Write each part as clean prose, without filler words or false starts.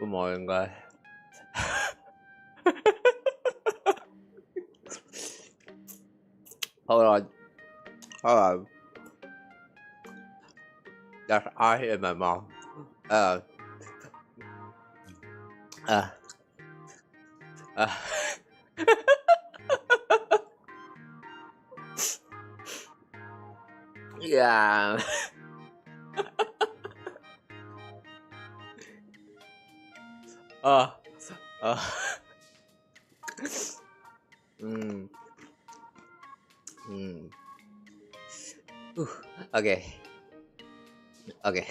Good morning, guys. Hold on. Hold on. There's ice in my mouth. Uh. Uh. Uh. Yeah. Uh. Uh. Mm. Mm. Okay. Okay.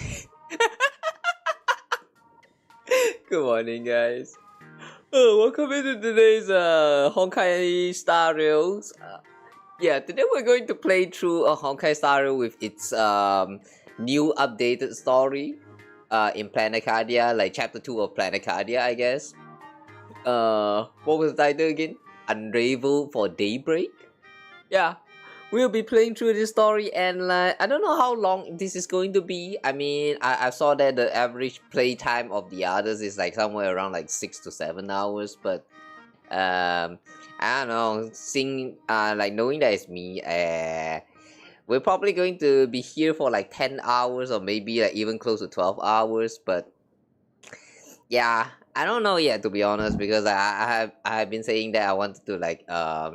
Good morning, guys. Welcome into today's Honkai Star Rails. Yeah, today we're going to play through a Honkai Star Rail with its new updated story in Planicardia, like chapter 2 of Planicardia, I guess. What was the title again? Unraveled for Daybreak? Yeah, we'll be playing through this story, and I don't know how long this is going to be. I mean, I saw that the average play time of the others is like somewhere around like 6 to 7 hours, but I don't know, seeing like knowing that it's me, we're probably going to be here for like 10 hours or maybe like even close to 12 hours, but yeah, I don't know yet, to be honest, because I have been saying that I wanted to like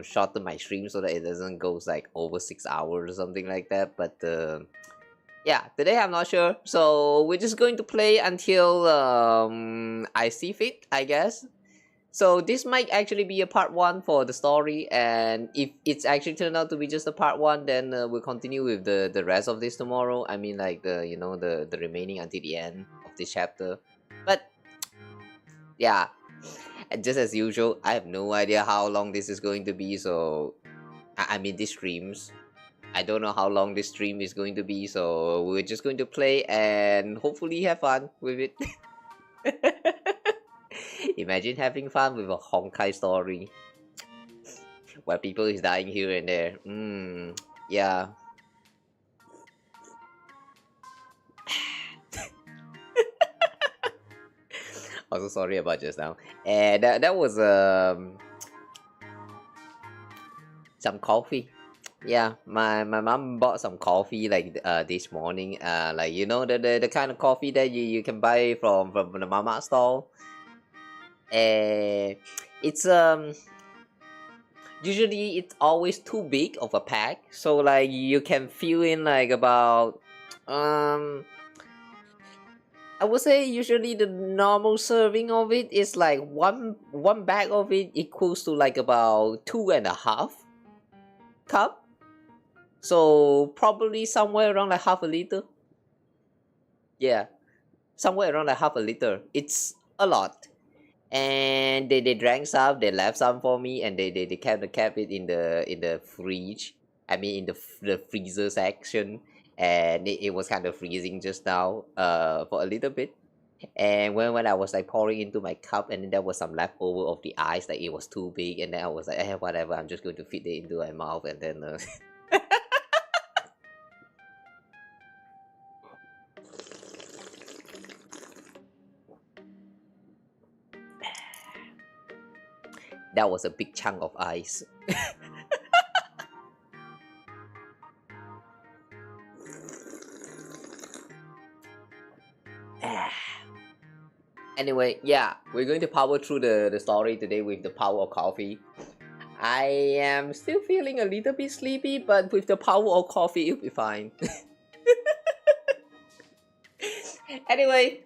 shorten my stream so that it doesn't go like over 6 hours or something like that, but yeah, today I'm not sure, so we're just going to play until I see fit, I guess. So this might actually be a part 1 for the story, and if it's actually turned out to be just a part 1, then we'll continue with the rest of this tomorrow. I mean, like the remaining until the end of this chapter. But yeah, and just as usual, I have no idea how long this is going to be. So I mean, these streams, I don't know how long this stream is going to be. So we're just going to play and hopefully have fun with it. Imagine having fun with a Honkai story where people is dying here and there. Yeah. Also sorry about just now. And that was some coffee. Yeah, my mom bought some coffee like this morning. Like the kind of coffee that you can buy from the mama stall. It's usually it's always too big of a pack, so like you can fill in like about I would say usually the normal serving of it is like one bag of it equals to like about 2.5 cup. So probably somewhere around like half a liter. Yeah, somewhere around like half a liter. It's a lot. And they drank some, they left some for me, and they kept it in the fridge. I mean in the freezer section, and it was kind of freezing just now for a little bit. And when I was like pouring into my cup, and then there was some leftover of the ice, like it was too big, and then I was like, whatever, I'm just going to fit it into my mouth, and then that was a big chunk of ice. Anyway, yeah, we're going to power through the story today with the power of coffee. I am still feeling a little bit sleepy, but with the power of coffee, it'll be fine. Anyway,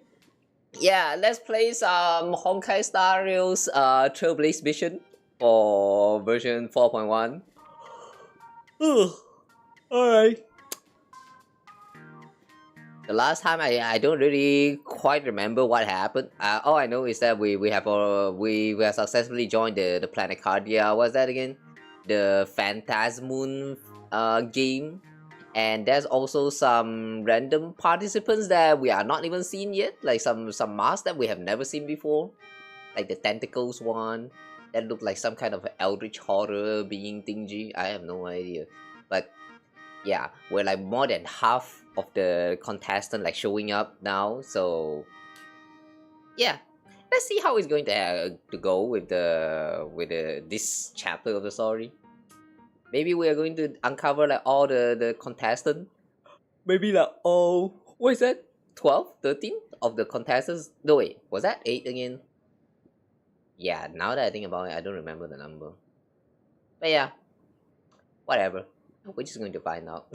yeah, let's play some Honkai Star Rail's Trailblaze Mission for version 4.1. Alright. The last time I don't really quite remember what happened. All I know is that we have successfully joined the Planicardia. What's that again? The Phantasmoon game, and there's also some random participants that we are not even seen yet, like some masks that we have never seen before, like the tentacles one that looked like some kind of eldritch horror being thingy. I have no idea, but yeah, we're like more than half of the contestant like showing up now, so yeah. let's see how it's going to go with this chapter of the story. Maybe we are going to uncover like all the contestants. Maybe like all, what is that, 12, 13 of the contestants? No wait, was that 8 again? Yeah, now that I think about it, I don't remember the number. But yeah, whatever. We're just going to find out.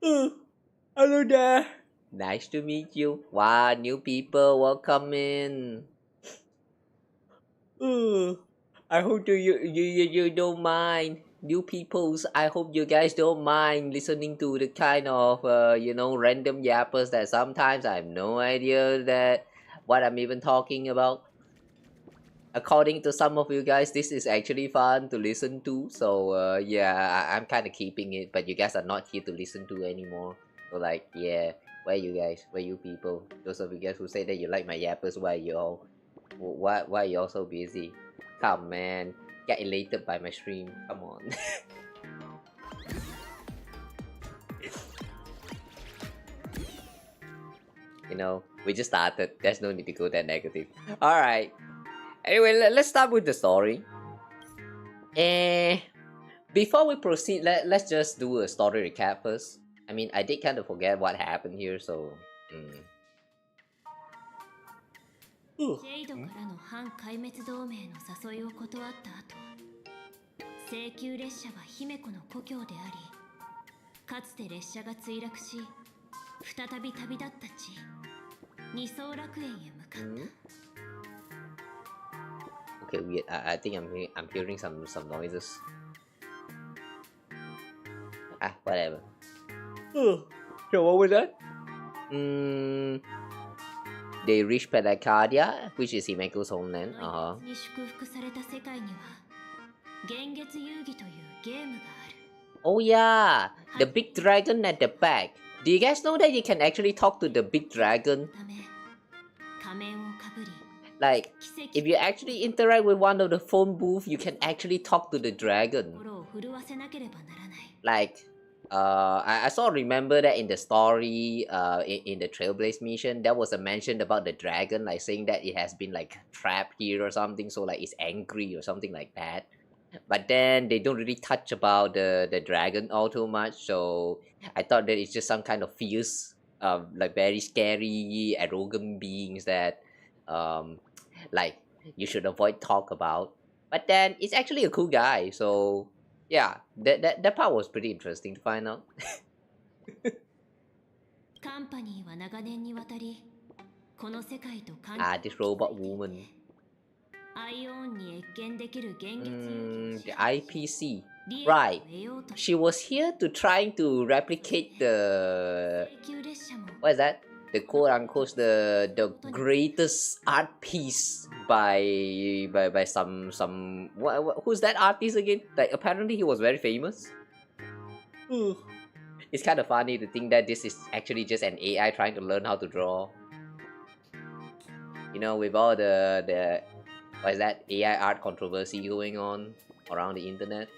Hello there. Nice to meet you. Wow, new people, welcome in. I hope you don't mind. New peoples, I hope you guys don't mind listening to the kind of random yappers that sometimes I have no idea that what I'm even talking about. According to some of you guys, this is actually fun to listen to. So yeah, I'm kind of keeping it, but you guys are not here to listen to anymore. So like, yeah, where you guys? Where you people? Those of you guys who say that you like my yappers, why are you all so busy? Come man, get elated by my stream. Come on. We just started. There's no need to go that negative. Alright. Anyway, let's start with the story. Before we proceed, let's just do a story recap first. I mean, I did kind of forget what happened here, so... ジェイドからの反壊滅同盟の誘いを断った後、請求列車は姫子の故郷であり、かつて列車が墜落し、再び旅立った地、二層楽園へ向かった。 Okay, weird. I think I'm hearing some noises. Whatever. So what was that? They reached Pelacadia, which is Himeko's homeland. に祝福された世界には、幻月遊戯というゲームがある。 Oh yeah, the big dragon at the back. Do you guys know that you can actually talk to the big dragon? ため、仮面をかぶり。 Like, if you actually interact with one of the phone booths, you can actually talk to the dragon. Like, I sort of remember that in the story, in the Trailblaze mission, there was a mention about the dragon, like saying that it has been like trapped here or something, so like it's angry or something like that. But then they don't really touch about the dragon all too much, so I thought that it's just some kind of fierce, like very scary, arrogant beings that, like you should avoid talk about. But then it's actually a cool guy, so yeah, that part was pretty interesting to find out. This robot woman. The IPC. Right. She was here to trying to replicate the... What is that? The quote-unquote the greatest art piece by some who's that artist again? Like apparently he was very famous. It's kind of funny to think that this is actually just an AI trying to learn how to draw. With all the what is that, AI art controversy going on around the internet.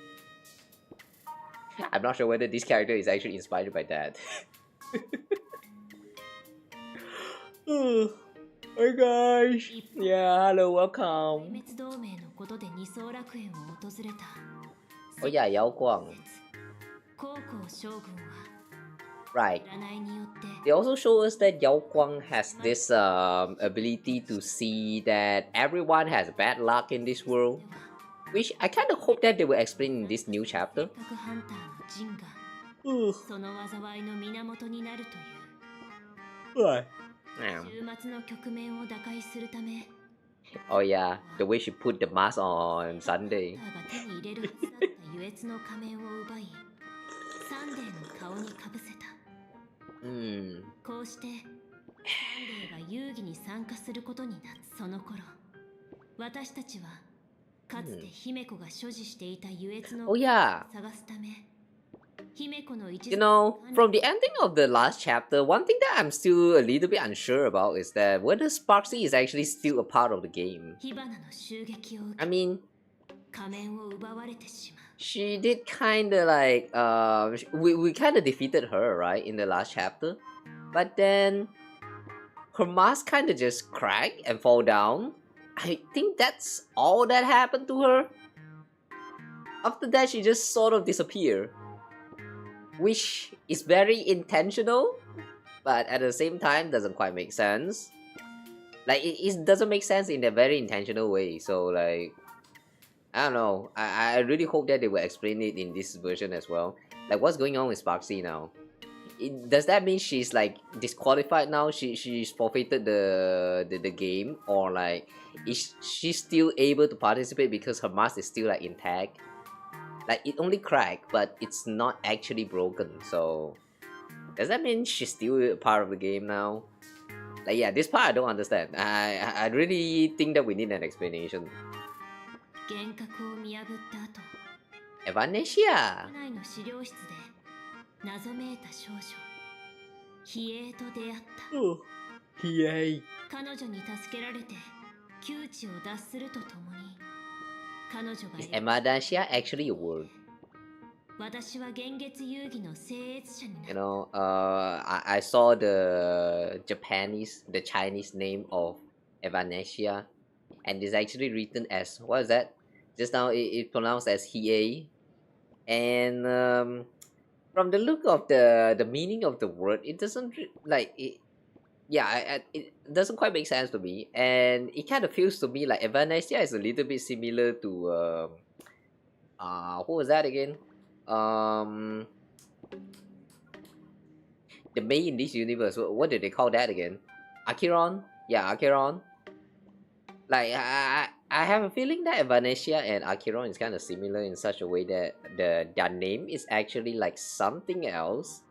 I'm not sure whether this character is actually inspired by that. Hey guys! Yeah, hello, welcome. Oh yeah, Yao Guang. Right. They also show us that Yao Guang has this ability to see that everyone has bad luck in this world, which I kind of hope that they will explain in this new chapter. What? Oh yeah, the way she put the mask on Sunday. Oh yeah. From the ending of the last chapter, one thing that I'm still a little bit unsure about is that whether Sparksy is actually still a part of the game. I mean, she did kinda like, we kinda defeated her, right, in the last chapter? But then, her mask kind of just crack and fall down. I think that's all that happened to her. After that, she just sort of disappeared, which is very intentional, but at the same time doesn't quite make sense. Like it doesn't make sense in a very intentional way. So like, I don't know. I really hope that they will explain it in this version as well. Like what's going on with Sparksy now? Does that mean she's like disqualified now? She's forfeited the game, or like is she still able to participate because her mask is still like intact? Like it only cracked, but it's not actually broken. So does that mean she's still a part of the game now? Like yeah, this part I don't understand. I really think that we need an explanation. 幻覚を見破った後 Evanesia. 国内の資料室で謎めいた少女ヒエと出会った Oh, yay. 彼女に助けられて窮地を脱するとともに彼女が Is Evanesia actually a word? 私は幻月遊戯の聖越者にな You る know, I saw the Chinese name of Evanesia, and it's actually written as, what is that? Just now it pronounced as Hie, and from the look of the meaning of the word, it doesn't like it. Yeah, it doesn't quite make sense to me, and it kind of feels to me like Evanesia is a little bit similar to who was that again? The main in this universe. What did they call that again? Acheron? Yeah, Acheron. Like I have a feeling that Evanesia and Acheron is kind of similar in such a way that their name is actually like something else.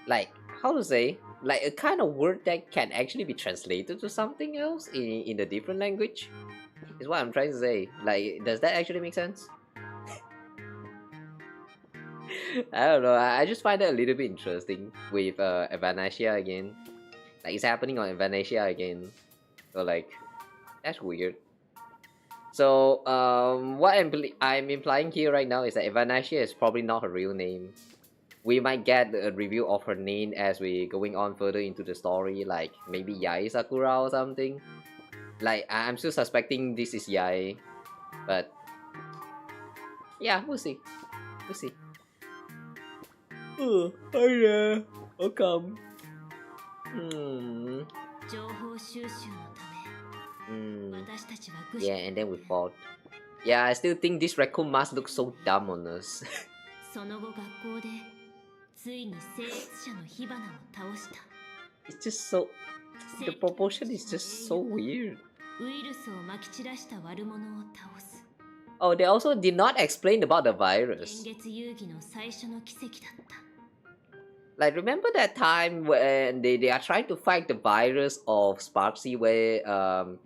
Like how to say? Like a kind of word that can actually be translated to something else in a different language. Is what I'm trying to say. Like, does that actually make sense? I don't know. I just find that a little bit interesting with Evanesia again. Like it's happening on Evanesia again. So like, that's weird. So what I'm implying here right now is that Evanesia is probably not her real name. We might get a review of her name as we going on further into the story, like maybe Yae Sakura or something. Like I'm still suspecting this is Yae, but yeah, we'll see. We'll see. Oh, hi there. Welcome. 情報収集のため私たちは愚 Yeah, and then we fought. Yeah, I still think this raccoon mask looks so dumb on us. その後学校でついに聖越者の火花を倒した It's just so... The proportion is just so weird. ウイルスをまき散らした悪者を倒す Oh, they also did not explain about the virus. 幻月遊戯の最初の奇跡だった Like, remember that time when they are trying to fight the virus of Sparksy where, how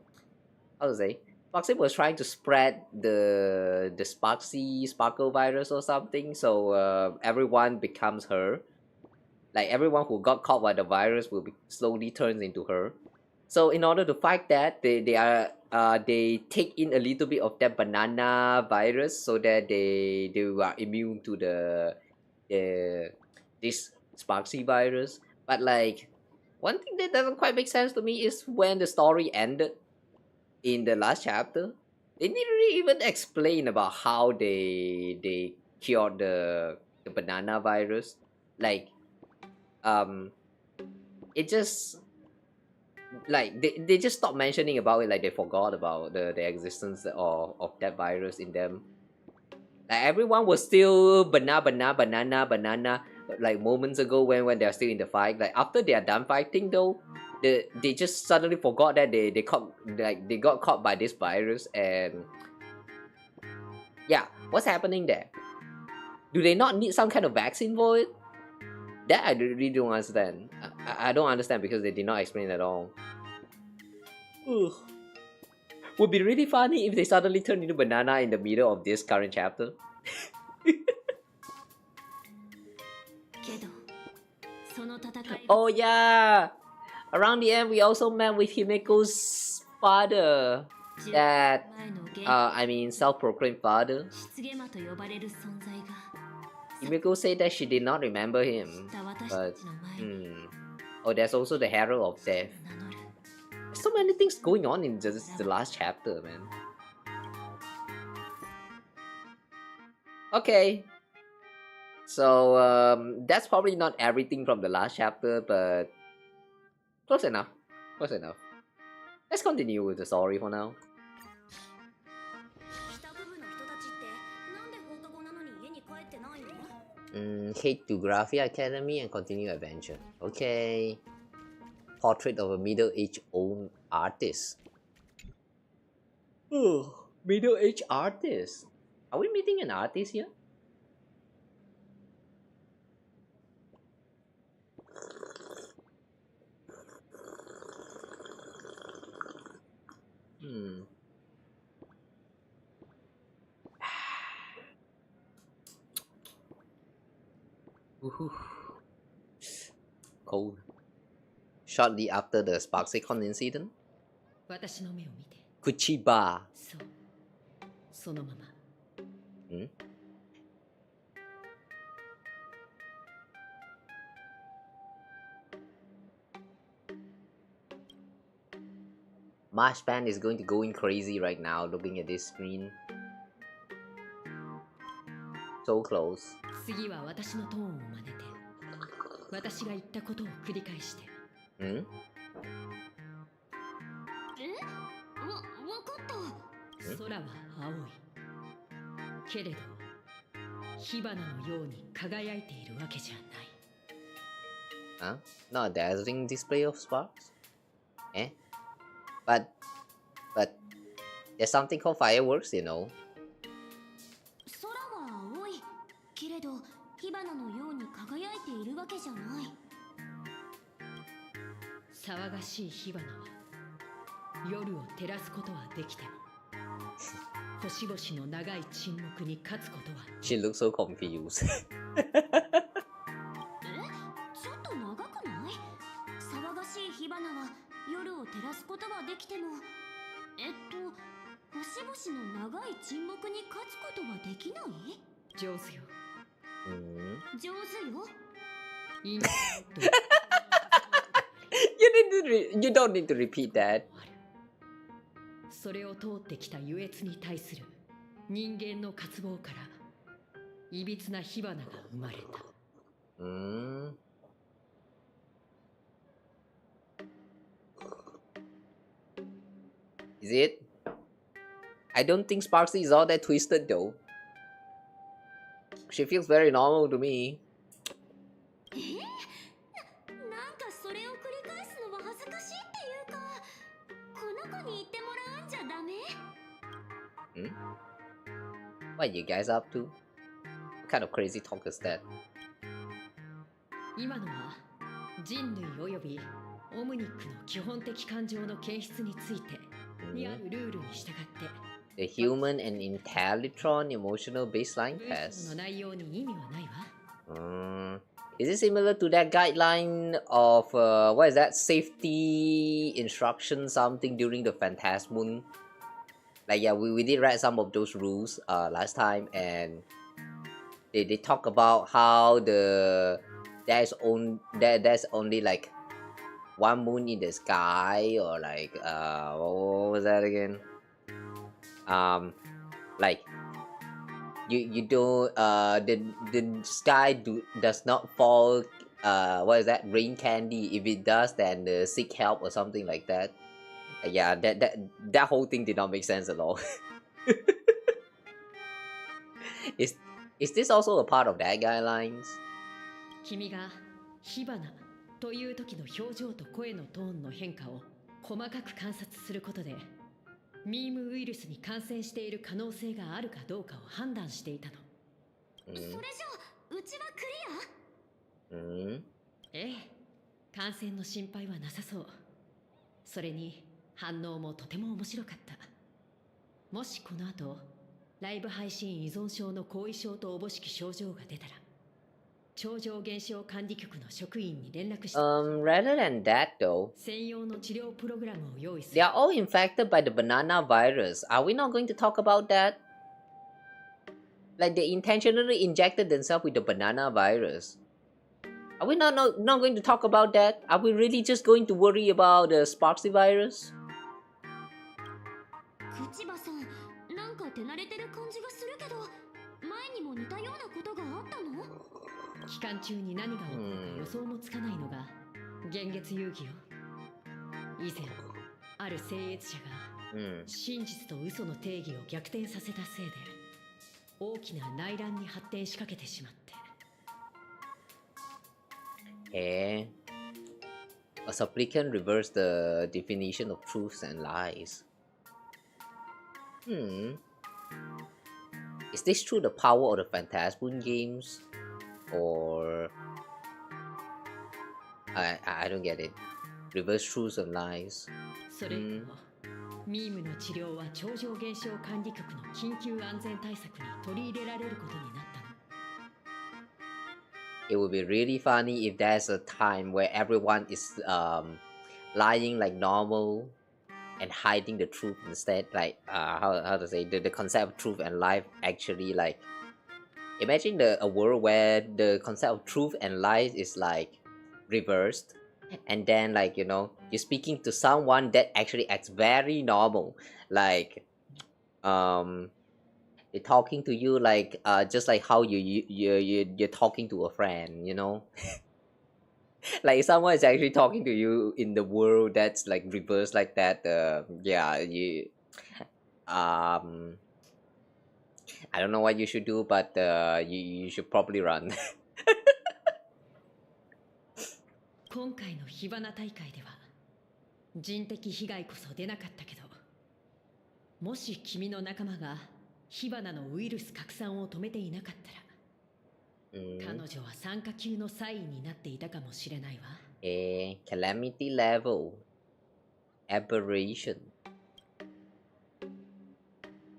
to say? Sparksy was trying to spread the Sparksy Sparkle virus or something, so everyone becomes her. Like, everyone who got caught by the virus will be slowly turns into her. So in order to fight that, they take in a little bit of that banana virus so that they are immune to this Sparksy virus. But like, one thing that doesn't quite make sense to me is when the story ended in the last chapter, they didn't really even explain about how they cured the banana virus. Like, it just like they just stopped mentioning about it, like they forgot about the existence of that virus in them. Like everyone was still banana like moments ago when they're still in the fight. Like after they are done fighting though, they just suddenly forgot that they got caught by this virus. And yeah, what's happening there? Do they not need some kind of vaccine for it? That I really don't understand. I don't understand because they did not explain at all. Ugh. Would be really funny if they suddenly turn into banana in the middle of this current chapter. けどその戦い Oh yeah! Around the end, we also met with Himeko's father. That, 前の現 I mean, self-proclaimed father. 失ゲマと呼ばれる存在が Himeko said that she did not remember him. 知った私 But, たちの前に Oh, there's also the Herald of Death. So many things going on in just the last chapter, man. Okay. So, that's probably not everything from the last chapter, but close enough. Close enough. Let's continue with the story for now. Head to Graphia Academy and continue adventure. Okay. Portrait of a middle-aged old artist. Oh, middle-aged artist. Are we meeting an artist here? Cold. Shortly after the Sparksicon incident, Kuchiba. Marshpan is going to go in crazy right now looking at this screen. So close. Hmm? 空は青いけれど火花のように輝いているわけじゃない Huh? Not a dazzling display of sparks? Eh? But there's something called fireworks, you know. 空は青いけれど火花のように輝いているわけじゃない騒がしい火花は夜を照らすことはできても星々の長い沈黙に勝つことは She looks so confused. ちょっと長くない騒がしい火花は夜を照らすことはできても星々の長い沈黙に勝つことはできない上手よ上手よ You don't need to repeat that. それを通ってきた優越に対する人間の渇望からいびつな火花が生まれた。Is it? I don't think Sparksy is all that twisted though. She feels very normal to me. なんかそれを繰り返すのは恥ずかしいっていうか、この子に言ってもらうんじゃダメ？ What are you guys up to? What kind of crazy talk is that? 今のは人類およびオムニックの基本的感情の検出についてにあるルールに従って The human and Intellitron emotional baseline test. の内容に意味はないわ。Is it similar to that guideline of what is that safety instruction something during the Phantasmoon? Like yeah, we did read some of those rules last time, and they talk about how there's only like one moon in the sky, or like what was that again? Like you don't the sky does not fall what is that, rain candy. If it does, then seek help or something like that. Yeah, that whole thing did not make sense at all. Is this also a part of that guidelines? 君が火花という時の表情と声のトーンの変化を細かく観察することでミームウイルスに感染している可能性があるかどうかを判断していたの。それじゃあうちはクリア？ええ、感染の心配はなさそう。それに反応もとても面白かった。もしこの後ライブ配信依存症の後遺症とおぼしき症状が出たら超常現象管理局の職員に連絡して。Rather than that though, 専用の治療プログラムを用意する。they are all infected by the banana virus. Are we not going to talk about that? Like they intentionally injected themselves with the banana virus. Are we not going to talk about that? Are we really just going to worry about the Sparksy virus? 口場さん、なんか手慣れてる感じがするけど、前にも似たようなことがあったの？期間中に何が起こるか予想もつかないのが現月遊戯よ。以前、ある聖越者が真実と嘘の定義を逆転させたせいで、大きな内乱に発展しかけてしまって。A supplicant reversed the definition of truths and lies. Is this through the power of the Phantasmoon games? Or... I don't get it. Reverse truths and lies. それミームの治療は超常現象管理局の緊急安全対策に取り入れられることになったの。It would be really funny if there's a time where everyone is lying like normal and hiding the truth instead. Like how to say the concept of truth and life actually like imagine a world where the concept of truth and lies is like reversed, and then like you know you're speaking to someone that actually acts very normal, like they're talking to you like just like how you're talking to a friend, you know. Like someone is actually talking to you in the world that's like reversed like that. Yeah, you I don't know what you should do, but you should probably run. 今回の火花大会では人的被害こそ出なかったけど、もし君の仲間が火花のウイルス拡散を止めていなかったら、彼女は酸化級のサインになっていたかもしれないわ。Calamity level aberration.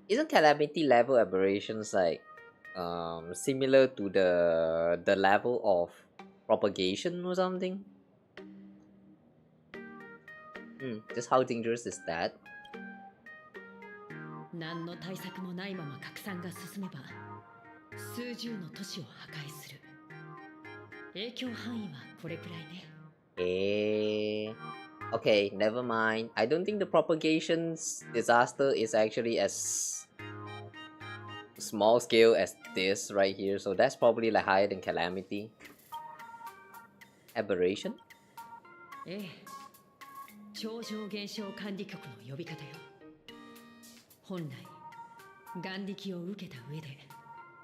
Isn't calamity level aberrations like similar to the level of propagation or something? Just how dangerous is that? 何の対策もないまま拡散が進めば数十の都市を破壊する。影響範囲はこれくらいね。Okay, never mind. I don't think the propagation disaster is actually as small scale as this right here, so that's probably like higher than calamity. Aberration? 超常現象管理局の呼び方よ。本来、眼力を受けた上で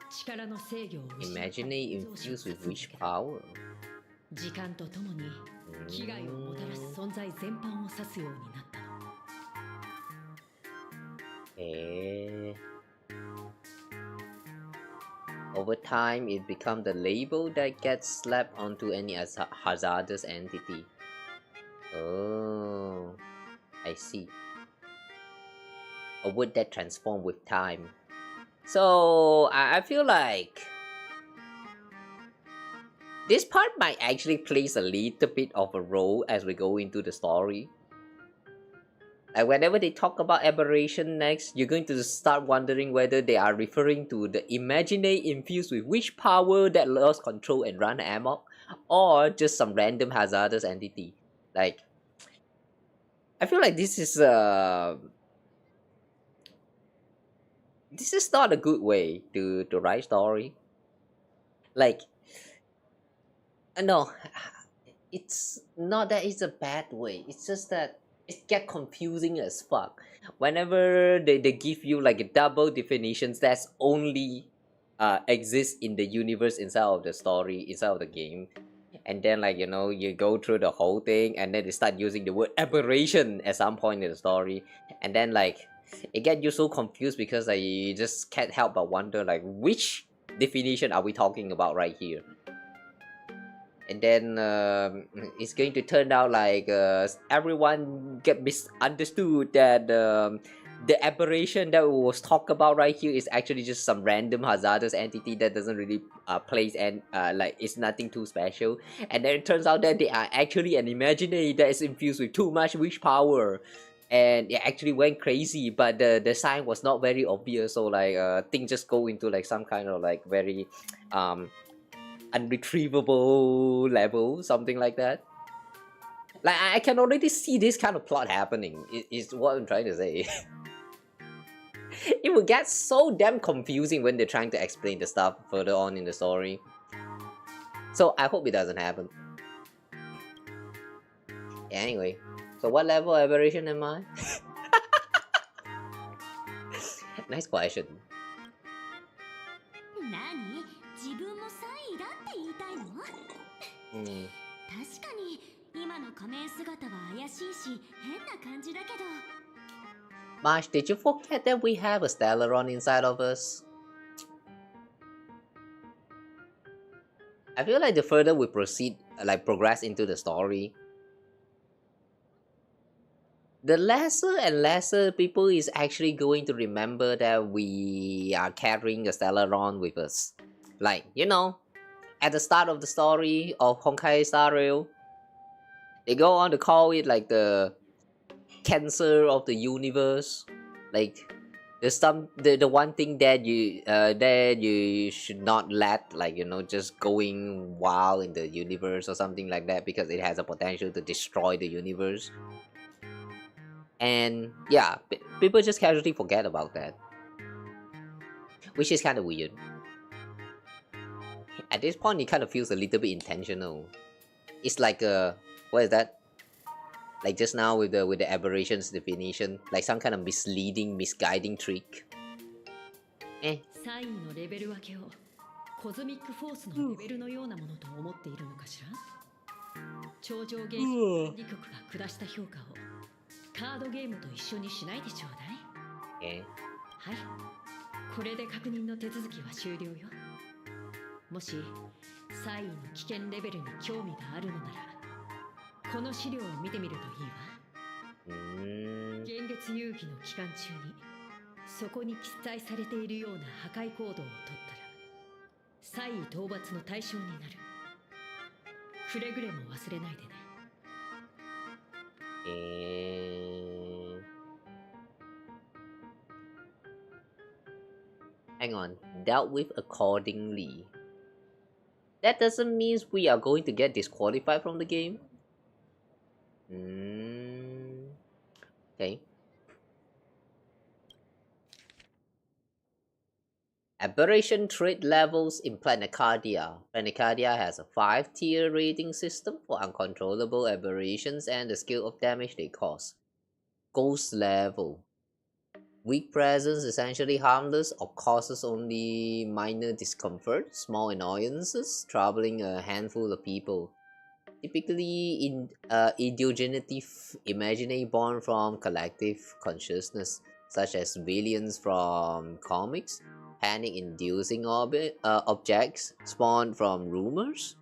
力の制御を失った Imagine infused with wish power. 時間とともに危害をもたらす存在全般を指すようになったの。Over time, it becomes the label that gets slapped onto any hazardous entity. Oh, I see. A word that transforms with time. So, I feel like this part might actually plays a little bit of a role as we go into the story. Like whenever they talk about aberration next, you're going to start wondering whether they are referring to the imaginary infused with wish power that lost control and run amok, or just some random hazardous entity. Like, I feel like this is not a good way to write story. Like, no, it's not that it's a bad way. It's just that it gets confusing as fuck. Whenever they give you like a double definitions that's only exists in the universe inside of the story, inside of the game. And then like, you know, you go through the whole thing and then they start using the word aberration at some point in the story. And then like, it gets you so confused because like, you just can't help but wonder like, which definition are we talking about right here? And then it's going to turn out like everyone get misunderstood that the aberration that was talked about right here is actually just some random hazardous entity that doesn't really place and like it's nothing too special. And then it turns out that they are actually an imaginary that is infused with too much wish power, and it actually went crazy, but the sign was not very obvious, so like things just go into like some kind of like very unretrievable level, something like that. Like I can already see this kind of plot happening. Is what I'm trying to say. It will get so damn confusing when they're trying to explain the stuff further on in the story. So I hope it doesn't happen. Anyway, so what level aberration am I? Nice question. 何？自分もサイだって言いたいの？確かに今の仮面姿は怪しいし変な感じだけど。Marsh, did you forget that we have a Stellaron inside of us? I feel like the further we proceed, progress into the story, the lesser and lesser people is actually going to remember that we are carrying a Stellaron with us. Like, you know, at the start of the story of Honkai Star Rail, they go on to call it like the cancer of the universe. Like, the one thing that you should not let, like, you know, just going wild in the universe or something like that, because it has a potential to destroy the universe. And yeah, people just casually forget about that, which is kind of weird. At this point, it kind of feels a little bit intentional. It's like what is that? Like just now with the aberrations definition, like some kind of misleading, misguiding trick. サインのレベル分けをコズミックフォースのレベルのようなものと思っているのかしら？超常現象理局が下した評価をカードゲームと一緒にしないでちょうだい。はい、これで確認の手続きは終了よ。もしサインの危険レベルに興味があるのならこの資料を見てみるといいわ。現月遊戯の期間中にそこに記載されているような破壊行動をとったらサイ討伐の対象になる。くれぐれも忘れないでね。Hang on, dealt with accordingly. That doesn't mean we are going to get disqualified from the game. Okay. Aberration trait levels in Planecardia. Planecardia has a 5-tier rating system for uncontrollable aberrations and the scale of damage they cause. Ghost level. Weak presence, essentially harmless or causes only minor discomfort, small annoyances, troubling a handful of people. Typically in idiogeneity imaginary born from collective consciousness, such as villains from comics, panic-inducing objects spawned from rumors,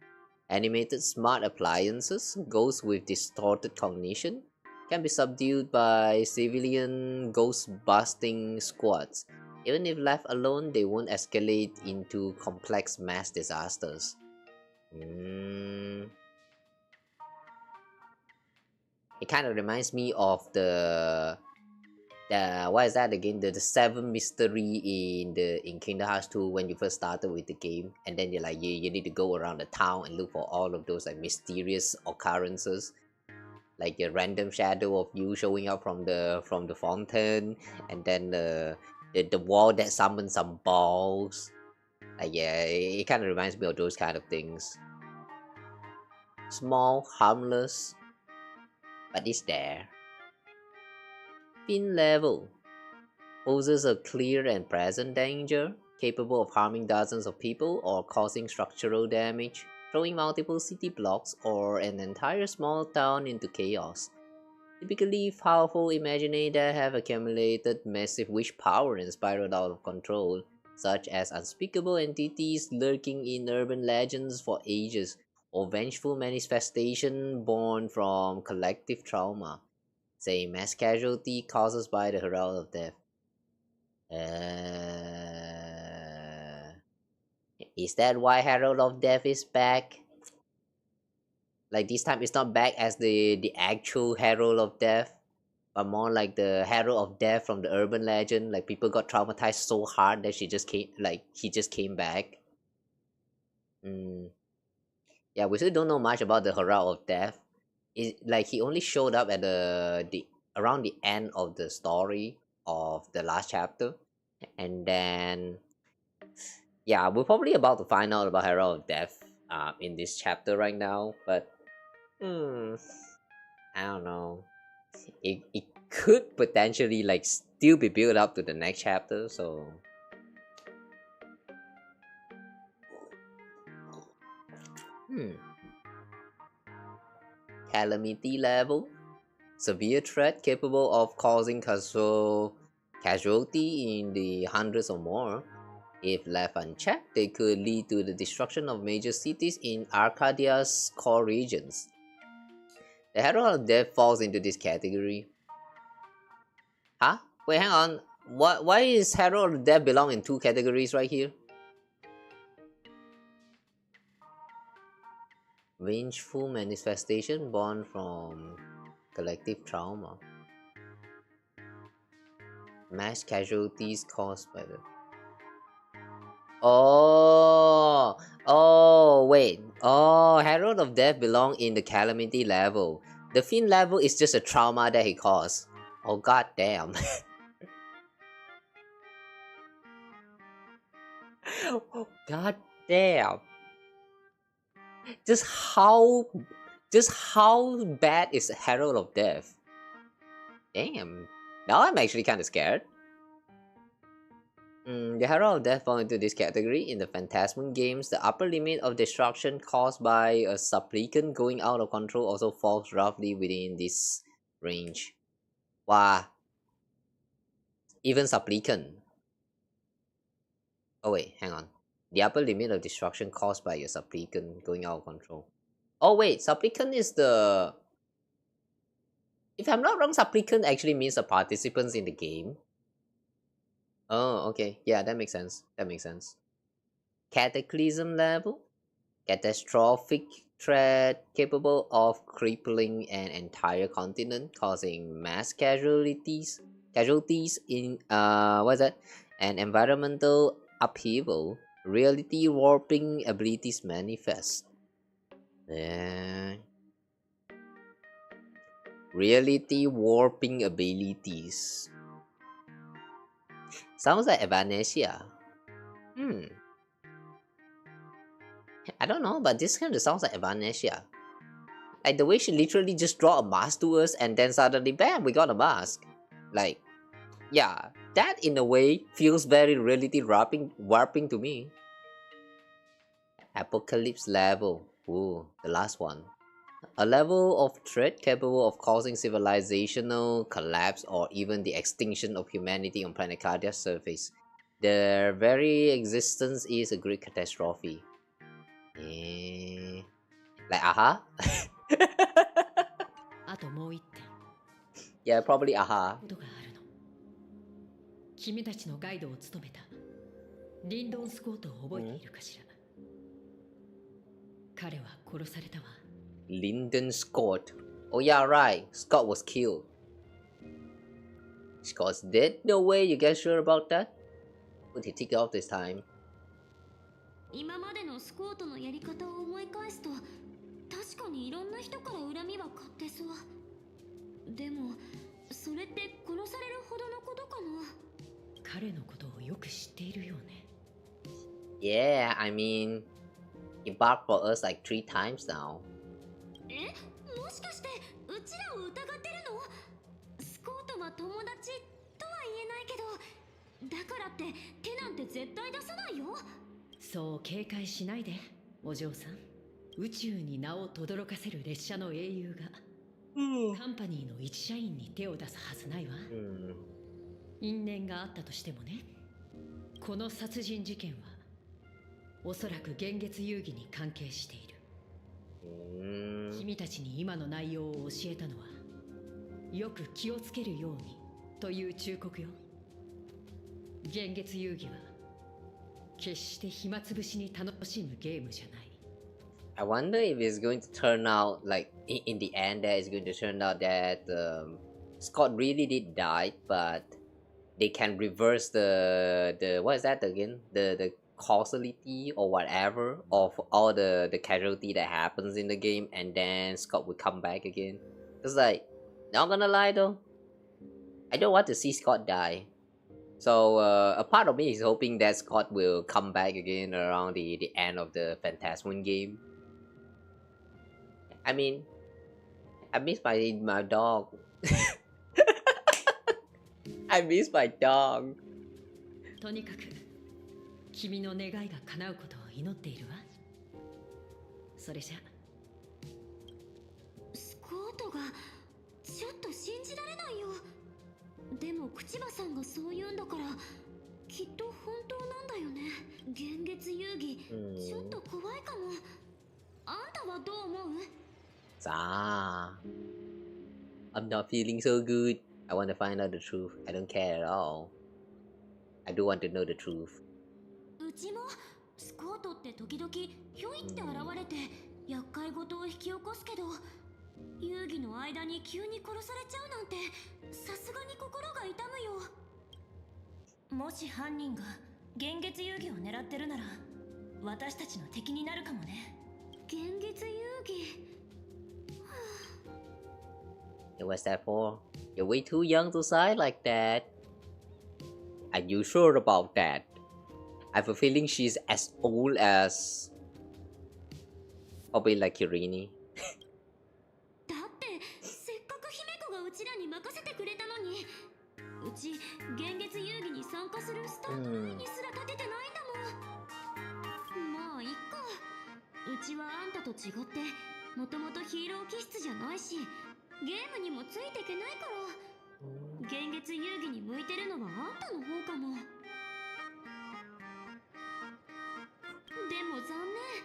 animated smart appliances, ghosts with distorted cognition, can be subdued by civilian ghost-busting squads. Even if left alone, they won't escalate into complex mass disasters. It kind of reminds me of the what is that again? The 7 mystery in Kingdom Hearts 2 when you first started with the game, and then you're like you need to go around the town and look for all of those like mysterious occurrences. Like a random shadow of you showing up from the fountain, and then the wall that summons some balls. Like yeah, it kind of reminds me of those kind of things. Small, harmless, but it's there. Thin level poses a clear and present danger, capable of harming dozens of people or causing structural damage, throwing multiple city blocks or an entire small town into chaos. Typically powerful imaginary that have accumulated massive wish power and spiraled out of control, such as unspeakable entities lurking in urban legends for ages, or vengeful manifestation born from collective trauma, say mass casualty caused by the Herald of Death. Is that why Herald of Death is back? Like this time it's not back as the actual Herald of Death, but more like the Herald of Death from the urban legend. Like people got traumatized so hard that he just came back. Yeah, we still don't know much about the Herald of Death. It like he only showed up at the around the end of the story of the last chapter, and then yeah, we're probably about to find out about Herald of Death in this chapter right now. But hmm, I don't know. It could potentially like still be built up to the next chapter. So calamity level. Severe threat capable of causing casualty in the hundreds or more. If left unchecked, they could lead to the destruction of major cities in Arcadia's core regions. The Herald of Death falls into this category. Huh? Wait, hang on. Why is Herald of Death belong in two categories right here? Vengeful manifestation born from collective trauma. Mass casualties caused by the... wait. Herald of Death belong in the calamity level. The Fiend level is just a trauma that he caused. Oh god damn. God damn. Just how bad is Herald of Death? Damn. Now I'm actually kind of scared. The Herald of Death fall into this category. In the Phantasmal games, the upper limit of destruction caused by a supplicant going out of control also falls roughly within this range. Wow. Even supplicant. Oh wait, hang on. The upper limit of destruction caused by a supplicant going out of control. Oh wait, supplicant is the... If I'm not wrong, supplicant actually means the participants in the game. Oh, okay. Yeah, that makes sense. That makes sense. Cataclysm level. Catastrophic threat capable of crippling an entire continent, causing mass casualties. Casualties in what's that? An environmental upheaval. Reality warping abilities manifest. Reality warping abilities. Sounds like Evanesia. I don't know, but this kind of sounds like Evanesia. Like the way she literally just draw a mask to us and then suddenly bam, we got a mask. Like, yeah, that in a way feels very reality warping to me. Apocalypse level. Ooh, the last one. A level of threat capable of causing civilizational collapse or even the extinction of humanity on planet Cardia's surface. Their very existence is a great catastrophe. Like, aha? Yeah, probably aha. 君たちのガイドを務めたリンドン・スコートを覚えているかしら。彼は殺されたわ。Lyndon Scott. Oh yeah, right. Scott was killed. Scott's dead? No way, you guys sure about that? Would he take off this time? 今までのスコートのやり方を思い返すと、確かにいろんな人から恨みは買ってそう。でも、それって殺されるほどのことかな。彼のことをよく知っているよね。Yeah, I mean, he barked for us like 3 times now. もしかしてうちらを疑ってるの？スコートは友達とは言えないけど、だからって手なんて絶対出さないよ。そう警戒しないで、お嬢さん。宇宙に名を轟かせる列車の英雄が、カンパニーの一社員に手を出すはずないわ。因縁があったとしてもね。この殺人事件はおそらく幻月遊戯に関係している。君たちに今の内容を教えたのは、よく気をつけるようにという忠告よ。幻月遊戯は決して暇つぶしに楽しむゲームじゃない。I wonder if it's going to turn out like in the end that it's going to turn out that Scott really did die, but they can reverse the what is that again? The causality or whatever of all the casualty that happens in the game, and then Scott would come back again. It's like, not gonna lie though, I don't want to see Scott die. So a part of me is hoping that Scott will come back again around the end of the Phantasm game. I mean, I miss my dog. I miss my dog. とにかく君の願いが叶うことを祈っているわ。それじゃ。スコートがちょっと信じられないよ。でも口場さんがそう言うんだからきっと本当なんだよね。幻月遊戯ちょっと怖いかも。あんたはどう思う？さあ、I'm not feeling so good. I want to find out the truth. I don't care at all. I do want to know the truth. うちもスコートって時々ひょいって現れて厄介事を引き起こすけど、遊戯の間に急に殺されちゃうなんてさすがに心が痛むよ。もし犯人が幻月遊戯を狙ってるなら私たちの敵になるかもね。幻月遊戯。What's that for? You're way too young to sigh like that. Are you sure about that? I have a feeling she's as old as probably like Kirini. だってせっかく姫子がうちらに任せてくれたのに、うち幻月遊戯に参加するスタートラインにすら立ててないんだもん。まあいっか。うちはあんたと違ってもともとヒーロー気質じゃないしゲームにもついていけないから、幻月遊戯に向いてるのはあんたの方かも。でも残念。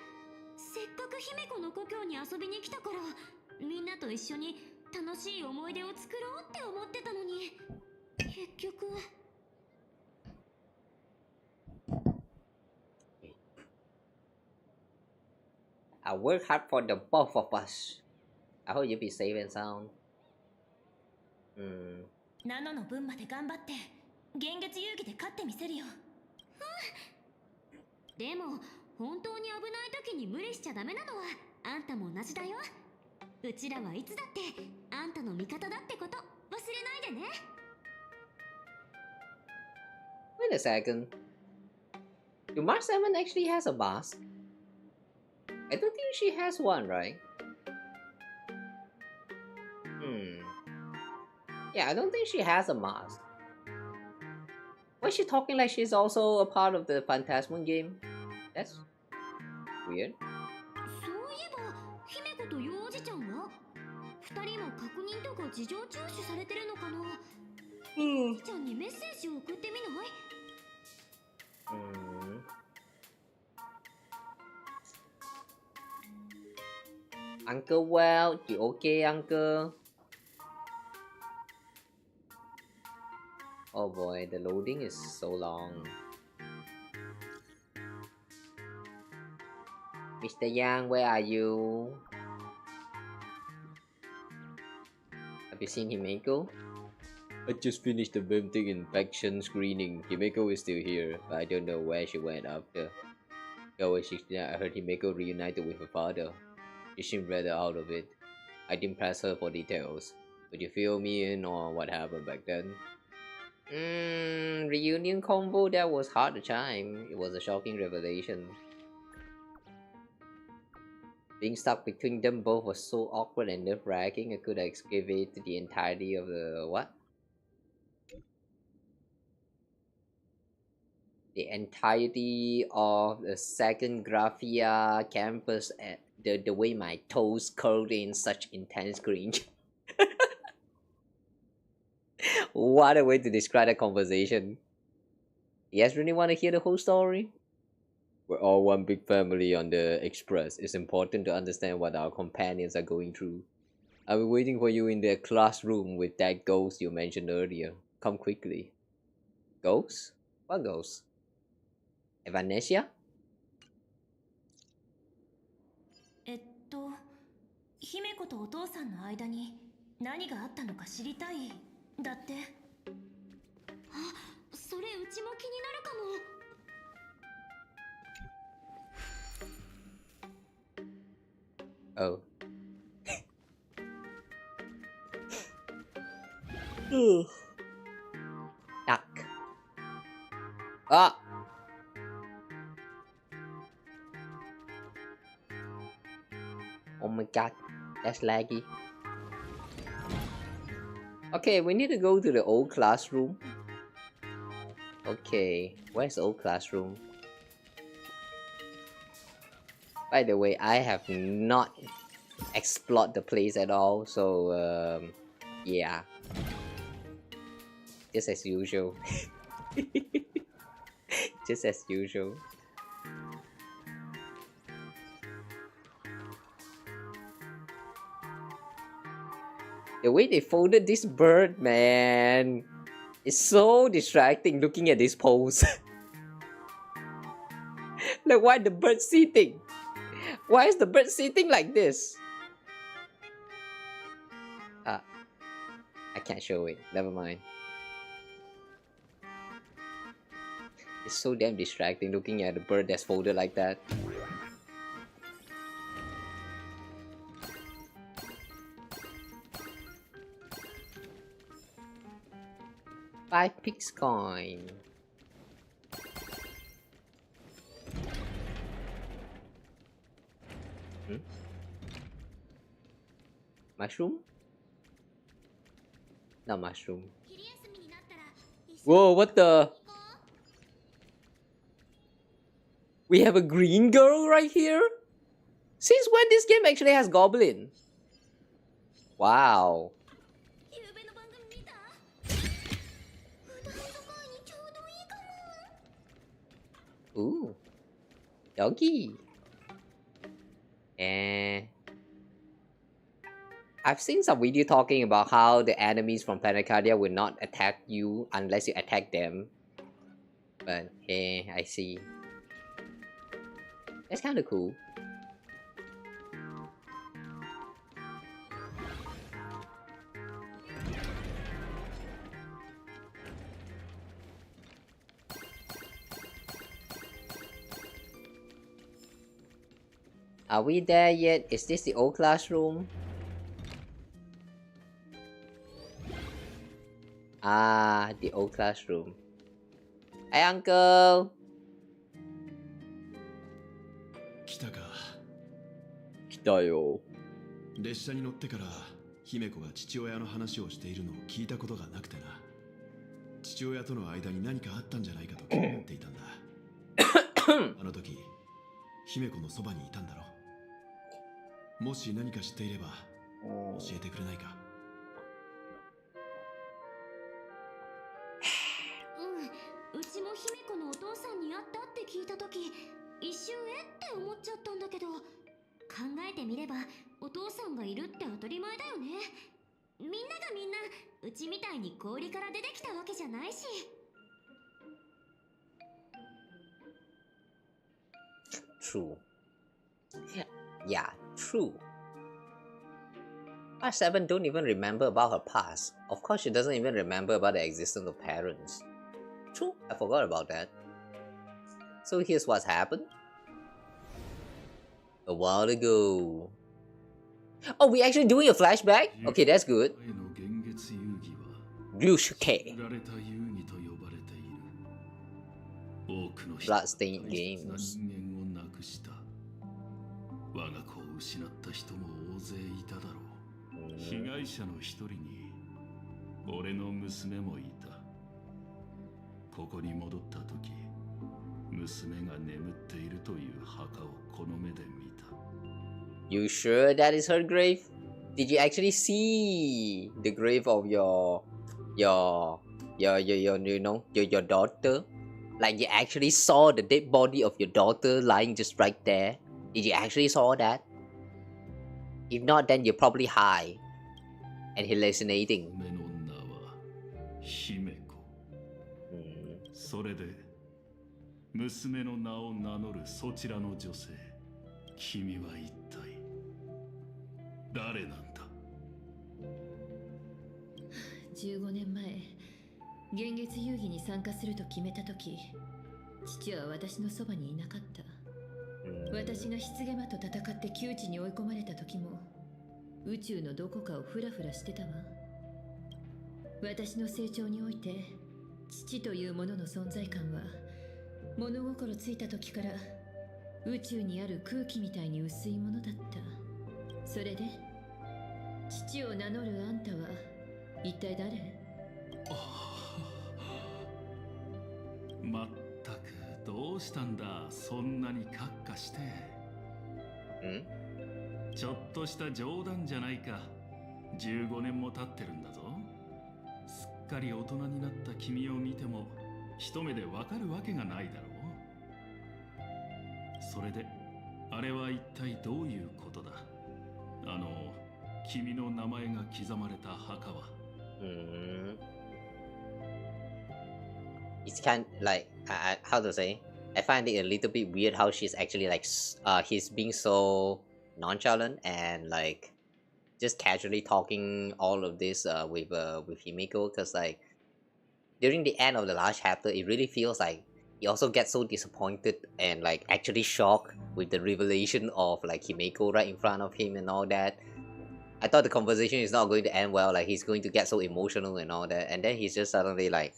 せっかく姫子の故郷に遊びに来たからみんなと一緒に楽しい思い出を作ろうって思ってたのに、結局。I work hard for the both of us. I hope you be safe and sound. ナノの分まで頑張って幻月遊戯で勝ってみせるよ。でも本当に危ない時に無理しちゃダメなのはあんたも同じだよ。うちらはいつだってあんたの味方だってこと忘れないでね。Wait a second. Do Mark 7 actually has a mask? I don't think she has one, right? Yeah, I don't think she has a mask. Why is she talking like she's also a part of the Phantasm game? That's weird. そういえば姫子と幼児ちゃんは二人も確認とか事情聴取されてるのかな。幼児ちゃんにメッセージを送ってみない？Uncle Well, you okay, Uncle? Oh boy, the loading is so long. Mr. Yang, where are you? Have you seen Himeko? I just finished the vamptic infection screening. Himeko is still here, but I don't know where she went after. Oh, I heard Himeko reunited with her father. She seemed rather out of it. I didn't press her for details. Would you fill me in on what happened back then? Reunion combo, that was hard to chime. It was a shocking revelation. Being stuck between them both was so awkward and nerve-wracking. I could excavate the entirety of the what? The entirety of the second Graphia campus at the way my toes curled in such intense cringe. What a way to describe that conversation. You guys really want to hear the whole story? We're all one big family on the Express. It's important to understand what our companions are going through. I'll be waiting for you in the classroom with that ghost you mentioned earlier. Come quickly. Ghost? What ghost? Evanesia? 姫子とお父さんの間に何があったのか知りたいだって。あ、それうちも気になるかも。Oh. Duck. Ah! Oh my god, that's laggy. Okay, we need to go to the old classroom. Okay, where's the old classroom? By the way, I have not explored the place at all, so yeah. Just as usual. Just as usual. The way they folded this bird, man, it's so distracting looking at this pose. Like, why the bird sitting? Why is the bird sitting like this? I can't show it. Never mind. It's so damn distracting looking at the bird that's folded like that. Five pix coin. Mushroom? Not mushroom. Whoa, what the? We have a green girl right here? Since when this game actually has goblin? Wow. Ooh. Doggy. I've seen some video talking about how the enemies from Planet Cardia will not attack you unless you attack them. But I see. That's kind of cool. Are we there yet? Is this the old classroom? Ah, the old classroom. Hi, uncle. 来たか。来たよ。列車に乗ってから姫子が父親の話をしているのを聞いたことがなくてな。父親との間に何かあったんじゃないかと気になっていたんだ。あの時、姫子のそばにいたんだろ。もし何か知っていれば教えてくれないか。うちも姫子のお父さんに会ったって聞いた時、一瞬って思っちゃったんだけど、考えてみればお父さんがいるって当たり前だよね。みんながみんなうちみたいに氷から出てきたわけじゃないし。True. Yeah, true. Part 7 don't even remember about her past. Of course, she doesn't even remember about the existence of parents. True, I forgot about that. So here's what's happened. A while ago. Oh, we're actually doing a flashback? Okay, that's good. Ryusuke. Bloodstained Games. 我が子を失った人も大勢いただろう。被害者の一人に俺の娘もいた。ここに戻った時、娘が眠っているという墓をこの目で見た。You sure that is her grave? Did you actually see the grave of your daughter? Like you actually saw the dead body of your daughter lying just right there? Did you actually saw that? If not, then you're probably high and hallucinating. 娘の名は姫子。それで娘の名を名乗るそちらの女性、君は一体誰なんだ？15年前、現月遊戯に参加すると決めた時、父は私のそばにいなかった。私が失ゲマと戦って窮地に追い込まれた時も宇宙のどこかをフラフラしてたわ。私の成長において父というものの存在感は物心ついた時から宇宙にある空気みたいに薄いものだった。それで父を名乗るあんたは一体誰？まったくどうしたんだ、そんなにカッカして。ちょっとした冗談じゃないか。15年も経ってるんだぞ。すっかり大人になった君を見ても一目でわかるわけがないだろう。それであれは一体どういうことだ？君の名前が刻まれた墓は。It's kind of like how to say. I find it a little bit weird how she's actually like he's being so nonchalant and like just casually talking all of this with Himiko, because like during the end of the last chapter, it really feels like he also gets so disappointed and like actually shocked with the revelation of like Himiko right in front of him and all that. I thought the conversation is not going to end well, like he's going to get so emotional and all that, and then he's just suddenly like,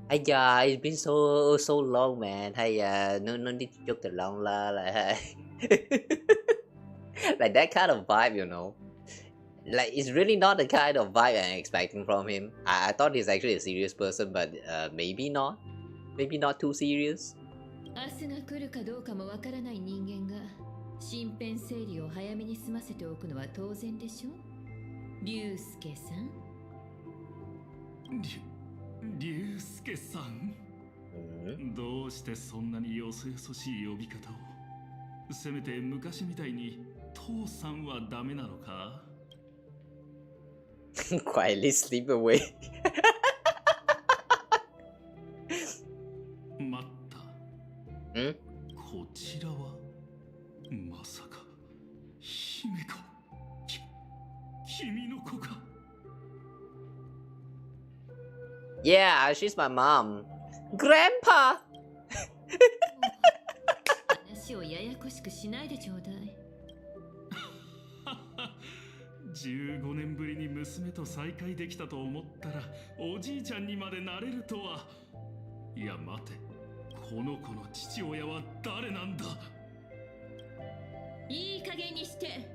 "Hey, yeah, it's been so long, man. Hey, no need to joke around la, like, like that kind of vibe, you know. Like it's really not the kind of vibe I'm expecting from him. I thought he's actually a serious person, but maybe not too serious." 明日が来るかどうかもわからない人間が身辺整理を早めに済ませておくのは当然でしょ、龍介さん。龍介さん、どうしてそんなによそよそしい呼び方を？せめて昔みたいに父さんはダメなのか？ Quietly sleep away. 待った。こちらはまさか姫か？君の子か？Yeah, she's my mom. Grandpa! 話をややこしくしないでちょうだい。15年ぶりに娘と再会できたと思ったらおじいちゃんにまでなれるとは。いや待て、この子の父親は誰なんだ？いい加減にして。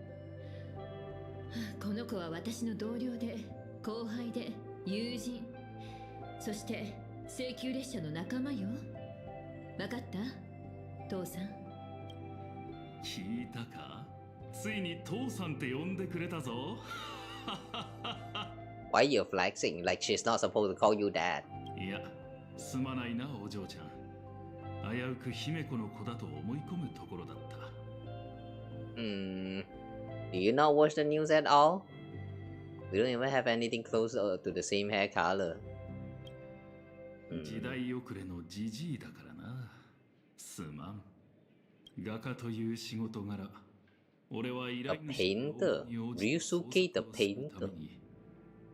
この子は私の同僚で後輩で友人、そして請求列車の仲間よ。わかった？父さん。聞いたか？ついに父さんって呼んでくれたぞ。Why you flexing like she's not supposed to call you dad? いや、すまないなお嬢ちゃん。危うく姫子の子だと思い込むところだった。Do you not watch the news at all? We don't even have anything close to the same hair color. 時代遅れのジジイだからな。すまん。画家という仕事柄、俺は依頼主 The painter? Ryusuke the painter?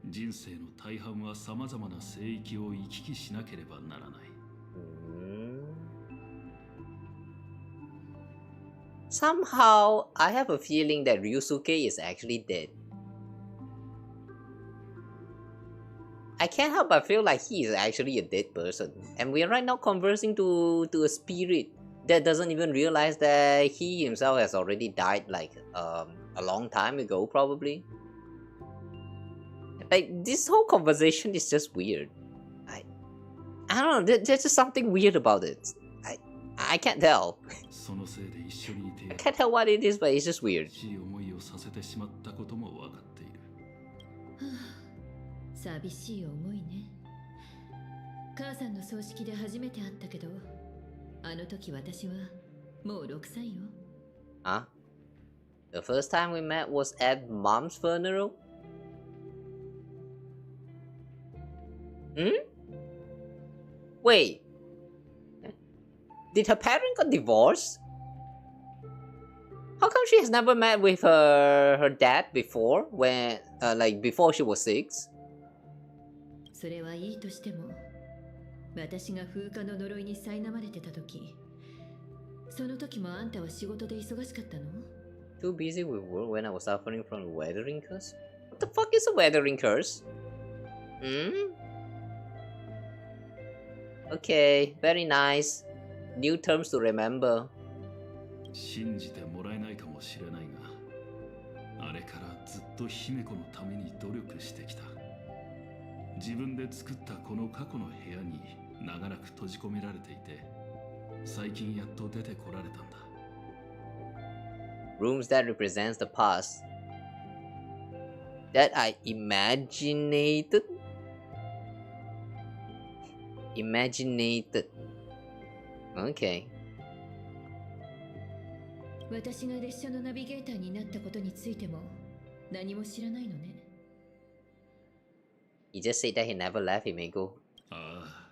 人生の大半はさまざまな聖域を行き来しなければならない。Somehow, I have a feeling that Ryusuke is actually dead. I can't help but feel like he is actually a dead person, and we are right now conversing to a spirit that doesn't even realize that he himself has already died like a long time ago, probably. Like this whole conversation is just weird. I don't know. There's just something weird about it. I can't tell. I can't tell what it is, but it's just weird. 寂しい思いね。母さんの葬式で初めて会ったけど、あの時私はもう6歳よ。Huh? The first time we met was at Mom's funeral? Wait. Did her parents got divorced? How come she has never met with her dad before, when like before she was 6? それはいいとしても、私が風化の呪いに苛まれてた時、その時もあんたは仕事で忙しかったの？ Too busy with work when I was suffering from the weathering curse? What the fuck is a weathering curse? Hmm? Okay, very nice. New terms to remember. 信じてもらえないかもしれないが、あれからずっと姫子のために努力してきた。自分で作ったこの過去の部屋に長らく閉じ込められていて、最近やっと出てこられたんだ。Rooms that represents the past that I imaginated. Okay. 私が列車のナビゲーターになったことについても何も知らないのね。He just said that he never left Himeko. ああ、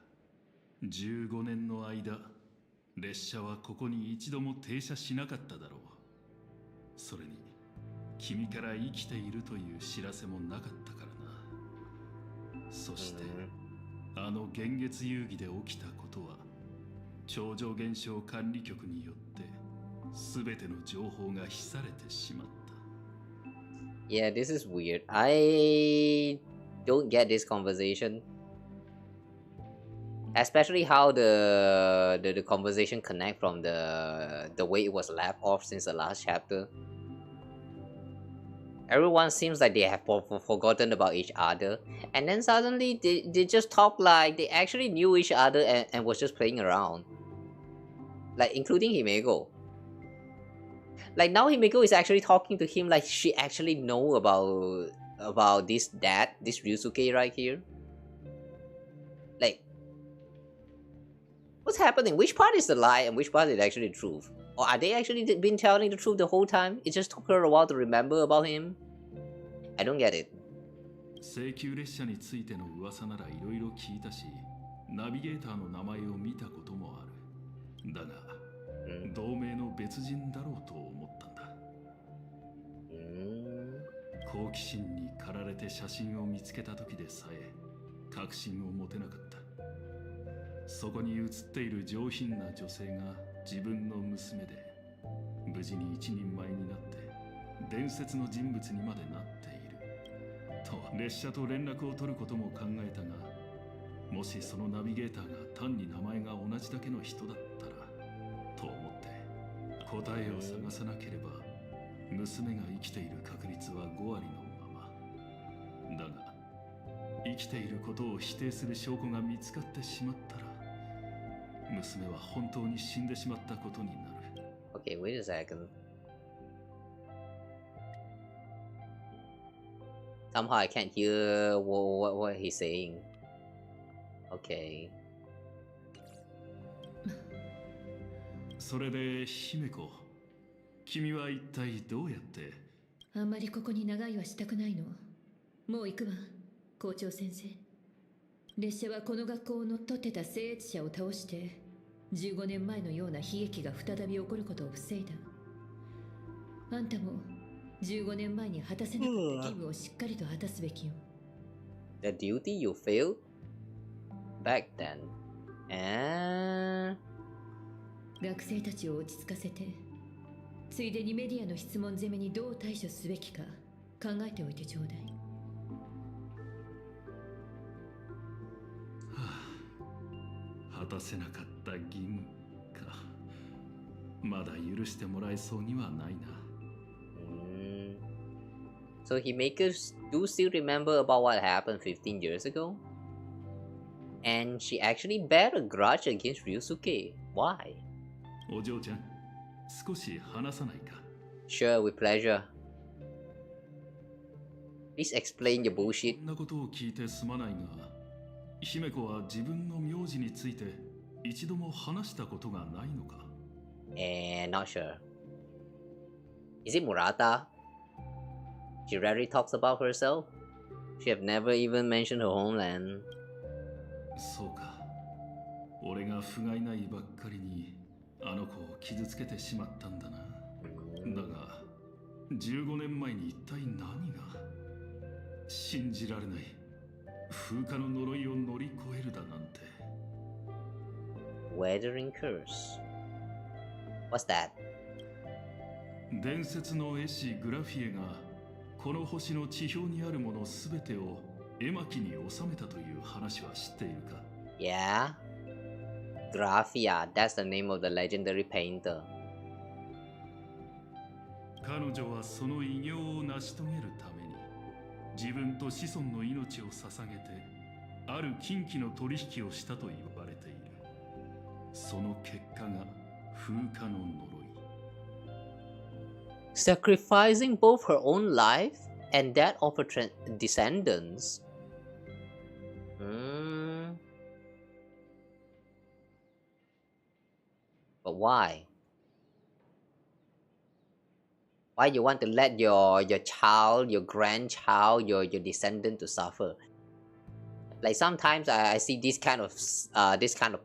15年の間、列車はここに一度も停車しなかっただろう。それに、君から生きているという知らせもなかったからな。そして、あの幻月遊戯で起きたことは、超常現象管理局によって全ての情報が秘されてしまった。Yeah, this is weird. I don't get this conversation. Especially how the conversation connect from the way it was left off since the last chapter. Everyone seems like they have forgotten about each other, and then suddenly they just talk like they actually knew each other and was just playing around. Like including Himeko. Like now Himeko is actually talking to him like she actually know about this Ryusuke right here. Like, what's happening? Which part is the lie and which part is actually the truth? Or are they actually been telling the truth the whole time? It just took her a while to remember about him? I don't get it. 請求列車についての噂ならいろいろ聞いたし、ナビゲーターの名前を見たこともある。だが、同盟の別人だろうと思ったんだ。好奇心に駆られて写真を見つけた時でさえ確信を持てなかった。そこに写っている上品な女性が自分の娘で、無事に一人前になって伝説の人物にまでなっていると。列車と連絡を取ることも考えたが、もしそのナビゲーターが単に名前が同じだけの人だったらと思って答えを探さなければ娘が生きている確率は5割のままだが、生きていることを否定する証拠が見つかってしまったら娘は本当に死んでしまったことになる。 Okay, wait a second. Somehow I can't hear what he's saying. Okay. それで姫子、君は一体どうやって？あんまりここに長居はしたくないの。もう行くわ、校長先生。列車はこの学校を乗っ取ってた聖越者を倒して15年前のような悲劇が再び起こることを防いだ。あんたも15年前に果たせなかった義務をしっかりと果たすべきよ。The duty you failed back then. 学生たちを落ち着かせて、ついでにメディアの質問攻めにどう対処すべきか考えておいてちょうだい。果たせなかった義務か。まだ許してもらえそうにはないな。So Himeko do still remember about what happened 15 years ago? And she actually bear a grudge against Ryusuke. Why? お嬢ちゃん、少し話さないか？ Sure, with pleasure. Please explain your bullshit. そんなことを聞いてすまないが、姫子は自分の名字について一度も話したことがないのか？ Not sure. Is it Murata? She rarely talks about herself. She have never even mentioned her homeland. そうか。俺が不甲斐ないばっかりにあの子を傷つけてしまったんだな。だが、15年前に一体何が？信じられない。風化の呪いを乗り越えるだなんて。Weathering curse. What's that? 伝説の絵師グラフィエがこの星の地表にあるものすべてを絵巻に収めたという話は知っているか？ Yeah. Graphia, that's the name of the legendary painter. 彼女はその偉業を成し遂げるために自分と子孫の命を捧げてある禁忌の取引をしたと言われている。その結果が風化の呪い。Sacrificing both her own life and that of her descendants. But why? Why you want to let your child, your grandchild, your descendant to suffer? Like sometimes I see this kind of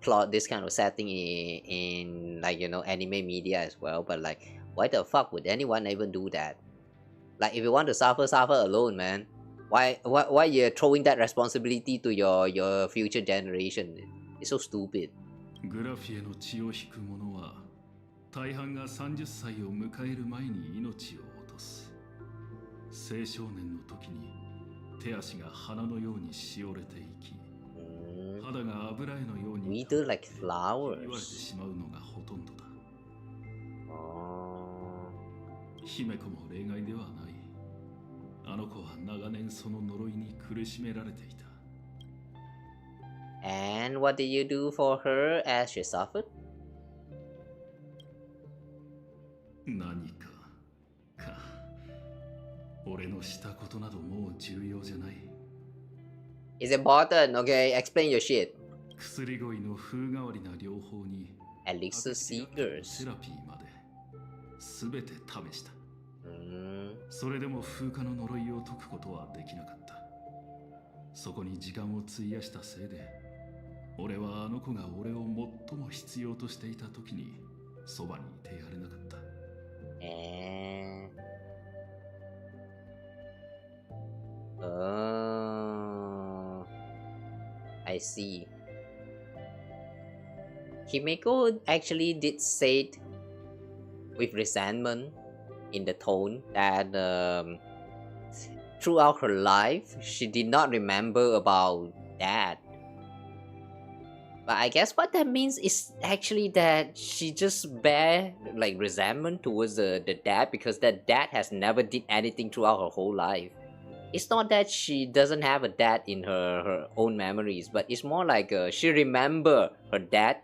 plot, this kind of setting in like anime media as well. But like, why the fuck would anyone even do that? Like, if you want to suffer, suffer alone, man. Why you're throwing that responsibility to your future generation? It's so stupid. グラフィエの血を引く者は大半が30歳を迎える前に命を落とす。青少年の時に手足が花のようにしおれていき、肌が油絵のように Wither like 言われて flowers. しまうのがほとんどだ。姫子も例外ではない。あの子は長年その呪いに苦しめられていた。And what did you do for her as she suffered? 何か俺のしたことなどもう重要じゃない。 It's important, okay? Explain your shit. 薬恋の風変わりな療法に Elixir セ seekers. ラピーまで全て試した。それでも風化の呪いを解くことはできなかった。そこに時間を費やしたせいで俺はあの子が俺を最も必要としていた時にそばにいてやれなかった。I see. Himeko actually did say it with resentment in the tone that throughout her life she did not remember about that. But I guess what that means is actually that she just bear like resentment towards the dad because that dad has never did anything throughout her whole life. It's not that she doesn't have a dad in her own memories, but it's more like she remember her dad,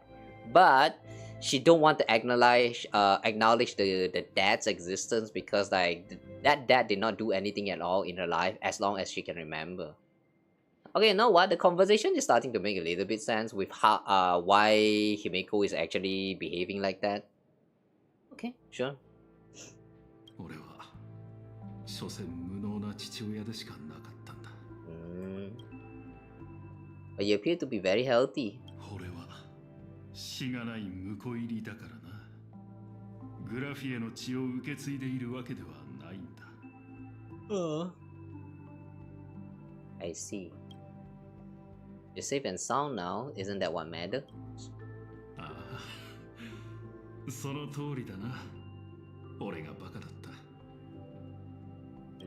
but she don't want to acknowledge the dad's existence because like that dad did not do anything at all in her life as long as she can remember. Okay, you know what? The conversation is starting to make a little bit sense with how why Himeko is actually behaving like that. Okay, sure. 俺は所詮無能な父親でしかなかったんだ。But you appear to be very healthy. 俺は死がない婿入りだからな。グラフィエの血を受け継いでいるわけではないんだ。I see. You're safe and sound now, isn't that what matters? ああ、その通りだな。俺がバカだった。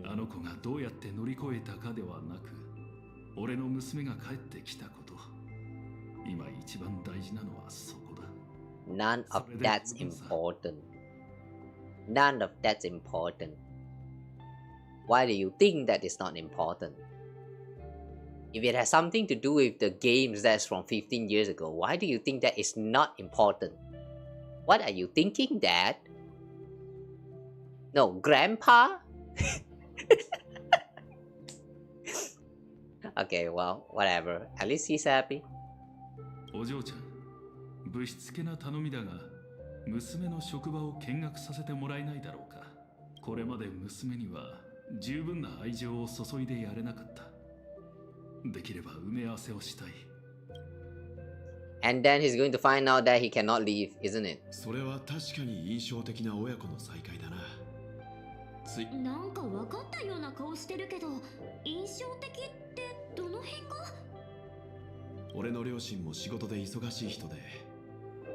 あの子がどうやって乗り越えたかではなく、俺の娘が帰ってきたこと。今一番大事なのはそこだ。None of that's important. None of that's important. Why do you think that is not important? If it has something to do with the games that's from 15 years ago, why do you think that is not important? What are you thinking, Dad? No, Grandpa? Okay, well, whatever. At least he's happy. お嬢ちゃん、ぶしつけな頼みだが、娘の職場を見学させてもらえないだろうか。これまで娘には十分な愛情を注いでやれなかった。できれば埋め合わせをしたい。And then he's going to find out that he cannot leave, isn't it? それは確かに印象的な親子の再会だな。なんか分かったような顔してるけど、印象的ってどの辺が？俺の両親も仕事で忙しい人で、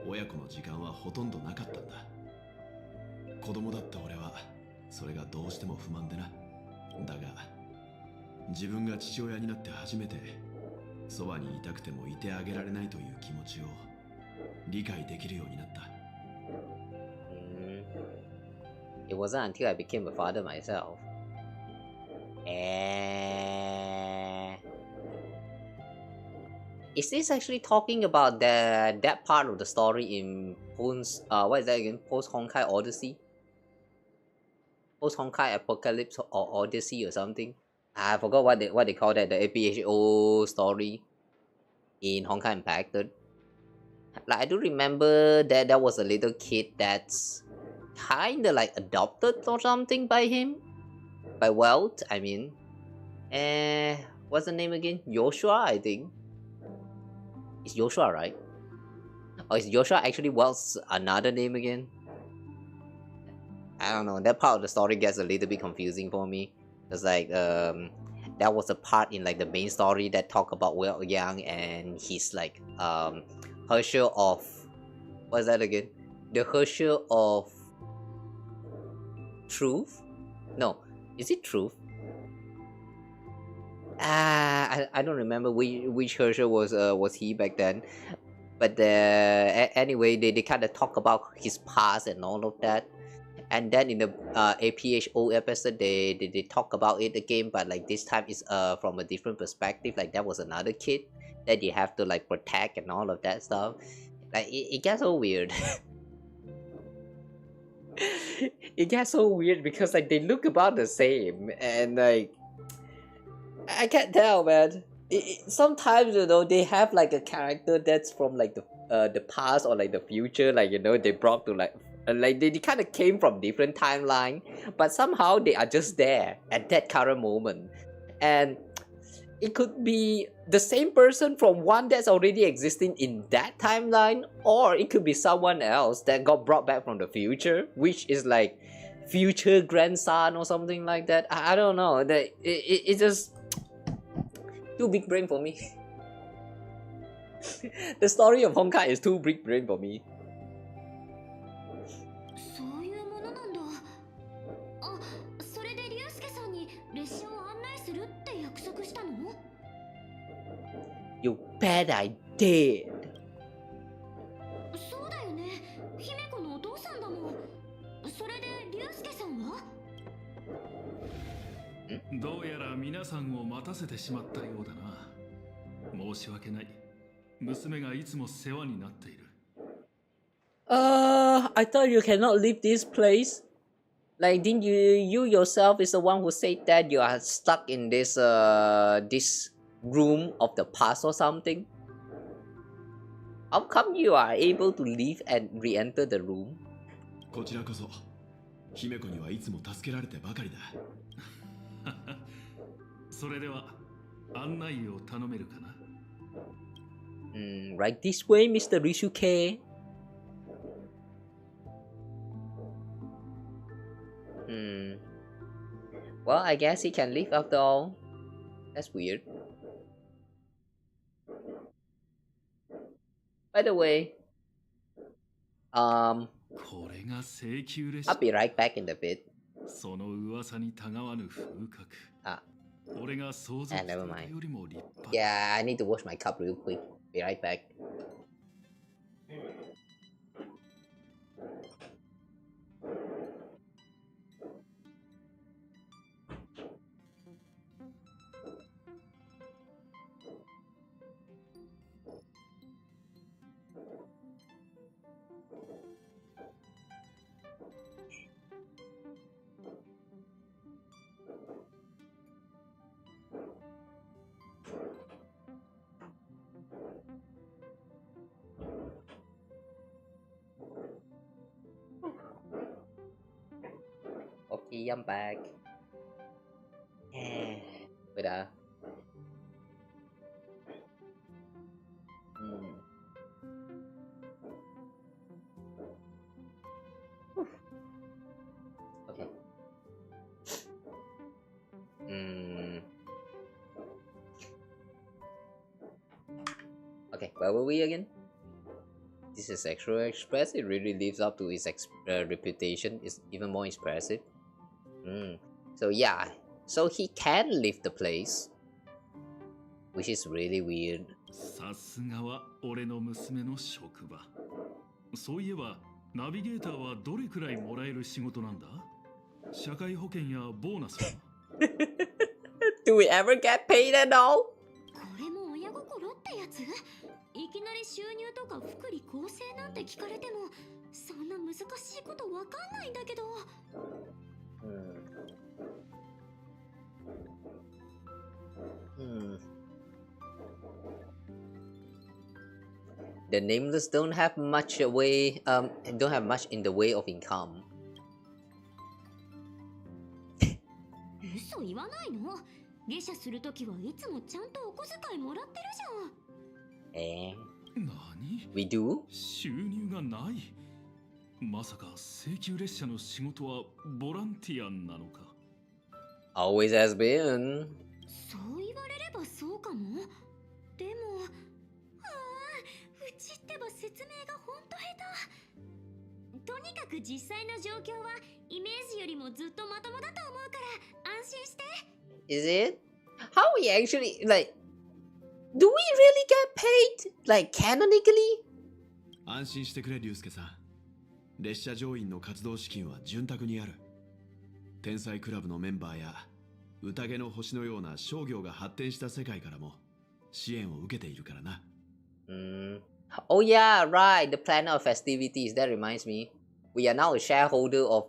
親子の時間はほとんどなかったんだ。子供だった俺はそれがどうしても不満でな。だが自分が父親になって初めてそばにいたくてもいてあげられないという気持ちを理解できるようになった。It wasn't until I became a father myself. Is this actually talking about that part of the story in post what is that again? Post Honkai Odyssey? Post Honkai Apocalypse or Odyssey or something? I forgot what they call that, the APHO story in Honkai Impacted. Like I do remember that there was a little kid that's kinda like adopted or something by him. By Welt, I mean. What's the name again? Joshua, I think. It's Joshua, right? Or is Joshua actually Welt's another name again? I don't know, that part of the story gets a little bit confusing for me. Because like, that was a part in like the main story that talk about Welt Young and he's like, Herschel of... What's that again? The Herschel of... Truth? No, is it Truth? I don't remember which Herschel was he back then, but anyway they kind of talk about his past and all of that, and then in the APHO episode they talk about it again, but like this time it's from a different perspective. Like that was another kid that you have to like protect and all of that stuff. Like it gets so weird. It gets so weird because like they look about the same and like I can't tell, man. Sometimes you know they have like a character that's from like the past or like the future, like you know they brought to like they kind of came from different timeline, but somehow they are just there at that current moment, and it could be the same person from one that's already existing in that timeline, or it could be someone else that got brought back from the future, which is like future grandson or something like that. I don't know. It just too big brain for me. The story of Honkai is too big brain for me. そういうものなんだ。あ、それで竜介さんに列車を案内するって約束したの？ You bet I did. そうだよね。姫子のお父さんだもん。それで竜介さんは？どうやら皆さんを待たせてしまったようだな。申し訳ない。娘がいつも世話になっている。I thought you cannot leave this place. Like, didn't you yourself is the one who said that you are stuck in this this room of the past or something? How come you are able to leave and re-enter the room? こちらこそ姫子にはいつも助けられてばかりだ。それでは案内を頼めるかな。Right this way, Mr. Rishuke. Well, I guess he can leave after all. That's weird. By the way, I'll これが請求列車。 be right back in a bit. その噂にたがわぬ風格。俺が想像したよりも立派。 Yeah, I need to wash my cup real quick. Be right back. Okay, I'm back. Wait Okay. Okay, where were we again? this is actually expressive. It really lives up to its reputation. It's even more expressive. So yeah, so he can leave the place, which is really weird. さすがは俺の娘の職場。そういえばナビゲーターはどれくらいもらえる仕事なんだ？社会保険やボーナスは？ Do we ever get paid at all? これも親心ってやつ？いきなり収入とか福利厚生なんて聞かれてもそんな難しいことわかんないんだけど。The nameless don't have much don't have much in the way of income. 嘘言わないの？下車するときはいつもちゃんとお小遣いもらってるじゃん。何？ We do? 収入がない。まさか請求列車の仕事はボランティアなのか？ Always has been. そう言われればそうかも。でも、うちってば説明がほんと下手。とにかく実際の状況はイメージよりもずっとまともだと思うから安心して。Is it? How we actually like? Do we really get paid? Like canonically? 安心してくれ、竜介さん。列車乗員の活動資金は潤沢にある。天才クラブのメンバーや宴の星のような商業が発展した世界からも支援を受けているからな。Oh yeah, right. The planner of festivities. That reminds me. We are now a shareholder of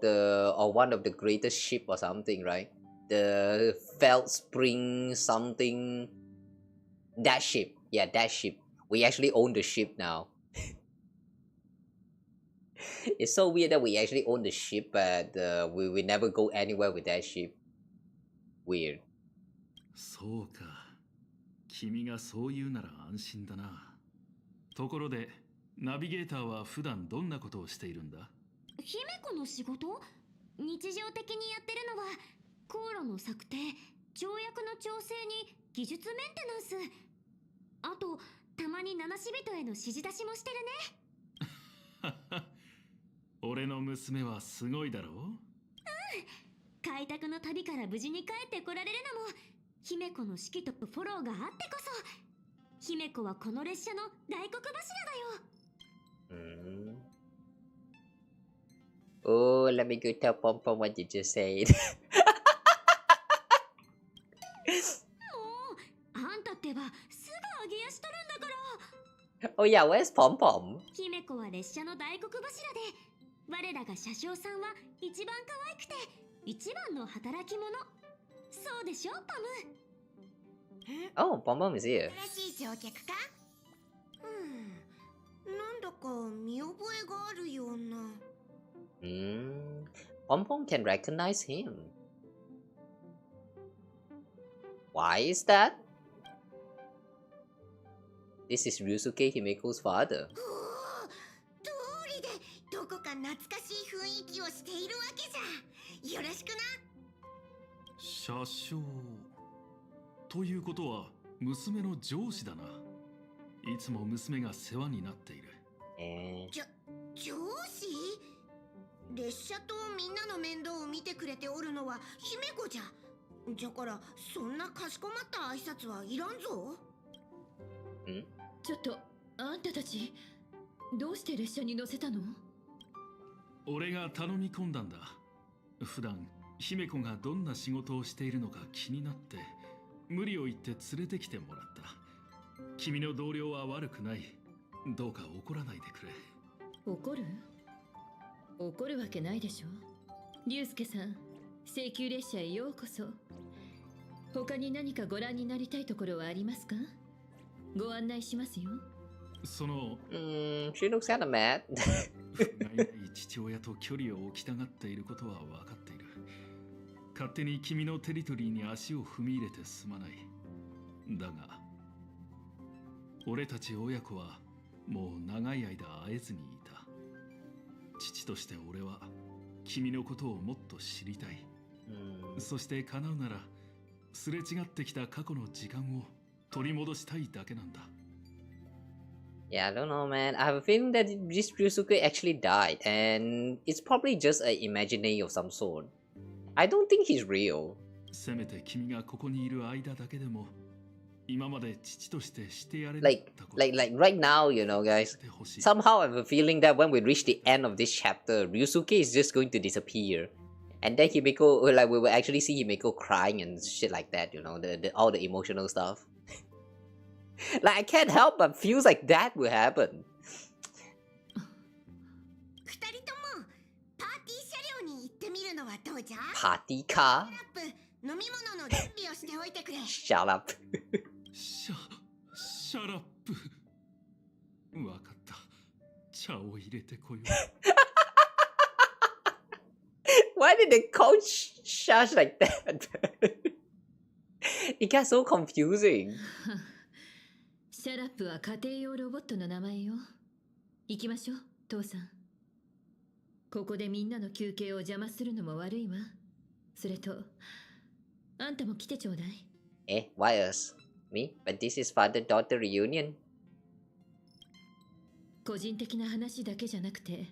one of the greatest ship or something, right? The Feldspring something. That ship. Yeah, that ship. We actually own the ship now. It's so weird that we actually own the ship, but we never go anywhere with that ship. Weird. そうか。君がそう言うなら安心だな。ところで、ナビゲーターは普段どんなことをしているんだ？姫子の仕事？日常的にやってるのは航路の策定、条約の調整に技術メンテナンス。あと、たまに七死人への指示出しもしてるね。俺の娘はすごいだろう？開拓の旅から無事に帰ってこられるのも姫子の指揮とフォローがあってこそ。姫子はこの列車の大黒柱だよ。Oh, let me go tell Pom Pom what you just said. もう、あんたってばすぐ上げ足取るんだから。Oh yeah, where's Pom Pom? 姫子は列車の大黒柱で、我らが車掌さんは一番可愛くて一番の働き者。そうでしょ、パム。Oh, Pom Pom is here. 新しい乗客か？なんだか見覚えがあるような。Pom Pom can recognize him. Why is that? This is Ryusuke Himeko's father. 通りでどこか懐かしい雰囲気をしているわけじゃ。よろしくな。車掌ということは娘の上司だな。いつも娘が世話になっている。上司？列車とみんなの面倒を見てくれておるのは姫子じゃ。じゃからそんなかしこまった挨拶はいらんぞ。ちょっとあんたたちどうして列車に乗せたの？俺が頼み込んだんだ。普段姫子がどんな仕事をしているのか気になって無理を言って連れてきてもらった。君の同僚は悪くない。どうか怒らないでくれ。怒るわけないでしょ。竜介さん、請求列車へようこそ。他に何かご覧になりたいところはありますか？ご案内しますよ。そのShe looks kinda mad. ない父親と距離を置きたがっていることは分かっている。勝手に君のテリトリーに足を踏み入れてすまない。だが俺たち親子はもう長い間会えずにいた。父として俺は君のことをもっと知りたい。そして叶うならすれ違ってきた過去の時間を取り戻したいだけなんだ。Yeah, I don't know, man. I have a feeling that this Ryusuke actually died, and it's probably just an imaginary of some sort. I don't think he's real. せめて君がここにいる間だけでも今まで父としてしてやれなか Like, ったこと like right now, you know, guys. Somehow I have a feeling that when we reach the end of this chapter, Ryusuke is just going to disappear, and then Himeko, like we will actually see Himeko crying and shit like that. You know, all the emotional stuff. Like I can't help but feels like that will happen. 二人ともパーティー車両に行ってみるのはどうじゃ？ Party car? ラップ、飲み物の準備をしておいてくれ。 Shut up. シャラップわかった茶を入れてこよう Why did they call Shush like that? It got so confusing. シャラップは家庭用ロボットの名前よ。行きましょう、父さん。ここでみんなの休憩を邪魔するのも悪いわ。それと、あんたも来てちょうだい。Eh, why us? Me? But this is father-daughter reunion. 個人的な話だけじゃなくて、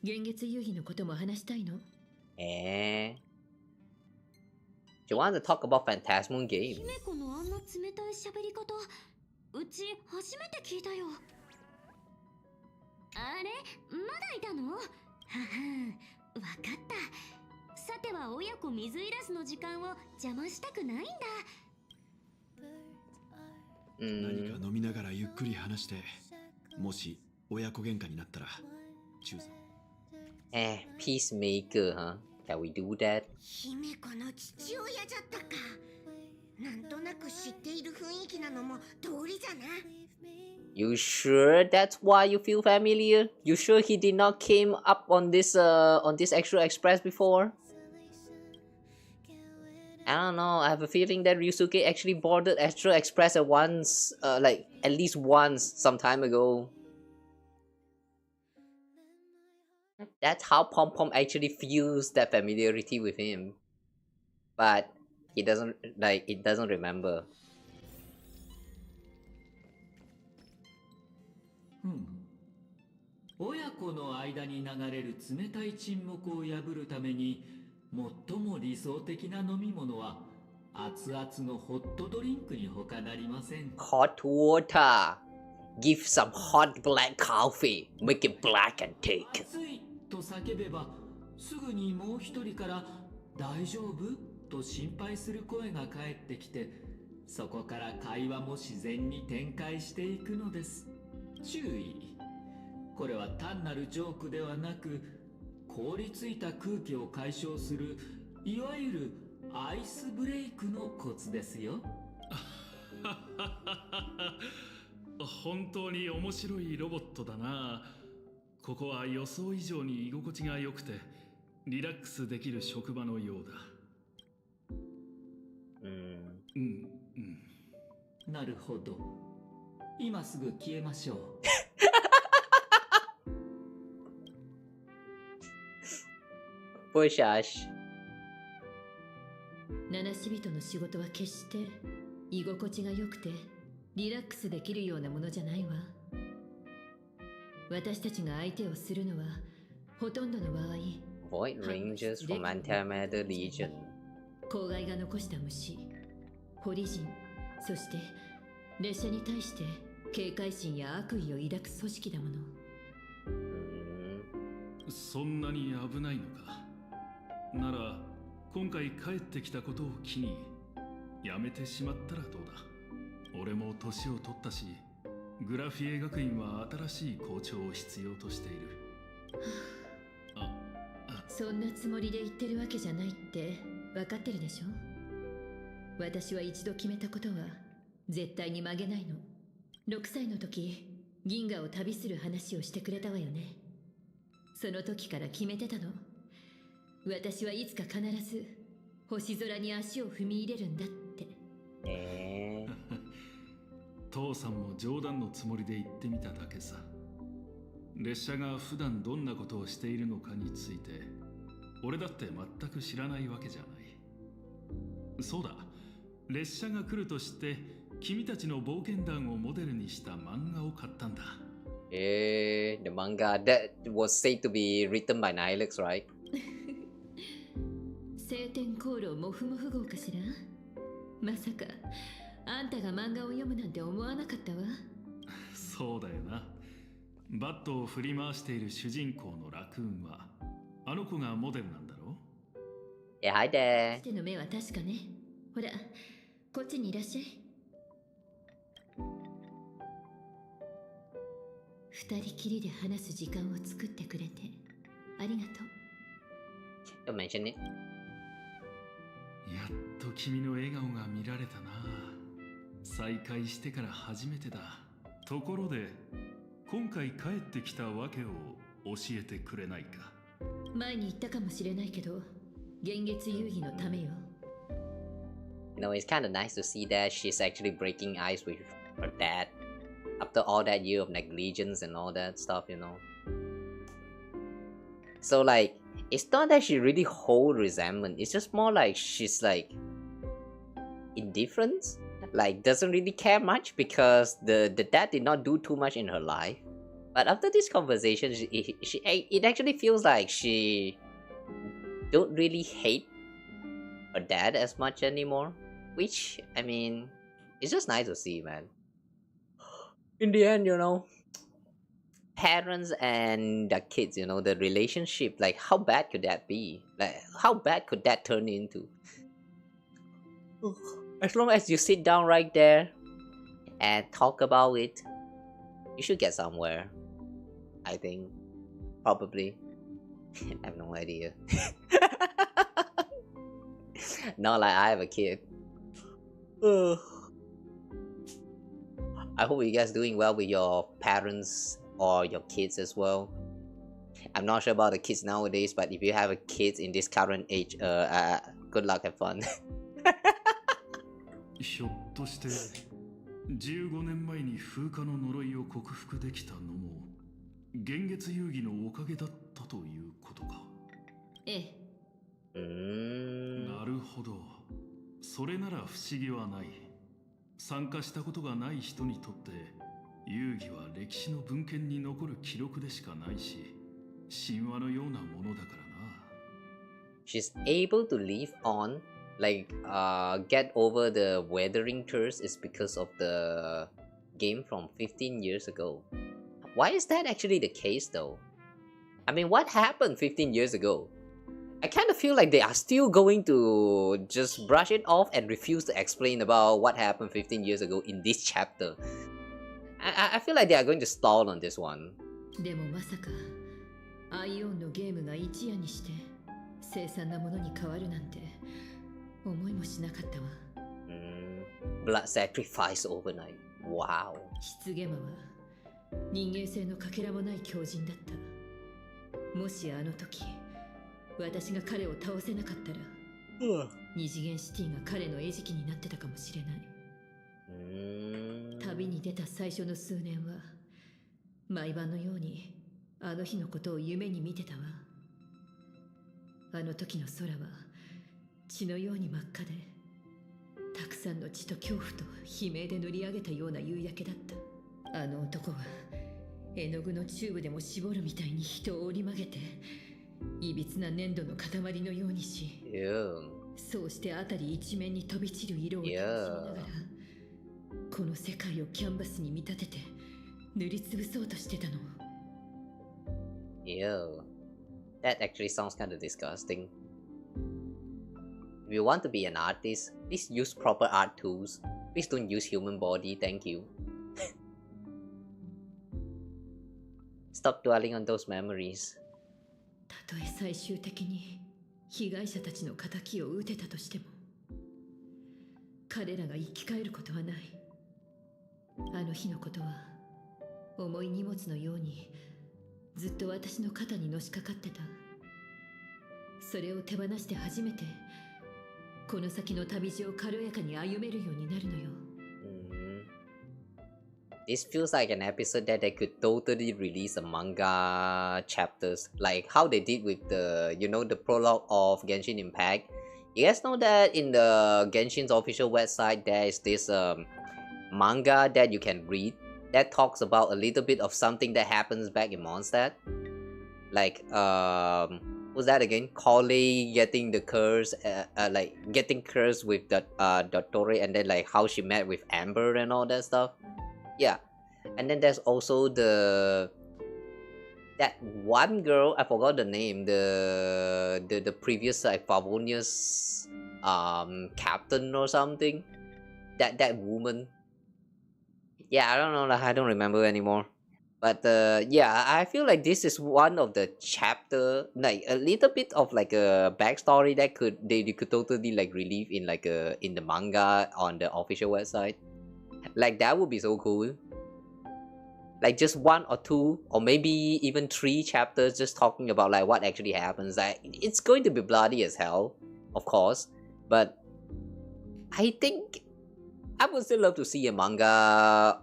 現月遊戯のことも話したいの。Eh? You want to talk about Phantasmal game? 姫子のあんな冷たい喋り方、うち初めて聞いたよ。あれ、まだいたの？ははん、わかった。さては親子水入らずの時間を邪魔したくないんだ。何か飲みながらゆっくり話して、もし親子喧嘩になったら、choose. Eh, peacemaker, huh? Can we do that? 姫子の父親じゃったか。なんとなく知っている雰囲気なのも通りじゃな。You sure that's why you feel familiar? You sure he did not came up on this Extra Express before? I don't know. I have a feeling that Ryusuke actually boarded Extra Express at once, like at least once some time ago. That's how Pom Pom actually feels that familiarity with him, but he doesn't remember. 親子の間に流れる冷たい沈黙を破るために最も理想的な飲み物は熱々のホットドリンクに他なりません。 Hot water. Give some hot black coffee. Make it black and take. 熱いと叫べばすぐにもう一人から大丈夫と心配する声が返ってきて、そこから会話も自然に展開していくのです。注意。これは単なるジョークではなく、凍りついた空気を解消するいわゆるアイスブレイクのコツですよ。本当に面白いロボットだな。ここは予想以上に居心地が良くてリラックスできる職場のようだ。なるほど。今すぐ消えましょう。Pushash. 七死人の仕事は決して居心地が良くてリラックスできるようなものじゃないわ。私たちが相手をするのはほとんどの場合 Void Rangers from Antimatter Legion. 公害が残した虫、ポリ人、そして列車に対して警戒心や悪意を抱く組織だもの。そんなに危ないのか。なら今回帰ってきたことを機にやめてしまったらどうだ。俺も年を取ったし、グラフィエ学院は新しい校長を必要としている。そんなつもりで言ってるわけじゃないって分かってるでしょ。私は一度決めたことは絶対に曲げないの。6歳の時、銀河を旅する話をしてくれたわよね。その時から決めてたの。私はいつか必ず星空に足を踏み入れるんだって。父さんも冗談のつもりで言ってみただけさ。列車が普段どんなことをしているのかについて俺だって全く知らないわけじゃない。そうだ、列車が来るとして君たちの冒険団をモデルにした漫画を買ったんだ。The manga that was said to be written by Nihilix, right? 晴天航路モフモフ号かしら。まさかあんたが漫画を読むなんて思わなかったわ。そうだよな。バットを振り回している主人公のラクーンはあの子がモデルなんだろう。 Yeah, hi there. 手の目は確かね。ほら、こっちにいらっしゃい。二人きりで話す時間を作ってくれてありがとう。Don't mention it. やっと君の笑顔が見られたな。再会してから初めてだ。ところで今回帰ってきたわけを教えてくれないか。前に言ったかもしれないけど、幻月遊戯のためよ。You know, it's kind of nice to see that she's actually breaking ice with her dad after all that year of negligence and all that stuff, you know. So like, it's not that she really hold resentment. It's just more like she's like indifferent, like doesn't really care much because the dad did not do too much in her life. But after this conversation, it actually feels like she don't really hate her dad as much anymore. Which, I mean, it's just nice to see, man. In the end, you know, parents and the kids, you know, the relationship, like how bad could that be? Like how bad could that turn into? As long as you sit down right there and talk about it, you should get somewhere. I think. Probably. I have no idea. Not like I have a kid. I hope you guys doing well with your parents or your kids as well. I'm not sure about the kids nowadays, but if you have a kid in this current age, good luck, have fun. ひょっとして15年前に風化の呪いを克服できたのも幻月遊戯のおかげだったということか。ええ。なるほど。それなら不思議はない。参加したことがない人にとって遊戯は歴史の文献に残る記録でしかないし、神話のようなものだからな。She's able to live on, like get over the weathering curse is because of the game from 15 years ago. Why is that actually the case though? I mean, what happened 15 years ago? I kind of feel like they are still going to just brush it off and refuse to explain about what happened 15 years ago in this chapter. I feel like they are going to stall on this one. でもまさかアイオンのゲームが一夜にして凄惨なものに変わるなんて思いもしなかったわ。Blood sacrifice overnight. Wow. 失ゲマは人間性のかけらもない狂人だった。もしあの時私が彼を倒せなかったら、二次元シティが彼の餌食になってたかもしれない。旅に出た最初の数年は毎晩のようにあの日のことを夢に見てたわ。あの時の空は血のように真っ赤で、たくさんの血と恐怖と悲鳴で塗り上げたような夕焼けだった。あの男は絵の具のチューブでも絞るみたいに人を折り曲げて、いびつな粘土の塊のようにし、そうして辺り一面に飛び散る色を楽しみながら、この世界をキャンバスに見立てて塗りつぶそうとしてたの。Ew. That actually sounds kind of disgusting. If you want to be an artist, please use proper art tools. Please don't use human body, thank you. Stop dwelling on those memories. たとえ最終的に被害者たちの仇を討てたとしても、彼らが生き返ることはない。あの日のことは重い荷物のようにずっと私の肩にのしかかってた。それを手放して初めてこの先の旅路を軽やかに歩めるようになるのよ。This feels like an episode that they could totally release a manga chapters, like how they did with the, you know, the prologue of Genshin Impact. You guys know that in the Genshin's official website there is this manga that you can read that talks about a little bit of something that happens back in Mondstadt. Like what's that again? Collie getting the curse, like getting cursed with the Dottore, and then like how she met with Amber and all that stuff. Yeah, and then there's also that one girl, I forgot the name, the previous like Favonius captain or something. That woman. Yeah, I don't know, like, I don't remember anymore. But yeah, I feel like this is one of the chapter, like a little bit of like a backstory that they could totally like relieve in like in the manga on the official website. Like that would be so cool. Like just one or two or maybe even 3 chapters just talking about like what actually happens. Like it's going to be bloody as hell, of course, but I think I would still love to see a manga,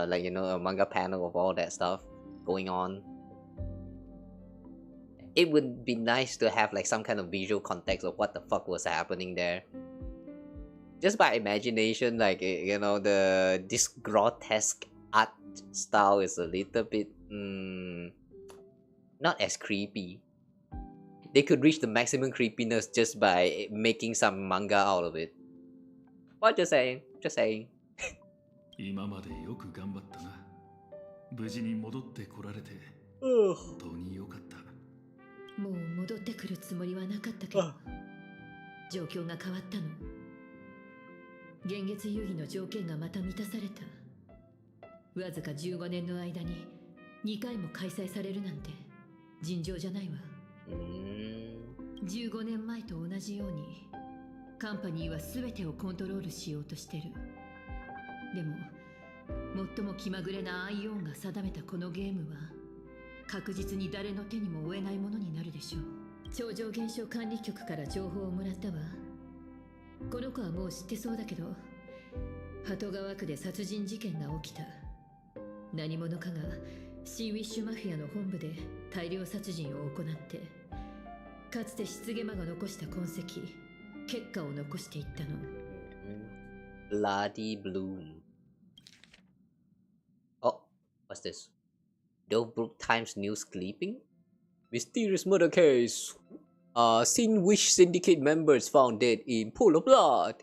like, you know, a manga panel of all that stuff going on. It would be nice to have like some kind of visual context of what the fuck was happening there. Just by imagination, like, you know, this grotesque art style is a little bit not as creepy. They could reach the maximum creepiness just by making some manga out of it. What just saying? Just saying. 今までよく頑張ったな。無事に戻ってこられて本当によかった。もう戻ってくるつもりはなかったけど、状況が変わったの。現月遊戯の条件がまた満たされた。わずか15年の間に2回も開催されるなんて尋常じゃないわ。15年前と同じようにカンパニーは全てをコントロールしようとしてる。でも最も気まぐれなアイオンが定めたこのゲームは確実に誰の手にも負えないものになるでしょう。超常現象管理局から情報をもらったわ。この子はもう知ってそうだけど、鳩川区で殺人事件が起きた。何者かがシーウィッシュマフィアの本部で大量殺人を行って、かつて失ゲマが残した痕跡、結果を残していったの。Bloody Bloom. Oh, what's this? Daybreak Times News Clipping? Mysterious murder case. Sinwish Syndicate members found dead in pool of blood.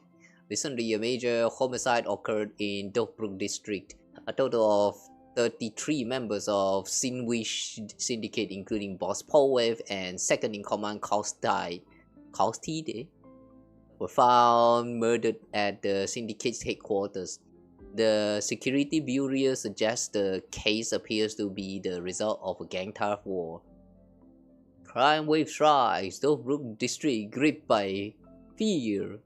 Recently, a major homicide occurred in Daybreak District. A total of 33 members of Sinwish Syndicate, including Boss Polwev and second in command Kaustide, were found murdered at the Syndicate's headquarters. The security bureau suggests the case appears to be the result of a gang turf war. Crime wave strikes Daybreak District gripped by fear.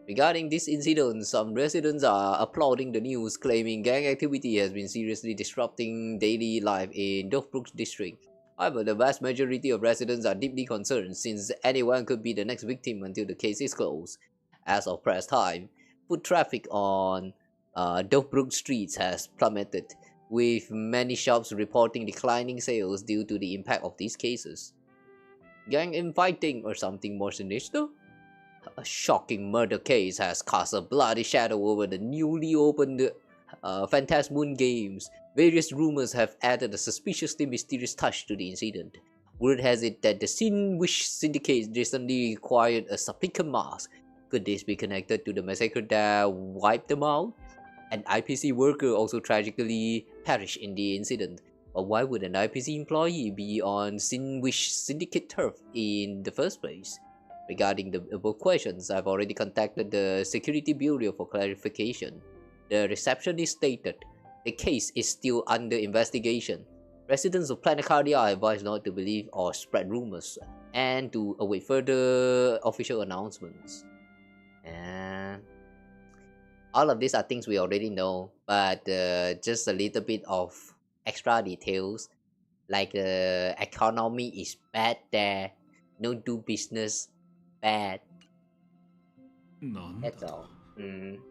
Regarding this incident, some residents are applauding the news, claiming gang activity has been seriously disrupting daily life in Daybreak District. However, the vast majority of residents are deeply concerned, since anyone could be the next victim until the case is closed. As of press time, foot traffic on Daybreak streets has plummeted, with many shops reporting declining sales due to the impact of these cases. Gang infighting or something more sinister? A shocking murder case has cast a bloody shadow over the newly opened Phantasmoon games. Various rumors have added a suspiciously mysterious touch to the incident. Word has it that the Sinwish Syndicate recently acquired a supplicant mask. Could this be connected to the massacre that wiped them out? An IPC worker also tragically perished in the incident. But why would an IPC employee be on Sinwish Syndicate turf in the first place? Regarding the above questions, I've already contacted the Security Bureau for clarification. The receptionist stated, the case is still under investigation. Residents of Planet Cardia are advised not to believe or spread rumors, and to await further official announcements. And all of these are things we already know, but just a little bit of extra details, like the economy is bad there, no do business bad. なんだ That's と all.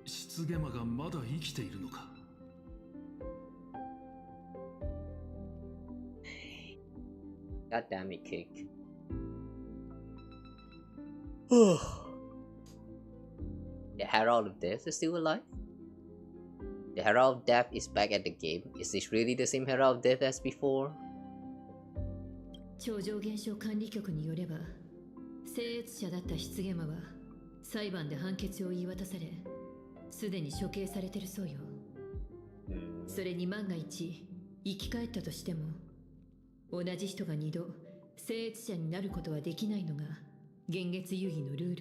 失ゲマがまだ生きているのか。God damn it, Kick. The Herald of Death is still alive? The Herald of Death is back at the game. Is this really the same Herald of Death as before? 超常現象管理局によれば、聖越者だった失ゲマは裁判で判決を言い渡され、すでに処刑されてるそうよ。それに万が一生き返ったとしても、同じ人が2度聖越者になることはできないのが現月遊戯のルー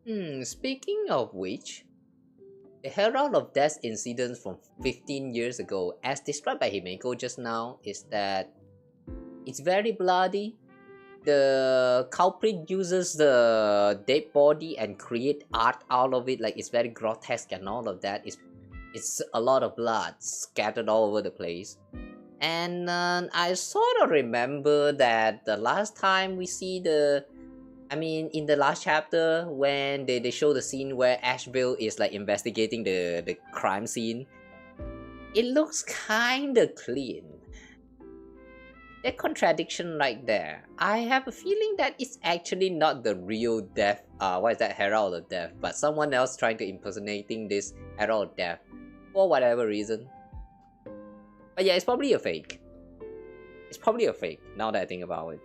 ル。Speaking of which, the Herald of Death incident from 15 years ago, as described by Himeko just now, is that it's very bloody. The culprit uses the dead body and create art out of it, like it's very grotesque and all of that. It's a lot of blood scattered all over the place. And I sort of remember that the last time we see in the last chapter when they show the scene where Ashveil is like investigating the crime scene, it looks kinda clean. That contradiction right there. I have a feeling that it's actually not the real death, Herald of Death, but someone else trying to impersonating this Herald of Death for whatever reason. But yeah, it's probably a fake. It's probably a fake, now that I think about it.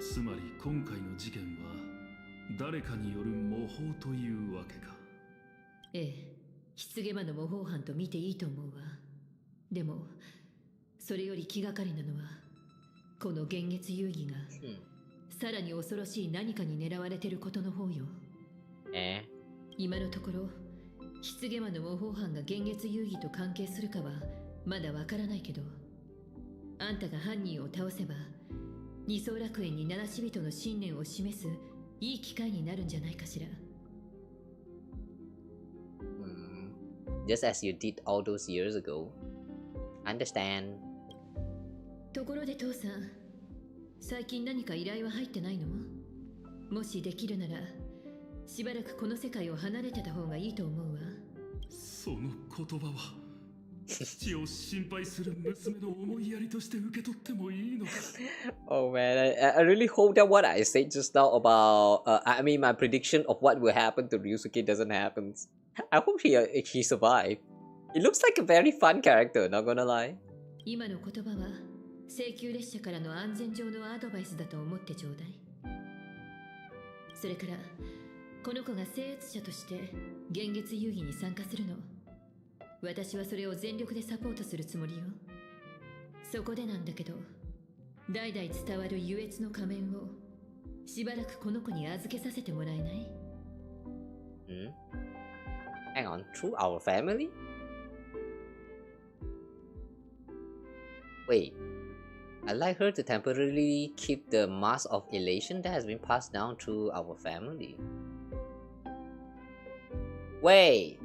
つまり今回の事件は誰かによる模倣というわけか。ええ、失ゲマの模倣犯と見ていいと思うわ。でもそれより気がかりなのは、この現月遊戯がさらに恐ろしい何かに狙われてることの方よ。今のところ失ゲマの模倣犯が現月遊戯と関係するかはまだわからないけど、あんたが犯人を倒せば二層楽園に七死人の信念を示すいい機会になるんじゃないかしら。Just as you did all those years ago. Understand. ところで父さん、最近何か依頼は入ってないの？もしできるなら、しばらくこの世界を離れてた方がいいと思うわ。その言葉は父を心配する娘の思いやりとして受け取ってもいいのか。Oh man, I really hope that what I said just now about my prediction of what will happen to Ryusuke doesn't happen. I hope he survived. He looks like a very fun character, not gonna lie. 今の言葉は請求列車からの安全上のアドバイスだと思ってちょうだい。それからこの子が聖越者として現月遊戯に参加するの。私はそれを全力でサポートするつもりよ。そこでなんだけど、代々伝わる優越の仮面をしばらくこの子に預けさせてもらえない？ Hang on, through our family? Wait, I'd like her to temporarily keep the mask of elation that has been passed down to our family. Wait,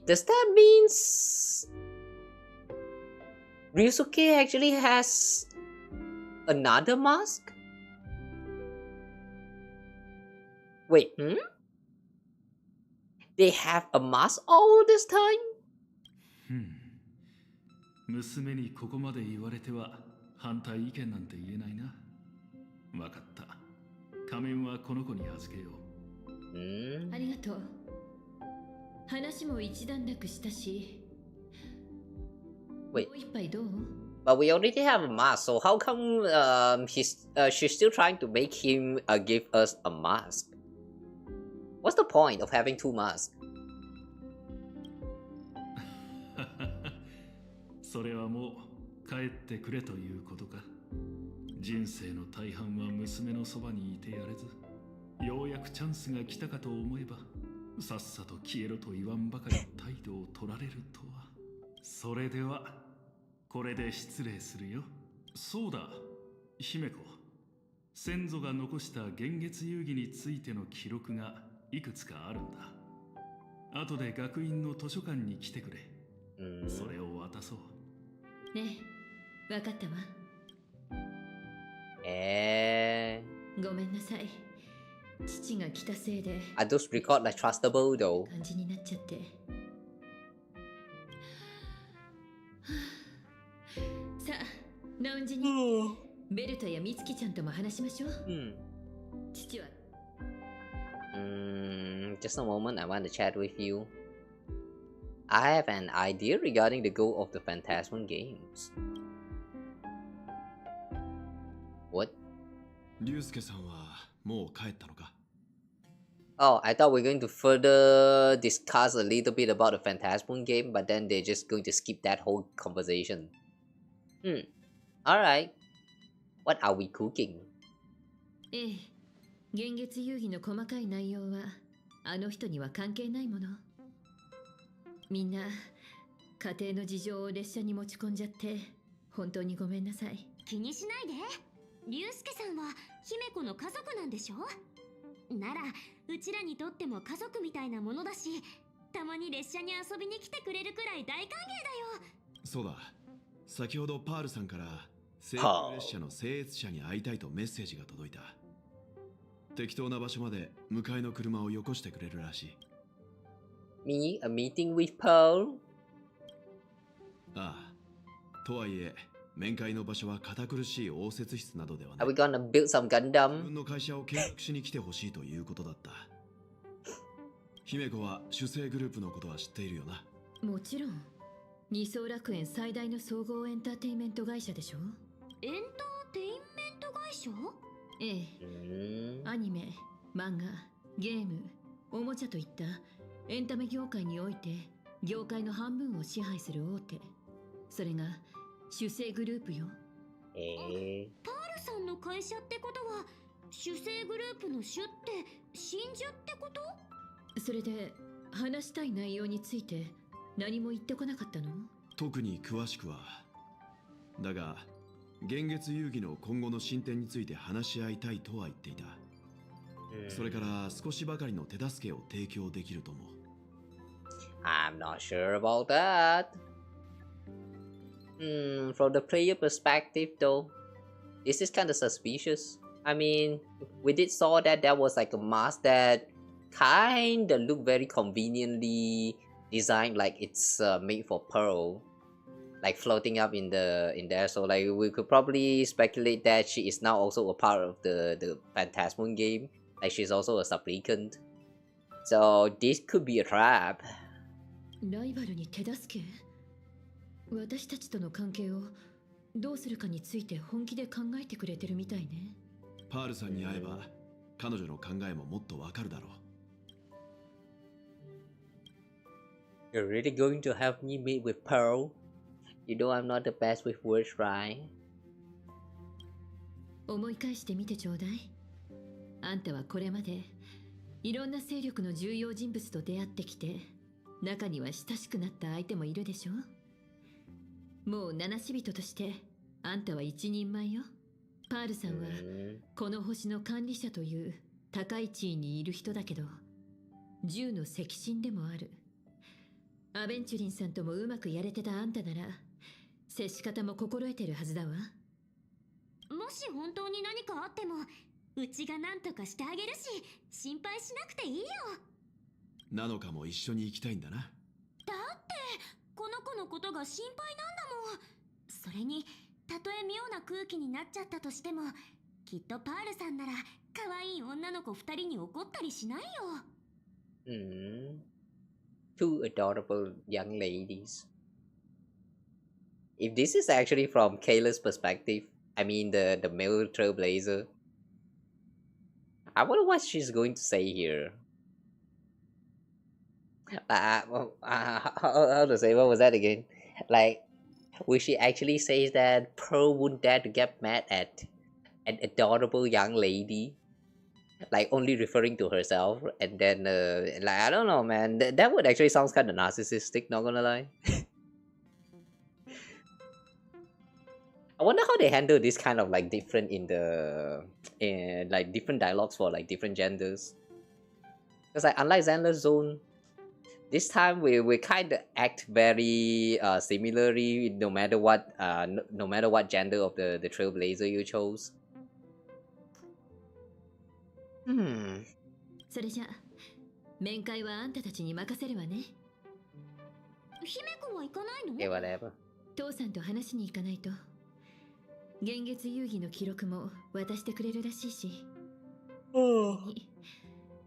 does that mean Ryusuke actually has another mask? Wait, They have a mask all this time? 娘にここまで言われては反対意見なんて言えないな。わかった。仮面はこの子に預けよう。ありがとう。話も一段落したし。Wait, もう一杯どう？ but we already have a mask, so how come she's still trying to make him give us a mask? What's the point of having two masks? それはもう帰ってくれということか。人生の大半は娘のそばにいてやれず、ようやくチャンスが来たかと思えば、さっさと消えろと言わんばかり態度を取られるとは。それではこれで失礼するよ。そうだ、姫子。先祖が残した現月遊戯についての記録がいくつかあるんだ。後で学院の図書館に来てくれ。それを渡そう。ねえ、わかったわ。ごめんなさい。父が来たせいで。Are those records like trustable though? 感じになっちゃって。さあ、ラウンジに。ベルトやミツキちゃんとも話しましょう。父は。Just a moment, I want to chat with you. I have an idea regarding the goal of the Phantasmal games. What? 龍介さんはもう帰ったのか？ Oh, I thought we were going to further discuss a little bit about the Phantasmal game, but then they're just going to skip that whole conversation. Alright. What are we cooking? ええ、現月遊戯の細かい内容はあの人には関係ないもの。みんな家庭の事情を列車に持ち込んじゃって本当にごめんなさい。気にしないで。龍介さんは姫子の家族なんでしょ？ならうちらにとっても家族みたいなものだし、たまに列車に遊びに来てくれるくらい大歓迎だよ。そうだ。先ほどパールさんから西急列車の整越車に会いたいとメッセージが届いた。適当な場所まで迎えの車をよこしてくれるらしい。Me? A meeting with Pearl? ああ。とはいえ、面会の場所は堅苦しい応接室などではな Are い。 we gonna build some 自 Gundam? 分の会社を見学しに来てほしいということだった。姫子は主催グループのことは知っているよな。もちろん。二層楽園最大の総合エンターテインメント会社でしょ？エンターテインメント会社？ええ。アニメ、漫画、ゲーム、おもちゃといったエンタメ業界において業界の半分を支配する大手。それが主催グループよ。パールさんの会社ってことは主催グループの主って真珠ってこと？それで話したい内容について何も言ってこなかったの？特に詳しくは。だが、現月遊戯の今後の進展について話し合いたいとは言っていた。それから少しばかりの手助けを提供できると思う。I'm not sure about that. From the player perspective though, this is kind of suspicious. I mean, we did saw that there was like a mask that kinda looked very conveniently designed, like it's made for Pearl, like floating up in there. So like we could probably speculate that she is now also a part of the Phantasmal game. Like she's also a supplicant. So this could be a trap. ライバルに手助け？私たちとの関係をどうするかについて本気で考えてくれてるみたいね。パールさんに会えば彼女の考えももっとわかるだろう。You're really going to have me meet with Pearl? You know I'm not the best with words, right? 思い返してみてちょうだい。あんたはこれまでいろんな勢力の重要人物と出会ってきて、中には親しくなった相手もいるでしょ？もう七死人としてあんたは一人前よ。パールさんはこの星の管理者という高い地位にいる人だけど、銃の赤心でもある。アベンチュリンさんともうまくやれてたあんたなら接し方も心得てるはずだわ。もし本当に何かあってもうちが何とかしてあげるし、心配しなくていいよ。なのかも一緒に行きたいんだな。だってこの子のことが心配なんだもん。それにたとえ妙な空気になっちゃったとしても、きっとパールさんなら可愛い女の子2人に怒ったりしないよ。Two adorable young ladies. If this is actually from Kayla's perspective, I mean the male trailblazer, I wonder what she's going to say here. How to say, what was that again? Like, will she actually say that Pearl wouldn't dare to get mad at an adorable young lady? Like, only referring to herself, and then, like, I don't know, man. That would actually sound kind of narcissistic, not gonna lie. I wonder how they handle this kind of, like, different like, different dialogues for, like, different genders. Because, like, unlike Xander's Zone, this time we kind of act very similarly, no matter what gender of the trailblazer you chose. それじゃあ面会はあんたたちに任せるわね。姫子は行かないの？ Okay, whatever. 父さんと話しに行かないと。現月遊戯の記録も渡してくれるらしいし。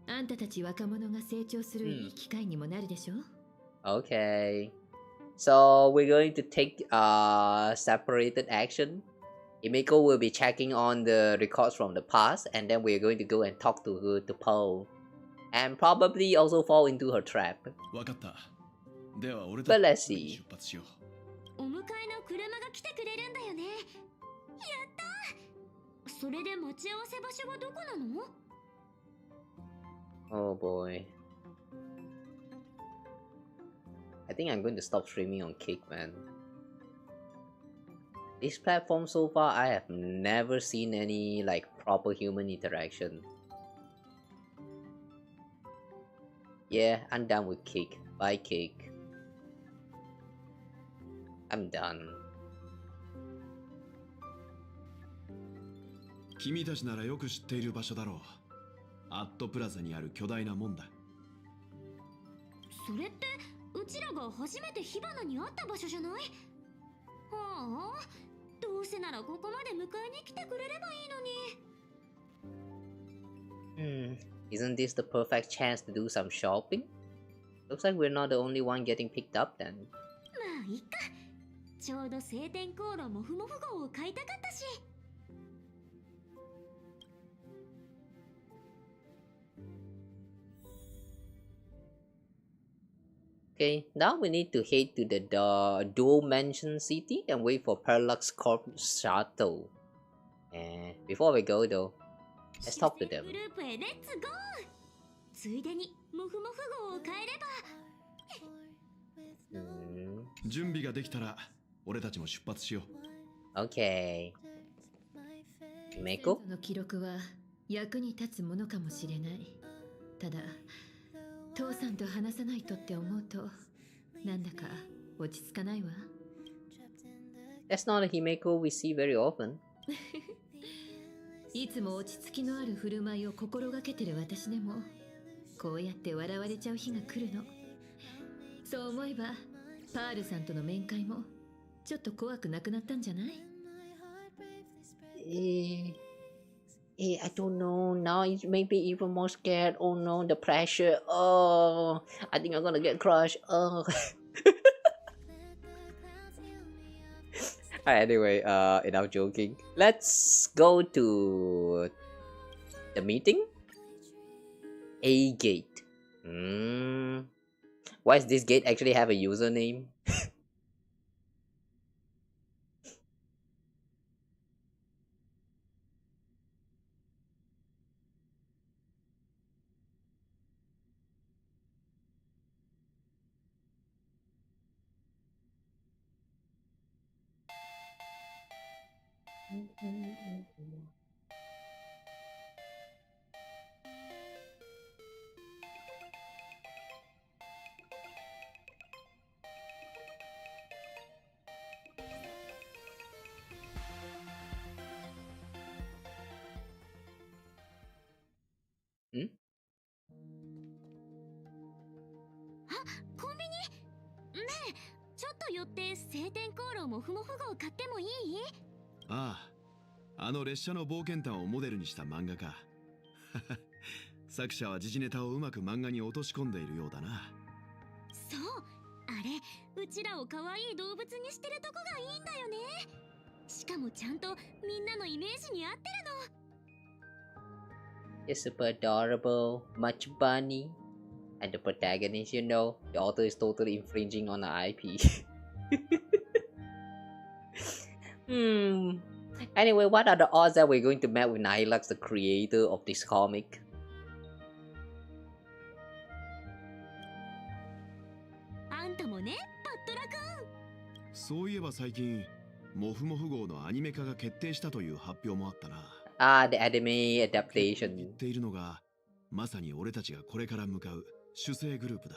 あんたたち若者が成長するいい機会にもなるでしょ。Okay. So we're going to take separated action. Himeko will be checking on the records from the past, and then we're going to go and talk to her to Paul, and probably also fall into her trap. わかった。では俺 But た let's ち see. 出発しよう。お迎えの車が来てくれるんだよね。やったー。それで待ち合わせ場所はどこなの？ Oh boy. I think I'm going to stop streaming on Kick, man. This platform so far, I have never seen any like proper human interaction. Yeah, I'm done with Kick. Bye, Kick. I'm done. 君たちならよく知っている場所だろう。アットプラザにある巨大な門だ。それってうちらが初めて火花に会った場所じゃない？はあ、どうせならここまで迎えに来てくれればいいのに。Isn't this the perfect chance to do some shopping? Looks like we're not the only one getting picked up then. まあいいか。ちょうど晴天航路もふもふ号を買いたかったし。Okay, now we need to head to the dual mansion city and wait for Parallax Corp shuttle. And before we go though, let's talk to them. グループへレッツゴー。ついでにもふもふ号を買えれば。準備ができたら俺たちも出発しよう。Okay. 先 Himeko? 祖の記録は役に立つものかもしれない。ただ父さんと話さないとって思うとなんだか落ち着かないわ。That's not a Himeko we see very often. いつも落ち着きのある振る舞いを心がけてる私でもこうやって笑われちゃう日が来るの。そう思えばパールさんとの面会もちょっと怖くなくなったんじゃない？ I don't know. Now it's maybe even more scared. Oh no, the pressure. Oh, I think I'm gonna get crushed. Oh. Anyway, enough joking. Let's go to the meeting. A gate. Why does this gate actually have a username? Hmm? コンビニ？ねえ、ちょっと寄って晴天航路もふもふ号買ってもいい？ああ、あの列車の冒険譚をモデルにした漫画か。作者は時事ネタをうまく漫画に落とし込んでいるようだな。そう、あれ、うちらを可愛い動物にしてるとこがいいんだよね。しかもちゃんとみんなのイメージに合ってるの。It's super adorable, much bunny, and the protagonist, you know, the author is totally infringing on the IP. Anyway, what are the odds that we're going to meet with Nihilux, the creator of this comic? あんたもね、パットラくん。そういえば最近、モフモフ号のアニメ化が決定したという発表もあったな。Ah, the anime 言っ adaptation. ているのが、まさに俺たちがこれから向かう主戦グループだ。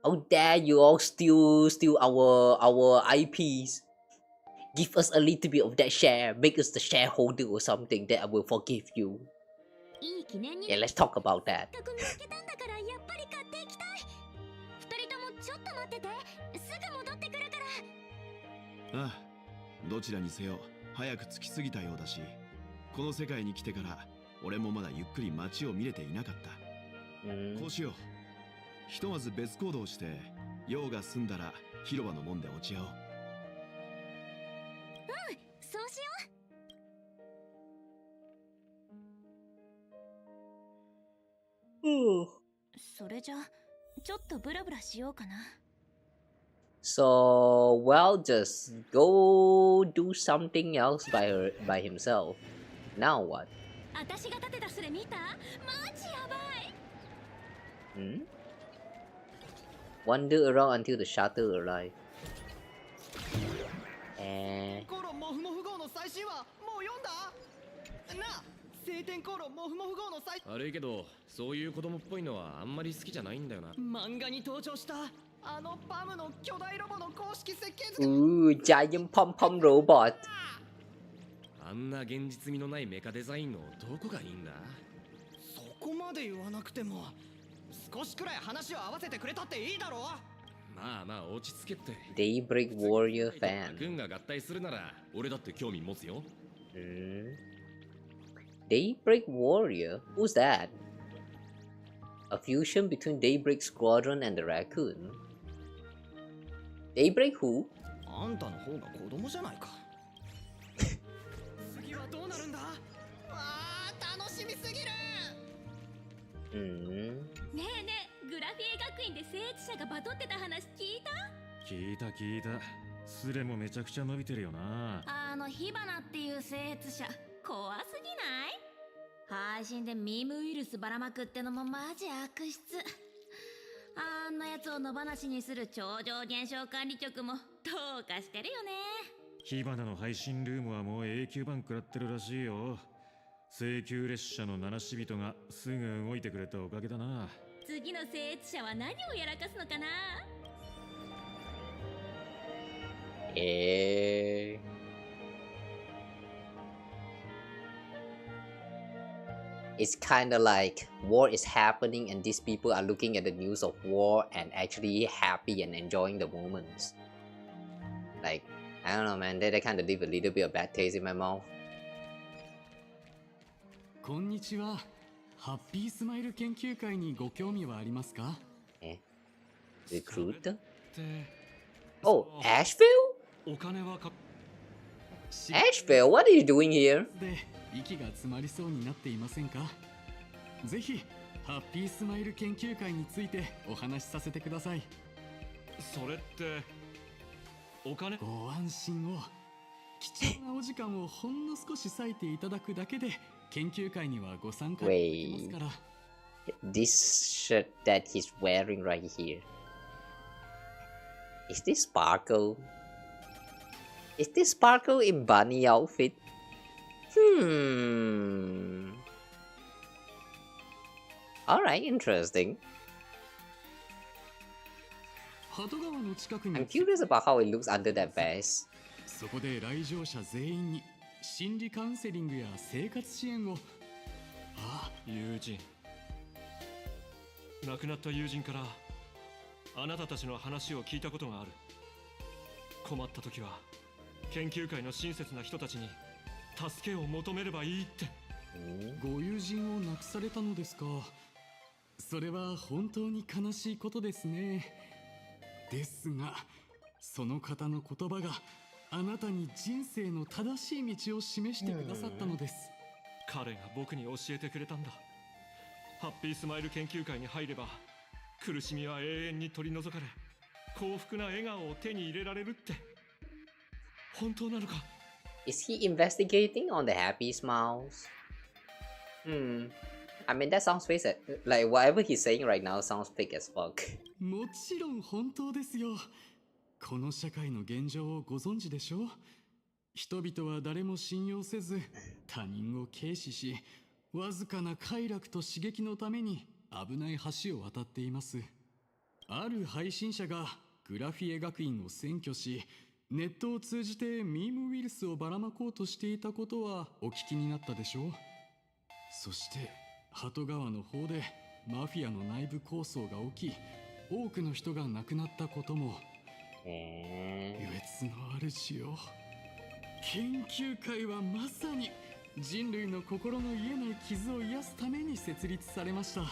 Oh, dare you all steal our IPs. Give us a little bit of that share. Make us the shareholder or something that I will forgive you. いい記念に Yeah, let's talk about that. せっかく見つけたんだからやっぱり買っていきたい。二人ともちょっと待ってて、すぐ戻ってくるから。ああ、どちらにせよ早く着きすぎたようだし、この世界に来てから俺もまだゆっくり街を見れていなかった。こうしよう。ひとまず別行動して、用が済んだら広場の門で落ち合おう。そうしよう。それじゃちょっとブラブラしようかな。 So, well, just go do something else by himself. Now what? 私が立てたスレ見た？マジやばい。Wander around until the shutter arrives. コロモフモフ号の最新話もう読んだ？なあ、晴天コロモフモフ号の最悪いけど、そういう子供っぽいのはあんまり好きじゃないんだよな。漫画に登場したあのパムの巨大ロボの公式設計図が Ooh, giant pom pom robot. あんな現実味のないメカデザインのどこがいいんだ？そこまで言わなくても少しくらい話を合わせてくれたっていいだろう。まあまあ落ち着けって。Daybreak Warrior fan. 軍が合体するなら俺だって興味持つよ。Daybreak Warrior? Who's that? A fusion between Daybreak Squadron and the Raccoon. Daybreak who? あんたの方が子供じゃないか。次はどうなるんだ？わあ、楽しみすぎる。ねえねえ、グラフィエ学院で聖地者がバトってた話聞いた？聞いた。スレもめちゃくちゃ伸びてるよな。火花っていう聖地者怖すぎない？配信でミームウイルスばらまくってのもマジ悪質。あんなやつを野放しにする超常現象管理局もどうかしてるよね。火花の配信ルームはもう永久版食らってるらしいよ。請求列車の七死人がすぐ動いてくれたおかげだな。次の聖地者は何をやらかすのかな？It's kind of like war is happening and these people are looking at the news of war and actually happy and enjoying the moments. Like, I don't know, man, they kind of leave a little bit of bad taste in my mouth. こんにちは。ハッピースマイル研究会にご興味はありますか？ Recruiter? Oh, Ashveil? お金はか Ashveil, what are you doing here? で息が詰まりそうになっていませんか？ぜひハッピースマイル研究会についてお話しさせてください。それってお金？ご安心を。貴重なお時間をほんの少し割いていただくだけで研究会にはご参加できますから。This shirt that he's wearing right here. Is this Sparkle? Is this Sparkle in bunny outfit? Alright, interesting. 鳩川の近くに I'm curious about how it looks under that vest. そこで来場者全員に心理カウンセリングや生活支援を。あ、友人。亡くなった友人からあなたたちの話を聞いたことがある。困った時は研究会の親切な人たちに助けを求めればいいって。ご友人を亡くされたのですか。それは本当に悲しいことですね。ですがその方の言葉があなたに人生の正しい道を示してくださったのです。彼が僕に教えてくれたんだ。ハッピースマイル研究会に入れば苦しみは永遠に取り除かれ幸福な笑顔を手に入れられるって。本当なのか？ Is he investigating on the happy smiles? I mean, that sounds fake. Like, whatever he's saying right now sounds fake as fuck. もちろん本当ですよ。この社会の現状をご存知でしょう。人々は誰も信用せず他人を軽視し、わずかな快楽と刺激のために危ない橋を渡っています。ある配信者がグラフィエ学院を占拠し、ネットを通じてミームウイルスをばらまこうとしていたことはお聞きになったでしょう。そして鳩川の方でマフィアの内部抗争が起き、多くの人が亡くなったことも。優越の主よ、研究会はまさに人類の心の癒えない傷を癒すために設立されました。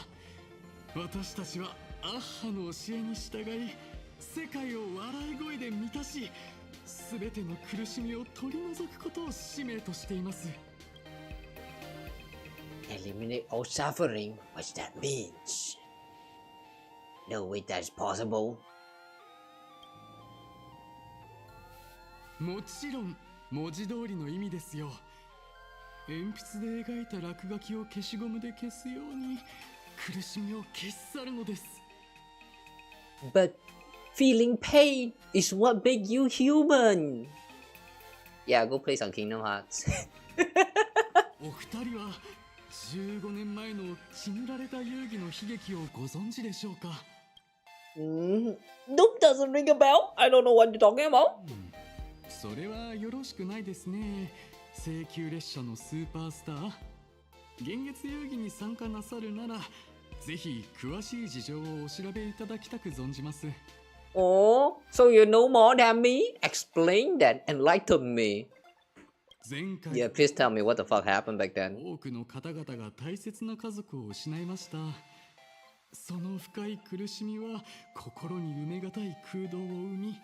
私たちはアッハの教えに従い、世界を笑い声で満たし、すべての苦しみを取り除くことを使命としています。Eliminate all suffering. What that means? No way that's possible. もちろん文字通りの意味ですよ。鉛筆で描いた落書きを消しゴムで消すように苦しみを消し去るのです。But feeling pain is what makes you human. Yeah, go play some Kingdom Hearts. お二人は15年前の血塗られた遊戯の悲劇をご存知でしょうか。Nope, doesn't ring a bell. I don't know what you're talking about. それはよろしくないですね。請求列車のスーパースター。現月遊戯に参加なさるなら、ぜひ詳しい事情をお調べいただきたく存じます。Oh, so you know more than me? Explain that, enlighten me. 前回 Yeah, please tell me what the fuck happened back then. 多くの方々が大切な家族を失いました。その深い苦しみは心に埋めがたい空洞を生み、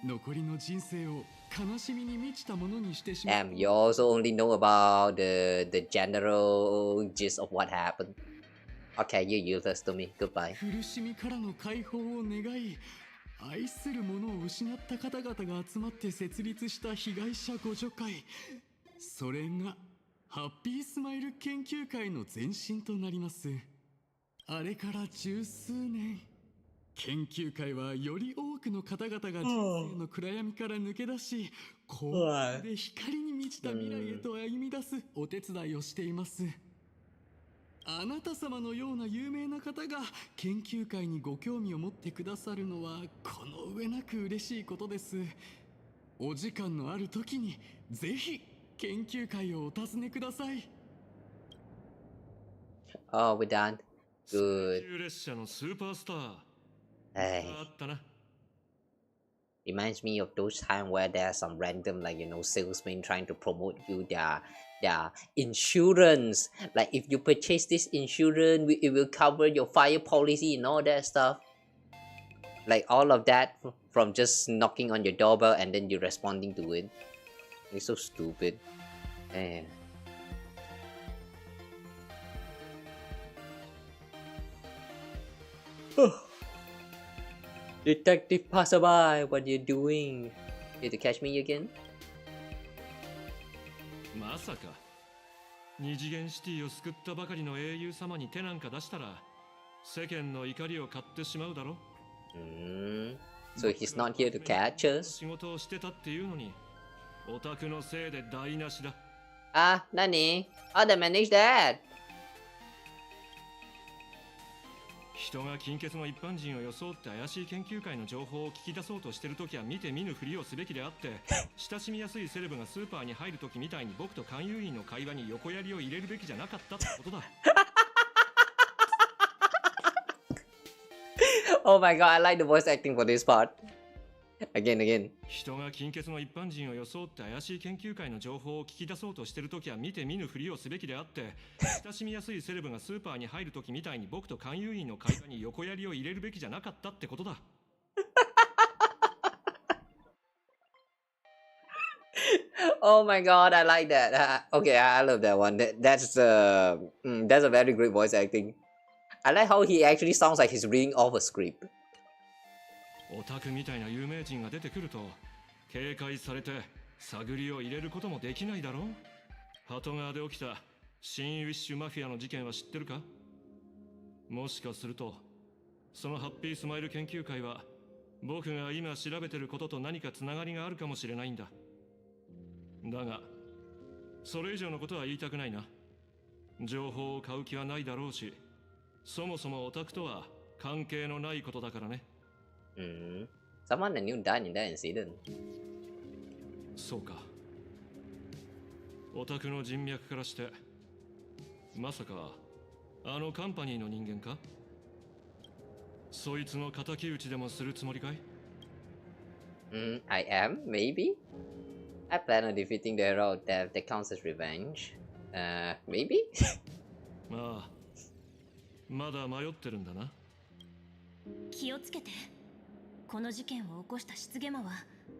残りの人生を悲しみに満ちたものにしてしまう。Damn, you also only know about the general gist of what happened. Okay, you're useless to me. Goodbye. 苦しみからの解放を願い、愛する者を失った方々が集まって設立した被害者互助会。それがハッピースマイル研究会の前身となります。あれから十数年、研究会はより多くの方々が人生の暗闇から抜け出し、幸福で光に満ちた未来へと歩み出すお手伝いをしています。あなた様のような有名な方が研究会にご興味を持ってくださるのはこの上なく嬉しいことです。お時間のある時にぜひ研究会をお尋ねください。Oh, we're done. Good. 列車のスーパースター。 Hey. あったな。 Reminds me of those time where there's some random salesman trying to promote you their insurance. Like if you purchase this insurance, it will cover your fire policy and all that stuff. Like all of that from just knocking on your doorbell and then you responding to it. It's so stupid. Man. Detective Passerby, what are you doing? Here to catch me again? まさか二次元シティを救ったばかりの英雄様に手なんか出したら世間の怒りを買ってしまうだろ。So he's not here to catch us? 仕事をしてたっていうのにオタクのせいで台無しだ。Ah, Nani? How to manage that? 人が金欠の一般人を装って怪しい研究会の情報を聞き出そうとしてるときは見て見ぬふりをすべきであって親しみやすいセレブがスーパーに入るときみたいに僕と勧誘員の会話に横やりを入れるべきじゃなかったってことだ。Oh my god, I like the voice acting for this part. Again. 人が金欠の一般人を装って怪しい研究会の情報を聞き出そうとしてるときは見て見ぬふりをすべきであって親しみやすいセレブがスーパーに入るときみたいに僕と勧誘員の会話に横やりを入れるべきじゃなかったってことだ。Oh my god, I like that. Okay, I love that one. That's a very great voice acting. I like how he actually sounds like he's reading off a script. オタクみたいな有名人が出てくると警戒されて探りを入れることもできないだろう。鳩川で起きた新ウィッシュマフィアの事件は知ってるか。もしかするとそのハッピースマイル研究会は僕が今調べてることと何かつながりがあるかもしれないんだ。だがそれ以上のことは言いたくないな。情報を買う気はないだろうし、そもそもオタクとは関係のないことだからね。Someone knew died in that incident. そうか。オタクの人脈からしてまさかあのカンパニーの人間か。そいつの敵討ちでもするつもりかい。I am, maybe. I plan on defeating the hero of death that counts as revenge. Maybe? まあ、まだ迷ってるんだな。気をつけて。この事件を起こした失ゲマは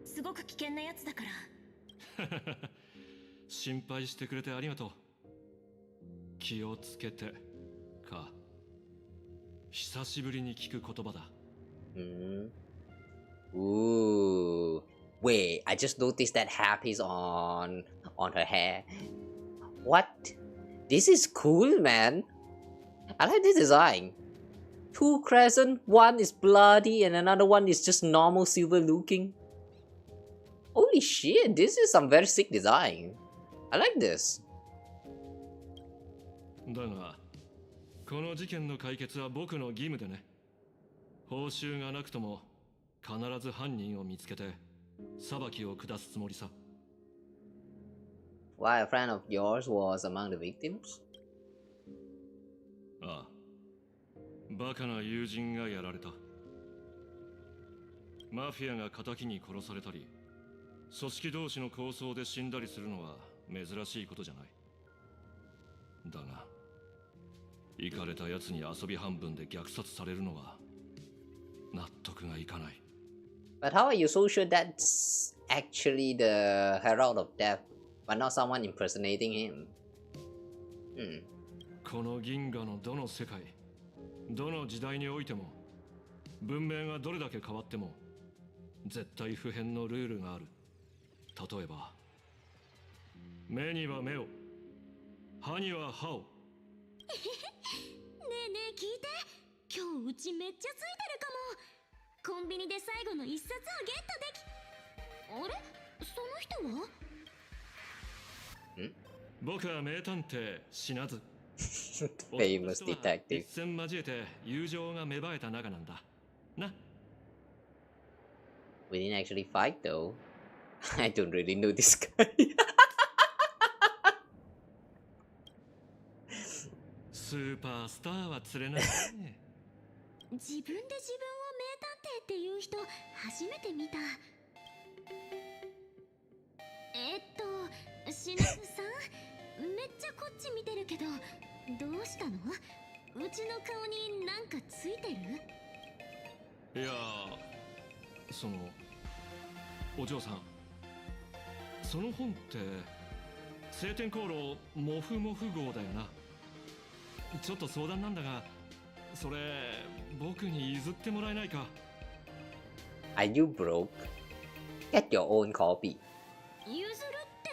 すごく危険なやつだから。心配してくれてありがとう。気をつけてか。久しぶりに聞く言葉だ。Ooh. Wait, I just noticed that happy's on her hair. What? This is cool, man. I like this design. Two crescent, one is bloody and another one is just normal silver looking. Holy shit, this is some very sick design. I like this. だが、この事件の解決は僕の義務でね。報酬がなくとも必ず犯人を見つけて裁きを下すつもりさ。Why a friend of yours was among the victims? ああ、バカな友人がやられた。マフィアが仇に殺されたり、組織同士の抗争で死んだりするのは珍しいことじゃない。だが、イカれた奴に遊び半分で虐殺されるのは納得がいかない。But how are you so sure that's actually the Herald of Death, but not someone impersonating him? この銀河のどの世界、どの時代においても、文明がどれだけ変わっても、絶対不変のルールがある。例えば、目には目を、歯には歯を。ねえねえ聞いて。今日うちめっちゃついてるかも。コンビニで最後の一冊をゲットでき。あれその人は？僕は名探偵死なず。Famous detective. 一戦交えて友情が芽生えた仲なんだ。な。We didn't actually fight though. I don't really know this guy. スーパースターは釣れないね。自分で自分を名探偵っていう人初めて見た。しなずさん、めっちゃこっち見てるけど、どうしたの？うちの顔になんかついてる？いやそのお嬢さん、その本って晴天航路モフモフ号だよな。ちょっと相談なんだが、それ僕に譲ってもらえないか。 Are you broke? Get your own copy. 譲るって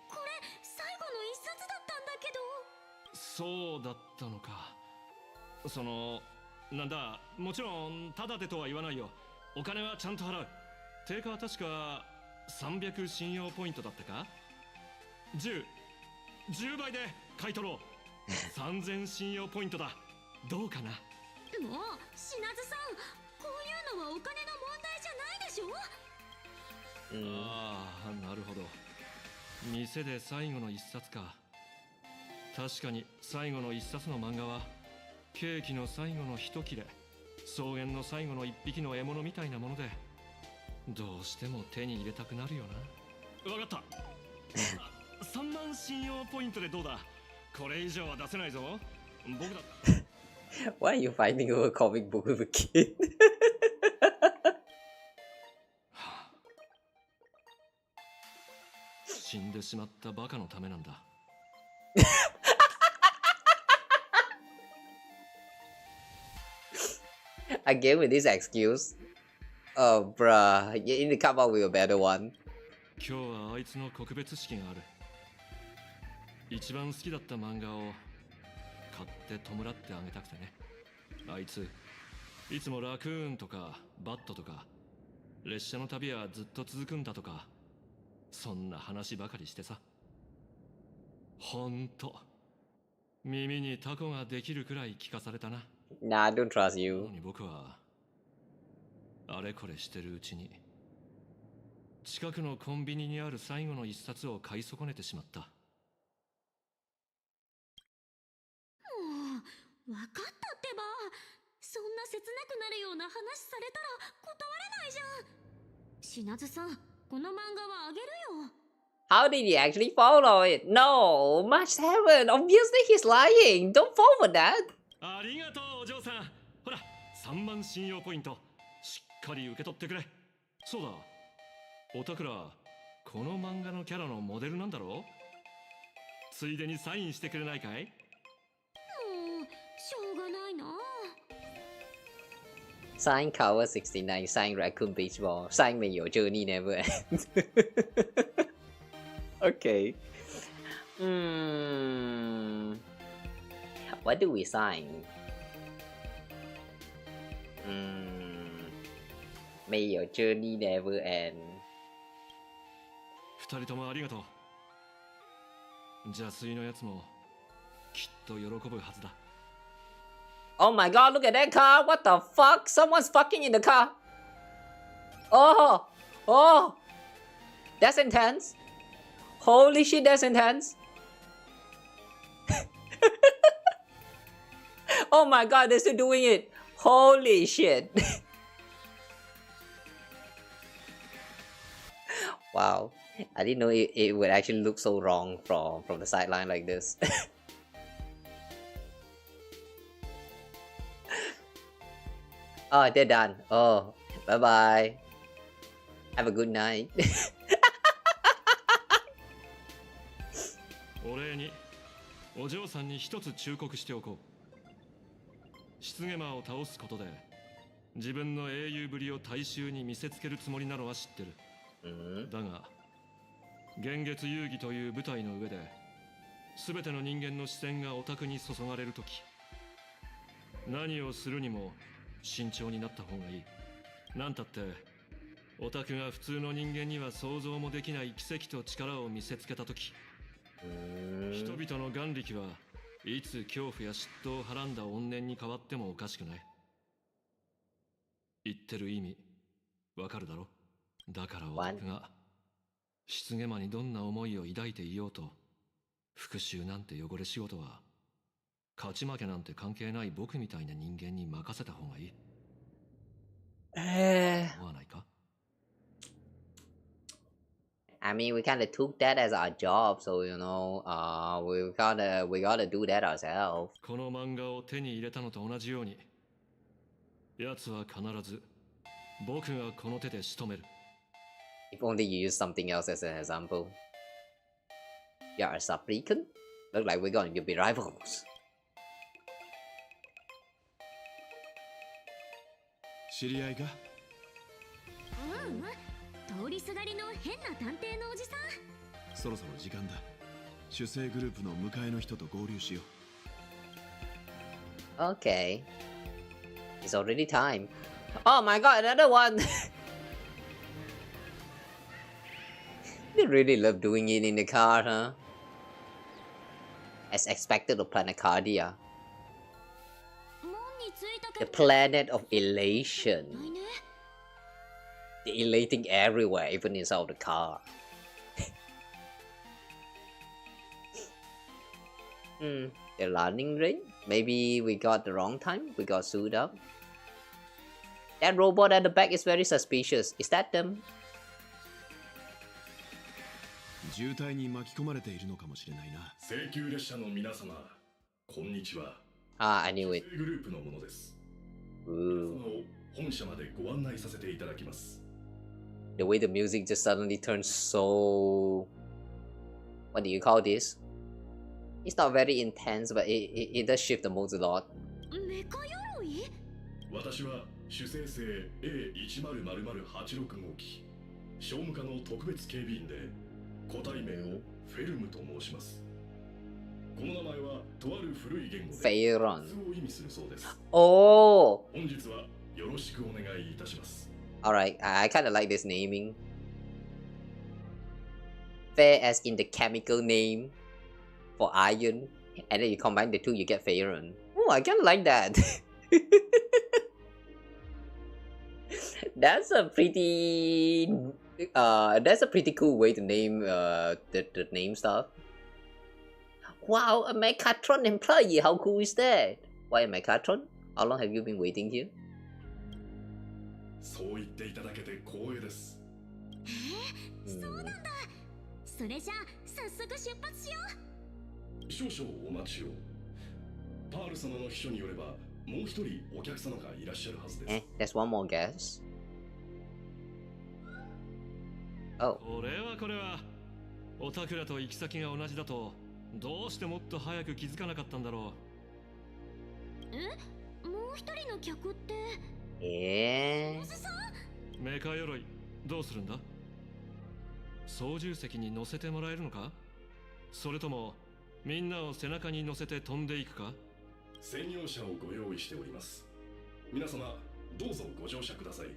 これ最後の一冊だったんだけど。そうだったのか。そのなんだ、もちろんタダでとは言わないよ。お金はちゃんと払う。定価は確か300信用ポイントだったか。10倍で買い取ろう。3000信用ポイントだ。どうかな。もうしなずさん、こういうのはお金の問題じゃないでしょ。ああ、なるほど。店で最後の一冊か。確かに最後の一冊の漫画はケーキの最後の一切れ、草原の最後の一匹の獲物みたいなもので、どうしても手に入れたくなるよな。わかった。3万信用ポイントでどうだ。これ以上は出せないぞ。僕だ。Why are you fighting over a comic book with a kid? 死んでしまったバカのためなんだ。Again with this excuse. Oh, bruh, you need to come up with a better one. 今日はあいつの告別式がある。一番好きだった漫画を買って弔ってあげたくてね。あいついつもラクーンとかバットとか列車の旅はずっと続くんだとか、そんな話ばかりしてさ。ほんと耳にタコができるくらい聞かされたな。Nah, I don't trust you. 僕はあれこれしてるうちに近くのコンビニにある最後の一冊を買い損ねてしまった。わかったってば。そんな切なくなるような話されたら断れないじゃん。しなずさん、この漫画はあげるよ。How did he actually follow it? No, March 7. Obviously he's lying. Don't fall for that. ありがとうお嬢さん。ほら、3万信用ポイントしっかり受け取ってくれ。そうだ、おたくらこの漫画のキャラのモデルなんだろう。ついでにサインしてくれないかい？もうしょうがないな。 Sign Kawa 69, sign Raccoon Beach Ball, sign May Your Journey Never Ends. Okay. What do we sign? May your journey never end. 2人ともありがとう。邪推のやつもきっと喜ぶはずだ。Oh my god, look at that car! What the fuck? Someone's fucking in the car! Oh! Oh! That's intense! Holy shit, that's intense! Oh my god, they're still doing it! Holy shit! Wow, I didn't know it would actually look so wrong from the sideline like this. Oh, they're done. Oh, bye bye. Have a good night. お礼にお嬢さんに一つ忠告しておこう。失ゲマを倒すことで自分の英雄ぶりを大衆に見せつけるつもりなのは知ってる。だが幻月遊戯という舞台の上で全ての人間の視線がオタクに注がれるとき、何をするにも慎重になった方がいい。なんたってオタクが普通の人間には想像もできない奇跡と力を見せつけたとき、人々の眼力はいつ恐怖や嫉妬をはらんだ怨念に変わってもおかしくない。言ってる意味わかるだろ。だからオタクが失ゲマにどんな思いを抱いていようと、復讐なんて汚れ仕事は勝ち負けなんて関係ない僕みたいな人間に任せた方がいい。思わないか？ I mean, we kind of took that as our job, so you know, we gotta do that ourselves. この漫画を手に入れたのと同じように、奴は必ず僕がこの手で仕留める。If only you use something else as an example. You're a supplicant? Look like we're going to be rivals. 知り合いか？通りすがりの変な探偵のおじさん。そろそろ時間だ。主催グループの迎えの人と合流しよう。 Okay. It's already time. Oh my god, another one! They really love doing it in the car, huh? As expected of Planetardia. The planet of elation. They're elating everywhere, even inside the car. The landing ring? Maybe we got the wrong time? We got suited up? That robot at the back is very suspicious. Is that them? 渋滞に巻き込まれているのかもしれないな。請求列車の皆様、こんにちは。Ah, I knew it. グループのものです。 Ooh. 本社までご案内させていただきます。 The way the music just suddenly turns so... What do you call this? It's not very intense, but it does shift the modes a lot. メカ鎧？私は主生成 A100086 号機商務課の特別警備員で個体名をフェルムと申します。この名前はとある古い言語で普通を意味するそうです。Oh! 本日はよろしくお願いいたします。 Alright, I kinda like this naming. Fair as in the chemical name for iron, and then you combine the two, you get Faerun. Oh, I kinda like that. That's a pretty cool way to name the name stuff. Wow, a Mechatron employee, how cool is that? Why a Mechatron? How long have you been waiting here? そう言っていただけて光栄です。そうなんだ。それじゃあ早速出発しよう。少々お待ちを。パール様の秘書によれば、もう一人お客様がいらっしゃるはずです。There's one more guest. Oh. これはおたくらと行き先が同じだとどうしてもっと早く気づかなかったんだろう。もう一人の客って。メカ鎧どうするんだ？操縦席に乗せてもらえるのか？それともみんなを背中に乗せて飛んでいくか？専用車をご用意しております。皆様どうぞご乗車ください。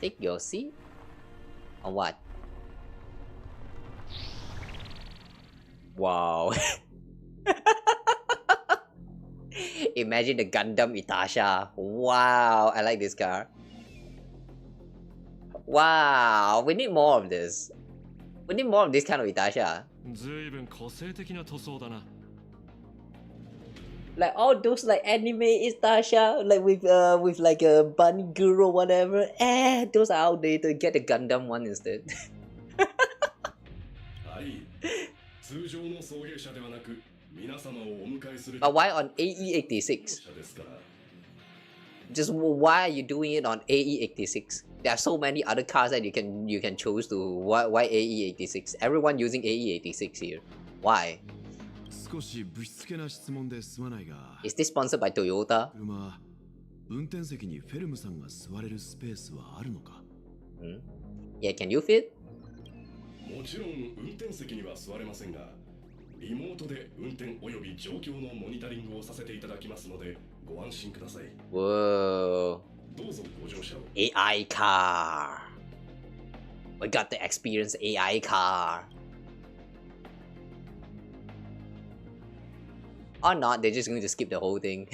Take your seat? On what? Wow. Imagine the Gundam Itasha. Wow, I like this car. Wow, we need more of this. We need more of this kind of Itasha. 随分個性的な塗装だな。 Like all those like anime Itasha, like with like a bunny girl or whatever. Those are outdated. Get the Gundam one instead. But why on AE86? Just why are you doing it on AE86? There are so many other cars that you can choose to. Why AE86? Everyone using AE86 here. Why? Is this sponsored by Toyota? Yeah, can you fit? もちろん運転席には座れませんが、リモートで運転および状況のモニタリングをさせていただきますのでご安心ください。Whoa. どうぞご乗車を。 AI car. We got the experience AI car. Or not, they're just going to skip the whole thing.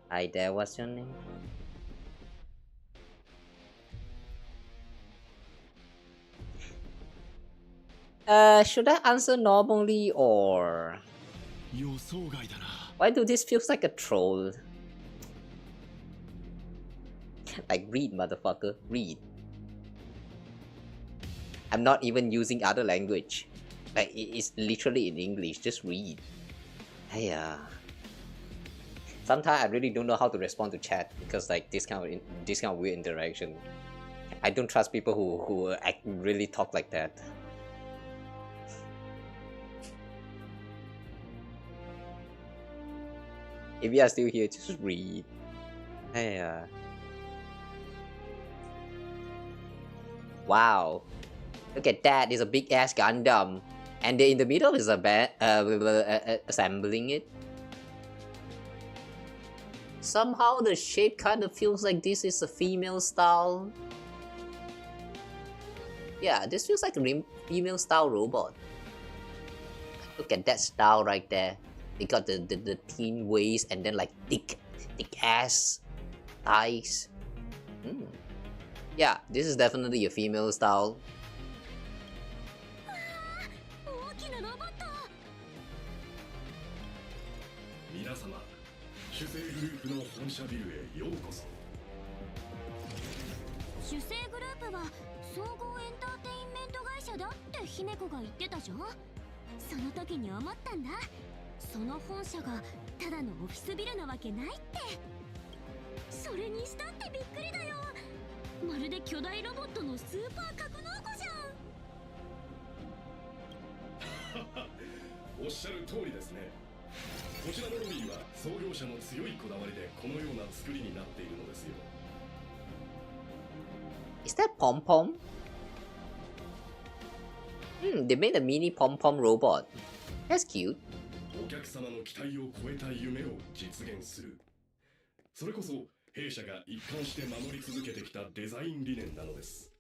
Hi there, what's your name? Should I answer normally or... Why do this feels like a troll? Like, read, motherfucker, read. I'm not even using other language. Like, it's literally in English, just read. Hey, sometimes I really don't know how to respond to chat because like this kind of weird interaction. I don't trust people who really talk like that. If you are still here, just read. Hey, wow. Look at that, it's a big ass Gundam. And in the middle is a assembling it. Somehow the shape kind of feels like this is a female style. Yeah, this feels like a female style robot. Look at that style right there. They got the thin waist and then like thick ass thighs. Yeah, this is definitely a female style. 皆様、主生グループの本社ビルへようこそ。主生グループは総合エンターテインメント会社だって姫子が言ってたじゃん。その時に思ったんだ。その本社がただのオフィスビルなわけないって。それにしたってびっくりだよ。まるで巨大ロボットのスーパー格納庫じゃん。おっしゃる通りですね。こちらのロビーは創業者の強いこだわりでこのような作りになっているのですよ。Is that Pom Pom? They made a mini Pom Pom robot. That's cute. お客様の期待を超えた夢を実現する。それこそ弊社が一貫して守り続けてきたデザイン理念なのです。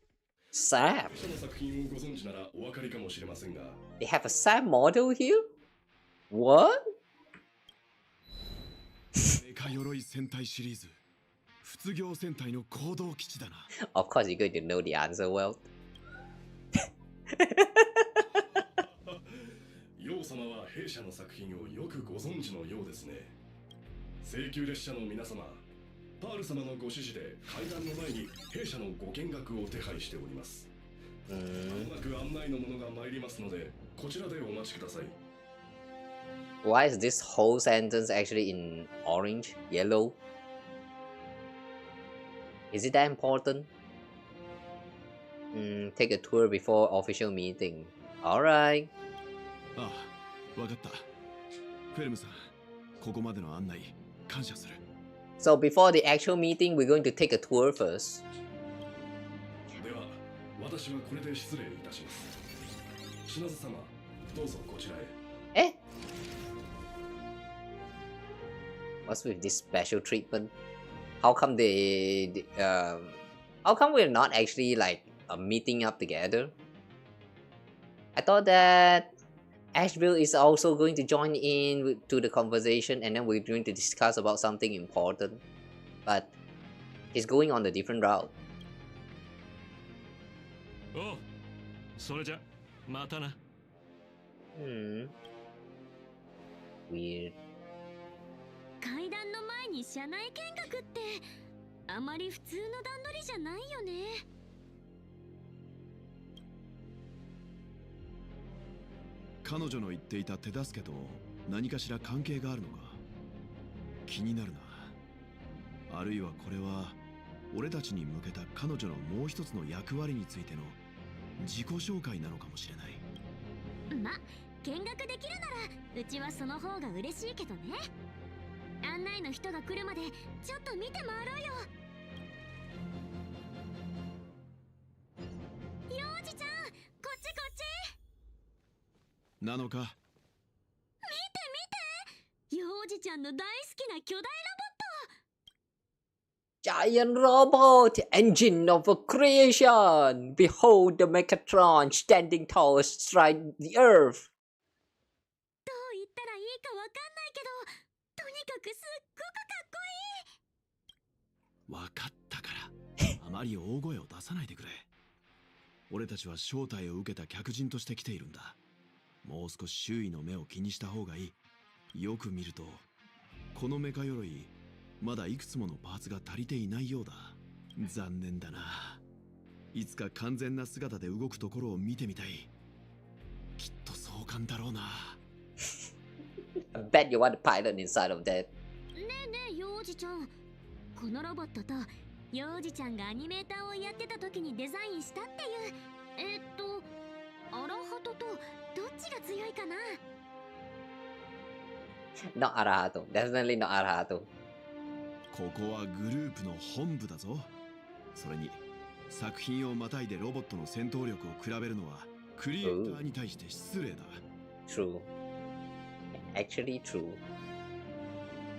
Sam. その作品をご存知ならお分かりかもしれませんが。They have a Sam model here? What? メカ鎧戦隊シリーズ。仏業戦隊の行動基地だな。Of course you're going to know the answer well. 社の作品をよくご存知のようですね。請求列車の皆様、パール様のご指示で階段の前に弊社のご見学を手配しております。まもなく案内の者が参りますので、こちらでお待ちください。Why is this whole sentence actually in orange, yellow? Is it that important? Take a tour before official meeting. Alright. ああ、わかった。フェルムさん、ここまでの案内感謝する。So before the actual meeting, we're going to take a tour first. では、私はこれで失礼いたします。篠津様、どうぞこちらへ。Eh? What's with this special treatment? How come how come we're not actually like meeting up together? I thought that Ashveil is also going to join in to the conversation, and then we're going to discuss about something important. But he's going on a different route. Oh, それじゃまたな。Weird. 階段の前に社内見学ってあまり普通の段取りじゃないよね。彼女の言っていた手助けと何かしら関係があるのか気になるな。あるいはこれは俺たちに向けた彼女のもう一つの役割についての自己紹介なのかもしれない。ま、見学できるならうちはその方が嬉しいけどね。案内の人が来るまでちょっと見て回ろうよ。幼児ちゃん、こっちこっち。なのか。見て見て、幼児ちゃんの大好きな巨大ロボット。 Giant robot, engine of a creation. Behold the Megatron standing tall astride the earth. どう言ったらいいかわかんないけど、とにかくすっごくかっこいい。わかったからあまり大声を出さないでくれ。俺たちは招待を受けた客人として来ているんだ。もう少し周囲の目を気にした方がいい。よく見るとこのメカ鎧まだいくつものパーツが足りていないようだ。残念だな。いつか完全な姿で動くところを見てみたい。きっと壮観だろうな。I bet you want a pilot inside of that. ねえねえ、幼児ちゃん。このロボットと幼児ちゃんがアニメーターをやってた時にデザインしたっていうアラハトとどっちが強いかな。 Not Arahato. Definitely not Arahato. ここはグループの本部だぞ。それに作品をまたいでロボットの戦闘力を比べるのはクリエイターに対して失礼だ。True. Actually true.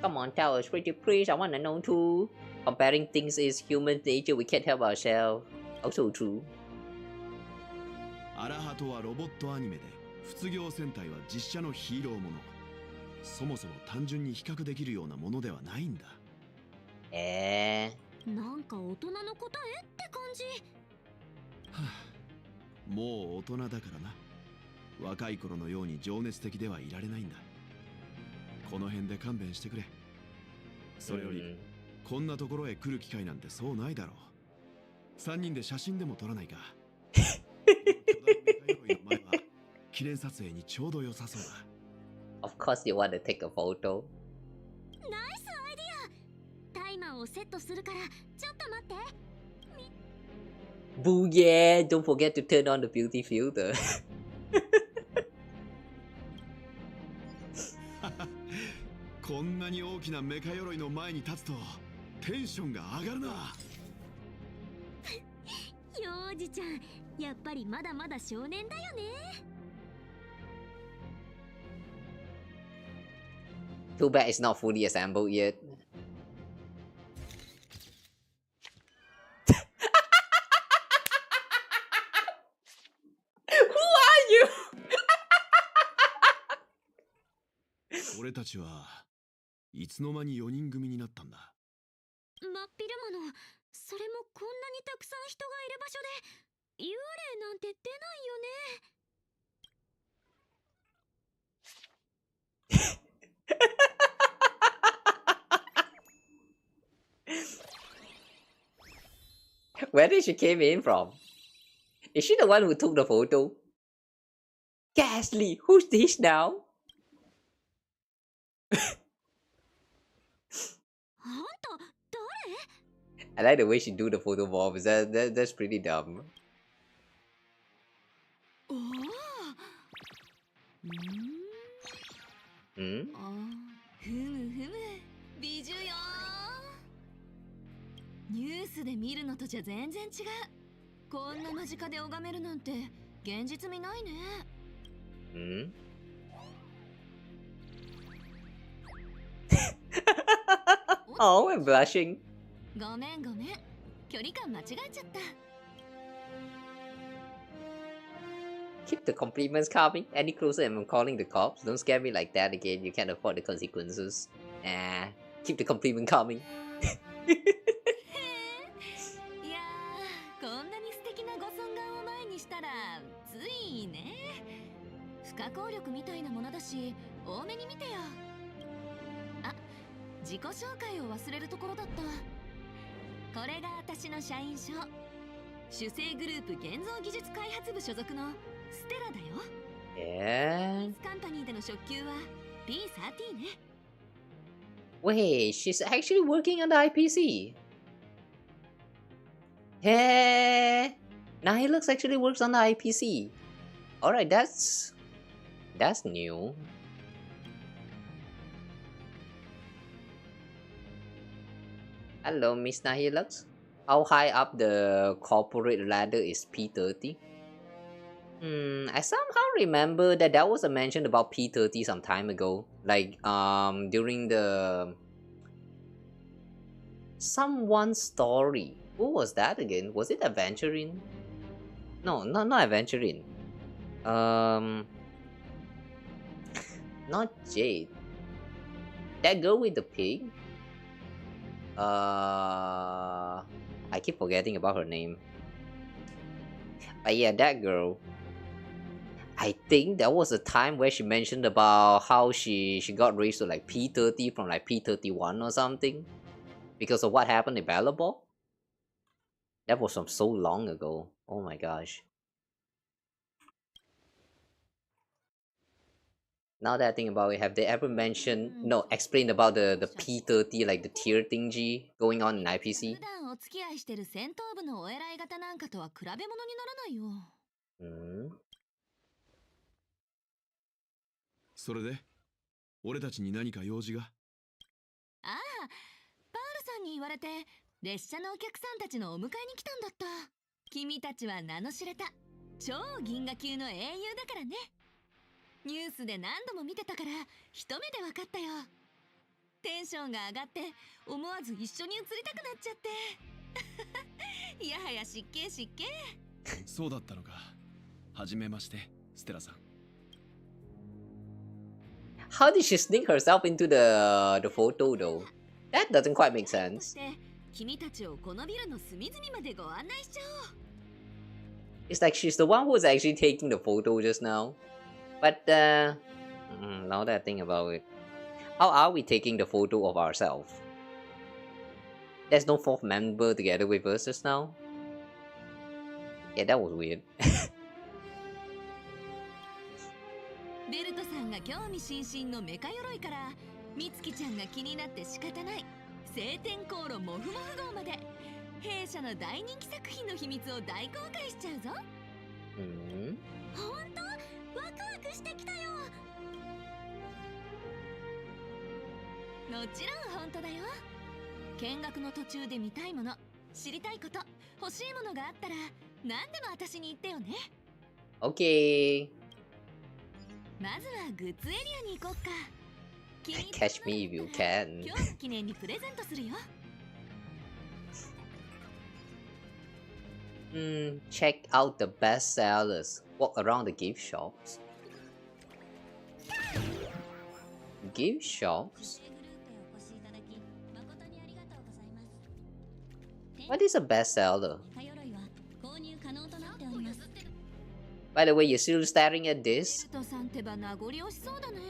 Come on, tell us, pretty please. I wanna know too. Comparing things is human nature. We can't help ourselves. Also true. アラハトはロボットアニメで、卒業戦隊は実写のヒーローもの。そもそも単純に比較できるようなものではないんだ。なんか大人の答えって感じ。はあ、もう大人だからな。若い頃のように情熱的ではいられないんだ。この辺で勘弁してくれ。それより、こんなところへ来る機会なんてそうないだろう。3人で写真でも撮らないか。巨大メカ鎧の前は記念撮影にちょうど良さそうだ。Of course you want to take a photo. ナイスアイディア。タイマーをセットするからちょっと待って。Boo yeah! Don't forget to turn on the beauty filter. こんなに大きなメカ鎧の前に立つとテンションが上がるな。幼児ちゃん、やっぱりまだまだ少年だよね。Too bad it's not fully assembled yet. Who are you? 俺たちはいつの間に4人組になったんだ。真っ昼間の、それもこんなにたくさん人がいる場所で幽霊なんて出ないよね。Where did she came in from? Is she the one who took the photo? Ghastly, who's this now? I like the way she do the photo bombs. That's pretty dumb. Hmm? ふむふむ美女よニュースで見るのとじゃ全然違うこんな間近で拝めるなんて現実味ないね Hmm? Oh, I'm blushing. ごめんごめん距離感間違えちゃった Keep the compliments coming. Any closer and I'm calling the cops. Don't scare me like that again. You can't afford the consequences. Keep the compliment coming. いやーこんなに素敵なご尊顔を前にしたらついね不可抗力みたいなものだし多めに見てよあ自己紹介を忘れるところだったこれが私の社員証主制グループ現像技術開発部所属のステラだよカンパニーでの職級は P30 ね Wait, she's actually working on the IPC. Hey, Nihilux actually works on the IPC. Alright, that's new. Hello, Miss Nihilux. How high up the corporate ladder is P30? I somehow remember that was a mention about P30 some time ago. Like, during the... someone's story. Who was that again? Was it Adventuring? No, not Adventuring. Not Jade. That girl with the pig? I keep forgetting about her name. But yeah, that girl. I think there was a time where she mentioned about how she got raised to like P30 from like P31 or something because of what happened in Ballaball. That was from so long ago. Oh my gosh. Now that I think about it, have they ever mentioned, no, explained about the P30, like the tier thingy going on in IPC? 普段お付き合いしてる戦闘部のお偉い方なんかとは比べ物にならないよ。それで俺たちに何か用事がああ、パールさんに言われて列車のお客さんたちのお迎えに来たんだった。君たちは名の知れた超銀河級の英雄だからね。ニュースで何度も見てたから一目で分かったよ。テンションが上がって思わず一緒に映りたくなっちゃっていやはや失敬失敬そうだったのか。はじめましてステラさん。 How did she sneak herself into the photo though? That doesn't quite make sense. 君たちをこのビルの隅々までご案内しちゃおう。 It's like she's the one who was actually taking the photo just now. But now that I think about it, how are we taking the photo of ourselves? There's no fourth member together with us just now. Yeah, that was weird. ベルトさんが興味津々のメカ鎧から美月ちゃんが気になって仕方ない晴天航路モフモフ号まで弊社の大人気作品の秘密を大公開しちゃうぞ。ほんとワクワクしてきたよ。もちろん本当だよ。見学の途中で見たいもの、知りたいこと、欲しいものがあったら何でも私に言ってよね。 Okay. まずはグッズエリアに行こっか。 Catch me if you can. 今日の記念にプレゼントするよ。Check out the best sellers. Walk around the gift shops. Gift shops? What is a best seller? By the way, you're still staring at this? ベルトさんってば名残惜しそうだね。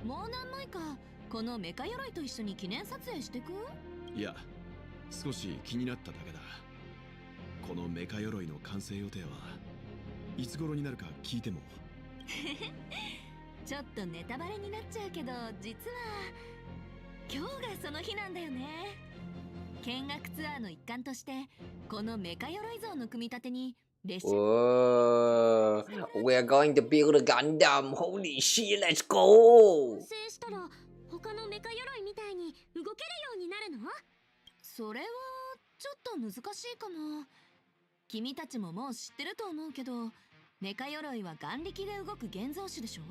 もう何枚かこのメカ鎧と一緒に記念撮影してく？いや、少し気になっただけだ。このメカ鎧の完成予定はいつ頃になるか聞いても。ちょっとネタバレになっちゃうけど、実は今日がその日なんだよね。見学ツアーの一環としてこのメカ鎧像の組み立てに列車 Whoa, we're going to build a Gundam. Holy shit, let's go. 完成したら他のメカ鎧みたいに動けるようになるの？それはちょっと難しいかも。君たちももう知ってると思うけど、メカ鎧は眼力で動く現像種でしょ。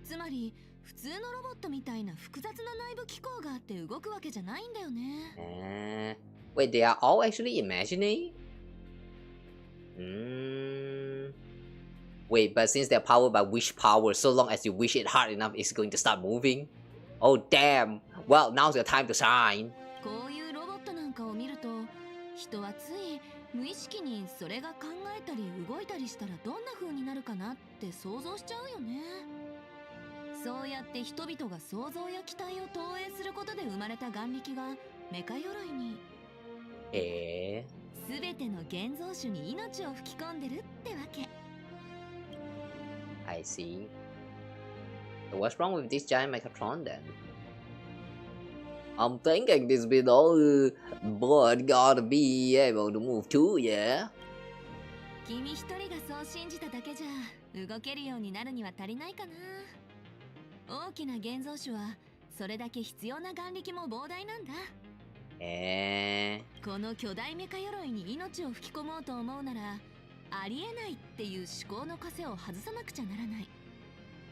つまり普通のロボットみたいな複雑な内部機構があって動くわけじゃないんだよね。Wait, they are all actually imaginary? Wait, but since they're powered by wish power, so long as you wish it hard enough, it's going to start moving? Oh damn! Well, now's your time to shine! こういうロボットなんかを見ると、人はつい無意識にそれが考えたり動いたりしたらどんな風になるかなって想像しちゃうよね。そうやって人々が想像や期待を投影することで生まれた眼力がメカ鎧に全ての現像種に命を吹き込んでるってわけ。I see. So what's wrong with this giant Mechatron then? I'm thinking this bit all but gotta be able to move too, yeah? 君一人がそう信じただけじゃ動けるようになるには足りないかな。大きな現像種はそれだけ必要な眼力も膨大なんだ。この巨大メカ鎧に命を吹き込もうと思うなら、ありえないっていう思考の枷を外さなくちゃならない。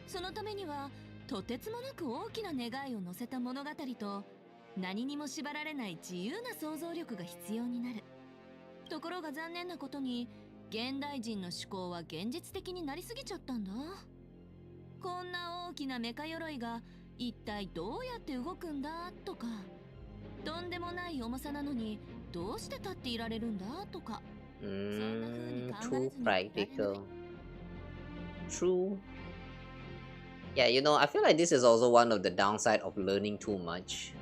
そのためにはとてつもなく大きな願いを乗せた物語と何にも縛られない自由な想像力が必要になる。ところが残念なことに現代人の思考は現実的になりすぎちゃったんだ。こんな大きなメカ鎧が一体どうやって動くんだとか、とんでもない重さなのにどうして立っていられるんだとか、そんな風に考えず True にいられない。 practical. True. Yeah, you know, I feel like this is also one of the downside of learning too much.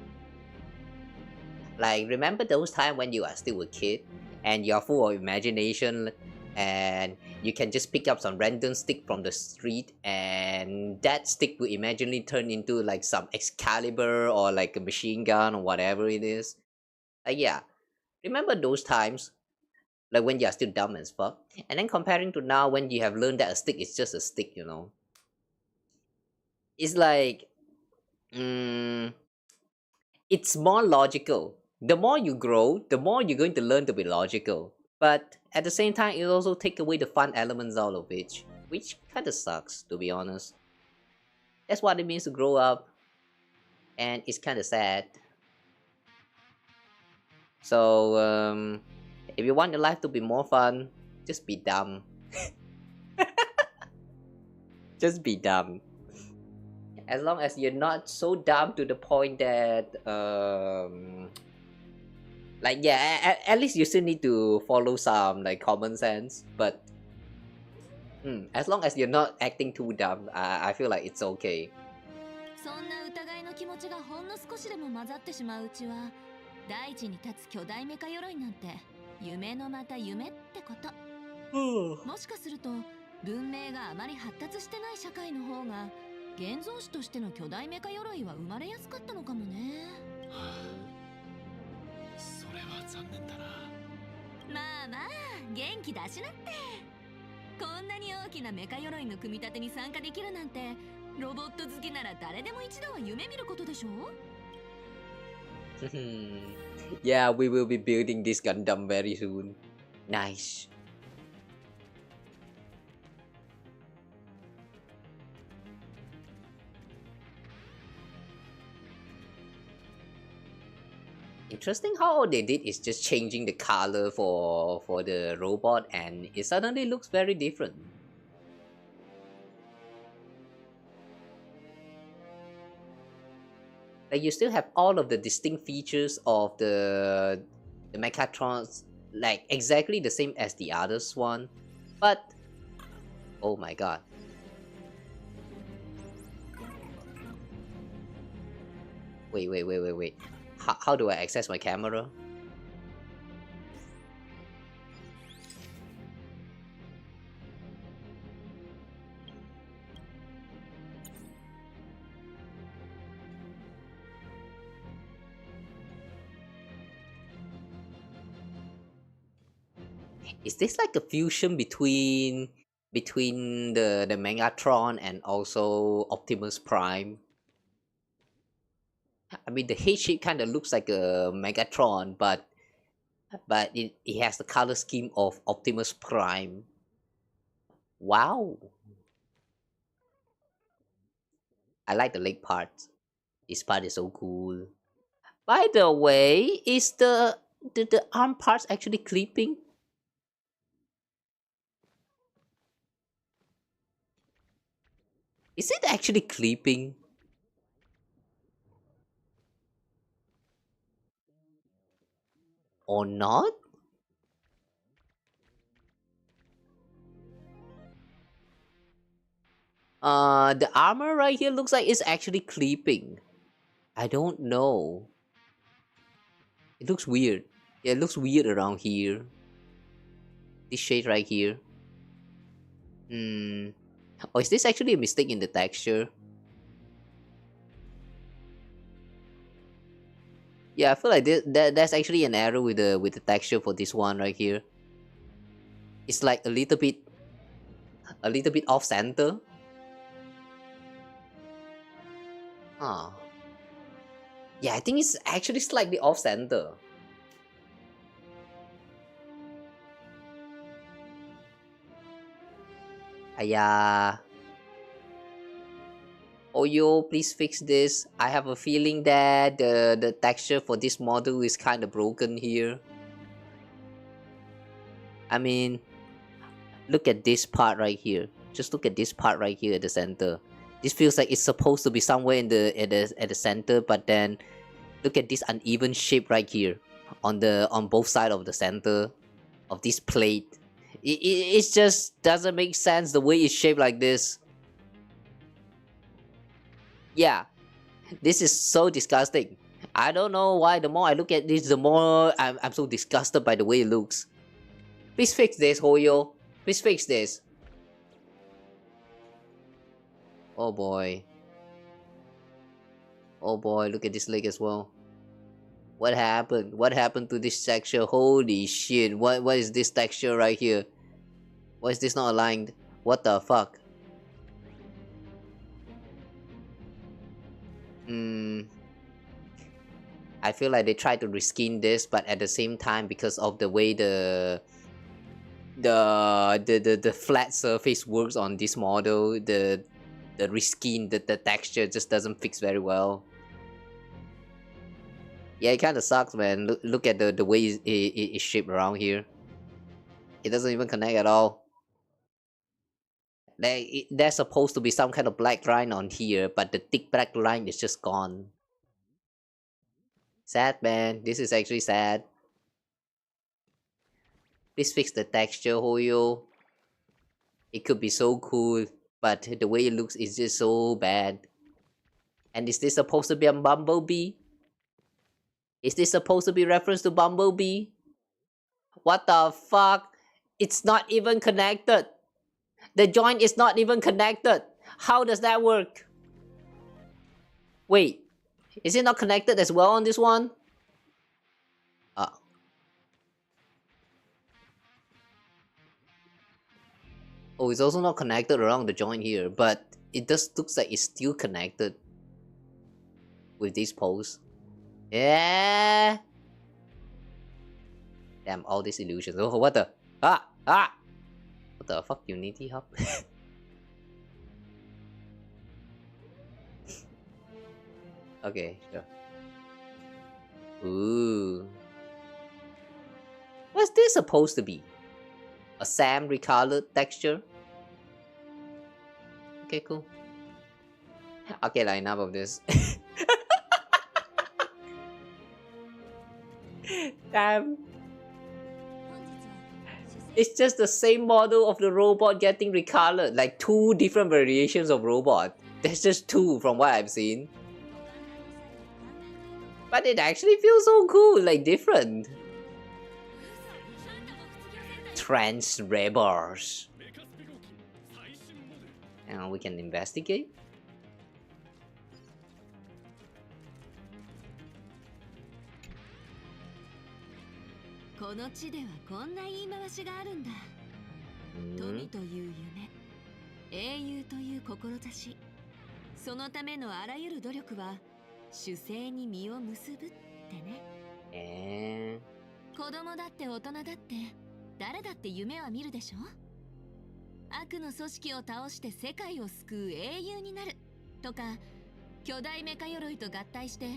Like, remember those times when you are still a kid and you're full of imagination and you can just pick up some random stick from the street and that stick will imaginally turn into like some Excalibur or like a machine gun or whatever it is. Like, yeah, remember those times? Like when you are still dumb as fuck. And then comparing to now when you have learned that a stick is just a stick, you know. It's like, it's more logical. The more you grow, the more you're going to learn to be logical. But at the same time, it also takes away the fun elements out of it, which kind of sucks, to be honest. That's what it means to grow up, and it's kind of sad. So, if you want your life to be more fun, just be dumb. Just be dumb. As long as you're not so dumb to the point that, like, yeah, at least you still need to follow some, like, common sense. But, as long as you're not acting too dumb, I feel like it's okay. そんな疑いの気持ちがほんの少しでも混ざってしまううちは、大地に立つ巨大メカ鎧なんて夢のまた夢ってこと。もしかすると文明があまり発達してない社会の方が現像種としての巨大メカ鎧は生まれやすかったのかもね。それは残念だな。まあまあ元気出しなって。こんなに大きなメカ鎧の組み立てに参加できるなんて、ロボット好きなら誰でも一度は夢見ることでしょ。Yeah, we will be building this Gundam very soon. Nice. Interesting how all they did is just changing the color for the robot and it suddenly looks very different. Like you still have all of the distinct features of the Mechatrons, like exactly the same as the others one, but oh my god. Wait. How do I access my camera? Is this like a fusion between the Megatron and also Optimus Prime? I mean, the head shape kind of looks like a Megatron, but it has the color scheme of Optimus Prime. Wow. I like the leg part. This part is so cool. By the way, is the arm parts actually clipping? Is it actually clipping? Or not? The armor right here looks like it's actually clipping. I don't know. It looks weird. Yeah, it looks weird around here. This shade right here. Or is this actually a mistake in the texture? Yeah, I feel like that's actually an error with the texture for this one right here. It's like a little bit off center. Huh. Yeah, I think it's actually slightly off center. Aya. Oyo, please fix this. I have a feeling that the texture for this model is kind of broken here. I mean, look at this part right here. Just look at this part right here at the center. This feels like it's supposed to be somewhere in at the center, but then look at this uneven shape right here on both sides of the center of this plate. It just doesn't make sense the way it's shaped like this. Yeah, this is so disgusting. I don't know why the more I look at this, the more I'm so disgusted by the way it looks. Please fix this, Hoyo. Please fix this. Oh boy. Oh boy, look at this leg as well. What happened? What happened to this texture? Holy shit. What is this texture right here? Why is this not aligned? What the fuck? I feel like they tried to reskin this, but at the same time, because of the way the flat surface works on this model, the reskin, the texture just doesn't fix very well. Yeah, it kind of sucks, man. Look at the way it's shaped around here. It doesn't even connect at all. There's supposed to be some kind of black line on here, but the thick black line is just gone. Sad, man. This is actually sad. Please fix the texture, Hoyo. It could be so cool, but the way it looks is just so bad. And is this supposed to be a Bumblebee? Is this supposed to be reference to Bumblebee? What the fuck? It's not even connected. The joint is not even connected. How does that work? Wait, is it not connected as well on this one? Oh, it's also not connected around the joint here, but it just looks like it's still connected with this pose. Yeah. Damn, all these illusions. Oh, what the? What the fuck, Unity Hub? Okay, sure. Ooh. What's this supposed to be? A Sam recolored texture? Okay, cool. Okay, like enough of this. Damn. It's just the same model of the robot getting recolored. Like 2 different variations of robot. There's just 2 from what I've seen. But it actually feels so cool, like different. Trans rebels. And we can investigate. この地ではこんな言い回しがあるんだ。富という夢、英雄という志、そのためのあらゆる努力は主勢に実を結ぶってね。子供だって大人だって誰だって夢は見るでしょ。悪の組織を倒して世界を救う英雄になるとか、巨大メカ鎧と合体して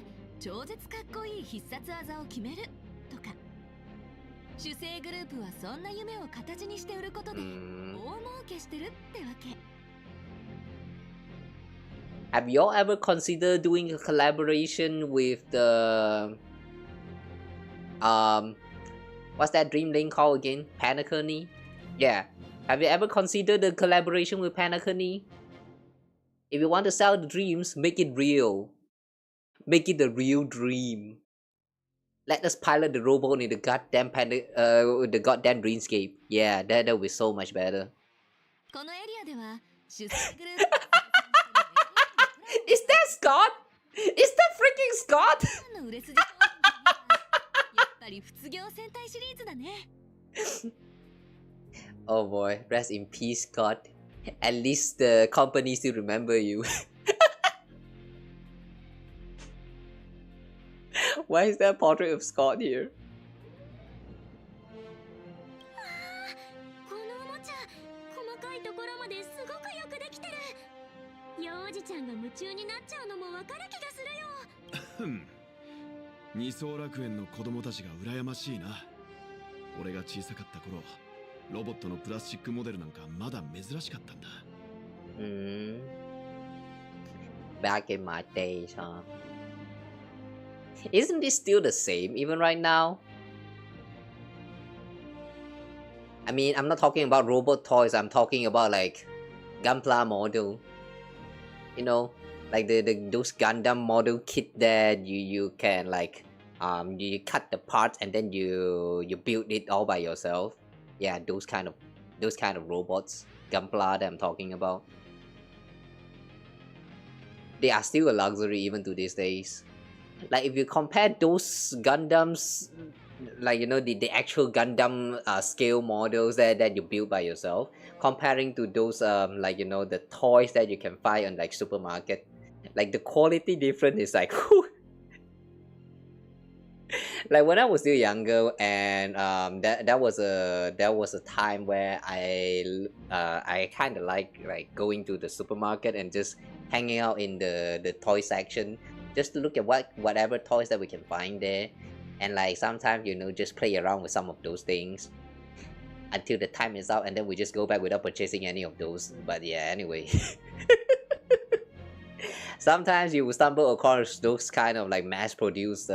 超絶かっこいい必殺技を決めるとか、主勢グループはそんな夢を形にして売ることで大儲けしてるってわけ。Have y'all ever considered doing a collaboration with the what's that dream link called again? Panacony? Yeah. Have you ever considered the collaboration with Panacony? If you want to sell the dreams, make it real. Make it a real dream. Let us pilot the robot in the goddamn the goddamn dreamscape. Yeah, that would be so much better. Is that Scott? Is that freaking Scott? Oh boy, rest in peace, Scott. At least the company still remember you. Why is there a portrait of Scott here? このおもちゃ、細かいところまですごくよくできてる。幼児ちゃんが夢中になっちゃうのもわかる気がするよ。二層楽園の子供たちが羨ましいな。俺が小さかった頃、ロボットのプラスチックモデルなんかまだ珍しかったんだ。Back in my days, huh? Isn't this still the same even right now? I mean, I'm not talking about robot toys, I'm talking about like Gunpla model. You know, like those Gundam model kit that you can like you cut the parts and then you build it all by yourself. Yeah, those kind of robots, Gunpla that I'm talking about. They are still a luxury even to these days. Like if you compare those Gundams, like you know the actual Gundam scale models that you build by yourself, comparing to those like you know the toys that you can find on like supermarket, like the quality difference is like like when I was still younger, and that was a time where I kind of like going to the supermarket and just hanging out in the toy section, just to look at whatever toys that we can find there, and like sometimes you know just play around with some of those things until the time is out, and then we just go back without purchasing any of those. But yeah, anyway. Sometimes you will stumble across those kind of like mass-produced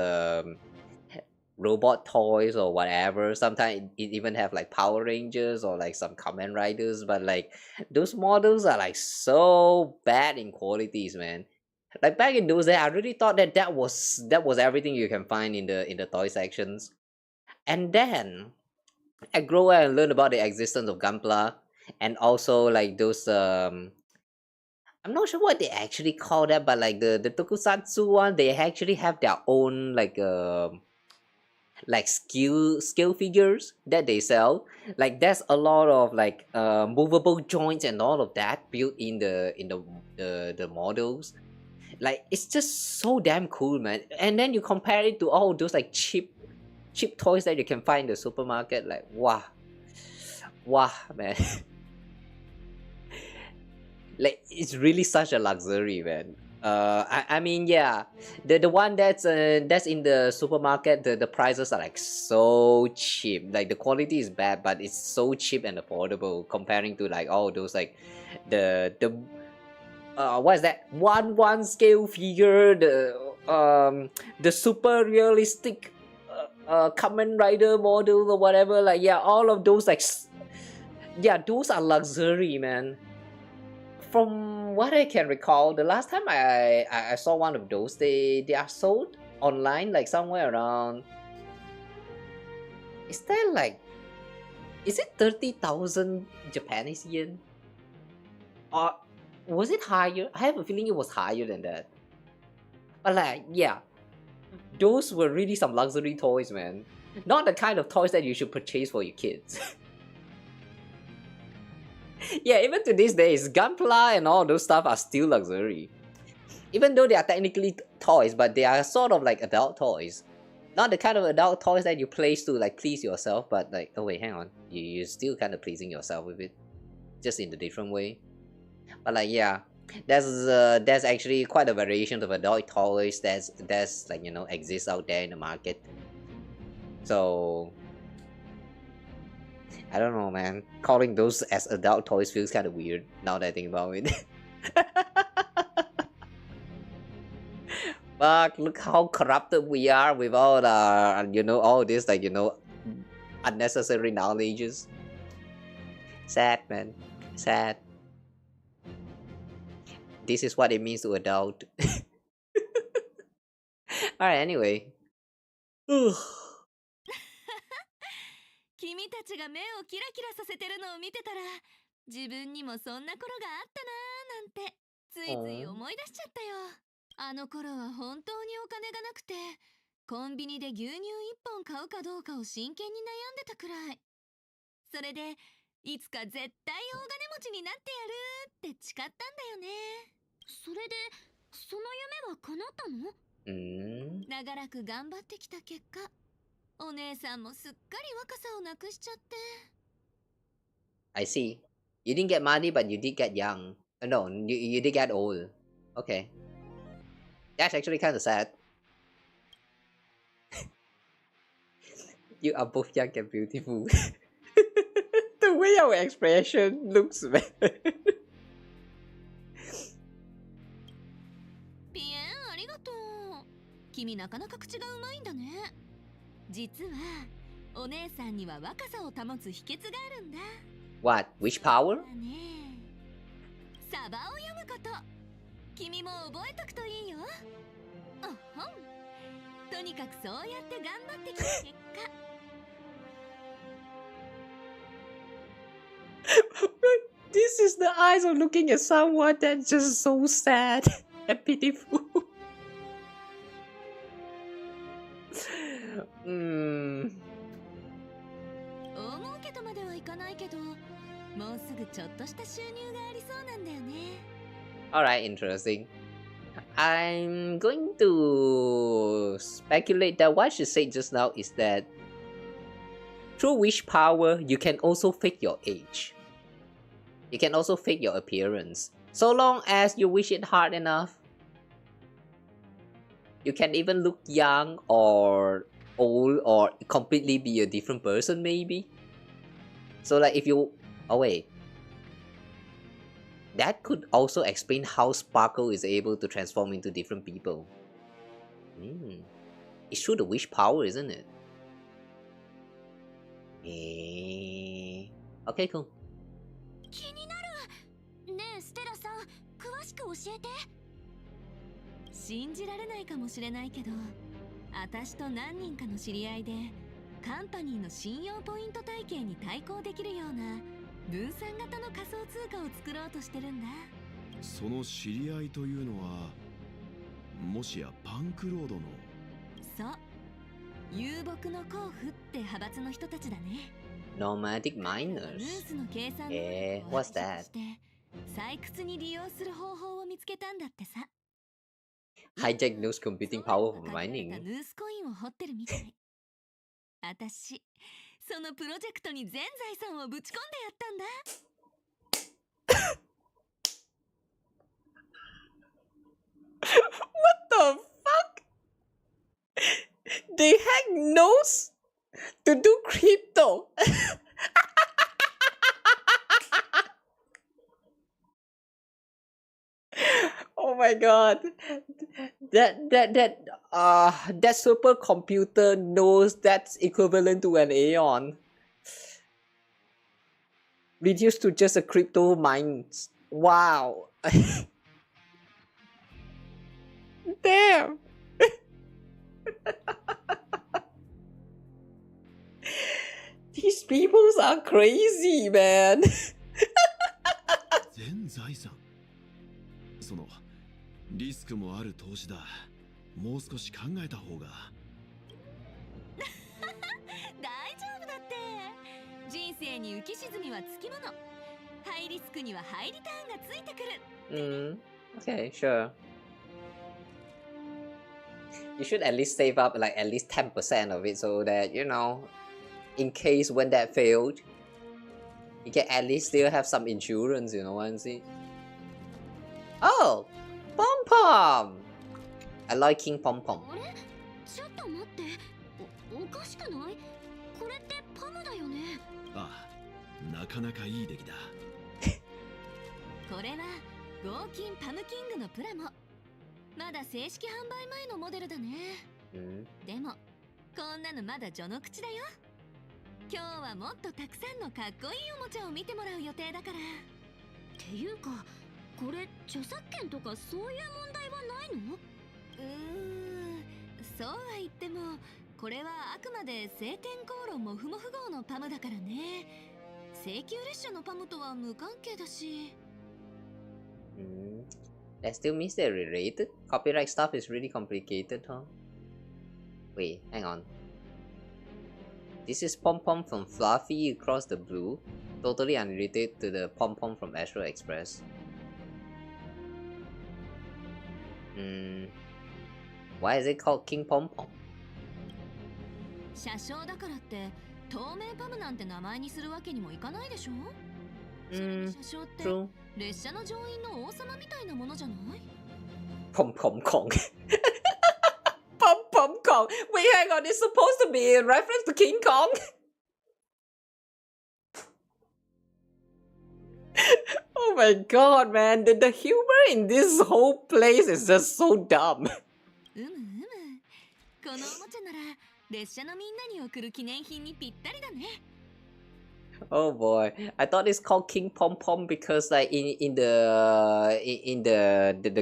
robot toys or whatever. Sometimes it even have like Power Rangers or like some Kamen Riders, but like those models are like so bad in qualities, man. Like back in those days, I really thought that was everything you can find in the toy sections. And then I grow up and learn about the existence of Gunpla, and also like those I'm not sure what they actually call that, but like the tokusatsu one, they actually have their own like skill figures that they sell. Like there's a lot of like movable joints and all of that built in the models. Like it's just so damn cool, man. And then you compare it to all those like cheap toys that you can find in the supermarket. Like wow, man. Like it's really such a luxury, man. I mean, yeah, the one that's in the supermarket, the prices are like so cheap. Like the quality is bad, but it's so cheap and affordable comparing to like all those like the what is that one scale figure, the super realistic Kamen Rider model or whatever. Like yeah, all of those like yeah, those are luxury, man. From what I can recall, the last time I saw one of those, they are sold online like somewhere around. Is it 30,000 Japanese yen? Or was it higher? I have a feeling it was higher than that. But like yeah, those were really some luxury toys, man. Not the kind of toys that you should purchase for your kids. Yeah, even to these days, Gunpla and all those stuff are still luxury. Even though they are technically toys, but they are sort of like adult toys. Not the kind of adult toys that you place to like please yourself, but like, oh wait, hang on. You're still kind of pleasing yourself with it. Just in a different way. But like, yeah. There's actually quite a variation of adult toys that's like, you know, exists out there in the market. So I don't know, man. Calling those as adult toys feels kind of weird now that I think about it. But look how corrupted we are with all you know, all this like, you know, unnecessary knowledges. Sad, man. Sad. This is what it means to adult. Alright, anyway. 君たちが目をキラキラさせてるのを見てたら、自分にもそんな頃があったなーなんてついつい思い出しちゃったよ。あの頃は本当にお金がなくて、コンビニで牛乳1本買うかどうかを真剣に悩んでたくらい。それでいつか絶対大金持ちになってやるって誓ったんだよね。それでその夢は叶ったの？長らく頑張ってきた結果、お姉さんもすっかり若さをなくしちゃって。I see. You didn't get money, but you did get young. No, you did get old. Okay. That's actually kind of sad. You are both young and beautiful. The way our expression looks, man. ピエン、ありがとう。君なかなか口がうまいんだね。実はお姉さんには若さを保つ秘訣があるんだ。What? Which power? サバを読むこと。君も覚えとくといいよ。おほん。とにかくそうやって頑張ってきた結果。This is the eyes of looking at someone that's just so sad and pitiful. 大儲けとまではいかないけど、もうすぐちょっとした収入がありそうなんだよね。Alright, interesting. I'm going to speculate that what she said just now is that through wish power, you can also fake your age. You can also fake your appearance. So long as you wish it hard enough, you can even look young or old or completely be a different person maybe. So like if you... Oh wait. That could also explain how Sparkle is able to transform into different people. It's through the wish power, isn't it? Okay, cool. 気になる。ねえステラさん、詳しく教えて。信じられないかもしれないけど、私と何人かの知り合いでカンパニーの信用ポイント体系に対抗できるような分散型の仮想通貨を作ろうとしてるんだ。その知り合いというのは、もしやパンクロードの。そう、遊牧の甲府って派閥の人たちだね。Nomadic miners. What's that? 採掘に利用する方法を見つけたんだってさ。Hijack knows computing power for mining. ヌースコインを掘ってるみたい。私、そのプロジェクトに全財産をぶち込んでやったんだ。What the fuck? They hack nose to do crypto. Oh my god. That supercomputer knows that's equivalent to an Aeon. Reduced to just a crypto mines. Wow. Damn. These people are crazy, man. 全財産。そのリスクもある投資だ。もう少し考えた方が。生に浮き沈みはつきもの。ハイリスクにはハイリターンがついてくる。Okay, sure. You should at least save up like at least 10% of it so that, you know, in case when that failed, you can at least still have some insurance, you know what I'm saying? Oh! Pom Pom! I like King Pom Pom. あれちょっと待って。おかしくない？これってパムだよね。ああ、なかなかいい出来だ。これは合金パムキングのプラモ。まだ正式販売前のモデルだね。でもこんなのまだ序の口だよ。今日はもっとたくさんのかっこいいおもちゃを見てもらう予定だから。っていうかこれ著作権とかそういう問題はないの？そうは言ってもこれはあくまで晴天航路モフモフ号のパムだからね。請求列車のパムとは無関係だし。That still means they're related? Copyright stuff is really complicated, huh? Wait, hang on. This is Pom Pom from Fluffy Across the Blue, totally unrelated to the Pom Pom from Ashveil Express. Why is it called King Pom Pom? 車掌だからって透明パムなんて名前にするわけにもいかないでしょ？車掌って列車の乗員の王様みたいなものじゃない？ Pom Pom Kong. Pom Pom Kong. Wait, hang on. It's supposed to be a reference to King Kong. Oh my god, man. The humor in this whole place is just so dumb. このおもちゃなら列車のみんなに送る記念品にぴったりだね。Oh boy, I thought it's called King Pom Pom because like in the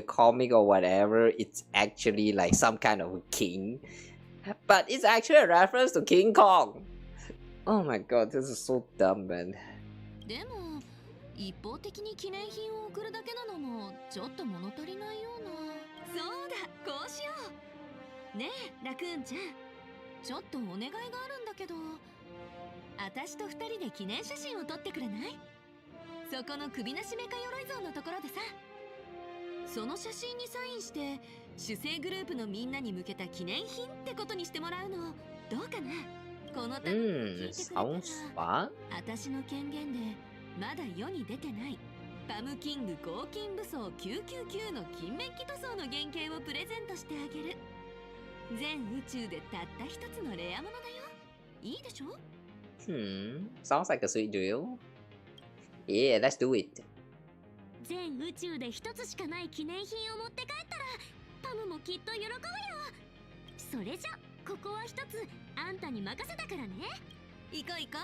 comic or whatever, it's actually like some kind of a king, but it's actually a reference to King Kong. Oh my god, this is so dumb, man. でも一方的に記念品を送るだけなのもちょっと物足りないような。そうだ、こうしよう。ねえ、ラクーンちゃん、ちょっとお願いがあるんだけど。私と二人で記念写真を撮ってくれない？そこの首なしメカ鎧像のところでさ。その写真にサインして主催グループのみんなに向けた記念品ってことにしてもらうのどうかな？この度聞いてくれたら私の権限でまだ世に出てないパムキング合金武装999の金メッキ塗装の原型をプレゼントしてあげる。全宇宙でたった一つのレアものだよ。いいでしょ？Sounds like a sweet deal. Yeah, let's do it. 全宇宙で一つしかない記念品を持って帰ったらパムもきっと喜ぶよ。それじゃここは一つあんたに任せたからね。行こう行こ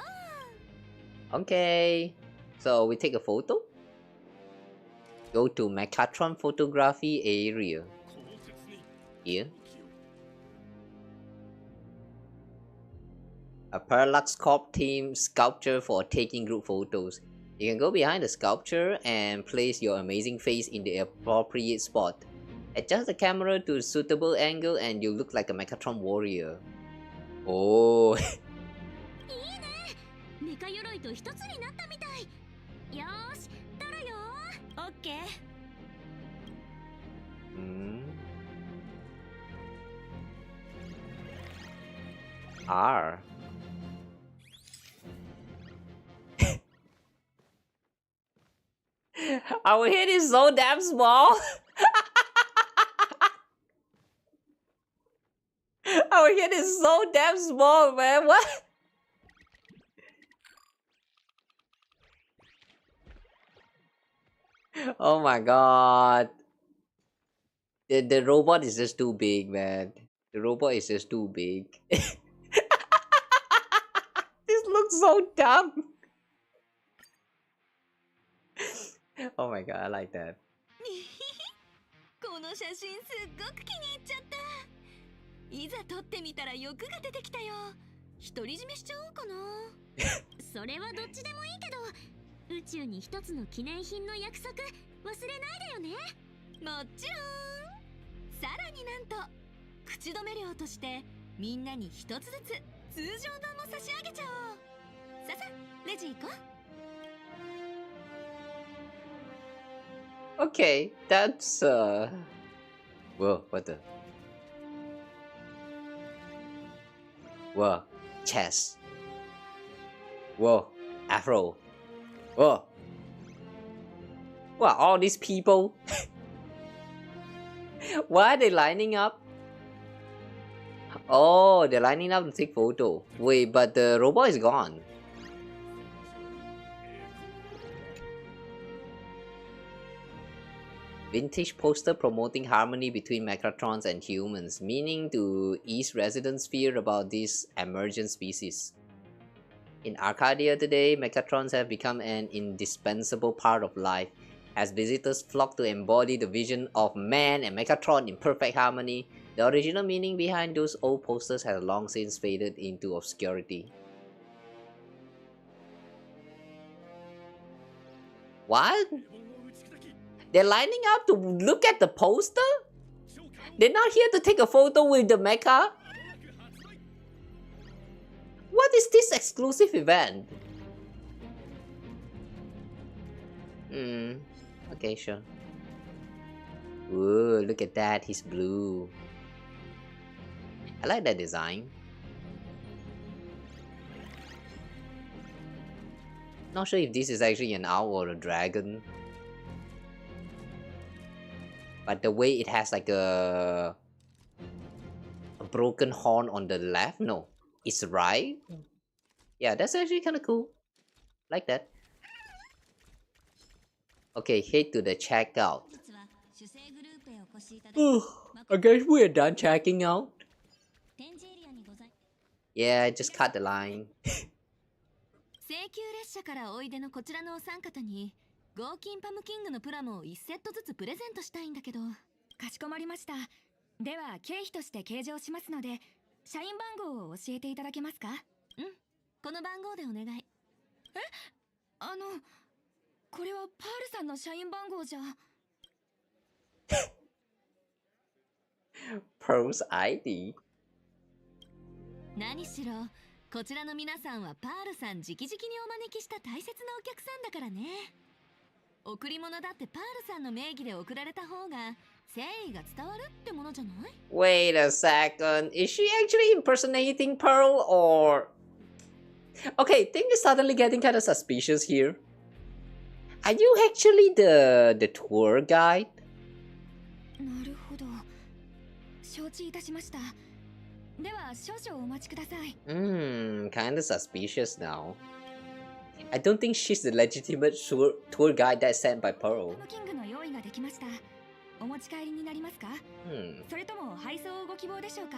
う。 Okay, so we take a photo. Go to Mechatron photography area. Here. A Parallax Corp team sculpture for taking group photos. You can go behind the sculpture and place your amazing face in the appropriate spot. Adjust the camera to a suitable angle and you look like a Mechatron warrior. Oh. いいね。メカ鎧と一つになったみたい。よーし、撮るよ。オッケー。R. Our head is so damn small. Our head is so damn small, man. What? Oh my god. The robot is just too big, man. The robot is just too big. This looks so dumb. Oh my god, I like that. この写真すっごく気に入っちゃった。いざ撮ってみたら欲が出てきたよ。独り占めしちゃおうかな。それはどっちでもいいけど、宇宙に一つの記念品の約束忘れないでよね。もちろん。さらになんと口止め料としてみんなに一つずつ通常版も差し上げちゃおう。Okay, that's whoa, what the? Whoa, chess. Whoa, afro. Whoa. What, all these people? Why are they lining up? Oh, they're lining up to take photo. Wait, but the robot is gone. Vintage poster promoting harmony between Mechatrons and humans, meaning to ease residents' fear about this emergent species. In Arcadia today, Mechatrons have become an indispensable part of life, as visitors flock to embody the vision of man and Mechatron in perfect harmony. The original meaning behind those old posters has long since faded into obscurity. What? They're lining up to look at the poster? They're not here to take a photo with the mecha? What is this exclusive event? Okay, sure. Ooh, look at that, he's blue. I like that design. Not sure if this is actually an owl or a dragon. But the way it has like a broken horn on the left, no, it's right. Yeah, that's actually kind of cool. Like that. Okay, head to the checkout. I guess we're done checking out. Yeah, just cut the line. 請求列車からおいでのこちらのお三方に合金パムキングのプラモを1セットずつプレゼントしたいんだけど。かしこまりました。では経費として計上しますので社員番号を教えていただけますか？この番号でお願い。これはパールさんの社員番号じゃ。Pearl's ID? 何しろこちらの皆さんはパールさん直々にお招きした大切なお客さんだからね。贈り物だってパールさんの名義で贈られた方が誠意が伝わるってものじゃない？ Wait a second, is she actually impersonating Pearl or... Okay, things is suddenly getting kind of suspicious here. Are you actually the tour guide? なるほど。承知いたしました。では少々お待ちください。Kinda suspicious now. I don't think she's the legitimate tour guide that's sent by Pearl. キングの用意ができました。お持ち帰りになりますか？それとも配送をご希望でしょうか？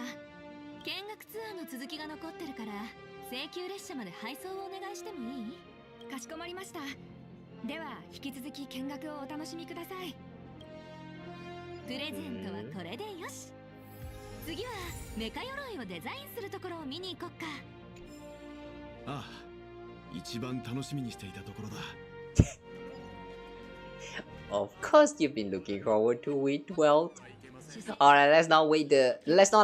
見学ツアーの続きが残ってるから請求列車まで配送をお願いしてもいい？かしこまりました。では引き続き見学をお楽しみください。プレゼントはこれでよし。次はメカ鎧をデザインするところを見に行こっか。ああ、一番楽しみにしていたところだ。Of course you've been looking forward to it, well. Alright, let's not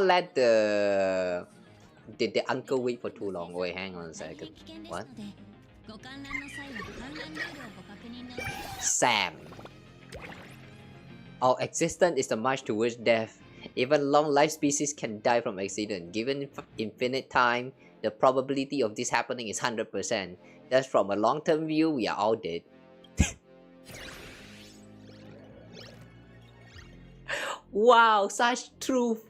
let the uncle wait for too long. Wait, hang on a second. What? Sam. Our existence is a march towards death. Even long-life species can die from accident. Given infinite time, the probability of this happening is 100%. Thus, from a long-term view, we are all dead. Wow, such truth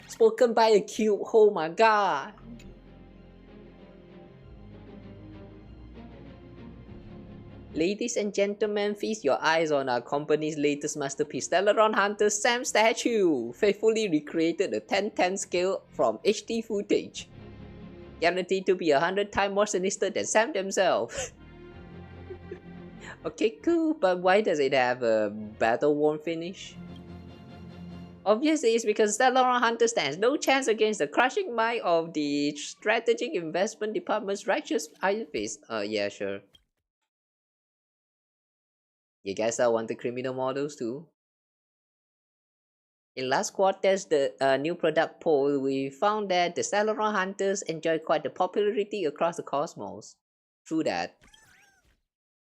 spoken by a cube. Oh my god. Ladies and gentlemen, feast your eyes on our company's latest masterpiece, Stellaron Hunter Sam statue, faithfully recreated a 10:10 scale from HD footage. Guaranteed to be 100 times more sinister than Sam themselves. Okay, cool, but why does it have a battle-worn finish? Obviously, it's because Stellaron Hunter stands no chance against the crushing might of the Strategic Investment Department's righteous iron fist. Yeah, sure. You guys are wanted criminal models too? In last quarter's new product poll, we found that the Stellaron Hunters enjoy quite the popularity across the cosmos. True that.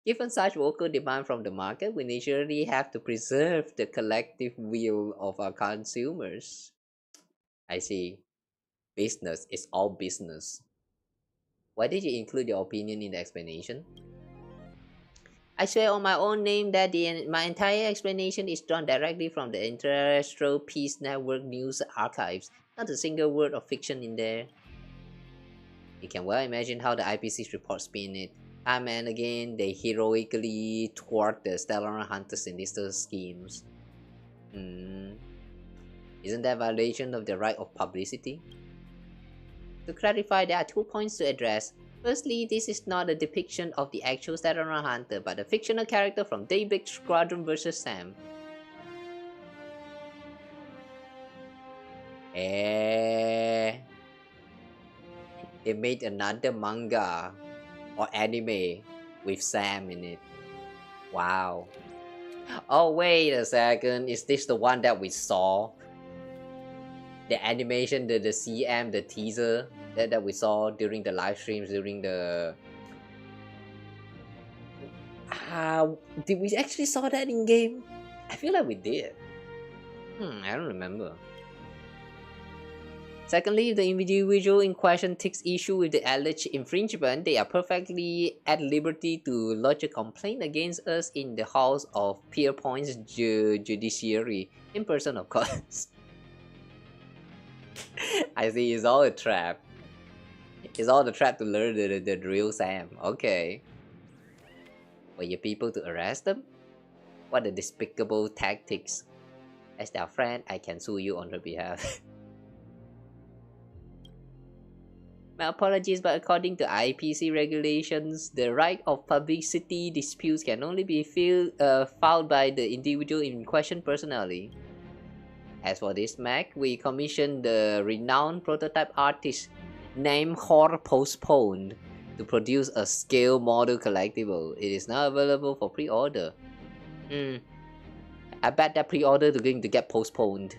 Given such vocal demand from the market, we naturally have to preserve the collective will of our consumers. I see. Business is all business. Why did you include your opinion in the explanation? I swear on my own name that my entire explanation is drawn directly from the Terrestrial Peace Network news archives. Not a single word of fiction in there. You can well imagine how the IPC's report spin it. Time and again, they heroically thwart the Stellar Hunter's sinister schemes. Isn't that violation of the right of publicity? To clarify, there are 2 points to address. Firstly, this is not a depiction of the actual Stellar Hunter, but a fictional character from Daybreak Squadron vs. Sam. They made another manga or anime with Sam in it. Wow. Oh, wait a second. Is this the one that we saw? The animation, the CM, the teaser that we saw during the live streams, during the... did we actually saw that in game? I feel like we did. I don't remember. Secondly, if the individual in question takes issue with the alleged infringement, they are perfectly at liberty to lodge a complaint against us in the halls of Pierpoint's judiciary, in person of course. I see, it's all a trap. It's all the trap to learn the real Sam. Okay. Were you people to arrest them? What a despicable tactics. As their friend, I can sue you on her behalf. My apologies, but according to IPC regulations, the right of publicity disputes can only be filed by the individual in question personally. As for this Mac, we commissioned the renowned prototype artist named Hor Postponed to produce a scale model collectible. It is now available for pre-order. I bet that pre-order is going to get postponed.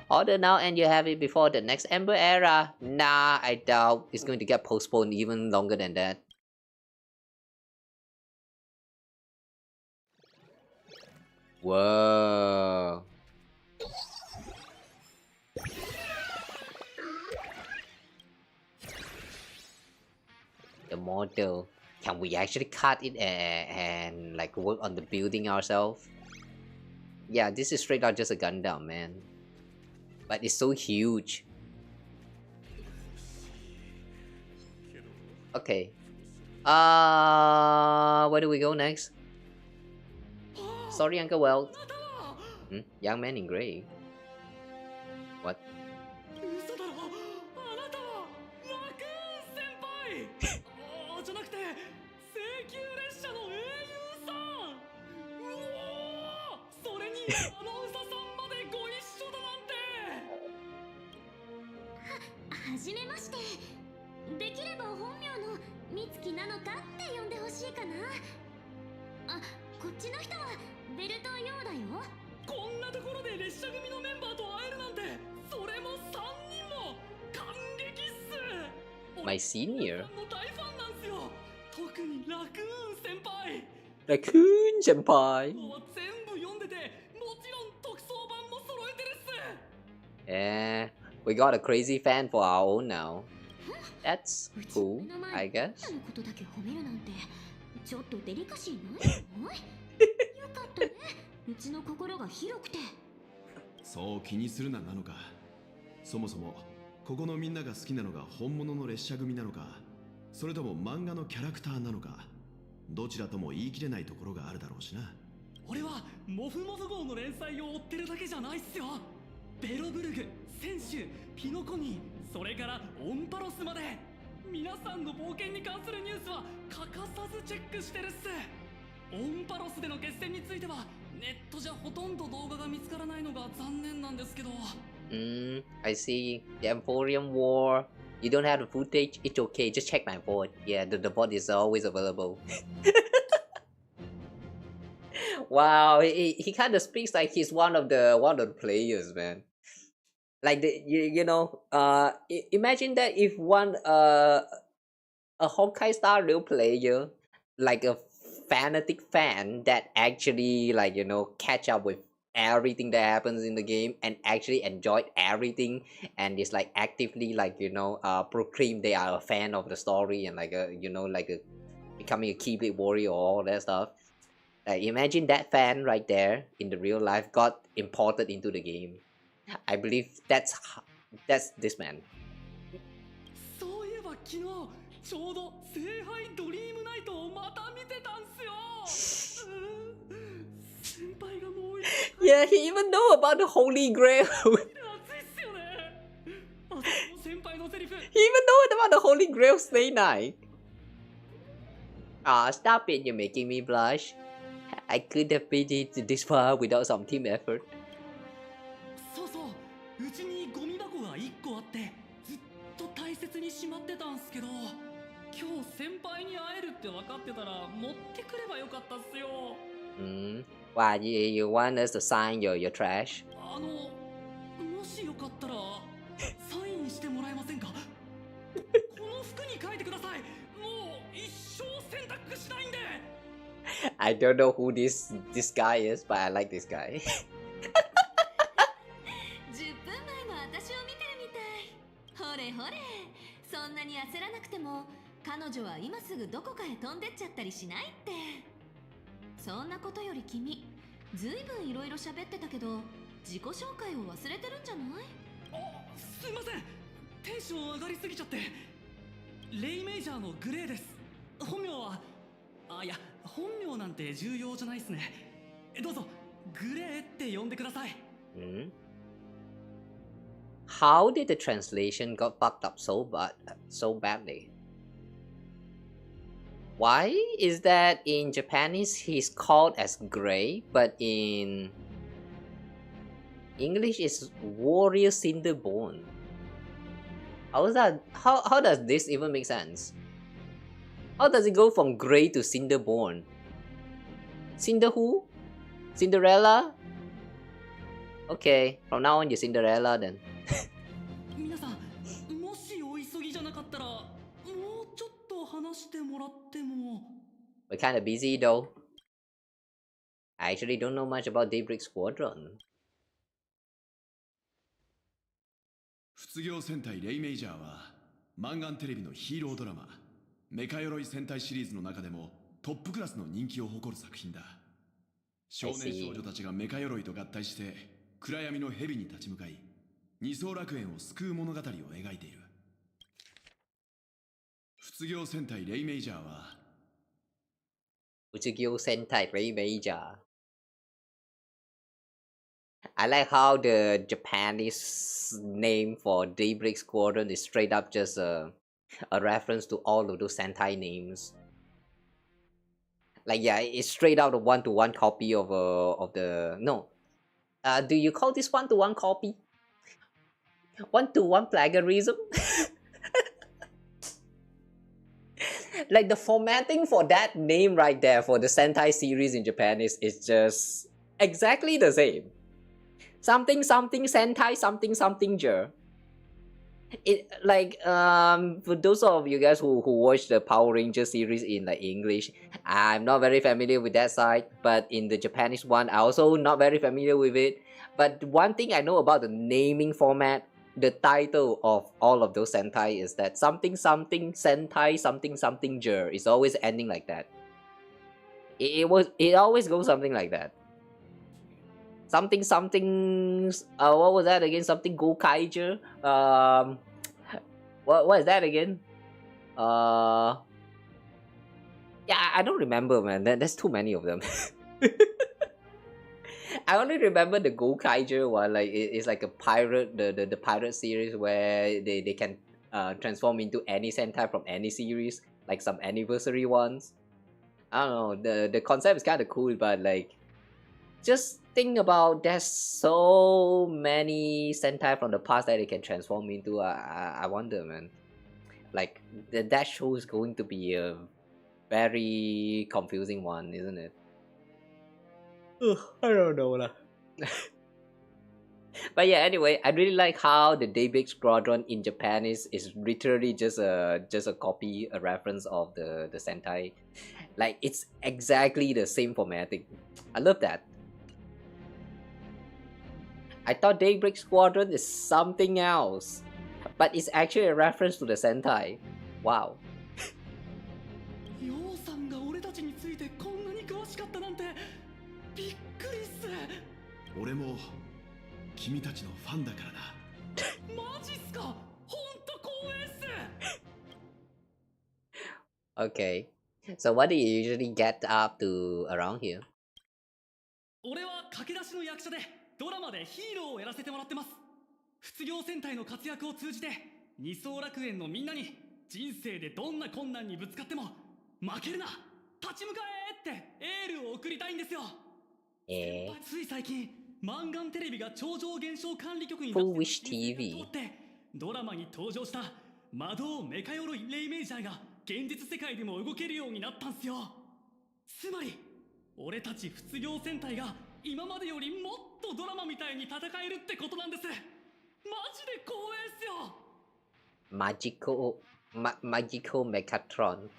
Order now and you have it before the next Ember era. Nah, I doubt it's going to get postponed even longer than that. Whoa. The model. Can we actually cut it and like work on the building ourselves? Yeah, this is straight out just a Gundam, man. But it's so huge. Okay. Where do we go next? Sorry, Uncle Weld. Young man in gray. What? My senior? Raccoon Senpai! Yeah, we got a crazy fan for our own now. That's cool, I guess.そう気にするななのか。そもそもここのみんなが好きなのが本物の列車組なのか、それとも漫画のキャラクターなのか、どちらとも言い切れないところがあるだろうしな。俺はモフモフ号の連載を追ってるだけじゃないっすよ。ベロブルグ、センシュ、ピノコニー、それからオンパロスまで皆さんの冒険に関するニュースは欠かさずチェックしてるっす。オンパロスでの決戦についてはネットじゃほとんど動画が見つからないのが残念なんですけど。I see. The Emporium War. You don't have the footage? It's okay, just check my board. Yeah, the board is always available. Wow, he kind of speaks like he's one of the players, man. Like you know, imagine that if one a Honkai Star Rail player, like a fanatic fan that actually like catch up with everything that happens in the game and actually enjoyed everything and is like actively like proclaim they are a fan of the story and like becoming a keyblade warrior or all that stuff. Imagine that fan right there in the real life got imported into the game. I believe that's this man. そういえば昨日ちょうど聖杯ドリームナイトをまた見てたんすよ。先輩がもう Yeah, he even know about the Holy Grail. 熱いっすよね。あそこの先輩のセリフ。He even know about the Holy Grail Stay Night. Ah, stop it! You're making me blush. I could have made it this far without some team effort. そうそう、うちにゴミ箱が1個あってずっと大切にしまってたんすけど、今日先輩に会えるって分かってたら持ってくればよかったっすよ。Why you want us to sign your trash? もしよかったらサインしてもらえませんか？この服に書いてください。もう一生洗濯しないんで。I don't know who this guy is, but I like this guy. 10分前の私を見てるみたい。ほれほれ、そんなに焦らなくても彼女は今すぐどこかへ飛んでっちゃったりしないって。そんなことより君、ずいぶんいろいろ喋ってたけど自己紹介を忘れてるんじゃない？すいません、テンション上がりすぎちゃって。レイメイジャーのグレーです。本名はいや、本名なんて重要じゃないっすね。どうぞグレーって呼んでください。How did the translation got fucked up so badly? Why is that in Japanese he's called as Gray, but in English it's Warrior Cinderborn? How is that? How does this even make sense? How does it go from Gray to Cinderborn? Cinder who? Cinderella? Okay, from now on you're Cinderella then. 皆さん、もしお急ぎじゃなかったらもうちょっと話してもらっても。We're kind of busy though. I actually don't know much about Daybreak Squadron. 卒業戦隊レイメイジャーはマンガンテレビのヒーロードラマメカ鎧戦隊シリーズの中でもトップクラスの人気を誇る作品だ。少年少女たちがメカ鎧と合体して暗闇の蛇に立ち向かい二層楽園を救う物語を描いている。卒業戦隊レイメイジャーは卒業戦隊レイメイジャー。I like how the Japanese name for Daybreak Squadron is straight up just a reference to all of those Sentai names. Like, yeah, it's straight out a one-to-one copy of the no. Do you call this one-to-one copy? One-to-one plagiarism? Like the formatting for that name right there for the Sentai series in Japan is just exactly the same. Something something Sentai something something jer. It like for those of you guys who watch the Power Ranger series in like English, I'm not very familiar with that side, but in the Japanese one I also not very familiar with it. But one thing I know about the naming format, the title of all of those Sentai is that something something Sentai something something jer is always ending like that. It always goes something like that. Something something what was that again? Something Gokaiger. What is that again? Yeah, I don't remember, man. There's too many of them. I only remember the Gokaiger one. Like it's like a pirate, the pirate series where they can transform into any Sentai from any series, like some anniversary ones. I don't know. The concept is kind of cool, but like, just think about there's so many Sentai from the past that they can transform into. I wonder, man. Like that show is going to be a very confusing one, isn't it? I don't know lah. But yeah, anyway, I really like how the Daybreak Squadron in Japan is literally just a copy, a reference of the Sentai. Like it's exactly the same formatting. I love that. I thought Daybreak Squadron is something else, but it's actually a reference to the Sentai. Wow. ヨウさんが俺たちについてこんなに詳しかったなんてびっくりっす。俺も君たちのファンだからな。マジっすか。ほんと光栄っす。 Okay. So what do you usually get up to around here? 俺は駆け出しの役者でドラマでヒーローをやらせてもらってます。卒業戦隊の活躍を通じて二層楽園のみんなに人生でどんな困難にぶつかっても負けるな、立ち向かえってエールを送りたいんですよ。つい最近マンガンテレビが超常現象管理局に For which TV? ドラマに登場した魔導メカ鎧レイメージャーが現実世界でも動けるようになったんすよ。つまり俺たち卒業戦隊が今までよりもっとドラマみたいに戦えるってことなんです。マジで光栄っすよ。Magical Mechatron.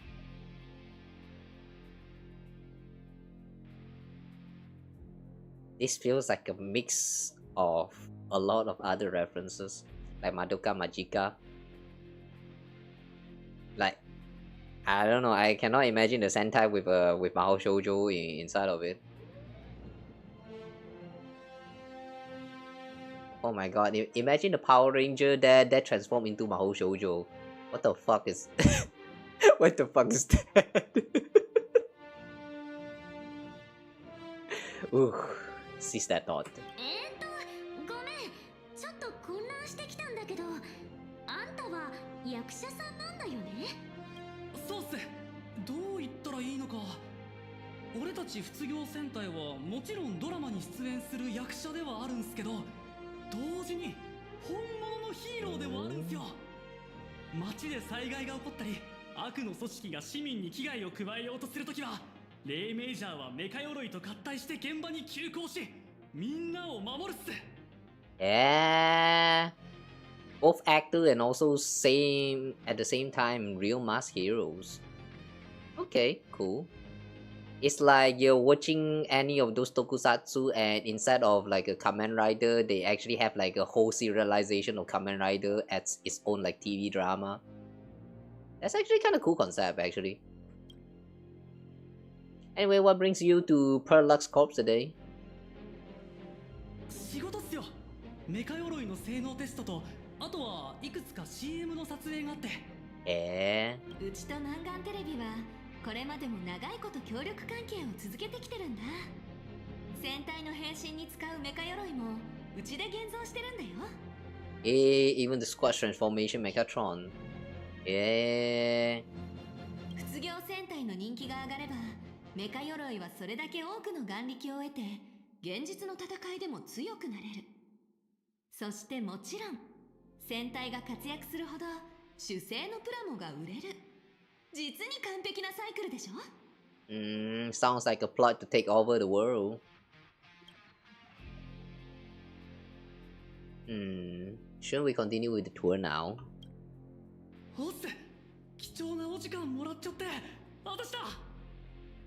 This feels like a mix of a lot of other references, like Madoka Magica. Like, I don't know, I cannot imagine the Sentai with Mahou Shoujo inside of it. Oh my god, imagine the Power Ranger that transformed into Mahou Shoujo. What the fuck is... What the fuck is that? Ooh, sees that thought. ごめん、ちょっと混乱してきたんだけど、あんたは役者さんなんだよね。そうっす。どう言ったらいいのか。俺たち卒業戦隊はもちろんドラマに出演する役者ではあるんすけど、同時に本物のヒーローでもあるんすよ。街で災害が起こったり、悪の組織が市民に危害を加えようとするときは、レイメージャーはメカ鎧と合体して現場に急行し、みんなを守るっす。Yeah, both actor and also same at the same time real mass heroes. Okay, cool. It's like you're watching any of those tokusatsu and instead of like a Kamen Rider, they actually have like a whole serialization of Kamen Rider as its own like TV drama. That's actually kind of cool concept actually. Anyway, what brings you to Perlux Corp today? 仕事っすよ。メカ鎧の性能テストと、あとはいくつか CM の撮影があって。うちと南岸テレビはこれまでも長いこと協力関係を続けてきてるんだ。戦隊の変身に使うメカ鎧もうちで現像してるんだよ。Even the squad transformation Mechatron. 卒業戦隊の人気が上がれば、メカ鎧はそれだけ多くの眼力を得て現実の戦いでも強くなれる。そしてもちろん戦隊が活躍するほど主製のプラモが売れる。実に完璧なサイクルでしょ。Sounds like a plot to take over the world. Shouldn't we continue with the tour now? おっす、貴重なお時間もらっちゃって、私だ。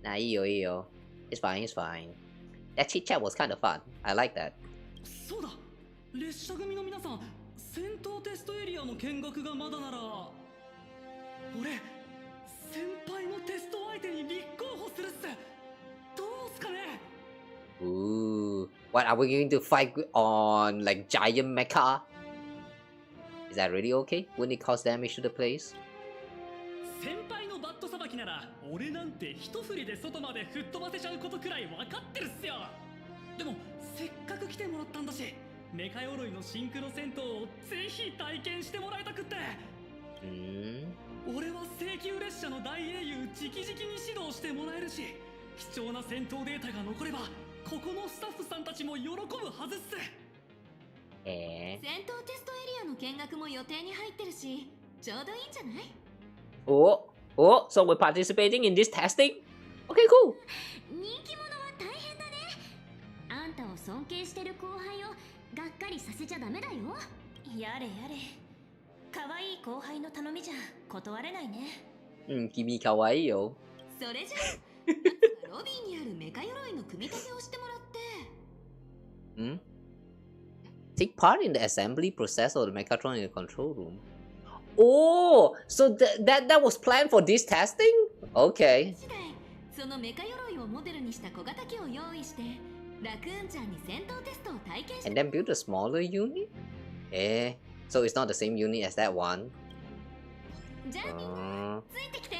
Nah, iyo. It's fine, it's fine. That chit chat was kind of fun. I like that. そうだ、列車組の皆さん、戦闘テストエリアの見学がまだなら、俺、先輩のテスト相手に立候補するっす。どうすかね。Ooh, what are we going to fight on like giant mecha? Is that really okay? Wouldn't it cause damage to the place? 先輩のバットさばきなら俺なんて一振りで外まで吹っ飛ばせちゃうことくらい分かってるっすよ。でもせっかく来てもらったんだし、メカ鎧のシンクロ戦闘をぜひ体験してもらいたくって。俺は請求列車の大英雄直々に指導してもらえるし、貴重な戦闘データが残ればここのスタッフさんたちも喜ぶはずっす。戦闘テストエリアの見学も予定に入ってるし、ちょうどいいんじゃない？ Oh, so we're participating in this testing? Okay, cool. 人気者は大変だね。あんたを尊敬してる後輩をがっかりさせちゃダメだよ。やれやれ。可愛い後輩の頼みじゃ断れないね。君かわいいよ。それじゃあロビーにあるメカ鎧の組み立てをしてもらって。Take part in the assembly process of the Mechatron in the control room. Oh, so that was planned for this testing? Okay. そのメカ鎧をモデルにした小型機を用意してラクーンちゃんに戦闘テストを体験して。And then build a smaller unit? So it's not the same unit as that one? じゃあついてきて。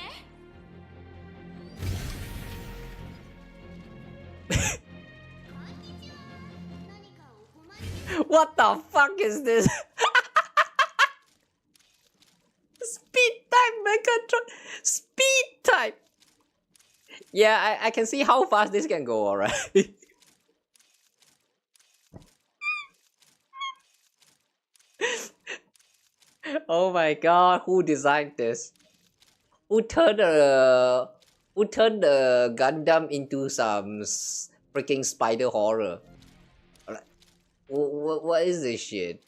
What the fuck is this? Speed type Mechatron! Speed type! Yeah, I can see how fast this can go, alright. Oh my god, who designed this? Who turned the Gundam into some freaking spider horror? What is this shit?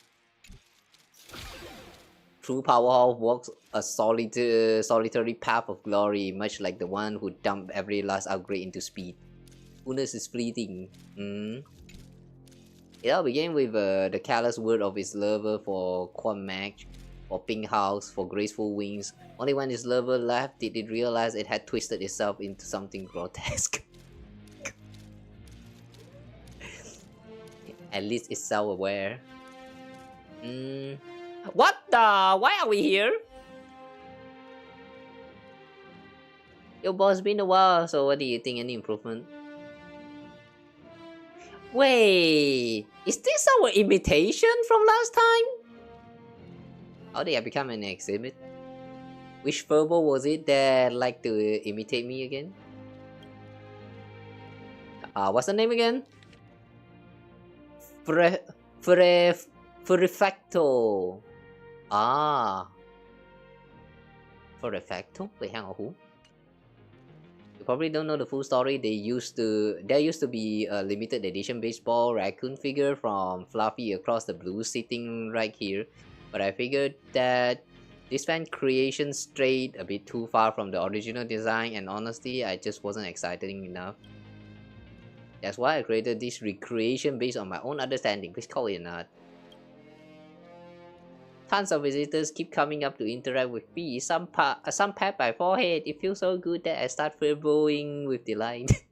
True powerhouse walks a solitary path of glory, much like the one who dumped every last upgrade into speed. Coolness is fleeting. It all began with the careless word of his lover for Quad Match, for Pink House, for Graceful Wings. Only when his lover left did it realize it had twisted itself into something grotesque. At least it's self-aware. What the? Why are we here? Your boss been a while, so what do you think? Any improvement? Wait, is this our imitation from last time? How did I become an exhibit? Which verbal was it that liked to imitate me again? What's the name again? Furifacto. Furifacto? Wait, hang on, who? You probably don't know the full story. There used to be a limited edition baseball raccoon figure from Fluffy across the blue sitting right here. But I figured that this fan creation strayed a bit too far from the original design, and honestly, I just wasn't exciting enough. That's why I created this recreation based on my own understanding. Please call it not. Tons of visitors keep coming up to interact with me. Some pat my forehead. It feels so good that I start furrowing with delight.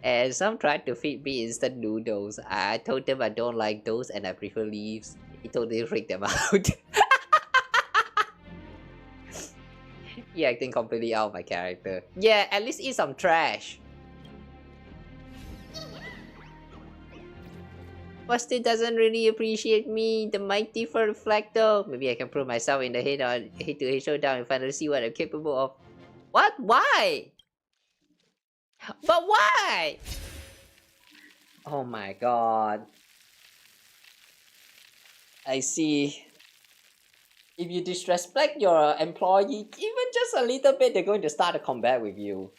And some tried to feed me instant noodles. I told them I don't like those and I prefer leaves. It totally freaked them out. You're acting completely out of my character. Yeah, at least eat some trash. But still doesn't really appreciate me, the mighty fur reflector. Maybe I can prove myself in the head-to-head showdown and finally see what I'm capable of. What? Why? But why? Oh my god. I see. If you disrespect your employee even just a little bit, they're going to start a combat with you.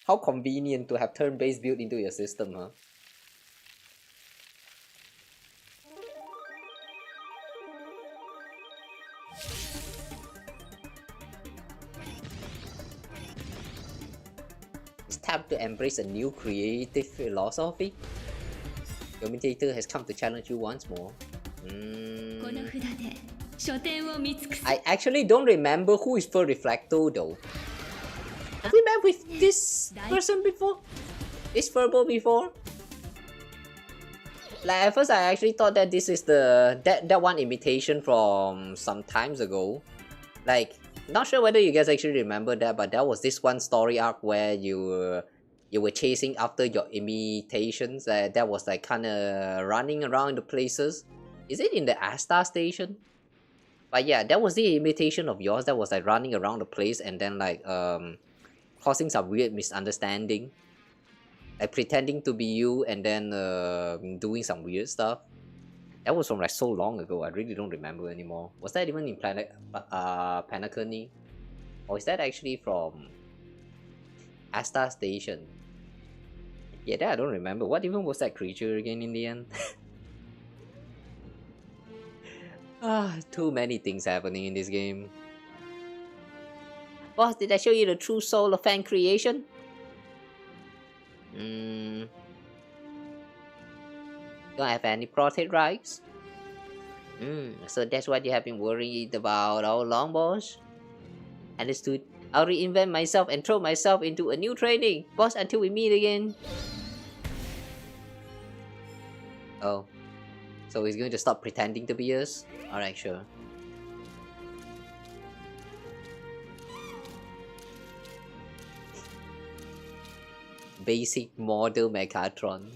How convenient to have turn-based built into your system, huh? It's time to embrace a new creative philosophy. Your imitator has come to challenge you once more. I actually don't remember who is Fur Reflecto though. Have we met with this person before? This Furbo before? Like at first I actually thought that this is that one imitation from some times ago. Like, not sure whether you guys actually remember that, but there was this one story arc where you were chasing after your imitations that was like kinda running around the places. Is it in the Asta station? But yeah, that was the imitation of yours that was like running around the place and then like causing some weird misunderstanding. Like pretending to be you and then doing some weird stuff. That was from like so long ago, I really don't remember anymore. Was that even in Panacony? Or is that actually from Asta Station? Yeah, that I don't remember. What even was that creature again in the end? Too many things happening in this game. Boss, did I show you the true soul of fan creation? Don't have any protect rights? So that's what you have been worried about all along, boss? Understood. I'll reinvent myself and throw myself into a new training, boss, until we meet again. Oh. So he's going to stop pretending to be us? Alright, sure. Basic model Megatron.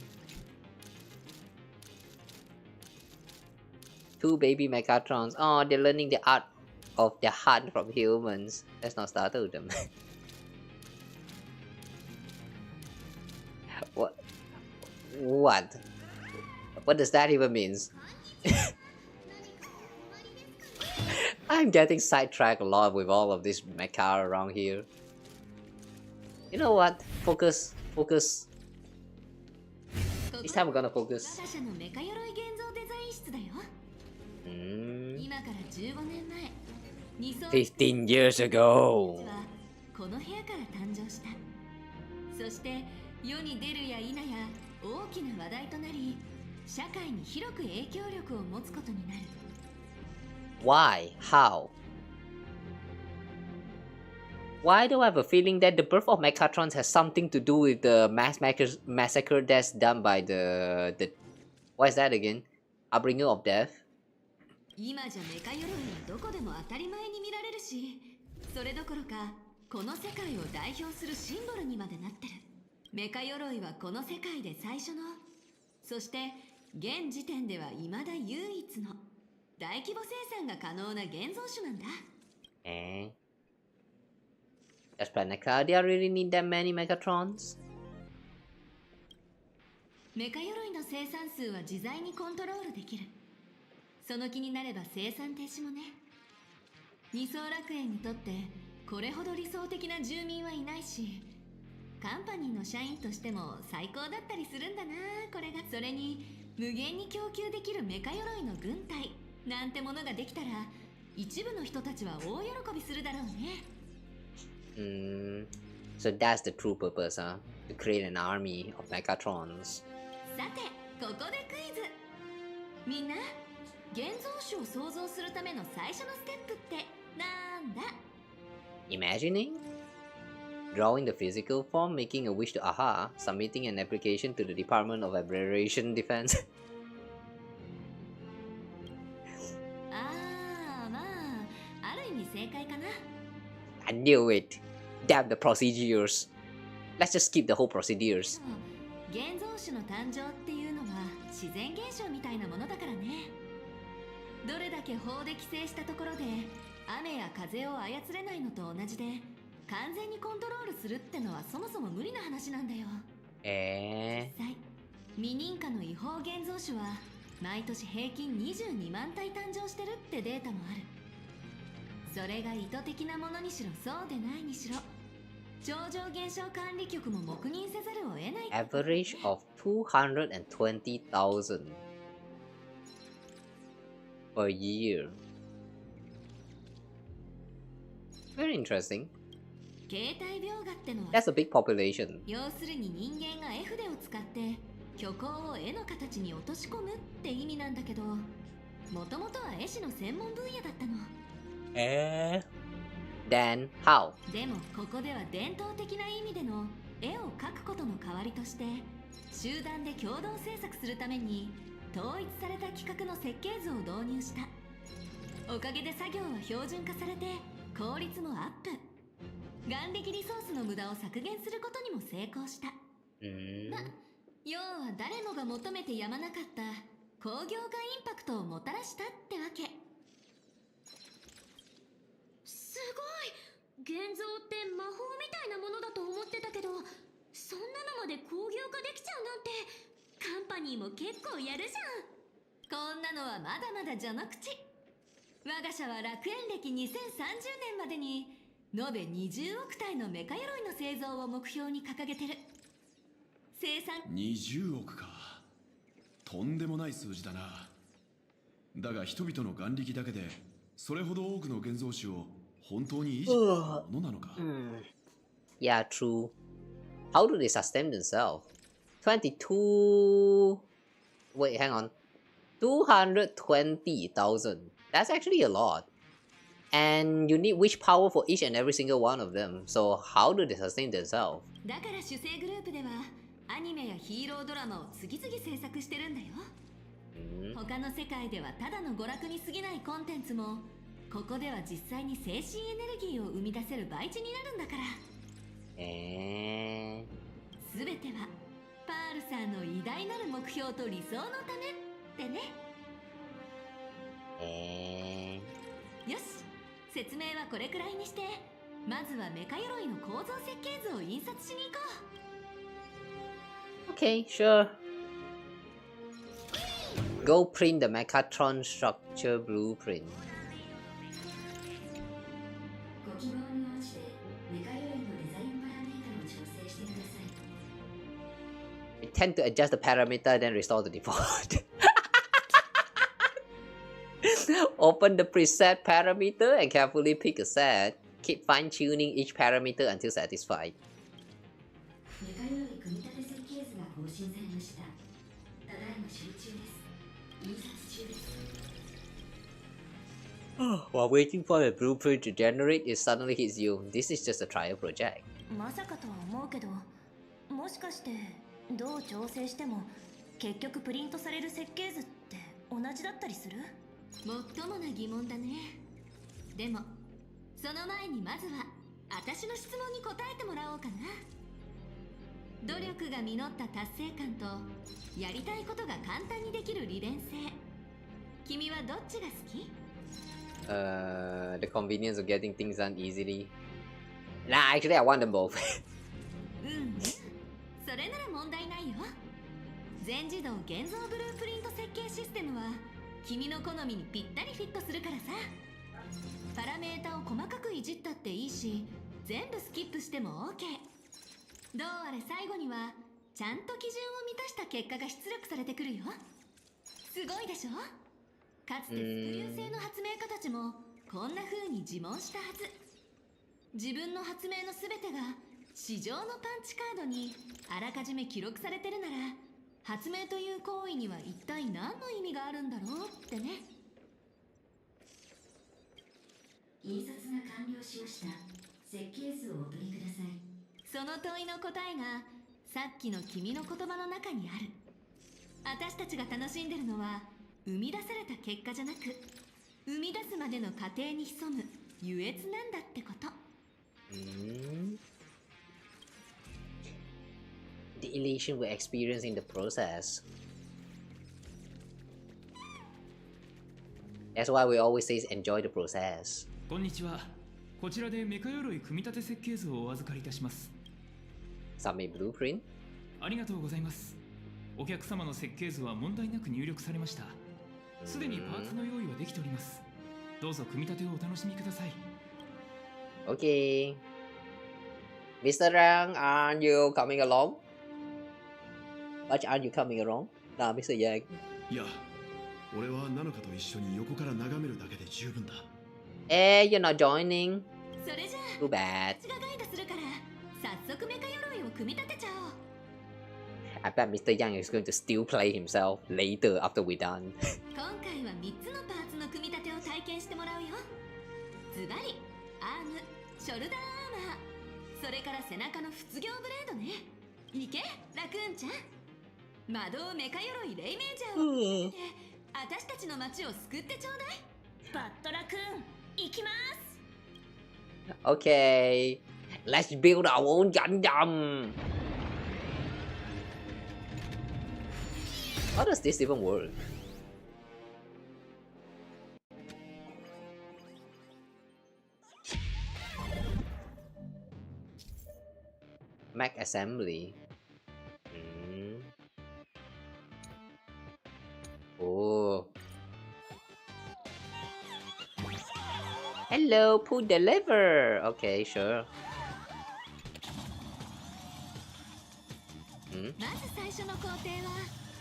2 baby Megatrons. Oh, they're learning the art of the hunt from humans. Let's not startle them. What? What? What does that even mean? I'm getting sidetracked a lot with all of this mecha around here. You know what? Focus. Focus. This time we're gonna focus. 15 years ago. この部屋から誕生した。そして世に出るや否や大きな話題となり、社会に広く影響力を持つことになる。Why? How? Why do I have a feeling that the birth of Mechatrons has something to do with the massacre that's done by the what is that again? Upbringer of Death? 今じゃメカ鎧はどこでも当たり前に見られるし、それどころかこの世界を代表するシンボルにまでなってる。メカ鎧はこの世界で最初の、そして現時点では未だ唯一の大規模生産が可能な現像種なんだ。Does Planecadia really need that many Megatrons? メカ鎧の生産数は自在にコントロールできる。その気になれば生産停止もね。二層楽園にとってこれほど理想的な住民はいないし、カンパニーの社員としても最高だったりするんだな。これがそれに無限に供給できるメカ鎧の軍隊なんてものができたら、一部の人たちは大喜びするだろうね。So that's the true purpose, huh? To create an army of Megatrons. さて、ここでクイズ。みんな、現像種を想像するための最初のステップってなんだ？ Imagining? Drawing the physical form, making a wish to AHA, submitting an application to the Department of Aberration Defense. まあ、ある意味正解かな。I knew it! Damn the procedures! Let's just skip the whole procedures. 現像種の誕生っていうのは自然現象みたいなものだからね。どれだけ法で規制したところで雨や風を操れないのと同じで、完全にコントロールするってのはそもそも無理な話なんだよ。実際、未認可の違法現像種は毎年平均22万体誕生してるってデータもある。それが意図的なものにしろそうでないにしろ、超常現象管理局も黙認せざるを得ない。Average of 220,000 per year. Very interesting. 形態描画ってのは That's a big population. 要するに人間が絵筆を使って虚構を絵の形に落とし込むって意味なんだけど、もともとは絵師の専門分野だったの。Then how? でもここでは伝統的な意味での絵を描くことの代わりとして、集団で共同制作するために統一された規格の設計図を導入した。おかげで作業は標準化されて効率もアップ。眼力リソースの無駄を削減することにも成功した。要は誰もが求めてやまなかった工業化インパクトをもたらしたってわけ。すごい！現像って魔法みたいなものだと思ってたけど、そんなのまで工業化できちゃうなんて、カンパニーも結構やるじゃん。こんなのはまだまだ序の口。我が社は楽園歴2030年までに延べ20億体のメカ鎧の製造を目標に掲げてる。生産20億か。とんでもない数字だな。だが人々の眼力だけでそれほど多くの現像種を本当に維持するものなのか。Yeah, true. How do they sustain themselves? 22. Wait, hang on. 220,000. That's actually a lot. And you need wish power for each and every single one of them. So how do they sustain themselves? だから主催グループではアニメやヒーロードラマを次々制作してるんだよ。他の世界ではただの娯楽に過ぎないコンテンツもここでは実際に精神エネルギーを生み出せる培地になるんだから。全てはパールさんの偉大なる目標と理想のためってね。よし、説明はこれくらいにして、まずはメカ鎧の構造設計図を印刷しに行こう。Okay, sure. Go print the Mechatron structure blueprint. ご希望に応じてメカ鎧のデザインパラメータを調整してください。I tend to adjust the parameter then restore the default. Open the preset parameter and carefully pick a set. Keep fine-tuning each parameter until satisfied. メカ鎧組み立て設計図が更新されました。ただいま集中です。印刷中です。While waiting for the blueprint to generate, it suddenly hits you. This is just a trial project. まさかとは思うけど、もしかしてどう調整しても結局プリントされる設計図って同じだったりする？もっともな疑問だね。でもその前にまずは私の質問に答えてもらおうかな。努力が実った達成感とやりたいことが簡単にできる利便性、君はどっちが好き？The convenience of getting things done easily. Nah, actually I want them both. それなら問題ないよ。全自動現像ブループリント設計システムは君の好みにぴったりフィットするからさ。パラメータを細かくいじったっていいし、全部スキップしても OK。 どうあれ最後にはちゃんと基準を満たした結果が出力されてくるよ。すごいでしょ。かつてスクリュー製の発明家たちもこんな風に自問したはず。自分の発明の全てが市場のパンチカードにあらかじめ記録されてるなら、発明という行為には一体何の意味があるんだろうってね。印刷が完了しました。設計図をお取りください。その問いの答えがさっきの君の言葉の中にある。私たちが楽しんでるのは生み出された結果じゃなく、生み出すまでの過程に潜む優越なんだってこと。The elation we're experiencing the process. That's why we always say enjoy the process. こんにちは。こちらでメカ鎧組み立て設計図をお預かりいたします。Submit blueprint. ありがとうございます。お客様の設計図は問題なく入力されました。すでにパーツの用意はできております。どうぞ組み立てをお楽しみください。Okay. Mr. Rang, aren't you coming along? But aren't you coming along? Nah, Mr. Yang. いや、俺はナノカと一緒に横から眺めるだけで十分だ。You're not joining? それじゃあ Too bad. 私がガイドするから早速メカ鎧を組み立てちゃおう。I bet Mr. Yang is going to still play himself later after we're done. 今回は3つのパーツの組み立てを体験してもらうよ。ズバリアーム、ショルダーアーマー、それから背中の不業ブレードね。いけラクーンちゃん。魔導メカ鎧レイメージャーを組み立てて私たちの街を救ってちょうだい。バットラクーン行きます。 Okay. Let's build our own Gundam. How does this even work? Mech assembly. Oh. Hello, pull the lever. Okay, sure. まず最初の工程は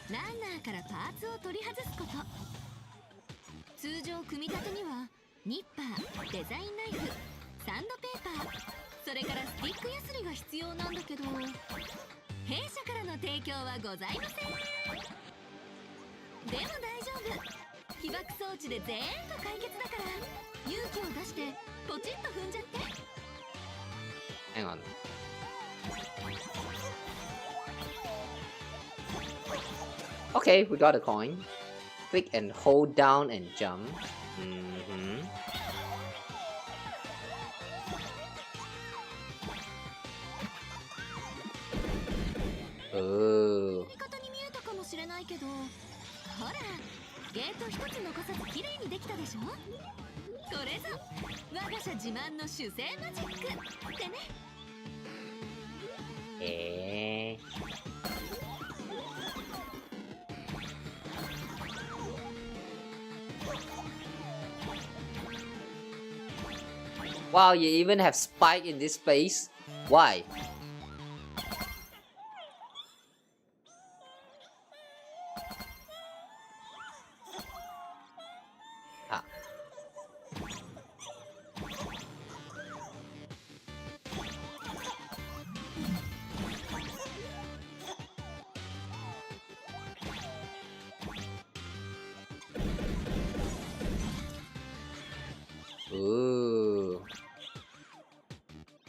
ランナーからパーツを取り外すこと。通常組み立てにはニッパー、デザインナイフ、サンドペーパー、それからスティックヤスリが必要なんだけど、弊社からの提供はございません。でも大丈夫、起爆装置で全部解決だから、勇気を出してポチッと踏んじゃって。 Hang on. Okay, we got a coin. Click and hold down and jump. Oh. 味方に見えたかもしれないけど、ほら、ゲート一つ残さず綺麗にできたでしょ。これぞ我が社自慢の手製マジックってね。Wow, you even have spike in this space? Why? Ah. Ooh.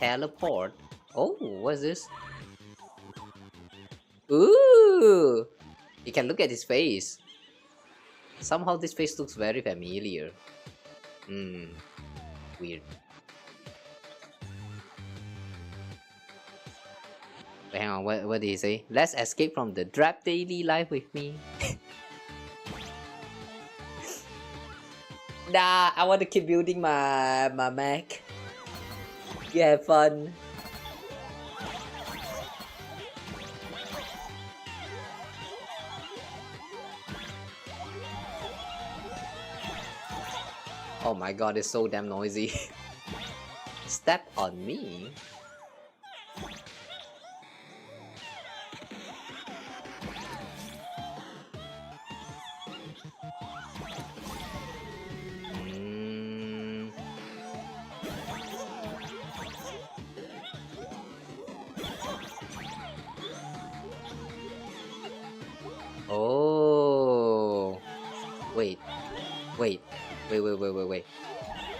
Teleport. Oh, what's this? Ooh. You can look at his face. Somehow this face looks very familiar. Weird. Wait, hang on, what did he say? Let's escape from the drab daily life with me. Nah, I want to keep building my mech. You have fun. Oh my god, it's so damn noisy. Step on me. Oh. Wait.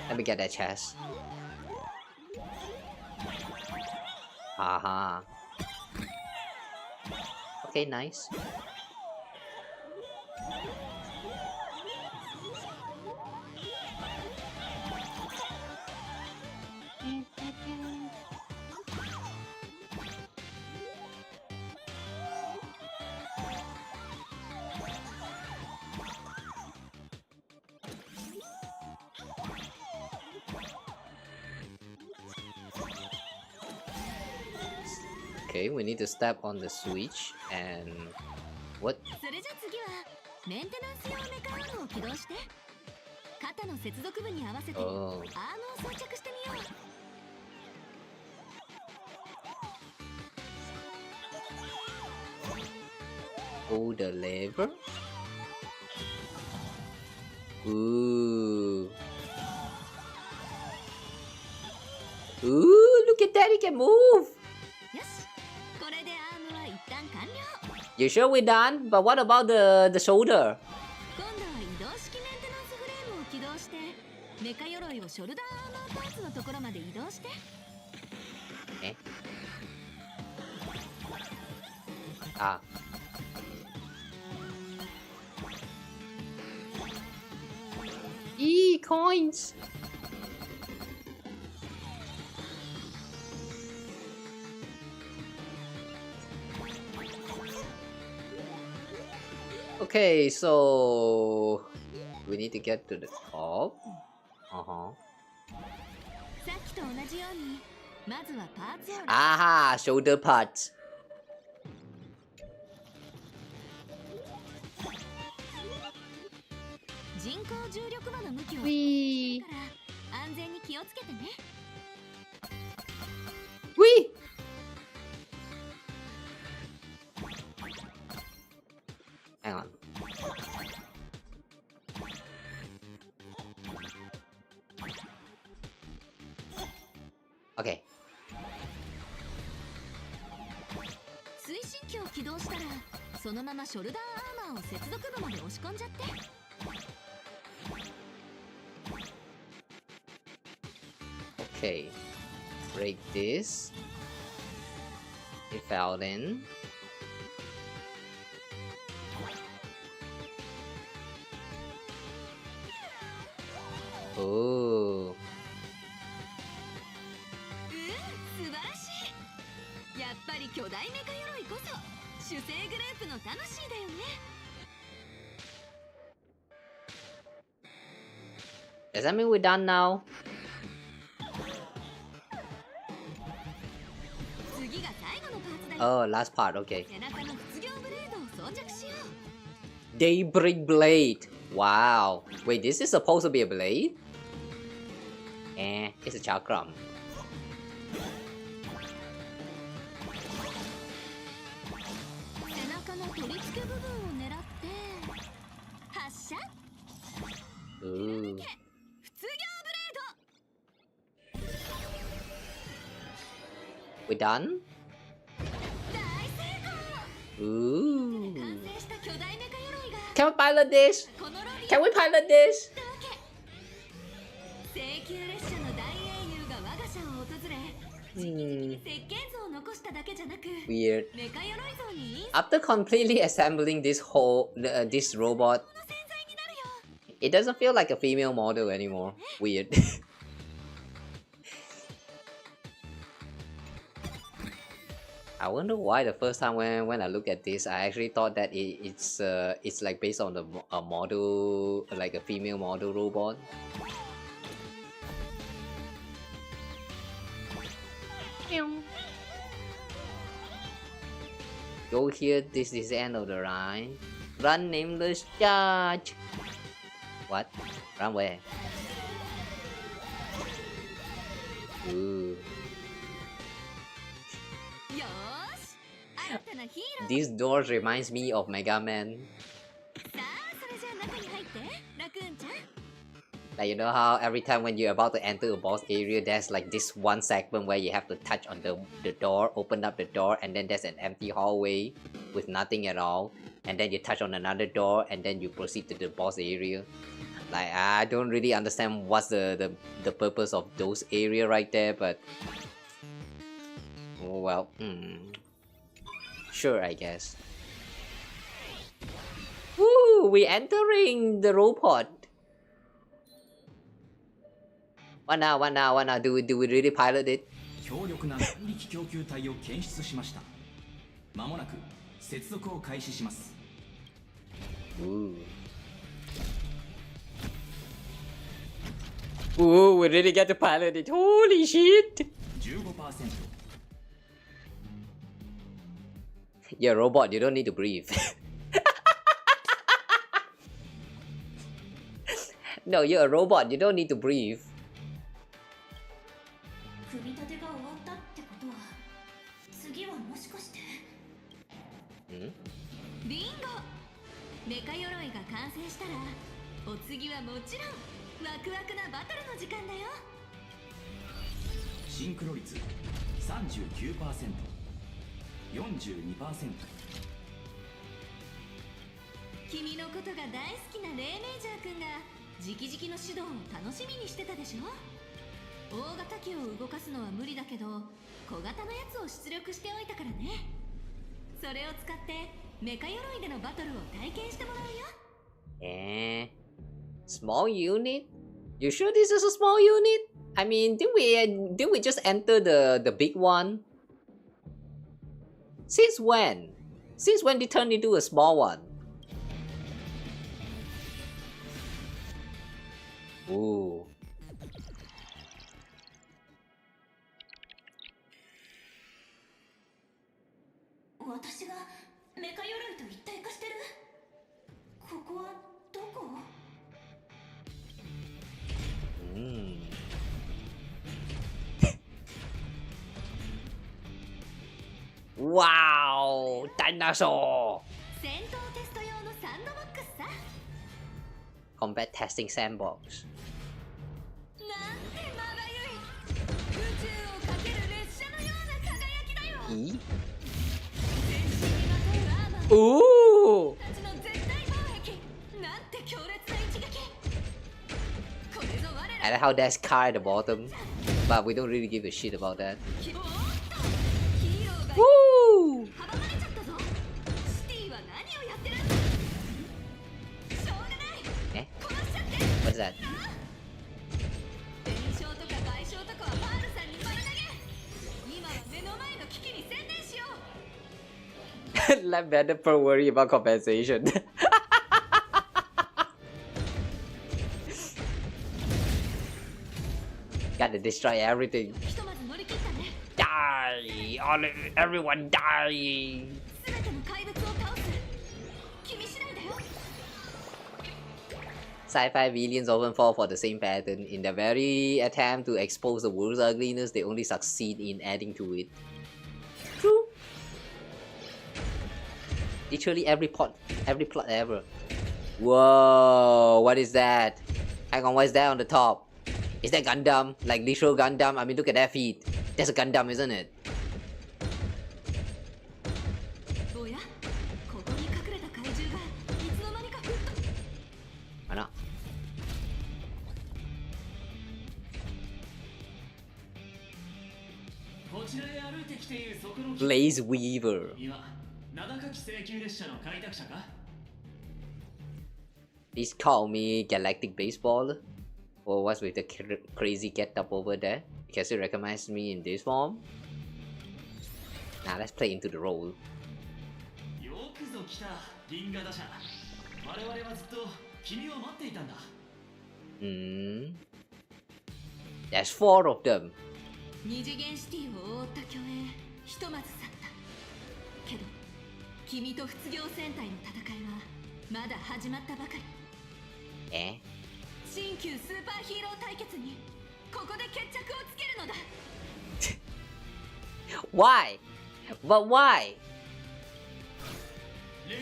Let me get that chest. Haha. Okay, nice. Okay, we need to step on the switch and what? それじゃ次はメンテナンス用メカアームを起動して、肩の接続部に合わせてアームを装着してみよう。 Pull the lever. Ooh. Ooh, look at that, he can move. よし、これでアームは一旦完了。 You sure we're done? But what about the shoulder? 今度は移動式メンテナンスフレームを起動して、メカ鎧をショルダーアーマーパーツのところまで移動して。Ah. Coins. Okay, so we need to get to the top. さっきと同じように、まずはパーツを。Aha, shoulder parts. 人工重力場の向きを変えるから安全に気をつけてね。Whee! 推進機を起動したらそのままショルダーアーマーを接続部まで押し込んじゃって。 Okay, break this. It fell in. Oh. 素晴らしい。やっぱり巨大メカ鎧こそ主聖グループの魂だよね。 Does that mean we're done now? 次が最後のパーツだよ。 Oh, last part, okay. 背中の卒業ブレードを装着しよう。 Daybreak blade. Wow. Wait, this is supposed to be a blade? It's a chakram. 背中の取り付け部分を狙って発射。 Ooh. 卒業ブレード。 We done? 大成功。 Ooh. 完成した巨大メカ鎧が Can we pilot this? このロビー Can we pilot this? だけ。聖宮列車の大英雄が我が社を訪れ、設計図を残しただけじゃなく、 Weird. メカ鎧像にインス After completely assembling this whole this robot, トの潜在になるよ。 it doesn't feel like a female model anymore. Weird. I wonder why the first time when I look at this, I actually thought that it's like based on a model, like a female model robot. Go here, this is the end of the line. Run, nameless charge. What? Run where? Ooh. よーし、新たなヒーロー。 These doors reminds me of Mega Man. さあ、それじゃあ中に入って、ラクーンちゃん。 Like, you know how every time when you're about to enter a boss area, there's like this one segment where you have to touch on the door, open up the door, and then there's an empty hallway with nothing at all. And then you touch on another door, and then you proceed to the boss area. Like, I don't really understand what's the purpose of those area right there, but... Oh, well, sure, I guess. Woo! We're entering the robot. What now? What now? What now? Do we really pilot it? 強力な電力供給体を検出しました。まもなく接続を開始します。 Ooh. Ooh, we really get to pilot it. Holy shit! 15%。 You're a robot, you don't need to breathe. No, you're a robot, you don't need to breathe. 組み立てが終わったってことは、次はもしかして。ビンゴ。メカ鎧が完成したら、お次はもちろんワクワクなバトルの時間だよ。シンクロ率 39%、42%。 君のことが大好きなレイメイジャー君が直々の指導を楽しみにしてたでしょ。大型機を動かすのは無理だけど、小型のやつを出力しておいたからね。それを使ってメカ鎧でのバトルを体験してもらうよ。Small unit? You sure this is a small unit? I mean, did we just enter the big one? Since when? Since when they turned into a small one? Ooh. 私がメカ鎧と一体化してる。ここはどこ？ Wow! Dinosaur! 戦闘テスト用のサンドボックスさ。 Combat testing sandbox. なんてまばゆい。宇宙をかける列車。E? Ooh! I like how there's car at the bottom, but we don't really give a shit about that. Woo! Eh? What's that? Let Vanderper worry about compensation. Gotta destroy everything. Die! Everyone die! Sci-fi villains often fall for the same pattern. In their very attempt to expose the world's ugliness, they only succeed in adding to it. True. Literally every plot ever. Whoa! What is that? Hang on, what is that on the top? Is that Gundam? Like literal Gundam? I mean, look at that feet. That's a Gundam, isn't it? Why not? Blaze Weaver. Please call me Galactic Baseball. Or what's with the crazy get-up over there? Because you recognize me in this form? Now let's play into the role. There's 4 of them. Eh? Why? But why? They're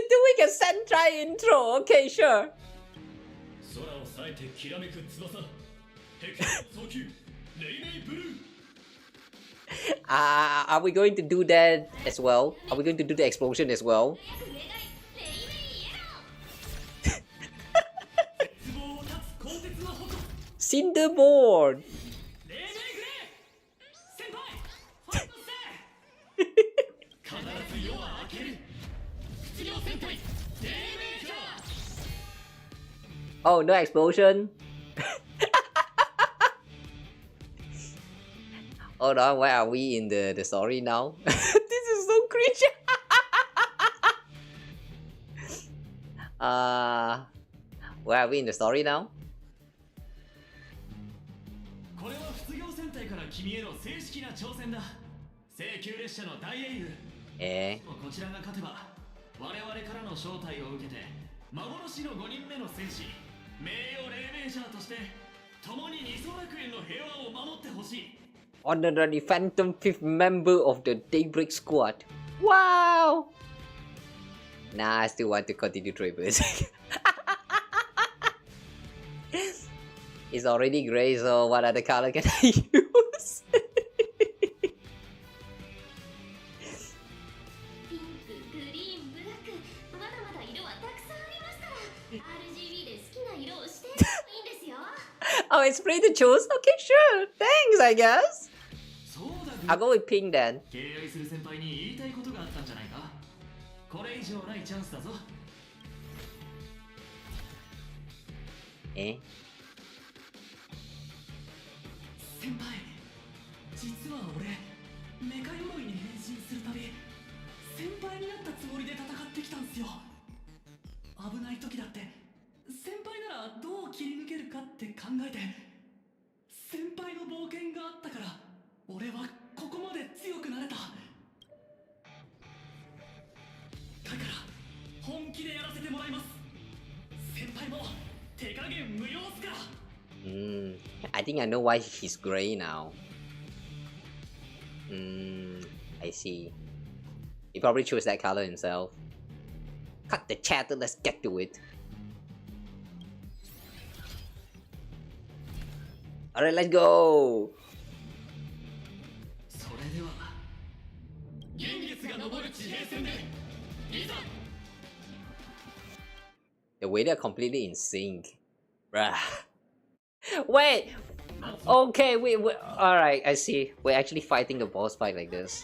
doing a Sentai intro. Okay, sure. Are we going to do that as well? Are we going to do the explosion as well? Cinderboard! Oh, no explosion? Hold on, where are we in the story now? This is so cringe! Where are we in the story now? Eh? Honorary Phantom 5th member of the Daybreak squad. Wow! Nah, I still want to continue traversing. It's already grey, so what other color can I use? Oh, it's free to choose? Okay, sure. Thanks, I guess. I'll go with pink then. Eh? 先輩、実は俺メカ鎧に変身するたび先輩になったつもりで戦ってきたんすよ。危ない時だって先輩ならどう切り抜けるかって考えて、先輩の冒険があったから俺はここまで強くなれた。だから本気でやらせてもらいます。先輩も手加減無用っすから。I think I know why he's grey now. I see. He probably chose that color himself. Cut the chatter, let's get to it. Alright, let's go. それでは現月が昇る地平線でいざ The way they're completely in sync. Bruh. Wait. Okay, wait. Alright, I see. We're actually fighting a boss fight like this.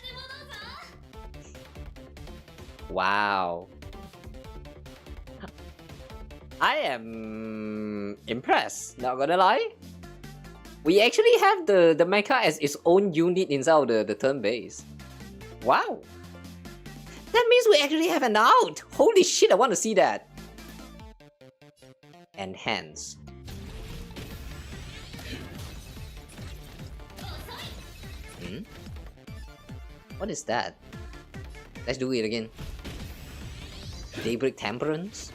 Wow. I am impressed, not gonna lie. We actually have the mecha as its own unit inside of the turn base. Wow. That means we actually have an out. Holy shit, I want to see that. Enhance. Hmm? What is that? Let's do it again. Daybreak Temperance.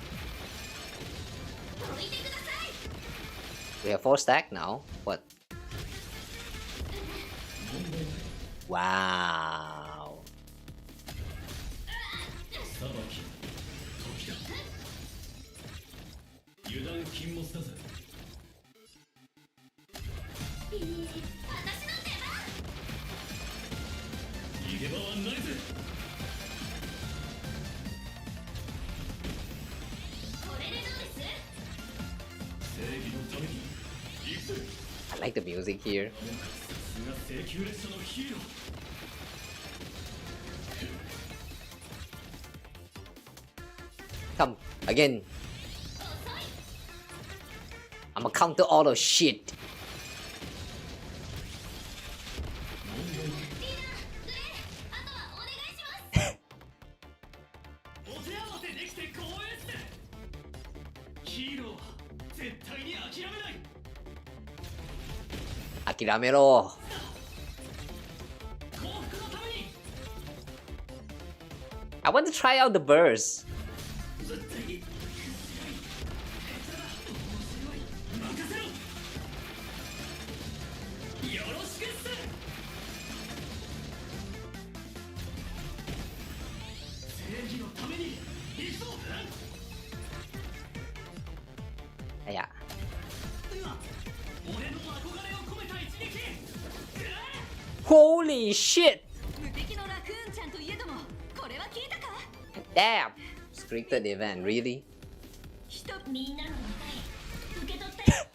We have 4 stack now. What? Wow. 裁き時だ油断禁物だぜ逃げ場はないぜ正義のために行くぜ I like the music here. さすが聖級列車のヒーロー Come again. I'ma counter all the shit. お手合わせできて光栄っすヒーローは絶対に諦めない Akiramero. 幸福のために I want to try out the burst. 絶対に面白い任せろよろしくっす正義のために行くぞ Yeah. 俺の憧れを込めた一撃 Holy shit. 無敵のラクーンちゃんといえどもこれは聞いたか Damn. Scripted event, really? みんなの願い受け取ったよ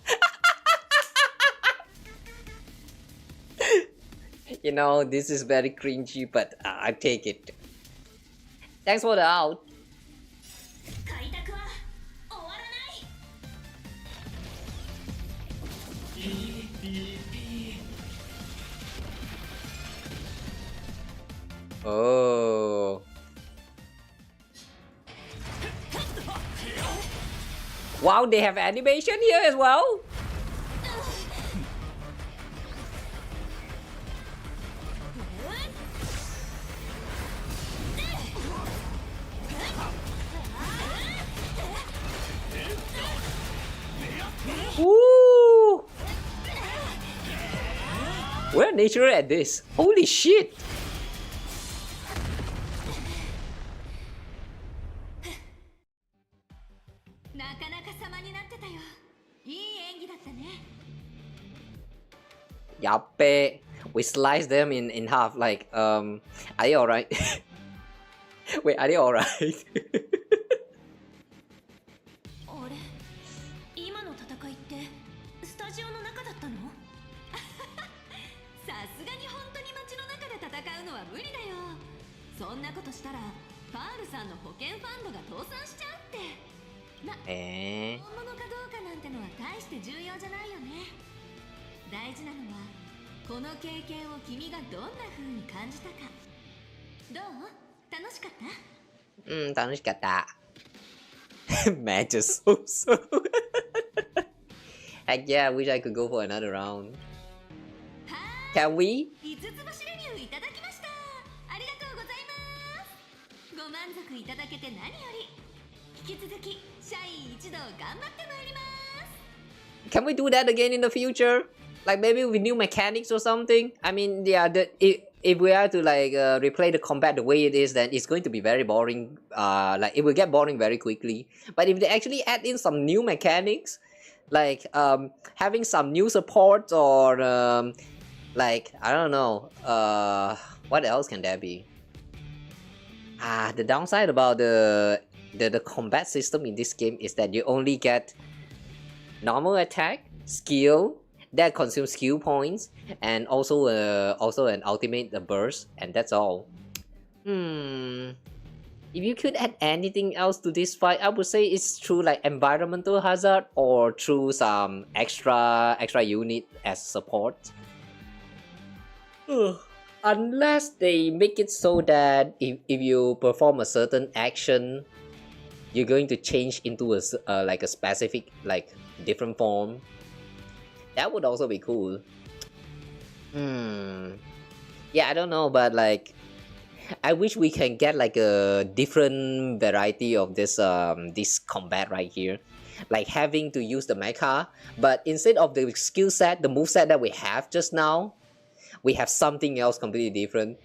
You know, this is very cringy, but I take it. Thanks for the out. 開拓は終わらない Oh. Wow, they have animation here as well. Woo! We're natural at this. Holy shit! なかなか様になってたよいい演技だったね Yappe. We slice them in half. Like, are they alright? Wait, are they alright? あれ今の戦いってスタジオの中だったのさすがに本当に街の中で戦うのは無理だよそんなことしたらパールさんの保険ファンドが倒産しちゃうってま、本物かどうかなんてのは大して重要じゃないよね大事なのはこの経験を君がどんな風に感じたかどう楽しかった 楽しかった Matches so Heck yeah, I wish I could go for another round. Can we? 5つ星レビューいただきましたありがとうございますご満足いただけて何より引き続き社員一同頑張ってまいります Can we do that again in the future? Like maybe with new mechanics or something? I mean, yeah, if we are to like replay the combat the way it is, then it's going to be very boring. Like it will get boring very quickly. But if they actually add in some new mechanics, like having some new support or like I don't know. What else can there be? The downside about the combat system in this game is that you only get normal attack, skill that consumes skill points, and also an ultimate burst, and that's all. If you could add anything else to this fight, I would say it's through like environmental hazard or through some extra unit as support. Unless they make it so that if you perform a certain action, you're going to change into a like a specific like different form. That would also be cool. Yeah, I don't know, but like I wish we can get like a different variety of this combat right here. Like having to use the mecha, but instead of the skill set, the move set that we have just now, we have something else completely different.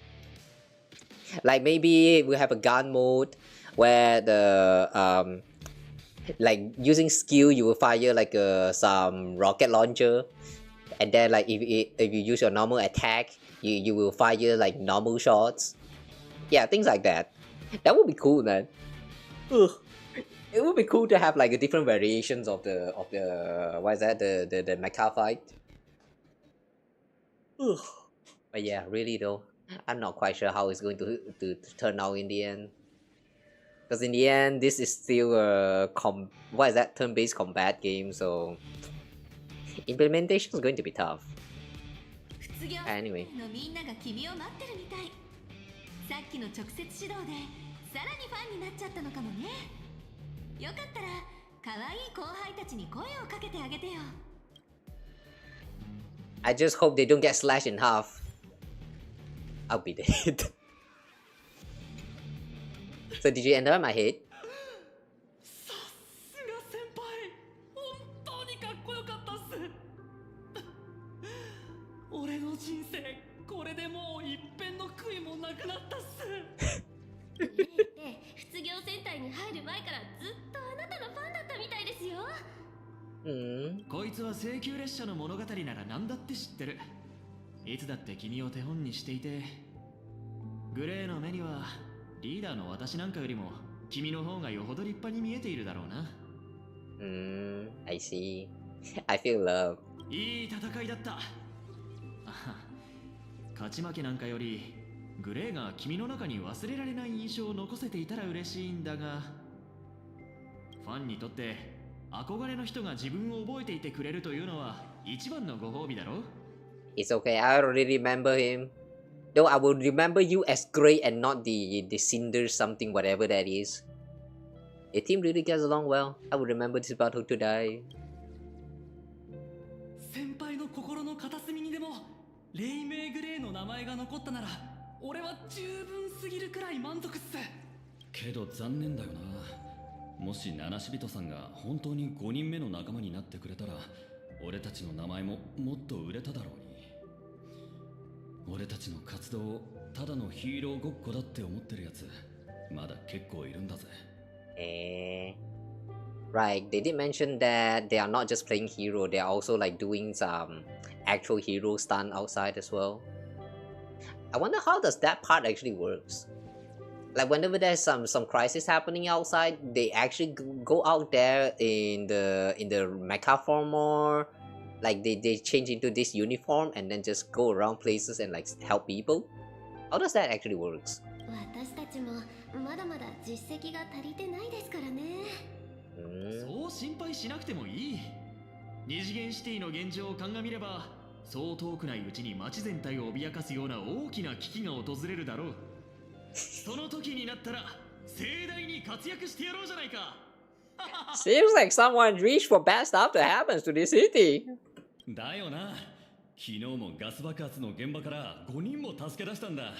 Like maybe we have a gun mode where the like using skill you will fire like some rocket launcher, and then like if you use your normal attack, you will fire like normal shots. Yeah, things like that. That would be cool, man. It would be cool to have like a different variations of the what is that, the mecha fight. But yeah, really though, I'm not quite sure how it's going to turn out in the end. Because in the end, this is still a turn-based combat game, so implementation is going to be tough. Anyway. さっきの直接指導でさらにファンになっちゃったのかもね。よかったら可愛い後輩たちに声をかけてあげてよ。I just hope they don't get slashed in half. I'll be dead. So did you enjoy my hit? さすが先輩、本当にかっこよかったっす。俺の人生これでもう一遍の悔いもなくなったっす。ねえって卒業戦隊に入る前からずっとあなたのファンだったみたいですよ。こいつは請求列車の物語なら何だって知ってる。いつだって君を手本にしていて、グレーの目にはリーダーの私なんかよりも君の方がよほど立派に見えているだろうな。I see. I feel love. いい戦いだった。勝ち負けなんかよりグレーが君の中に忘れられない印象を残せていたら嬉しいんだが、ファンにとって憧れの人が自分を覚えていてくれるというのは一番のご褒美だろ。 It's okay, I already remember him. Though I will remember you as Grey and not the Cinder something whatever that is. The team really gets along well. I will remember this battle to die. 先輩の心の片隅にでも黎明グレーの名前が残ったなら俺は十分すぎるくらい満足っす。けど残念だよな。もし七死人さんが本当に5人目の仲間になってくれたら、俺たちの名前ももっと売れただろうに。俺たちの活動をただのヒーローごっこだって思ってるやつ、まだ結構いるんだぜ。Right, they did mention that they are not just playing hero, they are also like doing some actual hero stunt outside as well. I wonder how does that part actually works. Like whenever there's some crisis happening outside, they actually go out there in the mecha form, or like they change into this uniform and then just go around places and like help people. How does that actually works? 私たちもまだまだ実績が足りてないですからね。そう心配しなくてもいい。二次元シティの現状を鑑みれば、そう遠くないうちに街全体を脅かすような大きな危機が訪れるだろう。その時になったら盛大に活躍してやろうじゃないか。Seems like someone reached for bad stuff that happens to this city. だよな。昨日もガス爆発の現場から5人も助け出したんだ。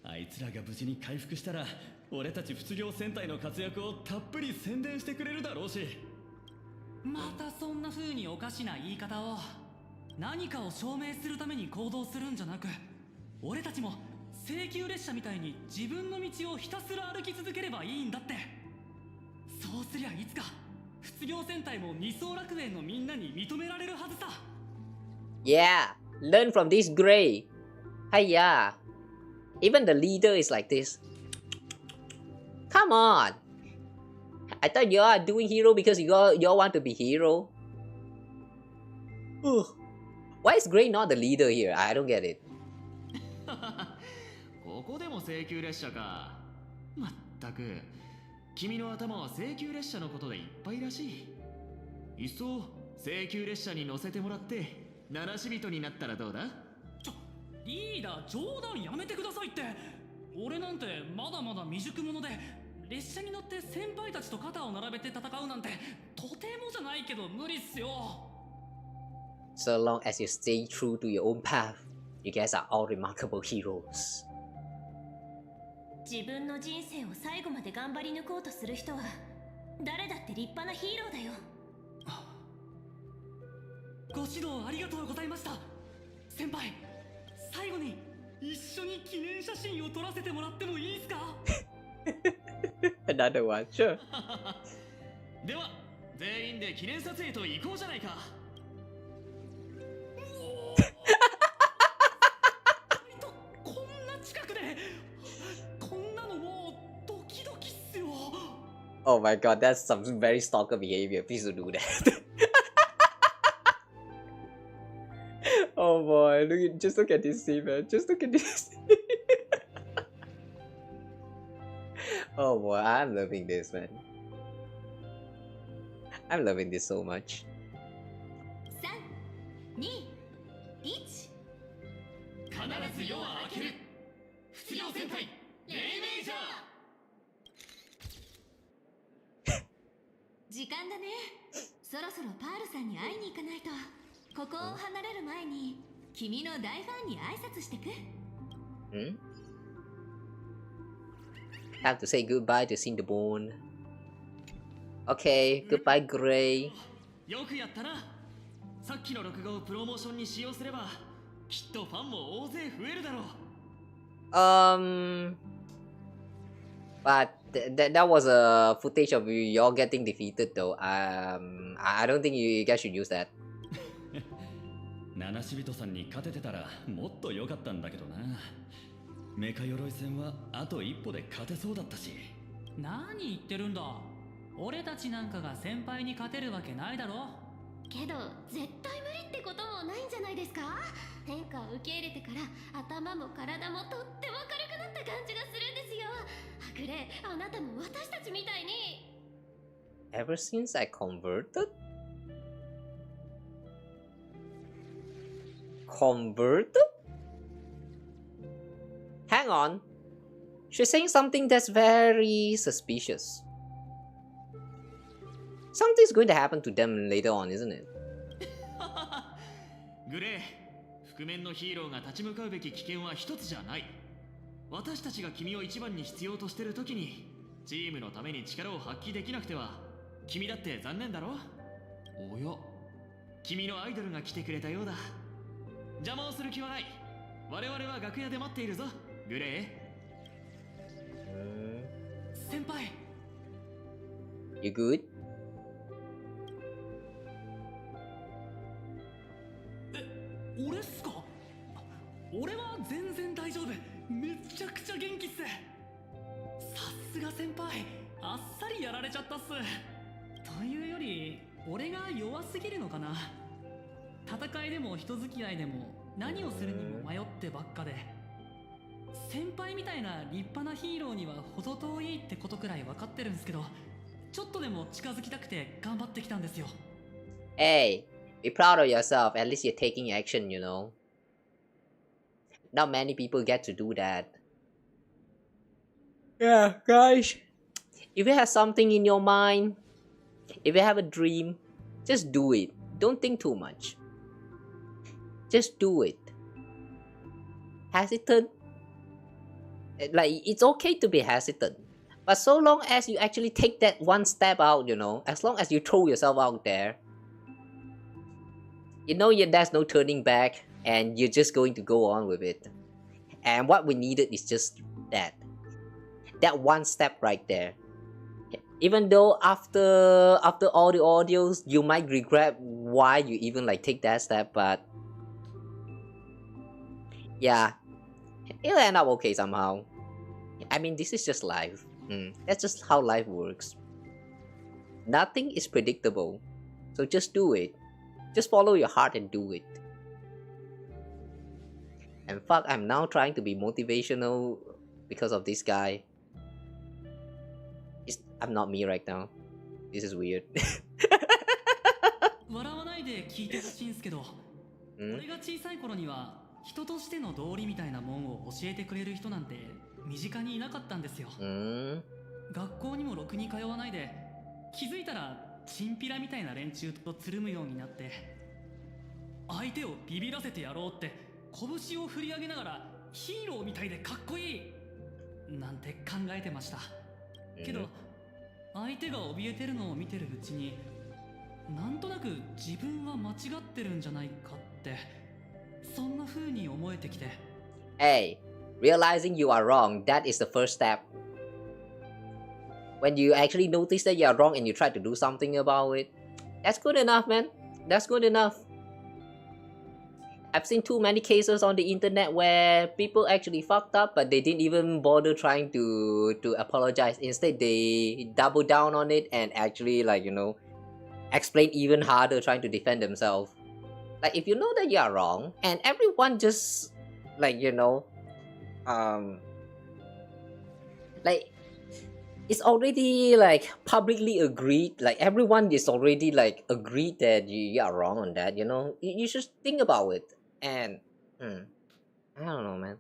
あいつらが無事に回復したら、俺たち卒業戦隊の活躍をたっぷり宣伝してくれるだろうし。またそんな風におかしな言い方を。何かを証明するために行動するんじゃなく、俺たちも請求列車みたいに自分の道をひたすら歩き続ければいいんだって。そうすりゃいつか卒業戦隊も二層楽園のみんなに認められるはずさ。 Yeah, learn from this Gray. Hiya. Even the leader is like this. Come on. I thought you are doing hero because you all want to be hero. Ugh. Why is Gray not the leader here? I don't get it. ここでも請求列車か。まったく君の頭は請求列車のことでいっぱいらしい。いっそ請求列車に乗せてもらって七死人になったらどうだ？リーダー、冗談やめてくださいって。俺なんてまだまだ未熟者で、列車に乗って先輩たちと肩を並べて戦うなんてとてもじゃないけど無理っすよ。 So long as you stay true to your own path, you guys are all remarkable heroes. 自分の人生を最後まで頑張り抜こうとする人は誰だって立派なヒーローだよ。ご指導ありがとうございました。先輩、最後に一緒に記念写真を撮らせてもらってもいいですか？ Another one, sure. では全員で記念撮影と行こうじゃないか。こんな近くでこんなのもうドキドキっすよ。 Oh my god, that's some very stalker behavior. Please don't do that. Oh boy, just look at this scene, man. Just look at this. Oh boy, I'm loving this, man. I'm loving this so much. 3、2、1。必ず夜は明ける。卒業戦隊レイメイジャー。時間だね。そろそろパールさんに会いに行かないと。ここを離れる前に君の大ファンに挨拶してく。Have to say goodbye to Cinnabon. Okay, goodbye, Gray. よくやったな。さっきの録画をプロモーションに使用すればきっとファンも大勢増えるだろう。But that was a footage of y'all getting defeated though. I don't think you guys should use that. 七死人さんに勝ててたらもっと良かったんだけどな。メカ鎧戦はあと一歩で勝てそうだったし。何言ってるんだ。俺たちなんかが先輩に勝てるわけないだろ。けど絶対無理ってこともないんじゃないですか。変化を受け入れてから頭も体もとっても軽くなった感じがするんですよ。グレー、あなたも私たちみたいに。Ever since I converted? Converted? Hang on. She's saying something that's very suspicious. Something's going to happen to them later on, isn't it? グレー、覆面のヒーローが立ち向かうべき危険は一つじゃない。私たちが君を一番に必要としてる時にチームのために力を発揮できなくては君だって残念だろ。おや、君のアイドルが来てくれたようだ。邪魔をする気はない。我々は楽屋で待っているぞ、グレー。先輩。You good? 俺っすか？俺は全然大丈夫。めちゃくちゃ元気っす。さすが先輩、あっさりやられちゃったっす。というより俺が弱すぎるのかな。戦いでも人付き合いでも何をするにも迷ってばっかで、先輩みたいな立派なヒーローには程遠いってことくらい分かってるんですけど、ちょっとでも近づきたくて頑張ってきたんですよ。Hey, be proud of yourself. At least you're taking action, you know. Not many people get to do that. Yeah, guys. If you have something in your mind, if you have a dream, just do it. Don't think too much. Just do it. Hesitant? Like, it's okay to be hesitant. But so long as you actually take that one step out, you know, as long as you throw yourself out there, you know there's no turning back and you're just going to go on with it. And what we needed is just that one step right there. Even though after all the audios, you might regret why you even like take that step, but yeah, it'll end up okay somehow. I mean, this is just life. That's just how life works. Nothing is predictable, so just do it. Just follow your heart and do it. And fuck, I'm now trying to be motivational because of this guy. I'm not me right now. This is weird. 笑わないで聞いてほしいんすけど、俺が小さい頃には人としての道理みたいなもんを教えてくれる人なんて身近にいなかったんですよ。学校にもろくに通わないで、気づいたらチンピラみたいな連中とつるむようになって、相手をビビらせてやろうって拳を振り上げながらヒーローみたいでかっこいいなんて考えてました。けど相手が怯えてるのを見てるうちに、なんとなく自分は間違ってるんじゃないかって、そんな風に思えてきて。Hey, realizing you are wrong, that is the first step. When you actually notice that you are wrong and you try to do something about it, that's good enough, man. That's good enough. I've seen too many cases on the internet where people actually fucked up, but they didn't even bother trying to apologize. Instead, they double down on it and actually, like, you know, explain even harder, trying to defend themselves. Like, if you know that you are wrong, and everyone just, like, you know, like, it's already, like, publicly agreed. Like, everyone is already, like, agreed that you are wrong on that, you know? You should think about it. And, I don't know, man.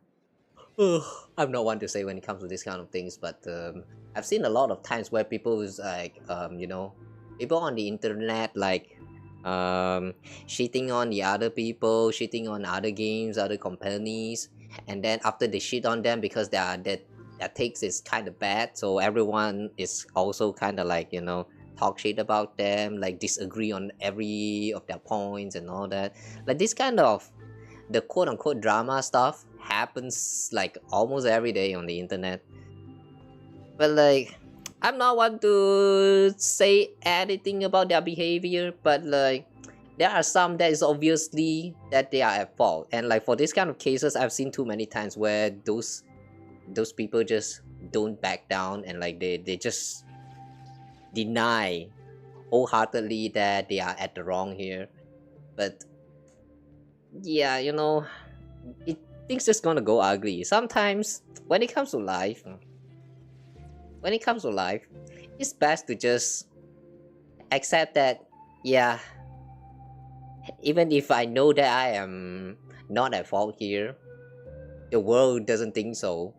I'm not one to say when it comes to this kind of things, but I've seen a lot of times where people is like, you know, people on the internet, like, shitting on the other people, shitting on other games, other companies, and then after they shit on them because their takes is kind of bad, so everyone is also kind of like, you know, talk shit about them, like disagree on every of their points and all that. Like this kind of the quote-unquote drama stuff happens like almost every day on the internet. But like, I'm not one to say anything about their behavior, but like, there are some that is obviously that they are at fault. And like for this kind of cases, I've seen too many times where those people just don't back down, and like they just deny wholeheartedly that they are at the wrong here. But yeah, you know, things just gonna go ugly. Sometimes when it comes to life, it's best to just accept that, yeah, even if I know that I am not at fault here, the world doesn't think so.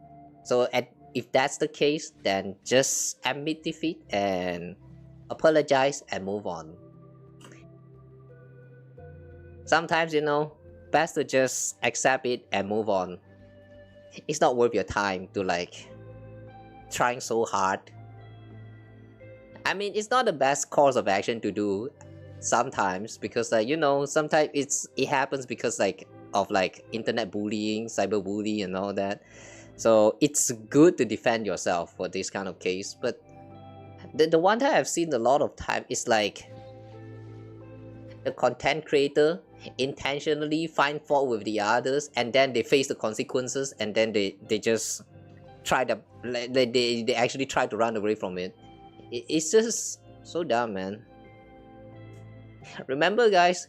So if that's the case, then just admit defeat and apologize and move on. Sometimes, you know, best to just accept it and move on. It's not worth your time to like trying so hard. I mean, it's not the best course of action to do sometimes, because like, you know, sometimes it happens because like of like internet bullying, cyberbullying and all that. So it's good to defend yourself for this kind of case. But the one that I've seen a lot of time is like the content creator intentionally find fault with the others, and then they face the consequences, and then they just try to they actually try to run away from it. It's just so dumb, man. Remember, guys,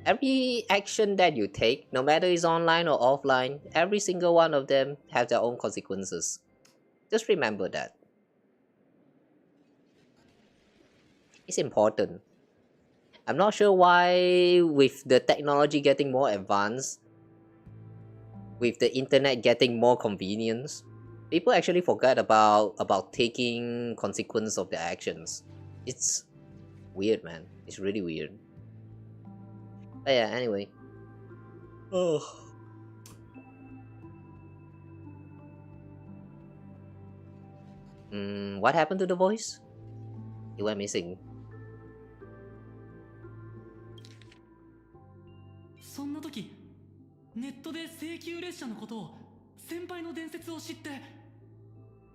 every action that you take, no matter it's online or offline, every single one of them have their own consequences. Just remember that. It's important. I'm not sure why, with the technology getting more advanced, with the internet getting more convenience, people actually forget about taking consequence of their actions. It's weird, man. It's really weird. But yeah, anyway. What happened to the voice? It went missing. そんな時、ネットで請求列車のことを、先輩の伝説を知って、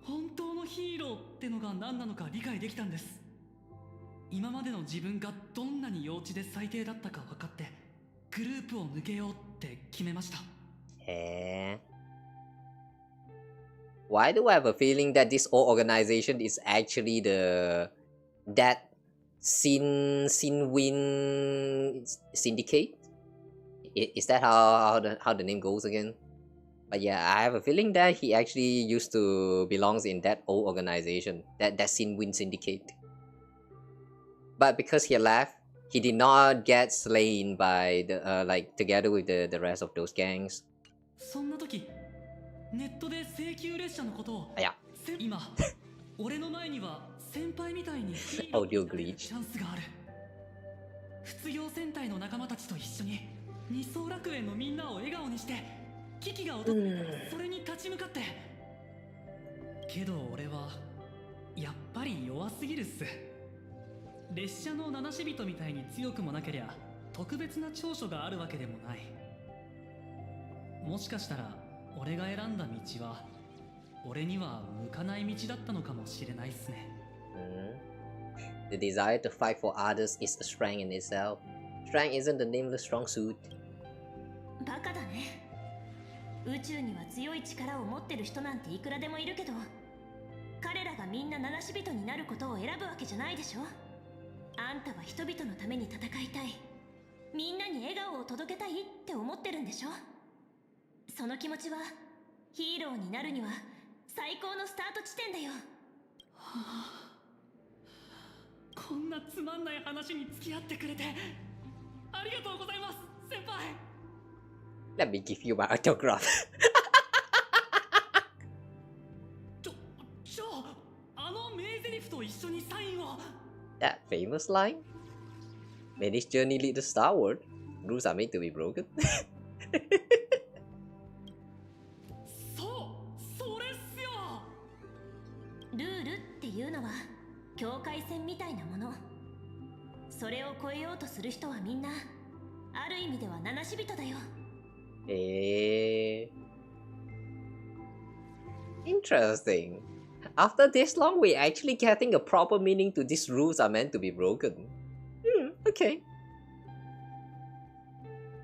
本当のヒーローってのが何なのか理解できたんです。今までの自分がどんなに幼稚で最低だったか分かってグループを抜けようって決めました。Why do I have a feeling that this whole organization is actually that Sin Win Syndicate? Is that how the name goes again? But yeah, I have a feeling that he actually used to belongs in that old organization, that Sin Win Syndicate. But because he left, he did not get slain by the like together with the rest of those gangs. そんな時、ネットで請求列車のことを。今、俺の前には先輩みたいにヒーローになれるチャンスがある。卒業戦隊の仲間たちと一緒に二層楽園のみんなを笑顔にして危機が訪れたらそれに立ち向かって。けど俺はやっぱり弱すぎるっす。列車の七死人みたいに強くもなけりゃ特別な長所があるわけでもない。もしかしたら俺が選んだ道は俺には向かない道だったのかもしれないっすね。The desire to fight for others is a strength in itself. Strength isn't the nameless strong suit. バカだね。宇宙には強い力を持ってる人なんていくらでもいるけど、彼らがみんな七死人になることを選ぶわけじゃないでしょ。あんたは人々のために戦いたい、みんなに笑顔を届けたいって思ってるんでしょ。その気持ちはヒーローになるには最高のスタート地点だよ。こんなつまんない話に付き合ってくれてありがとうございます、先輩。 Let me give you my autograph. じゃあ、あの名台詞と一緒にサインを。That famous line? Many's journey leads to Starward. Rules are made to be broken. それっすよ。ルールっていうのは境界線みたいなもの。それを超えようとする人はみんなある意味では七死人だよ。Interesting. After this long, we're actually getting a proper meaning to these rules are meant to be broken. Okay.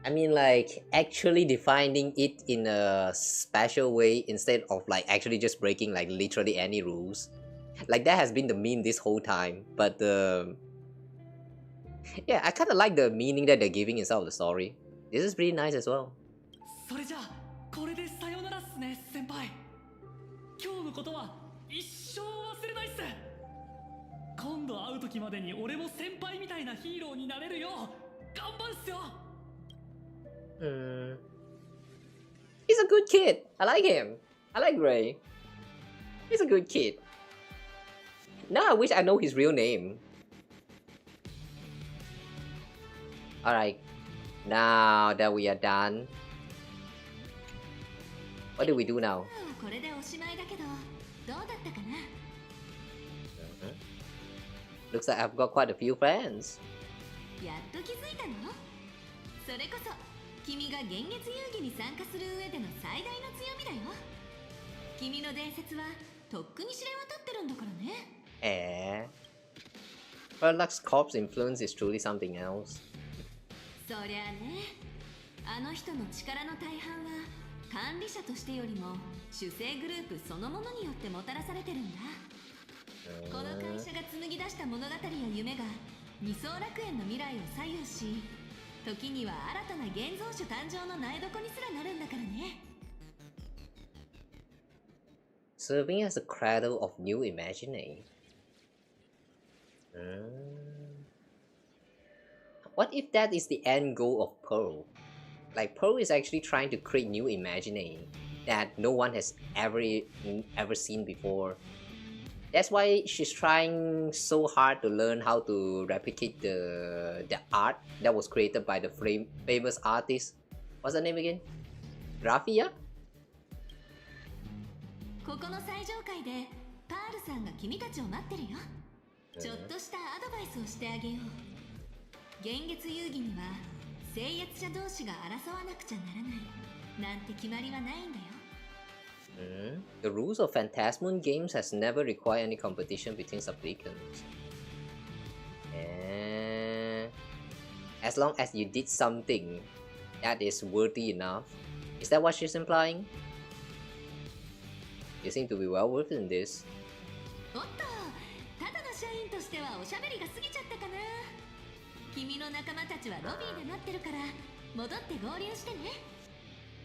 I mean, like, actually defining it in a special way instead of, like, actually just breaking, like, literally any rules. Like, that has been the meme this whole time. But, yeah, I kind of like the meaning that they're giving inside of the story. This is pretty nice as well. それじゃあ、これでさよならっすね、先輩。今日のことは一生忘れないっす。今度会う時までに俺も先輩みたいなヒーローになれるよう頑張るっすよ。He's a good kid. I like him. I like Ray. He's a good kid. Now I wish I know his real name. Alright. Now that we are done, what do we do now? これでおしまいだけど、どうだったかな? Looks like I've got quite a few friends. やっと気づいたの？それこそ君が幻月遊戯に参加する上での最大の強みだよ。君の伝説はとっくに知れ渡ってるんだからね。Parallax Corp's influence is truly something else. そりゃあね、あの人の力の大半は管理者としてよりも主生グループそのものによってもたらされてるんだ。この会社が紡ぎ出した物語や夢が二層楽園の未来を左右し、時には新たな現像種誕生の苗床にすらなるんだからね。Serving as a cradle of new imagining. What if that is the end goal of Pearl? Like, Pearl is actually trying to create new imagining that no one has ever seen before. That's why she's trying so hard to learn how to replicate the art that was created by the famous artist. What's her name again? Raffia? ここの最上階でパールさんが君たちを待ってるよ。ちょっとしたアドバイスをしてあげよう。幻月遊戯には制圧者同士が争わなくちゃならないなんて決まりはないんだよ。The rules of Phantasmoon games has never required any competition between supplicants. As long as you did something that is worthy enough. Is that what she's implying? You seem to be well versed in this. おっと、ただの社員としてはおしゃべりが過ぎちゃったかな。君の仲間たちはロビーで待ってるから戻って合流してね。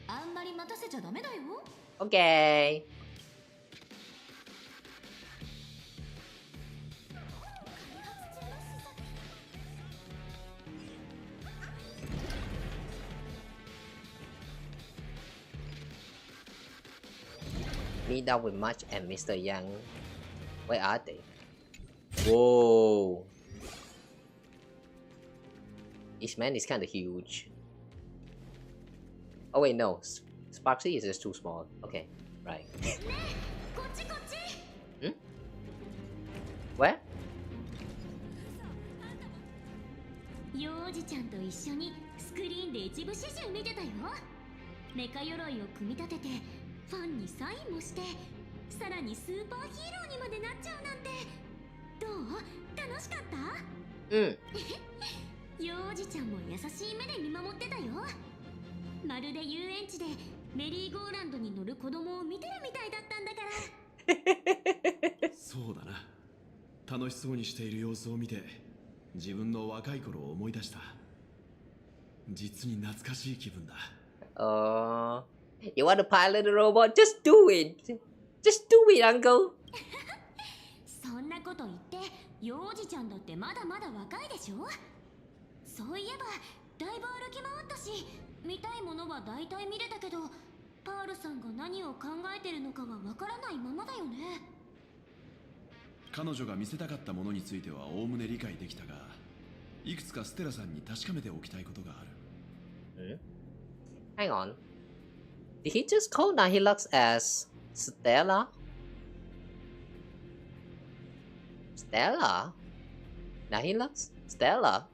あんまり待たせちゃダメだよ。Okay. Meet up with Much and Mr. Young. Where are they? Whoa. This man is kinda huge. Oh wait, no. Sparksy is just too small. Okay, right. Where? 幼児ちゃんと一緒にスクリーンで一部始終見てたよ。メカ鎧を組み立ててファンにサインもして、さらにスーパーヒーローにまでなっちゃうなんて。どう？楽しかった？幼児ちゃんも優しい目で見守ってたよ。まるで遊園地でメリーゴーランドに乗る子供を見てるみたいだったんだから。そうだな。楽しそうにしている様子を見て自分の若い頃を思い出した。実に懐かしい気分だ。You want to pilot a robot? Just do it! Just do it, uncle! そんなこと言って幼児ちゃんだってまだまだ若いでしょ。そういえばだいぶ歩き回ったし、見たいものは大体見れたけど、パールさんが何を考えてるのかはわからないままだよね。彼女が見せたかったものについてはおおむね理解できたが、いくつかステラさんに確かめておきたいことがある。Hang on. Did he just call Nihilux as Stella? Stella? Nihilux? Stella?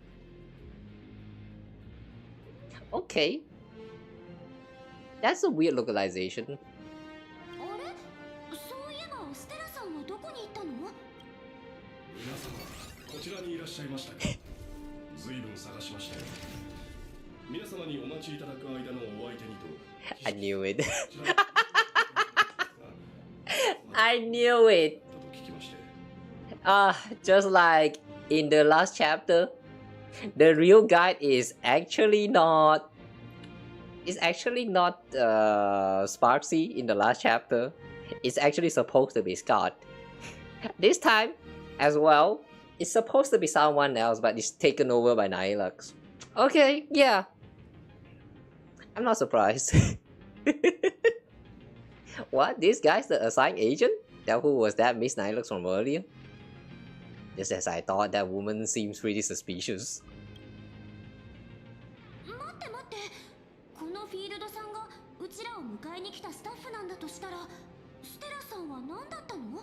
Okay. That's a weird localization. あれ？そういえばステラさんはどこに行ったの？皆様、こちらにいらっしゃいましたか。ずいぶん探しましたよ。皆様にお待ちいただく間のお相手にと。I knew it. I knew it. Just like in the last chapter, the real guide is actually not. It's actually not Sparksy in the last chapter. It's actually supposed to be Scott. This time, as well, it's supposed to be someone else, but it's taken over by Nihilux. Okay, yeah. I'm not surprised. What? This guy's the assigned agent? That who was that Miss Nihilux from earlier? Just as I thought, that woman seems pretty suspicious. 待って待って、このフィールドさんがうちらを迎えに来たスタッフなんだとしたら、ステラさんは何だったの？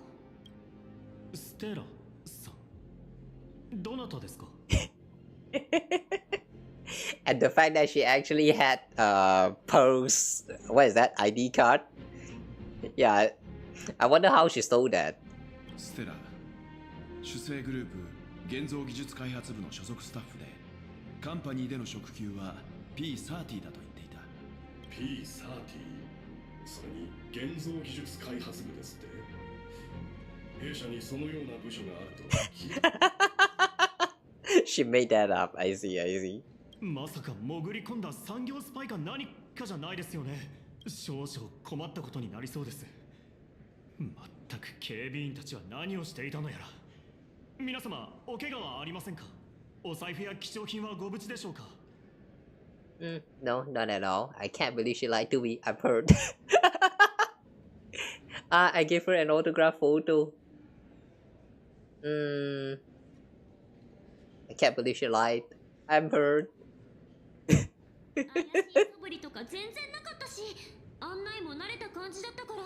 ステラさん、どなたですか？ And the fact that she actually had Pearl's, what is that, ID card? Yeah, I wonder how she stole that. ステラ、主催グループ現像技術開発部の所属スタッフで、カンパニーでの職級は P30 だと言っていた。P30？ それに現像技術開発部ですって。弊社にそのような部署があると聞いた。She made that up. I see, I see. まさか潜り込んだ産業スパイか何かじゃないですよね。少々困ったことになりそうです。まったく警備員たちは何をしていたのやら。皆様、お怪我はありませんか？お財布や貴重品はご無事でしょうか？No, not at all. I can't believe she lied to me. I've heard. I gave her an autograph photo. I can't believe she lied. I'm heard. 怪しい素振りとか全然なかったし、案内も慣れた感じだったから、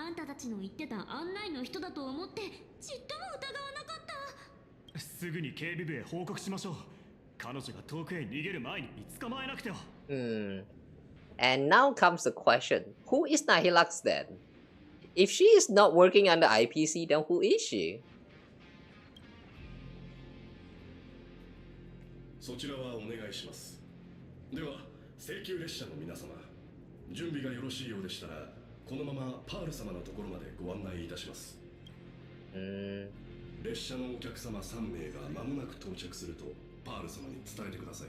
あんたたちの言ってた案内の人だと思ってちっとも疑わなかった。すぐに警備部へ報告しましょう。彼女が遠くへ逃げる前に捕まえなくては。And now comes the question: Who is Nihilux then? If she is not working under IPC, then who is she? そちらはお願いします。では、請求列車の皆様、準備がよろしいようでしたら、このままパール様のところまでご案内いたします。列車のお客様3名が間もなく到着するとパール様に伝えてください。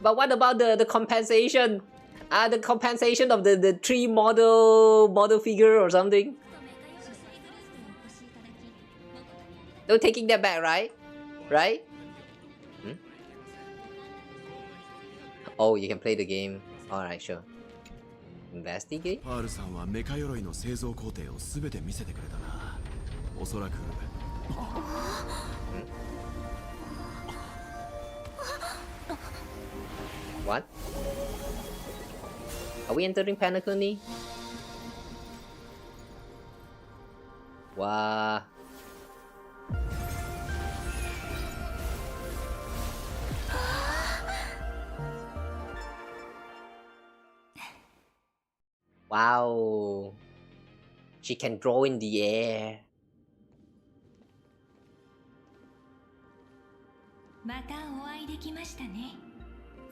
But what about the compensation? The compensation of the tree model figure or something? No taking that back, right? Right? Oh, you can play the game. Alright, sure. Investigate? パールさんはメカ鎧の製造工程を全て見せてくれたな。おそらくWhat? Are we entering Panacony? Wow. Wow. She can draw in the air. またお会いできましたね。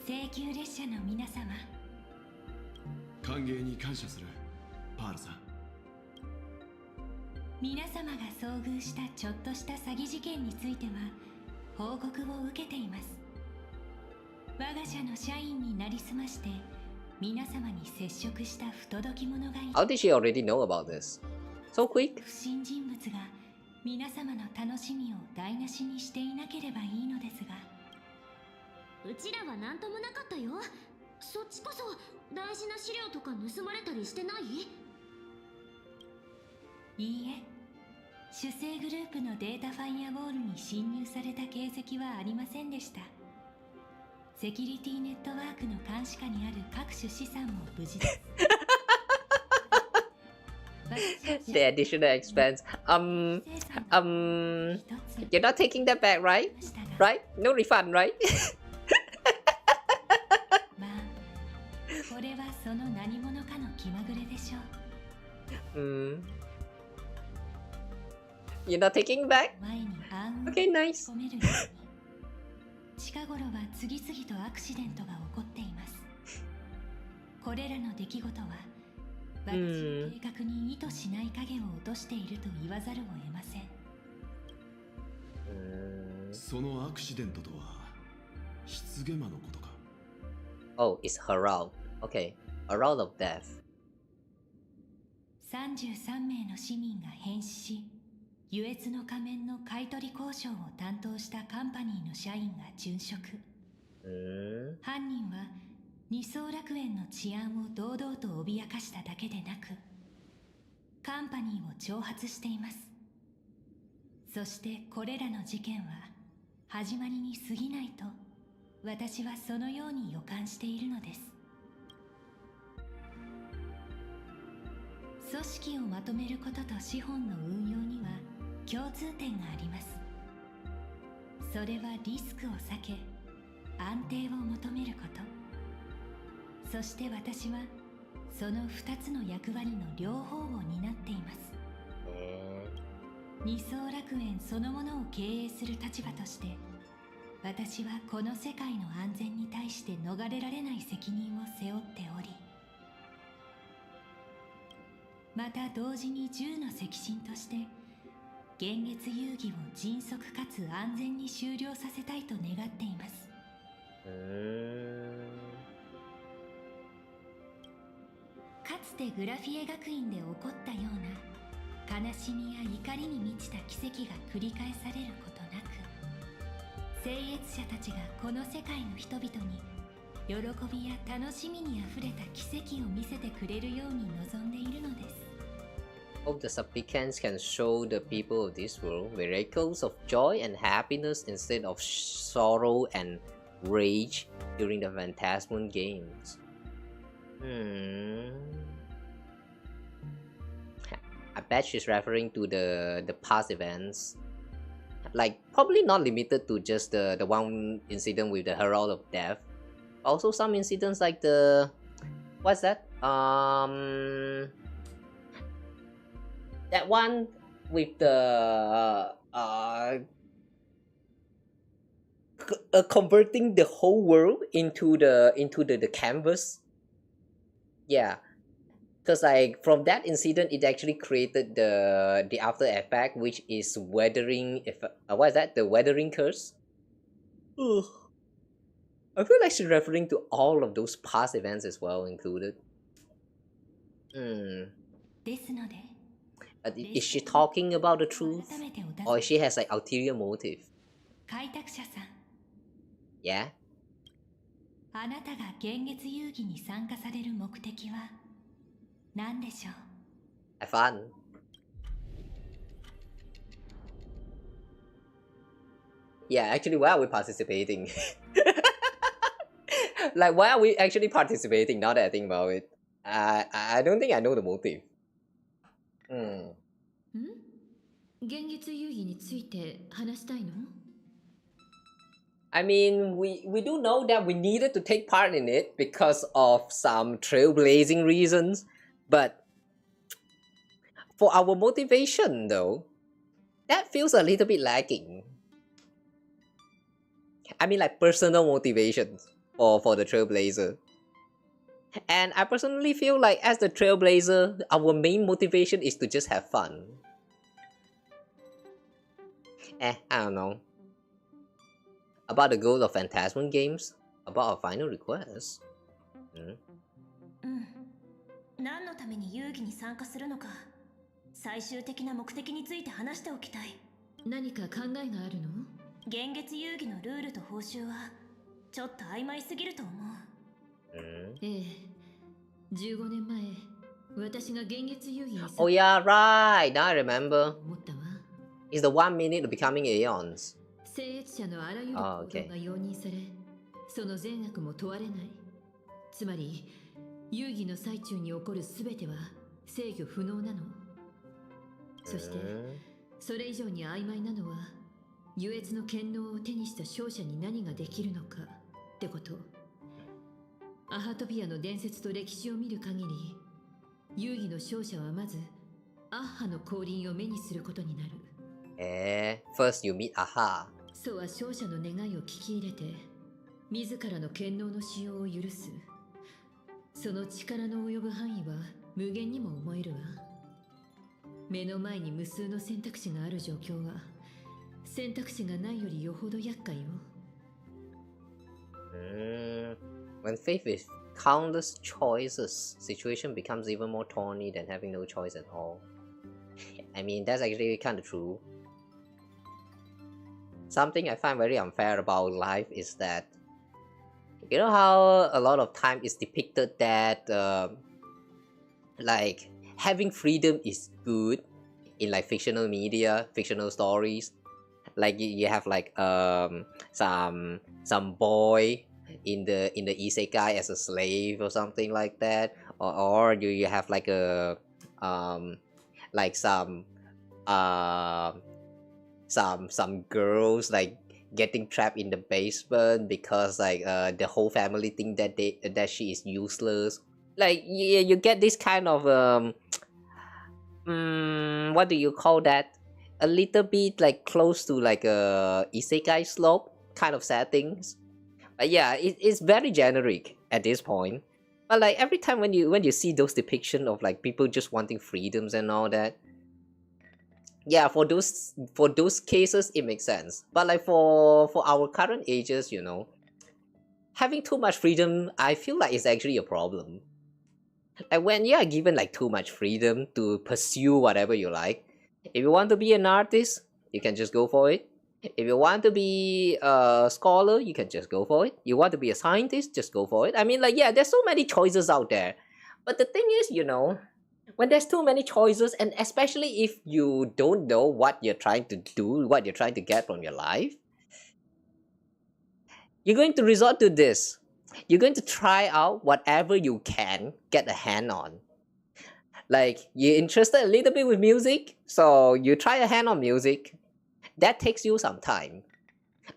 請求列車の皆様。歓迎に感謝する、パールさん。皆様が遭遇したちょっとした詐欺事件については報告を受けています。我が社の社員になりすまして皆様に接触した不届き者がいて、 How did she already know about this? So quick? 不審人物が皆様の楽しみを台無しにしていなければいいのですが。うちらは何ともなかったよ。そっちこそ大事な資料とか盗まれたりしてない？いいえ、主催グループのデータファイアウォールに侵入された形跡はありませんでした。セキュリティネットワークの監視下にある各種資産も無事です。The additional expense. You're not taking that back, right? Right? No refund, right? まあ、これはその何者かの気まぐれでしょう。You're not taking back? 前に暗雲 Okay, nice. 込めるように。近頃は次々とアクシデントが起こっています。これらの出来事は私の計画に意図しない影を落としていると言わざるを得ません。そのアクシデントとは失ゲマのことか。Oh, it's Herald. Okay. Herald of Death. 33名の市民が変死し、優越の仮面の買取交渉を担当したカンパニーの社員が殉職。犯人は二層楽園の治安を堂々と脅かしただけでなく、カンパニーを挑発しています。そしてこれらの事件は始まりに過ぎないと私はそのように予感しているのです。組織をまとめることと資本の運用には共通点があります。それはリスクを避け安定を求めること。そして私はその2つの役割の両方を担っています。二層楽園そのものを経営する立場として私はこの世界の安全に対して逃れられない責任を背負っており、また同時に10の責任として現月遊戯を迅速かつ安全に終了させたいと願っています。かつてグラフィエ学院で起こったような悲しみや怒りに満ちた奇跡が繰り返されることなく、聖越者たちがこの世界の人々に喜びや楽しみにあふれた奇跡を見せてくれるように望んでいるのです。Hope the supplicants can show the people of this world miracles of joy and happiness instead of sorrow and rage during the Phantasmal games. I bet she's referring to the past events. Like, probably not limited to just the one incident with the Herald of Death. Also some incidents like the... what's that? That one with the converting the whole world into the canvas. Yeah, because like from that incident, it actually created the after effect, which is weathering. If what is that? The weathering curse. Ugh. I feel like she's referring to all of those past events as well, included. Is she talking about the truth, or she has like ulterior motive? Yeah. あなたが幻月遊戯に参加される目的は何でしょう? Have fun. Yeah, actually, why are we participating? Like, why are we actually participating? Now that I think about it, I don't think I know the motive. 幻月遊戯について話したいの? I mean, we do know that we needed to take part in it because of some trailblazing reasons, but for our motivation though, that feels a little bit lacking. I mean, like personal motivation for the trailblazer. And I personally feel like as the trailblazer, our main motivation is to just have fun. I don't know. About the goal of Phantasmal games? About our final request? 何のために遊戯に参加するのか、最終的な目的について話しておきたい。何か考えがあるの? 幻月遊戯のルールと報酬はちょっと曖昧すぎると思う。15年前、私が幻月遊戯に Oh yeah, right! Now I remember. It's the 1 minute of becoming aeons. 聖越者のあらゆる行動が容認され、その善悪も問われない。つまり、遊戯の最中に起こるすべては制御不能なの。そして、それ以上に曖昧なのは、優越の権能を手にした勝者に何ができるのかってこと。アハトピアの伝説と歴史を見る限り、遊戯の勝者はまず、アッハの降臨を目にすることになる。First you meet Aha. そうは勝者の願いを聞き入れて、自らの権能の使用を許す。その力の及ぶ範囲は無限にも思えるわ。目の前に無数の選択肢がある状況は、選択肢がないよりよほど厄介よ。When faced with countless choices, situation becomes even more thorny than having no choice at all. I mean, that's actually kind of true. Something I find very unfair about life is that, you know how a lot of time is depicted that like having freedom is good in like fictional media, fictional stories. Like you have like some boy in the isekai as a slave or something like that, or you have like a like some girls like getting trapped in the basement because like the whole family think that she is useless. Like you get this kind of what do you call that? A little bit like close to like a isekai slope kind of settings. But yeah, it's very generic at this point. But like every time when you see those depictions of like people just wanting freedoms and all that, yeah, for those cases it makes sense. But like for our current ages, you know, having too much freedom, I feel like it's actually a problem. Like when you are given like too much freedom to pursue whatever you like, if you want to be an artist, you can just go for it. If you want to be a scholar, you can just go for it. You want to be a scientist, just go for it. I mean, like, yeah, there's so many choices out there. But the thing is, you know, when there's too many choices, and especially if you don't know what you're trying to do, what you're trying to get from your life, you're going to resort to this. You're going to try out whatever you can get a hand on. Like, you're interested a little bit with music, so you try a hand on music. That takes you some time.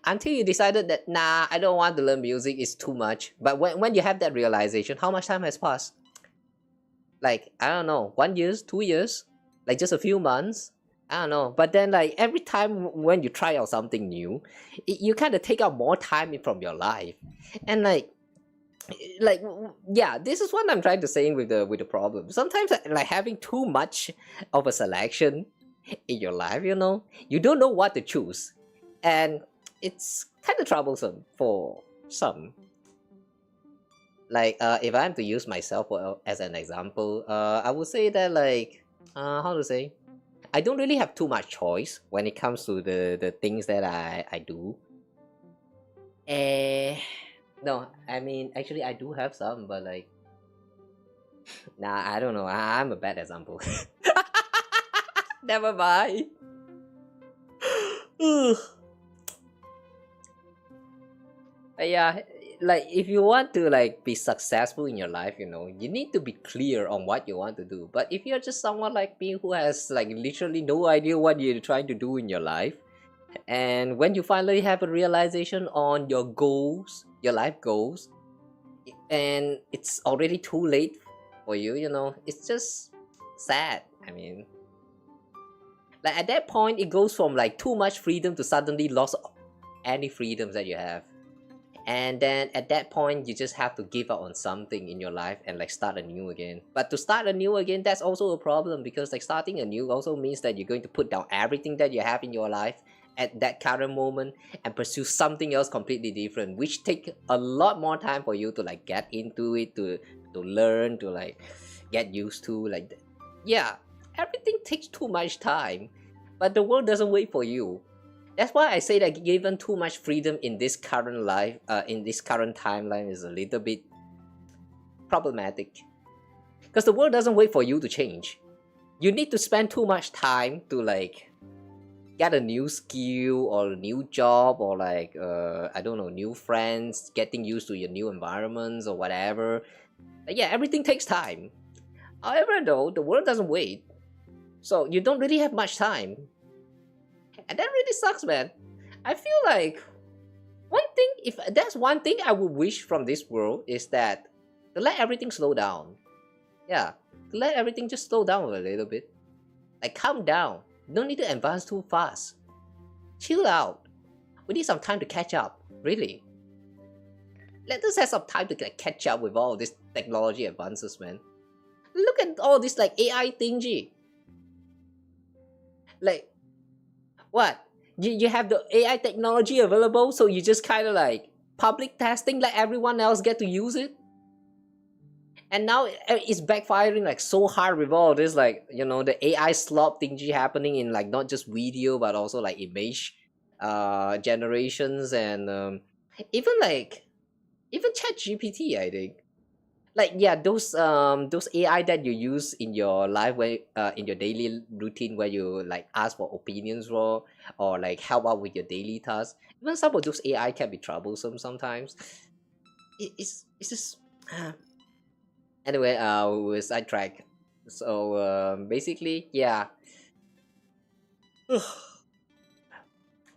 Until you decided that, nah, I don't want to learn music, it's too much. But when you have that realization, how much time has passed? like I don't know, 1 year, 2 years, like just a few months. I don't know. But then like every time when you try out something new, you kind of take out more time from your life, and like yeah, this is what I'm trying to say with the problem. Sometimes like having too much of a selection in your life, you don't know what to choose, and it's kind of troublesome for some. Like if I'm to use myself as an example, I would say that like how to say, I don't really have too much choice when it comes to the things that I do. No, I mean actually I do have some, but like nah, I don't know. I'm a bad example. Never mind. But yeah, like if you want to like be successful in your life, you need to be clear on what you want to do. But if you're just someone like me who has like literally no idea what you're trying to do in your life, and when you finally have a realization on your goals, your life goals, and it's already too late for you, it's just sad. I mean, like at that point it goes from like too much freedom to suddenly loss of any freedoms that you have. And then at that point you just have to give up on something in your life and like start anew again. But to start anew again, that's also a problem, because like starting anew also means that you're going to put down everything that you have in your life at that current moment and pursue something else completely different, which take a lot more time for you to like get into it, to learn, to like get used to. Like yeah, everything takes too much time, but the world doesn't wait for you. That's why I say that given too much freedom in this current life, in this current timeline, is a little bit problematic. Because the world doesn't wait for you to change. You need to spend too much time to like get a new skill or a new job, or like I don't know, new friends, getting used to your new environments or whatever. But yeah, everything takes time. However, though, the world doesn't wait, so you don't really have much time. And that really sucks, man. I feel like if there's one thing I would wish from this world, is that to let everything slow down. Yeah, to let everything just slow down a little bit. Like calm down. No need to advance too fast. Chill out. We need some time to catch up. Really. Let us have some time to like, catch up with all this technology advances, man. Look at all this like AI thingy. Like, what? You have the AI technology available, so you just kind of like public testing, let everyone else get to use it. And now it's backfiring like so hard with all this like, the AI slop thingy happening in like not just video but also like image generations, and even ChatGPT, I think. Like yeah, those AI that you use in your life, where in your daily routine, where you like ask for opinions for, or like help out with your daily tasks. Even some of those AI can be troublesome sometimes. It's just anyway, we'll sidetrack. So basically, yeah.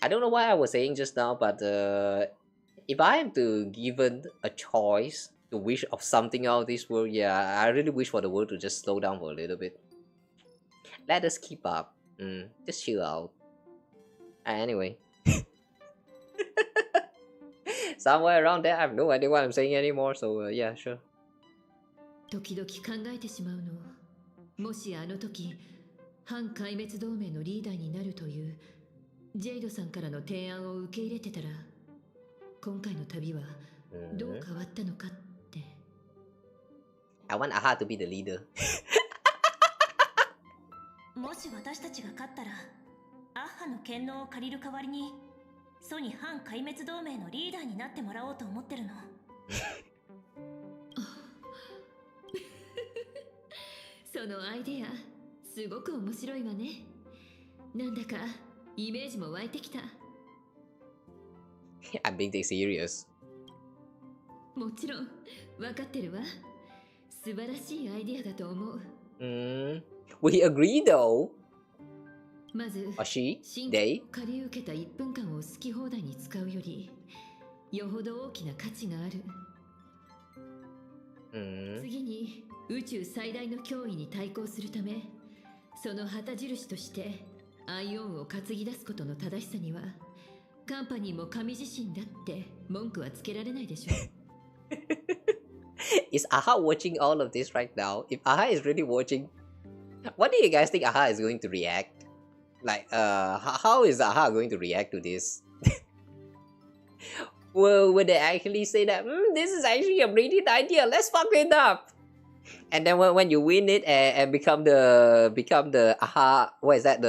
I don't know what I was saying just now, but if I am to given a choice to wish of something out of this world, yeah, I really wish for the world to just slow down for a little bit. Let us keep up. Just chill out. Anyway. Somewhere around there, I have no idea what I'm saying anymore, so yeah, sure. 時々考えてしまうの。もしあの時、反壊滅同盟のリーダーになるというジェイドさんからの提案を受け入れてたら、今回の旅はどう変わったのかって。I want Aha to be the leader. もし私たちが勝ったら、アッハの権能を借りる代わりに、ソに反壊滅同盟のリーダーになってもらおうと思ってるの。そのアイデア、すごく面白いわね。なんだかイメージも湧いてきた。I'm being serious. もちろん、分かってるわ。素晴らしいアイデアだと思う。We agree though. まず、she? 新 They? 借り受けた1分間を好き放題に使うより、よほど大きな価値がある。次に、宇宙最大の脅威に対抗するため、その旗印としてアイオンを担ぎ出すことの正しさにはカンパニーも神自身だって文句はつけられないでしょう。Is Aha watching all of this right now? If Aha is really watching, what do you guys think Aha is going to react? Like, how is Aha going to react to this? Well, would they actually say that, this is actually a brilliant idea, let's fuck it up? And then when you win it and become the Aha, what is that,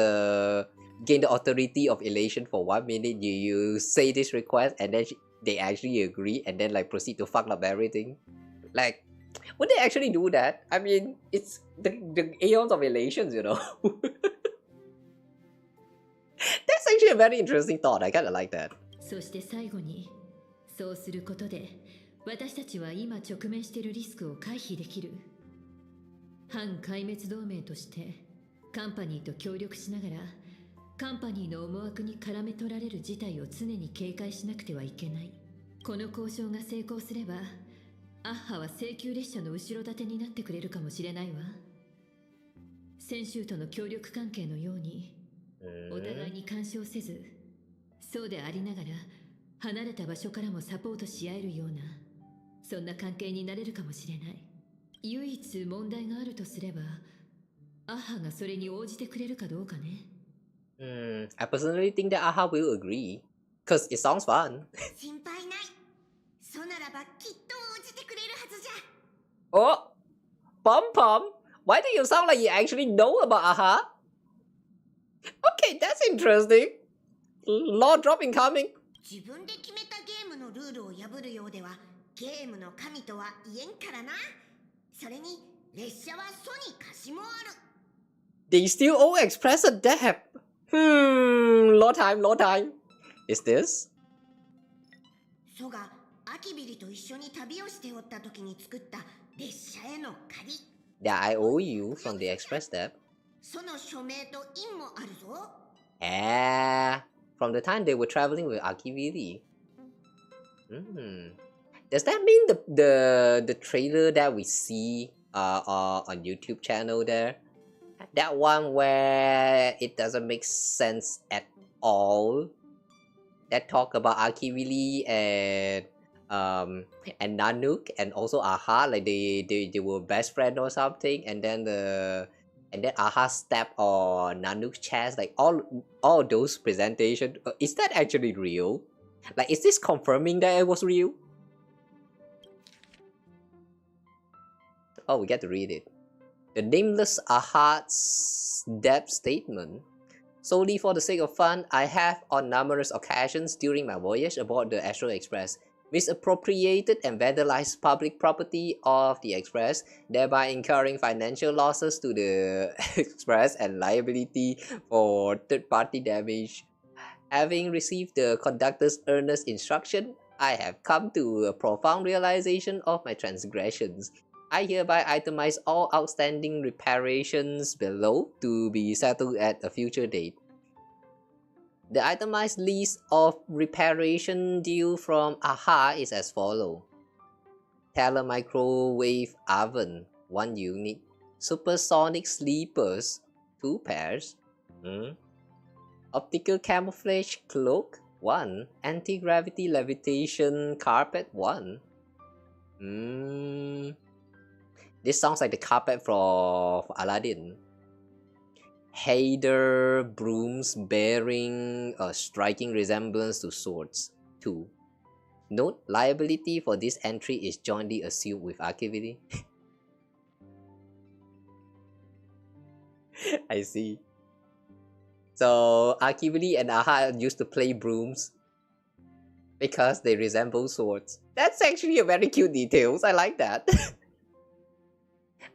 gain the authority of elation for 1 minute, you say this request and then they actually agree and then like proceed to fuck up everything? Like, would they actually do that? I mean, it's the aeons of elations, you know. That's actually a very interesting thought. I kind of like that. そして最後に、そうすることで私たちは今直面しているリスクを回避できる。反壊滅同盟としてカンパニーと協力しながらカンパニーの思惑に絡め取られる事態を常に警戒しなくてはいけない。この交渉が成功すればアッハは請求列車の後ろ盾になってくれるかもしれないわ。先週との協力関係のようにお互いに干渉せず、そうでありながら離れた場所からもサポートし合えるような、そんな関係になれるかもしれない。唯一問題があるとすれば、アッハがそれに応じてくれるかどうかね。I personally think that Aha will agree, cause it sounds fun. 心配ない。そうならばきっと応じてくれるはずじゃ。Oh, Pom Pom, why do you sound like you actually know about Aha? Okay, that's interesting. Law drop incoming. 自分で決めたゲームのルールを破るようではゲームの神とは言えんからな。それに列車はソに貸しもある。 They still owe Express a debt. Law time. Is this? ソがアキビリと一緒に旅をしておった時に作った列車への借り。That I owe you from the Express debt. その署名と印もあるぞ。From the time they were traveling with Akiviri. Does that mean the trailer that we see on YouTube channel there? That one where it doesn't make sense at all? That talk about Akiviri and Nanook and also Aha, like they were best friends or something, and then Aha stepped on Nanook's chest, like all those presentations. Is that actually real? Like, is this confirming that it was real? Oh, we get to read it. The nameless Aha's debt statement. Solely for the sake of fun, I have on numerous occasions during my voyage aboard the Astral Express misappropriated and vandalized public property of the Express, thereby incurring financial losses to the Express and liability for third-party damage. Having received the conductor's earnest instruction, I have come to a profound realization of my transgressions. I hereby itemize all outstanding reparations below to be settled at a future date. The itemized list of reparation due from Aha is as follows. Telemicrowave oven, 1 unit. Supersonic sleepers, 2 pairs. Optical camouflage cloak, 1. Anti-gravity levitation carpet, 1. This sounds like the carpet for Aladdin. Heider brooms bearing a striking resemblance to swords, 2. Note, liability for this entry is jointly assumed with Akiviri. I see. So Akiviri and Aha used to play brooms because they resemble swords. That's actually a very cute details. I like that.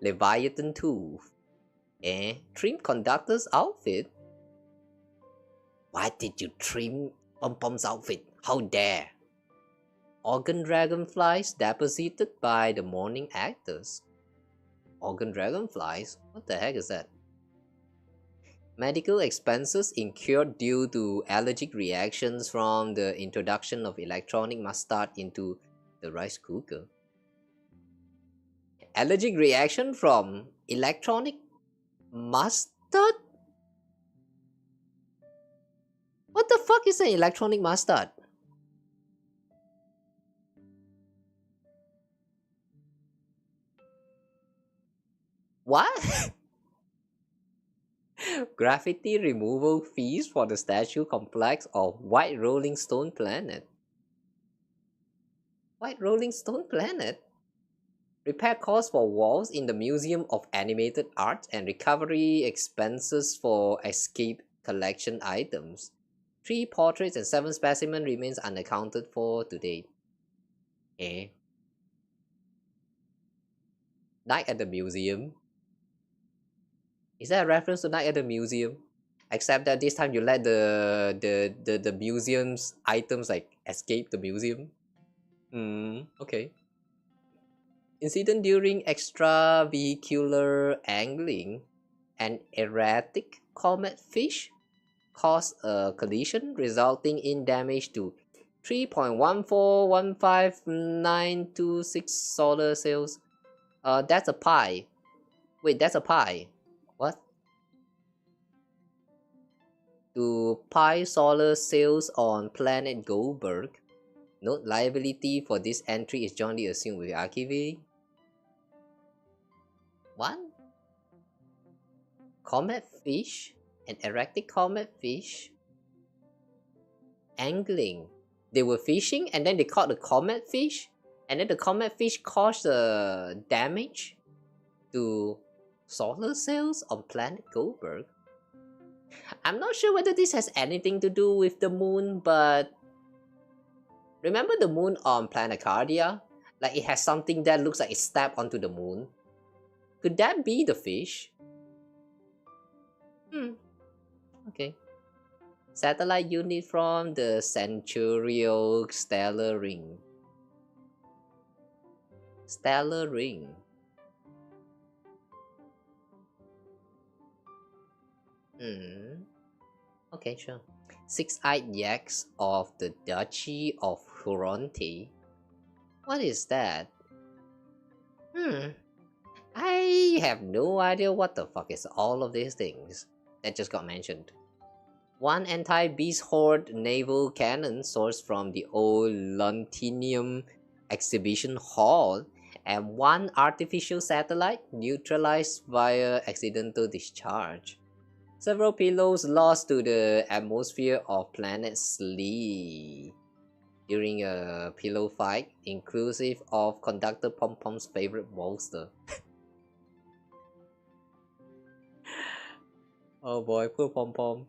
Leviathan tooth. Trim conductor's outfit? Why did you trim Pom Pom's outfit? How dare! Organ dragonflies deposited by the morning actors. Organ dragonflies? What the heck is that? Medical expenses incurred due to allergic reactions from the introduction of electronic mustard into the rice cooker. Allergic reaction from electronic mustard? What the fuck is an electronic mustard? What? Graffiti removal fees for the statue complex of White Rolling Stone Planet. White Rolling Stone Planet? Repair costs for walls in the Museum of Animated Art and recovery expenses for escaped collection items. 3 portraits and 7 specimens remains unaccounted for to date. Eh? Night at the Museum? Is that a reference to Night at the Museum? Except that this time you let the museum's items like escape the museum? Okay. Incident during extravehicular angling. An erratic comet fish caused a collision resulting in damage to 3.1415926 solar cells. That's a pie. Wait, that's a pie. What? To pi solar cells on planet Goldberg. Note liability for this entry is jointly assumed with archiving. What? Comet fish? An erratic comet fish? Angling. They were fishing and then they caught the comet fish? And then the comet fish caused damage to solar cells on planet Goldberg. I'm not sure whether this has anything to do with the moon, but remember the moon on planet Cardia? Like it has something that looks like it stepped onto the moon. Could that be the fish? Okay. Satellite unit from the Centurial Stellar Ring. Stellar Ring. Okay, sure. 6-eyed yaks of the Duchy of Huronte. What is that? I have no idea what the fuck is all of these things that just got mentioned. 1 anti-beast horde naval cannon sourced from the old Luntinium exhibition hall, and 1 artificial satellite neutralized via accidental discharge. Several pillows lost to the atmosphere of planet Slee during a pillow fight, inclusive of Conductor Pom Pom's favorite bolster. Oh boy, poor Pom Pom.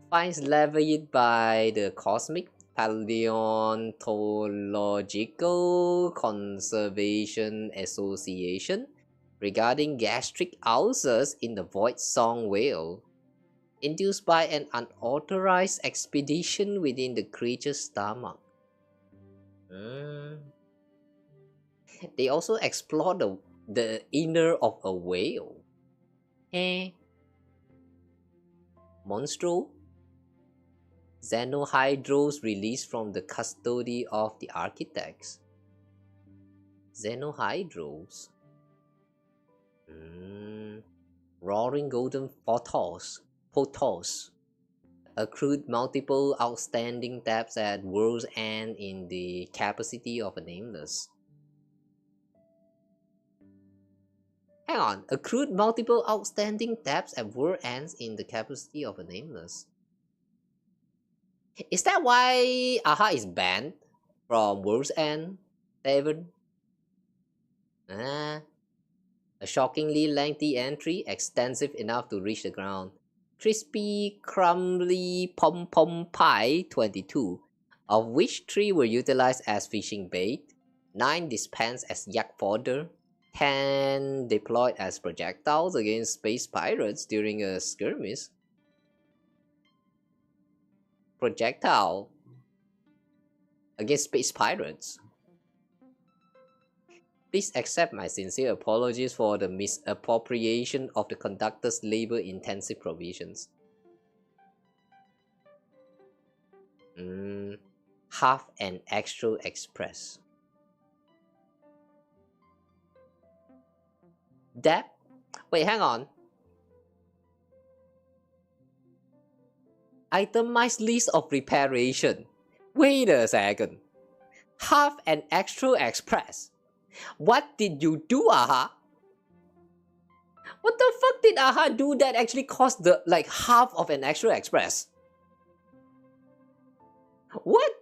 Fines levied by the Cosmic Paleontological Conservation Association regarding gastric ulcers in the void song whale, induced by an unauthorized expedition within the creature's stomach. They also explore the inner of a whale. Monstro? Xenohydros released from the custody of the architects. Xenohydros? Roaring Golden Photos. Accrued multiple outstanding debts at World's End in the capacity of a nameless. Hang on, accrued multiple outstanding debts at World Ends in the capacity of a nameless. Is that why Aha is banned from World's End, David? A shockingly lengthy entry, extensive enough to reach the ground. Crispy, crumbly pom-pom pie 22, of which 3 were utilized as fishing bait, 9 dispensed as yak fodder, 10 deployed as projectiles against space pirates during a skirmish. Projectile against space pirates. Please accept my sincere apologies for the misappropriation of the conductor's labor-intensive provisions. Half an Astral Express. That. Wait, hang on. Itemized list of preparation. Wait a second. Half an extra express. What did you do, Aha? What the fuck did Aha do that actually cost the like half of an extra express? What?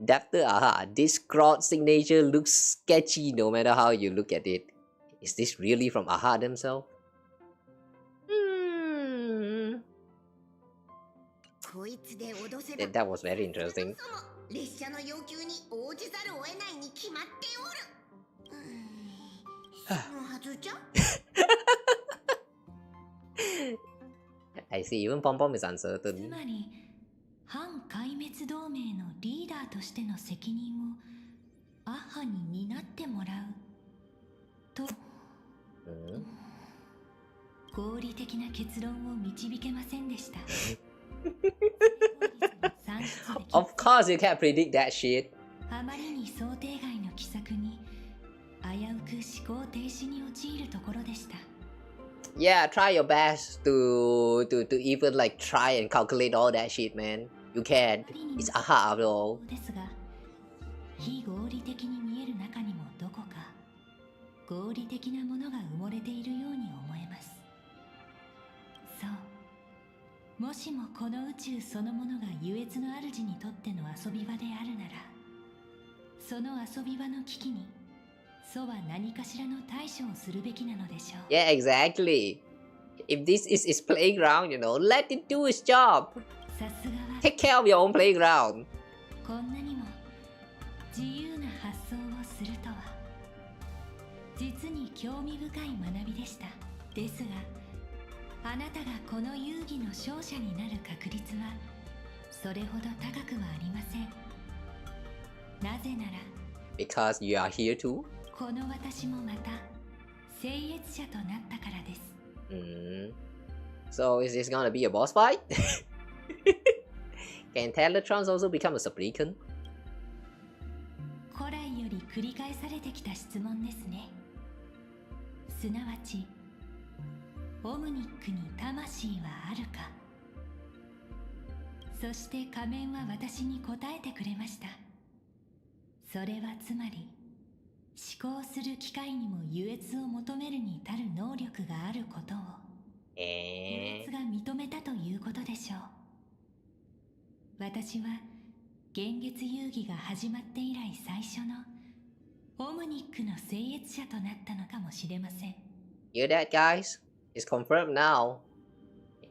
Dr. Aha, this crowd signature looks sketchy no matter how you look at it. Is this really from Aha themselves? That was very interesting. I see, even Pom Pom is uncertain. 反壊滅同盟のリーダーとしての責任をアッハに担ってもらうと、合理的な結論を導けませんでした。Of course you can't predict that shit. あまりに想定外の奇策に危うく思考停止に陥るところでした。Yeah, try your best to even like try and calculate all that shit, man. You can. It's Aha after all. ですが、非合理的に見える中にもどこか合理的なものが埋もれているように思えます。そう。もしもこの宇宙そのものが優越の主にとっての遊び場であるなら、その遊び場の危機にソは何かしらの対処をするべきなのでしょう。Yeah, exactly. If this is its playground, you know, let it do its job. Take care of your own playground. こんなにも自由な発想をするとは、実に興味深い学びでした。ですが、あなたがこの遊戯の勝者になる確率はそれほど高くはありません。なぜなら Because you are here too? この私もまた聖越者となったからです。So is this gonna be a boss fight? Can Teletrons also become a supplicant? 古来より繰り返されてきた質問ですね。すなわち、オムニックに魂はあるか。そして仮面は私に答えてくれました。それはつまり、思考する機会にも優越を求めるに足る能力があることを、優越が認めたということでしょう。私は幻月遊戯が始まって以来最初のオムニックの聖越者となったのかもしれません。Hear that, guys? It's confirmed now.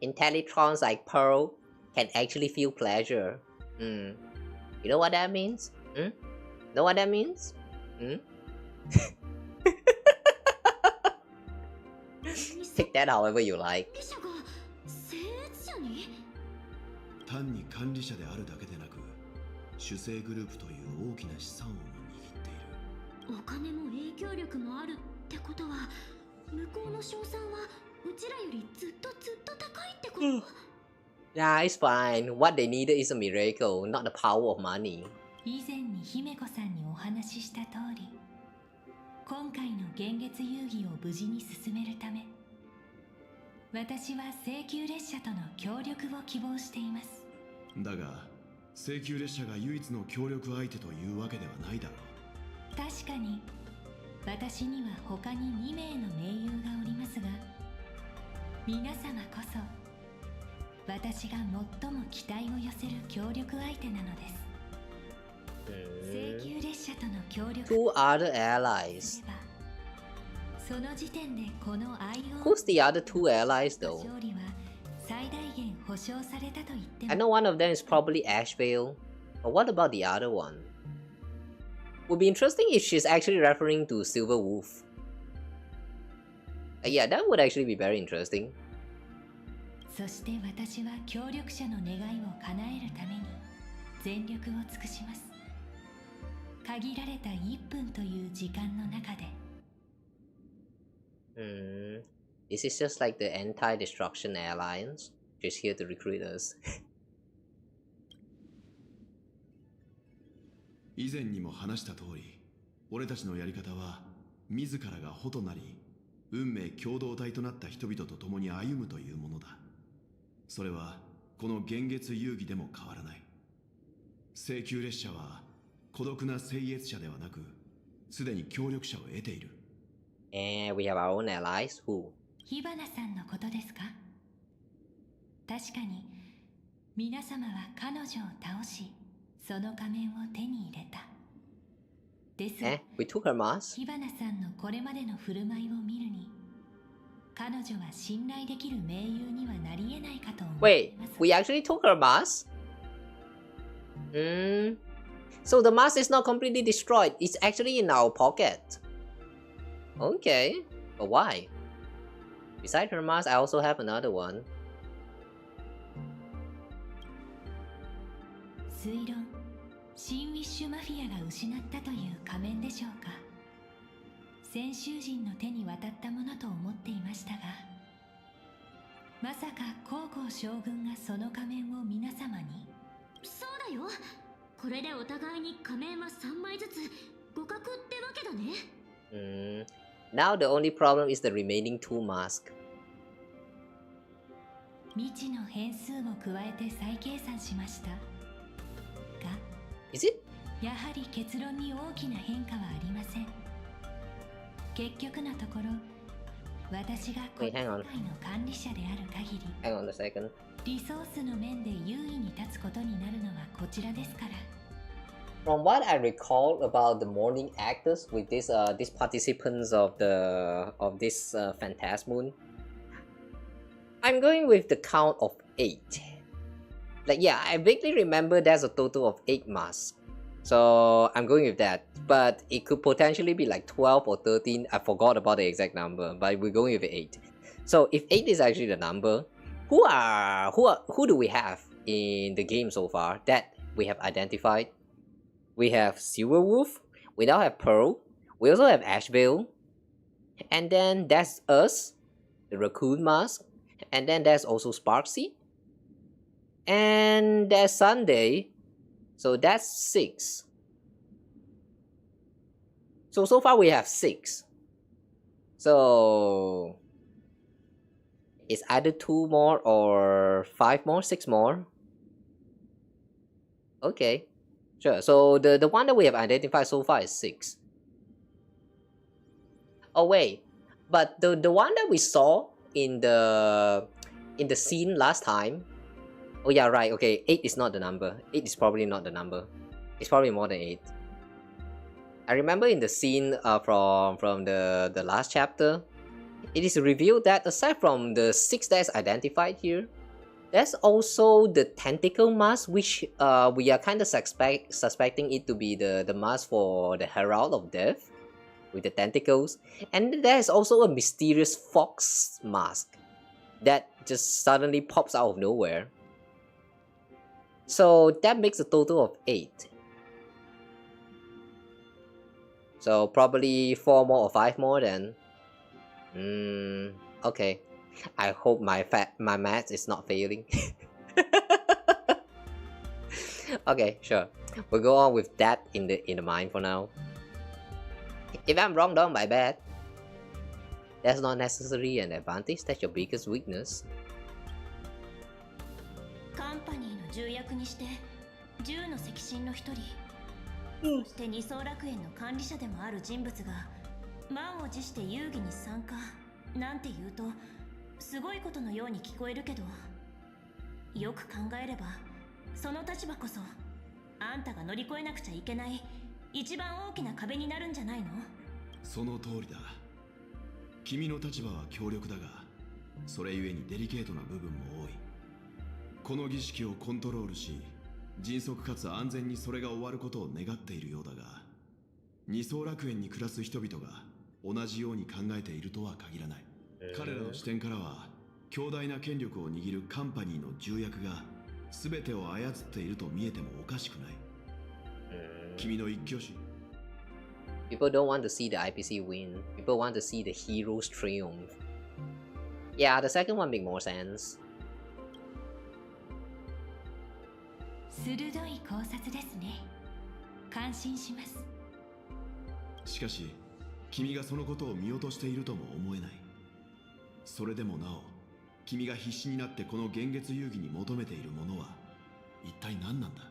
Intellitrons like Pearl can actually feel pleasure. You know what that means? Know what that means? Take that however you like. 単に管理者であるだけでなく、主生グループという大きな資産をも握っている。お金も影響力もあるってことは、向こうの賞賛はうちらよりずっと高いってこと？ Yeah, it's fine. What they needed is a miracle, not the power of money. 以前に姫子さんにお話しした通り、今回の幻月遊戯を無事に進めるため、私は聖級列車との協力を希望しています。だが、聖級列車が唯一の協力相手というわけではないだろう。確かに、私には他に2名の盟友がおりますが、皆様こそ、私が最も期待を寄せる協力相手なのです。聖級列車との協力 Two other allies. その時点でこの愛を Who's the other two allies though? 勝利は最大限保証されたと言っても I know one of them is probably Ashveil. But what about the other one? Would be interesting if she's actually referring to Silver Wolf. Yeah, that would actually be very interesting. そして私は協力者の願いを叶えるために全力を尽くします。限られた1分という時間の中で。This is just like the Anti-Destruction Alliance, just here to recruit us. 以前にも話した通り、俺たちのやり方は自らが穂となり、運命共同体となった人々と共に歩むというものだ。それはこの幻月遊戯でも変わらない。聖宮列車は孤独な聖越者ではなく、すでに協力者を得ている。And we have our own allies who? 火花さんのことですか？確かに皆様は彼女を倒し、その仮面を手に入れた。ですが、we took her mask? 火花さんのこれまでの振る舞いを見るに、彼女は信頼できる盟友にはなり得ないかと思います。Wait, we actually took her mask? So the mask is not completely destroyed. It's actually in our pocket. Okay, but why? Beside her mask, I also have another one. 推論、新ウィッシュマフィアが失ったという仮面でしょうか。先週人の手に渡ったものと思っていましたが、まさか皇后将軍がその仮面を皆様に。そうだよ。これでお互いに仮面は3枚ずつ互角ってわけだね。Now the only problem is the remaining 2 masks. 未知の変数を加えて再計算しましたが、Is it? やはり結論に大きな変化はありません。結局のところ、私がこの世界の管理者である限り、Hang on a second. リソースの面で優位に立つことになるのはこちらですから。From what I recall about the morning actors with these participants of this Phantasmoon, I'm going with the count of 8. Like, yeah, I vaguely remember there's a total of 8 masks. So I'm going with that. But it could potentially be like 12 or 13. I forgot about the exact number, but we're going with 8. So if 8 is actually the number, who do we have in the game so far that we have identified? We have Silverwolf, we now have Pearl, we also have Ashveil, and then that's us, the Raccoon Mask, and then there's also Sparksy, and there's Sunday, so that's 6. So far we have 6. So it's either 2 more or 5 more, 6 more. Okay. Sure, so the one that we have identified so far is 6. Oh wait, but the one that we saw in the scene last time. Oh yeah, right, okay, 8 is not the number. 8 is probably not the number. It's probably more than 8. I remember in the scene from the last chapter, it is revealed that aside from the 6 that is identified here, there's also the tentacle mask, which we are kind of suspecting it to be the mask for the Herald of Death with the tentacles. And there's also a mysterious fox mask that just suddenly pops out of nowhere. So that makes a total of 8. So probably 4 more or 5 more then. Okay. I hope my math is not failing. Okay, sure. We'll go on with that in the mind for now. If I'm wrong, don't my bad. That's not necessarily an advantage. That's your biggest weakness. カンパニーの重役にして10の赤心の一人、そして二層楽園の管理者でもある人物が満を持して遊戯に参加なんて言うとすごいことのように聞こえるけど、よく考えればその立場こそあんたが乗り越えなくちゃいけない一番大きな壁になるんじゃないの？その通りだ。君の立場は強力だが、それゆえにデリケートな部分も多い。この儀式をコントロールし、迅速かつ安全にそれが終わることを願っているようだが、二層楽園に暮らす人々が同じように考えているとは限らない。彼らの視点からは、強大な権力を握るカンパニーの重役が全てを操っていると見えてもおかしくない。君の一挙手。People don't want to see the IPC win. People want to see the hero's triumph. Yeah, the second one makes more sense. 鋭い考察ですね。感心します。しかし、君がそのことを見落としているとも思えない。それでもなお君が必死になってこの幻月遊戯に求めているものは一体何なんだ。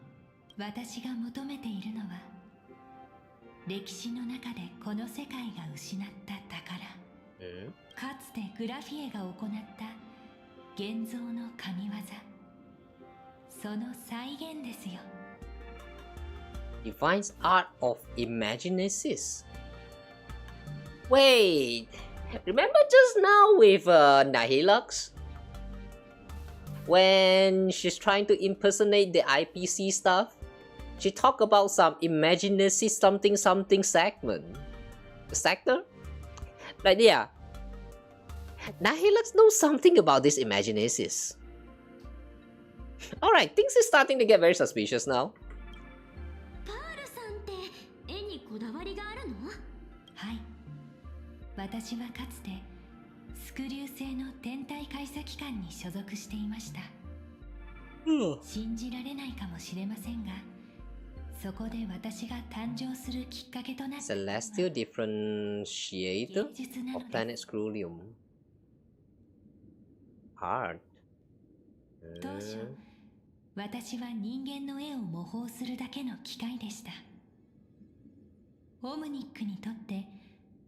私が求めているのは、歴史の中でこの世界が失った宝、かつてグラフィエが行った現像の神業、その再現ですよ。Defines art of imaginesis. Wait, remember just now with Nihilux? When she's trying to impersonate the IPC stuff, she talked about some imaginesis something something segment. Sector? Like, yeah. Nihilux knows something about this imaginesis. Alright, things are starting to get very suspicious now. パールさんって絵にこだわりがあるの？はい。私はかつてスクリュー星の天体開鎖機関に所属していました。信じられないかもしれませんが、そこで私が誕生するきっかけとなった Celestial differentiator of planet Scrulium. Art. 当初、私は人間の絵を模倣するだけの機械でした。オムニックにとって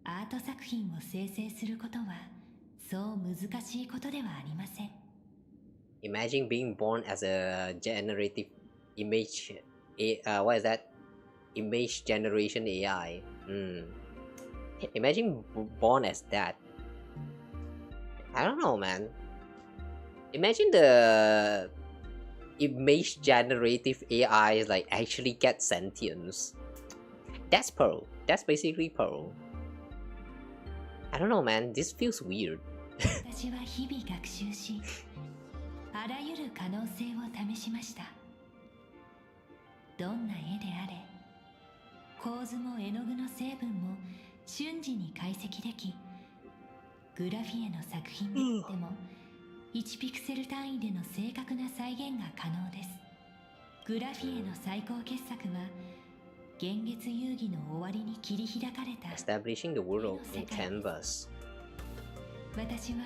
アート作品を生成することはそう難しいことではありません。Imagine being born as a generative image. What is that? Image generation AI. Imagine born as that. I don't know, man. Imagine the image generative AI like actually get sentience. That's Pearl. That's basically Pearl. I don't know, man. This feels weird. 私は日々学習し、あらゆる可能性を試しました。どんな絵であれ、構図も絵の具の成分も瞬時に解析でき、グラフィエの作品であっても1ピクセル単位での正確な再現が可能です。グラフィエの最高傑作は幻月遊戯の終わりに切り開かれた Establishing the world in canvas. 私は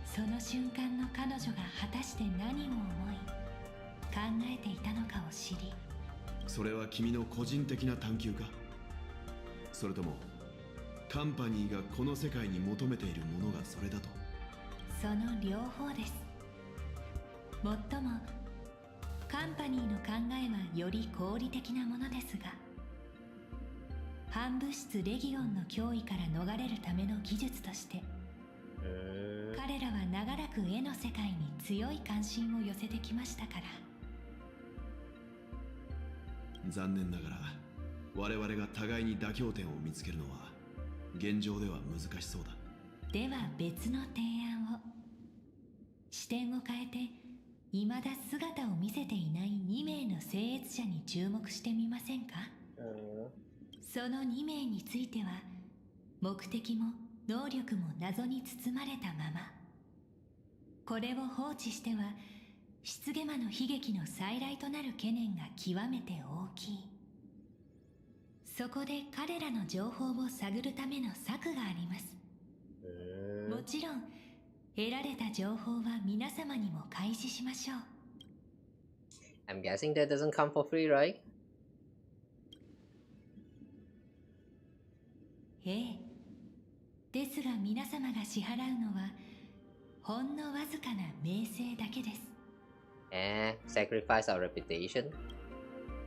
その瞬間の彼女が果たして何を思い考えていたのかを知り、それは君の個人的な探求か、それともカンパニーがこの世界に求めているものがそれだと。その両方です。もっともカンパニーの考えはより合理的なものですが、反物質レギオンの脅威から逃れるための技術として、彼らは長らく絵の世界に強い関心を寄せてきましたから。残念ながら我々が互いに妥協点を見つけるのは現状では難しそうだ。では別の提案を。視点を変えて未だ姿を見せていない2名の聖越者に注目してみませんか？その2名については目的も能力も謎に包まれたまま、これを放置しては失ゲマの悲劇の再来となる懸念が極めて大きい。そこで彼らの情報を探るための策があります。もちろん得られた情報は皆様にも開示しましょう。I'm guessing that doesn't come for free, right? ええ。ですが皆様が支払うのはほんのわずかな名声だけです。Sacrifice our reputation?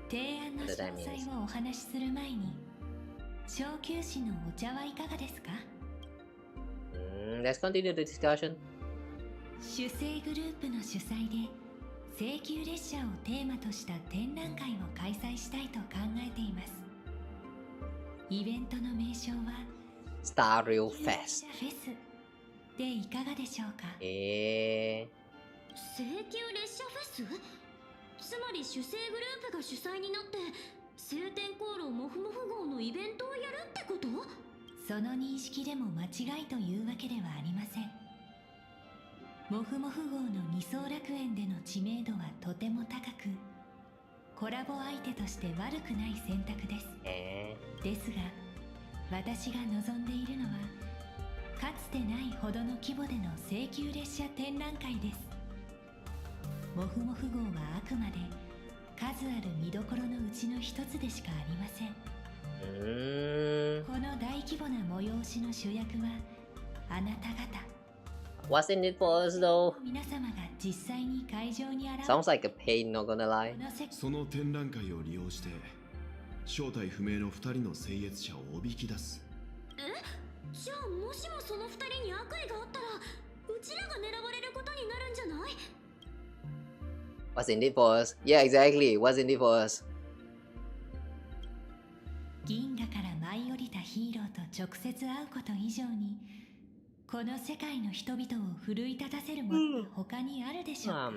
提案の詳細をお話しする前に、小休止のお茶はいかがですか？Let's continue the discussion. 主催グループの主催で請求列車をテーマとした展覧会を開催したいと考えています。イベントの名称は Starreal Fest フェスでいかがでしょうか？請求列車フェス？つまり主催グループが主催になって晴天航路モフモフ号のイベントをやるってこと？その認識でも間違いというわけではありません。モフモフ号の二層楽園での知名度はとても高く、コラボ相手として悪くない選択です。ですが私が望んでいるのはかつてないほどの規模での請求列車展覧会です。モフモフ号はあくまで数ある見どころのうちの一つでしかありません。この大規模な催しの主役はあなた方。Wasn't it for us though? 皆様が実際に会場に現れ Sounds like a pain, not gonna lie. その展覧会を利用して正体不明の2人の聖越者をおびき出す。じゃあもしもその二人に悪意があったらうちらが狙われることになるんじゃない？ Wasn't it for us? Yeah, exactly. Wasn't it for us? 銀河から舞い降りたヒーローと直接会うこと以上にこの世界の人々を奮い立たせるものが他にあるでしょうか。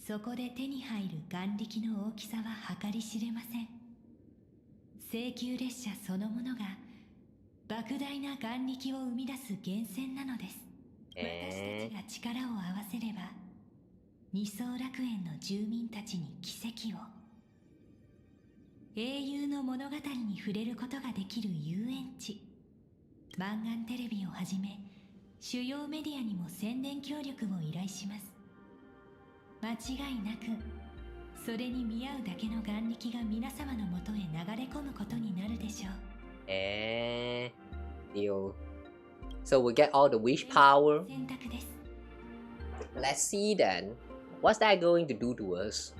そこで手に入る眼力の大きさは計り知れません。請求列車そのものが莫大な眼力を生み出す源泉なのです。私たちが力を合わせれば二層楽園の住民たちに奇跡を。英雄の物語に触れることができる遊園地、マンガンテレビをはじめ主要メディアにも宣伝協力を依頼します。間違いなくそれに見合うだけの眼力が皆様のもとへ流れ込むことになるでしょう。Deal. So we get all the wish power. 選択です。 Let's see then. What's that going to do to us?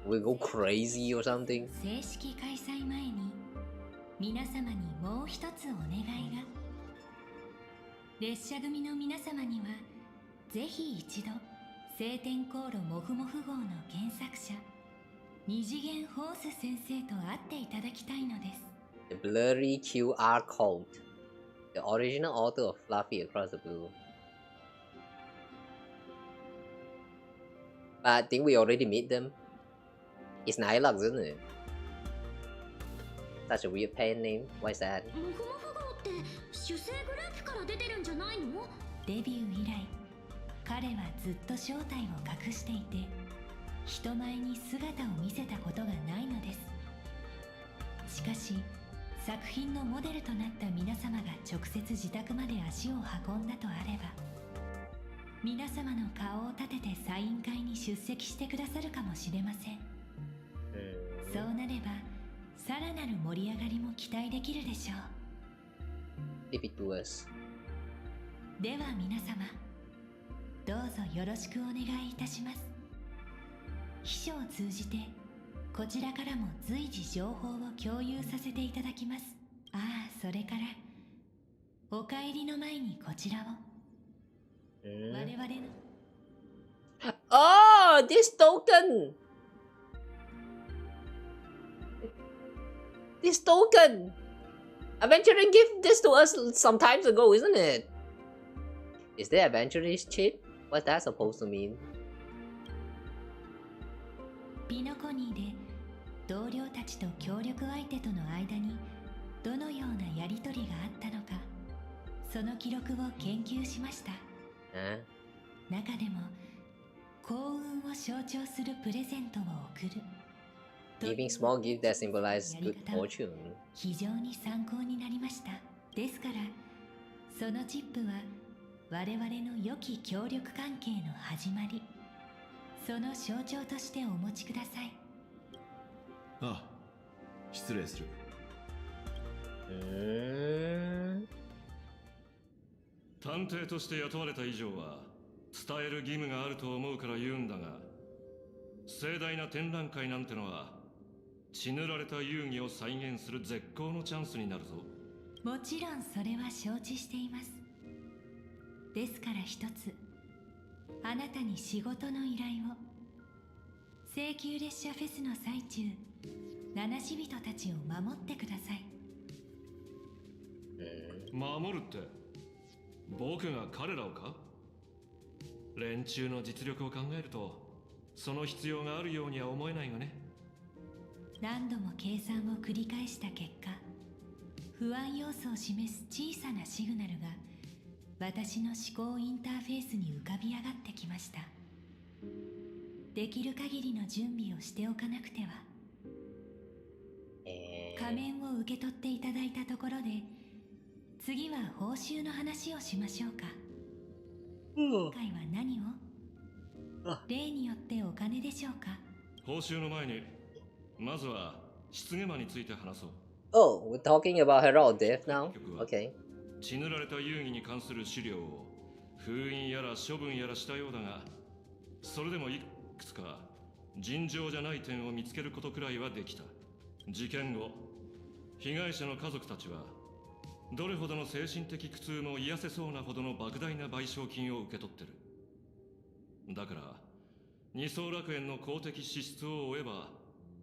We'll go crazy or something? 正式開催前に皆様にもう一つお願いが。列車組の皆様にはぜひ一度晴天航路モフモフ号の原作者二次元ホース先生と会っていただきたいのです。 The blurry QR code. The original author of Fluffy Across the Blue. But I think we already meet them. It's Nylux, isn't it? Such a weird pen name. Why is that? モフモフ号って主星グループから出てるんじゃないの？デビュー以来彼はずっと正体を隠していて人前に姿を見せたことがないのです。しかし作品のモデルとなった皆様が直接自宅まで足を運んだとあれば皆様の顔を立ててサイン会に出席してくださるかもしれません。そうなればさらなる盛り上がりも期待できるでしょう。 If it was. では皆様どうぞよろしくお願いいたします。秘書を通じてこちらからも随時情報を共有させていただきます。ああ、それからお帰りの前にこちらを我々の Oh, this token! This token! Adventuring gave this to us some times ago, isn't it? Is the adventurer's chip? What's that supposed to mean? ピノコニーで同僚たちと協力相手との間にどのようなやりとりがあったのかその記録を研究しました。中でも幸運を象徴するプレゼントを贈る Giving small gifts that symbolize good fortune. 非常に参考になりました。ですからそのチップは我々の良き協力関係の始まりその象徴としてお持ちください。ああ、失礼する。探偵として雇われた以上は伝える義務があると思うから言うんだが、盛大な展覧会なんてのは血塗られた遊戯を再現する絶好のチャンスになるぞ。もちろんそれは承知しています。ですから一つあなたに仕事の依頼を。請求列車フェスの最中七死人たちを守ってください。守るって僕が彼らをか？連中の実力を考えるとその必要があるようには思えないがね。何度も計算を繰り返した結果不安要素を示す小さなシグナルが私の思考インターフェースに浮かび上がってきました。できる限りの準備をしておかなくては。仮面を受け取っていただいたところで、次は報酬の話をしましょうか。今回は何を？例によってお金でしょうか。報酬の前にまずは失ゲマについて話そう。Oh, we're talking about herald death now? Okay. 血塗られた遊戯に関する資料を封印やら処分やらしたようだが、それでもいくつか尋常じゃない点を見つけることくらいはできた。事件後、被害者の家族たちはどれほどの精神的苦痛も癒せそうなほどの莫大な賠償金を受け取ってる。だから二層楽園の公的支出を追えば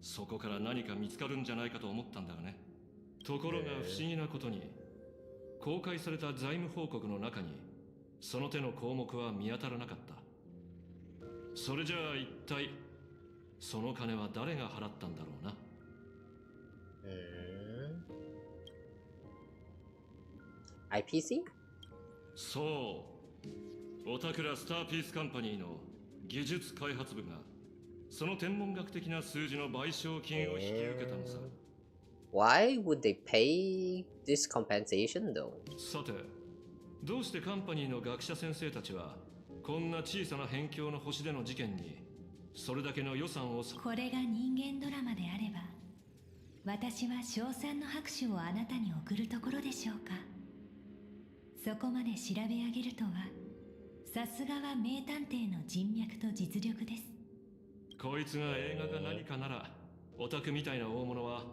そこから何か見つかるんじゃないかと思ったんだがね。ところが不思議なことに、公開された財務報告の中にその手の項目は見当たらなかった。それじゃあ一体その金は誰が払ったんだろうな。IPC? そう、オタクラスターピースカンパニーの技術開発部がその天文学的な数字の賠償金を引き受けたのさ。Why would they pay this compensation though? さて、どうしてカンパニーの学者先生たちはこんな小さな辺境の星での事件にそれだけの予算を。これが人間ドラマであれば、私は称賛の拍手をあなたに送るところでしょうか。そこまで調べ上げるとは、さすがは名探偵の人脈と実力です。こいつが映画が何かなら、オタクみたいな大物は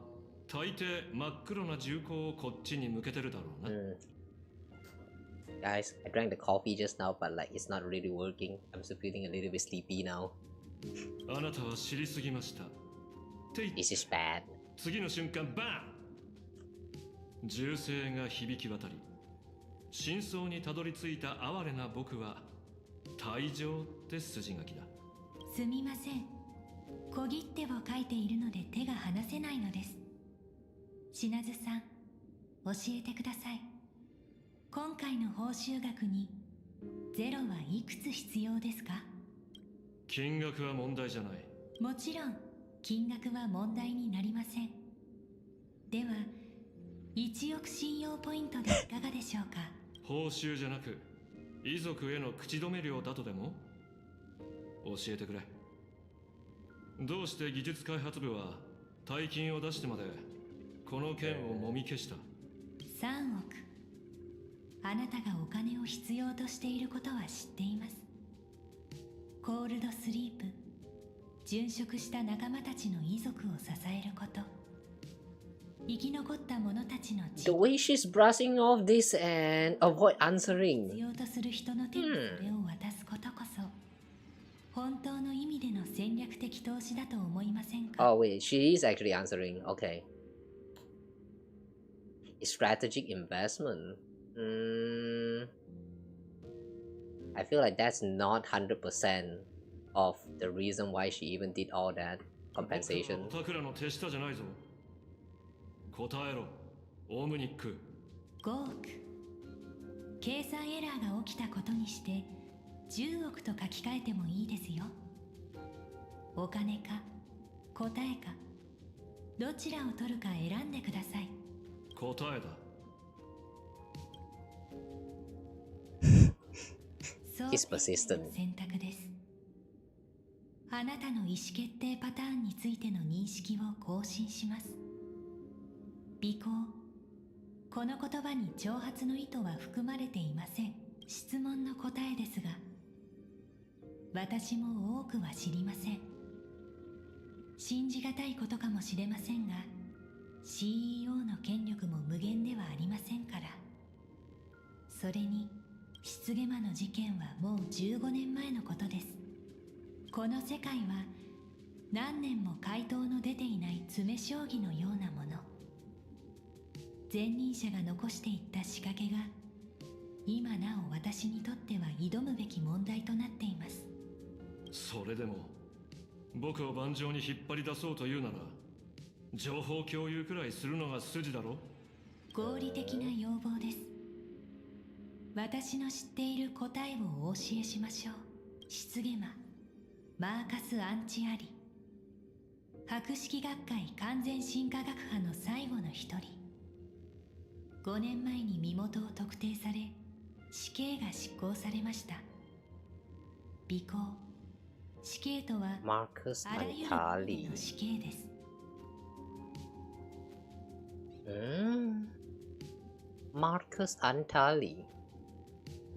大抵真っ黒な銃口をこっちに向けてるだろうな。Guys, I drank the coffee just now, but like it's not really working. I'm still feeling a little bit sleepy now. あなたは知りすぎました。This is bad. 次の瞬間、バン！銃声が響き渡り、真相にたどり着いた哀れな僕は退場って筋書きだ。すみません、小切手を書いているので手が離せないのです。品津さん、教えてください。今回の報酬額にゼロはいくつ必要ですか？金額は問題じゃない。もちろん金額は問題になりません。では1億信用ポイントでいかがでしょうか？報酬じゃなく遺族への口止め料だとでも？教えてくれ。どうして技術開発部は大金を出してまでこの件をもみ消した？ 3億。あなたがお金を必要としていることは知っています。コールドスリープ、殉職した仲間たちの遺族を支えること、生き残った者たちの The way she's brushing off this and avoid answering. 必要とする人の手にそれを渡すことこそ、本当の意味での戦略的投資だと思いませんか？ Oh wait, she is actually answering. Okay. Strategic investment. I feel like that's not 100% of the reason why she even did all that compensation. オタクらの手下じゃないぞ。答えろ、オムニック。5億。計算エラーが起きたことにして10億と書き換えてもいいですよ。お金か答えか、どちらを取るか選んでください。答えだ。He's persistent. 選択です。あなたの意思決定パターンについての認識を更新します。尾行。この言葉に挑発の意図は含まれていません。質問の答えですが、私も多くは知りません。信じがたいことかもしれませんが、CEO の権力も無限ではありませんから。それに失ゲマの事件はもう15年前のことです。この世界は何年も回答の出ていない詰将棋のようなもの。前任者が残していった仕掛けが今なお私にとっては挑むべき問題となっています。それでも僕を盤上に引っ張り出そうというなら、情報共有くらいするのが筋だろ。合理的な要望です。私の知っている答えをお教えしましょう。失ゲマ、マーカス・アンチアリ。博識学会完全進化学派の最後の一人。5年前に身元を特定され死刑が執行されました。尾行、死刑とはあらゆる意味の死刑です。Marcus Antali,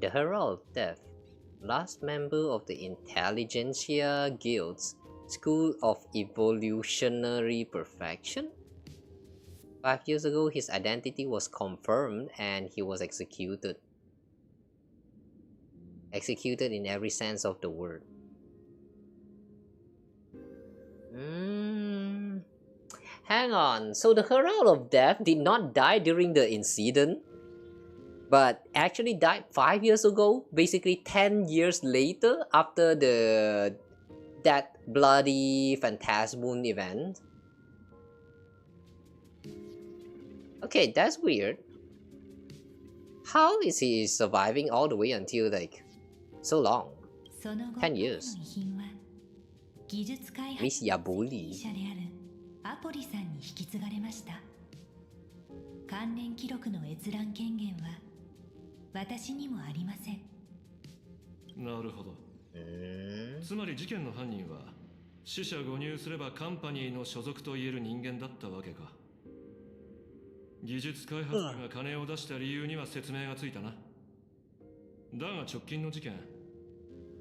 the Herald of Death, last member of the Intelligentsia Guild's School of Evolutionary Perfection. 5 years ago, his identity was confirmed and he was executed. Executed in every sense of the word. Hang on, so the Herald of Death did not die during the incident, but actually died 5 years ago, basically 10 years later after that bloody Phantasmoon event. Okay, that's weird. How is he surviving all the way until like so long? 10 years. Miss Yabuli. アポリさんに引き継がれました。関連記録の閲覧権限は私にもありません。なるほど。つまり事件の犯人は死者誤入すればカンパニーの所属と言える人間だったわけか。技術開発が金を出した理由には説明がついたな。だが直近の事件、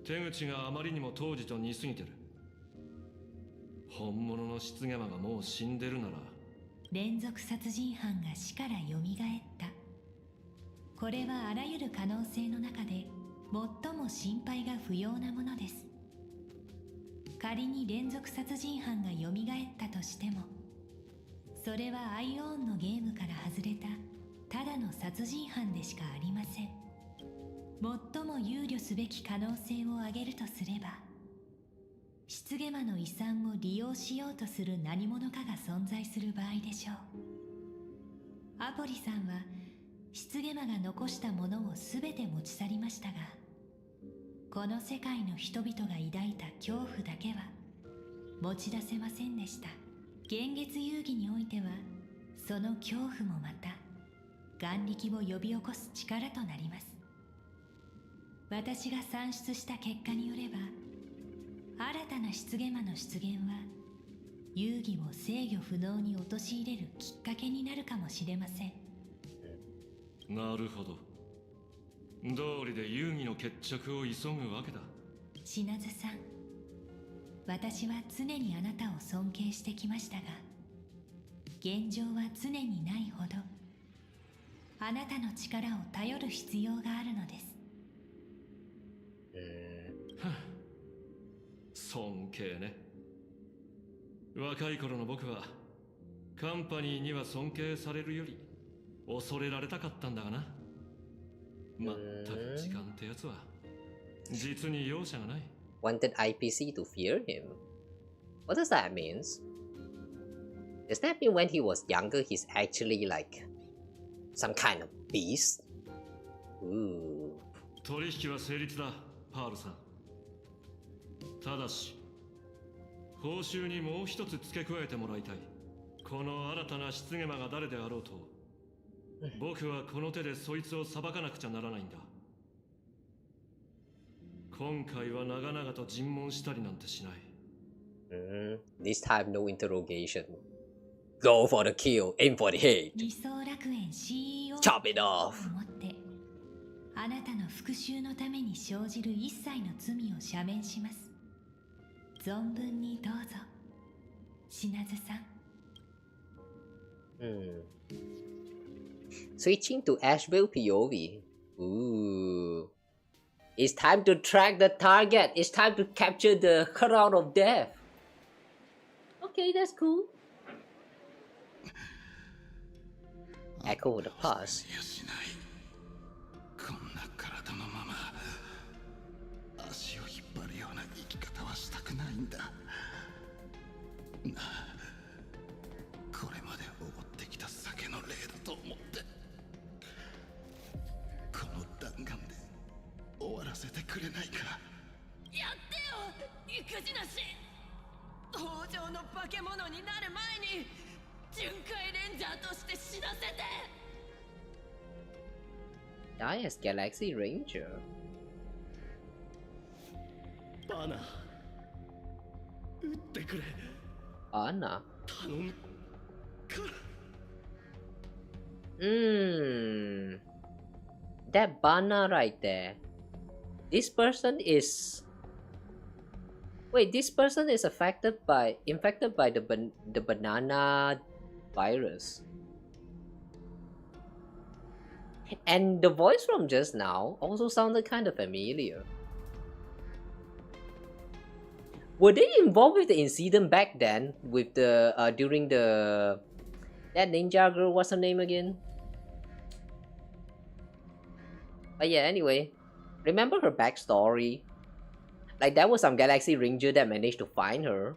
手口があまりにも当時と似すぎてる。本物の失ゲマがもう死んでるなら、連続殺人犯が死からよみがえった。これはあらゆる可能性の中で最も心配が不要なものです。仮に連続殺人犯がよみがえったとしても、それはアイオーンのゲームから外れたただの殺人犯でしかありません。最も憂慮すべき可能性を挙げるとすれば、失ゲマの遺産を利用しようとする何者かが存在する場合でしょう。アポリさんは失ゲマが残したものを全て持ち去りましたが、この世界の人々が抱いた恐怖だけは持ち出せませんでした。現月遊戯においてはその恐怖もまた眼力を呼び起こす力となります。私が算出した結果によれば、新たな失ゲマの出現は遊戯を制御不能に陥れるきっかけになるかもしれません。なるほど。道理で遊戯の決着を急ぐわけだ。品津さん、私は常にあなたを尊敬してきましたが、現状は常にないほどあなたの力を頼る必要があるのです。尊敬ね。若い頃の僕はカンパニーには尊敬されるより恐れられたかったんだがな。まったく時間ってやつは実に容赦がない。Wanted IPC to fear him. What does that mean? Does that mean when he was younger he's actually like some kind of beast? Ooh. 取引は成立だ、パールさん。ただし報酬にもう一つ付け加えてもらいたい。この新たな失ゲマが誰であろうと、僕はこの手でそいつを裁かなくちゃならないんだ。今回は長々と尋問したりなんてしない。This time no interrogation. Go for the kill, aim for the head. 理想楽園 CEO Chop it off. をもってあなたの復讐のために生じる一切の罪を赦免します。存分にどうぞ、品津さん。Switching to Ashveil POV. Ooh. It's time to track the target. It's time to capture the Herald of Death. Okay, that's cool. Echo the past. こんな体のまま足を引っ張るような生き方はしたくないんだ。これまでおごってきた酒の例だと思ってこの弾丸で終わらせてくれないか。やってよ、育児なし。北条の化け物になる前に巡回レンジャーとして死なせて。 Die as Galaxy Ranger. バナ撃ってくれ。 Anna. 頼むから。That Bana right there. This person is. Wait, this person is infected by the banana virus. And the voice from just now also sounded kind of familiar. Were they involved with the incident back then with the during the that ninja girl? What's her name again? But yeah, anyway, remember her backstory? Like there was some Galaxy Ranger that managed to find her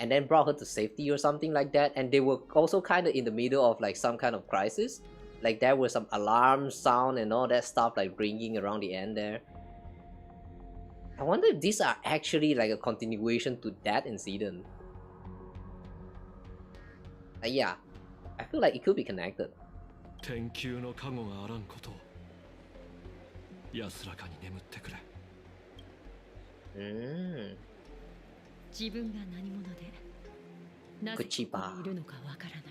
and then brought her to safety or something like that, and they were also kind of in the middle of like some kind of crisis. Like there was some alarm sound and all that stuff like ringing around the end there. I wonder if these are actually like a continuation to that incident. Yeah, I feel like it could be connected. 天球の加護があらんことを安らかに眠ってくれ。自分が何者でなぜここにいるのかわからない。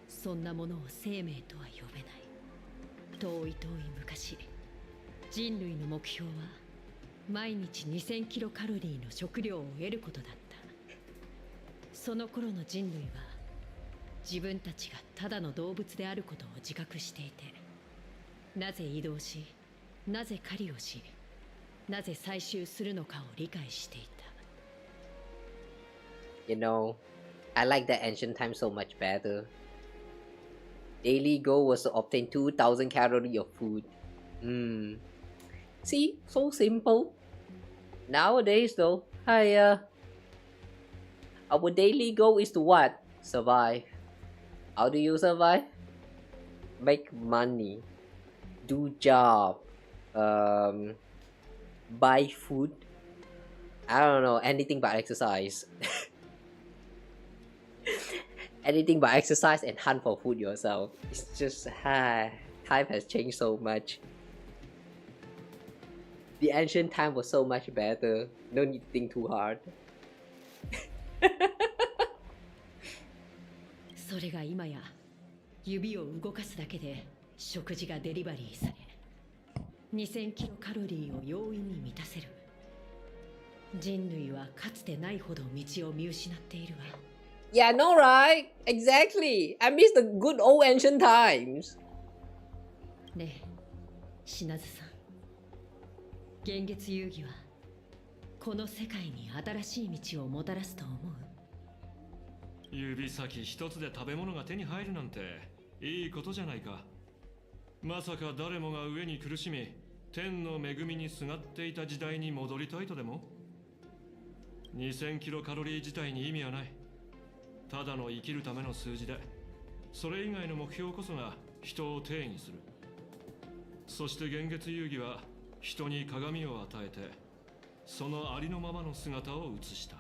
そんなものを生命とは呼べない。遠い遠い昔、人類の目標は毎日2000キロカロリーの食料を得ることだった。その頃の人類は自分たちがただの動物であることを自覚していて、なぜ移動し、なぜ狩りをし、なぜ採集するのかを理解していた。You know, I like that ancient time so much better. Daily goal was to obtain 2,000 calories of food. See, so simple. Nowadays though, our daily goal is to what? Survive. How do you survive? Make money, do job, buy food. I don't know, anything but exercise. Anything but exercise and hunt for food yourself. It's just time has changed so much. The ancient time was so much better. No need to think too hard. それが今や指を動かすだけで食事がデリバリーされ、2000キロカロリーを容易に満たせる。人類はかつてないほど道を見失っているわ。Yeah, no, right? Exactly. I miss the good old ancient times. ねえ、品津さん。現月遊戯はこの世界に新しい道をもたらすと思う？指先一つで食べ物が手に入るなんていいことじゃないか。まさか誰もが飢えに苦しみ、天の恵みにすがっていた時代に戻りたいとでも？2000キロカロリー自体に意味はない。ただの生きるための数字で、それ以外の目標こそが人を定義する。そして現月遊戯は人に鏡を与えて、そのありのままの姿を映した。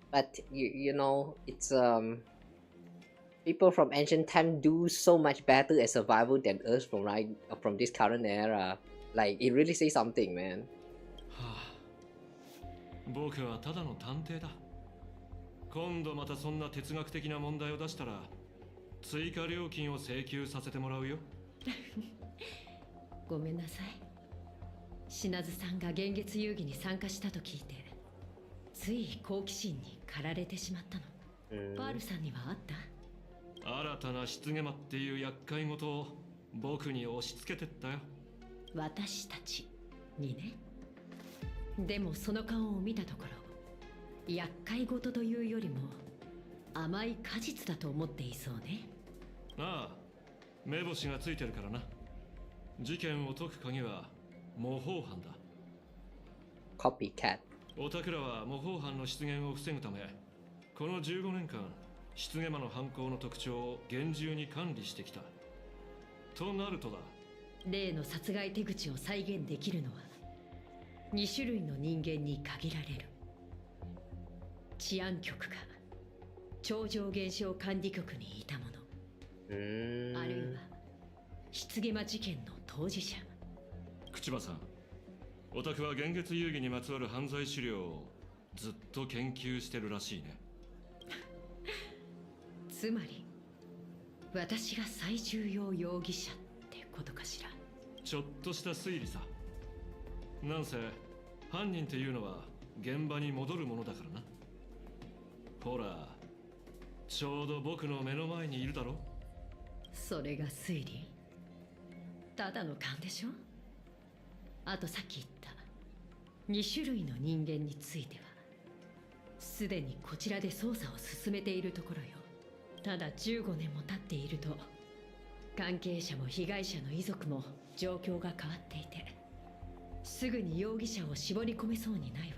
But you know, it's people from ancient time do so much better at survival than us from this current era. Like it really says something, man. 僕はただの探偵だ。今度またそんな哲学的な問題を出したら追加料金を請求させてもらうよ。ごめんなさい。品津さんが現月遊戯に参加したと聞いて、つい好奇心に駆られてしまったの。パールさんにはあった？新たな失言魔っていう厄介事を僕に押し付けてったよ。私たちにね。でもその顔を見たところ、厄介事というよりも甘い果実だと思っていそうね。ああ、目星がついてるからな。事件を解く鍵は模倣犯だ。Copycat。オタクらは模倣犯の出現を防ぐため、この15年間失言魔の犯行の特徴を厳重に管理してきた。となるとだ、例の殺害手口を再現できるのは2種類の人間に限られる。治安局か超常現象管理局にいた者、あるいは棺間事件の当事者。口場さん、オタクは現月遊戯にまつわる犯罪資料をずっと研究してるらしいね。つまり私が最重要容疑者ってことかしら。ちょっとした推理さ。なんせ犯人っていうのは現場に戻るものだからな。ほら、ちょうど僕の目の前にいるだろ。それが推理？ただの勘でしょ。あとさっき言った2種類の人間についてはすでにこちらで捜査を進めているところよ。ただ15年も経っていると関係者も被害者の遺族も状況が変わっていて、すぐに容疑者を絞り込めそうにないわ。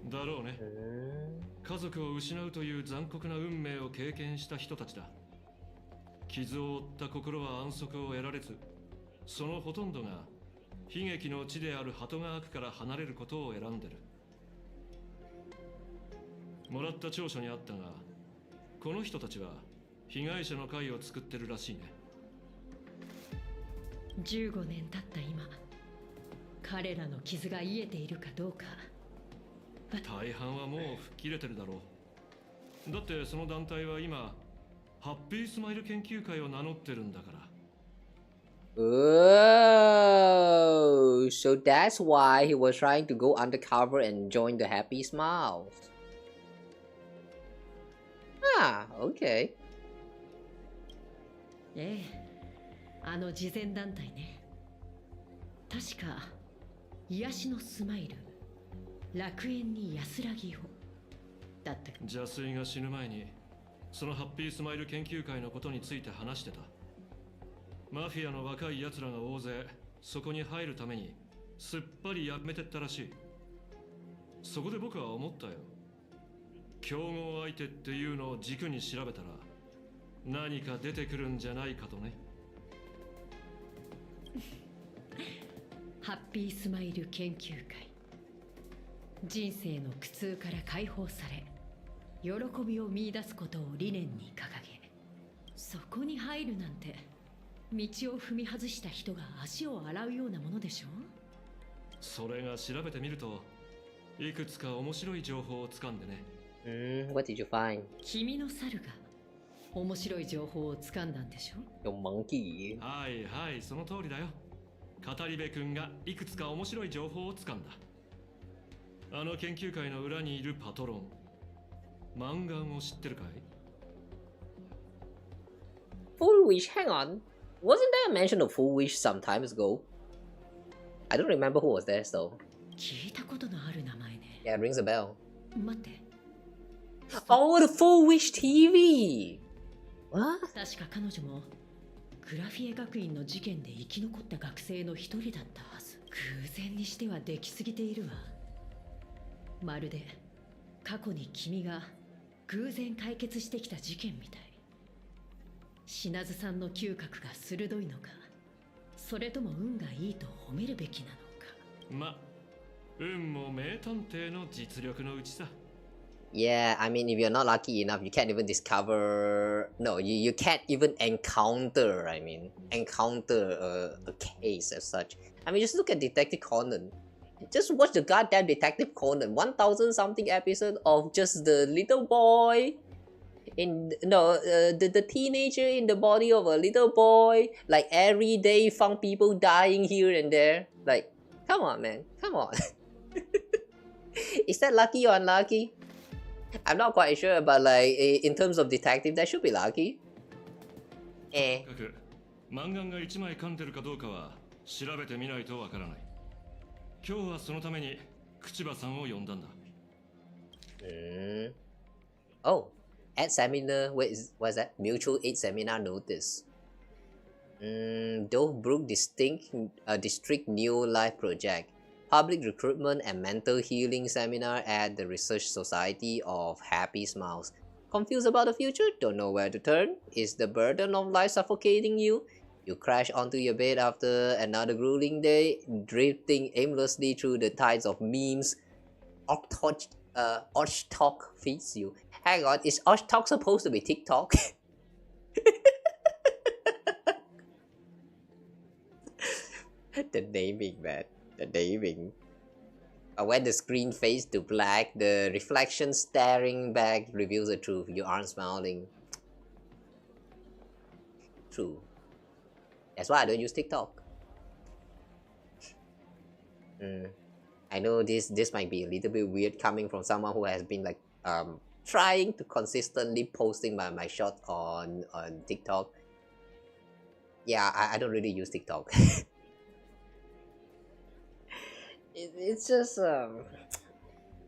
だろうね。家族を失うという残酷な運命を経験した人たちだ。傷を負った心は安息を得られず、そのほとんどが悲劇の地である鳩川区から離れることを選んでる。もらった調書にあったが、この人たちは被害者の会を作ってるらしいね。15年経った今、彼らの傷が癒えているかどうか。大半はもう吹っ切れてるだろう。だってその団体は今ハッピースマイル研究会を名乗ってるんだから。Oh, so that's why he was trying to go undercover and join the Happy Smiles. Ah, okay. ええ、あの慈善団体ね。確か癒しのスマイル、楽園に安らぎをだった。邪水が死ぬ前にそのハッピースマイル研究会のことについて話してた。マフィアの若い奴らが大勢そこに入るためにすっぱりやめてったらしい。そこで僕は思ったよ。競合相手っていうのを軸に調べたら何か出てくるんじゃないかとね。ハッピースマイル研究会、人生の苦痛から解放され喜びを見出すことを理念に掲げ、そこに入るなんて道を踏み外した人が足を洗うようなものでしょ。それが調べてみるといくつか面白い情報をつかんでね。What did you find? 君の猿が面白い情報をつかんだんでしょ。 Your monkey. はいはい、その通りだよ。語り部君がいくつか面白い情報をつかんだ。あの研究会の裏にいるパトロン、マンガンを知ってるかい？ Full Wish, hang on. Wasn't there a mention of Full Wish some time ago? I don't remember who was there though. 聞いたことのある名前ね。Yeah, it rings a bell. 待って。Oh, the Full Wish TV! What? 確か彼女もグラフィエ学院の事件で生き残った学生の一人だったはず。偶然にしてはできすぎているわ。まるで過去に君が偶然解決してきた事件みたい。品津さんの嗅覚が鋭いのか、それとも運がいいと褒めるべきなのか。ま、運も名探偵の実力のうちさ。Yeah, I mean, if you're not lucky enough, you can't even discover. No, you can't even encounter. I mean, encounter a case as such. I mean, just look at Detective Conan. Just watch the goddamn Detective Conan. 1,000 something episode of just the little boy in the teenager in the body of a little boy. Like every day, found people dying here and there. Like, come on, man, come on. Is that lucky or unlucky? I'm not quite sure, but like in terms of detective, that should be lucky. マンガンが1枚噛んでるかどうかは調べてみないとわからない。今日はそのために口場さんを呼んだんだ。Oh, at seminar. What's that? Mutual aid seminar notice. Daybreak district new life project. Public recruitment and mental healing seminar at the Research Society of Happy Smiles. Confused about the future? Don't know where to turn? Is the burden of life suffocating you? You crash onto your bed after another grueling day, drifting aimlessly through the tides of memes. Oshtalk feeds you. Hang on, is Oshtalk supposed to be TikTok? The naming, man. The naming. When the screen fades to black, the reflection staring back reveals the truth. You aren't smiling. True. That's why I don't use TikTok. I know this might be a little bit weird coming from someone who has been like trying to consistently posting my shots on TikTok. Yeah, I don't really use TikTok. It's just I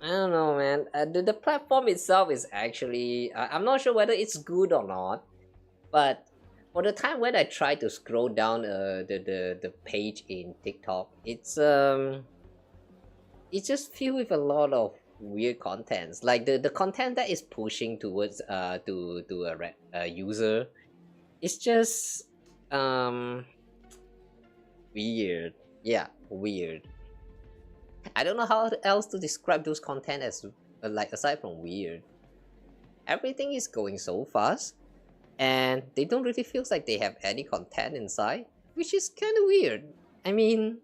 don't know, man. The platform itself is actually I'm not sure whether it's good or not, but for the time when I try to scroll down the page in TikTok, it's just filled with a lot of weird contents. Like the content that is pushing towards to a user, it's just weird. Yeah, weird. I don't know how else to describe those content as like aside from weird. Everything is going so fast, and they don't really feel like they have any content inside, which is kind of weird. I mean,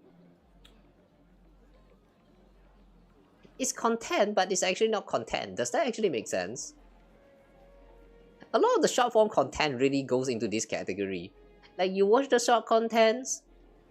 it's content, but it's actually not content. Does that actually make sense? A lot of the short form content really goes into this category. Like you watch the short contents,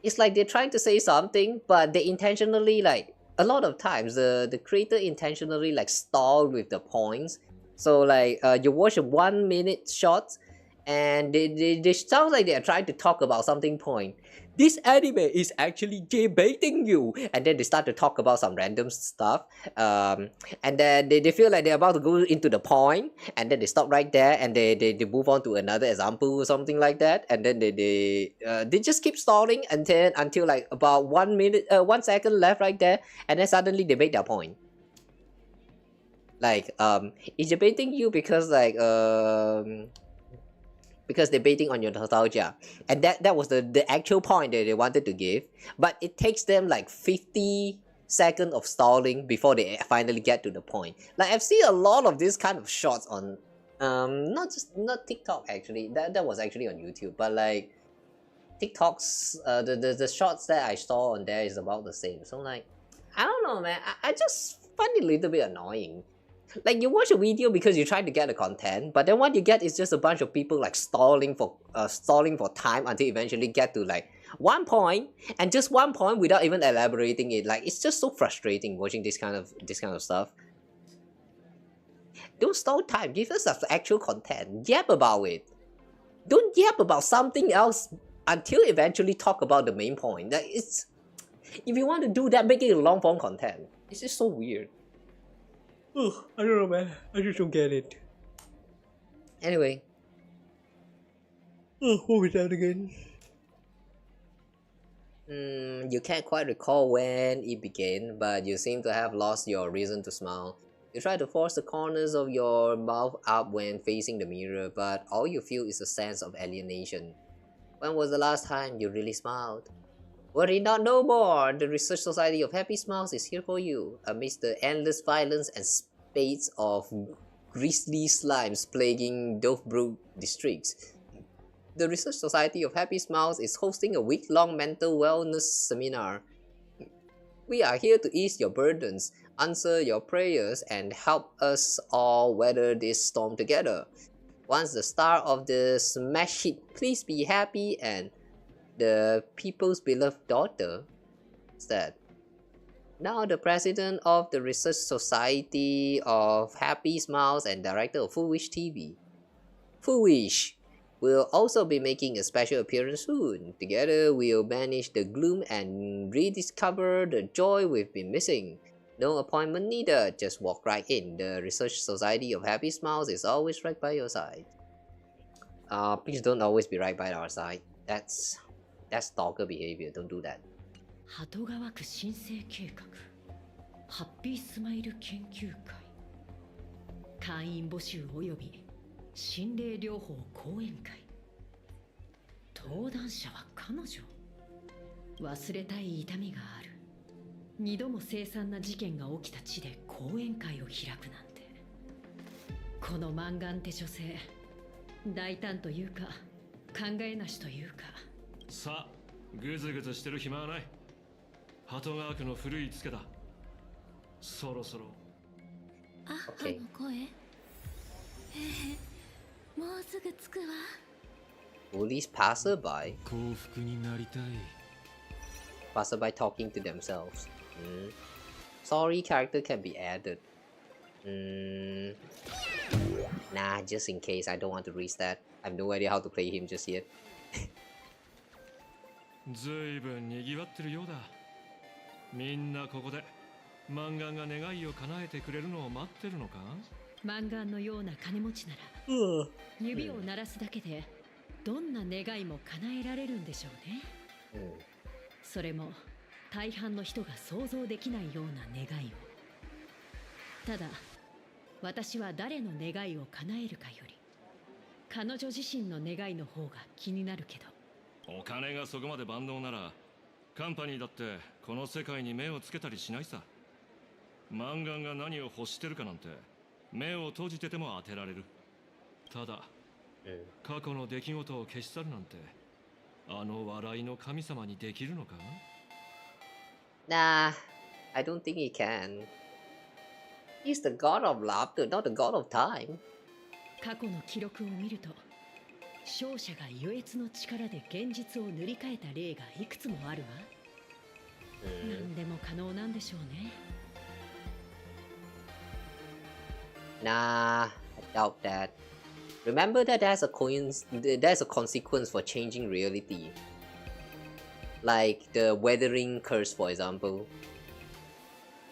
it's like they're trying to say something, but they intentionally like a lot of times the creator intentionally like stall with the points. So like you watch a 1 minute shot and they sound like they are trying to talk about something point. This anime is actually gay baiting you, and then they start to talk about some random stuff, and then they feel like they're about to go into the point, and then they stop right there and they move on to another example or something like that, and then they just keep stalling until like about 1 minute 1 second left right there, and then suddenly they make their point. Like it's debating you because like because they're baiting on your nostalgia, and that was the actual point that they wanted to give, but it takes them like 50 seconds of stalling before they finally get to the point. Like I've seen a lot of this kind of shots on not TikTok actually, that was actually on YouTube, but like TikTok's the shots that I saw on there is about the same. So like I don't know, man, I just find it a little bit annoying. Like you watch a video because you're trying to get the content, but then what you get is just a bunch of people like stalling for time until eventually get to like 1 point, and just 1 point without even elaborating it. Like it's just so frustrating watching this kind of stuff. Don't stall time. Give us the actual content. Yap about it. Don't yap about something else until eventually talk about the main point. Like it's if you want to do that, make it a long form content. It's just so weird. Oh, I don't know, man. I just don't get it. Anyway. Oh, what was that again? You can't quite recall when it began, but you seem to have lost your reason to smile. You try to force the corners of your mouth up when facing the mirror, but all you feel is a sense of alienation. When was the last time you really smiled? Worry not no more. The Research Society of Happy Smiles is here for you. Amidst the endless violence and spades of grisly slimes plaguing Dovebrook districts, the Research Society of Happy Smiles is hosting a week-long mental wellness seminar. We are here to ease your burdens, answer your prayers, and help us all weather this storm together. Once the star of the smash hit Please Be Happy and the people's beloved daughter said, now the president of the Research Society of Happy Smiles and director of Foolish TV, Foolish, will also be making a special appearance soon. Together we'll banish the gloom and rediscover the joy we've been missing. No appointment needed, just walk right in. The Research Society of Happy Smiles is always right by your side. Please don't always be right by our side. That's stalker behavior. Don't do that. 鳩川区申請計画ハッピースマイル研究会会員募集および心霊療法講演会と登壇者は彼女。忘れたい痛みがある。二度も凄惨な事件が起きた地で講演会を開くなんて。このマンガンって女性、大胆というか考えなしというか。さあ、グズグズしてる暇はない。鳩川区の古いツケだ。そろそろ。アッハの声。もうすぐ着くわ。Bullies passerby. 幸福になりたい。Passerby talking to themselves. Sorry, character can be added. Nah, just in case. I don't want to restart. I have no idea how to play him just yet. ずいぶん賑わってるようだ。みんなここでマンガンが願いを叶えてくれるのを待ってるのか？マンガンのような金持ちなら指を鳴らすだけでどんな願いも叶えられるんでしょうね。それも大半の人が想像できないような願いを。ただ私は誰の願いを叶えるかより彼女自身の願いの方が気になるけど。お金がそこまで万能ならカンパニーだってこの世界に目をつけたりしないさ。マンガンが何を欲してるかなんて目を閉じてても当てられる。ただ過去の出来事を消し去るなんてあの笑いの神様にできるのか？ Nah, I don't think he can. He's the god of laughter, not the god of time. 過去の記録を見ると勝者が優越の力で現実を塗り替えた例がいくつもあるわ。何でも可能なんでしょうね。Nah, I doubt that. Remember that there's a consequence for changing reality. Like the weathering curse, for example.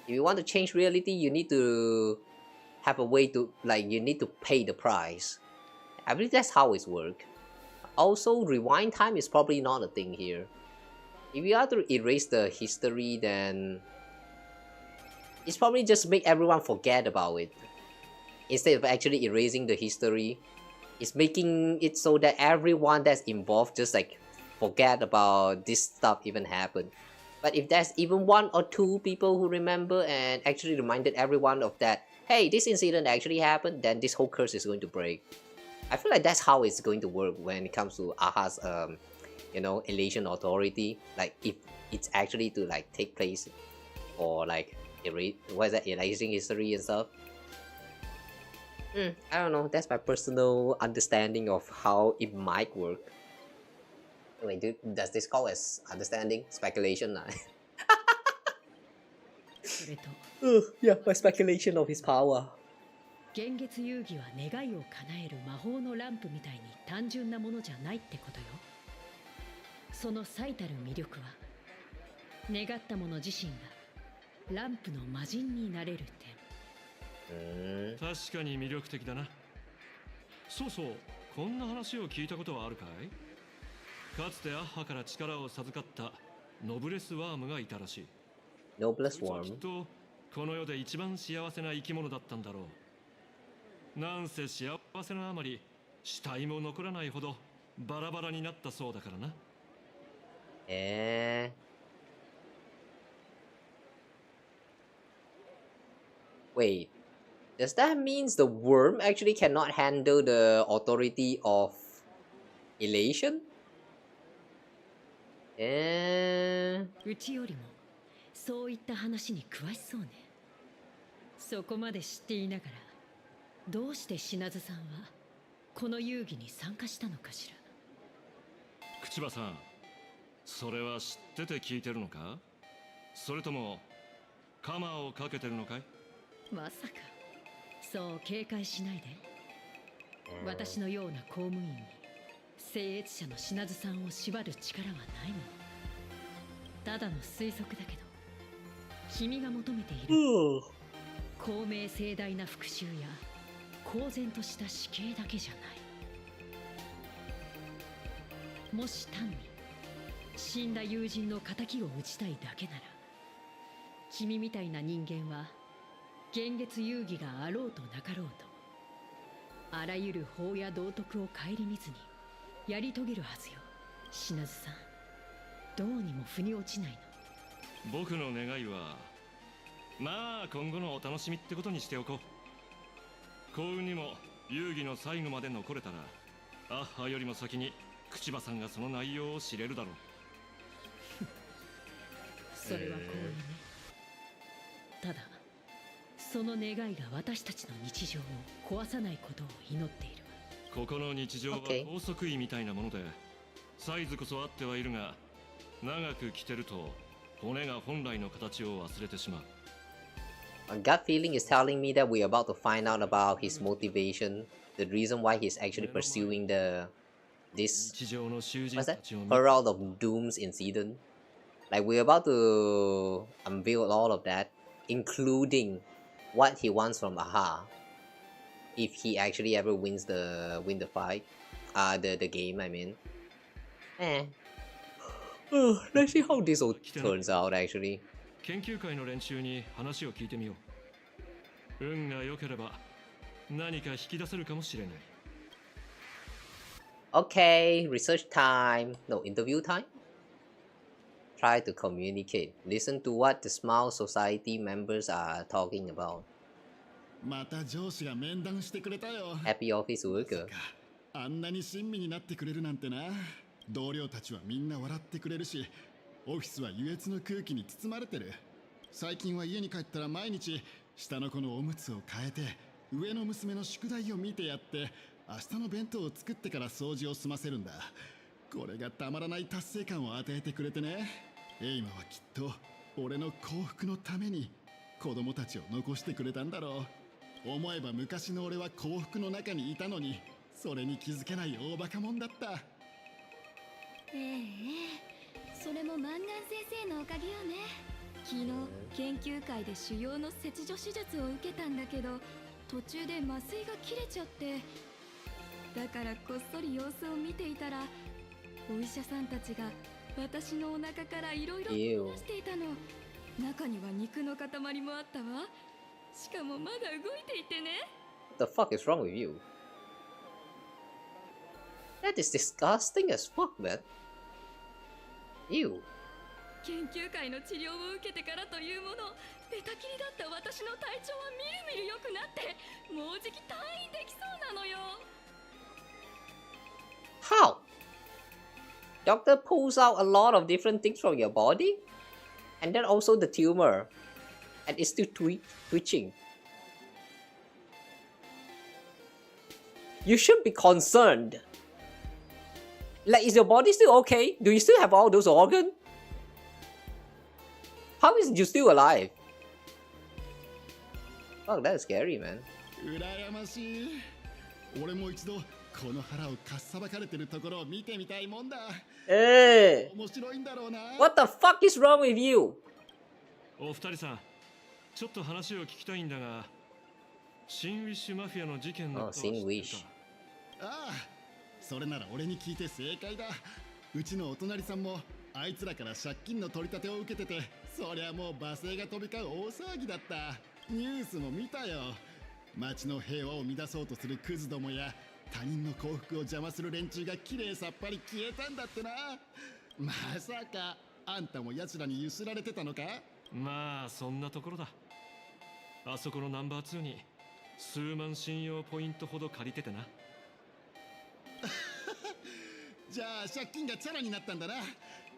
If you want to change reality, you need to have a way to, like, you need to pay the price. I believe that's how it works. Also, rewind time is probably not a thing here. If you have to erase the history, then it's probably just make everyone forget about it. Instead of actually erasing the history, it's making it so that everyone that's involved just like forget about this stuff even happened. But if there's even one or two people who remember and actually reminded everyone of that, hey, this incident actually happened, then this whole curse is going to break. I feel like that's how it's going to work when it comes to Aha's, elation authority. Like if it's actually to like take place or like erasing history and stuff. I don't know. That's my personal understanding of how it might work. Wait, does this call as understanding? Speculation? Yeah, my speculation of his power. 現月遊戯は願いを叶える魔法のランプみたいに単純なものじゃないってことよ。その最たる魅力は願った者自身がランプの魔人になれる点。確かに魅力的だな。そうそう、こんな話を聞いたことはあるかい？かつてアッハから力を授かったノブレスワームがいたらしい。ノブレスワーム？きっとこの世で一番幸せな生き物だったんだろう。なんせ幸せなあまり死体も残らないほどバラバラになったそうだからな。Wait, does that mean the worm actually cannot handle the authority of elation? うちよりもそういった話に詳しそうね。そこまで知っていながらどうして品津さんはこの遊戯に参加したのかしら。口場さん、それは知ってて聞いてるのか？それともカマをかけてるのかい？まさかそう警戒しないで。私のような公務員に聖越者の品津さんを縛る力はないもの。ただの推測だけど君が求めている公明正大な復讐や公然とした死刑だけじゃない。もし単に死んだ友人の仇を討ちたいだけなら、君みたいな人間は現月遊戯があろうとなかろうとあらゆる法や道徳を顧みずにやり遂げるはずよ。シナズさん、どうにも腑に落ちないの。僕の願いはまあ今後のお楽しみってことにしておこう。幸運にも遊戯の最後まで残れたら、アッハよりも先に口場さんがその内容を知れるだろう。それは光栄ね。ただその願いが私たちの日常を壊さないことを祈っているわ。ここの日常は高速位みたいなもので、サイズこそあってはいるが、長く着てると骨が本来の形を忘れてしまう。A gut feeling is telling me that we're about to find out about his motivation, the reason why he's actually pursuing this what's that? Herald of Doom's incident. Like we're about to unveil all of that, including what he wants from Aha, if he actually ever wins the fight, the game. I mean, let's see how this all turns out. Actually. 研究会の連中に話を聞いてみよう。運が良ければ何か引き出せるかもしれない。Okay, research time. No, interview time. Try to communicate. Listen to what the Smile Society members are talking about. また上司が面談してくれたよ。 Happy office worker. あんなに親身になってくれるなんてな。同僚たちはみんな笑ってくれるし、オフィスは愉悦の空気に包まれてる。最近は家に帰ったら毎日下の子のおむつを変えて、上の娘の宿題を見てやって、明日の弁当を作ってから掃除を済ませるんだ。これがたまらない達成感を与えてくれてね。エイマはきっと俺の幸福のために子供たちを残してくれたんだろう。思えば昔の俺は幸福の中にいたのに、それに気づけない大バカ者だった。それもマンガン先生のおかげよね。昨日研究会で腫瘍の切除手術を受けたんだけど、途中で麻酔が切れちゃって、だからこっそり様子を見ていたら、お医者さんたちが私のお腹からいろいろ取り出していたの。中には肉の塊もあったわ。しかもまだ動いていてね。 What the fuck is wrong with you? That is disgusting as fuck, man. Ew. 研究会の治療を受けてからというもの、寝たきりだった私の体調はみるみる良くなって、もうじき退院できそうなのよ。 How? Doctor pulls out a lot of different things from your body, and then also the tumor, and it's still twitching. You should be concerned. Like, is your body still okay? Do you still have all those organs? How is you still alive? Fuck, that is scary, man. 羨ましい。俺も一度この腹をかっさばかれてるところを見てみたいもんだ。面白いんだろうな。What the fuck is wrong with you? お二人さん、ちょっと話を聞きたいんだが、シンウィッシュマフィアの事件のことを知ってるか？ああ、それなら俺に聞いて正解だ。うちのお隣さんもあいつらから借金の取り立てを受けてて、そりゃもう罵声が飛び交う大騒ぎだった。ニュースも見たよ。街の平和を乱そうとするクズどもや、他人の幸福を邪魔する連中がきれいさっぱり消えたんだってな。まさかあんたも奴らにゆすられてたのか？まあそんなところだ。あそこのナンバー2に数万信用ポイントほど借りててな。じゃあ借金がチャラになったんだな。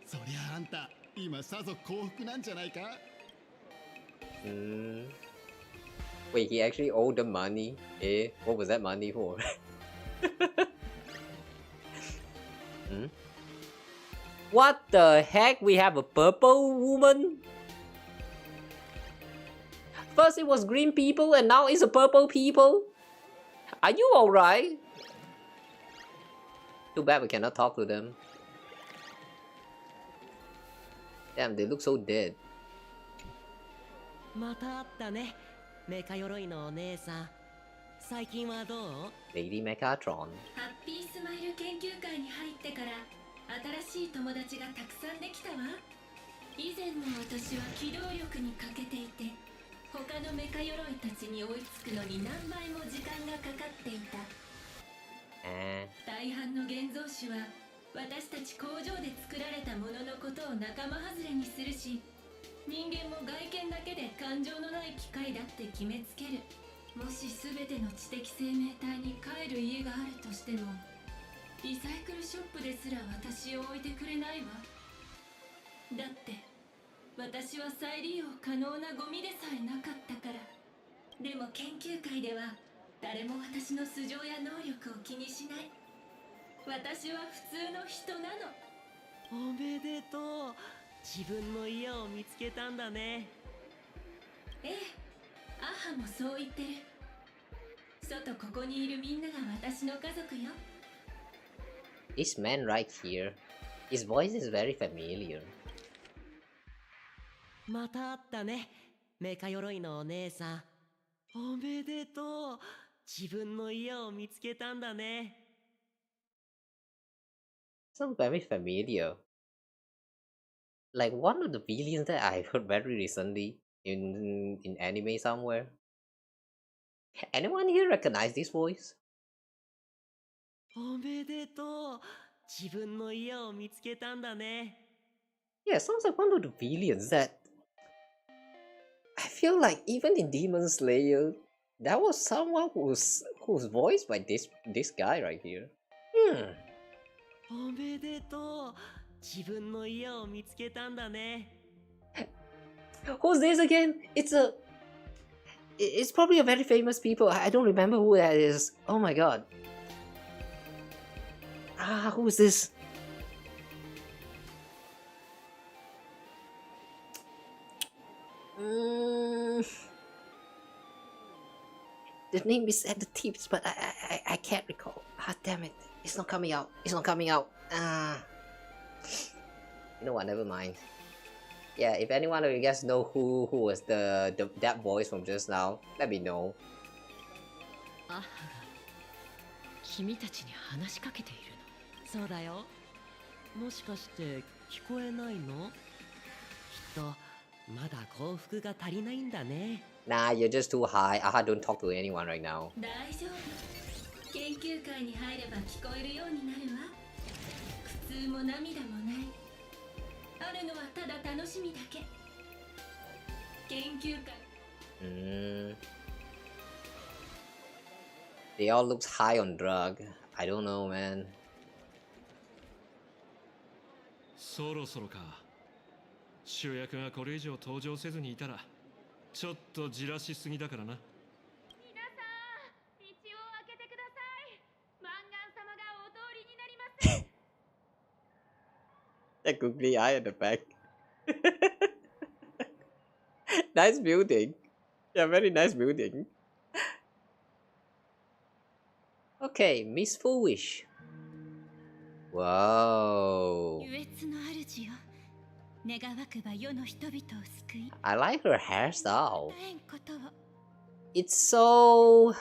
そりゃあんた今さぞ幸福なんじゃないか？ Wait, he actually owed them money? What was that money for? What the heck? We have a purple woman? First it was green people and now it's a purple people? Are you alright? Too bad we cannot talk to them. Damn, they look so dead. また会ったね、メカ鎧のお姉さん。最近はどう？ Lady Mechatron. ハッピースマイル研究会に入ってから新しい友達がたくさんできたわ。以前の私は機動力に欠けていて、他のメカ鎧たちに追いつくのに何倍も時間がかかっていた。大半の現像種は私たち工場で作られたもののことを仲間外れにするし、人間も外見だけで感情のない機械だって決めつける。もし全ての知的生命体に帰る家があるとしても、リサイクルショップですら私を置いてくれないわ。だって私は再利用可能なゴミでさえなかったから。でも研究会では誰も私の素性や能力を気にしない。私は普通の人なの。おめでとう。自分の家を見つけたんだね。ええ、母もそう言ってる。外ここにいるみんなが私の家族よ。 This man right here, his voice is very familiar. また会ったね、メカ鎧のお姉さん。おめでとう。自分の家を見つけたんだね。Sounds very familiar. Like one of the villains that I heard very recently in anime somewhere. Anyone here recognize this voice? おめでとう。自分の家を見つけたんだね。Yeah, sounds like one of the villains that I feel like even in Demon Slayer, that was someone who's voiced by this guy right here. おめでとう。自分の家を見つけたんだね。Who's this again? It's probably a very famous people. I don't remember who that is. Oh my god. Who is this? The name is at the tips, but I can't recall. Ah, damn it. It's not coming out. It's not coming out. You know what? Never mind. Yeah, if any one of you guys know who was that voice from just now, let me know. アッハが君たちに話しかけているの。そうだよ。もしかして聞こえないの？きっとまだ幸福が足りないんだね。Nah, you're just too high. Aha, don't talk to anyone right now. 大丈夫。研究会に入れば聞こえるようになるわ。苦痛も涙もない。あるのはただ楽しみだけ。研究会。They all look high on drug. I don't know, man. そろそろか。主役がこれ以上登場せずにいたらちょっとじらしすぎだからな。皆さん、道を開けてください。マンガン様がお通りになります。That googly eye at the back. Nice building. Yeah, very nice building. Okay, Miss Foolish. Wow. I like her hairstyle. It's so...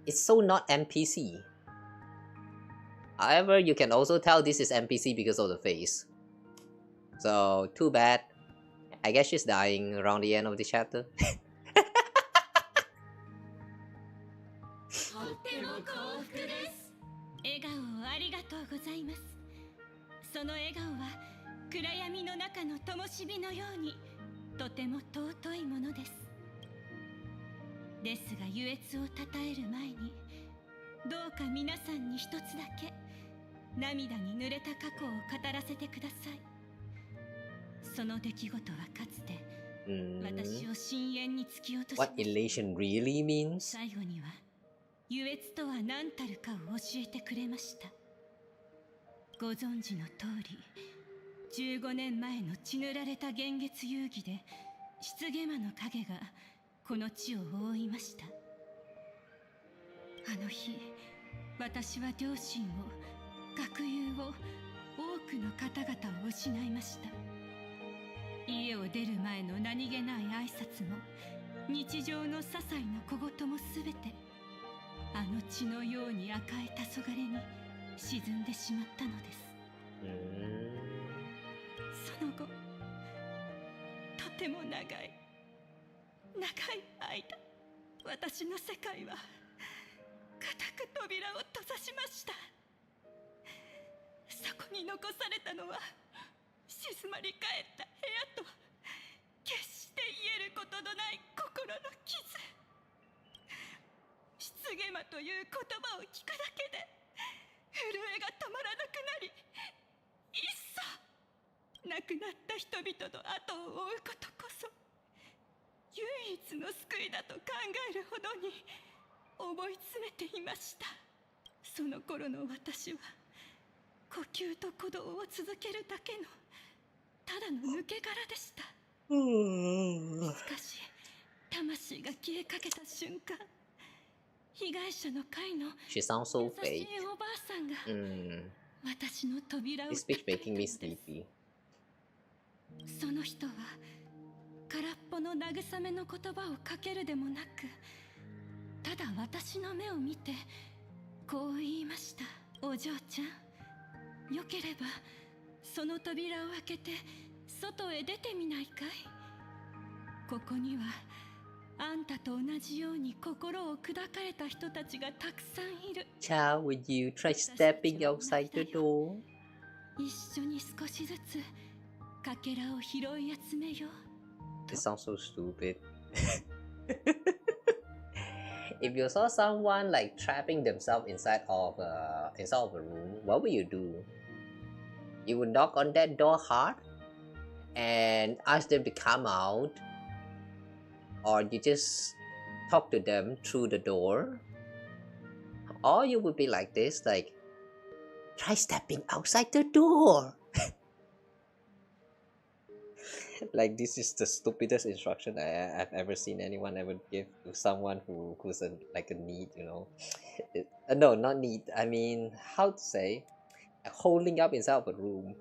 It's so not NPC. However, you can also tell this is NPC because of the face. So, too bad. I guess she's dying around the end of the chapter. とっても幸福です。笑顔をありがとうございます。その笑顔は暗闇の中の灯火のようにとても尊いものです。ですが優越をたたえる前にどうか皆さんに一つだけ涙に濡れた過去を語らせてください。その出来事はかつて私を深淵に突き落としました。 What elation really means? 最後には優越とは何たるかを教えてくれました。ご存知の通り15年前の血塗られた幻月遊戯で漆毛魔の影がこの地を覆いました。あの日私は両親を学友を多くの方々を失いました。家を出る前の何気ない挨拶も日常の些細な小言もすべてあの血のように赤い黄昏に沈んでしまったのです。その後とても長い間私の世界はく扉を閉ざしました。そこに残されたのは静まり返った部屋と決して言えることのない心の傷。失言魔という言葉を聞くだけで震えが止まらなくなり、いっそ亡くなった人々の後を追うことこそ唯一の救いだと考えるほどに思い詰めていました。その頃の私は呼吸と鼓動を続けるだけのただの抜け殻でした。しかし魂が消えかけた瞬間、被害者の会の She sounds so 優 fake. しいおばあさんが私の扉を This speech making me sleepy. その人は空っぽの慰めの言葉をかけるでもなく、ただ私の目を見てこう言いました。お嬢ちゃん、よければその扉を開けて外へ出てみないかい。ここにはあんたと同じように心を砕かれた人たちがたくさんいる。 Child, would you try stepping outside the door? 一緒に少しずつかけらを拾い集めよう。 This sounds so stupid. If you saw someone like trapping themselves inside of a room, what would you do? You would knock on that door hard and ask them to come out, or you just talk to them through the door, or you would be like this, like, try stepping outside the door. Like, this is the stupidest instruction I've ever seen anyone ever give to someone who's like a need, you know. No, not need. I mean, how to say, holding up inside of a room.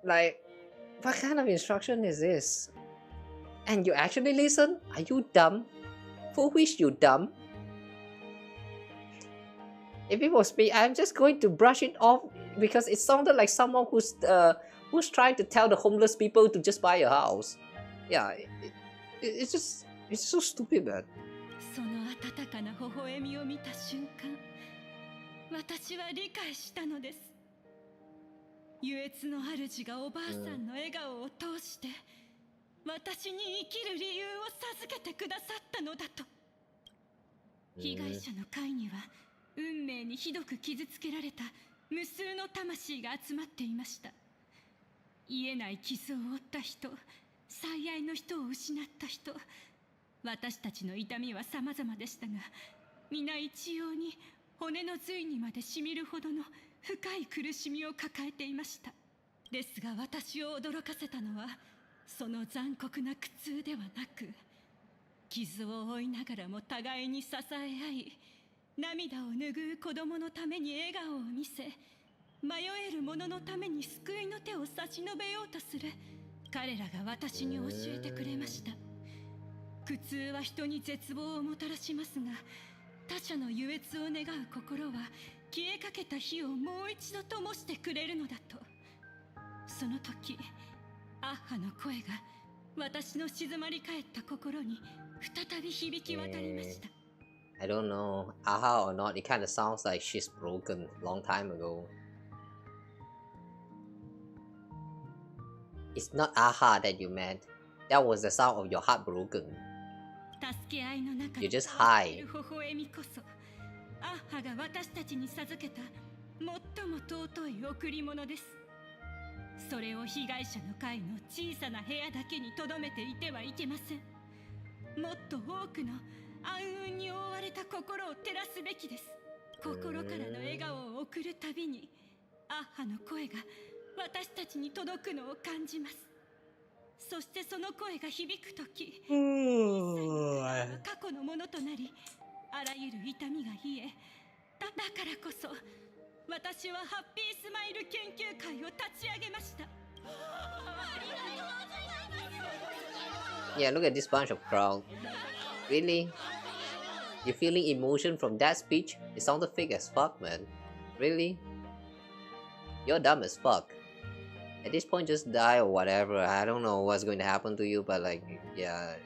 Like, what kind of instruction is this? And you actually listen? Are you dumb? For which you dumb? If it was me, I'm just going to brush it off because it sounded like someone who's trying to tell the homeless people to just buy a house. Yeah, it's so stupid, man. その温かな微笑みを見た瞬間、私は理解したのです。優越の主がおばあさんの笑顔を通して私に生きる理由を授けてくださったのだと。被害者の会には運命にひどく傷つけられた無数の魂が集まっていました。癒えない傷を負った人、最愛の人を失った人、私たちの痛みは様々でしたが、皆一様に骨の髄にまでしみるほどの深い苦しみを抱えていました。ですが私を驚かせたのはその残酷な苦痛ではなく、傷を負いながらも互いに支え合い、涙を拭う子供のために笑顔を見せ、迷える者のために救いの手を差し伸べようとする彼らが私に教えてくれました。苦痛は人に絶望をもたらしますが、他者の優越を願う心は消えかけた火をもう一度灯してくれるのだと。その時アッハの声が私の静まり返った心に再び響き渡りました。 I don't know, aha or not, it kind of sounds like she's broken long time ago. It's not aha that you meant. That was the sound of your heart broken. You just high. 微笑みこそアッハが私たちに授けた最も尊い贈り物です。それを被害者の会の小さな部屋だけに留めていてはいけません。もっと多くの暗雲に覆われた心を照らすべきです。心からの笑顔を送るたびにアッハの声が私たちに届くのを感じます。そしてその声が響くとき、過去のものとなり、あらゆる痛みが癒え、だからこそ私はハッピースマイル研究会を立ち上げました。 Yeah, look at this bunch of crowd. Really? You feeling emotion from that speech? It sounded fake as fuck, man. Really? You're dumb as fuck. At this point, just die or whatever. I don't know what's going to happen to you, but like, yeah.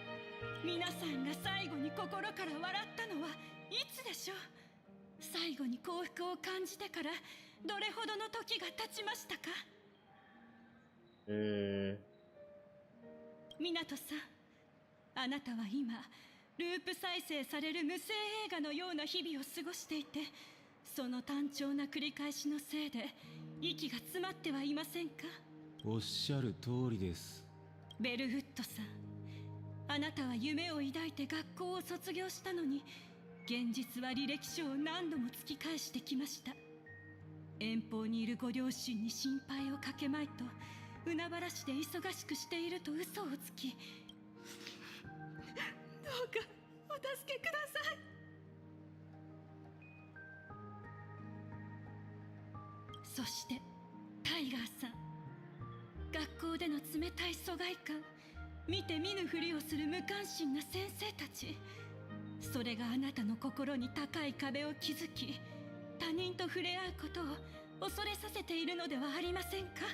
皆さんが最後に心から笑ったのはいつでしょう。最後に幸福を感じてからどれほどの時が経ちましたか。港さん、あなたは今ループ再生される無声映画のような日々を過ごしていて、その単調な繰り返しのせいで息が詰まってはいませんか。おっしゃる通りです。ベルウッドさん、あなたは夢を抱いて学校を卒業したのに、現実は履歴書を何度も突き返してきました。遠方にいるご両親に心配をかけまいと海原市で忙しくしていると嘘をつき、どうかお助けください。そしてタイガーさん、学校での冷たい疎外感、見て見ぬふりをする無関心な先生たち、それがあなたの心に高い壁を築き、他人と触れ合うことを恐れさせているのではありませんか。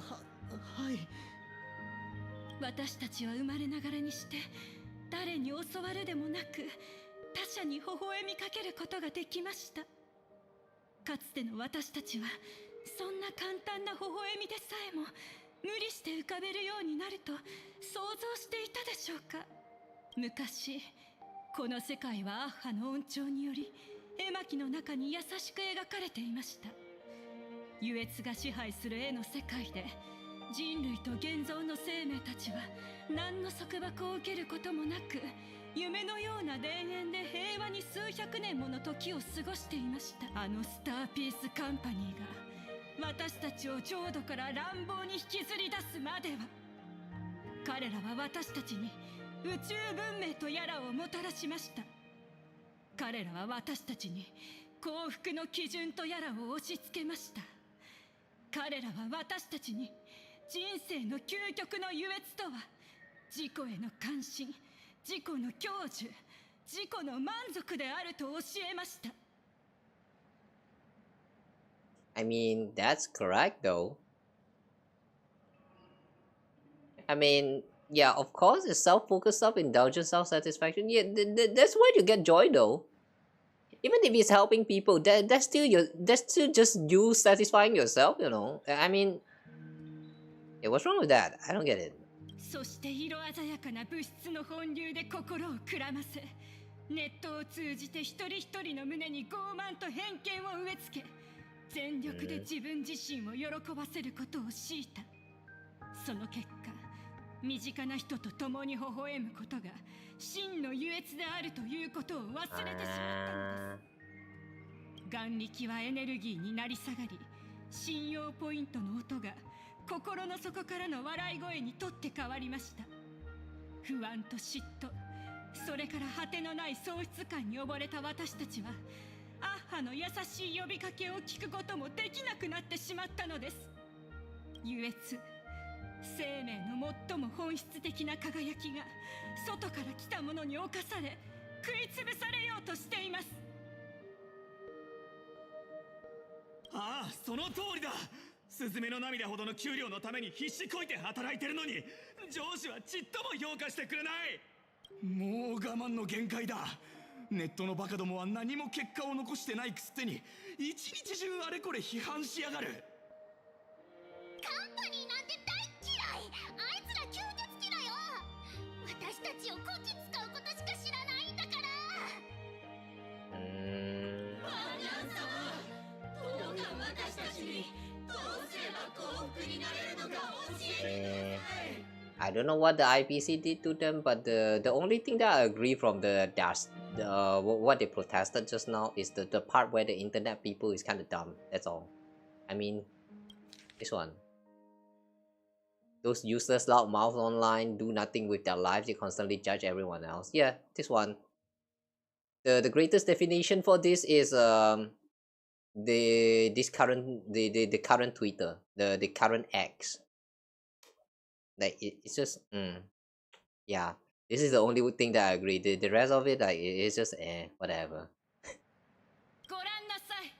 はい。私たちは生まれながらにして誰に教わるでもなく他者に微笑みかけることができました。かつての私たちはそんな簡単な微笑みでさえも無理して浮かべるようになると想像していたでしょうか。昔この世界はアッハの恩寵により絵巻の中に優しく描かれていました。優越が支配する絵の世界で人類と現像の生命たちは何の束縛を受けることもなく、夢のような田園で平和に数百年もの時を過ごしていました。あのスターピースカンパニーが私たちを浄土から乱暴に引きずり出すまでは、彼らは私たちに宇宙文明とやらをもたらしました。彼らは私たちに幸福の基準とやらを押し付けました。彼らは私たちに人生の究極の優越とは自己への関心、自己の享受、自己の満足であると教えました。I mean, that's correct though. I mean, yeah, of course, it's self-focused, self-indulgent, self-satisfaction. Yeah, that's where you get joy though. Even if it's helping people, that's still just you satisfying yourself, you know. I mean, yeah, what's wrong with that? I don't get it. そして色鮮やかな物質の本流で心をくらませ、ネットを通じて一人一人の胸に傲慢と偏見を植え付け、全力で自分自身を喜ばせることを強いた。その結果、身近な人と共に微笑むことが真の優越であるということを忘れてしまったのです。眼力はエネルギーになり下がり、信用ポイントの音が心の底からの笑い声にとって変わりました。不安と嫉妬、それから果てのない喪失感に溺れた私たちは、アッハの優しい呼びかけを聞くこともできなくなってしまったのです。優越、生命の最も本質的な輝きが外から来たものに侵され、食いつぶされようとしています。ああ、その通りだ。スズメの涙ほどの給料のために必死こいて働いてるのに、上司はちっとも評価してくれない。もう我慢の限界だ。ネットのバカどもは何も結果を残してないくすってに、一日中あれこれ批判しやがる。カンパニーなんて大嫌い。あいつら吸血鬼だよ。私たちをこき使うことしか知らないんだから。マニャン様、どうか私たちにどうすれば幸福になれるのか教えてください。I don't know what the IPC did to them, but the only thing that I agree from what they protested just now is the part where the internet people is kind of dumb. That's all. I mean, this one. Those useless loudmouths online do nothing with their lives. They constantly judge everyone else. Yeah, this one. The greatest definition for this is the current Twitter, the current X. Like it's just yeah, this is the only thing that I agree. The rest of it, like it's just whatever. ご覧なさい。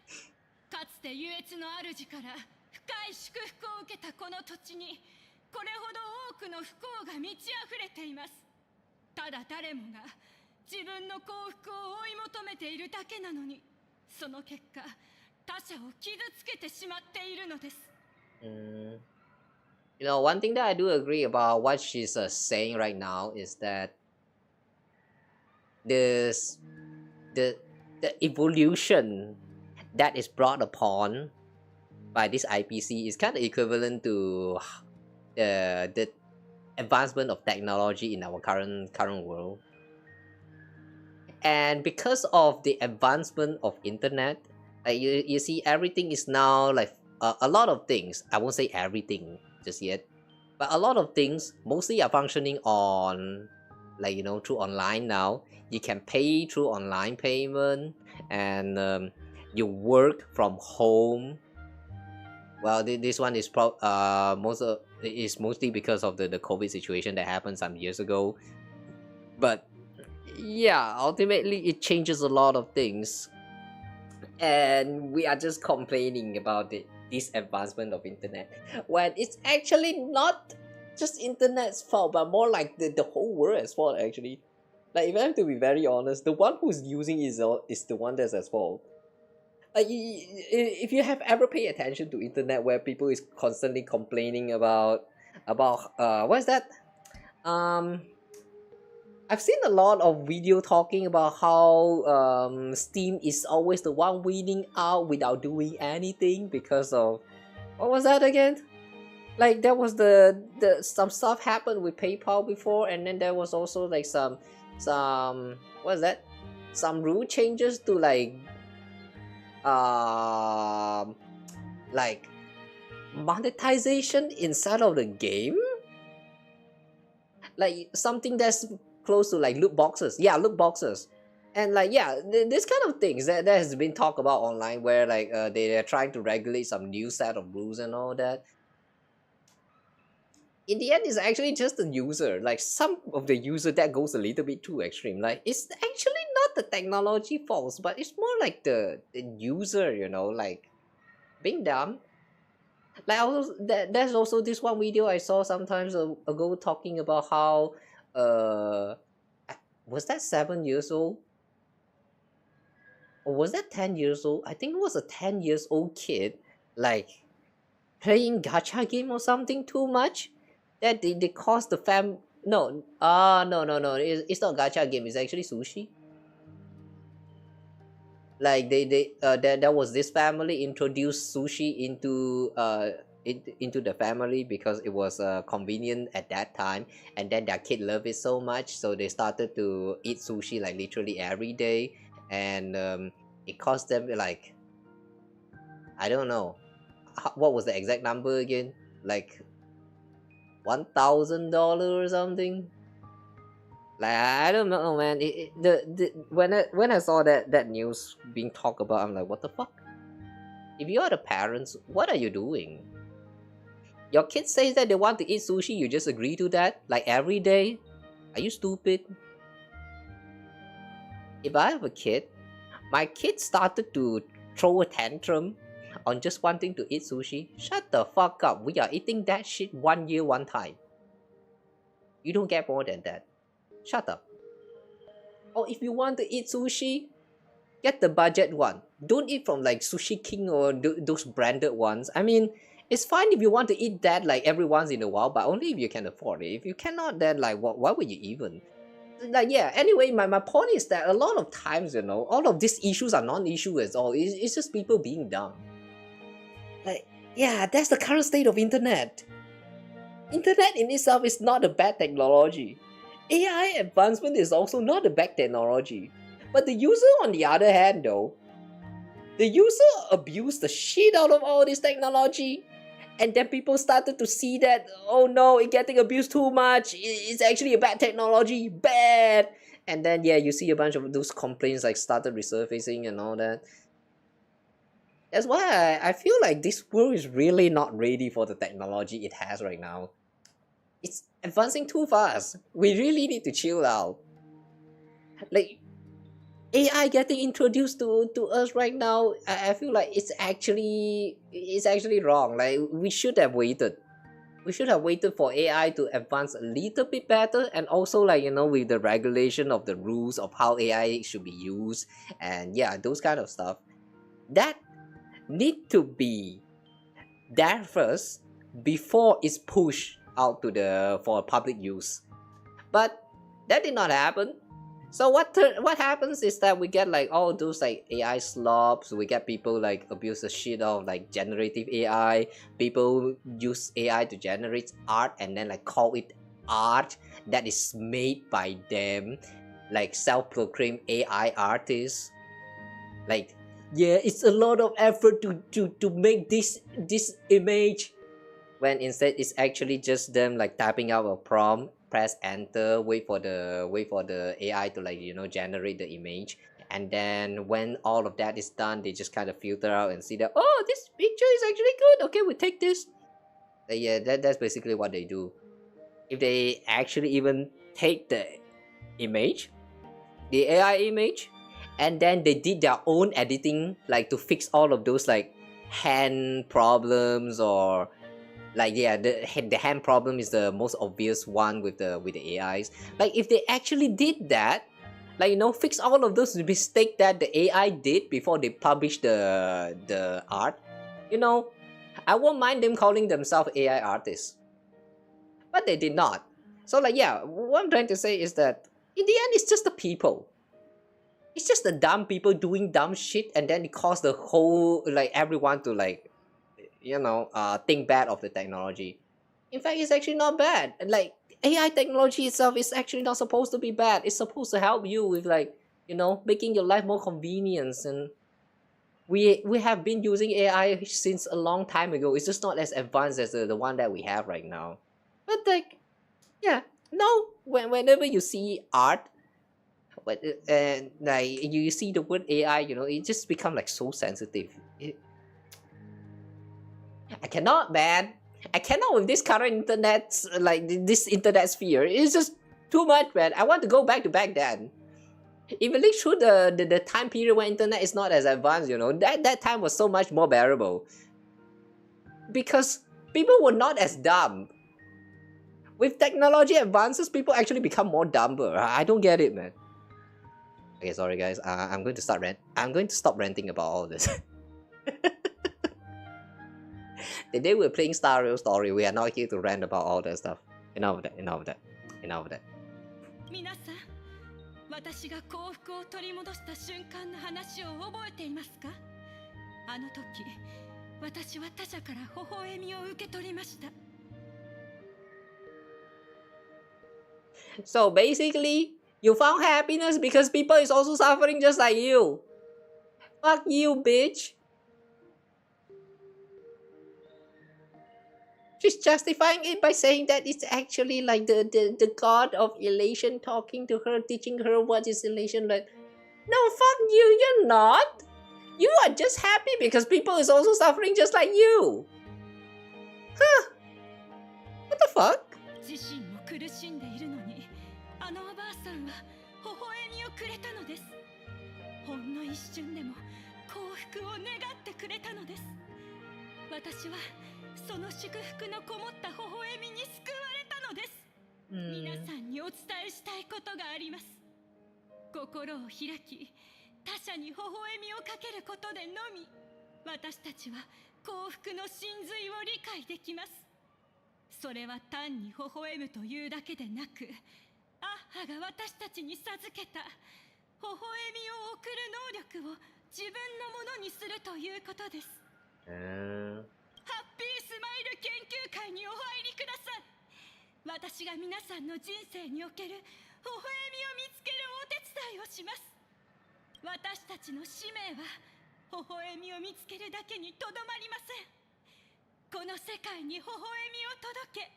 かつて優越の主から深い祝福を受けたこの土地に、これほど多くの不幸が満ち溢れています。ただ誰もが自分の幸福を追い求めているだけなのに、その結果他者を傷つけてしまっているのです。You know, one thing that I do agree about what she's saying right now is that this the evolution that is brought upon by this IPC is kind of equivalent to the advancement of technology in our current world. And because of the advancement of internet, like you see, everything is now like a lot of things. I won't say everything just yet, but a lot of things mostly are functioning on, like, you know, through online now. You can pay through online payment, and you work from home. Well, this one is mostly because of the COVID situation that happened some years ago. But yeah, ultimately it changes a lot of things, and we are just complaining about this advancement of internet when it's actually not just internet's fault, but more like the whole world's fault actually. Like, if I have to be very honest, the one who's using is the one that's at fault. Like, if you have ever paid attention to internet where people is constantly complaining about what's that? I've seen a lot of video talking about how Steam is always the one winning out without doing anything because of, what was that again? Like, there was some stuff happened with PayPal before, and then there was also like some what's that? Some rule changes to like monetization inside of the game, like something that's close to like loot boxes. Yeah, loot boxes. And like, yeah, this kind of things that has been talked about online, where like they're trying to regulate some new set of rules and all that. In the end, it's actually just the user. Like, some of the user that goes a little bit too extreme. Like, it's actually not the technology fault, but it's more like the user, you know, like being dumb. Like, also, there's also this one video I saw sometimes ago talking about how was that 7 years old? Or was that 10 years old? I think it was a 10 years old kid, like, playing gacha game or something too much, that they caused the no, it's not gacha game, it's actually sushi. Like, there was this family introduced sushi into the family because it was convenient at that time, and then their kid loved it so much, so they started to eat sushi like literally every day, and it cost them like, I don't know what was the exact number again, like $1,000 or something. Like, I don't know, man. When I saw that news being talked about, I'm like, what the fuck? If you are the parents, what are you doing? Your kid says that they want to eat sushi, you just agree to that? Like, every day? Are you stupid? If I have a kid, my kid started to throw a tantrum on just wanting to eat sushi. Shut the fuck up. We are eating that shit 1 year, 1 time. You don't get more than that. Shut up. Or if you want to eat sushi, get the budget one. Don't eat from like Sushi King or those branded ones. I mean, it's fine if you want to eat that like every once in a while, but only if you can afford it. If you cannot, then like why would you even? Like, yeah, anyway, my point is that a lot of times, you know, all of these issues are non-issue at all. It's just people being dumb. Like, yeah, that's the current state of internet. Internet in itself is not a bad technology. AI advancement is also not a bad technology. But the user, on the other hand, though, the user abused the shit out of all this technology, and then people started to see that, oh no, it's getting abused too much, it's actually a bad technology, bad. And then, yeah, you see a bunch of those complaints like started resurfacing and all that. That's why I feel like this world is really not ready for the technology it has right now. It's advancing too fast. We really need to chill out. Like, AI getting introduced to us right now, I feel like it's actually wrong. Like, we should have waited. we should have waited for AI to advance a little bit better, and also like, you know, with the regulation of the rules of how AI should be used, and yeah, those kind of stuff that need to be there first before it's pushed out to the for public use. But that did not happen. So what happens is that we get like all those like AI slobs. We get people like abuse the shit of like generative AI. People use AI to generate art and then like call it art that is made by them, like self-proclaimed AI artists. Like, yeah, it's a lot of effort to make this image, when instead it's actually just them like typing out a prompt, press enter, wait for the AI to like, you know, generate the image, and then when all of that is done, they just kind of filter out and see that, oh, this picture is actually good, okay, we take this. Yeah, that's basically what they do. If they actually even take the image, the AI image, and then they did their own editing, like to fix all of those like hand problems, or like, yeah, the hand problem is the most obvious one with the AIs. Like, if they actually did that, like, you know, fix all of those mistakes that the AI did before they publish the art, you know, I won't mind them calling themselves AI artists. But they did not. So like, yeah, what I'm trying to say is that in the end, it's just the people. It's just the dumb people doing dumb shit, and then it caused the whole, like, everyone to like, you know, think bad of the technology. In fact, it's actually not bad. Like, AI technology itself is actually not supposed to be bad. It's supposed to help you with, like, you know, making your life more convenience. And we have been using AI since a long time ago. It's just not as advanced as the one that we have right now. But like, yeah, no, whenever you see art, but and like you see the word AI, you know, it just become like so sensitive. I cannot, man. I cannot with this current internet, like this internet sphere. It's just too much, man. I want to go back to back then. Even like through the time period when internet is not as advanced, you know, that time was so much more bearable. Because people were not as dumb. With technology advances, people actually become more dumber. I don't get it, man. Okay, sorry guys. I'm going to stop ranting about all this. The day we're playing Star Rail Story, we are not here to rant about all that stuff. Enough of that. Enough of that. Enough of that. 皆さん、私が幸福を取り戻した瞬間の話を覚えていますか？あの時、私は他者から微笑みを受け取りました。 So basically, you found happiness because people is also suffering just like you. Fuck you, bitch. She's justifying it by saying that it's actually like the god of elation talking to her, teaching her what is elation like. No, fuck you, you're not. You are just happy because people is also suffering just like you. Huh. What the fuck? 自身も苦しんでいるのに、あのおばあさんは微笑みをくれたのです。ほんの一瞬でも幸福を願ってくれたのです。私はその祝福のこもった微笑みに救われたのです。皆さんにお伝えしたいことがあります。心を開き、他者に微笑みをかけることでのみ、私たちは幸福の真髄を理解できます。それは単に微笑むというだけでなく、アッハが私たちに授けた微笑みを送る能力を自分のものにするということです。ハッピースマイル研究会にお入りください。私が皆さんの人生における微笑みを見つけるお手伝いをします。私たちの使命は微笑みを見つけるだけにとどまりません。この世界に微笑みを届け、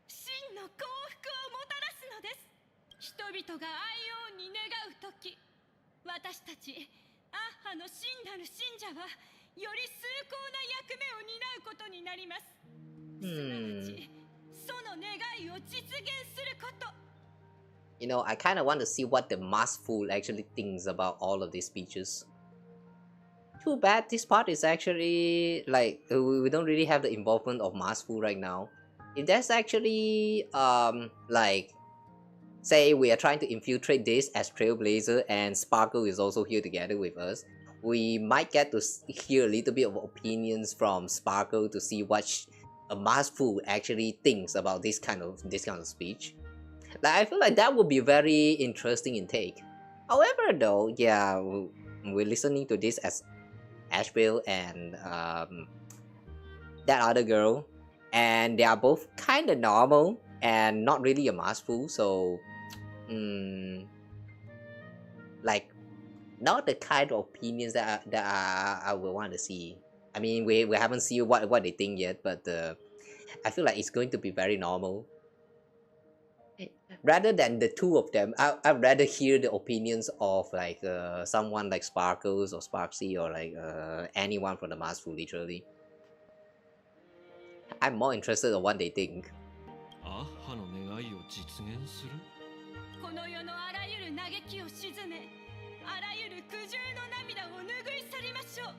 真の幸福をもたらすのです。人々が愛王に願うとき、私たちアッハの真なる信者はより崇高な役目を担うことになります。すなわち、その願いを実現すること。You know, I kind of want to see what the masked fool actually thinks about all of these speeches. Too bad this part is actually like we don't really have the involvement of masked fool right now. if there's actually like, say we are trying to infiltrate this as Trailblazer and Sparkle is also here together with us, we might get to hear a little bit of opinions from Sparkle to see what a maskful actually thinks about this kind of speech. Like, I feel like that would be very interesting intake. However, though, yeah, we're listening to this as Ashveil and that other girl, and they are both kind of normal and not really a maskful, so like, not the kind of opinions that I would want to see. I mean, we haven't seen what they think yet, but I feel like it's going to be very normal. Rather than the two of them, I'd rather hear the opinions of like someone like Sparkles or Sparksy or like anyone from the maskful, literally. I'm more interested in what they think. アッハの願いを実現する。この世のあらゆる嘆きを鎮め、あらゆる苦渋の涙を拭い去りましょう。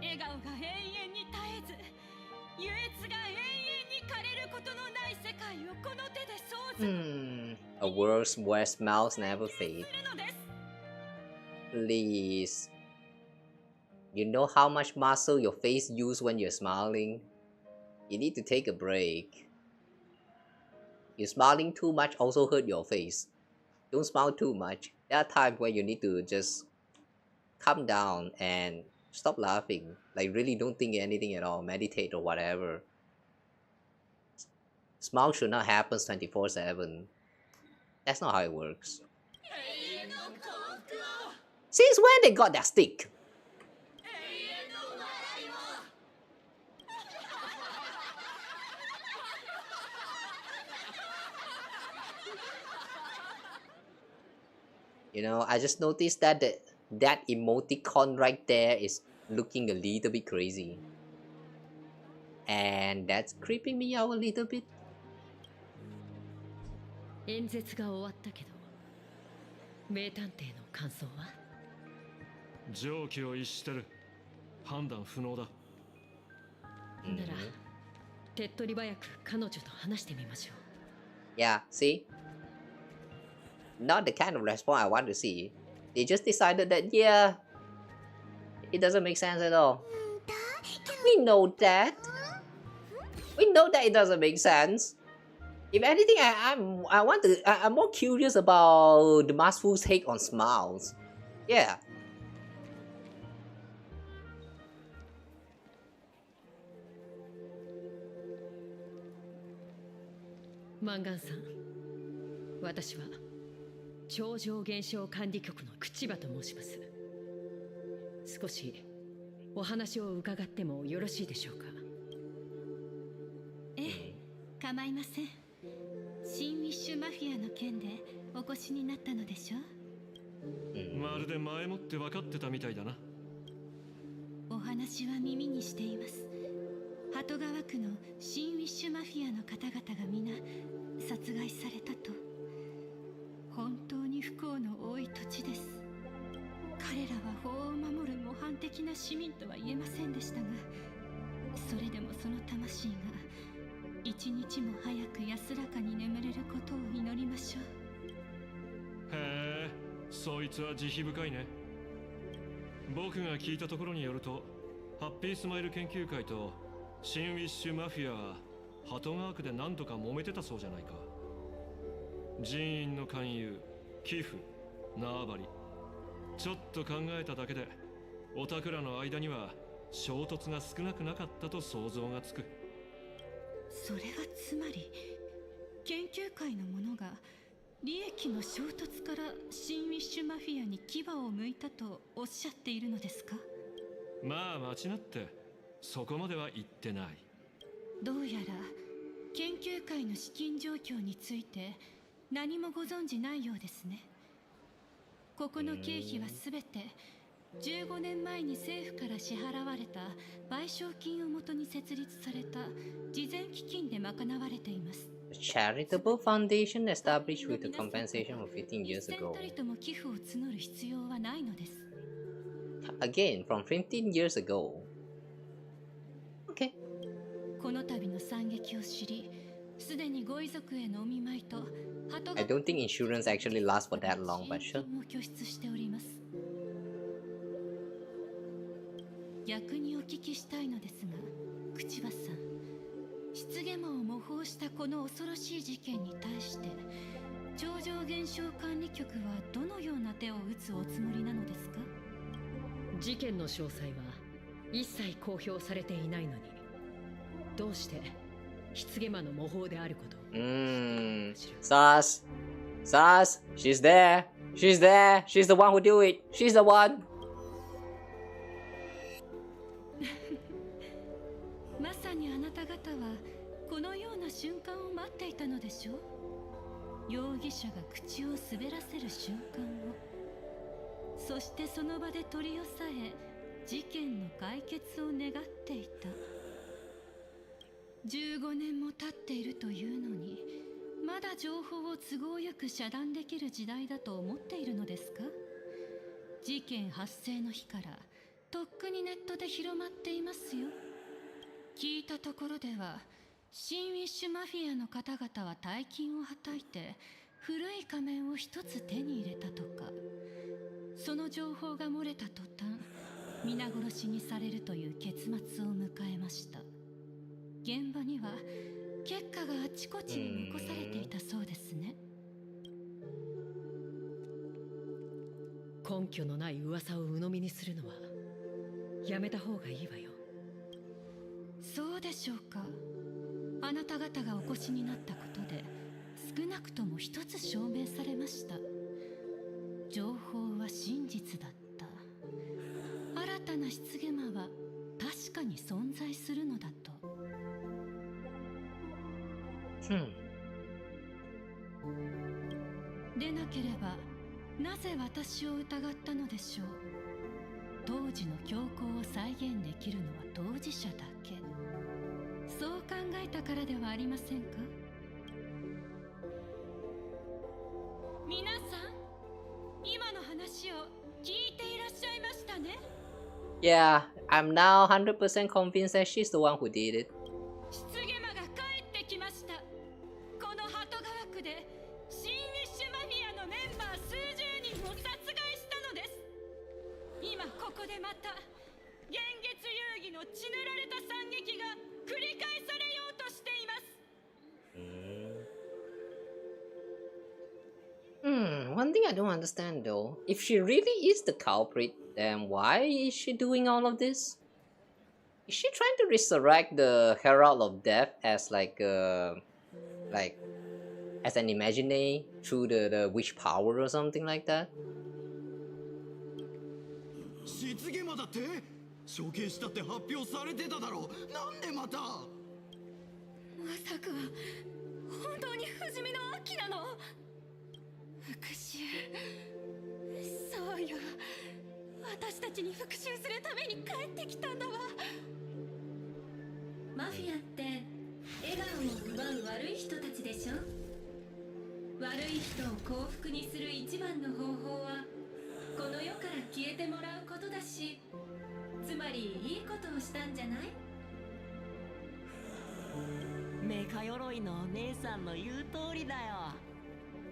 笑顔が永遠に絶えず、優越が永遠に枯れることのない世界をこの手で創造。A world where smiles never fade. Please. You know how much muscle your face uses when you're smiling? You need to take a break. You smiling too much also hurt your face. Don't smile too much. There are times where you need to just calm down and stop laughing. Like, really don't think anything at all. Meditate or whatever. Smile should not happen 24/7. That's not how it works. Since when they got that stick? You know, I just noticed that that emoticon right there is looking a little bit crazy. And that's creeping me out a little bit. 演説が終わったけど、名探偵の感想は？常軌を逸してる。判断不能だ。なら、手っ取り早く彼女と話してみましょう。Yeah, see? Not the kind of response I want to see. They just decided that, yeah, it doesn't make sense at all. We know that. We know that it doesn't make sense. If anything, I'm more curious about the maskful's take on smiles. Yeah. マンガンさん、私は超常現象管理局の口場と申します。少しお話を伺ってもよろしいでしょうか？ええ、構いません。新ウィッシュマフィアの件でお越しになったのでしょう？まるで前もって分かってたみたいだな。お話は耳にしています。鳩川区の新ウィッシュマフィアの方々が皆殺害されたと。本当に不幸の多い土地です。彼らは法を守る模範的な市民とは言えませんでしたが、それでもその魂が一日も早く安らかに眠れることを祈りましょう。へえ、そいつは慈悲深いね。僕が聞いたところによると、ハッピースマイル研究会と新ウィッシュマフィアは鳩川区で何とか揉めてたそうじゃないか。人員の勧誘、寄付、縄張り、ちょっと考えただけでオタクらの間には衝突が少なくなかったと想像がつく。それはつまり研究会の者が利益の衝突から新ウィッシュマフィアに牙を向いたとおっしゃっているのですか？まあ間違ってそこまでは言ってない。どうやら研究会の資金状況について何もご存じないようですね。ここの経費はすべて15年前に政府から支払われた賠償金をもとに設立された慈善基金で賄われています。A charitable foundation established with the compensation of 15 years ago. たりとも寄付を募る必要はないのです。Again, from 15 years ago. Okay. この度の惨劇を知り、すでにご遺族へのお見舞いと鳩 I don't think insurance actually lasts for that long, but sure. も拠出しております。逆にお聞きしたいのですが、口葉さん、失言魔を模倣したこの恐ろしい事件に対して超常現象管理局はどのような手を打つおつもりなのですか？事件の詳細は一切公表されていないのに、どうして失言魔の模倣であることを。Sas, she's there. She's there. She's the one who do it. She's the one. まさにあなた方はこのような瞬間を待っていたのでしょう。容疑者が口を滑らせる瞬間を、そしてその場で取り押さえ事件の解決を願っていた。15年も経っているというのに、まだ情報を都合よく遮断できる時代だと思っているのですか？事件発生の日からとっくにネットで広まっていますよ。聞いたところでは、新ウィッシュマフィアの方々は大金をはたいて古い仮面を一つ手に入れたとか。その情報が漏れた途端、皆殺しにされるという結末を迎えました。現場には結果があちこちに残されていたそうですね。根拠のない噂を鵜呑みにするのはやめた方がいいわよ。そうでしょうか。あなた方がお越しになったことで少なくとも一つ証明されました。情報は真実だった。新たな失言魔は確かに存在するのだと。でなければなぜ私を疑ったのでしょう。当時の凶行を再現できるのは当事者だけ。そう考えたからではありませんか？皆さん、今の話を聞いていらっしゃいましたね。 Yeah, I'm now 100% convinced that she's the one who did it. 失言魔が帰ってきました。この鳩川区で新ウィッシュマフィアのメンバー数十人を殺害したのです。今ここでまた現月遊戯の血塗られた惨劇が繰り返されようとしています。One thing I don't understand though, if she really is the culprit, then why is she doing all of this? Is she trying to resurrect the Herald of Death as like as an imaginary through the witch power or something like that? 失言魔だって？処刑したって発表されてただろう。なんでまた？まさか本当に不死身のアキなの？復讐。そうよ、私たちに復讐するために帰ってきたんだわ。マフィアって笑顔を奪う悪い人たちでしょ。悪い人を幸福にする一番の方法はこの世から消えてもらうことだし、つまりいいことをしたんじゃない？メカ鎧のお姉さんの言う通りだよ。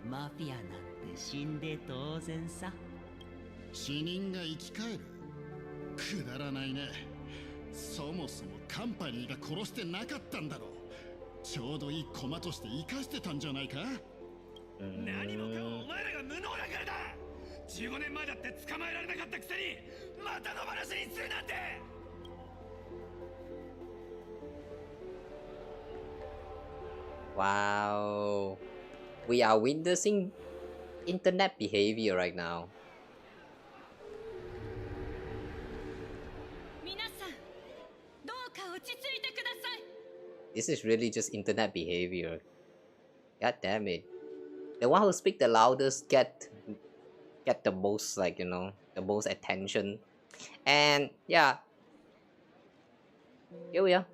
マフィアなんて死んで当然さ。死人が生き返る？くだらないね。そもそもカンパニーが殺してなかったんだろう。ちょうどいい駒として生かしてたんじゃないか？何もかもお前らが無能だからだ。15年前だって捕まえられなかったくせにまた野放しにするなんて。Wow, we are witnessing internet behavior right now. 皆さん、どうか落ち着いてください。 This is really just internet behavior. God damn it. The one who speak the loudest get the most, like, you know, the most attention. And yeah, here we are.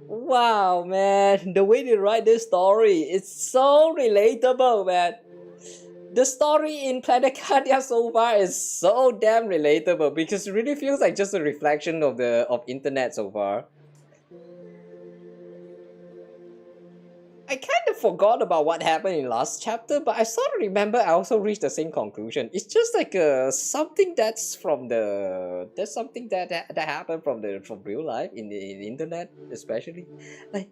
Wow, man, the way they write this story, it's so relatable, man. The story in Planet Cardia so far is so damn relatable because it really feels like just a reflection of internet so far. I kind of forgot about what happened in last chapter, but I sort of remember I also reached the same conclusion. It's just like something that's from the something that happened from real life in the internet, especially. Like,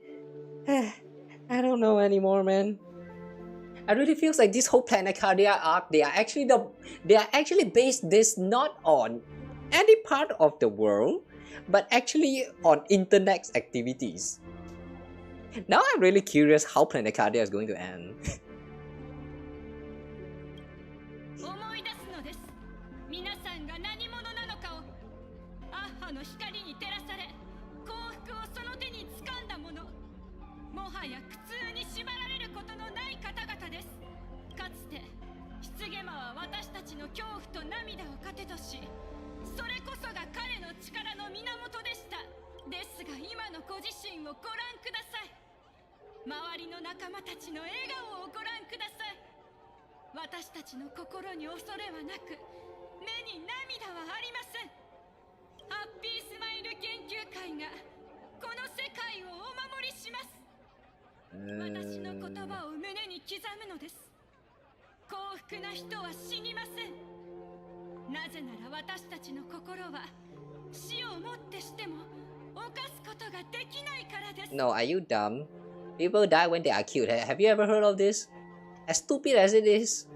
I don't know anymore, man. I really feels like this whole Planet Cardia arc, they are actually based this not on any part of the world, but actually on internet activities. Now I'm really curious how Planet Cardia is going to end. 思い出すのです。皆さんが何者なのかを。アッハの光に照らされ、幸福をその手に掴んだ者。もはや苦痛に縛られることのない方々です。かつて失ゲマは私たちの恐怖と涙を糧とし、それこそが彼の力の源でした。ですが今のご自身をご覧ください。周りの仲間たちの笑顔をご覧ください。私たちの心に恐れはなく、目に涙はありません。ハッピースマイル研究会がこの世界をお守りします。私の言葉を胸に刻むのです。幸福な人は死にません。なぜなら私たちの心は死をもってしても犯すことができないからです。 No, are you dumb? People die when they are killed. Have you ever heard of this? As stupid as it is,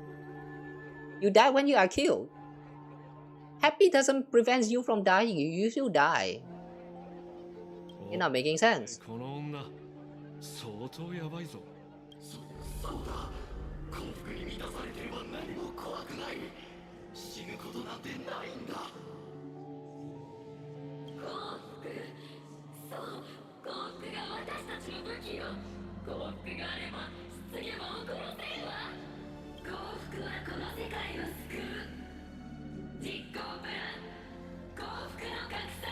you die when you are killed. Happy doesn't prevent you from dying. You still die. You're not making sense. この女、相当やばいぞ。そうだ。幸福に満たされてれば何も怖くない。死ぬことなんてないんだ。幸福、そう、幸福が私たちの武器よ。幸福があれば失ゲマを殺せるわ。幸福はこの世界を救う。実行プラン、幸福の拡散。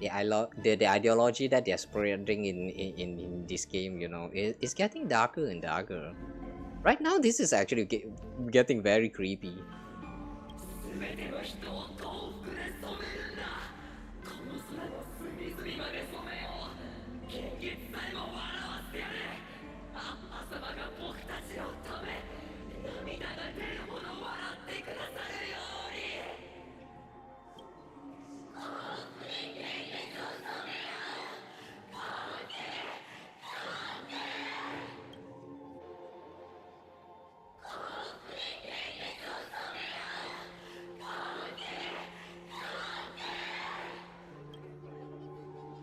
The ideology that they're spreading in this game, you know, is getting darker and darker. Right now, this is actually getting very creepy. 全ての人を幸福で染めるんだ。この空の隅々まで染めよう。現実さえも笑わせてやれ。アッハ様が僕たちのため、涙が出るほど笑ってくださるように。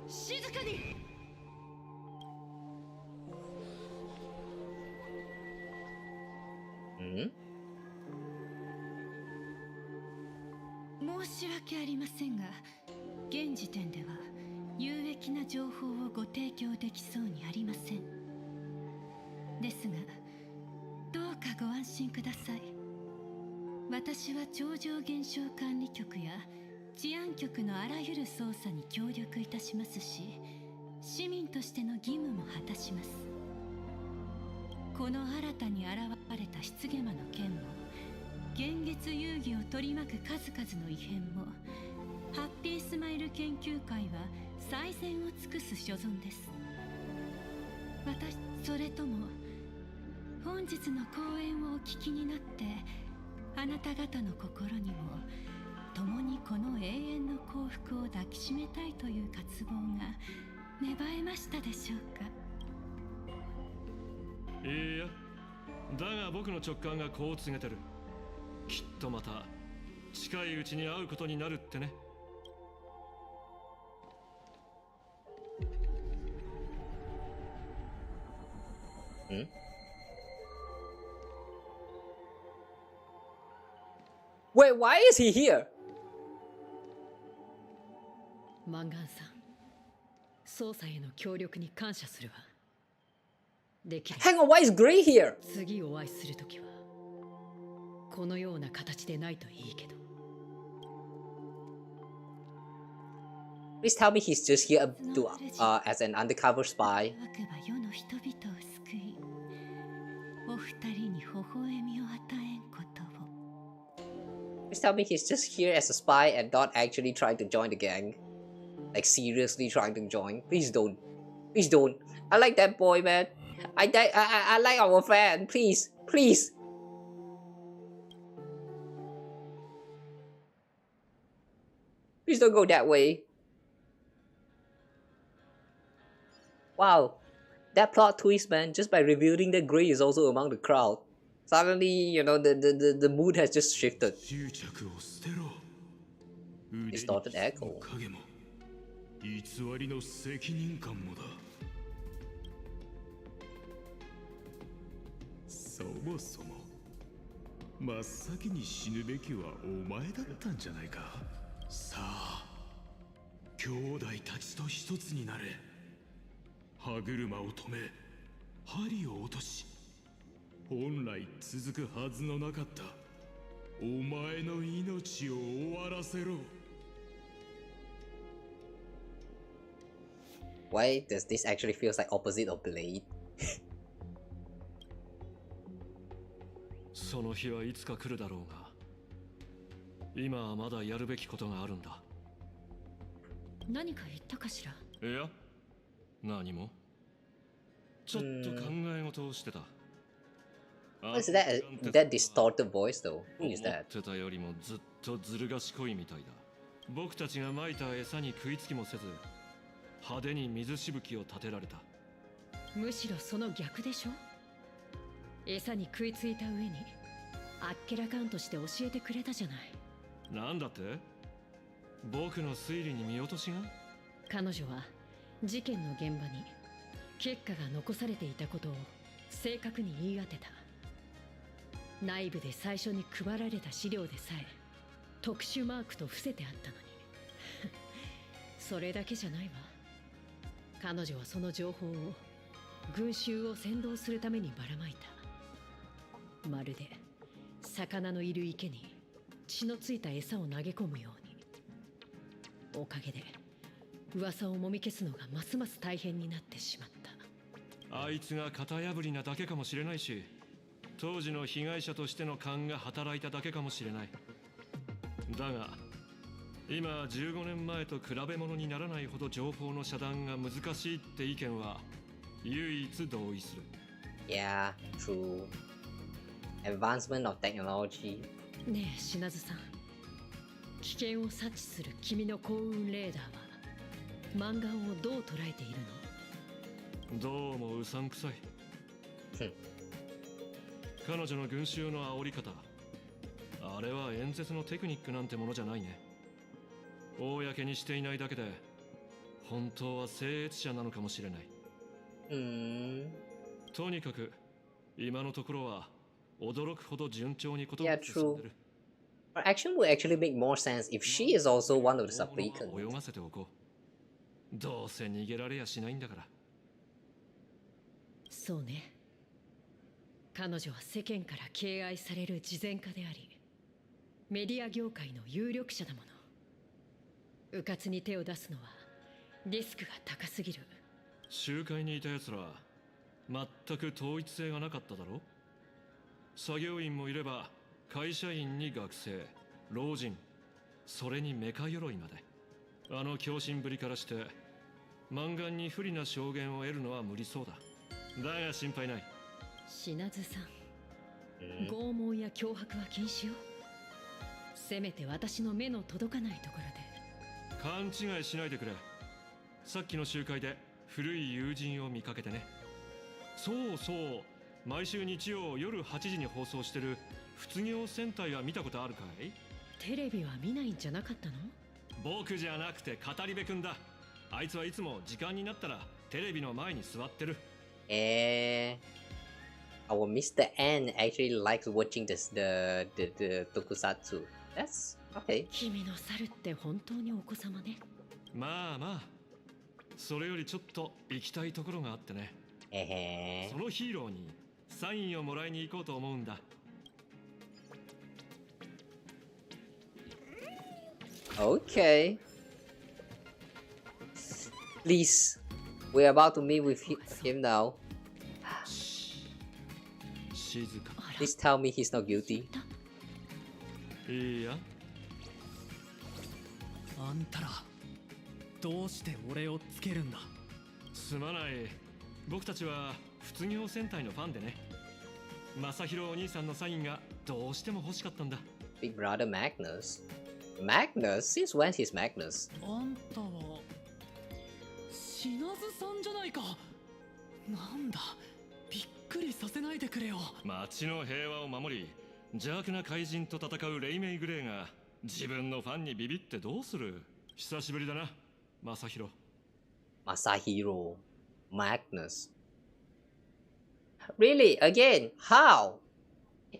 静かに。申し訳ありませんが、現時点では有益な情報をご提供できそうにありません。ですが、どうかご安心ください。私は超常現象管理局や治安局のあらゆる捜査に協力いたしますし、市民としての義務も果たします。この新たに現れた失ゲマの件も、現月遊戯を取り巻く数々の異変も、ハッピースマイル研究会は最善を尽くす所存です。それとも本日の講演をお聞きになって、あなた方の心にも共にこの永遠の幸福を抱きしめたいという渇望が芽生えましたでしょうか。いや、だが僕の直感がこう告げてる。きっとまた近いうちに会うことになるってね。Wait, why is he here? マンガンさん、捜査への協力に感謝するわ。できる。Hang on, why is Gray here? 次お会いするときはこのような形でないといいけど。Please tell me he's just here as an undercover spy. 世の人々を救い、お二人に微笑みを与えんことを。Please tell me he's just here as a spy and not actually trying to join the gang. Like seriously trying to join. Please don't. Please don't. I like that boy, man. I like our fan. Please, please. Please don't go that way. Wow, that plot twist, man. Just by revealing that Grey is also among the crowd, suddenly, you know, the mood has just shifted. Distorted echo. 偽りの責任感もだ。そもそも真っ先に死ぬべきはお前だったんじゃないか。さあ、兄弟たちと一つになれ。歯車を止め、針を落とし、本来続くはずのなかったお前の命を終わらせろ。Why does this actually feels like opposite of Blade? その日はいつか来るだろうが、今はまだやるべきことがあるんだ。何か言ったかしら。いや、何も。ちょっと考え事をしてた。What's that distorted voice though? Who is that? 思ってたよりもずっとずる賢いみたいだ。僕たちが撒いた餌に食いつきもせず、派手に水しぶきを立てられた。むしろその逆でしょ。餌に食いついた上にあっけらかんとして教えてくれたじゃない。なんだって？僕の推理に見落としが？彼女は事件の現場に結果が残されていたことを正確に言い当てた。内部で最初に配られた資料でさえ特殊マークと伏せてあったのにそれだけじゃないわ。彼女はその情報を群衆を扇動するためにばらまいた。まるで魚のいる池に血のついた餌を投げ込むように。おかげで噂をもみ消すのがますます大変になってしまった。あいつが型破りなだけかもしれないし、当時の被害者としての勘が働いただけかもしれない。だが今15年前と比べ物にならないほど情報の遮断が難しいって意見は唯一同意する。Yeah, true. Advancement of technology. ねえ、品津さん。危険を察知する君の幸運レーダーはマンガンをどう捉えているの？どうもうさんくさい。彼女の群衆の煽り方、あれは演説のテクニックなんてものじゃないね。公にしていないだけで本当は僭越者なのかもしれない。とにかく今のところは驚くほど順調にことが進んでる。Her action would actually make more sense if she is also one of the supplicants. 泳がせておこう。どうせ逃げられやしないんだから。そうね。彼女は世間から敬愛される慈善家であり、メディア業界の有力者だもの。迂闊に手を出すのはリスクが高すぎる。集会にいた奴ら全く統一性がなかっただろ。作業員もいれば会社員に学生、老人、それにメカ鎧まで。あの狂信ぶりからしてマンガンに不利な証言を得るのは無理そうだ。だが心配ない。品津さん、拷問や脅迫は禁止よ。せめて私の目の届かないところで。勘違いしないでくれ。さっきの集会で古い友人を見かけてね。そうそう、毎週日曜夜8時に放送してる卒業戦隊は見たことあるかい？テレビは見ないんじゃなかったの？僕じゃなくて語り部くんだ。あいつはいつも時間になったらテレビの前に座ってる。Our Mr. N actually likes watching the tokusatsu. That's okay. 君の猿って本当にお子様ね。まあまあ、それよりちょっと行きたいところがあってね。そのヒーローにサインをもらいに行こうと思うんだ。Okay. Please, we're about to meet with him now. Please tell me he's not guilty. いや。あんたらどうして俺をつけるんだ？すまない。僕たちは卒業戦隊のファンでね。正宏お兄さんのサインがどうしても欲しかったんだ。 Big brother Magnus. Magnus? Since when he's Magnus? あんたはシナズさんじゃないか。なんだ、びっくりさせないでくれよ。町の平和を守り邪悪な怪人と戦うレイメイグレーが自分のファンにビビってどうする。久しぶりだな、正宏。Masahiro. Magnus. Really? Again? How?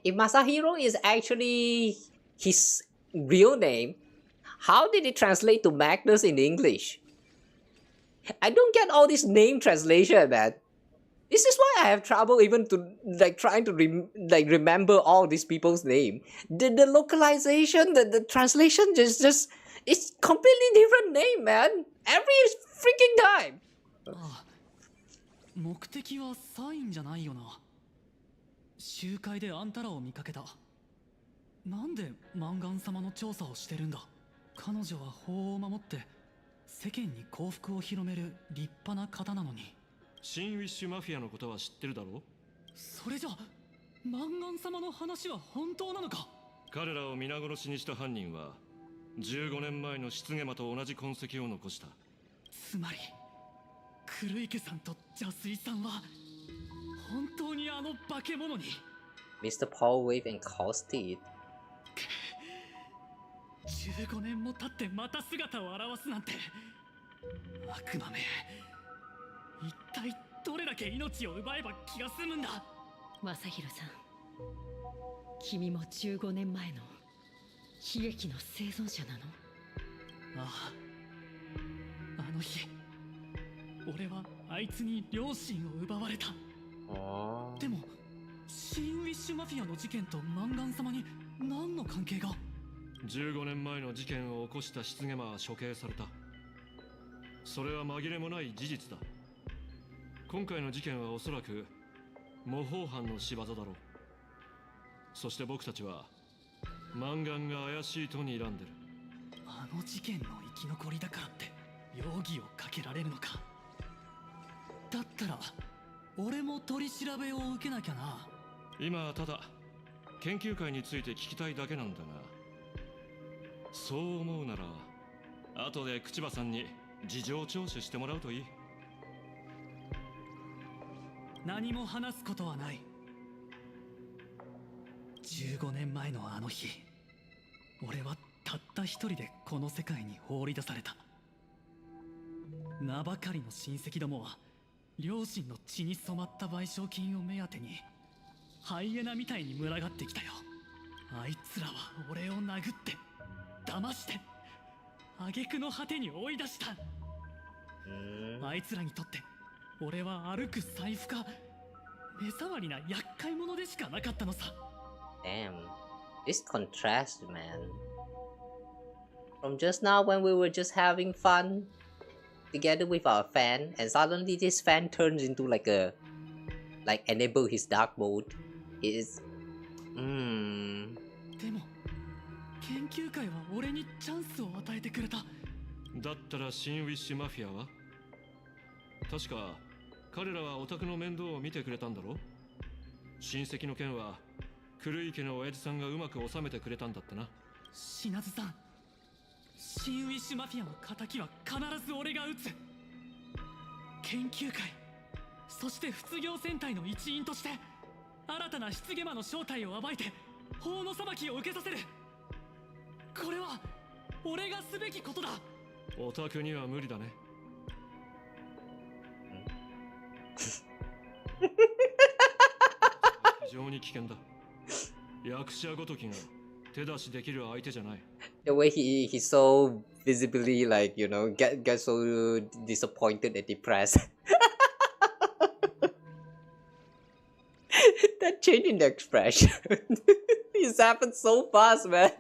If Masahiro is actually his real name, how did it translate to Magnus in English? I don't get all this name translation, man. This is why I have trouble even to like trying to remember all these people's name. The localization, the translation just it's completely different name, man. Every freaking time. ああ、目的はサインじゃないよな。集会であんたらを見かけた。なんでマンガン様の調査をしてるんだ。彼女は法を守って世間に幸福を広める立派な方なのに。新ウィッシュマフィアのことは知ってるだろう。それじゃマンガン様の話は本当なのか。彼らを皆殺しにした犯人は15年前の失ゲマと同じ痕跡を残した。つまり黒池さんと邪水さんは本当にあの化け物に。 Mr. Paul Wave and Caustic. 15年も経ってまた姿を現すなんて。悪魔め、一体どれだけ命を奪えば気が済むんだ。正宏さん、君も15年前の悲劇の生存者なの？ああ、あの日俺はあいつに両親を奪われた。でも新ウィッシュマフィアの事件とマンガン様に何の関係が。15年前の事件を起こした失ゲマは処刑された。それは紛れもない事実だ。今回の事件はおそらく模倣犯の仕業だろう。そして僕たちはマンガンが怪しいと睨んでる。あの事件の生き残りだからって容疑をかけられるのか。だったら俺も取り調べを受けなきゃな。今はただ研究会について聞きたいだけなんだが、そう思うなら後で口場さんに事情聴取してもらうといい。何も話すことはない。15年前のあの日、俺はたった一人でこの世界に放り出された。名ばかりの親戚どもは両親の血に染まった賠償金を目当てにハイエナみたいに群がってきたよ。あいつらは俺を殴って騙して挙句の果てに追い出した。あいつらにとって俺は歩く財布か目障りな厄介者でしかなかったのさ。 Damn, this contrast, man. From just now when we were just having fun together with our fan, and suddenly this fan turns into like enable his dark mode. Is でも研究会は俺にチャンスを与えてくれた。だったら新ウィッシュマフィアは確か彼らはオタクの面倒を見てくれたんだろ。親戚の件は黒い家の親父さんがうまく収めてくれたんだってな。シナズさん、新ウィッシュマフィアの仇は必ず俺が撃つ。研究会、そして卒業戦隊の一員として新たな失ゲマの正体を暴いて法の裁きを受けさせる。これは俺がすべきことだ。オタクには無理だね。非常に危険だ。役者ごときが手出しできる相手じゃない。The way he's so visibly like, you know, get so disappointed and depressed. That change in the expression. It's happened so fast, man.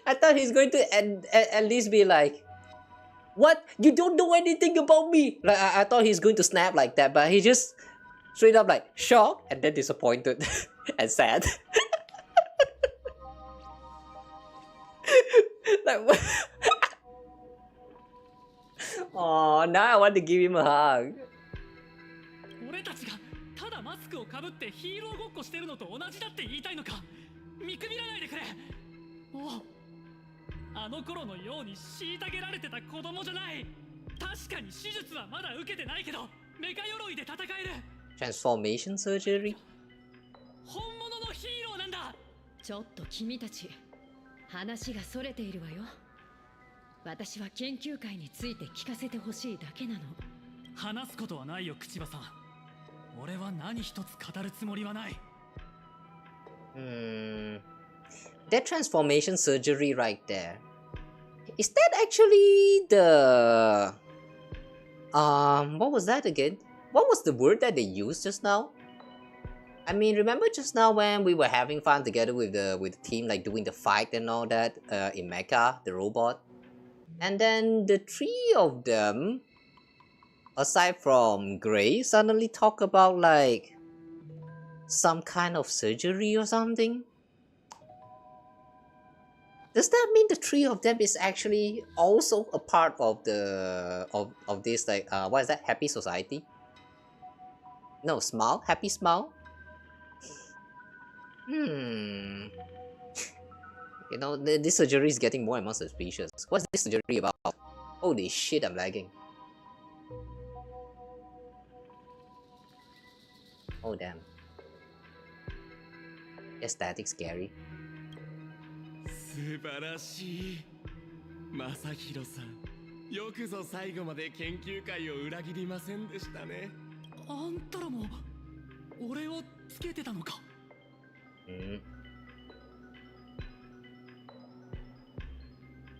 I thought he's going to at least be like, what? You don't know anything about me? Like I thought he's going to snap like that, but he just straight up like shocked and then disappointed and sad. Like what? Oh, now I want to give him a hug. 俺たちがただマスクをかぶってヒーローごっこしてるのと同じだって言いたいのか。見くびらないでくれ。おう、あの頃のように虐げられてた子供じゃない。確かに手術はまだ受けてないけどメカ鎧で戦える。 Transformation surgery? 本物のヒーローなんだ。ちょっと君たち話がそれているわよ。私は研究会について聞かせてほしいだけなの。話すことはないよ、口場さん。俺は何一つ語るつもりはない。That transformation surgery right there. Is that actually the what was that again? What was the word that they used just now? I mean, remember just now when we were having fun together with the team, like doing the fight and all that in Mecha, the robot, and then the three of them, aside from Gray, suddenly talk about like some kind of surgery or something. Does that mean the three of them is actually also a part of the of this like what is that, happy society? No, smile, happy smile. You know, this surgery is getting more and more suspicious. What's this surgery about? Holy shit, I'm lagging. Oh damn. Aesthetic scary. 素晴らしい。正弘さん、よくぞ最後まで研究会を裏切りませんでしたね。あんたらも俺をつけてたのか。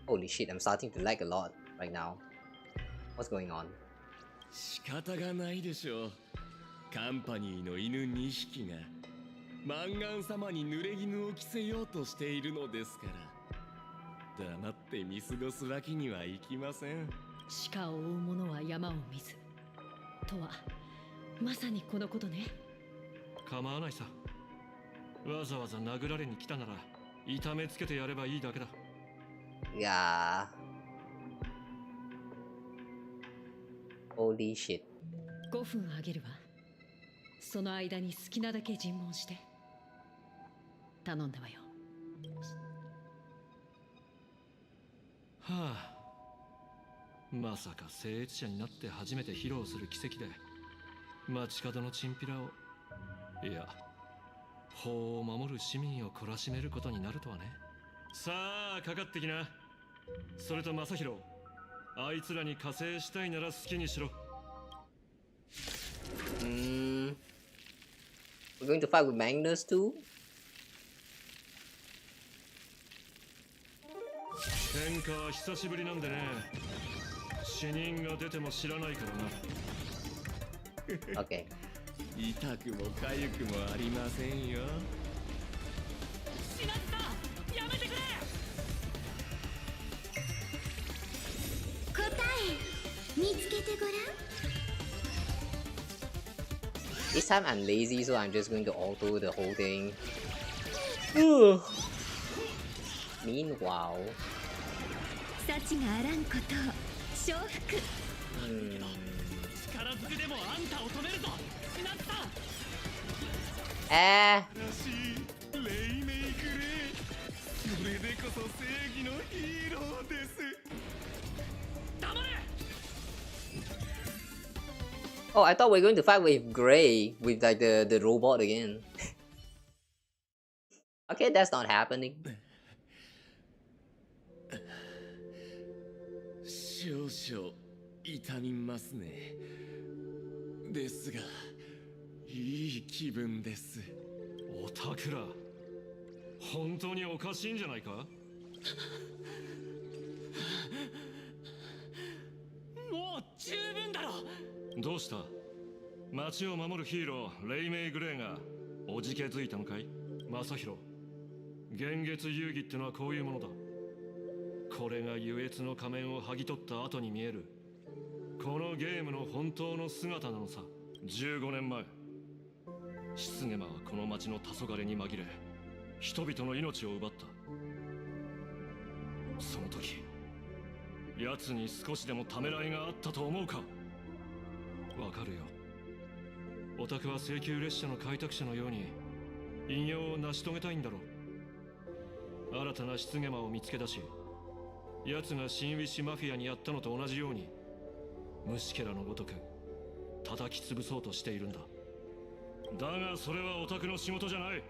Holy shit, I'm starting to lag a lot right now. What's going on? 仕方がないでしょう。カンパニーの犬2匹がマンガン様に濡れ衣を着せようとしているのですから、黙って見過ごすわけにはいきません。鹿を追う者は山を見ずとはまさにこのことね。構わないさ。わざわざ殴られに来たなら痛めつけてやればいいだけだ。いやー。Holy shit. 5分あげるわ。その間に好きなだけ尋問して。頼んだわよ。はあ。まさか聖越者になって初めて披露する奇跡で街角のチンピラを、いや法を守る市民を懲らしめることになるとはね。さあかかってきな。それと正弘、あいつらに加勢したいなら好きにしろ。We're going to fight with Magnus too? 天下は久しぶりなんでね。死人が出ても知らないからな。Okay. 痛くも痒くもありませんよ。しまった、やめてくれ。答え見つけてごらん。This time I'm lazy, so I'm just going to auto the whole thing. Meanwhile, 幸があらんことを承服。力ずくでもあんたを止めるぞ。しまった。レイメイクレイ、それでこそ正義のヒーローです。黙れ。Oh, I thought we were going to fight with Gray, with like the robot again. Okay, that's not happening. 少々痛みますね。ですが、いい気分です。おたくら、本当におかしいんじゃないか。もう十分だろ。どうした？街を守るヒーローレイメイ・グレーがおじけづいたのかい？正弘、幻月遊戯ってのはこういうものだ。これが優越の仮面を剥ぎ取った後に見えるこのゲームの本当の姿なのさ。15年前、失ゲマはこの町の黄昏に紛れ人々の命を奪った。その時奴に少しでもためらいがあったと思うか。わかるよ。オタクは請求列車の開拓者のように偉業を成し遂げたいんだろう。新たな失ゲ魔を見つけ出し、奴が新ウィッシュマフィアにやったのと同じように虫けらのごとく叩き潰そうとしているんだ。だがそれはオタクの仕事じゃない。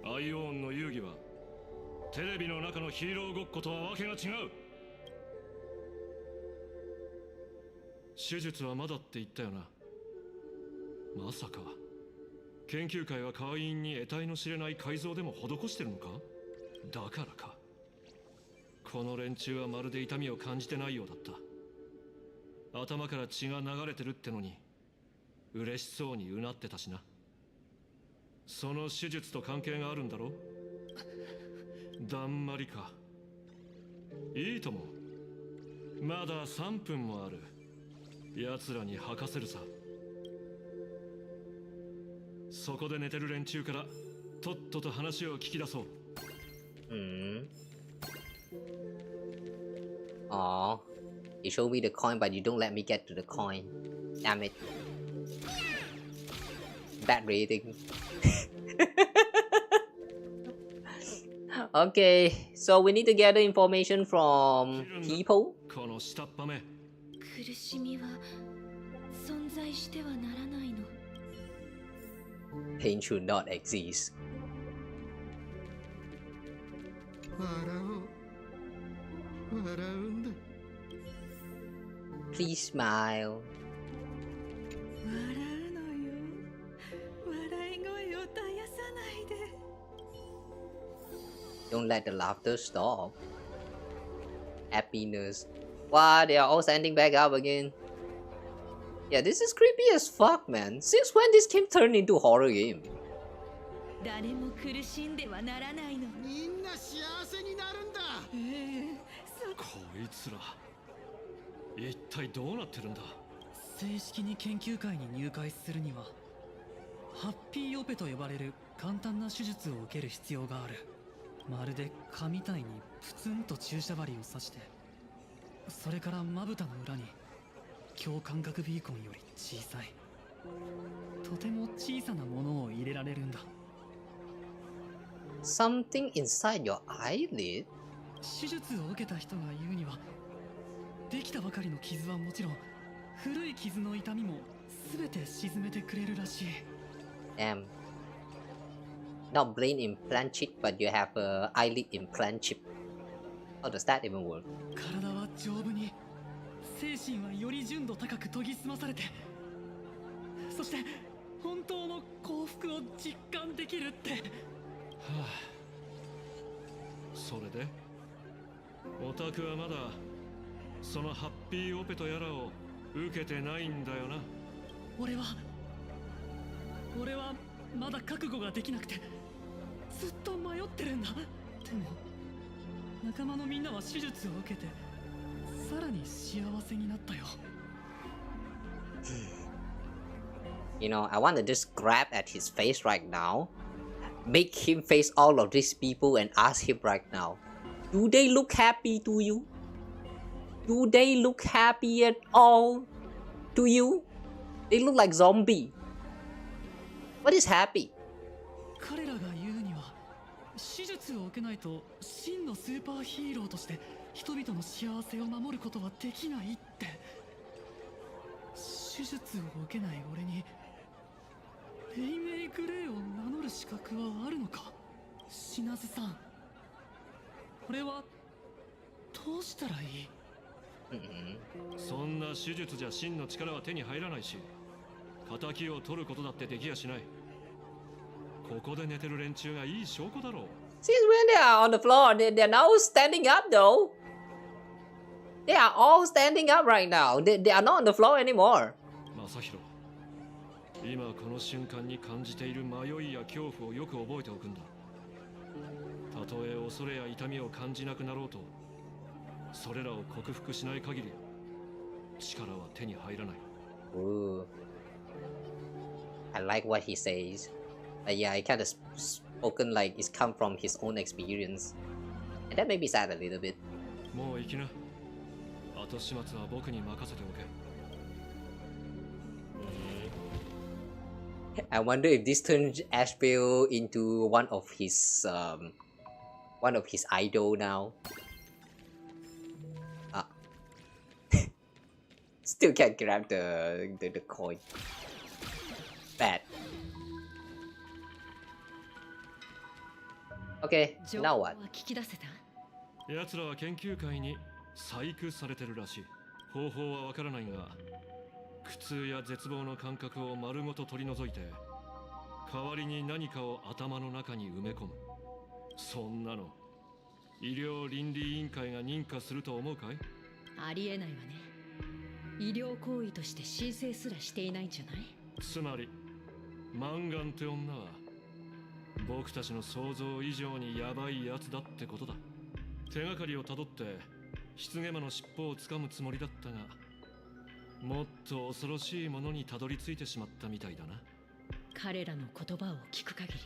アイオーンの遊戯はテレビの中のヒーローごっことはわけが違う。手術はまだって言ったよな。まさか研究会は会員に得体の知れない改造でも施してるのか。だからか。この連中はまるで痛みを感じてないようだった。頭から血が流れてるってのに嬉しそうにうなってたしな。その手術と関係があるんだろ。だんまりか。いいとも。まだ3分もある。奴らに吐かせるさ。そこで寝てる連中からとっとと話を聞き出そう。Aw, you show me the coin, but you don't let me get to the coin. Damn it. Bad rating. Okay, so we need to gather information from people. この下っ端め。苦しみは存在してはならないの。Pain should not exist. 笑うんだ。 Please smile. 笑うのよ。笑い声を絶やさないで。Don't let the laughter stop. Happiness. Wow, they are all standing back up again. Yeah, this is creepy as fuck, man. Since when this game turned into a horror game? 誰も苦しんではならないの。みんな幸せになるんだ。こいつら一体どうなってるんだ。正式に研究会に入会するにはハッピーオペと呼ばれる簡単な手術を受ける必要がある。まるで蚊みたいにプツンと注射針を刺して、それからまぶたの裏に強感覚ビーコンより小さい、とても小さなものを入れられるんだ。 Something inside your eyelid? 手術を受けた人が言うには、できたばかりの傷はもちろん古い傷の痛みも全て沈めてくれるらしい。Damn. Not brain implant chip, but you have a eyelid implant chip. How does that even work? 体は丈夫に、精神はより純度高く研ぎ澄まされて、そして本当の幸福を実感できるって。はあ、それでオタクはまだそのハッピーオペとやらを受けてないんだよな。俺はまだ覚悟ができなくてずっと迷ってるんだ。でも仲間のみんなは手術を受けてさらに幸せになったよ。You know, I want to just grab at his face right now, make him face all of these people and ask him right now, do they look happy to you? Do they look happy at all to you? They look like zombie. What is happy? 彼らが言うには、手術を受けないと真のスーパーヒーローとして人々の幸せを守ることはできないって。手術を受けない俺にレイメイ・グレイを名乗る資格はあるのか。シナズさん、俺はどうしたらいい？そんな手術じゃ真の力は手に入らないし、仇を取ることだってできやしない。ここで寝てる連中がいい証拠だろう。 Since when they are on the floor, they're now standing up though. They are all standing up right now. They are not on the floor anymore. マサヒロ、今この瞬間に感じている迷いや恐怖をよく覚えておくんだ。たとえ恐れや痛みを感じなくなろうと、それらを克服しない限り力は手に入らない。 Ooh. I like what he says. Yeah, I kind of spoken like it's come from his own experience. And that made me sad a little bit. もう行きな。後始末は僕に任せておけ。I wonder if this turns Ashveil into one of his idol now. Ah, still can't grab the coin. Bad. Okay, now what? 奴らは研究会に細工されてるらしい。方法はわからないが、苦痛や絶望の感覚を丸ごと取り除いて、代わりに何かを頭の中に埋め込む。そんなの医療倫理委員会が認可すると思うかい？ありえないわね。医療行為として申請すらしていないんじゃない？つまりマンガンって女は僕たちの想像以上にヤバいやつだってことだ。手がかりをたどって棺魔の尻尾をつかむつもりだったが、もっと恐ろしいものにたどり着いてしまったみたいだな。彼らの言葉を聞く限り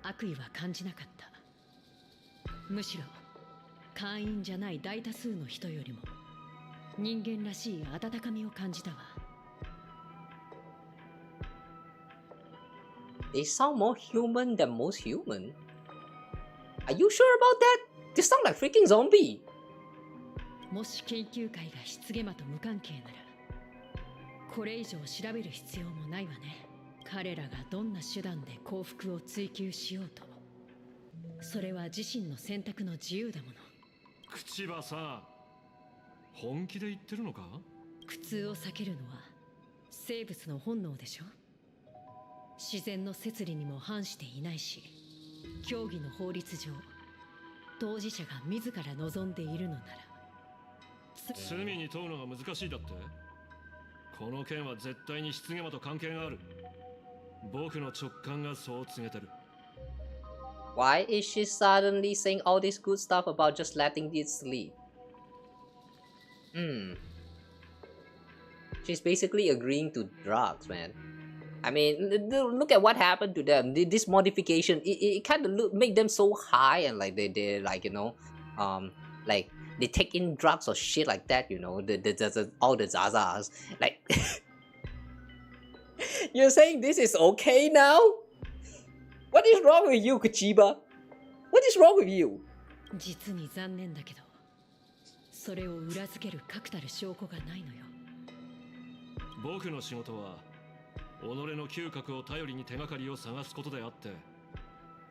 悪意は感じなかった。むしろ会員じゃない大多数の人よりも人間らしい温かみを感じたわ。They sound more human than most human. Are you sure about that? They sound like freaking zombie. もし研究会が棺魔と無関係なら、これ以上調べる必要もないわね。彼らがどんな手段で幸福を追求しようと、それは自身の選択の自由だもの。口はさ、本気で言ってるのか？苦痛を避けるのは生物の本能でしょ。自然の摂理にも反していないし、競技の法律上当事者が自ら望んでいるのなら。罪に問うのが難しいだって？この件は絶対に棺魔と関係がある。僕の直感がそう告げてる。Why is she suddenly saying all this good stuff about just letting it sleep? She's basically agreeing to drugs, man. I mean, look at what happened to them. This modification, it kind of make them so high and like they like, you know, like they take in drugs or shit like that, you know, all the zazas. Like, you're saying this is okay now? What is wrong with you, Kuchiba? What is wrong with you? 実に残念だけど、それを裏付ける確たる証拠がないのよ。僕の仕事は己の嗅覚を頼りに手がかりを探すことであって、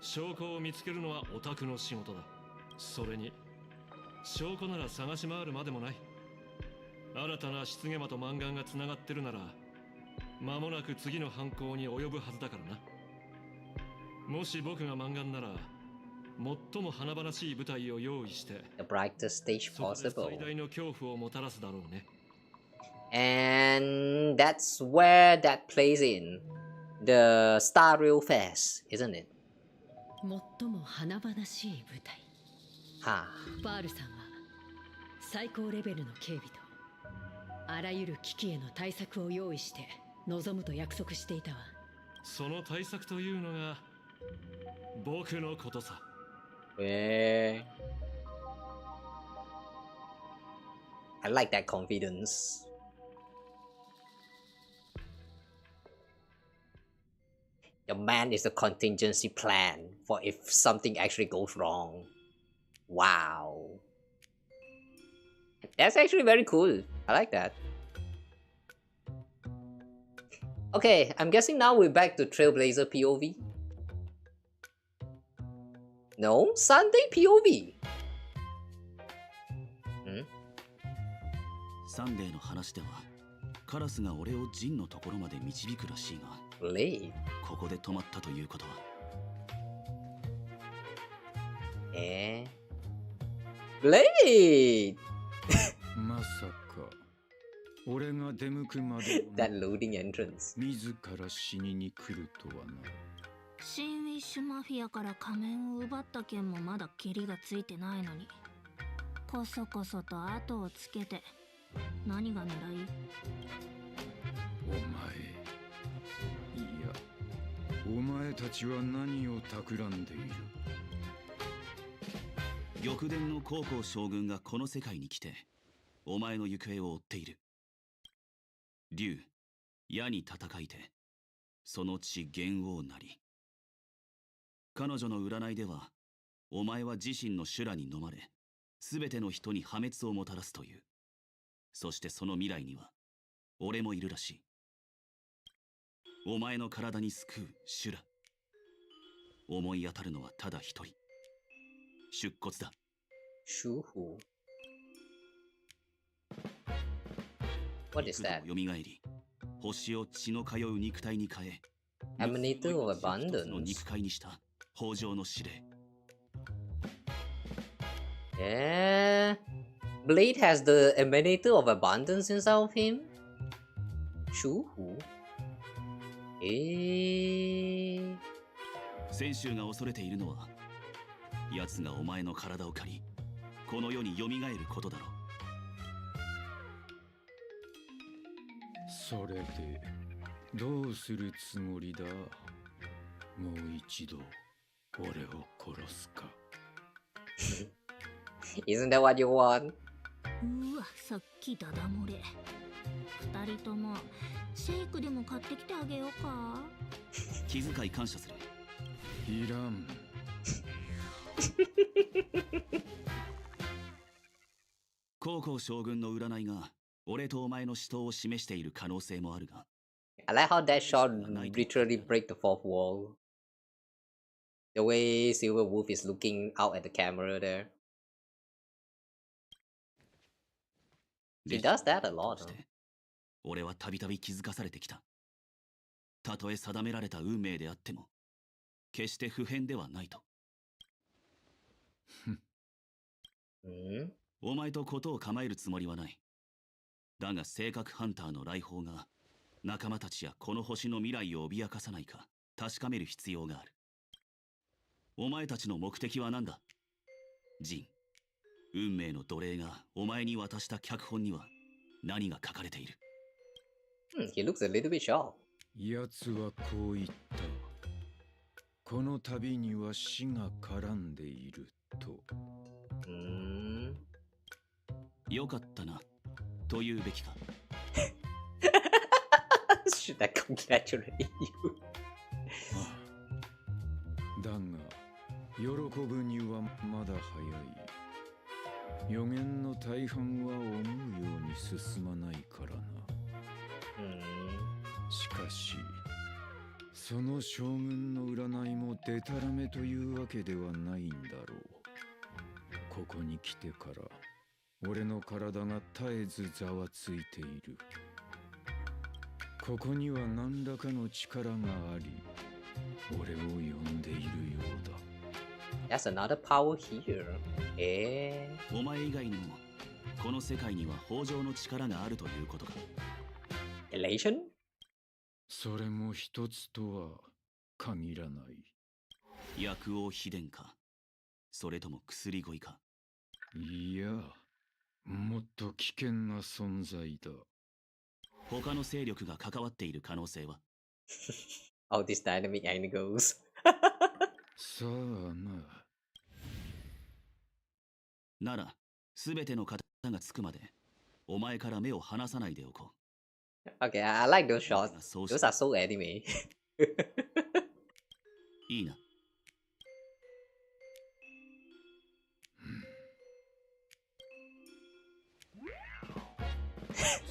証拠を見つけるのはオタクの仕事だ。それに証拠なら探し回るまでもない。新たな棺魔とマンガンがつながってるなら、間もなく次の犯行に及ぶはずだからな。もし僕がマンガンなら、最も華々しい舞台を用意して、The brightest stage possible. 最大の恐怖をもたらすだろうね。And that's where that plays in. The Star Rail Fest, isn't it? 最も華々しい舞台。はあ。パールさんは最高レベルの警備とあらゆる危機への対策を用意して臨むと約束していたわ。その対策というのが僕のことさ。I like that confidence. The man is a contingency plan for if something actually goes wrong. Wow. That's actually very cool. I like that. Okay, I'm guessing now we're back to Trailblazer POV. No? Sunday POV? サンデーの話ではカラスが俺をジンのところまで導くらしいが、ここで止まったということは。Blade! まさか俺が出向くまで That loading entrance. 自ら死にに来るとはな。シンウィッシュマフィアから仮面を奪った件もまだキリがついてないのに、こそこそと後をつけて何が狙い？お前、いや、お前たちは何を企んでいる？玉殿の高校将軍がこの世界に来てお前の行方を追っている。竜、矢に戦いて、その地元王なり。彼女の占いでは、お前は自身の修羅に飲まれ、すべての人に破滅をもたらすという。そしてその未来には、俺もいるらしい。お前の体に救う修羅。思い当たるのはただ一人。出骨だ。修法 What is that? よみがえり、星を血の通う肉体に変え、Emanator of Abundance の肉塊にした豊穣の指令。Blade has the emanator of abundance inside of him? 修法先週が恐れているのは、奴がお前の体を借り、この世に蘇ることだろう。それでどうするつもりだ？もう一度俺を殺すか。Isn't that what you want? うわ、さっきダダ漏れ。二人ともシェイクでも買ってきてあげようか。気遣い感謝する。いらん。高校将軍の占いが俺とお前の死闘を示している可能性もあるが。I like how that shot literally break the fourth wall. The way Silver Wolf is looking out at the camera there. He does that a lot, huh? 俺はたびたび気づかされてきた。たとえ定められた運命であっても、決して不変ではないと。お前とことを構えるつもりはない。だが性格ハンターの来訪が仲間たちやこの星の未来を脅かさないか確かめる必要がある。お前たちの目的は何だ？ジン、運命の奴隷がお前に渡した脚本には何が書かれている？ He looks a little bit shocked. 奴はこう言った。この旅には死が絡んでいると。よかったな、と言うべきか。Should I congratulate you? だが、喜ぶにはまだ早い。予言の大半は思うように進まないからな。しかし、その将軍の占いもデタラメというわけではないんだろう。ここに来てから俺の体が絶えずざわついている。ここには何らかの力があり、俺を呼んでいるようだ。 That's another power here. お前以外にもこの世界には豊穣の力があるということか。elation? それも一つとは限らない。薬王秘伝か、それとも薬乞いか。いや、もっと危険な存在だ。他の勢力が関わっている可能性は？ All these dynamic angles. さあなら、すべての方がつくまで、お前から目を離さないでおこう。Okay, I like those shots. Those are so anime. いいな。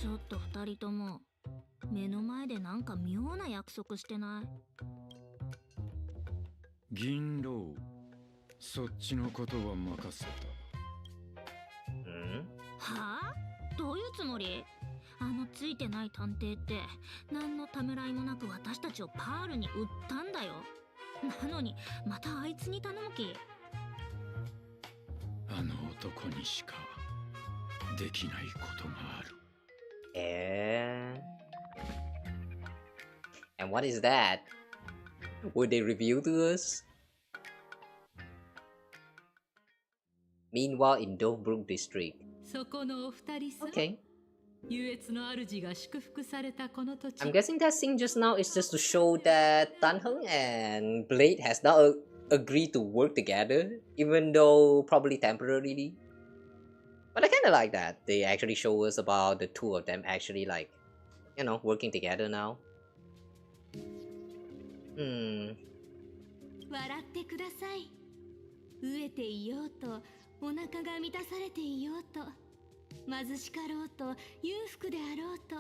ちょっと二人とも目の前でなんか妙な約束してない？銀狼、そっちのことは任せた。はあ？どういうつもり？あのついてない探偵って何のためらいもなく私たちをパールに売ったんだよ。なのにまたあいつに頼む気？あの男にしかできないことがある。And what is that? Would they reveal to us? Meanwhile, in Daybreak district. そこのお二人さん。Okay. 優越の主が祝福されたこの土地。I'm guessing that scene just now is just to show that Tan Heng and Blade has now agreed to work together, even though probably temporarily. But I kind of like that they actually show us about the two of them actually like, you know, working together now. 笑ってください。飢えていようとお腹が満たされていようと貧しかろうと裕福であろうと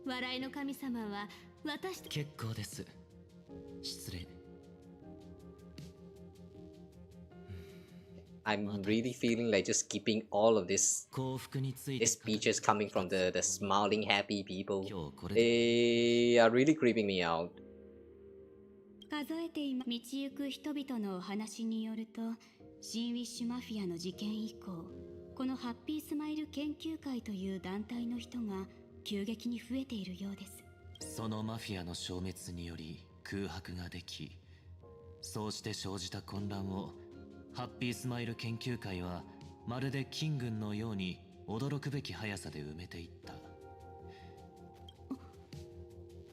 笑いの神様は私と。結構です。失礼。I'm really feeling like just keeping all of this speeches coming from the smiling happy people. They are really creeping me out. 数えて道行く人々のお話によると、シンウィッシュマフィアの事件以降、このハッピースマイル研究会という団体の人が急激に増えているようです。そのマフィアの消滅により空白ができ、そうして生じた混乱をハッピースマイル研究会はまるで金軍のように驚くべき速さで埋めていった。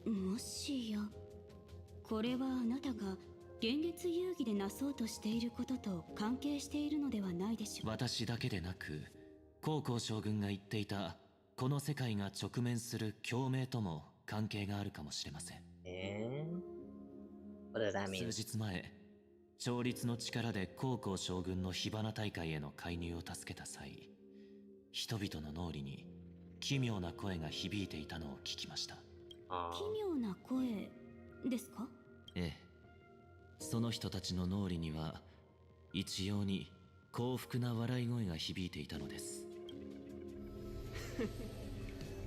もしやこれはあなたが現月遊戯でなそうとしていることと関係しているのではないでしょうか。私だけでなく高校将軍が言っていたこの世界が直面する共鳴とも関係があるかもしれません。What does that mean? 数日前、調律の力で高校将軍の火花大会への介入を助けた際、人々の脳裏に奇妙な声が響いていたのを聞きました。奇妙な声ですか？ええ、その人たちの脳裏には一様に幸福な笑い声が響いていたのです。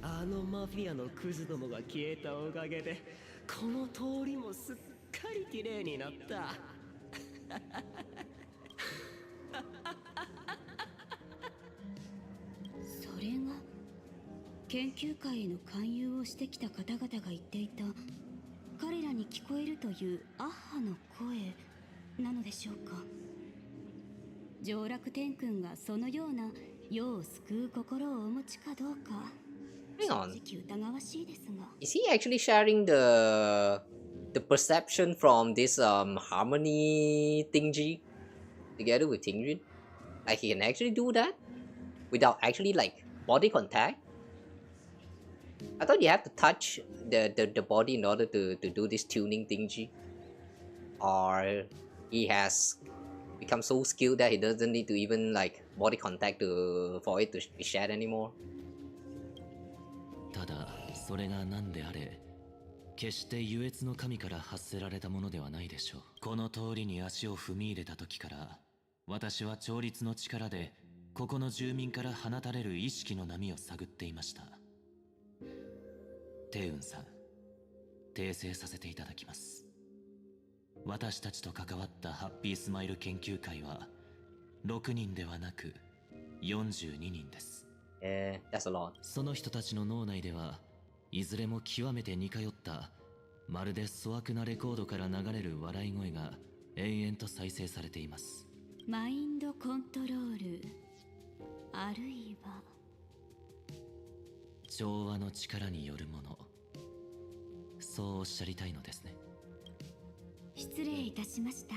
あのマフィアのクズどもが消えたおかげでこの通りもすっかり綺麗になった。それが研究会への勧誘をしてきた方々が言っていた彼らに聞こえるというアッハの声なのでしょうか。上楽天君がそのような世を救う心をお持ちかどうか Hang on. 正直疑わしいですが。 Is he actually sharing the perception from this harmony thingy together with Tingrid? Like he can actually do that without actually like body contact? I thought you have to touch the body in order to do this tuning thingy. Or he has become so skilled that he doesn't need to even like body contact for it to be shared anymore. ただそれが何であれ、決して優越の神から発せられたものではないでしょう。この通りに足を踏み入れた時から、私は調律の力でここの住民から放たれる意識の波を探っていました。テイウンさん、訂正させていただきます。私たちと関わったハッピースマイル研究会は6人ではなく42人です。That's a lot. その人たちの脳内ではいずれも極めて似通ったまるで粗悪なレコードから流れる笑い声が延々と再生されています。マインドコントロール、あるいは調和の力によるもの、そうおっしゃりたいのですね。失礼いたしました。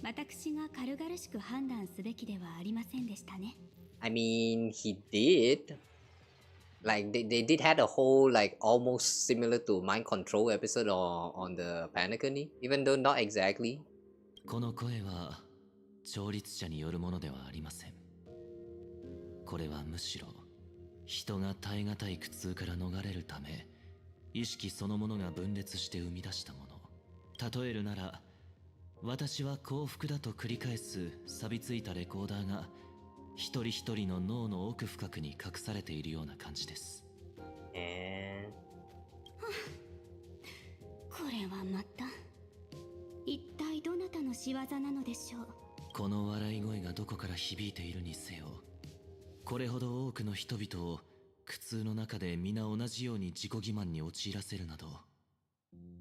私が軽々しく判断すべきではありませんでしたね。I mean, he did. Like they did had a whole like almost similar to mind control episode on the Panacony, even though not exactly. この声は調律者によるものではありません。これはむしろ人が耐え難い苦痛から逃れるため、意識そのものが分裂して生み出したもの。例えるなら、私は幸福だと繰り返す錆びついたレコーダーが一人一人の脳の奥深くに隠されているような感じです。これはまた一体どなたの仕業なのでしょう。この笑い声がどこから響いているにせよ、これほど多くの人々を苦痛の中で皆同じように自己欺瞞に陥らせるなど、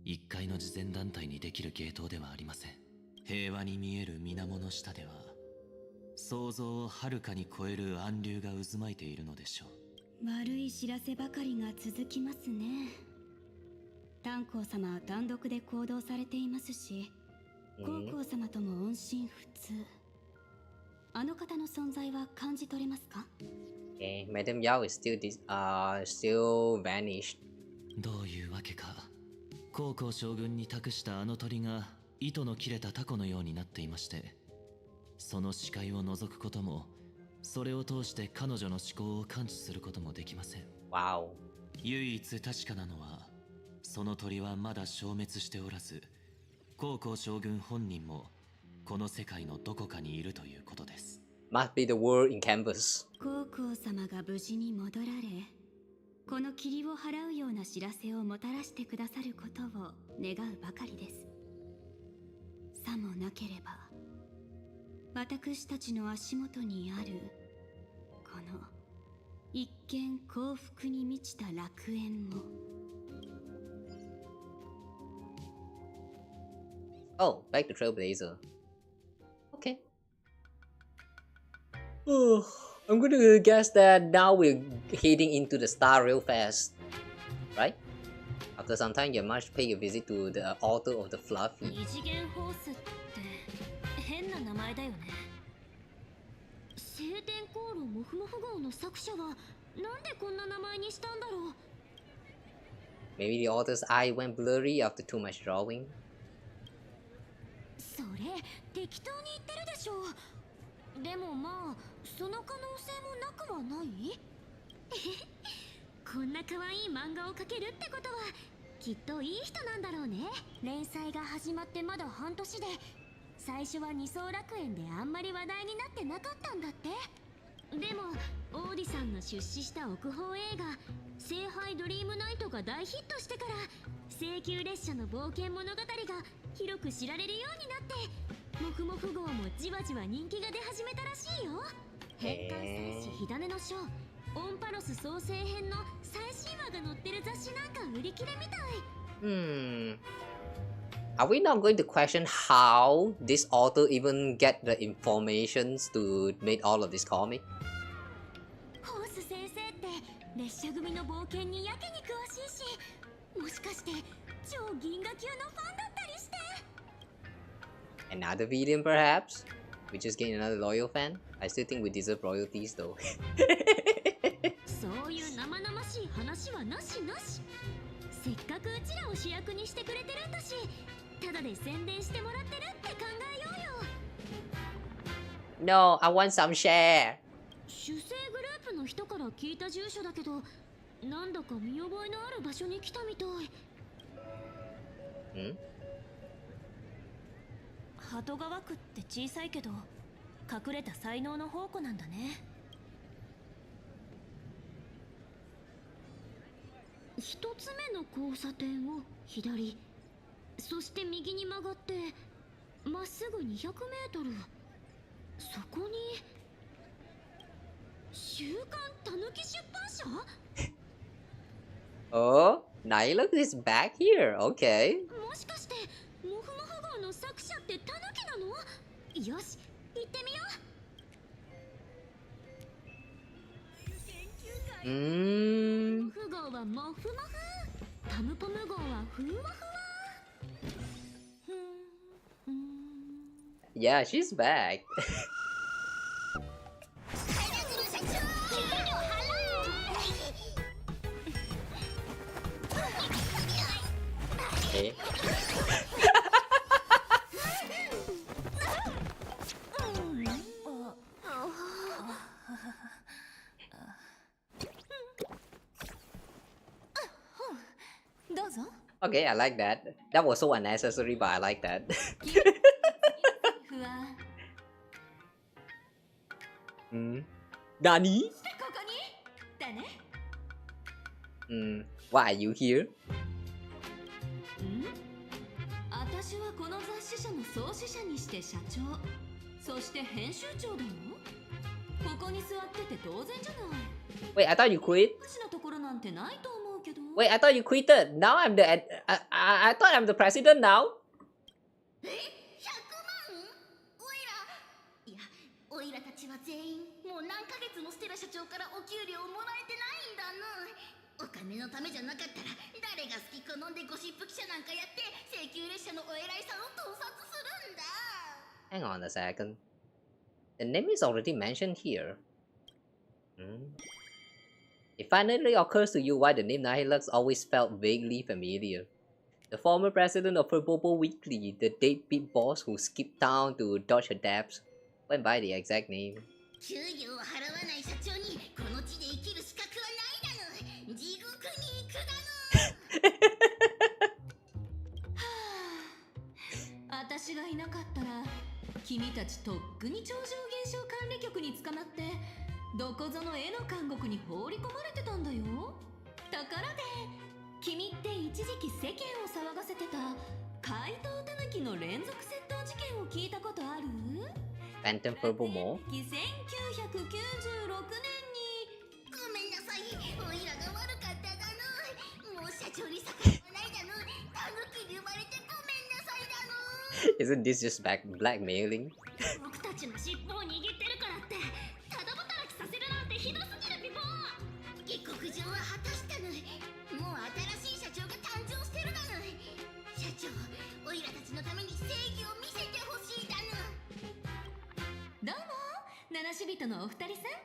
一介の慈善団体にできる芸当ではありません。平和に見える水面の下では想像をはるかに超える暗流が渦巻いているのでしょう。悪い知らせばかりが続きますね。炭鉱様は単独で行動されていますし、高校様とも音信不通。あの方の存在は感じ取れますか？ Okay, Madam Yao is still vanished. どういうわけか、高校将軍に託したあの鳥が糸の切れたタコのようになっていまして、その視界を覗くことも、それを通して彼女の思考を感知することもできません。Wow. 唯一確かなのは、その鳥はまだ消滅しておらず、高校将軍本人もこの世界のどこかにいるということです。Must be the world in canvas. 高校様が無事に戻られ、この霧を払うような知らせをもたらしてくださることを願うばかりです。さもなければ、私たちの足元にあるこの一見幸福に満ちた楽園も。Oh, back to Trailblazer. Okay. Oh, I'm gonna guess that now we're heading into the Star Rail Fest, right? After some time, you must pay a visit to the altar of the Fluffy. 二次元ホースって変な名前だよね。晴天航路モフモフ号の作者はなんでこんな名前にしたんだろう。 Maybe the author's eye went blurry after too much drawing. それ適当に言ってるでしょ。でもまあその可能性もなくはない。こんな可愛い漫画を描けるってことはきっといい人なんだろうね。連載が始まってまだ半年で、最初は二層楽園であんまり話題になってなかったんだって。でもオーディさんの出資した奥方映画「聖杯ドリームナイト」が大ヒットしてから、聖宮列車の冒険物語が広く知られるようになって、モフモフ号もじわじわ人気が出始めたらしいよ。変換戦士火種の章オンパロス創世編の最新話が載ってる雑誌なんか売り切れみたい。Are we not going to question how this author even get the informations to make all of this comic? ホース先生って列車組の冒険にやけに詳しいし、もしかして超銀河級のファンだったりして。 Another villain perhaps? We just gained another loyal fan? I still think we deserve royalties though. そういう生々しい話はなしなし。せっかくうちらを主役にしてくれてるんだし、ただで宣伝してもらってるって考えようよ。 No, I want some share. 主催グループの人から聞いた住所だけど、なんだか見覚えのある場所に来たみたい。鳩川区って小さいけど隠れた才能の宝庫なんだね。一つ目の交差点を左、そして右に曲がってまっすぐ200メートル。そこに週刊たぬき出版社。 Oh, now you look this back here. Okay. もしかしてモフモフ号の作者ってタヌキなの？よし、行ってみよう。モフ号はモフモフ、タムポム号はフワフワ。Yeah, she's back. Okay. Okay, I like that. That was so unnecessary, but I like that. Nani? Why are you here? 私はこの雑誌社の創始者にして社長、そして編集長だよ。ここに座ってて当然じゃない。 Wait, I thought you quit? 私のところなんてないと思うけど。 Wait, I thought you quitted. Now I'm the I thought I'm the president now. オイラたちは全員もう何ヶ月もステラ社長からお給料をもらえてないんだな。お金のためじゃなかったら誰が好き好んでゴシップ記者なんかやって請求列車のお偉いさんを盗撮するんだ。 Hang on a second. The name is already mentioned here. It finally occurs to you why the name Nihilux always felt vaguely familiar. The former president of Purple Weekly, the deadbeat boss who skipped town to dodge her dabs, went by the exact name. 給与を払わない社長にこの地で生きる資格はないだの。地獄に行くだの。私がいなかったら君たちとっくに超常現象管理局に捕まってどこぞの絵の監獄に放り込まれてたんだよ。ところで君って一時期世間を騒がせてた怪盗タヌキの連続窃盗事件を聞いたことある？ Phantom Purple Mall? 1996年にごめんなさい、おいらが悪かっただの。もう社長に逆らわないだの。タヌキに生まれてごめんなさいだの。 Isn't this just blackmailing? 僕たちの尻尾を握ってるからってただ働きさせるなんてひどすぎるピポー。下克上は果たしたの。もう新しい社長が誕生してるだの。社長、おいらたちのために正義を見せてほしいだの。どうも七種人のお二人さん。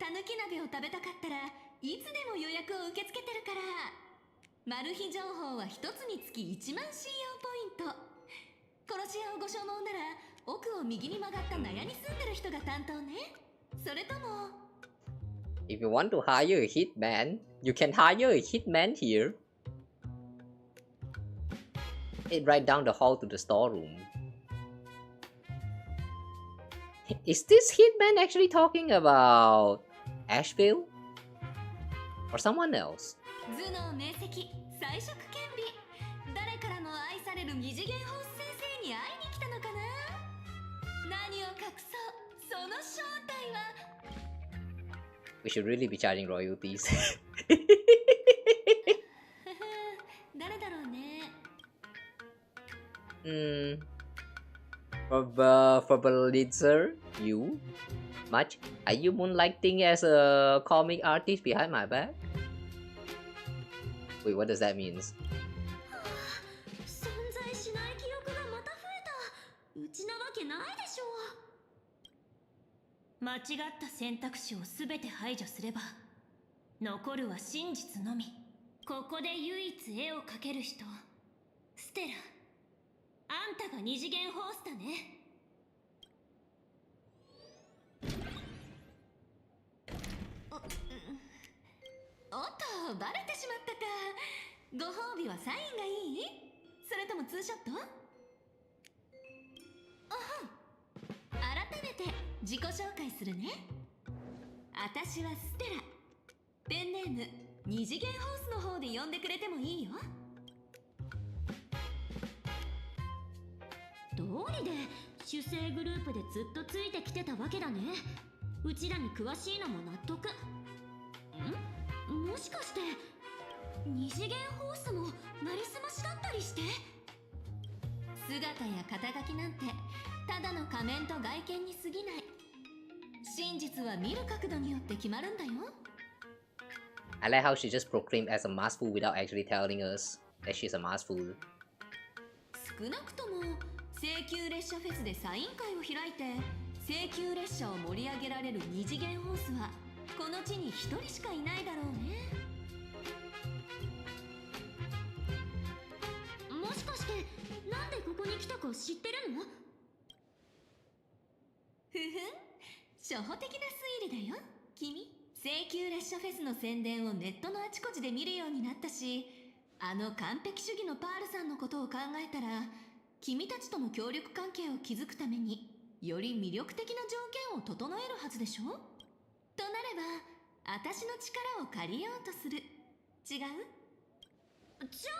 たぬき鍋を食べたかったらいつでも予約を受け付けてるから。マル秘情報は一つにつき1万信用ポイント。殺し屋をご所望なら奥を右に曲がった納屋に住んでる人が担当ね。それとも If you want to hire a hitman, you can hire a hitman here. It's right down the hall to the storeroom. Is this hitman actually talking about Ashveil? Or someone else? 頭脳明晰才色兼備。誰からも愛される二次元ホース先生に会いに来たのかな。何を隠そうその正体は。 We should really be charging royalties. 誰だろうね。For Blitzer, you? Much? Are you moonlighting as a comic artist behind my back? Wait, what does that mean? 存在しない記憶がまた増えた。うちなわけないでしょう。間違った選択肢をすべて排除すれば残るは真実のみ。ここで唯一絵を描ける人、ステラ。あんたが二次元ホースだね。おっと、バレてしまったか。ご褒美はサインがいい？それともツーショット？おはん。改めて自己紹介するね。私はステラ。ペンネーム二次元ホースの方で呼んでくれてもいいよ。どうりで主生グループでずっとついてきてたわけだね。うちらに詳しいのも納得。もしかして二次元ホースもなりすましだったりして？姿や肩書きなんてただの仮面と外見に過ぎない。真実は見る角度によって決まるんだよ。 I like how she just proclaimed as a mask fool without actually telling us that she's a mask fool. 少なくとも請求列車フェスでサイン会を開いて請求列車を盛り上げられる二次元ホースはこの地に一人しかいないだろうね。もしかしてなんでここに来たか知ってるの？ふふん、初歩的な推理だよ君。請求列車フェスの宣伝をネットのあちこちで見るようになったし、あの完璧主義のパールさんのことを考えたら君たちとの協力関係を築くためにより魅力的な条件を整えるはずでしょ。となれば私の力を借りようとする。違う？じゃ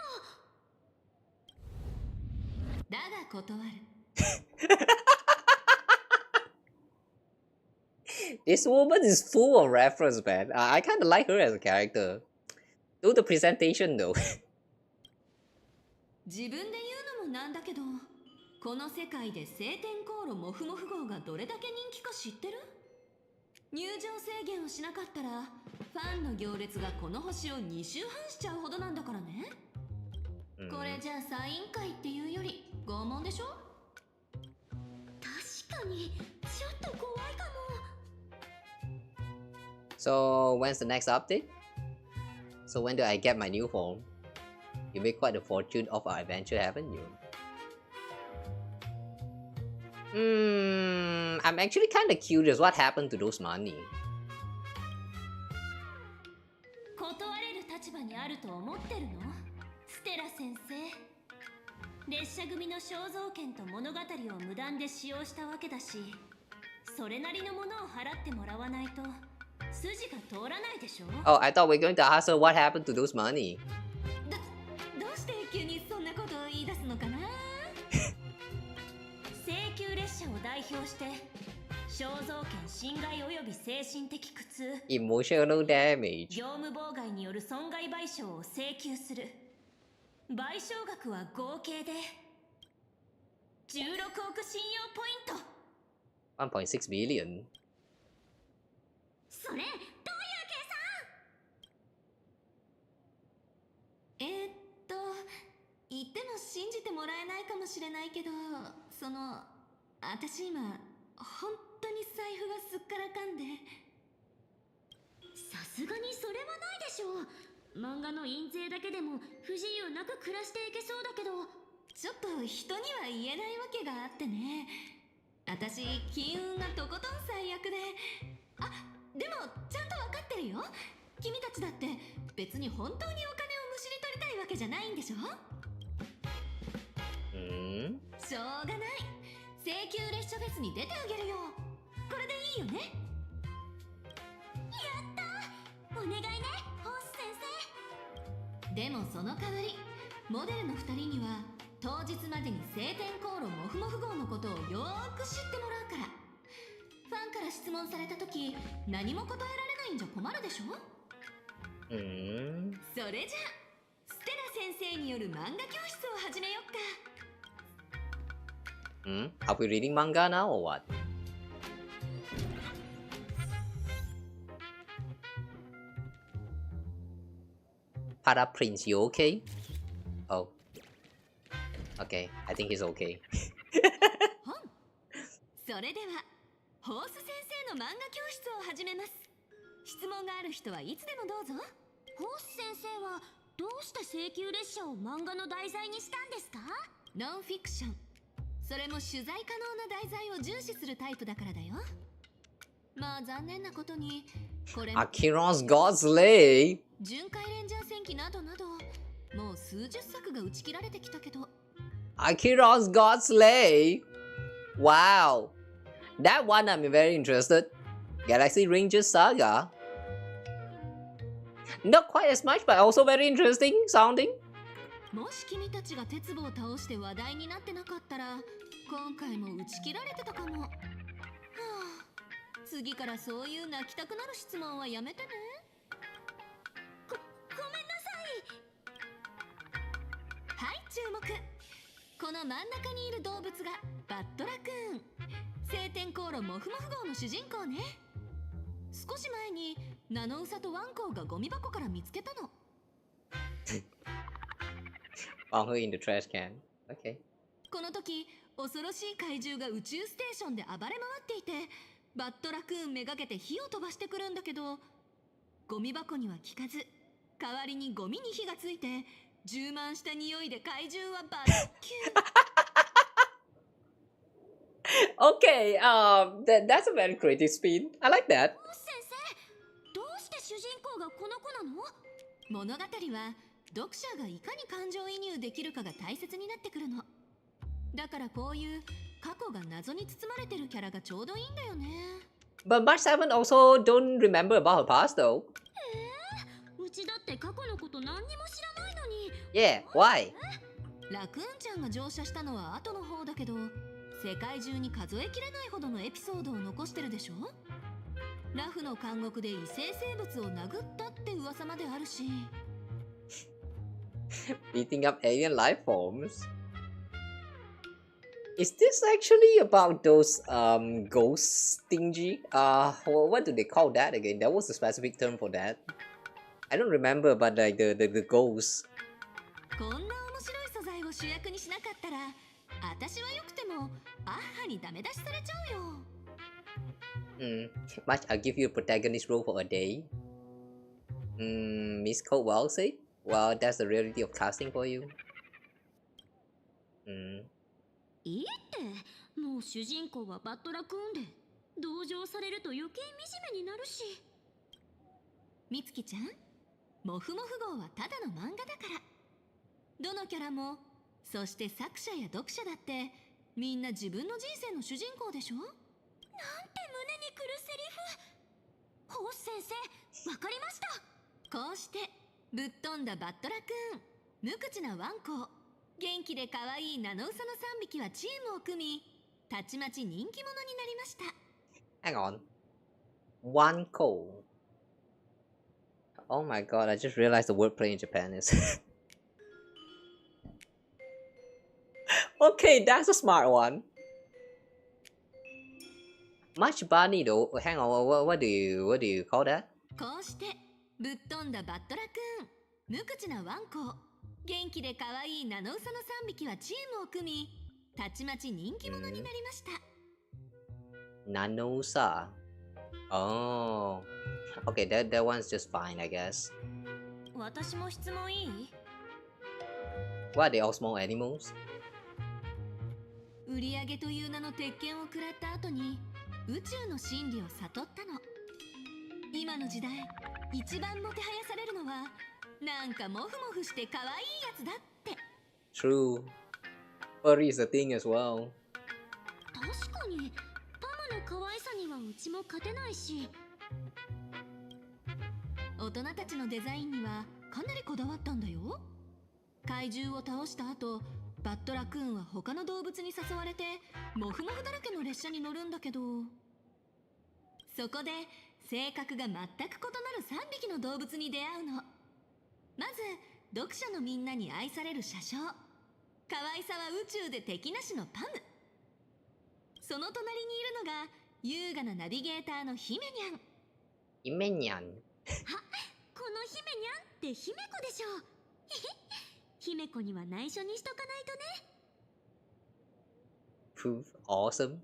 あだが断る。This woman is full of reference, man. I kind of like her as a character. Do the presentation though. 自分で言うのもなんだけど、この世界で晴天航路モフモフ号がどれだけ人気か知ってる？入場制限をしなかったらファンの行列がこの星を2周半しちゃうほどなんだからね。これじゃあサイン会っていうより拷問でしょ？確かにちょっと怖いかも。 So when's the next update? So when do I get my new home? You made quite a fortune of our adventure, haven't you? I'm actually kind of curious what happened to those money. 断れる立場にあると思ってるの？ステラ先生。列車組の肖像権と物語を無断で使用したわけだし、それなりのものを払ってもらわないと筋が通らないでしょ。 Oh, I thought we were going to ask her what happened to those money. どうして急にそんなことを言い出すのかな。請求列車を代表して肖像権侵害及び精神的苦痛 Emotional damage. 業務妨害による損害賠償を請求する。賠償額は合計で16億信用ポイント。 1.6 billion. それどういう計算？言っても信じてもらえないかもしれないけど、私今本当に財布がすっからかんで。さすがにそれはないでしょう。漫画の印税だけでも不自由なく暮らしていけそうだけど。ちょっと人には言えないわけがあってね。私金運がとことん最悪で。でもちゃんと分かってるよ。君たちだって別に本当にお金をむしり取りたいわけじゃないんでしょ。しょうがない。請求列車フェスに出てあげるよ。これでいいよね。やったー、お願いね、ホース先生。でもその代わりモデルの2人には当日までに晴天航路モフモフ号のことをよーく知ってもらうから。ファンから質問された時何も答えられないんじゃ困るでしょ。それじゃあステラ先生による漫画教室を始めよっか。Are we reading manga now or what? Para Prince, you okay? Oh. Okay, I think he's okay. それではホース先生の漫画教室を始めます。質問がある人はいつでもどうぞ。ホース先生はどうして請求列車を漫画の題材にしたんですか？ノンフィクション。それも取材可能な題材を重視するタイプだからだよ。まあ残念なことにこれも Akira's God's Lay. 巡回レンジャー戦記などなどもう数十作が打ち切られてきたけど。 Akira's God's Lay. Wow. That one I'm very interested. Galaxy Rangers Saga. Not quite as much, but also very interesting sounding. もし君たちが鉄棒を倒して話題になってなかったら今回も打ち切られてたかも。はあ、次からそういう泣きたくなる質問はやめてね。ごめんなさい。はい、注目。この真ん中にいる動物がバッドラクーン。晴天航路モフモフ号の主人公ね。少し前にナノウサとワンコウがゴミ箱から見つけたの。Found her in the trash can. Okay. この時恐ろしい怪獣が宇宙ステーションで暴れ回っていて、バッドラクーンめがけて火を飛ばしてくるんだけど、ゴミ箱には効かず代わりにゴミに火がついて充満した匂いで怪獣はバッキュー。Okay, that's a very creative spin. I like that. 先生、どうして主人公がこの子なの？物語は読者がいかに感情移入できるかが大切になってくるの。だからこういう過去が謎に包まれてるキャラがちょうどいいんだよね。But March 7 also don't remember about her past though. うちだって過去のこと何にも知らないのに。Yeah, why? ラクーンちゃんが乗車したのは後の方だけど、世界中に数えきれないほどのエピソードを残してるでしょ。ラフの監獄で異性生物を殴ったって噂まであるし。Beating up alien life forms. Is this actually about those ghosts thingy? What do they call that again? There was a specific term for that. I don't remember, but like the ghosts. こんな面白い素材を主役にしなかったら、私はよくてもアッハにダメ出しされちゃうよ。Much, I'll give you a protagonist role for a day. Miss Cole well said. Well, that's the reality of casting for you. いいってもう主人公はバッドラクーンで同情されると余計惨めになるし。みつきちゃん、もふもふ号はただの漫画だから。どのキャラも、そして作者や読者だってみんな自分の人生の主人公でしょ。なんて胸にくるセリフ。ホース先生、わかりました。こうしてぶっ飛んだバッドラクーン、無口なワンコ、元気で可愛いナノウサの3匹はチームを組み、たちまち人気者になりました。Hang on. One call. Oh my god, I just realized the wordplay in Japan is... Okay, that's a smart one. Much bunny though. Hang on, what do you call that? こうしてぶっ飛んだバッドラクーン、無口なワンコ、元気で可愛いナノウサの3匹はチームを組み、たちまち人気者になりました。Nanosa. Oh. Okay, that one's just fine, I guess. 私も質問いい？ What, are they all small animals? 売り上げという名の鉄拳を食らった後に宇宙の真理を悟ったの。今の時代一番もてはやされるのはなんかモフモフして可愛いやつだって。 True. Furry is a thing as well. 確かにパムの可愛さにはうちも勝てないし。大人たちのデザインにはかなりこだわったんだよ。怪獣を倒した後、バッドラクーンは他の動物に誘われてモフモフだらけの列車に乗るんだけど、そこで性格が全く異なる3匹の動物に出会うの。まず読者のみんなに愛される車掌、可愛さは宇宙で敵なしのパム。その隣にいるのが優雅なナビゲーターのヒメニャン。ヒメニャン。このヒメニャンってヒメコでしょ。ヒメコには内緒にしとかないとね。Proof awesome.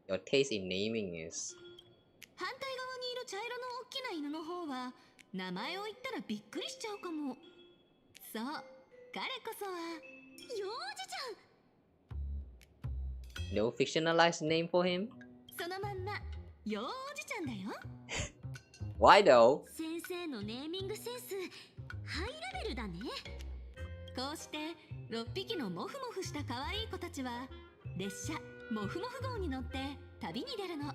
Your taste in naming is. 反対側にいる茶色の大きな犬の方は名前を言ったらびっくりしちゃうかも。そう、彼こそは幼児ちゃん。 No fictionalized name for him? そのまんま幼児ちゃんだよ。Why though? 先生のネーミングセンスハイレベルだね。こうして6匹のモフモフした可愛い子たちは列車モフモフ号に乗って旅に出るの。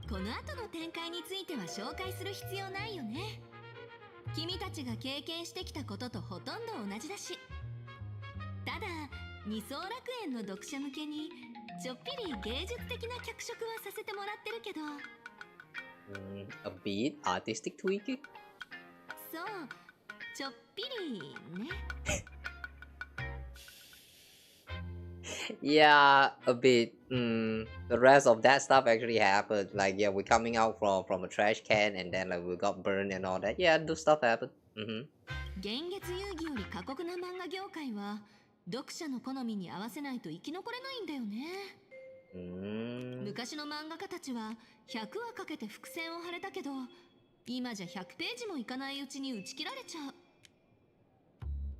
この後の展開については紹介する必要ないよね。君たちが経験してきたこととほとんど同じだし。ただ二層楽園の読者向けにちょっぴり芸術的な脚色はさせてもらってるけど、A bit artistic tweaking? そう、ちょっぴりね。Yeah, a bit. The rest of that stuff actually happened. Like, yeah, we're coming out from a trash can and then like we got burned and all that. Yeah, those stuff happened. 現月遊戯より過酷な漫画業界は読者の好みに合わせないと生き残れないんだよね。昔の漫画家たちは100話かけて伏線を張れたけど、今じゃ100ページもいかないうちに打ち切られちゃう。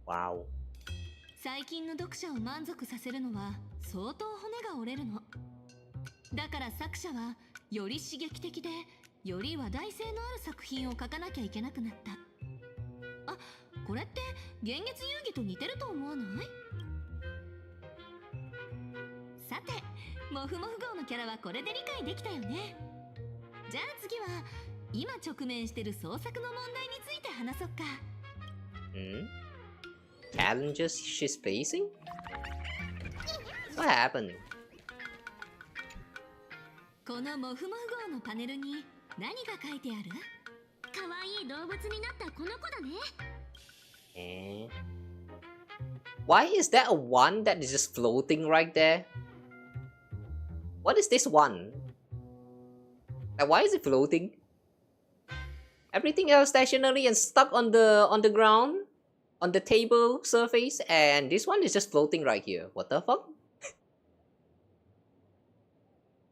Wow. 最近の読者を満足させるのは相当骨が折れるの。だから作者はより刺激的でより話題性のある作品を書かなきゃいけなくなった。あ、これって現月遊戯と似てると思わない？さて、モフモフ号のキャラはこれで理解できたよね。じゃあ次は今直面してる創作の問題について話そっか。Challenges she's facing? What happened? このモフモフ号のパネルに何が書いてある？可愛い動物になったこの子だね。Why is that a one that is just floating right there? What is this one? Like, why is it floating? Everything else stationary and stuck on the ground, on the table surface, and this one is just floating right here. What the fuck?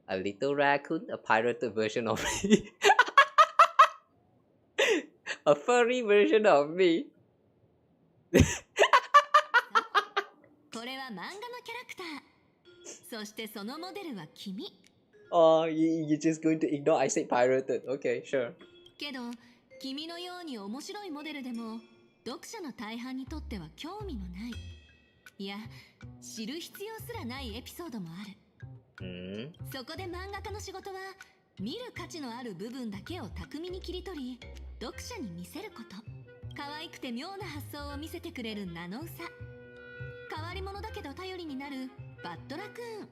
A little raccoon, a pirated version of me. A furry version of me. これは漫画のキャラクター。そしてそのモデルは君。Oh, you're just going to ignore I said pirated. Okay, sure. けど、君のように面白いモデルでも、読者の大半にとっては興味のない。いや、知る必要すらないエピソードもある。そこで漫画家の仕事は、見る価値のある部分だけを巧みに切り取り、読者に見せること。可愛くて妙な発想を見せてくれるナノウサ。変わり者だけど頼りになるバッドラクーン。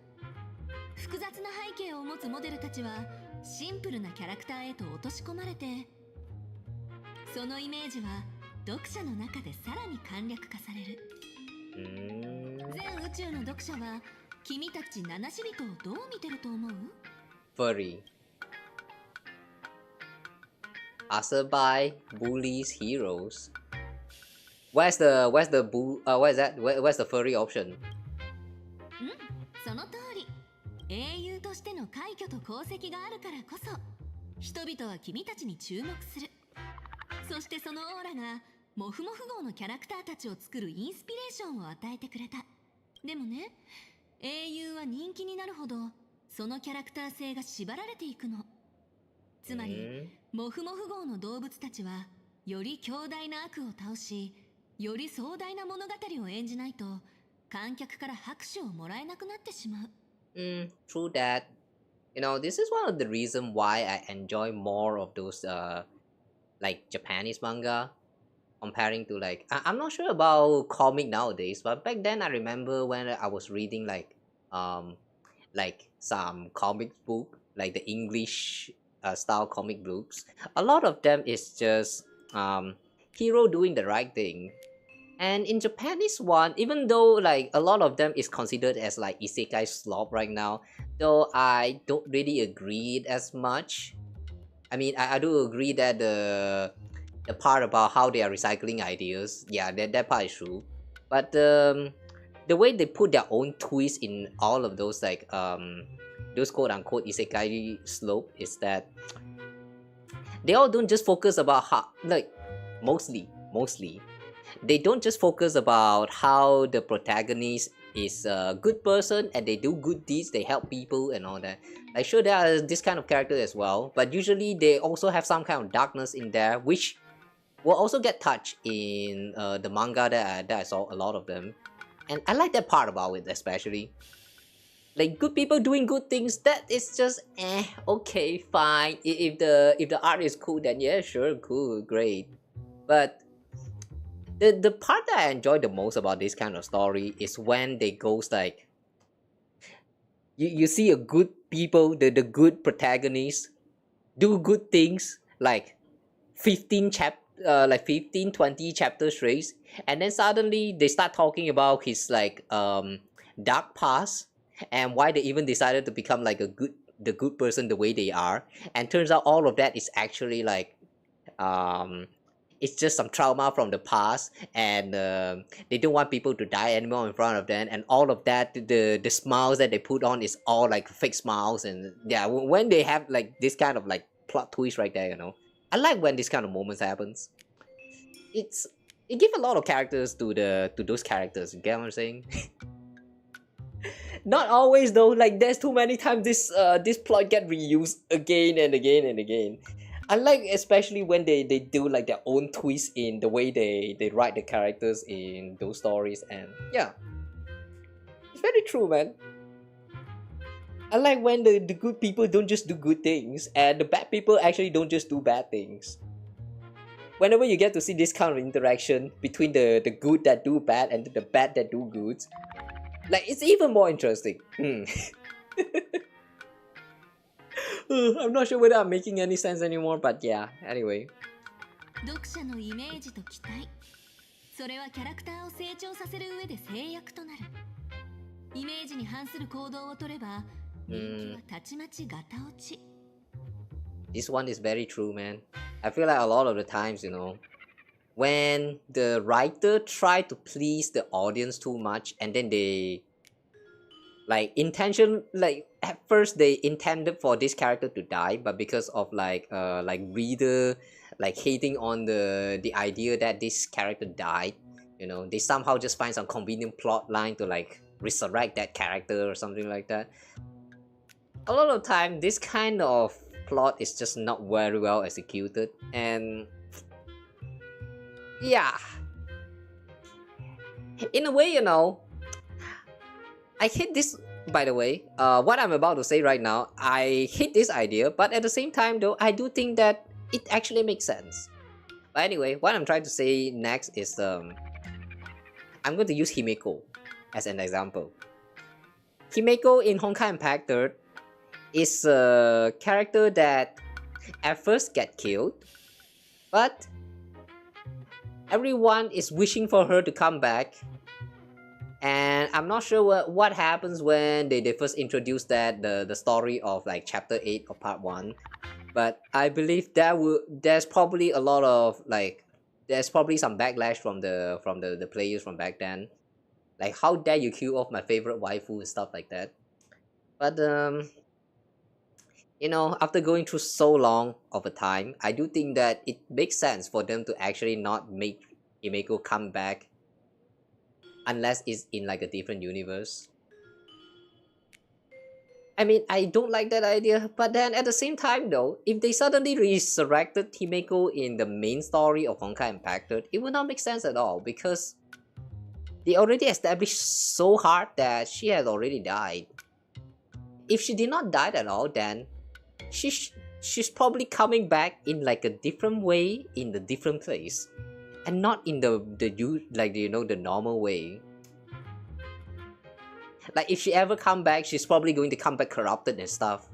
複雑な背景を持つモデルたちはシンプルなキャラクターへと落とし込まれて、そのイメージは読者の中でさらに簡略化される。全宇宙の読者は君たち七死人をどう見てると思う？ Furry. Passerby bullies heroes. Where's the furry option? その通り。英雄としての快挙と功績があるからこそ、人々は君たちに注目する。そしてそのオーラがモフモフ号のキャラクターたちを作るインスピレーションを与えてくれた。でもね、英雄は人気になるほどそのキャラクター性が縛られていくの。つまり、モフモフ号の動物たちはより強大な悪を倒し、より壮大な物語を演じないと観客から拍手をもらえなくなってしまう。True that. You know, this is one of the reasons why I enjoy more of those like Japanese manga comparing to like I'm not sure about comic nowadays, but back then I remember when I was reading like some comic book, like the English style comic books. A lot of them is just hero doing the right thing. And in Japanese one, even though like a lot of them is considered as like isekai slop right now, though I don't really agree as much. I mean, I do agree that the part about how they are recycling ideas, yeah, that part is true. But the way they put their own twist in all of those like those quote unquote isekai slope is that they all don't just focus about how like mostly they don't just focus about how the protagonist is a good person and they do good deeds, they help people and all that. Like sure there are this kind of character as well, but usually they also have some kind of darkness in there, which will also get touched in the manga that I saw a lot of them. And I like that part about it especially. Like good people doing good things, that is just okay, fine. If the art is cool, then yeah, sure, cool, great. But the part that I enjoy the most about this kind of story is when they goes like you see a good people, the good protagonist do good things like 20 chapters straight, and then suddenly they start talking about his like dark past and why they even decided to become like the good person the way they are, and turns out all of that is actually like it's just some trauma from the past, and they don't want people to die anymore in front of them, and all of that the smiles that they put on is all like fake smiles. And yeah, when they have like this kind of like plot twist right there, you know, I like when this kind of moments happens. It gives a lot of characters to those characters, you get what I'm saying? Not always though, like there's too many times this plot get reused again and again and again. I like especially when they do like their own twist in the way they write the characters in those stories, and yeah, it's very true, man. I like when the good people don't just do good things and the bad people actually don't just do bad things. Whenever you get to see this kind of interaction between the good that do bad and the bad that do good, like it's even more interesting. I'm not sure whether I'm making any sense anymore, but yeah, anyway. 読者のイメージと期待、それはキャラクターを成長させる上で制約となる。イメージに反する行動を取れば人気はたちまちガタ落ち。This one is very true, man. I feel like a lot of the times, you know, when the writer try to please the audience too much and then they like intention, like at first they intended for this character to die, but because of like reader like hating on the idea that this character died, you know, they somehow just find some convenient plot line to like resurrect that character or something like that. A lot of time this kind of plot is just not very well executed, and yeah, in a way, you know, I hate this. By the way, what I'm about to say right now, I hate this idea, but at the same time though, I do think that it actually makes sense. But anyway, what I'm trying to say next is I'm going to use Himeko as an example. Himeko in Honkai Impact 3rd is a character that at first get killed, but everyone is wishing for her to come back. And I'm not sure what happens when they first introduce that the story of like chapter 8 of part 1, but I believe there's probably a lot of like there's probably some backlash from the players from back then, like how dare you kill off my favorite waifu and stuff like that. But you know, after going through so long of a time, I do think that it makes sense for them to actually not make Himeko come back unless it's in like a different universe. I mean, I don't like that idea, but then at the same time though, if they suddenly resurrected Himeko in the main story of Honkai Impact 3rd, it would not make sense at all, because they already established so hard that she has already died. If she did not die at all, then she's probably coming back in like a different way in the different place, and not in the normal way. Like if she ever come back, she's probably going to come back corrupted and stuff.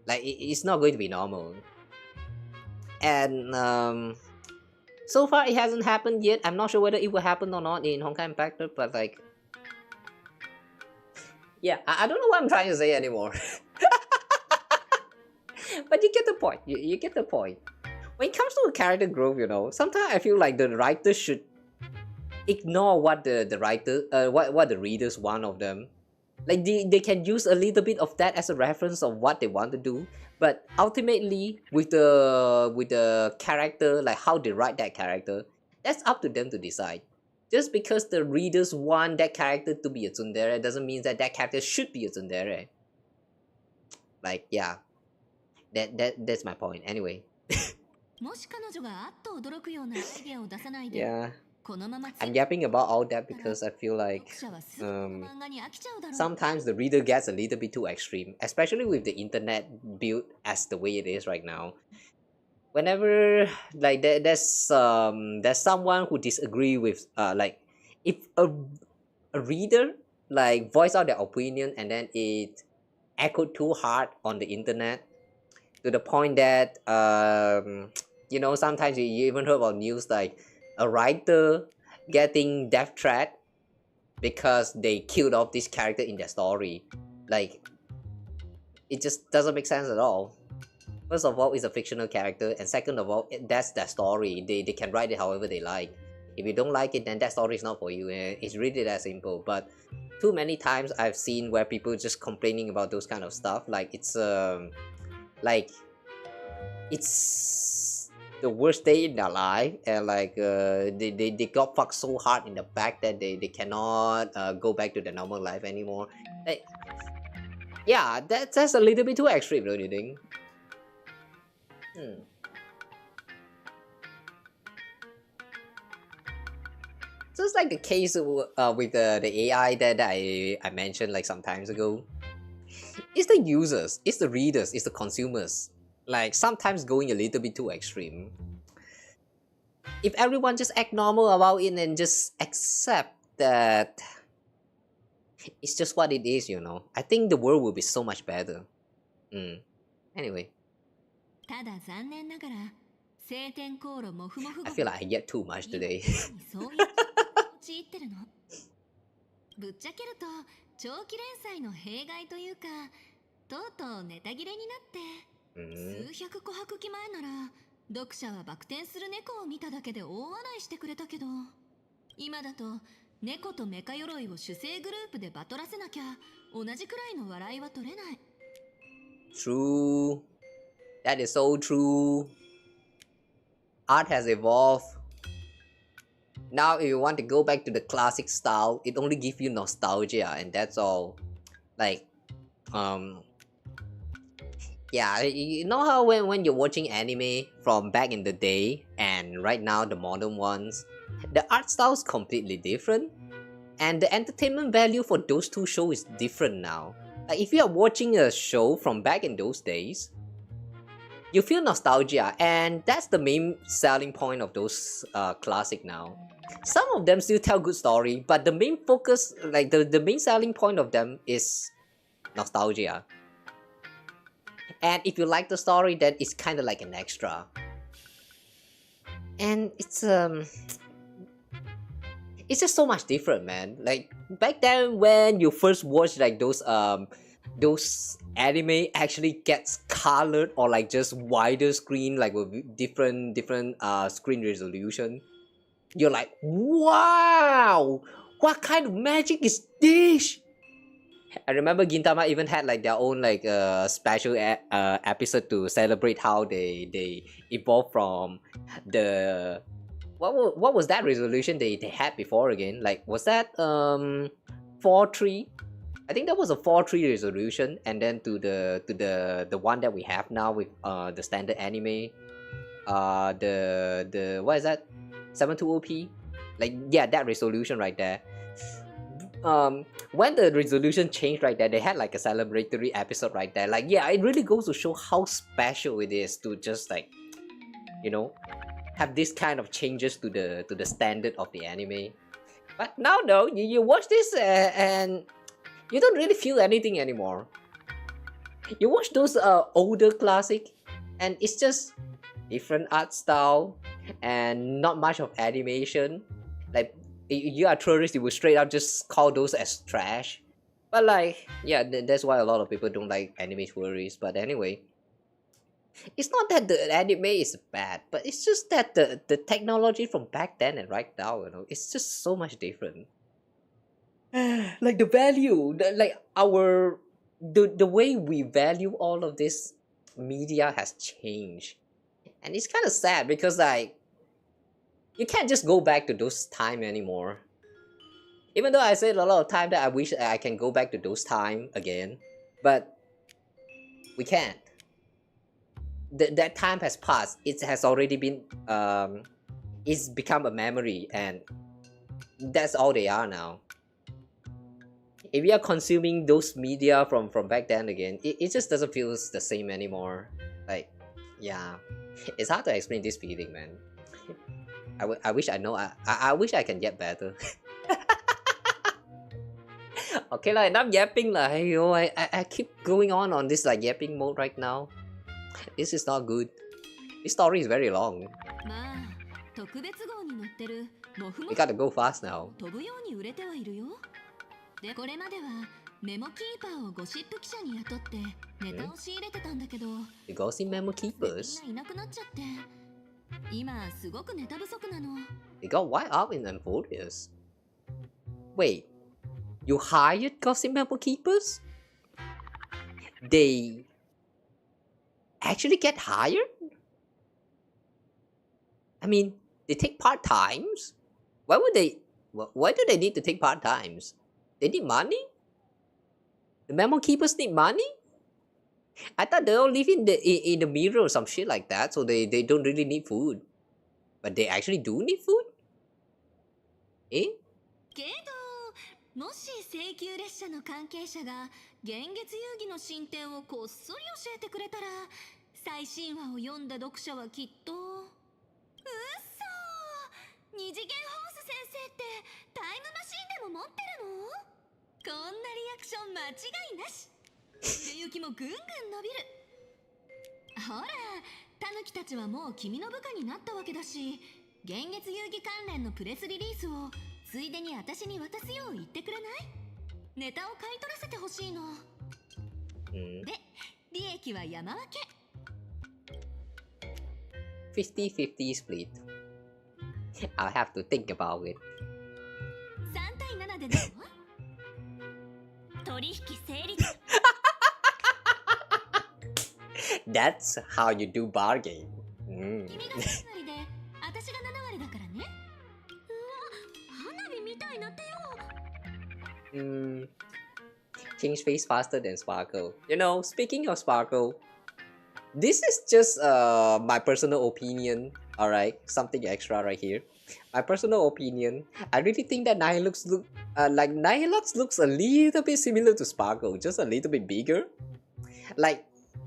Like it's not going to be normal. And so far it hasn't happened yet. I'm not sure whether it will happen or not in Honkai Impact 3rd, but like, yeah, I don't know what I'm trying to say anymore. But you get the point. You get the point. When it comes to character growth, you know, sometimes I feel like the writer should ignore what what the readers want of them. Like they can use a little bit of that as a reference of what they want to do, but ultimately with the character, like how they write that character, that's up to them to decide. Just because the readers want that character to be a tsundere doesn't mean that that character should be a tsundere. Like, yeah, that's my point. Anyway. Yeah. I'm yapping about all that because I feel like sometimes the reader gets a little bit too extreme, especially with the internet built as the way it is right now. Whenever like there's someone who disagree with like if a reader like voice out their opinion and then it echoed too hard on the internet to the point that you know, sometimes you even heard about news like a writer getting death threat because they killed off this character in their story. Like, it just doesn't make sense at all. First of all, it's a fictional character, and second of all, that's their story. They can write it however they like. If you don't like it, then that story is not for you. It's really that simple. But too many times I've seen where people just complaining about those kind of stuff. Like it's the worst day in their life, and like they got fucked so hard in the back that they cannot go back to the normal life anymore. Like, yeah, that's a little bit too extreme, don't you think? Just like the case with the AI that I mentioned like some times ago. It's the users, it's the readers, it's the consumers, like sometimes going a little bit too extreme. If everyone just act normal about it and just accept that it's just what it is, you know, I think the world will be so much better. Anyway, I feel like I get too much today. ぶっちゃけると長期連載の弊害というか、とうとうネタ切れになって数百琥珀期前なら読者はバク転する猫を見ただけで大笑いしてくれたけど、今だと猫とメカ鎧を主戦グループでバトらせなきゃ同じくらいの笑いは取れない。 True. That is so true. Art has evolved. Now if you want to go back to the classic style, it only gives you nostalgia and that's all. Like, yeah, you know how when you're watching anime from back in the day and right now the modern ones, the art style is completely different and the entertainment value for those two shows is different now. Like if you are watching a show from back in those days, you feel nostalgia and that's the main selling point of those classic now. Some of them still tell good story, but the main focus, like the main selling point of them is nostalgia. And if you like the story, then it's kind of like an extra. And it's just so much different, man. Like back then when you first watched like those anime actually gets colored or like just wider screen, like with different screen resolution. You're like, wow, what kind of magic is this? I remember Gintama even had like their own like special episode to celebrate how they evolved from the what was that resolution they had before again? Like was that 4:3? I think that was a 4:3 resolution, and then to the one that we have now with the standard anime, the what is that? 720p? Like yeah, that resolution right there. When the resolution changed right there, they had like a celebratory episode right there. Like yeah, it really goes to show how special it is to just like, you know, have this kind of changes to the standard of the anime. But now though, you watch this and you don't really feel anything anymore. You watch those older classic and it's just different art style and not much of animation. Like if you are a tourist, you would straight up just call those as trash. But like yeah, that's why a lot of people don't like anime tourists. But anyway, it's not that the anime is bad, but it's just that the technology from back then and right now, you know, it's just so much different. Like the value, like the way we value all of this media has changed, and it's kind of sad because like you can't just go back to those time anymore. Even though I said a lot of time that I wish I can go back to those time again, but we can't. That time has passed. It has already been it's become a memory, and that's all they are now. If we are consuming those media from back then again, it just doesn't feel the same anymore. Like yeah, it's hard to explain this feeling, man. I wish I know. I wish I can get better. Okay lah, enough yapping lah. You know, I keep going on this like yapping mode right now. This is not good. This story is very long. We gotta go fast now. でこれまではメモキーパーをゴシップ記者に雇ってネタを仕入れてたんだけど、The gossip memo keepers? みんないなくなっちゃって今すごくネタ不足なの。 They got wiped out in Amphobias. Wait, you hired gossip memo keepers? They actually get hired? I mean, they take part-times? Why do they need to take part-times? They need money? The memo keepers need money? I thought they all live in the mirror or some shit like that, so they don't really need food. But they actually do need food? Eh? けどもし請求列車の関係者が幻月遊戯の進展をこっそり教えてくれたら最新話を読んだ読者はきっとうっそー二次元ホース先生ってタイムマシンでも持ってるの？こんなリアクション間違いなし。売れ行きもぐんぐん伸びる。ほら、タヌキたちはもう君の部下になったわけだし、幻月遊戯関連のプレスリリースをついでに私に渡すよう言ってくれない？ネタを買い取らせてほしいの。で、利益は山分け。50-50 split. I'll have to think about it. サンタ7でどう？取引成立。That's how you do bargain. 君が3割で私が7割だからね。うわ、花火みたいな手を。Change face faster than Sparkle. You know, speaking of Sparkle, this is just my personal opinion. Alright, something extra right here. My personal opinion. I really think that Nihilux looks a little bit similar to Sparkle, just a little bit bigger. Like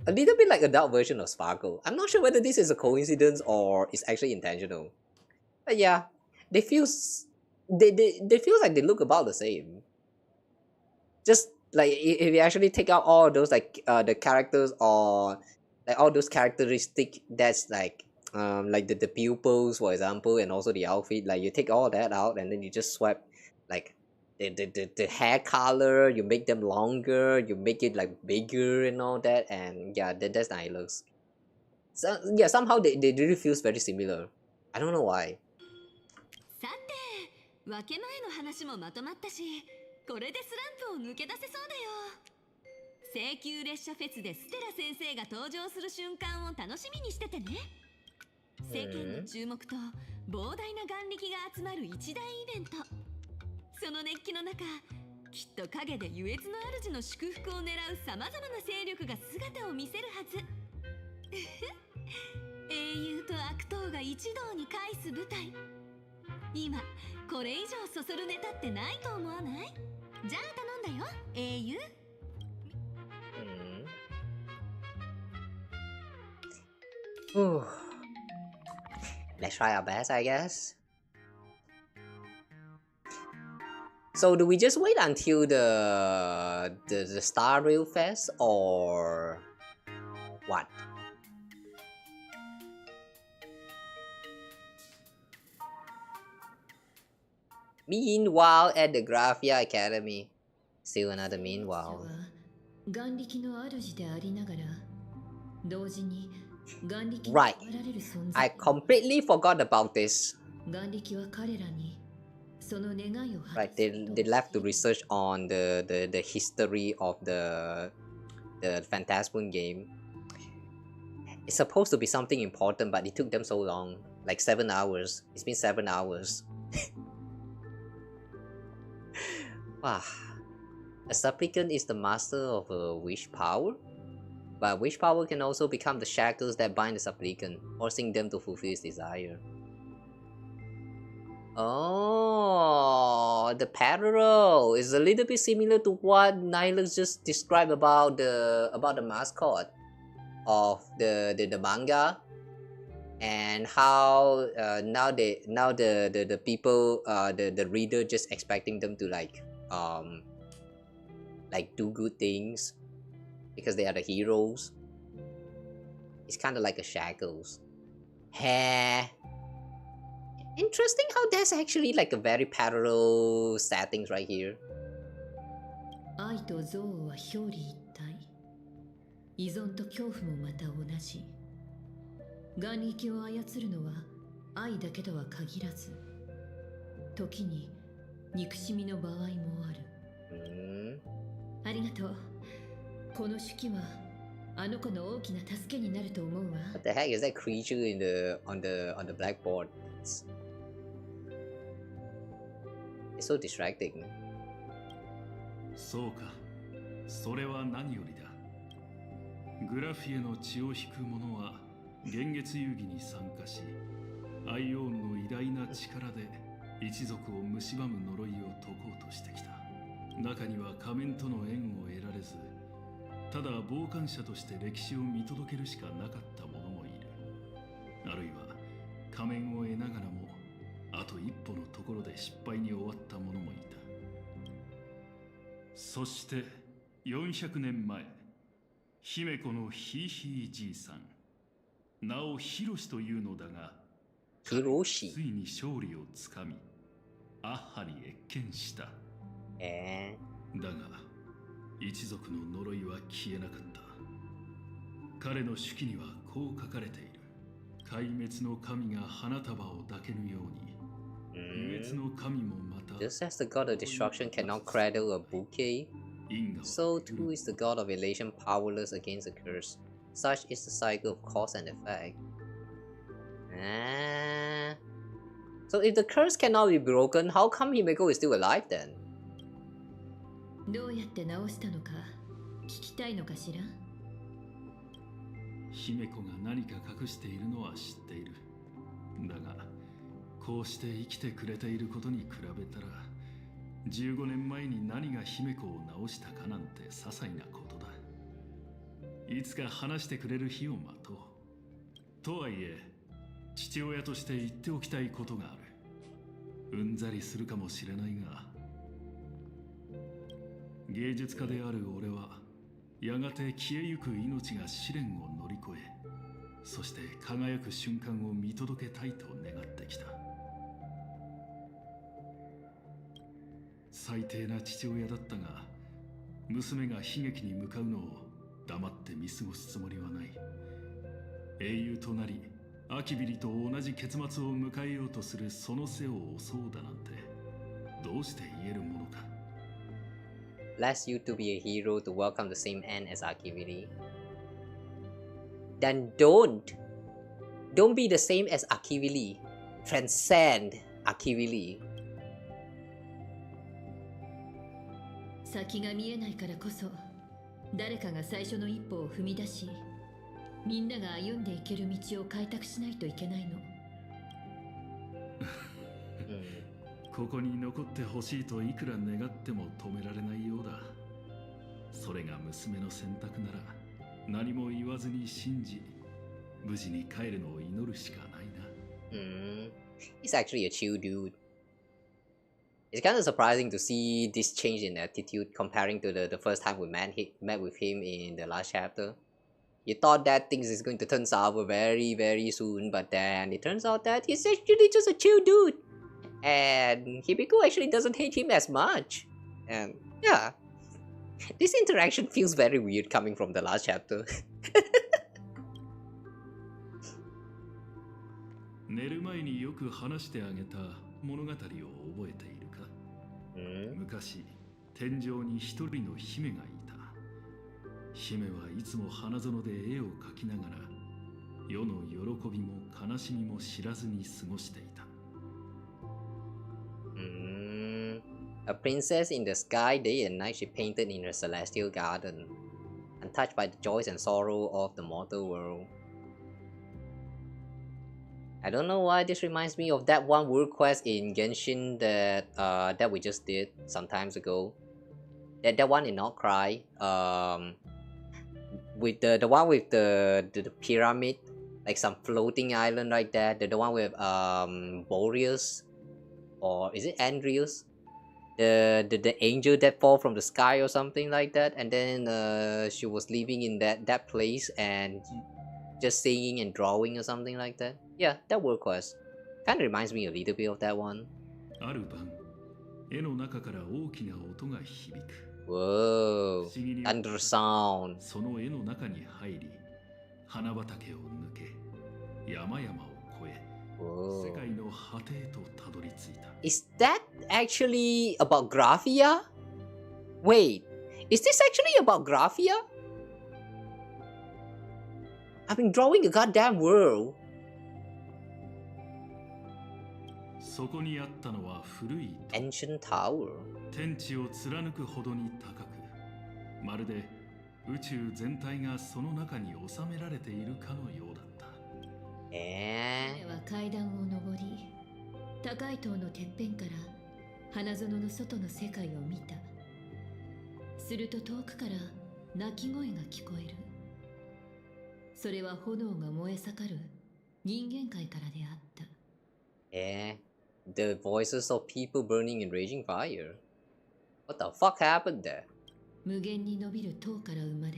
a little bit like adult version of Sparkle. I'm not sure whether this is a coincidence or it's actually intentional. But yeah, they feel like they look about the same. Just like if you actually take out all those like the characters or like all those characteristic that's like the pupils, for example, and also the outfit, like you take all that out and then you just swap like the hair color, you make them longer, you make it like bigger and all that, and yeah, that's how it looks. So yeah, somehow they really feels very similar. I don't know why. さて、分け前の話もまとまったし、これでスランプを抜け出せそうだよ。請求列車フェスでステラ先生が登場する瞬間を楽しみにしててね。世間の注目と膨大な眼力が集まる一大イベント。その熱気の中、きっと陰で優越の主の祝福を狙うさまざまな勢力が姿を見せるはず。英雄と悪党が一堂に会す舞台。今これ以上そそるネタってないと思わない？じゃあ頼んだよ、英雄。Let's try our best, I guess. So do we just wait until the Star Rail Fest or what? Meanwhile at the Graphia Academy. Still another meanwhile. 眼力の主でありながら同時に眼力 Right. I completely forgot about this. 眼力は彼らにその願いを Right, they left to research on the history of the Phantasmoon game. It's supposed to be something important, but it took them so long. Like 7 hours. It's been 7 hours. Wow. A supplicant is the master of a wish power, but wish power can also become the shackles that bind the supplicant, forcing them to fulfill his desire. Oh, the parallel is a little bit similar to what Nihilus just described about the mascot of the manga, and how now the people the reader just expecting them to like do good things because they are the heroes. It's kind of like a shackles. Hair. Interesting how there's actually like a very parallel settings right here. 愛と憎悪は表裏一体。依存と恐怖もまた同じ。眼力を操るのは愛だけとは限らず、時に憎しみの場合もある。ありがとう。この手記はあの子の大きな助けになると思うわ。What the heck is that creature in on the blackboard? It's so distracting. そうか、それは何よりだ。グラフィエの血を引く者は幻月遊戯に参加し、アイオーンの偉大な力で一族を蝕む呪いを解こうとしてきた。中には仮面との縁を得られず、ただ傍観者として歴史を見届けるしかなかった者もいる。あるいは仮面を得ながらもあと一歩のところで失敗に終わった者もいた。そして400年前、姫子のひいひいじいさん、名をヒロシというのだが、ついに勝利をつかみ、アッハに謁見した。だが一族の呪いは消えなかった。彼の手記にはこう書かれている。壊滅の神が花束を抱けぬように、優越の神もまた Just as the god of destruction cannot cradle a bouquet, so too is the god of elation powerless against a curse. Such is the cycle of cause and effect. So if the curse cannot be broken, how come Himeko is still alive then? どうやって直したのか聞きたいのかしら。姫子が何か隠しているのは知っている。だがこうして生きてくれていることに比べたら15年前に何が姫子を直したかなんて些細なことだ。いつか話してくれる日を待とう。とはいえ父親として言っておきたいことがある。うんざりするかもしれないが、芸術家である俺はやがて消えゆく命が試練を乗り越え、そして輝く瞬間を見届けたいと願ってきた。最低な父親だったが、娘が悲劇に向かうのを黙って見過ごすつもりはない。英雄となりアキビリと同じ結末を迎えようとするその背を襲うだなんてどうして言えるものか。Last you to be a hero to welcome the same end as Akiviri. Then don't be the same as Akiviri. Transcend Akiviri. 先が見えないからこそ誰かが最初の一歩を踏み出し、みんなが歩んでいける道を開拓しないといけないの。ここに残ってほしいといくら願っても止められないようだ。それが娘の選択なら何も言わずに信じ、無事に帰るのを祈るしかないな。He's actually a chill dude. It's kind of surprising to see this change in attitude comparing to the first time we met with him in the last chapter. You thought that things is going to turn sour very soon, but then it turns out that he's actually just a chill dude. And Hibiko actually doesn't hate him as much. And yeah, this interaction feels very weird coming from the last chapter. 寝る前によく話してあげた物語を覚えているか？昔、天上に一人の姫がいた。姫はいつも花園で絵を描きながら、世の喜びも悲しみも知らずに過ごしていた。A princess in the sky, day and night she painted in her celestial garden, untouched by the joys and sorrow of the mortal world. I don't know why this reminds me of that one world quest in Genshin that we just did some times ago. That one in Not Cry. With the one with the pyramid, like some floating island like that. The one with Boreas, or is it Andreas? The angel that fall from the sky or something like that, and then she was living in that place and just singing and drawing or something like that. Yeah, that world quest kind of reminds me a little bit of that one. ある晩、絵の中から大きな音が響く。Whoa, thunder sound. その絵の中に入り、花畑を抜け、山々を越え、世界の果てへとたどり着いた。Is that actually about Graphia? Wait, is this actually about Graphia? I've been drawing a goddamn world. そこにあったのは古い Ancient Tower. 天地を貫くほどに高く、まるで宇宙全体がその中に収められているかのようだった。彼は階段を上り、高い塔のてっぺんから花園の外の世界を見た。すると遠くから鳴き声が聞こえる。それは炎が燃え盛る人間界からであった。The voices of people burning in raging fire. What the fuck happened there? 無限に伸びる塔から生まれ、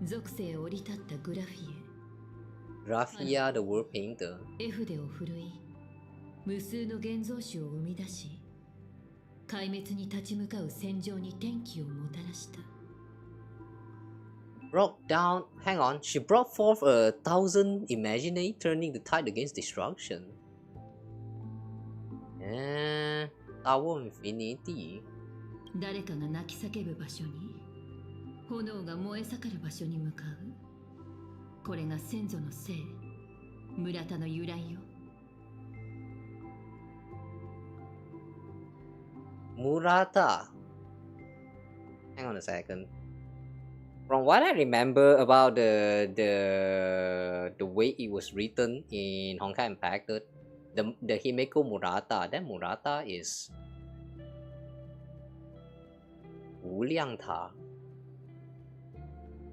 属性へ降り立ったグラフィエ。Graphia, the world painter. 絵筆を振るい、無数の現像種を生み出し、壊滅に立ち向かう戦場に転機をもたらした。Brought down. Hang on. She brought forth 1,000 imaginary, turning the tide against destruction. Tower of Infinity. 誰かが泣き叫ぶ場所に、炎が燃え盛る場所に向かう。これが先祖の生、村田の由来よ。Murata. Hang on a second. From what I remember about the way it was written in Honkai Impacted, the Himeko Murata, that Murata is Wu Liang Ta.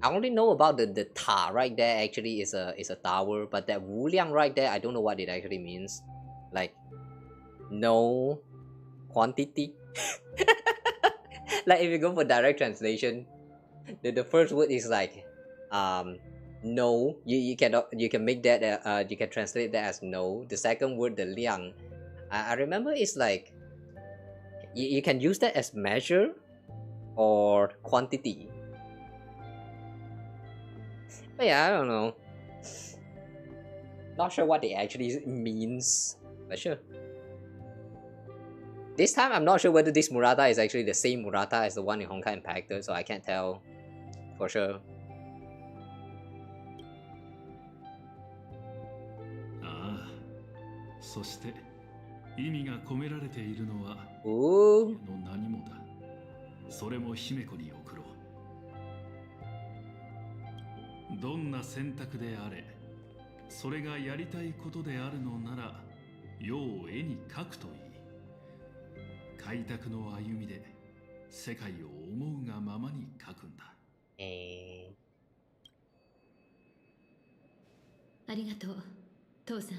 I only know about the Ta right there actually is a tower, but that Wu Liang right there, I don't know what it actually means. Like no quantity. Like if you go for direct translation, the first word is like no. You can make that you can translate that as no. The second word, the liang, I remember it's like you can use that as measure or quantity. But yeah, I don't know. Not sure what it actually means, but sure. This time I'm not sure whether this Murata is actually the same Murata as the one in Honkai Impacted, so I can't tell for sure. ああ、そして意味が込められているのはおの何もだ。それも姫子に送ろう。どんな選択であれ、それがやりたいことであるのなら、世を絵に描くといい。開拓の歩みで世界を思うがままに描くんだ。ありがとう、父さん。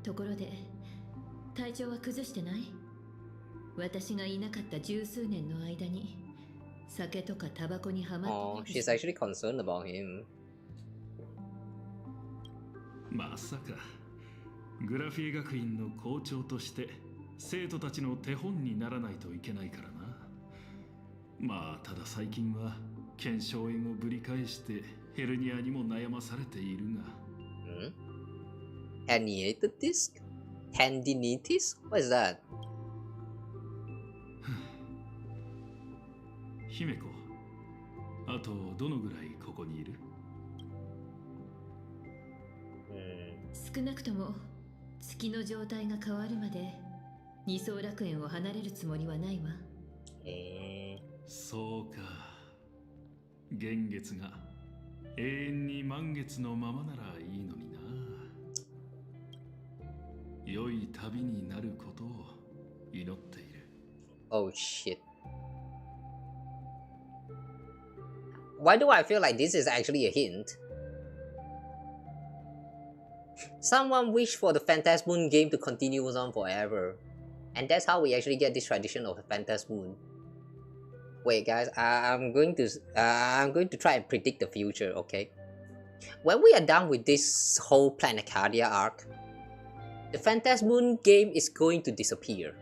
ところで、体調は崩してない？私がいなかった十数年の間に、酒とかタバコにはまって。Oh, she's actually concerned about him. まさか。グラフィー学院の校長として生徒たちの手本にならないといけないからな。まあただ最近は腱鞘炎をぶり返してヘルニアにも悩まされているが。Herniated disc? Tendinitis? What is that? 姫子、あとどのぐらいここにいる？少なくとも月の状態が変わるまで二層楽園を離れるつもりはないわ。そうか。現月が永遠に満月のままならいいのにな。良い旅になることを祈っている。Oh shit. Why do I feel like this is actually a hint? Someone wished for the Phantasmoon game to continue on forever. And that's how we actually get this tradition of Phantasmoon. Wait guys, I'm going to try and predict the future, okay? When we are done with this whole Planecadia arc, the Phantasmoon game is going to disappear.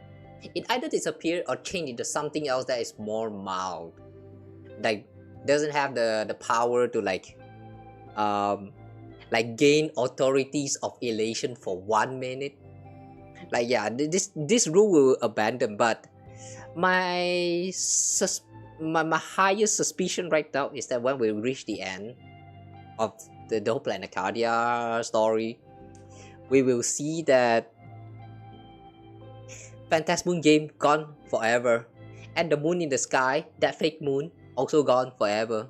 It either disappear or change into something else that is more mild. Like doesn't have the power to like gain authorities of elation for 1 minute. Like yeah, this rule will abandon, but my highest suspicion right now is that when we reach the end of the whole Planecadia story, we will see that Phantasmoon game gone forever, and the moon in the sky, that fake moon, also gone forever.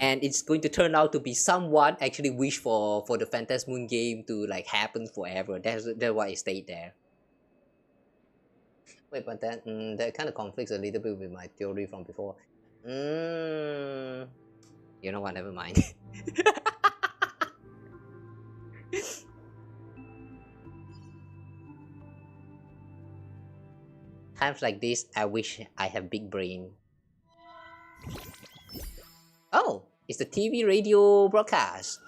And it's going to turn out to be someone actually wish for the Phantasmoon game to like happen forever. That's why it stayed there. Wait, but that kind of conflicts a little bit with my theory from before. You know what? Never mind. Times like this, I wish I have big brain. Oh, it's the TV radio broadcast.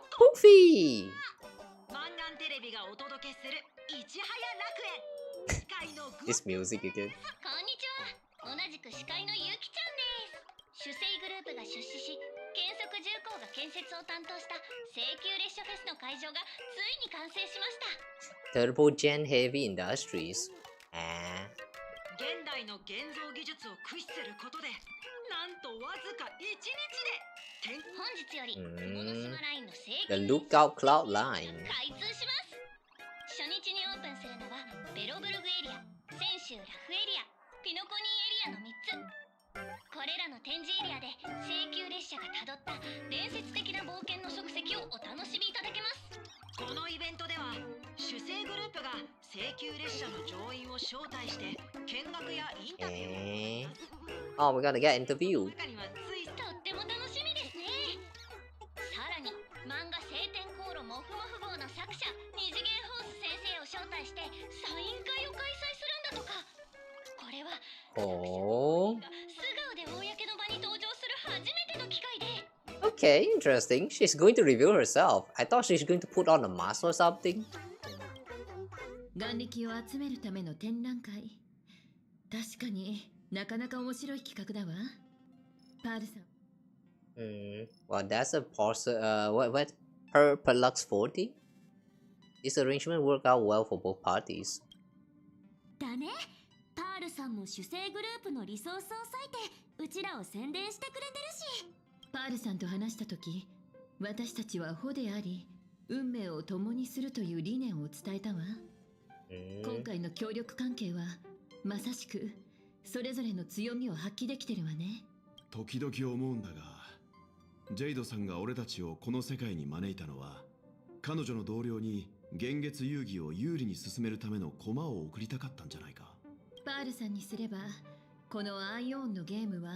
Poofy! This music again. こんにちは。同じく司会のゆきちゃんです。主催グループが出資し、建設重工が建設を担当した西急列車フェスの会場がついに完成しました。 Turbo Gen Heavy Industries. 現代の現像技術を駆使することで、なんとわずか1日で本日より雲の島ラインの西 The Lookout Cloud Line. 開通します。初日にオープンするのはベロブルグエリア、泉州ラフエリア、ピノコニーエリアの3つ。これらの展示エリアで西急列車がたどった伝説的な冒険の足跡をお楽しみいただけます。このイベントでは主催グループが西急列車の乗員を招待して見学やインタビューを Oh, we're gonna get interviewed. とっても楽しみですね。さらに漫画青天航路モフモフ号の作者二次元ホース先生を招待してサイン会を開催するんだとか。これは Oh. 素顔で公の場に登場する初めての機会で。 Okay, interesting. She's going to reveal herself. I thought she's going to put on a mask or something. 眼力を集めるための展覧会。確かになかなか面白い企画だわ。パールさん。Well, that's a what per lux 40? This arrangement worked out well for both parties. だね。パールさんも主催グループのリソースを割いてうちらを宣伝してくれてるし。パールさんと話したとき、私たちは穂であり、運命を共にするという理念を伝えたわ。今回の協力関係は、まさしくそれぞれの強みを発揮できてるわね。時々思うんだが、ジェイドさんが俺たちをこの世界に招いたのは、彼女の同僚に現月遊戯を有利に進めるための駒を送りたかったんじゃないか。パールさんにすれば、このアイオンのゲームは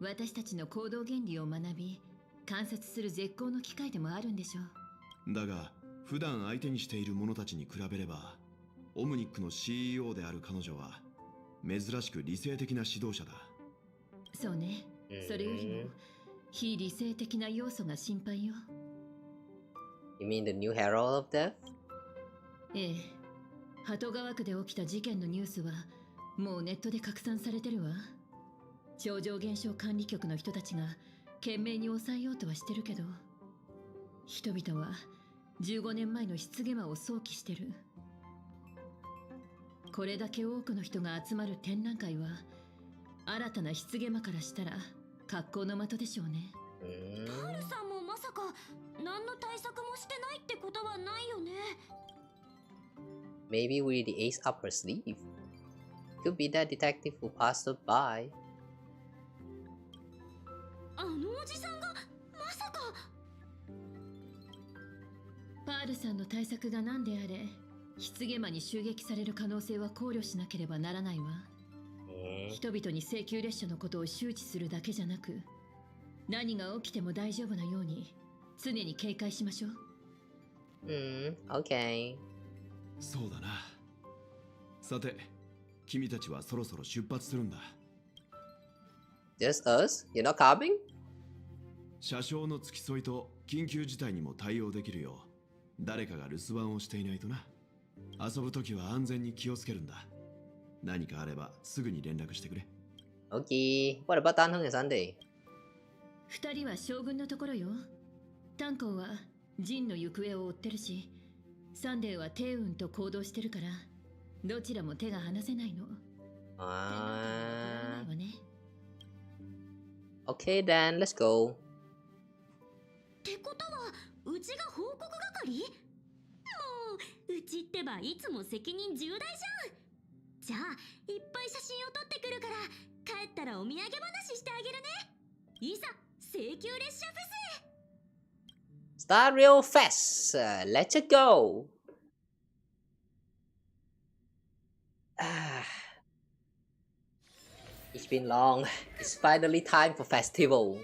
私たちの行動原理を学び観察する絶好の機会でもあるんでしょう。だが普段相手にしている者たちに比べれば、オムニックの CEO である彼女は珍しく理性的な指導者だ。そうね。それよりも非理性的な要素が心配よ。 You mean the new Herald of Death? ええ。鳩川区で起きた事件のニュースはもうネットで拡散されてるわ。超常現象管理局の人たちが懸命に抑えようとはしてるけど、人々は15年前の失言魔を想起してる。これだけ多くの人が集まる展覧会は新たな失言魔からしたら格好の的でしょうね。パールさんもまさか何の対策もしてないってことはないよね。 Maybe with the ace up her sleeve. Could be that detective who passed her by. あのおじさんがまさか。パールさんの対策が何であれ、失言魔に襲撃される可能性は考慮しなければならないわ。人々に西急列車のことを周知するだけじゃなく、何が起きても大丈夫なように常に警戒しましょう。Okay. そうだな。さて、君たちはそろそろ出発するんだ。Just us? You're not coming? 車掌の付き添いと緊急事態にも対応できるよう、誰かが留守番をしていないとな。遊ぶときは安全に気をつけるんだ。何かあればすぐに連絡してくれ。Okay. What about Tanheng and Sunday? 二人は将軍のところよ。炭鉱はジンの行方を追ってるし、サンデーはテイウンと行動してるから、どちらも手が離せないの。Okay then, let's go. ってことはうちが報告係？もううちってばいつも責任重大じゃん。じゃあいっぱい写真を撮ってくるから帰ったらお土産話してあげるね。いざ西急列車フェスへ。 Starreal Fest. Let's go. It's been long. It's finally time for festival.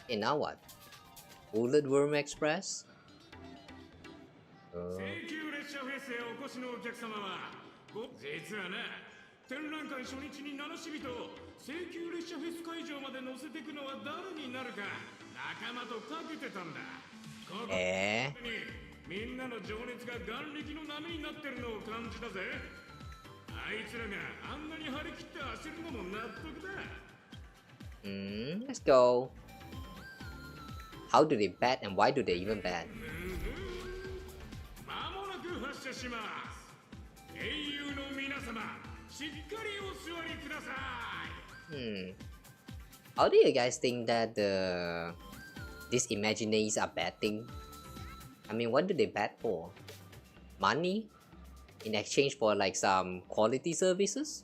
And now what? Bullet Worm Express? 西急列車フェスへお越しのお客様は、実はな、展覧会初日に七死人を西急列車フェス会場まで乗せていくのは誰になるか仲間とかけてたんだ。ここみんなの情熱が眼力の波になってるのを感じたぜ。あいつらがあんなに張り切って焦るのも納得だ。Let's go. How do they bat and why do they even bat? How do you guys think that these imaginaries are batting? I mean, what do they bat for? Money? In exchange for like some quality services?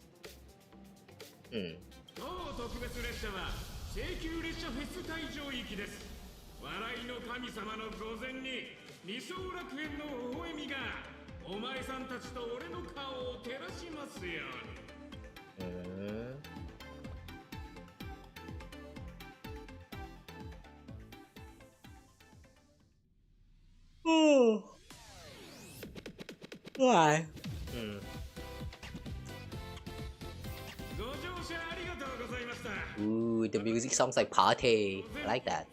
特別列車は請求列車フェス会場行きです。笑いの神様の御前に二層楽園の微笑みがお前さんたちと俺の顔を照らしますように。Why? ご乗車ありがとうございました。 Ooh, the music sounds like party. I like that.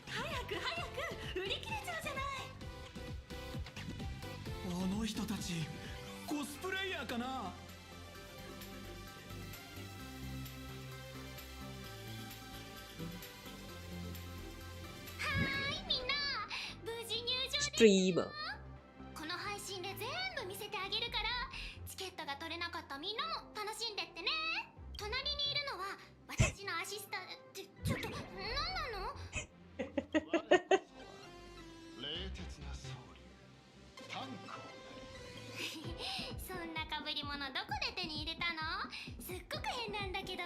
早く売り切れちゃうじゃない。あの人たちコスプレイヤーかな。はーいみんな、無事入場です。 Streamer. この配信で全部見せてあげるから、チケットが取れなかったみんなも楽しんでってね。隣にいるのは私のアシスタント。ちょっと何なの？冷徹な総理炭鉱そんな被り物どこで手に入れたの？すっごく変なんだけど。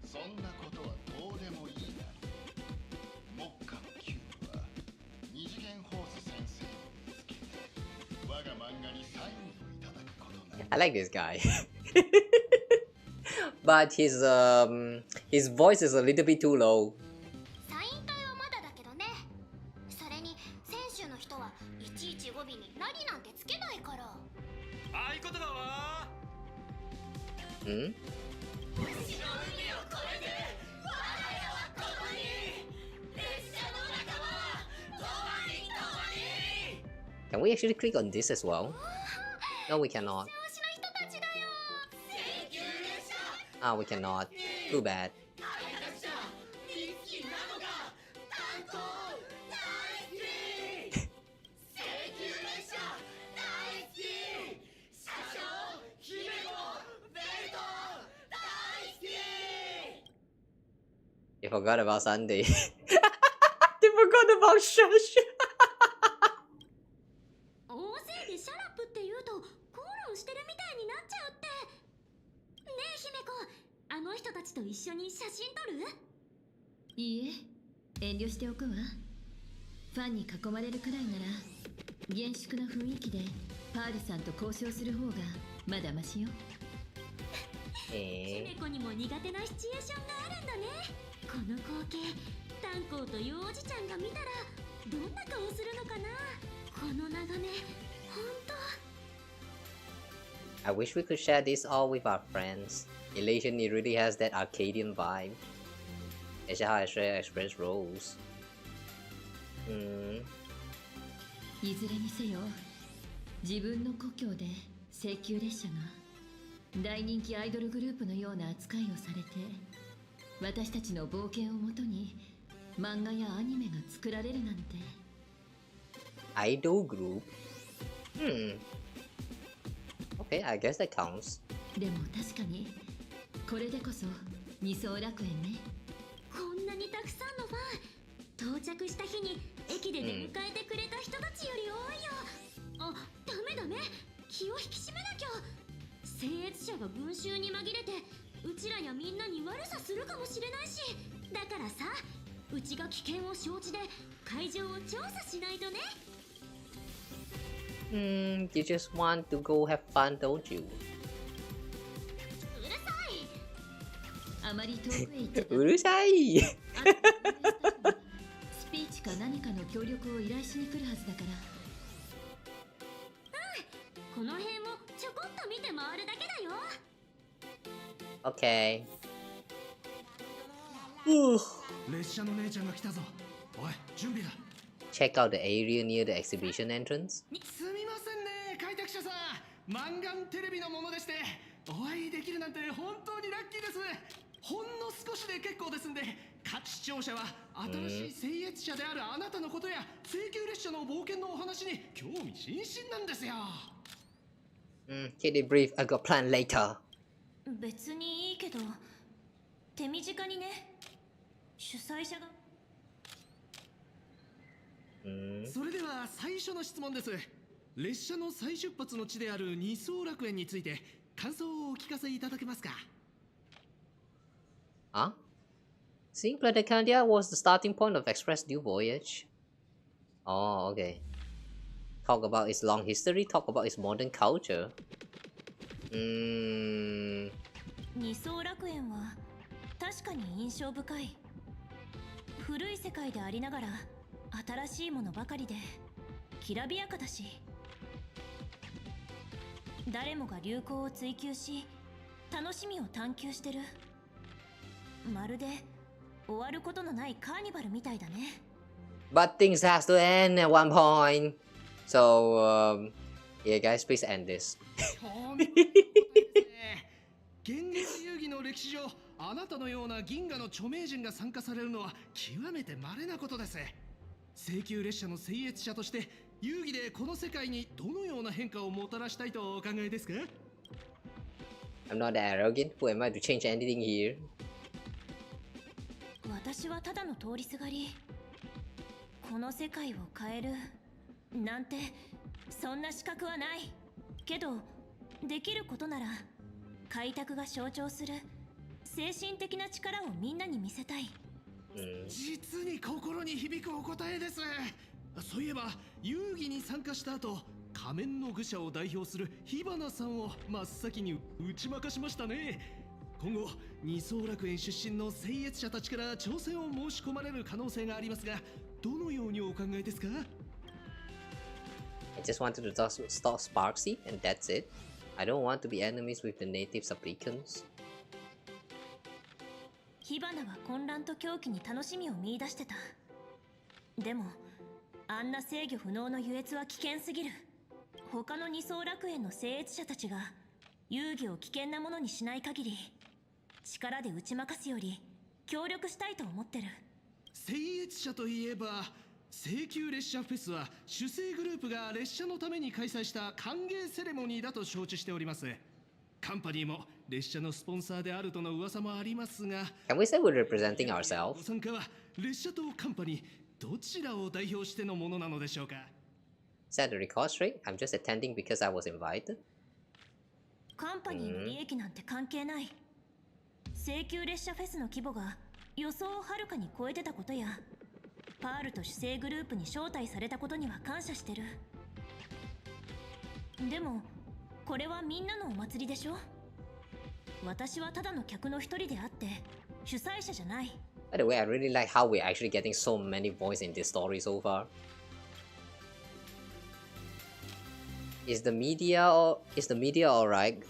そんなことはどうでもいいな。目下のキューブは二次元ホース先生を見つけて我が漫画にサインをいただくことな。 I like this guy. But his voice is a little bit too low. サイン隊はまだだけどね。それに選手の人はいちいち語尾に何なんてつけないから。ああいうことだわ。うん？ Can we actually click on this as well? No, we cannot. Ah, we cannot. Too bad. They forgot about Sunday. They forgot about Shush. 大勢でシャラップって言うと口論してるみたいになっちゃうって。ねえ姫子、あの人たちと一緒に写真撮る？いいえ、遠慮しておくわ。ファンに囲まれるくらいなら厳粛な雰囲気でパールさんと交渉する方がまだマシよ。姫子にも苦手なシチュエーションがあるんだね。この光景、炭鉱というおじちゃんが見たらどんな顔するのかな。この眺め、ほんと。 I wish we could share this all with our friends. Elation, it really has that Arcadian vibe. That's how Ashveil Express rolls. いずれにせよ、自分の故郷で請求列車が大人気アイドルグループのような扱いをされて、私たちの冒険をもとに漫画やアニメが作られるなんて。Idol group? Okay, I guess that counts. でも確かにこれでこそ二層楽園ね。こんなにたくさんのファン、到着した日に駅で出迎えてくれた人たちより多いよ。あ、ダメダメ、気を引き締めなきゃ。僭越者が群衆に紛れてうちらやみんなに悪さするかもしれないし、だからさ、うちが危険を承知で会場を調査しないとね。You just want to go have fun, don't you? うるさい。あまり遠くへ行っちゃうるさい。スピーチか何かの協力を依頼しに来るはずだから。この辺もちょこっと見て回るだけだよ。Okay. 列車の姉ちゃんが来たぞ。おい、準備だ。Check out the area near the exhibition entrance. すみませんね、開拓者さん。マンガンテレビのものでして、お会いできるなんて本当にラッキーです。ほんの少しで結構ですんで、各視聴者は新しい聖越者であるあなたのことや請求列車の冒険のお話に興味津々なんですよ。Kitty brief, I got plan later. 別にいいけど、手短にね。主催者が。それでは最初の質問です。列車の再出発の地である二層楽園について感想をお聞かせいただけますか。Huh? Seeing Planecandia was the starting point of Express New Voyage. Oh, okay. Talk about its long history, talk about its modern culture. 二層楽園は確かに印象深い。古い世界でありながら新しいものばかりできらびやかだし、誰もが流行を追求し楽しみを探求してる。まるで終わることのないカーニバルみたいだね。But things has to end at one point. So, yeah, guys, please end this. 現実遊戯の歴史上、あなたのような銀河の著名人が参加されるのは極めて稀なことです。請求列車の聖越者として遊戯でこの世界にどのような変化をもたらしたいとお考えですか？ I'm not that arrogant. Who am I to change anything here? 私はただの通りすがり。この世界を変えるなんてそんな資格はない。けどできることなら開拓が象徴する精神的な力をみんなに見せたい。実に心に響くお答えです。そういえば遊戯に参加した後、仮面の愚者を代表する火花さんを真っ先に打ち負かしましたね。今後二層楽園出身の聖越者たちから挑戦を申し込まれる可能性がありますが、どのようにお考えですか？ I just wanted to stop Sparksy and that's it. I don't want to be enemies with the native supplicants. 火花は混乱と狂気に楽しみを見出してた。でもあんな制御不能の優越は危険すぎる。他の二層楽園の聖越者たちが遊戯を危険なものにしない限り、力で打ち負かすより協力したいと思ってる。聖越者といえば請求列車フェスは主催グループが列車のために開催した歓迎セレモニーだと承知しております。カンパニーも列車のスポンサーであるとの噂もありますが、 Can we say we're representing ourselves? ご参加は列車とカンパニーどちらを代表してのものなのでしょうか？ Set the record straight. I'm just attending because I was invited. カンパニーの利益なんて関係ない。請求列車フェスの規模が予想をはるかに超えてたことや、パールと主催グループに招待されたことには感謝してる。でもこれはみんなのお祭りでしょ。私はただの客の一人であって主催者じゃない。 By the way, I really like how we're actually getting so many voices in this story so far. Is the media alright?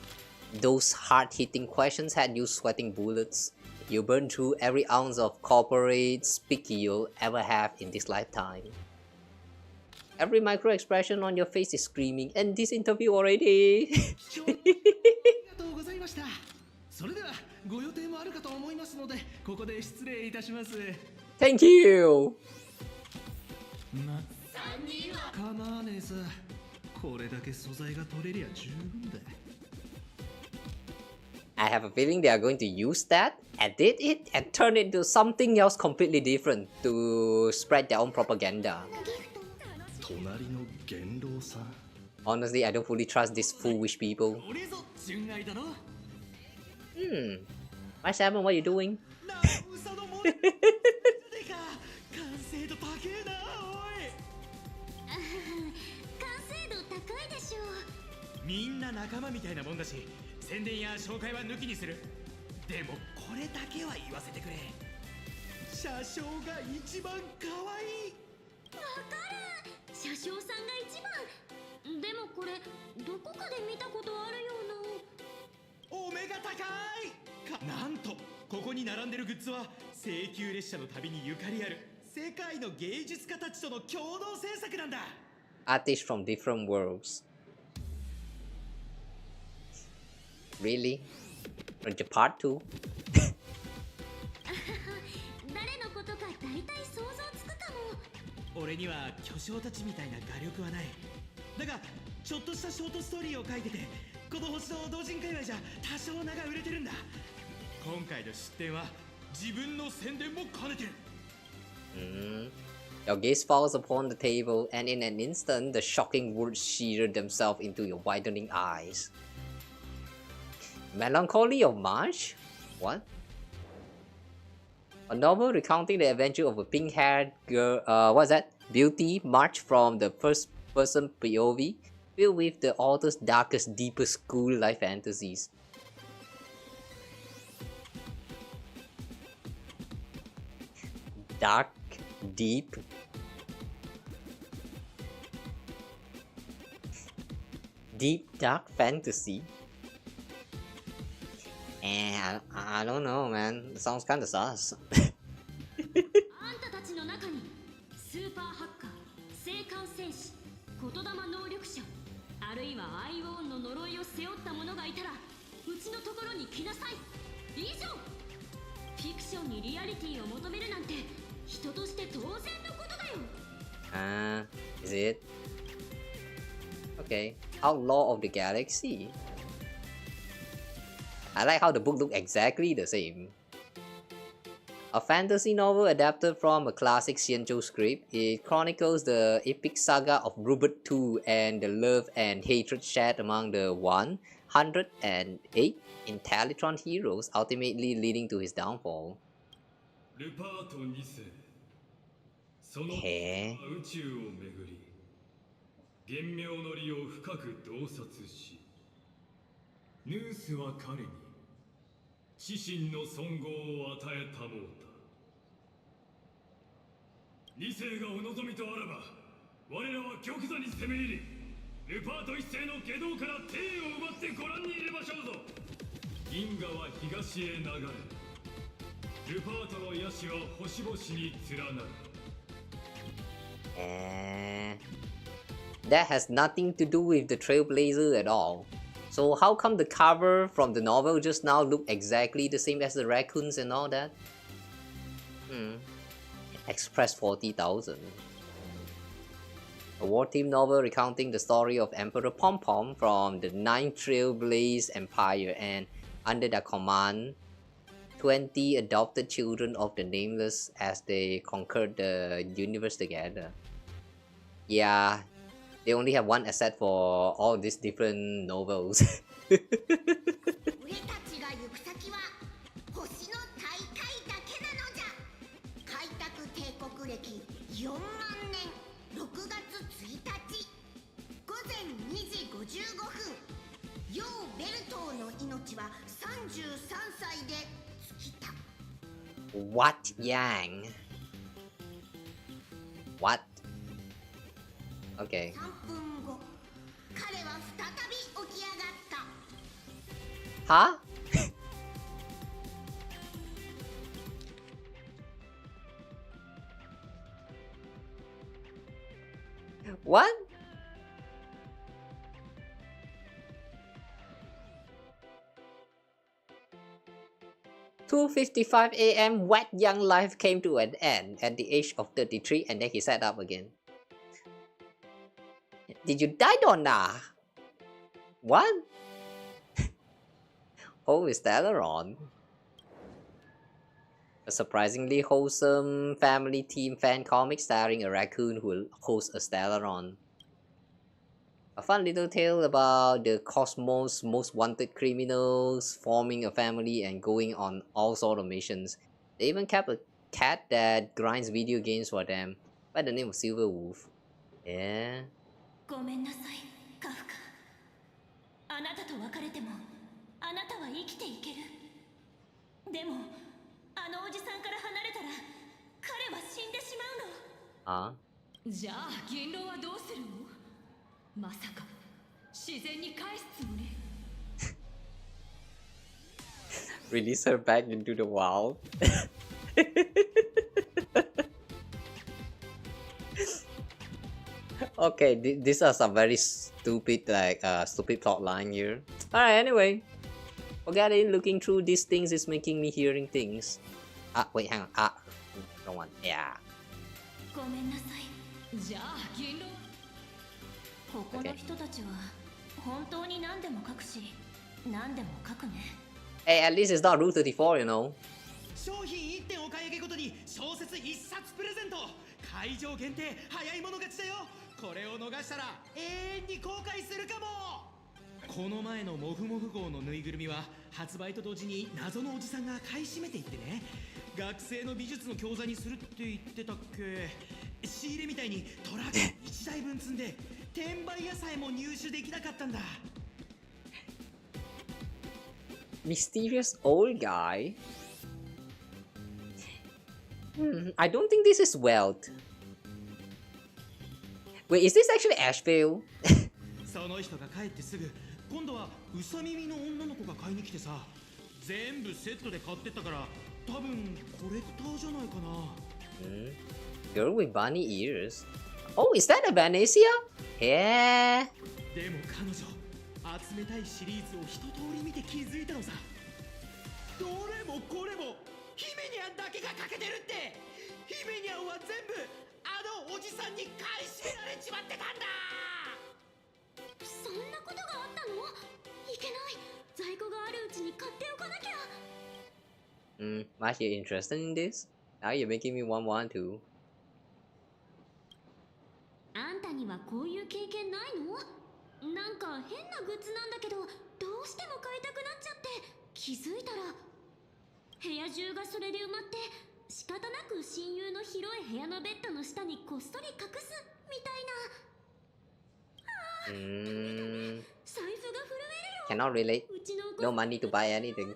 Those hard-hitting questions had you sweating bullets. You burned through every ounce of corporate speak you'll ever have in this lifetime. Every micro expression on your face is screaming, end this interview already. ありがとうございました。それではご予定もあるかと思いますので、ここで失礼いたします。 Thank you. 構わねえさ。これだけ素材が取れりゃ十分だ。 I have a feeling they are going to use that, edit it, and turn it into something else completely different to spread their own propaganda. 隣の元老さん。 Honestly, I don't fully trust these foolish people. 俺ぞ純愛だろ。My Simon, what are you doing? 完成度高えな、おい。完成度高いでしょ。みんな仲間みたいなもんだし、宣伝や紹介は抜きにする。でもこれだけは言わせてくれ。車掌が一番可愛い。わかる。車掌さんが一番。でもこれどこかで見たことあるような。お目が高い。なんとここに並んでるグッズは請求列車の旅にゆかりある世界の芸術家たちとの共同制作なんだ。 Artists from different worlds. Really? Part 2? 誰の体想像つくかも。俺には巨匠たちみたいな画力はない。だがちょっとしたショートストーリーを書いてて、この星の同人界隈じゃ多少名が売れてるんだ。今回の出展は自分の宣伝も兼ねてる。Your gaze falls upon the table, and in an instant, the shocking words shear themselves into your widening eyes. Melancholy of March? What? A novel recounting the adventure of a pink-haired girl, what's that? Beauty March from the first-person POV, filled with the author's darkest, deepest school-life fantasies. Dark, deep. Deep, dark fantasy. And I don't know, man. It sounds kinda sus. あんたたちの中にスーパーハッカー、聖艦戦士、言霊能力者、あるいはアイオーンの呪いを背負った者がいたら、うちのところに来なさい。以上。フィクションにリアリティを求めるなんて人として当然のことだよ。Is it? Okay. Outlaw of the Galaxy. I like how the book looks exactly the same. A fantasy novel adapted from a classic Xianzhou script, it chronicles the epic saga of Robert II and the love and hatred shared among the 108 Intellitron heroes, ultimately leading to his downfall. ルパート2世その宇宙をめぐり玄妙の利を深く洞察しヌースは彼に自身の尊号を与えたもうた。2世がお望みとあらば我らは玉座に攻め入りルパート1世の下道から帝を奪ってご覧に入れましょうぞ。銀河は東へ流れルパートの野心は星々に連なる。That has nothing to do with the Trailblazer at all. So how come the cover from the novel just now look exactly the same as the raccoons and all that? Express 40,000. A war team novel recounting the story of Emperor Pom-Pom from the 9th Trailblaze Empire, and under their command 20 adopted children of the Nameless as they conquered the universe together. Yeah, they only have one asset for all these different novels. 俺たちが行く先は星の大海だけなのじゃ。開拓帝国歴4万年6月1日午前2時55分、ヨー・ベルトーの命は33歳で尽きた。 What Yang? What? Okay. 3分後、彼は再び起き上がった。 Huh? What? "2:55 a.m. Wet Young life came to an end at the age of 33, and then he sat up again. Did you die, Donna? What? Oh, is Stellaron? A surprisingly wholesome family team fan comic starring a raccoon who hosts a Stellaron. A fun little tale about the cosmos' most wanted criminals forming a family and going on all sorts of missions. They even kept a cat that grinds video games for them by the name of Silver Wolf. Yeah. ごめんなさい、カフカ。あなたと別れてもあなたは生きていける。でもあのおじさんから離れたら彼は死んでしまうの。じゃあ銀狼はどうするの？まさか自然に返すつもり？ Release her back into the wild. Okay, these are some very stupid stupid plot line here. Alright, anyway. Forget it, looking through these things is making me hearing things. Wait, hang on. Don't want. Yeah. ごめんなさい。じゃあ銀狼ここの人たちは本当に何でも書くし、何でも書くね。Hey, at least it's not Route 34, you know. 商品1点お買い上げごとに小説1冊プレゼント。会場限定早い者勝ちだよ。これを逃したら永遠に後悔するかも。この前のモフモフ号のぬいぐるみは発売と同時に謎のおじさんが買い占めていってね、学生の美術の教材にするって言ってたっけ。仕入れみたいにトラック1台分積んで転売屋さえも入手できなかったんだ。 Mysterious old guy. I don't think this is Weld. Wait, is this actually Ashveil? その人が帰ってすぐ今度はウサ耳の女の子が買いに来てさ、全部セットで買ってったから多分コレクターじゃないかな。Girl with bunny ears. Oh, is that a Vanesia? Yeah. でも彼女集めたいシリーズを一通り見て気づいたのさ。どれもこれもヒメニャンだけが欠けてるって。ヒメニャンは全部あのおじさんに買い占められちまってたんだ。そんなことがあったの？いけない。在庫があるうちに買っておかなきゃ。Much you interested in this? Now you're making me want to. あんたにはこういう経験ないの？なんか変なグッズなんだけど、どうしても買いたくなっちゃって、気づいたら部屋中がそれで埋まって、仕方なく親友の広い部屋のベッドの下にこっそり隠すみたいな。財布が震えるよ。 Cannot relate. うちのお子 No money to buy anything.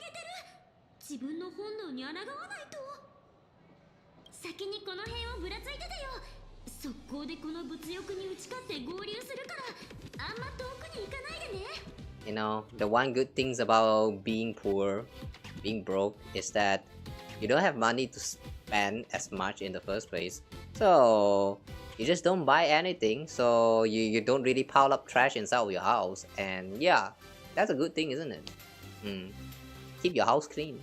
自分の本能に抗わないと。先にこの辺をぶらついててよ。速攻でこの物欲に打ち勝って合流するから、あんま遠くに行かないでね。You know, the one good things about being poor, being broke, is that you don't have money to spend as much in the first place. So you just don't buy anything. So you don't really pile up trash inside of your house. And yeah, that's a good thing, isn't it? Keep your house clean.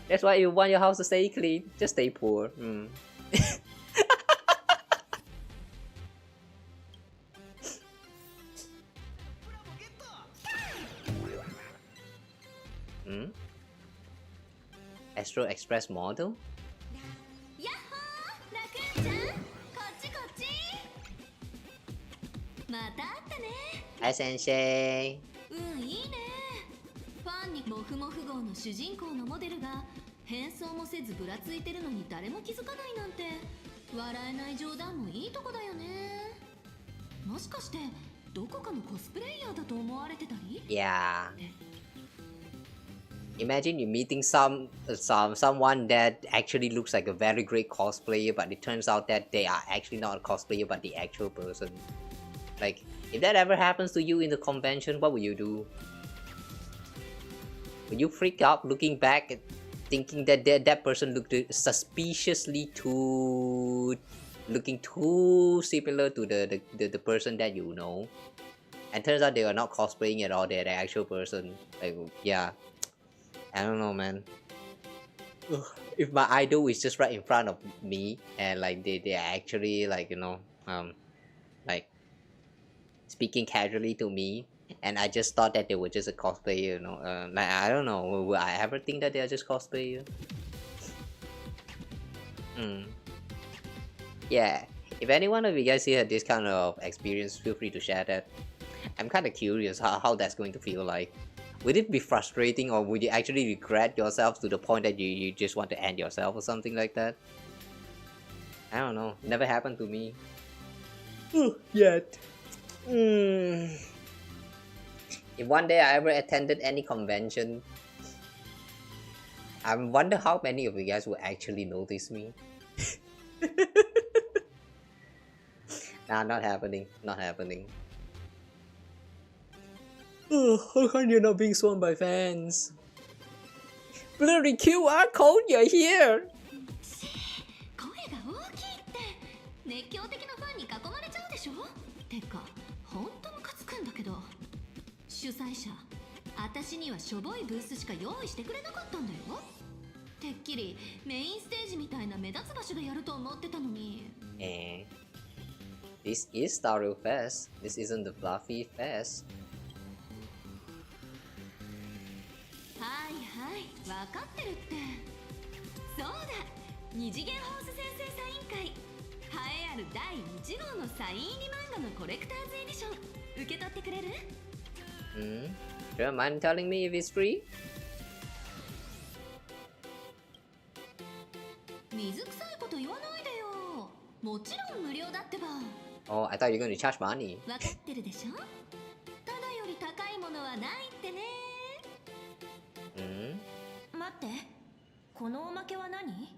That's why you want your house to stay clean. Just stay poor. Astro Express model? やっほー、ラクーンちゃん、こっちこっち。また会ったね。Hi, Sensei. いいね。ファンにモフモフ号の主人公のモデルが変装もせずぶらついてるのに誰も気づかないなんて、笑えない冗談もいいとこだよね。もしかしてどこかのコスプレイヤーだと思われてたり？ Yeah. Imagine you meeting someone that actually looks like a very great cosplayer, but it turns out that they are actually not a cosplayer but the actual person. Like, if that ever happens to you in the convention, what would you do? Would you freak out looking back and thinking that that person looked suspiciously looking too similar to the person that you know, and turns out they are not cosplaying at all, they're the actual person? Like, yeah, I don't know, man. Ugh. If my idol is just right in front of me and like they are actually like, you know, like speaking casually to me, and I just thought that they were just a cosplayer, you know, like, I don't know, will I ever think that they are just cosplayer? Yeah, if any one of you guys here had this kind of experience, feel free to share that. I'm kind of curious how that's going to feel like. Would it be frustrating, or would you actually regret yourself to the point that you just want to end yourself or something like that? I don't know, never happened to me. Yet. If one day I ever attended any convention, I wonder how many of you guys will actually notice me. Nah, not happening. Not happening. How come you're not being swarmed by fans? Bloody QR code, you're here! 声が大きいって。熱狂的なファンに囲まれちゃうでしょ。てか、ほんとムカつくんだけど。主催者、私にはしょぼいブースしか用意してくれなかったんだよ。てっきりメインステージみたいな目立つ場所でやると思ってたのに。This is Starrew Fest. This isn't the Fluffy Fest. はいはい、分かってるって。そうだ、二次元ホース先生サイン会。栄えある第1号のサイン入り漫画のコレクターズエディション受け取ってくれる？Do you mind telling me if it's free? 水臭いこと言わないでよ。もちろん無料だってば。Oh, I thought you were going to charge money. 分かってるでしょ。ただより高いものはないってね。待って、このおまけは何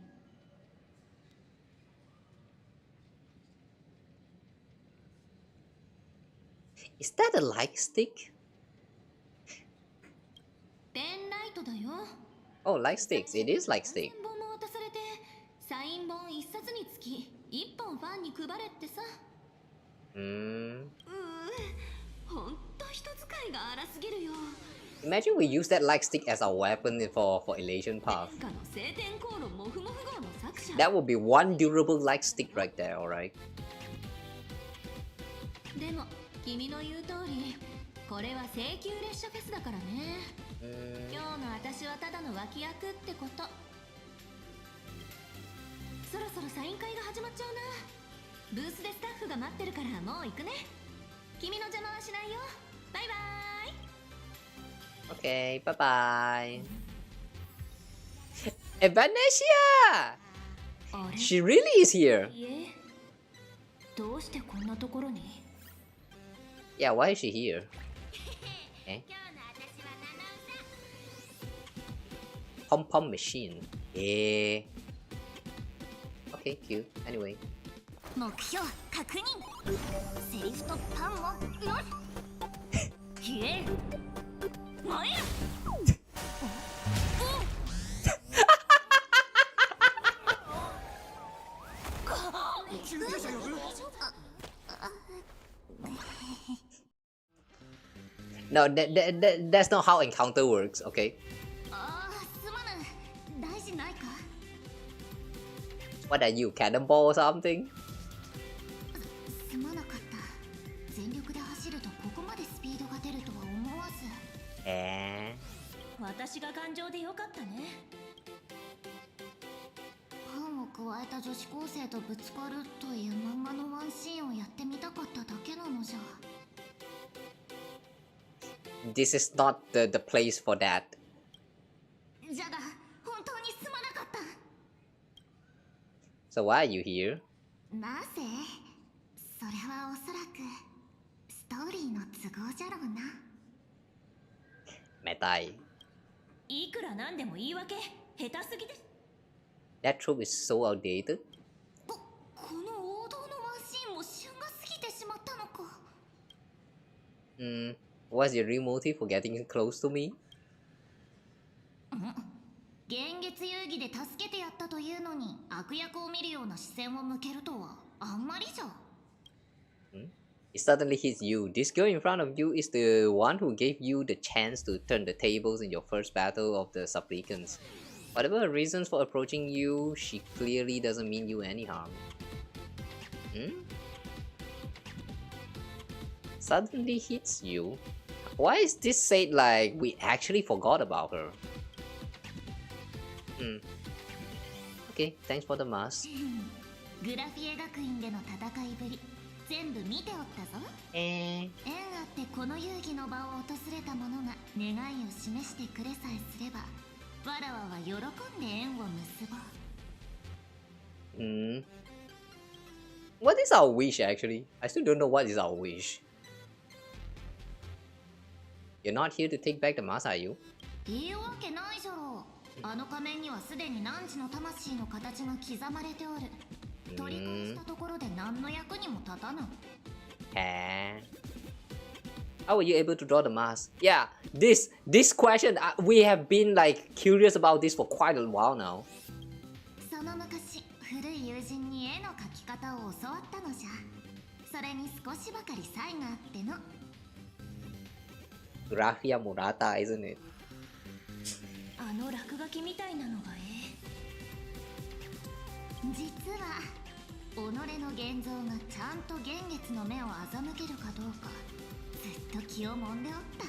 ？Is that a light stick? ペンライトだよ。Oh, light sticks. It is light stick. 本も渡されて、サイン本1冊につき1本ファンに配れってさ。ほんと人使いが荒すぎるよ。Imagine we use that light stick as our weapon for elation path. That would be one durable light stick right there, alright? でも君の言う通り、これは請求列車フェスだからね。今日の私はただの脇役ってこと。そろそろサイン会が始まっちゃうな。ブースでスタッフが待ってるからもう行くね。君の邪魔はしないよ。バイバーイ。 Okay, bye bye. Venetia! She really is here. どうしてこんなところに？ Yeah, why is she here? Pom pom machine. Okay, cute. Anyway. 目標確認。セリフとパンもよし。消える。燃える。No, that's not how encounter works, okay? ああ、すまぬ。大事ないか。 What are you, cannonball or something? すまなかった。全力で走るとここまでスピードが出るとは思わず。私が頑丈でよかったね。パンを加えた女子高生とぶつかるという漫画のワンシーンをやってみたかっただけなのじゃ。This is not the place for that. じゃが、本当にすまなかった。So why are you here? なぜ？それはおそらくストーリーの都合じゃろうな。メタイ。いくらなんでも言い訳下手すぎです。 That trope is so outdated. この王道のワンシーンも旬が過ぎてしまったのか。What's your real motive for getting close to me? 現月遊戯で助けてやったというのに悪役を見るような視線を向けるとはあんまりじゃ。It suddenly hits you. This girl in front of you is the one who gave you the chance to turn the tables in your first battle of the supplicants. Whatever her reasons for approaching you, she clearly doesn't mean you any harm. Suddenly hits you? Why is this said like we actually forgot about her? Okay, thanks for the mask. グラフィエ学院での戦いぶり全部見ておったぞ。縁あってこの遊戯の場を訪れた者が願いを示してくれさえすればわらわは喜んで縁を結ぼう。What is our wish actually? I still don't know what is our wish. You're not here to take back the mask, are you? いいわけないじゃろう。あの仮面にはすでに汝の魂の形が刻まれておる。取り返したところで何の役にも立たぬ。How were you able to draw the mask? Yeah, this question, we have been like curious about this for quite a while now. その昔、古い友人に絵の描き方を教わったのじゃ。それに少しばかり差異があっての。Graphia Murata, isn't it? あの落書きみたいなのが実は己の現像がちゃんと現月の目を欺けるかどうかずっと気をもんでおった。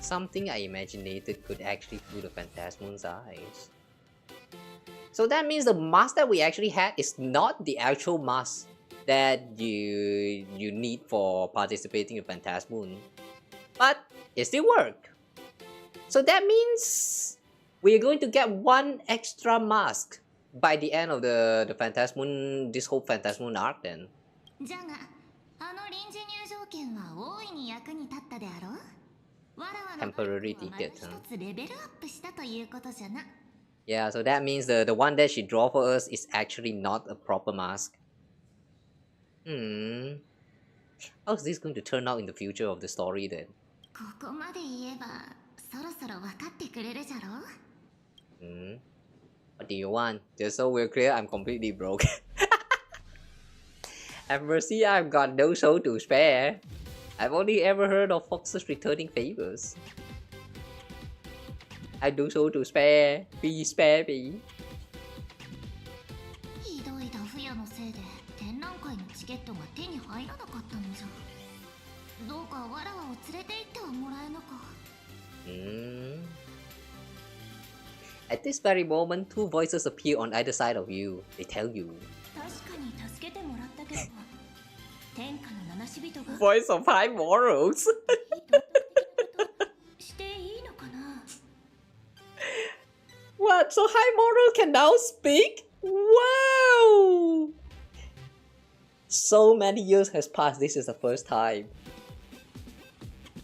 Something I imaginated could actually fool the Phantasmoon's eyes. So that means the mask that we actually had is not the actual mask that you need for participating in Phantasmoon, but it still worked. So that means we're going to get one extra mask by the end of the Phantasmoon, this whole Phantasmoon arc then. じゃが、あの臨時入場券は大いに役に立ったであろう。わらわの Temporary ticket, 一つレベルアップしたということじゃな。 Yeah, so that means the one that she draw for us is actually not a proper mask. How is this going to turn out in the future of the story then? ここまで言えばそろそろ分かってくれるじゃろ。 What do you want? Just so we're clear, I'm completely broke. Have mercy, I've got no soul to spare. I've only ever heard of foxes returning favors. I do so to spare. Please spare me. ひどいダフ屋のせいで展覧会のチケットが手に入らなかったのじゃ。どうかわらわを連れて行ってはもらえぬか。At this very moment, two voices appear on either side of you. They tell you. 確かに助けてもらったけど、天下の七死人が Voice of high morals. していいのかな。 What? So high moral can now speak? Wow! So many years has passed. This is the first time.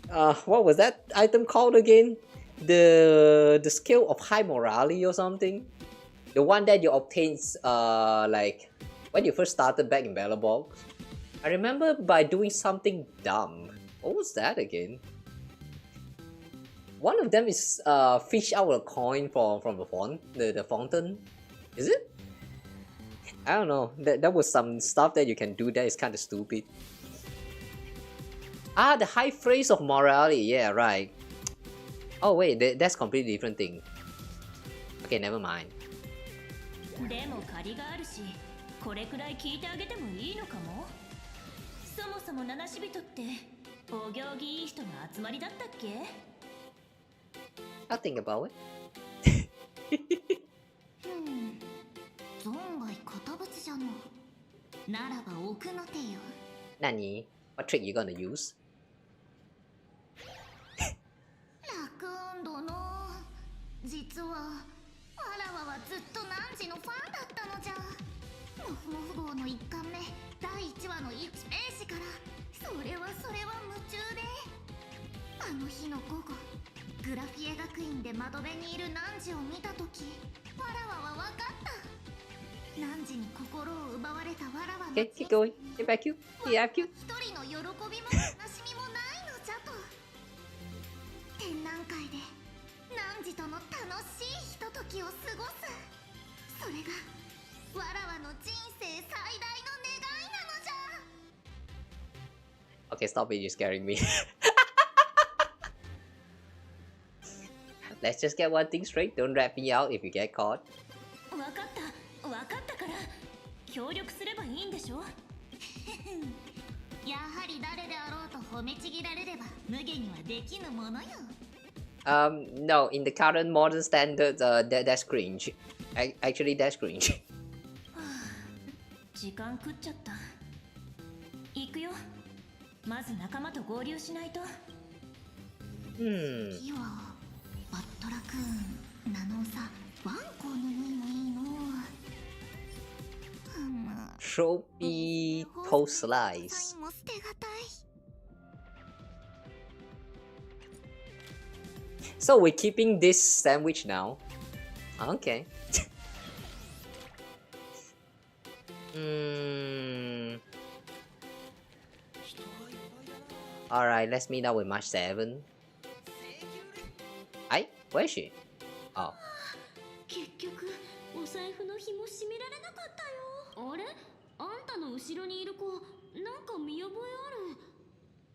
What was that item called again? The skill of high morality or something? The one that you obtained like when you first started back in Bellabog. I remember by doing something dumb. What was that again? One of them is fish out a coin from the fountain. Is it? I don't know. That was some stuff that you can do that is kind of stupid. Ah, the high phrase of morality. Yeah, right. Oh wait, that's completely different thing. Okay, never mind. でも借りがあるし、これくらい聞いてあげてもいいのかも。そもそも七死人ってお行儀いい人の集まりだったっけ？ I'll think about it. 存外堅物じゃの。ならば奥の手よ。Nani? What trick you gonna use? ラクーン殿、実はわらわはずっと汝のファンだったのじゃ。モフモフ号の1巻目第1話の1ページからそれは夢中で、あの日の午後グラフィエ学院で窓辺にいる汝を見たとき、わらわは分かった。汝に心を奪われたわらわの Okay, keep going. Get back you. Yeah, you. 一人の喜びも悲しみもないのじゃと。展覧会で汝との楽しいひとときを過ごす、それがわらわの人生最大の願いなのじゃ。 Okay, stop it. You're scaring me. Let's just get one thing straight. Don't rat me out if you get caught. 分かったから協力すればいいんでしょ。やはり誰であろうと褒めちぎられれば無下にはできぬものよ。No, in the current modern standards, that's cringe. Actually, that's cringe. 時間食っちゃった。行くよ。まず仲間と合流しないと。次はバットラクーン、ナノサ、ワンコの縫いもいいの。Trophy toast slice. So we're keeping this sandwich now. Okay. Alright, let's meet up with March 7. Where is she? Oh. 結局お財布の紐締められなかったよ。あれ、あんたの後ろにいる子なんか見覚えある。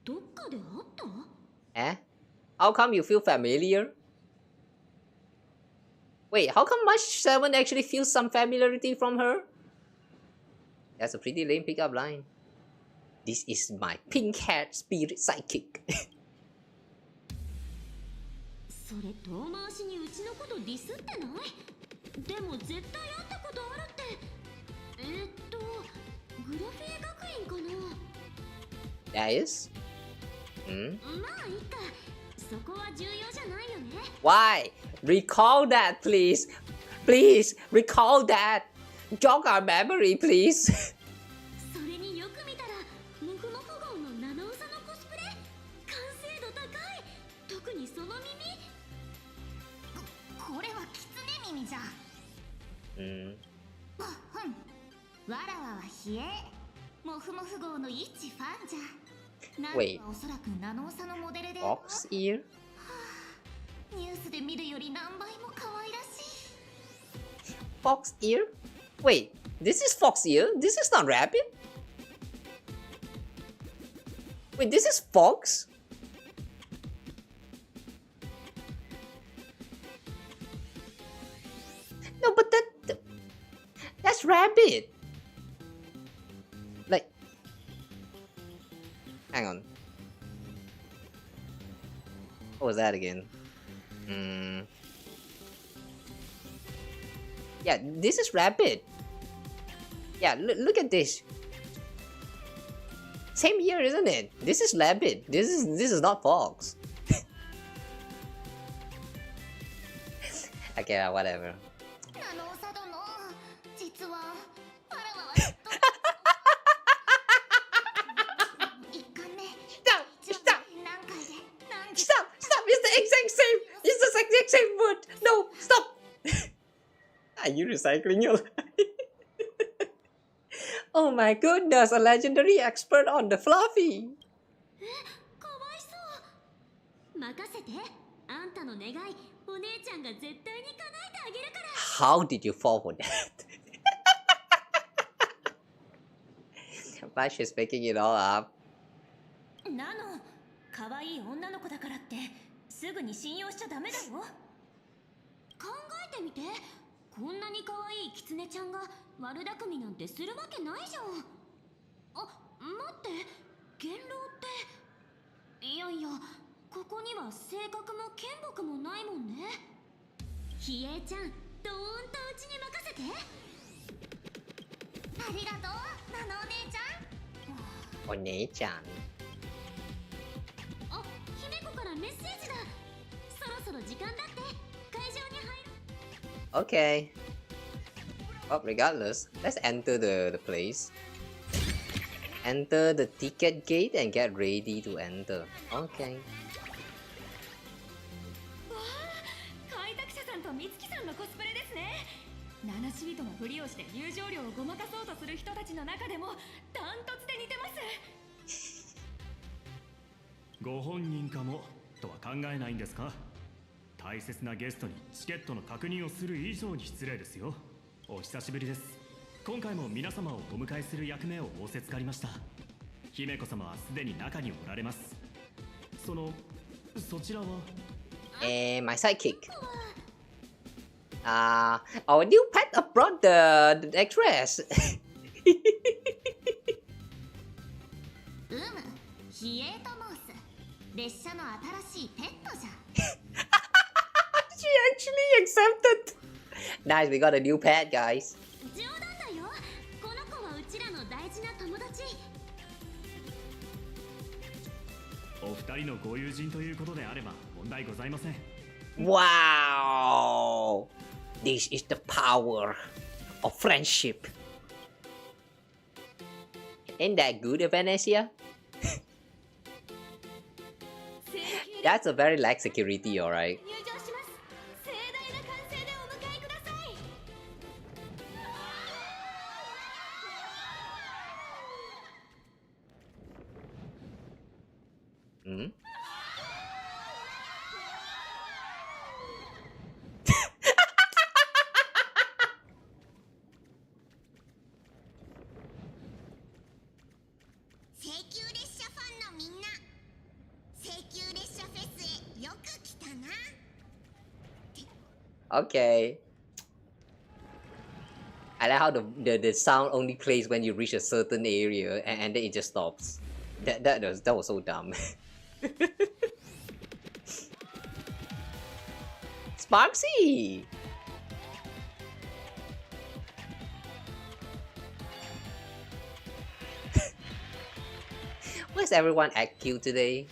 どっかで会った？ Eh? How come you feel familiar? Wait, how come March 7 actually feels some familiarity from her? That's a pretty lame pickup line. This is my pink-haired spirit psychic. それ遠回しにうちのことディスってない？でも絶対会ったことあるって。グラフィエ学院かな？ That is? まあいいか。そこは重要じゃないよね。Why? Recall that, please. Please, recall that. Jog our memory, please. それによく見たら、モフモフ号のナノウサのコスプレ、完成度高い。特にその耳。これはキツネ耳じゃ。わらわは冷え。モフモフ号の一ファンじゃ。Wait. おそらくナノウサのモデルで。Fox ear? ニュースで見るより何倍も可愛らしい。Fox ear? Wait, this is fox ear? This is not rabbit? Wait, this is fox? No, but that's rabbit. Like, hang on. What was that again? Yeah, this is rabbit. Yeah, look at this. Same here, isn't it? This is rabbit. This is not fox. Okay, whatever. 実はわらわはStop! It's the exact same! It's the exact same word! No! Stop! Are you recycling your life? Oh my goodness! A legendary expert on the fluffy! かわいそう。任せて。あんたの願い、お姉ちゃんが絶対に叶えてあげるから。How did you fall for that? But she's picking it all up. なの、可愛い女の子だからってすぐに信用しちゃダメだよ。考えてみて。こんなに可愛いキツネちゃんが悪巧みなんてするわけないじゃん。あ、待って。言動って。いやいや、ここには性格も剣木もないもんね。ひえちゃん、どーんとうちに任せて。ありがとう、ナノお姉ちゃん。お姉ちゃん。あ、姫子からメッセージだ。そろそろ時間だって。会場に入る。Okay. Well, regardless, let's enter the place. Enter the ticket gate and get ready to enter. Okay. わあ、開拓者さんと美月さんのコスプレですね。七シビトのふりをして入場料をごまかそうとする人たちの中でもダントツで似てます。ご本人かもとは考えないんですか？大切なゲストにチケットの確認をする以上に失礼ですよ。お久しぶりです。今回も皆様をお迎えする役目を仰せつかりました。姫子様はすでに中におられます。そちらはmy sidekick. Our new pet brought the actress. ヒエと申す。列車の新しいペットじゃ。She actually accepted. Nice, we got a new pet, guys. 冗談だよ。この子はうちらの大事な友達。お二人のご友人ということであれば問題ございません。Wow! This is the power of friendship. Ain't that good, Venetia? That's a very lax security, alright. 入場します。盛大な歓声でお迎えください。Hmm? Okay. I like how the sound only plays when you reach a certain area and then it just stops. That was so dumb. Sparksy! Where's everyone at Q today?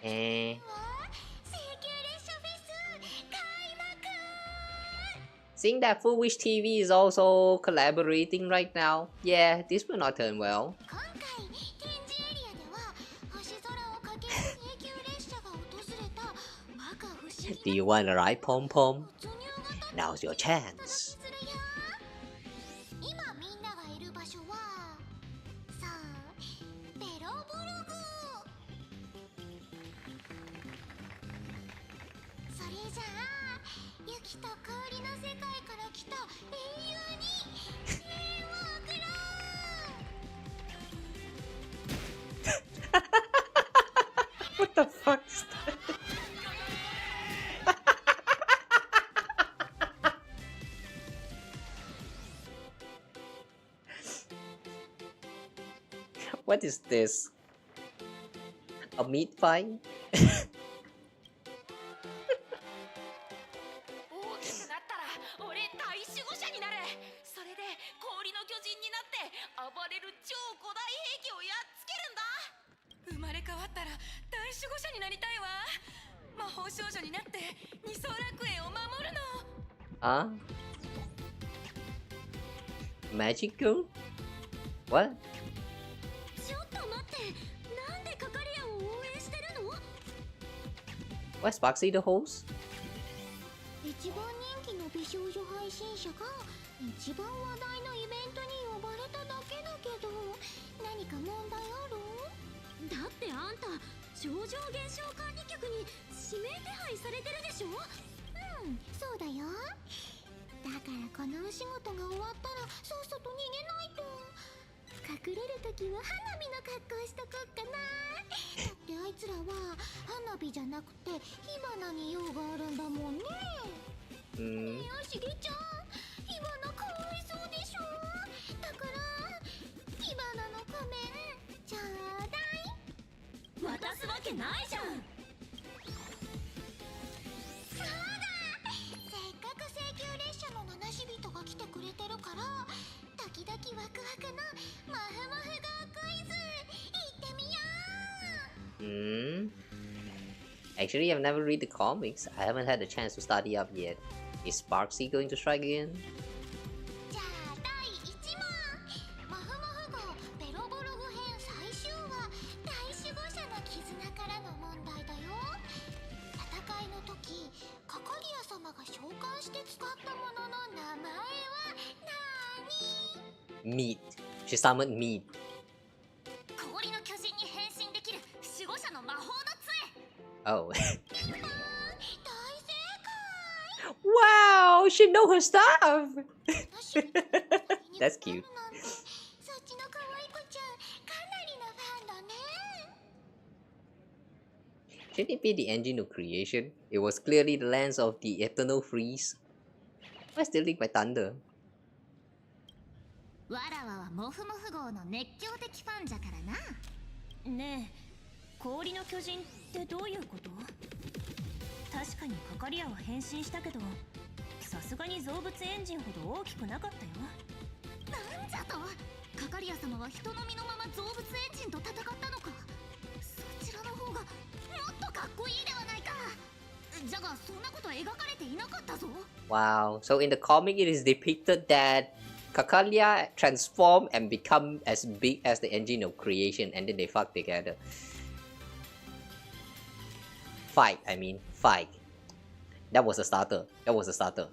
Eh. Seeing that Foolish TV is also collaborating right now, yeah, this will not turn well. Do you want to ride Pom Pom? Now's your chance. What the fuck is that? What is this? A meat fight? あ Magic girl? What? ちょっと待って、なんでカカリアを応援してるの？ Why Sparksy the host? 一番人気の美少女配信者が一番話題のイベントに呼ばれただけだけど、何か問題ある？だってあんた超常現象管理局に指名手配されてるでしょ？うん、そうだよ。だからこのお仕事が終わったらさっさと逃げないと。隠れるときは花火の格好しとこっかな。だってあいつらは花火じゃなくて火花に用があるんだもんね。ねえアシリちゃん、火花かわいそうでしょ。だから火花の仮面ちょうだい。渡すわけないじゃん。そうだ、せっかく請求列車の七死人が来てくれてるから時々ワクワクのモフモフ号クイズ行ってみよう。Actually, I've never read the comics. I haven't had the chance to study up yet. Is Sparksy going to strike again? じゃあ第1問、モフモフ号ベロボログ編最終話、大守護者の絆からの問題だよ。戦いの時、カカリア様が召喚して使ったものの名前は何？ Meat. She summoned meat. 氷の巨人に変身できる守護者の魔法の杖。 Oh. Wow, she knows her stuff. That's cute. そっちの可愛い子ちゃん、かなりのファンだね。 Shouldn't it be the engine of creation? It was clearly the lens of the eternal freeze. Why still linked by thunder? わらわはモフモフ号の熱狂的ファンじゃからな。ねえ、氷の巨人ってどういうこと？確かにカカリアは変身したけど、さすがに造物エンジンほど大きくなかったよ。なんじゃと？カカリア様は人の身のまま造物エンジンと戦ったのか？そちらの方がもっとかっこいいではないか。じゃがそんなこと描かれていなかったぞ。 Wow. So in the comic, it is depicted that Kakalia transformed and become as big as the engine of creation, and then they fuck together. Fight. I mean, fight. That was a starter. That was a starter.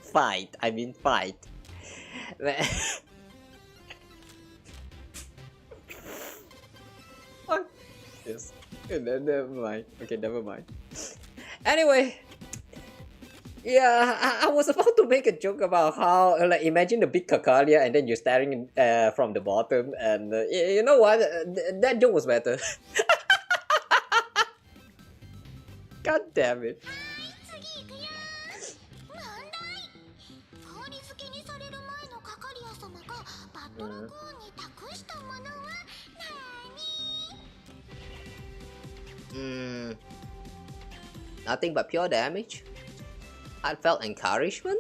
Fight. I mean, fight. Yes. Never mind. Okay, never mind. Anyway, yeah, I was about to make a joke about how, like, imagine the big Kakalia and then you're staring from the bottom, and you know what? That joke was better. God damn it. 香り付けにされる前のカカリア様がバトルクーンに託したものは何？ Nothing but pure damage. Heartfelt encouragement.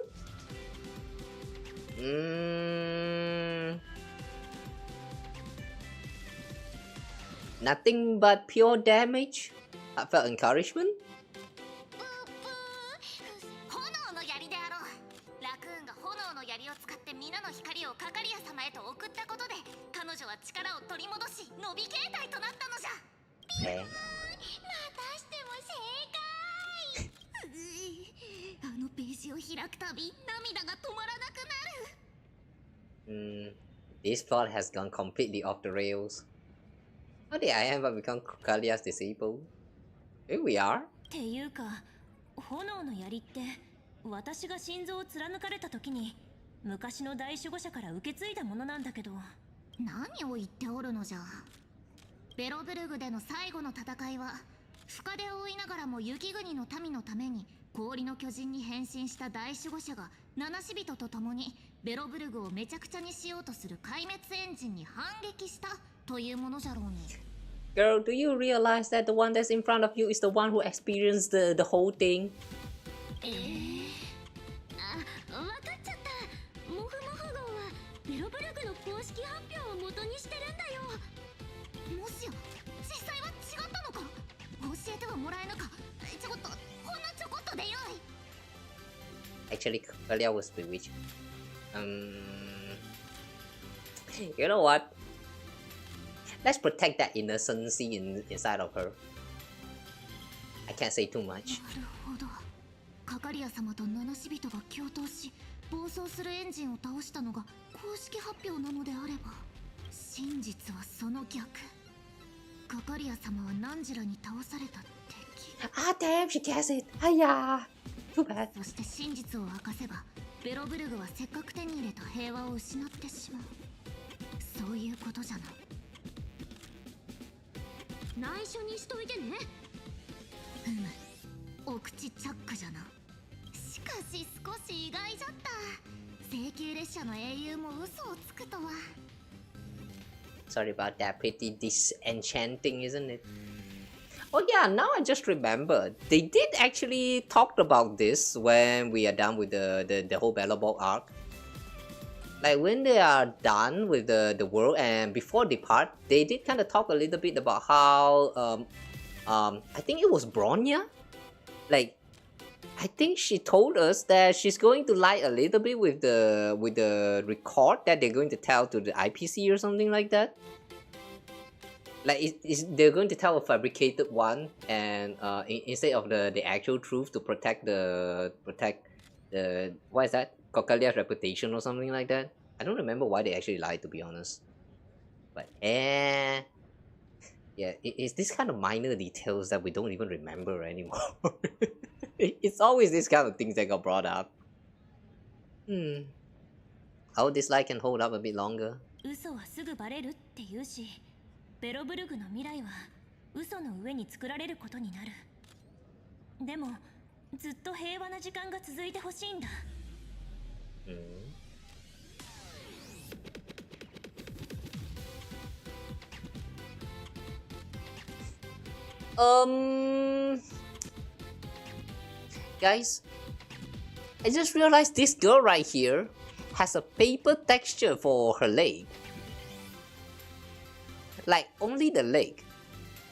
Nothing but pure damage. Heartfelt encouragement. 炎の槍であろう。ラクーンが炎の槍を使って皆の光をカカリア様へと送ったことで、彼女は力を取り戻し、伸び形態となったのじゃ。またしても正解。あのページを開くたび、涙が止まらなくなる。This plot has gone completely off the rails. How did I ever become Kokalia's disciple? Here we are. っていうか、炎の槍って私が心臓を貫かれた時に昔の大守護者から受け継いだものなんだけど。何を言っておるのじゃ。ベロブルグでの最後の戦いは深手を負いながらも雪国の民のために氷の巨人に変身した大守護者が七死人と共にベロブルグをめちゃくちゃにしようとする壊滅エンジンに反撃したというものじゃろうに。 Girl, do you realize that the one that's in front of you is the one who experienced the whole thing? あ、わかっちゃった。モフモフ号はベロブルグの公式発表を元にしてるんだよ。もしや実際は違ったのか。教えてはもらえぬか。ちょこっと、ほんのちょこっとでよい。 Actually, Kokalia was bewitched. You know what? Let's protect that innocency inside of her. I can't say too much. なるほど。カカリア様と七死人が共闘し、暴走するエンジンを倒したのが公式発表なのであれば、真実はその逆。カカリア様はナンジラに倒された敵。Ah, damn, she gets it. Hiya. Too bad. そして真実を明かせば、ベロブルグはせっかく手に入れた平和を失ってしまう。そういうことじゃない。内緒にしといてね。お口チャックじゃな。しかし少し意外じゃった。聖級列車の英雄も嘘をつくとは。 Sorry about that, pretty disenchanting, isn't it? Oh yeah, now I just remembered. They did actually talk about this when we are done with the whole Battleball arc. Like when they are done with the world and before depart, they did kind of talk a little bit about how I think it was Bronya. Like I think she told us that she's going to lie a little bit with the record that they're going to tell to the IPC or something like that. Like they're going to tell a fabricated one, and instead of the actual truth to protect the what is that? Kokalia's reputation or something like that. I don't remember why they actually lied, to be honest. But yeah, it's this kind of minor details that we don't even remember anymore. It's always these kind of things that got brought up. I hope this light can hold up a bit longer. 嘘はすぐバレるって言うし、ベロブルグの未来は嘘の上に作られることになる。でもずっと平和な時間が続いてほしいんだ。Guys, I just realized this girl right here has a paper texture for her leg. Like only the leg.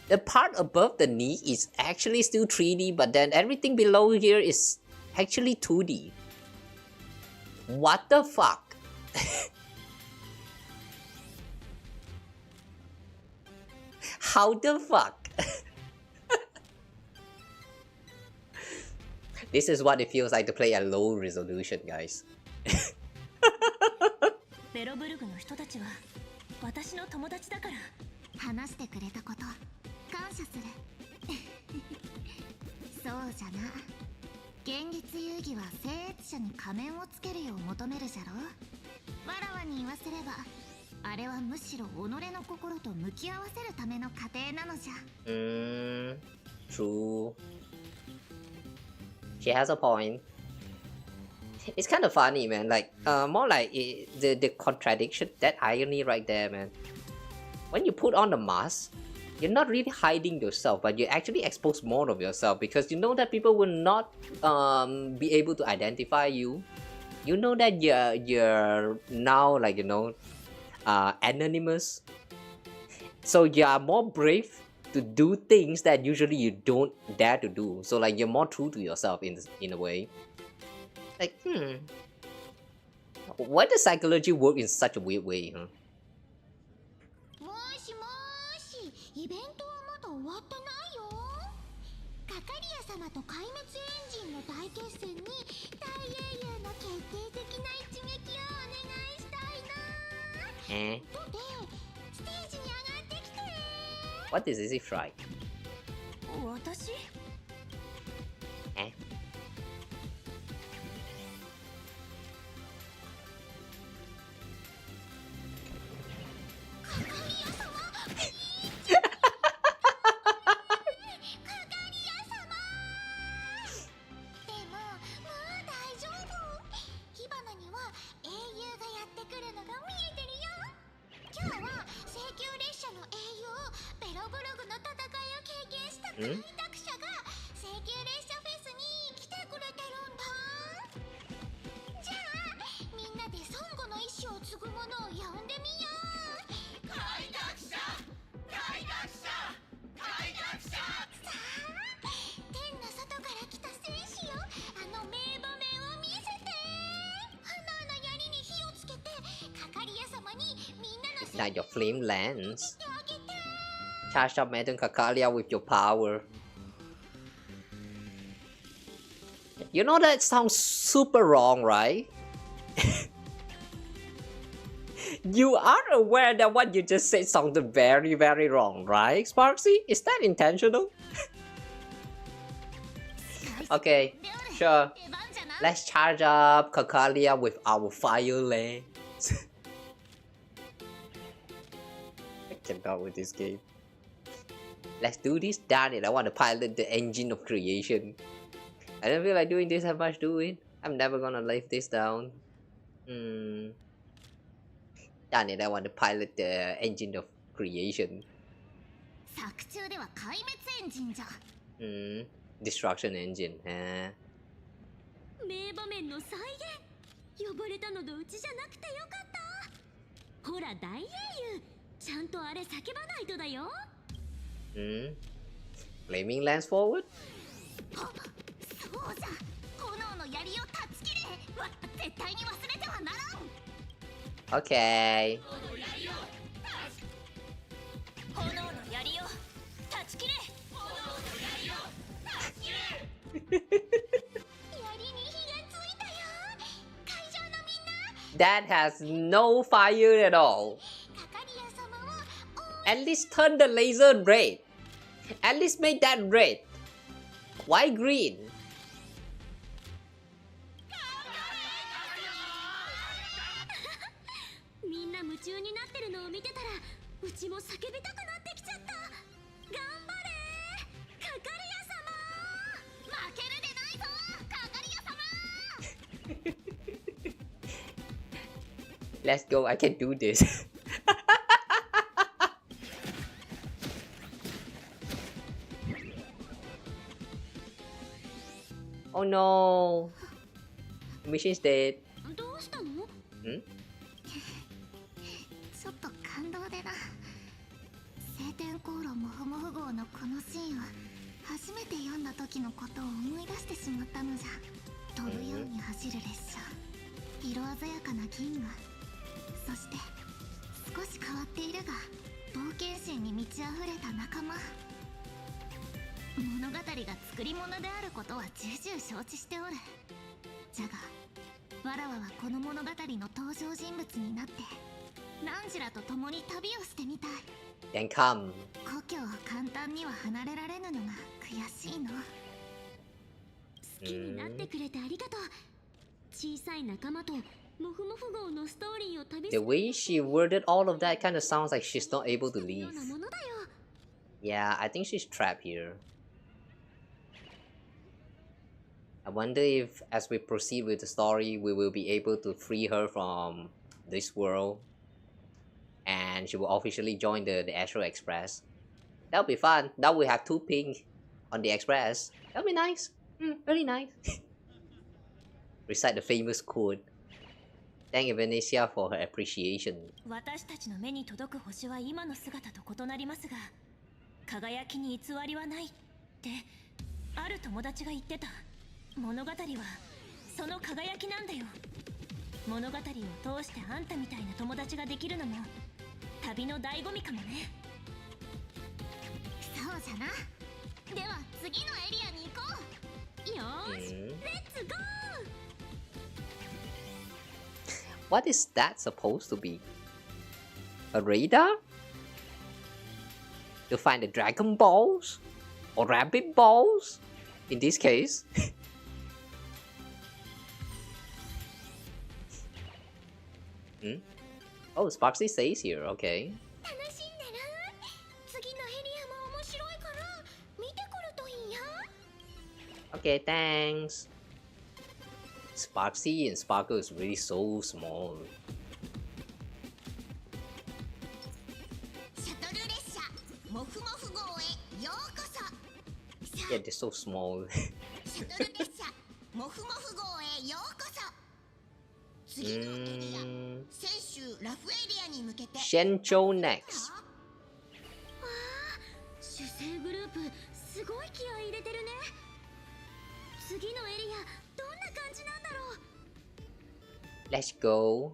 The part above the knee is actually still 3D, but then everything below here is actually 2D. What the fuck? How the fuck? This is what it feels like to play at low resolution, guys. ベロブルグの人たちは私の友達だから。話してくれたこと感謝するそうじゃな。現実遊戯は聖越者に仮面をつけるよう求めるじゃろ。わらわに言わせればあれはむしろ己の心と向き合わせるための過程なのじゃ。True. She has a point. It's kind of funny, man. Like, more like the contradiction, that irony right there, man. When you put on the mask, you're not really hiding yourself, but you actually expose more of yourself because you know that people will not be able to identify you. You know that you're now, like, you know, anonymous. So you are more brave to do things that usually you don't dare to do. So like you're more true to yourself in a way. Like, why does psychology work in such a weird way, huh? もしもし、イベントはまだ終わってないよ。カカリア様と壊滅エンジンの大決戦に大英雄の決定的な一撃をお願いしたいな。とで、ステージに上がってきて。What is this right? 私？Now your flame lands. Charge up Madam Kakalia with your power. You know that sounds super wrong, right? You are aware that what you just said sounded very, very wrong, right, Sparksy? Is that intentional? Okay, sure. Let's charge up Kakalia with our fire lance. I cannot with this game. Let's do this. Darn it, I want to pilot the engine of creation. I don't feel like doing this, have much to it. I'm never gonna leave this down. Darn it, I want to pilot the engine of creation. Destruction engine, huh? 名場面の再現呼ばれたのどうちじゃなくてよかったほら大英雄ちゃんとあれ叫ばないとだよFlaming lance forward? そうじゃ炎の槍を断ち切れ絶対に忘れてはならん Okay. 炎の槍を断ち切れ炎の槍を断ち切れ That has no fire at all. At least turn the laser red. At least make that red. Why green? Let's go, I can do this. Oh no. Mission's dead. どうしたの？ちょっと感動でな。晴天航路モフモフ号のこのシーンは初めて読んだ時のことを思い出してしまったのじゃ。飛ぶように走る列車、色鮮やかな銀河。そして少し変わっているが冒険心に満ち溢れた仲間。物語が作り物であることは重々承知しておる。じゃがわらわはこの物語の登場人物になってナンジュラと共に旅をしてみたい。Then come. 故郷を簡単には離れられぬのが悔しいの。好きになってくれてありがとう。小さい仲間とモフモフ号のストーリーを旅 The way she worded all of that kind of sounds like she's not able to する leave. ようなものだよ。Yeah, I think she's trapped here. I wonder if, as we proceed with the story, we will be able to free her from this world, and she will officially join the Astro Express. That'll be fun. Now we have 2 pink on the Express. That'll be nice. Very nice. Recite the famous quote. Thank Venetia for her appreciation. 私たちの目に届く星は今の姿と異なりますが、輝きに偽りはないってある友達が言ってた。物語はその輝きなんだよ。物語を通してあんたみたいな友達ができるのも旅の醍醐味かもね。そうじゃな。では次のエリアに行こう。よーし、レッツゴー。 What is that supposed to be? A radar? To find the Dragon Balls? Or Rabbit Balls? In this case? Oh, Sparksy stays here, okay. 楽しんでる？次のエリアも面白いから見てくるといいよ。 Okay, thanks. Sparksy and Sparkle is really so small. シャトル列車モフモフ号へようこそ。 Yeah, they're so small. シャトル列車モフモフ号へようこそ。次のエリア、泉州ラフエリアに向けて。 Shenzhou next. 主戦グループすごい気合い入れてるね。次のエリアどんな感じなんだろう。 Let's go.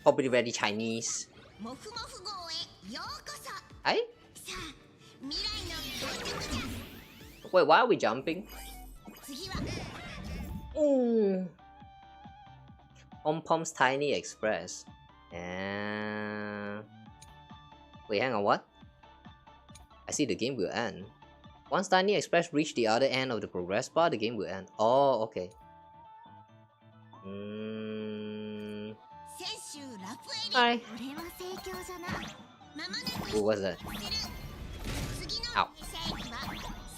Probably very Chinese. モフモフ号へようこそ。 Hey? さあ、未来の到着じゃ。 Wait, why are we jumping? 次は Pompom's Tiny Express. And... Wait, hang on, what? I see the game will end. Once Tiny Express reach the other end of the progress bar, the game will end. Oh, okay. 泉州ラフエリア。 Hi. これは盛況じゃな。まもなく What was that? 次の Ow. 停車駅は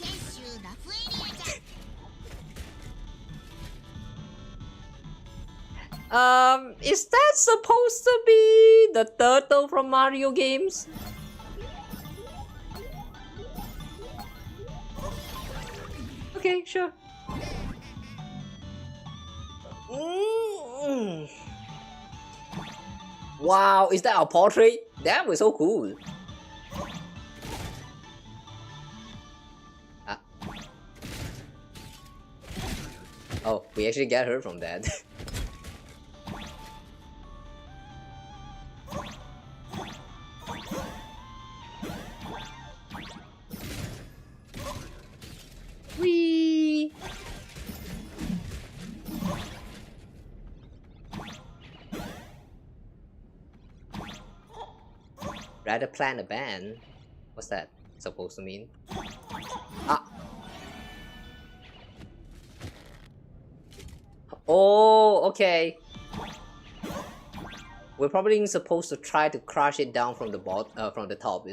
泉州ラフエリアじゃ。 Is that supposed to be the turtle from Mario games? Okay, sure. Wow, is that a portrait? That was so cool. Ah. Oh, we actually get her from that. Whee! Rather plan a ban. What's that supposed to mean? Ah! Oh, okay. We're probably supposed to try to crush it down from the from the top.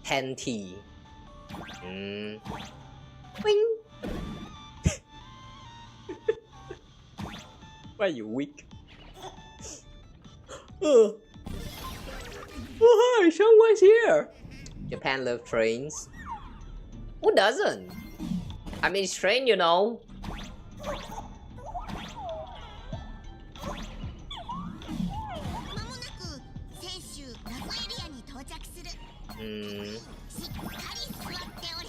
10T. Wing. Why are you weak? Oh, hi, someone's here. Japan love trains. Who doesn't? I mean, it's train, you know. まもなく泉州ラフエリアに到着する。しっかり座っておれ。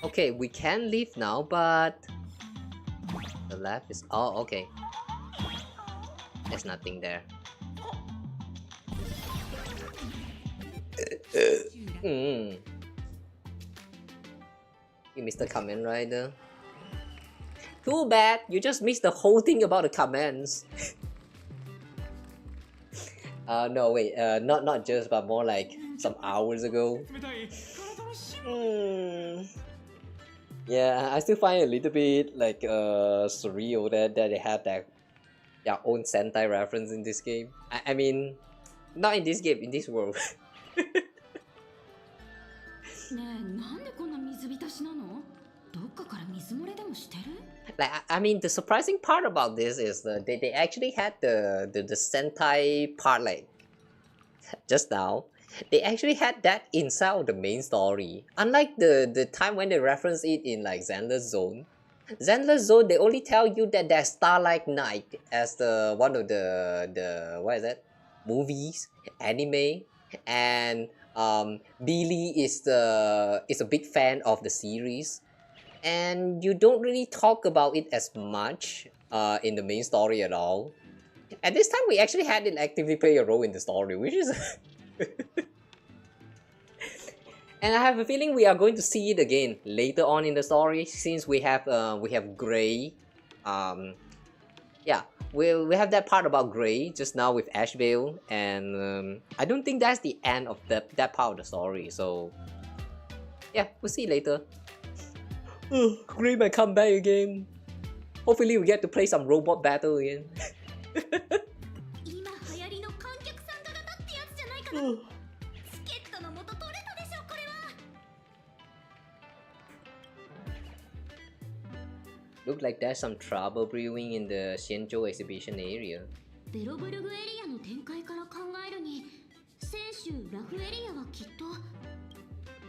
Okay, we can leave now, but the left is... Oh, okay. There's nothing there. You Mr. Kamen Rider. Too bad, you just missed the whole thing about the comments. No wait, not just, but more like some hours ago. Yeah, I still find it a little bit like surreal that they had that their own Sentai reference in this game. I mean, not in this game, in this world. Like I mean, the surprising part about this is that they actually had the Sentai part, like just now. They actually had that inside of the main story. Unlike the time when they reference it in like Zenless Zone. Zenless Zone, they only tell you that there's Starlight Knight as the one of the what is that? Movies, anime, and Billy is a big fan of the series. And you don't really talk about it as much in the main story at all. At this time, we actually had it actively play a role in the story, which is... And I have a feeling we are going to see it again later on in the story, since we have Gray. Yeah, we have that part about Gray just now with Ashveil, and I don't think that's the end of that part of the story. So yeah, we'll see later. Gray might come back again. Hopefully we get to play some robot battle again. Look like there's some trouble brewing in the Xianzhou exhibition area. ベロブルグエリアの展開から考えるに、選手ラフエリアはきっと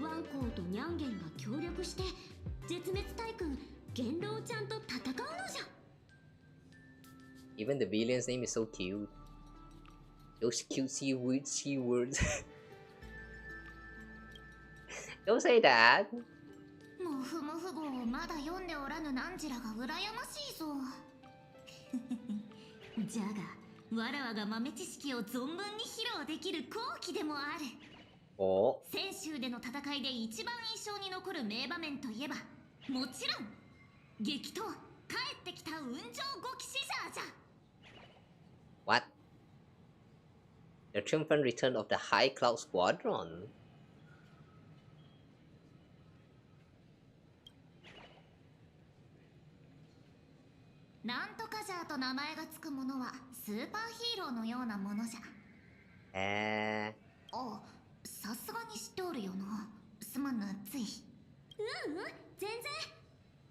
ワンコーとニャンゲンが協力して絶滅大君元老ちゃんと戦うのじゃ。Even the villain's name is so cute. Those cutesy witchy words. Don't say that. もふもふ号をまだ読んでおらぬナンジラが羨ましいぞ。じゃが、わらわが豆知識を存分に披露できる好機でもある。お。先週での戦いで一番印象に残る名場面といえば、もちろん激闘帰ってきた雲上五騎士じゃ。 What? The triumphant return of the High Cloud Squadron. なんとかじゃと名前がつくものはスーパーヒーローのようなものじゃ。あ、さすがに知っておるよな。すまんな、つい。全然。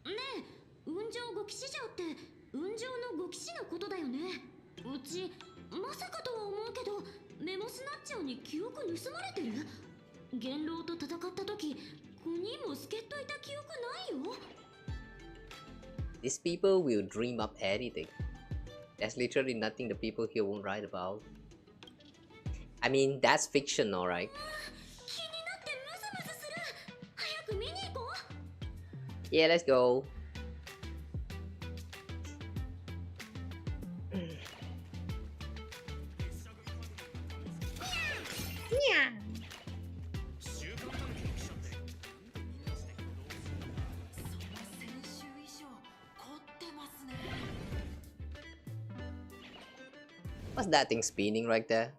ねえ、雲上五騎士じゃって雲上の五騎士のことだよね。うちまさかとは思うけど、メモスナッチャーに記憶盗まれてる？元老と戦った時、5人も助っ人いた記憶ないよ。 These people will dream up anything. There's literally nothing the people here won't write about. I mean, that's fiction, alright? Yeah, let's go. What's that thing spinning right there?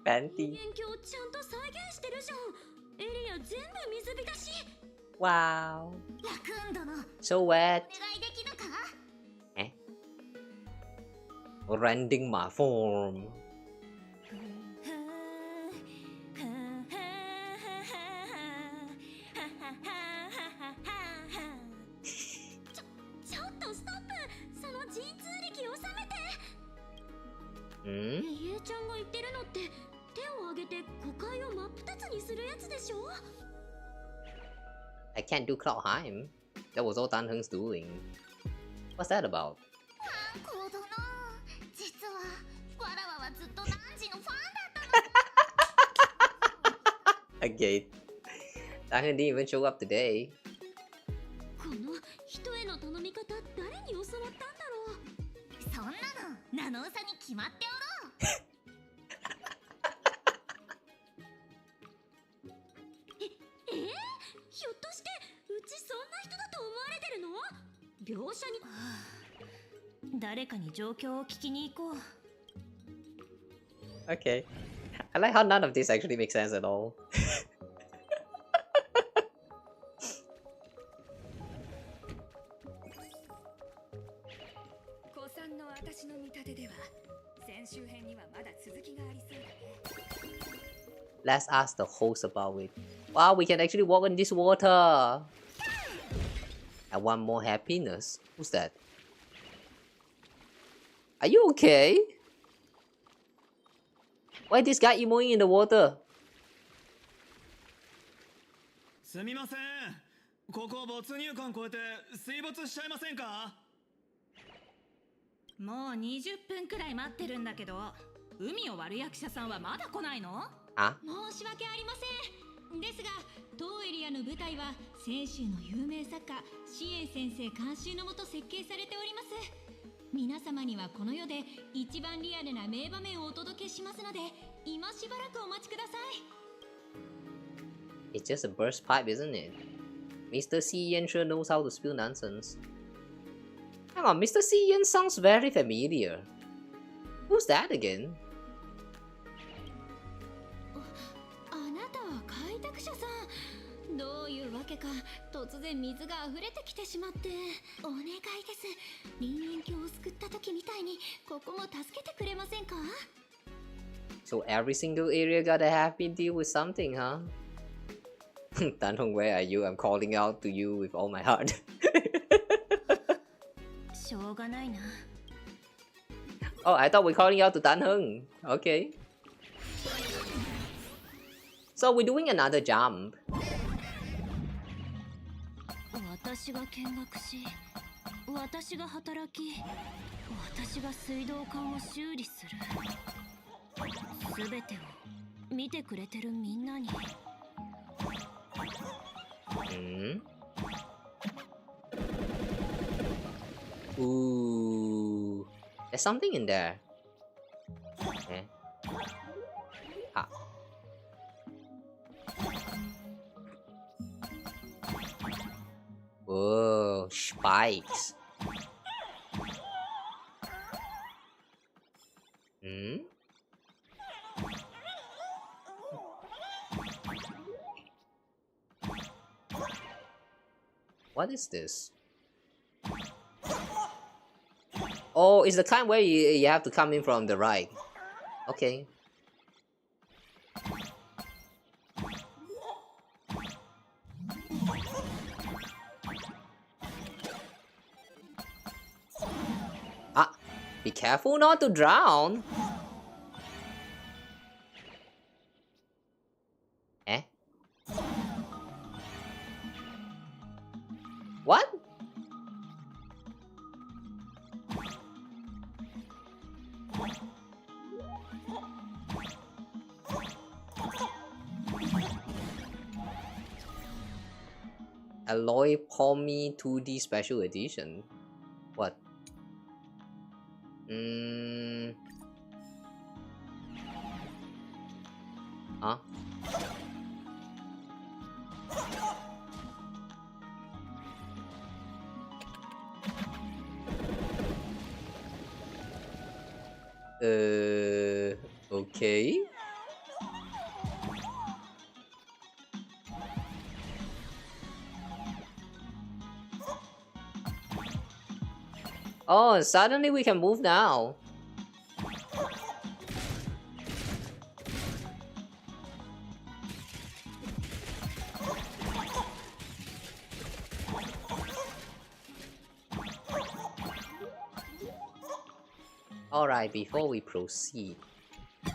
Panty. Wow. So wet. Eh? Rending my form. I can't do Cloudheim. That was all Dan Heng's doing. What's that about? Again. Dan Heng didn't even show up today. この人への頼み方、誰に教わったんだろう。そんなのナノウサに決まっておろう。ひょっとしてうちそんな描写に誰かに状況を聞きに行こう。 Okay. I like how none of this actually makes sense at all. 古参の私の見立てでは先週編にはまだ続きがありそうだね。 Let's ask the host about it. Wow, we can actually walk on this water. I want more happiness. Who's that? Are you okay? Why this guy emoing in the water? すみません。ここ没入感超えて水没しちゃいませんか？もう20分くらい待ってるんだけど、海を割る役者さんはまだ来ないの？あ？申し訳ありません。ですが当エリアの舞台は泉州の有名作家支援先生監修のもと設計されております。皆様にはこの世で一番リアルな名場面をお届けしますので、今しばらくお待ちください。 It's just a burst pipe, isn't it? Mr. C Yen sure knows how to spill nonsense. Hang on, Mr. C Yen sounds very familiar. Who's that again? あなたは開拓者さん。どういうわけか突然水が溢れてきてしまって。お願いです。人間境を救った時みたいにここも助けてくれませんか？ So every single area gotta have me deal with something, huh? Danhong, where are you? I'm calling out to you with all my heart. しょうがないな。 Oh, I thought we're calling out to Danhong. Okay. So we're doing another jump. 私が見学し、私が働き、私が水道管を修理する。すべてを見てくれてるみんなに。Ooh, there's something in there. Okay. Ah. Whoa, spikes. What is this? Oh, it's the kind where you have to come in from the right. Okay. Ah, be careful not to drown. Eh? What? Alloy Palmy 2D Special Edition. What? Huh? Okay. Oh, suddenly we can move now. Alright, before we proceed,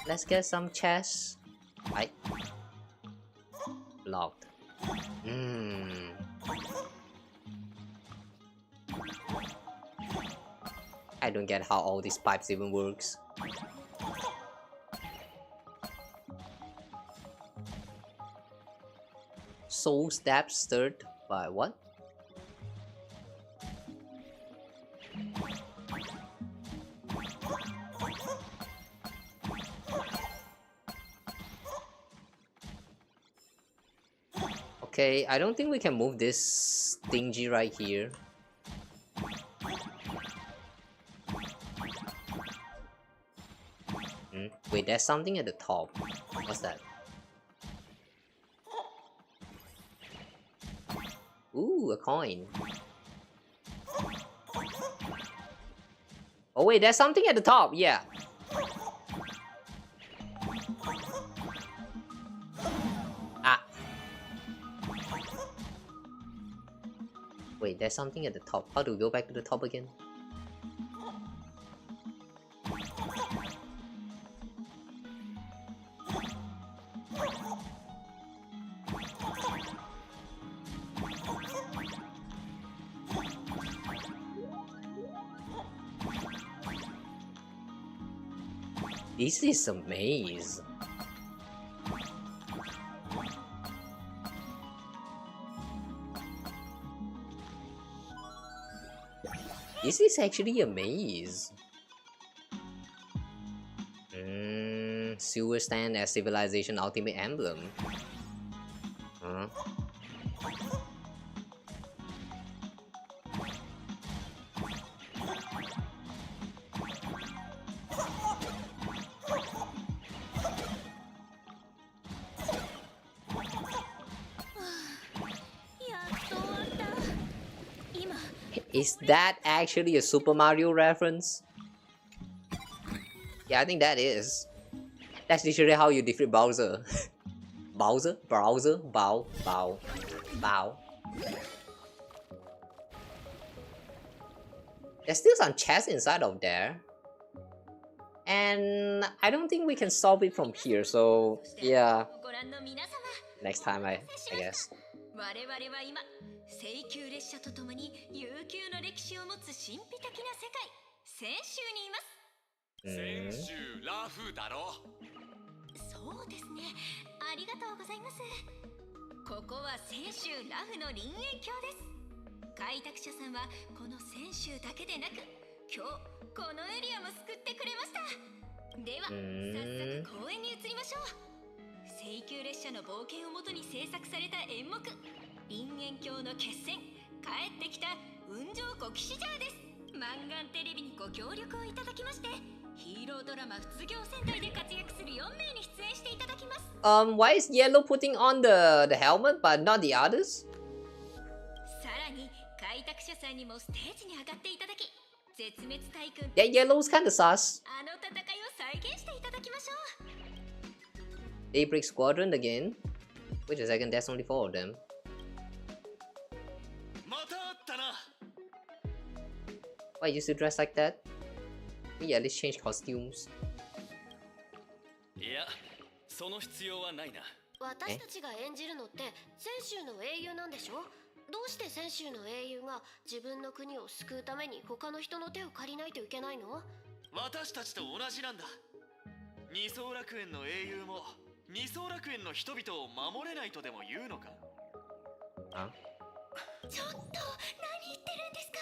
let's get some chests. Right. Locked. I don't get how all these pipes even works. Soul stab stirred by what? Okay, I don't think we can move this thingy right here. Wait, there's something at the top. What's that? Ooh, a coin. Oh wait, there's something at the top. Yeah. Ah. Wait, there's something at the top. How do we go back to the top again? This is a maze. This is actually a maze. Silver stand as civilization ultimate emblem. Huh? Is that actually a Super Mario reference? Yeah, I think that is. That's literally how you defeat Bowser. Bowser? Browser? Bow. Bow. Bow. There's still some chests inside of there. And I don't think we can solve it from here, so yeah. Next time, I guess. 請求列車とともに悠久の歴史を持つ神秘的な世界泉州にいます。泉州ラフだろ。そうですね。ありがとうございます。ここは泉州ラフの林園郷です。開拓者さんはこの泉州だけでなく、今日このエリアも救ってくれました。では早速公園に移りましょう。請求列車の冒険をもとに制作された演目。林園郷の決戦帰ってきた雲上古騎士ジャーです。マンガンテレビにご協力をいただきましてヒーロードラマ卒業戦隊で活躍する4名に出演していただきます。Why is Yellow putting on the helmet but not the others? さらに開拓者さんにもステージに上がっていただき絶滅大軍 Yeah, Yellow's kinda sus. あの戦いを再現していただきましょう。 Daybreak Squadron again. Wait a second, there's only 4 of them. Why you still dress like that? We at least change costumes. いや、その必要はないな。私たちが演じるのって泉州の英雄なんでしょ？どうして泉州の英雄が自分の国を救うために他の人の手を借りないといけないの？私たちと同じなんだ。二層楽園の英雄も二層楽園の人々を守れないとでも言うのか？ちょっと何言ってるんですか？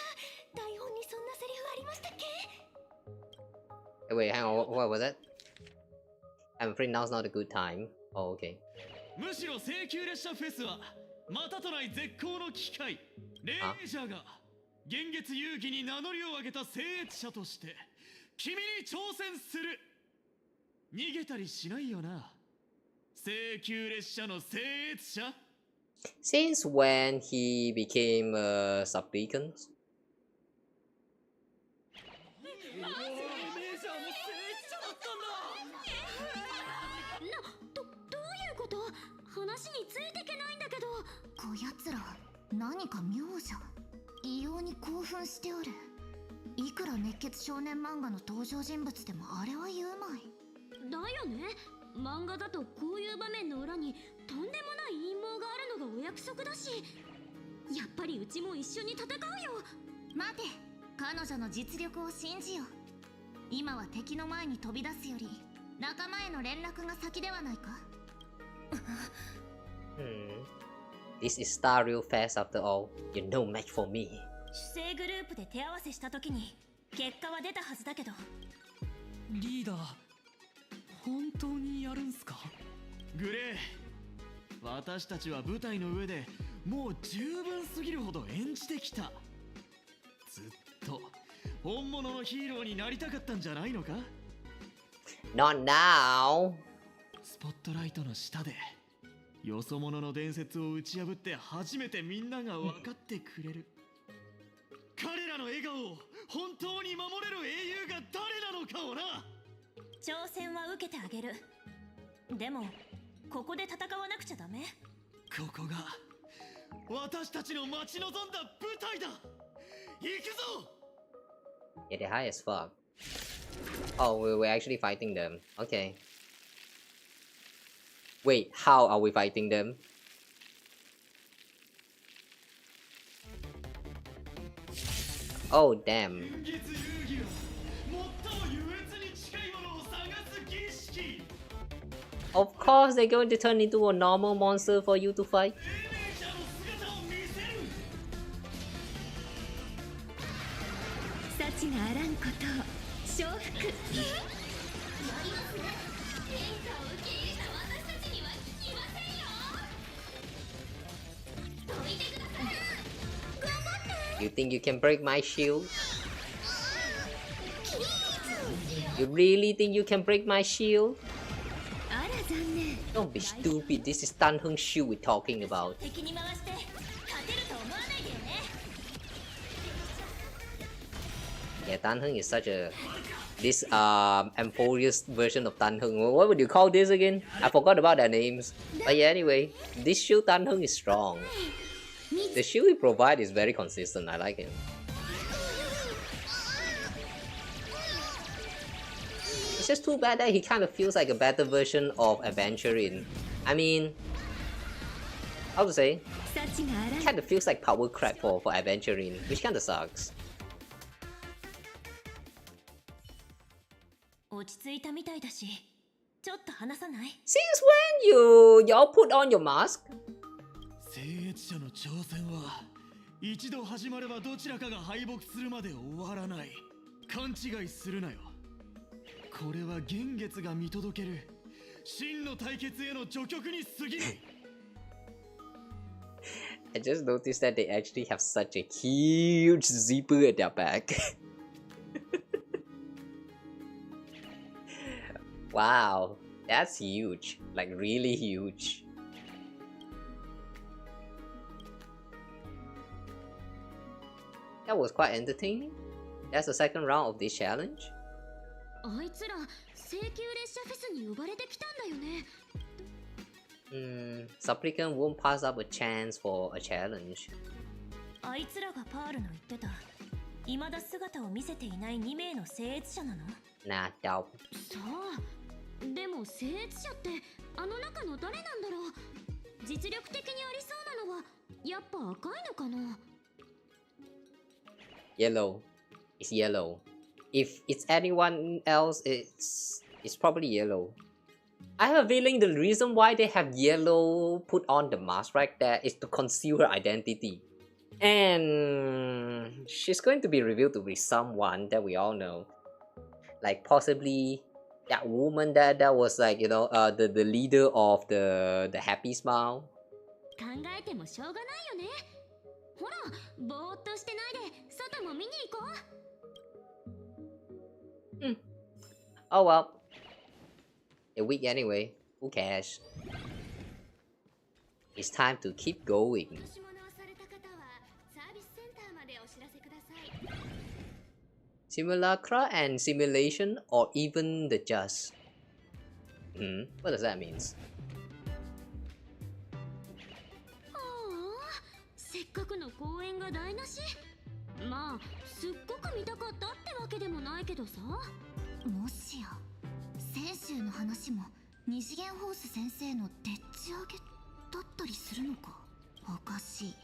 台本にそんなセリフありましたっけ？ Wait, hang on, what was that? I'm afraid now's not a good time. Oh, okay. むしろ請求列車フェスはまたとない絶好の機会。レイジャーが現月遊戯に名乗りを上げた聖越者として君に挑戦する。逃げたりしないよな。請求列車の聖越者。Since when he became a supplicant? どういうこと？話についていけないんだけど。こやつら何か妙じゃ。異様に興奮しておる。いくら熱血少年漫画の登場人物でもあれは言うまい。だよね。漫画だとこういう場面の裏にとんでもない陰謀があるのがお約束だし、やっぱりうちも一緒に戦うよ。待て、彼女の実力を信じよう。今は敵の前に飛び出すより仲間への連絡が先ではないか。This is Star Rail Fest after all. You're no match for me. 主催グループで手合わせした時に結果は出たはずだけど。リーダー、本当にやるんすか？グレー、私たちは舞台の上でもう十分すぎるほど演じてきた。ずっと本物のヒーローになりたかったんじゃないのか？ Not now. スポットライトの下でよそ者の伝説を打ち破って初めてみんなが分かってくれる。彼らの笑顔を本当に守れる英雄が誰なのかをな。挑戦は受けてあげる。でもここで戦わなくちゃダメ。ここが私たちの待ち望んだ舞台だ。行くぞ。 Yeah, they're high as fuck. Oh, we're actually fighting them. Okay. Wait, how are we fighting them? Oh, damn. Of course, they're going to turn into a normal monster for you to fight. 幸があらんことを承服。You think you can break my shield? You really think you can break my shield? Don't be stupid, this is Dan Heng's shield we're talking about. Yeah, Dan Heng is such a... This amphibious version of Dan Heng. What would you call this again? I forgot about their names. But yeah, anyway, this shield Dan Heng is strong. The shield he provides is very consistent, I like him. It's just too bad that he kind of feels like a better version of Adventuring. I mean... How to say? Kind of feels like power crap for Adventuring, which kind of sucks. 落ち着いたみたいだし、ちょっと話さない？ Since when y'all put on your mask? 聖越者の挑戦は一度始まればどちらかが敗北するまで終わらない。勘違いするなよ。これは幻月が見届ける真の対決への序曲に過ぎない。I just noticed that they actually have such a huge zipper at their back. Wow, that's huge, like really huge. That was quite entertaining. That's the second round of this challenge. あいつら請求列車フェスに呼ばれてきたんだよね。Supplicant won't pass up a chance for a challenge. あいつらがパールの言ってた未だ姿を見せていない2名の聖越者なの？ Nah, doubt. さあ、でも聖越者ってあの中の誰なんだろう。実力的にありそうなのはやっぱ赤いのかな。 Yellow. It's yellow. If it's anyone else, it's probably yellow. I have a feeling the reason why they have yellow put on the mask right there is to conceal her identity. And she's going to be revealed to be someone that we all know. Like possibly that woman that was like, you know, the leader of the Happy Smile. 考えてもしょうがないよね。ほら、ぼーっとしてないで外も見に行こう。Oh well. A week anyway. Who cares? It's time to keep going. Simulacra and simulation, or even the just. What does that mean? せっかくの公演が台無し。まあ、すっごく見たかったってわけでもないけどさ。もしや先週の話も二次元ホース先生のでっち上げだったりするのか。おかしい。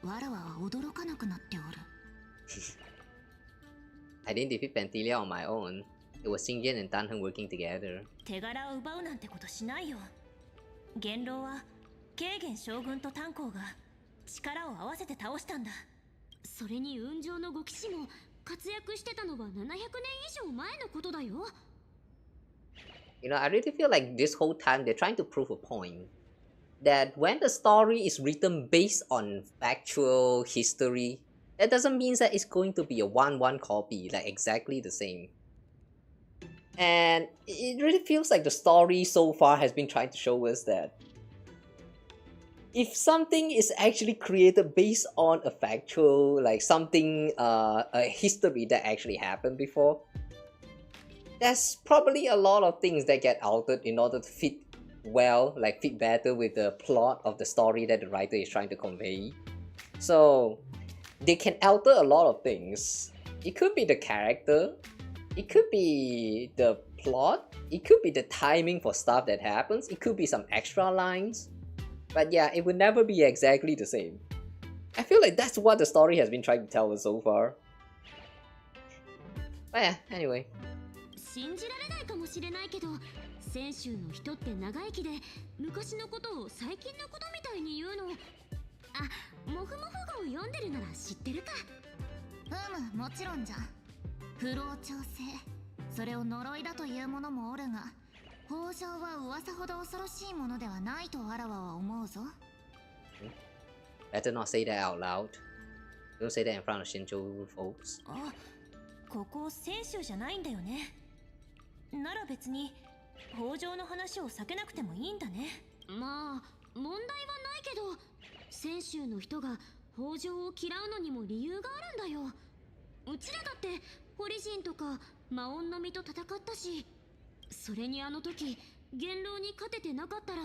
わらわは驚かなくなっておる。I didn't defeat Panthelia on my own. It was Xingjian and Dan Heng working together. 手柄を奪うなんてことしないよ。元老は慶元将軍と炭鉱が力を合わせて倒したんだ。それに雲上の5騎士も活躍してたのは700年以上前のことだよ。You know, I really feel like this whole time they're trying to prove a point that when the story is written based on factual history, that doesn't mean that it's going to be a 1-1 copy, like exactly the same. And it really feels like the story so far has been trying to show us that if something is actually created based on a factual, like something, a history that actually happened before, there's probably a lot of things that get altered in order to fit well, like fit better with the plot of the story that the writer is trying to convey. So they can alter a lot of things. It could be the character, it could be the plot, it could be the timing for stuff that happens, it could be some extra lines. But yeah, it would never be exactly the same. I feel like that's what the story has been trying to tell us so far. But yeah, anyway. 信じられないかもしれないけど、先週の人って長生きで昔のことを最近のことみたいに言うの。あ、もふもふ号読んでるなら知ってるか。もちろんじゃ。不老調整、それを呪いだというものもおるが、北条は噂ほど恐ろしいものではないとわらわは思うぞ。Better not say that out loud. Don't say that in front of Shinjo folks. あ、ここ先週じゃないんだよね。なら別に北条の話を避けなくてもいいんだね。まあ問題はないけど、先週の人が北条を嫌うのにも理由があるんだよ。うちらだってホリジンとか魔音の実と戦ったし、それにあの時元老に勝ててなかったら、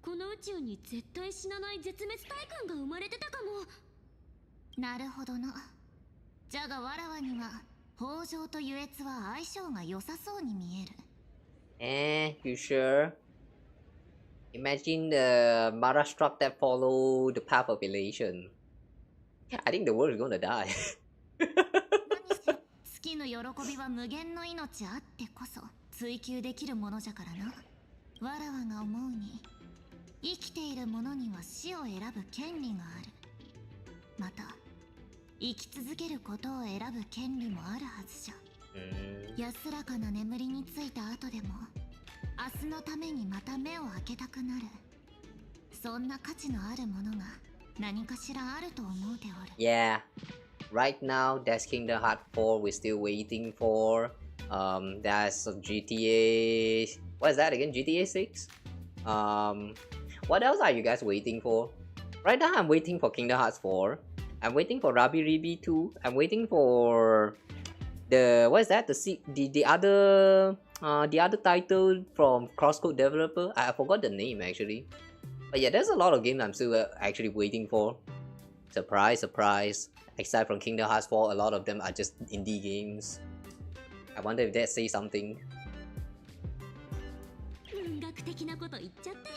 この宇宙に絶対死なない絶滅体君が生まれてたかも。なるほどな。じゃがわらわには北条と優越は相性が良さそうに見える。You sure? Imagine the Mara struck that follow the path of elation. I think the world is gonna die. 月の喜びは無限の命あってこそ追求できるものじゃからな。わらわが思うに、生きている者には死を選ぶ権利がある。また生き続けることを選ぶ権利もあるはずじゃ。安らかな眠りについた後でも明日のためにまた目を開けたくなる。そんな価値のあるものが何かしらあると思うておる。Yeah, right now that's Kingdom Hearts 4 we're still waiting for. That's GTA. What is that again? GTA 6? What else are you guys waiting for? Right now I'm waiting for Kingdom Hearts 4. I'm waiting for Rabi Ribi 2. I'm waiting for the what is that? The other title from Crosscode developer. I forgot the name actually. But yeah, there's a lot of games I'm still actually waiting for. Surprise, surprise. Aside from Kingdom Hearts 4, a lot of them are just indie games. I wonder if that says something. 文学的なこと言っちゃって。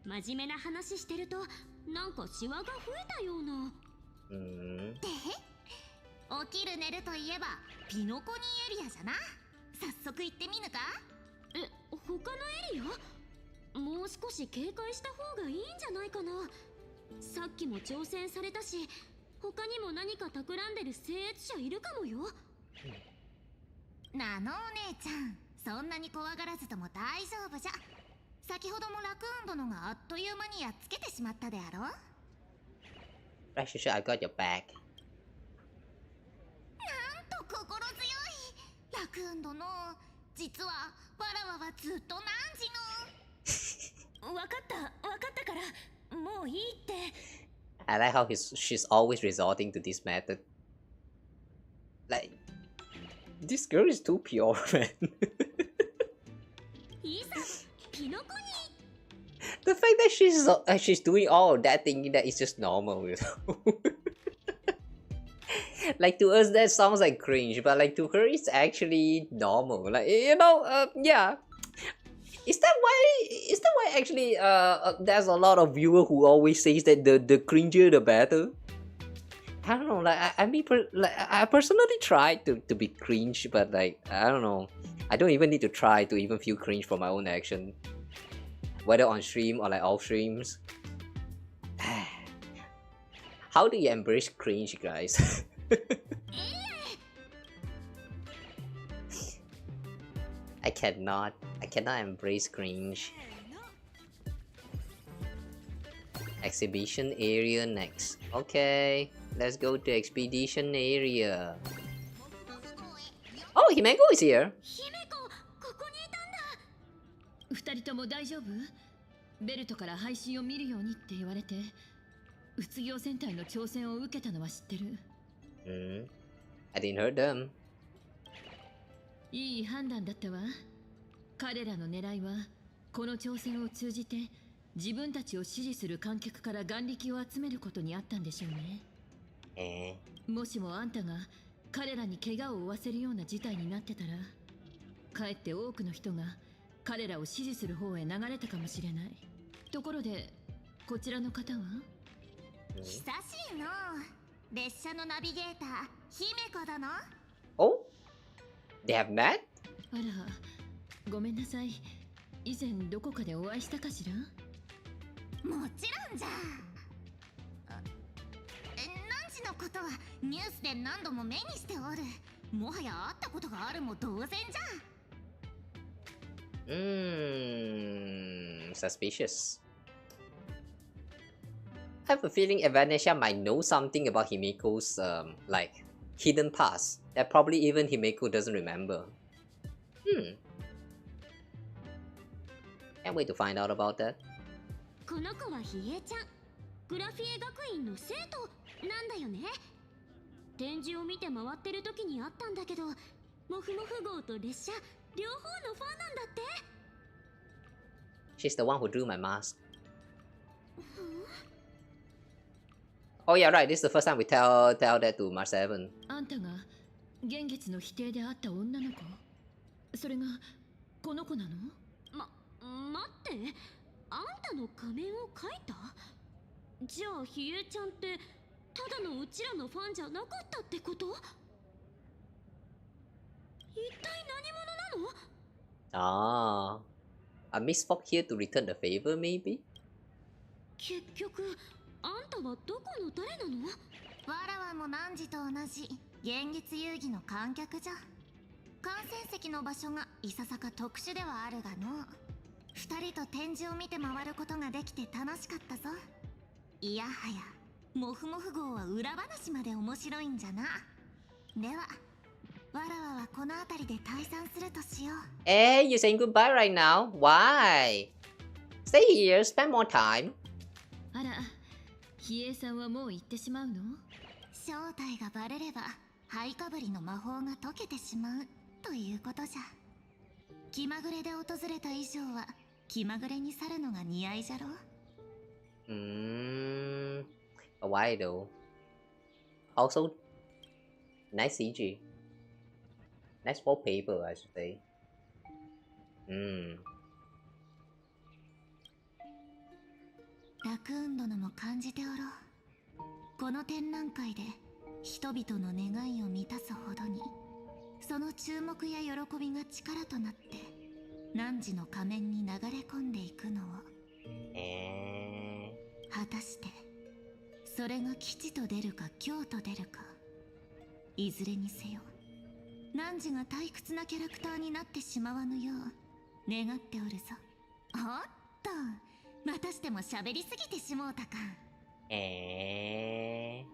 真面目な話してるとなんかシワが増えたような。起きる寝るといえばピノコニエリアじゃな。早速行ってみぬか。他のエリア？もう少し警戒した方がいいんじゃないかな。さっきも挑戦されたし、他にも何か企んでる聖越者いるかもよ。なのお姉ちゃん、そんなに怖がらずとも大丈夫じゃ。先ほどもラクーン殿があっという間にやっつけてしまったであろう。Rest assured, I got your back. なんと心強い。ラクーン殿、実はわらわはずっと何時の。わかったから、もういいって。I like how she's always resorting to this method. Like, this girl is too pure, man. The fact that she's doing all of that thinking that it's just normal, you know. Like to us that sounds like cringe, but like to her it's actually normal. Like, you know, yeah. Is that why actually there's a lot of viewer who always says that the cringier the better? I don't know, like I personally tried to be cringe, but like I don't know. I don't even need to try to even feel cringe for my own action. Whether on stream or like off streams. How do you embrace cringe, guys? I cannot embrace cringe. Exhibition area next. Okay, let's go to expedition area. Oh, Himeko is here. 姫子、こここにいたんだ。二人とも大丈夫？ベルトから配信を見るようにって言われて、うつ行戦隊の挑戦を受けたのは知ってる。I didn't hurt them. いい判断だったわ。彼らの狙いはこの挑戦を通じて自分たちを支持する観客から眼力を集めることにあったんでしょうね。もしもあんたが彼らに怪我を負わせるような事態になってたら、かえって多くの人が彼らを支持する方へ流れたかもしれない。ところでこちらの方は？久しいの。列車のナビゲーター姫子殿。Oh? They have met? あら、ごめんなさい。以前どこかでお会いしたかしら？もちろんじゃ。汝のことはニュースで何度も目にしておる。もはや会ったことがあるも同然じゃ。Suspicious. I have a feeling Evanesha might know something about Himiko's like hidden past that probably even Himiko doesn't remember. Can't wait to find out about that. この子はひえちゃん。グラフィエ学院の生徒なんだよね。展示を見て回ってる時に会ったんだけど、モフモフ号と列車両方のファンなんだって。She's the one who drew my mask. Oh yeah, right. This is the first time we tell that to Mark 7. あんたが現月の否定であった女の子？それがこの子なの？待って、あんたの仮面を描いた？じゃあひえちゃんってただのうちらのファンじゃなかったってこと？一体何者なの？ A misfolk here to return the favor, maybe? 結局あんたはどこの誰なの？わらわも汝と同じ現月遊戯の観客じゃ。観戦席の場所がいささか特殊ではあるがの。二人と展示を見て回ることができて楽しかったぞ。いやはやモフモフ号は裏話まで面白いんじゃな。ではわらわはこの辺りで退散するとしよう。Hey, you're saying goodbye right now? Why? Stay here, spend more time. あら、ひえさんはもう行ってしまうの？正体がバレれば灰かぶりの魔法が解けてしまうということじゃ。気まぐれで訪れた以上は気まぐれに去るのが似合いじゃろ。Why though? Also, nice CG. Nice wallpaper, I should say. ラクーン殿も感じておろう。この展覧会で人々の願いを満たすほどに、その注目や喜びが力となって汝の仮面に流れ込んでいくのを。果たしてそれが吉と出るか凶と出るか、いずれにせよ汝が退屈なキャラクターになってしまわぬよう願っておるぞ。おっと、またしても喋りすぎてしもうたか。I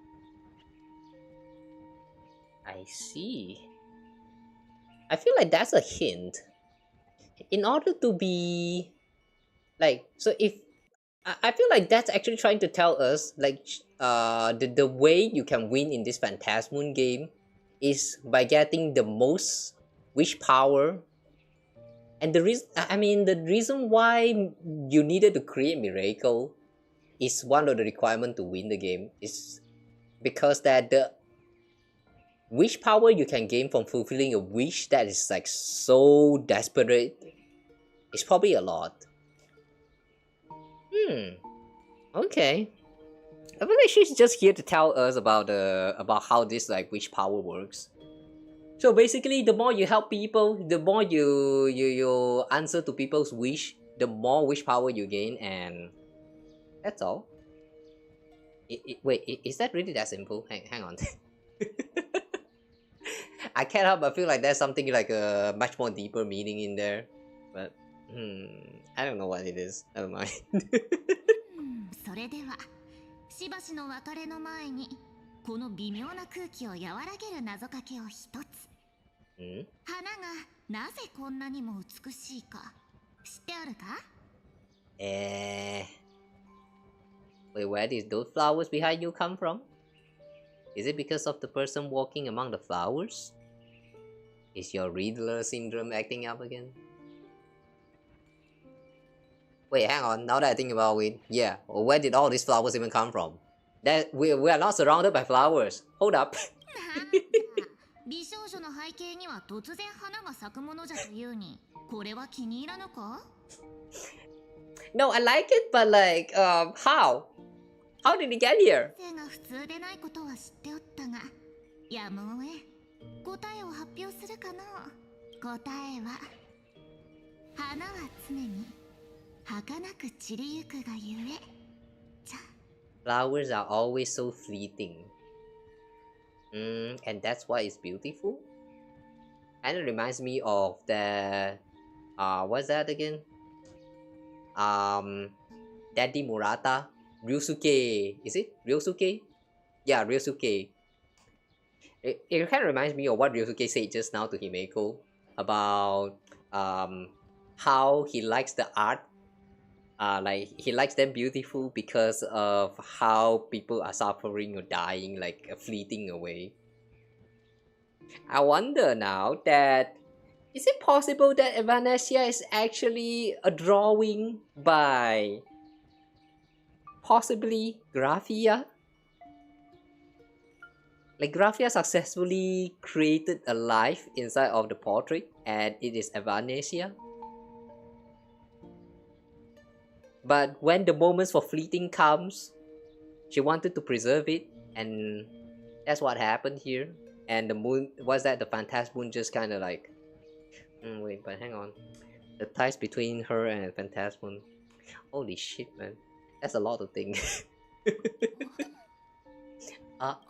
see. I feel like that's a hint. In order to be like, so if I feel like that's actually trying to tell us like the way you can win in this Phantasmoon game is by getting the most wish power. And the reason why you needed to create miracle is one of the requirements to win the game is because that the wish power you can gain from fulfilling a wish that is like so desperate is probably a lot. Okay. I feel like she's just here to tell us about how this like wish power works. So basically, the more you help people, the more you answer to people's wish, the more wish power you gain, and that's all. Wait, is that really that simple? Hang on. I can't help but feel like there's something like a much more deeper meaning in there, but I don't know what it is. Never mind. それではしばしの別れの前にこの微妙な空気を和らげる謎かけを一つ。花がなぜこんなにも美しいか知ってあるか？ Wait, where did those flowers behind you come from? Is it because of the person walking among the flowers? Is your Riddler syndrome acting up again? Wait, hang on, now that I think about it, yeah, where did all these flowers even come from? That we are not surrounded by flowers. Hold up. 美少女の背景には突然花が咲くものじゃというに、これは気に入らぬか？ No, I like it, but like, how? How did it get here? 性が普通でないことは知っておったが、やむをえ、答えを発表するかの。答えは、花は常に儚く散りゆくがゆえ。じゃ。Flowers are always so fleeting. And that's why it's beautiful? And it reminds me of the... what's that again? Daddy Murata? Ryusuke. Is it? Ryusuke? Yeah, Ryusuke. It kind of reminds me of what Ryusuke said just now to Himeko about how he likes the art. Like he likes them beautiful because of how people are suffering or dying, like fleeting away. I wonder now that is it possible that Evanesia is actually a drawing by possibly Graphia? Like Graphia successfully created a life inside of the portrait and it is Evanesia. But when the moments for fleeting comes, she wanted to preserve it, and that's what happened here. And the moon, was that the Phantasmoon just kind of like... wait, but hang on. The ties between her and Phantasmoon. Holy shit, man. That's a lot of things. 花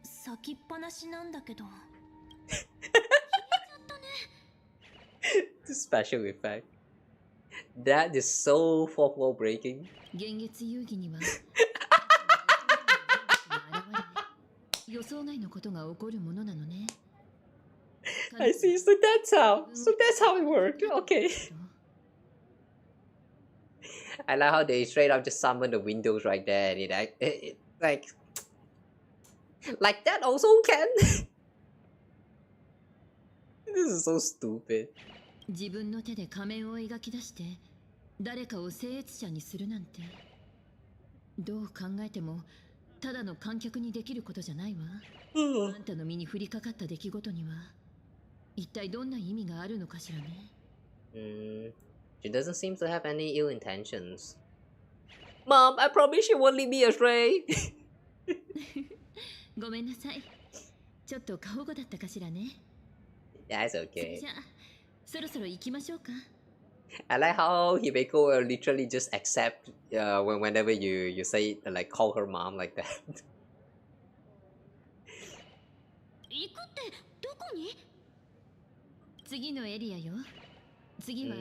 咲きっぱなしなんだけど。 The special effect. That is so fourth wall breaking. 現月遊戯には予想外のことが起こるものなのね。I see, so that's how it worked. Okay. I like how they straight up just summon the windows right there and it like that also can. This is so stupid. 自分の手で仮面を描き出して誰かを聖越者にするなんてどう考えてもただの観客にできることじゃないわ。あんたの身に降りかかった出来事には一体どんな意味があるのかしらね。She doesn't seem to have any ill intentions. Mom, I promise you won't leave me astray. ごめんなさい。ちょっと過保護だったかしらね。That's okay. じゃあそろそろ行きましょうか。I like how Himeko will literally just accept whenever you say like call her mom like that. 行くってどこに？次のエリアよ。次は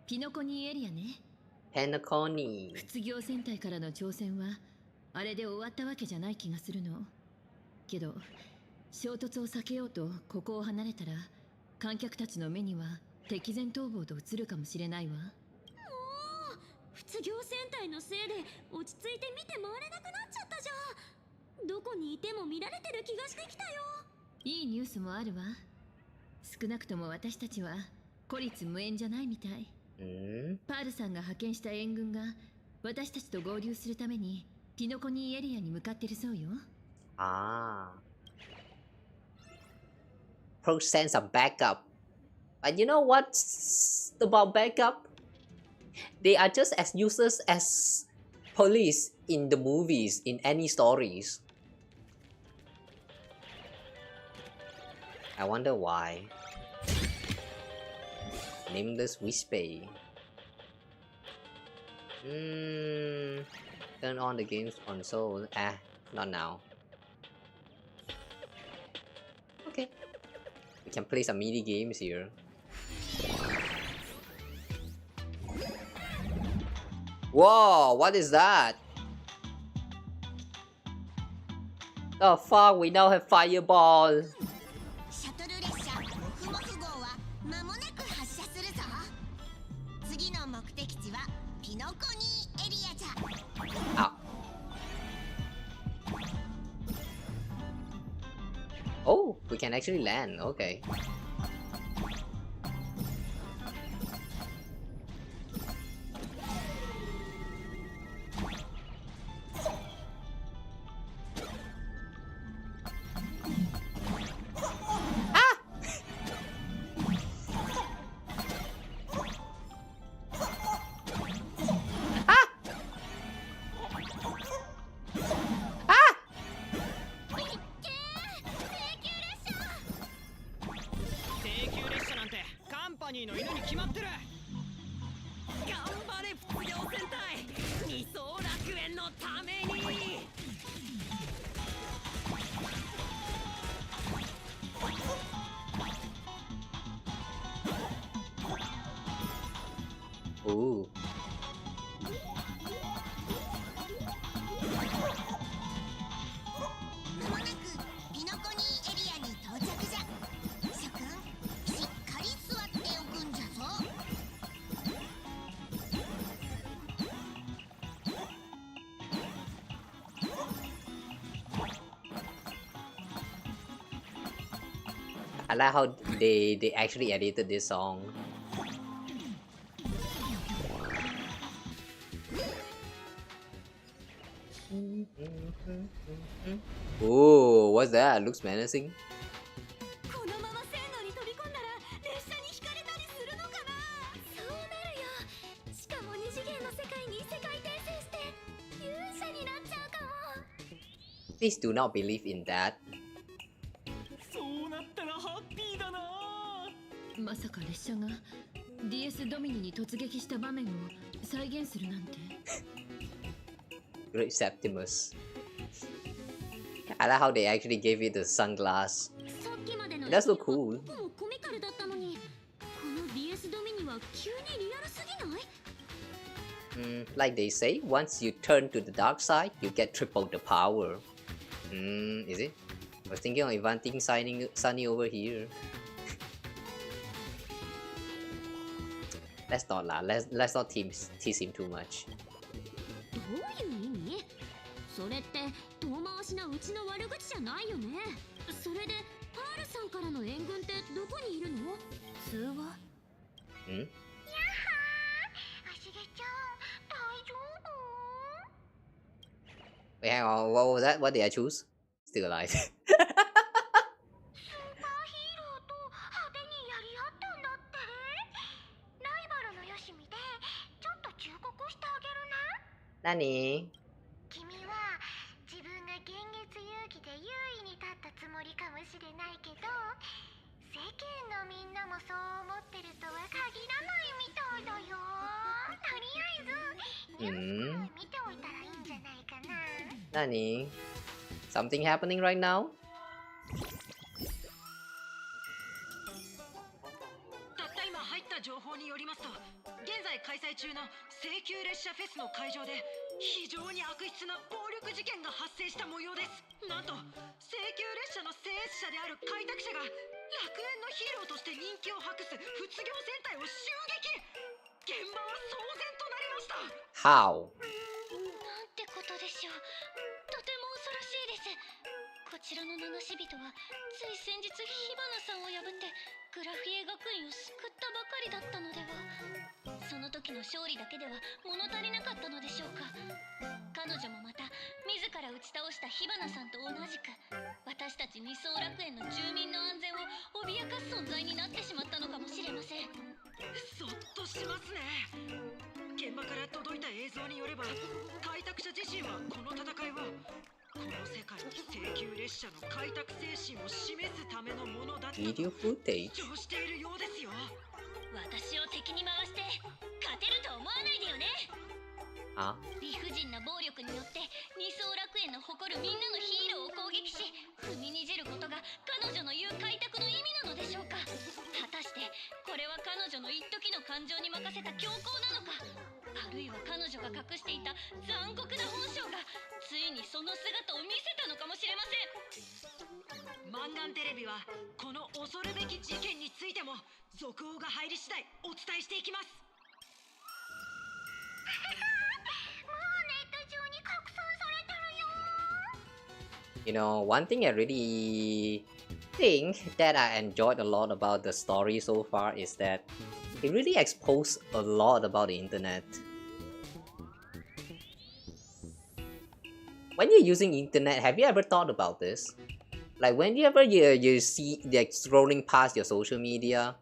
ピノコニーエリアね。Penacony. 卒業戦隊からの挑戦はあれで終わったわけじゃない気がするの。けど衝突を避けようとここを離れたら観客たちの目には敵前逃亡と映るかもしれないわ。もう卒業戦隊のせいで落ち着いて見て回れなくなっちゃったじゃん。どこにいても見られてる気がしてきたよ。いいニュースもあるわ。少なくとも私たちは孤立無縁じゃないみたい。パールさんが派遣した援軍が私たちと合流するためにピノコニーエリアに向かってるそうよ。Pro send some backup. But you know what's about backup? They are just as useless as police in the movies, in any stories. I wonder why. Nameless Whisper. Turn on the game's console. Not now. Okay. We can play some mini games here. Whoa, what is that? Oh fuck, we now have fireball. ちはピノコニーエリアじゃ。 Oh, we can actually land. Okay. Ooh. まもなくピノコニーエリアに到着じゃ。諸君、しっかり座っておくんじゃぞ。I like how they actually edited this song. Oh, what's that? Looks menacing. このまま線路に飛び込んだら列車にひかれたりするのかな。そうなるよ。しかも二次元の世界に異世界転生して勇者になっちゃうかも。 Please do not believe in that. そうなったらハッピーだな。まさか列車が DS ドミニに突撃した場面を再現するなんて。Great Septimus. I like how they actually gave it the sunglass. さっきまでの That's so cool. もコミカルだったのに、この DS ドミニは急にリアルすぎない？ Like they say, once you turn to the dark side, you get triple the power. Is it? I was thinking of inventing Sunny over here. Let's not laugh. Let's not tease him too much. どういう意味？それって遠回しなうちの悪口じゃないよね。それでパールさんからの援軍ってどこにいるの？通話？やっはー、あしげちゃん、大丈夫？ Wait, hang on. What was that? What did I choose? Still alive. スーパーヒーローと派手にやり合ったんだって。ライバルのよしみでちょっと忠告してあげるね。何？君は自分が現月遊戯で優位に立ったつもりかもしれないけど、世間のみんなもそう思ってるとは限らないみたいだよ。とりあえずニュース見ておいたらいいんじゃないかな。何？ Something happening right now? たった今入った情報によりますと、現在開催中の請求列車フェスの会場で非常に悪質な暴力事件が発生した模様です。なんと請求列車の制越者である開拓者が楽園のヒーローとして人気を博す卒業戦隊を襲撃。現場は騒然となりました。 How? なんてことでしょう。とても恐ろしいです。こちらの七死人はつい先日火花さんを破ってグラフィエ学院を救ったばかりだったのでは。その時の勝利だけでは物足りなかったのでしょうか。彼女もまた自ら打ち倒した火花さんと同じく私たち二層楽園の住民の安全を脅かす存在になってしまったのかもしれません。そっとしますね。現場から届いた映像によれば、開拓者自身はこの戦いをこの世界に請求列車の開拓精神を示すためのものだと主張しているようですよ。私を敵に回して勝てると思わないでよね。理不尽な暴力によって二層楽園の誇るみんなのヒーローを攻撃し踏みにじることが彼女の言う開拓の意味なのでしょうか。果たしてこれは彼女の一時の感情に任せた強行なのか、あるいは彼女が隠していた残酷な本性がついにその姿を見せたのかもしれません。マンガンテレビはこの恐るべき事件についても続報が入り次第お伝えしていきます。You know, one thing I really think that I enjoyed a lot about the story so far is that it really exposed a lot about the internet. When you're using internet, have you ever thought about this? Like whenever you see like scrolling past your social media,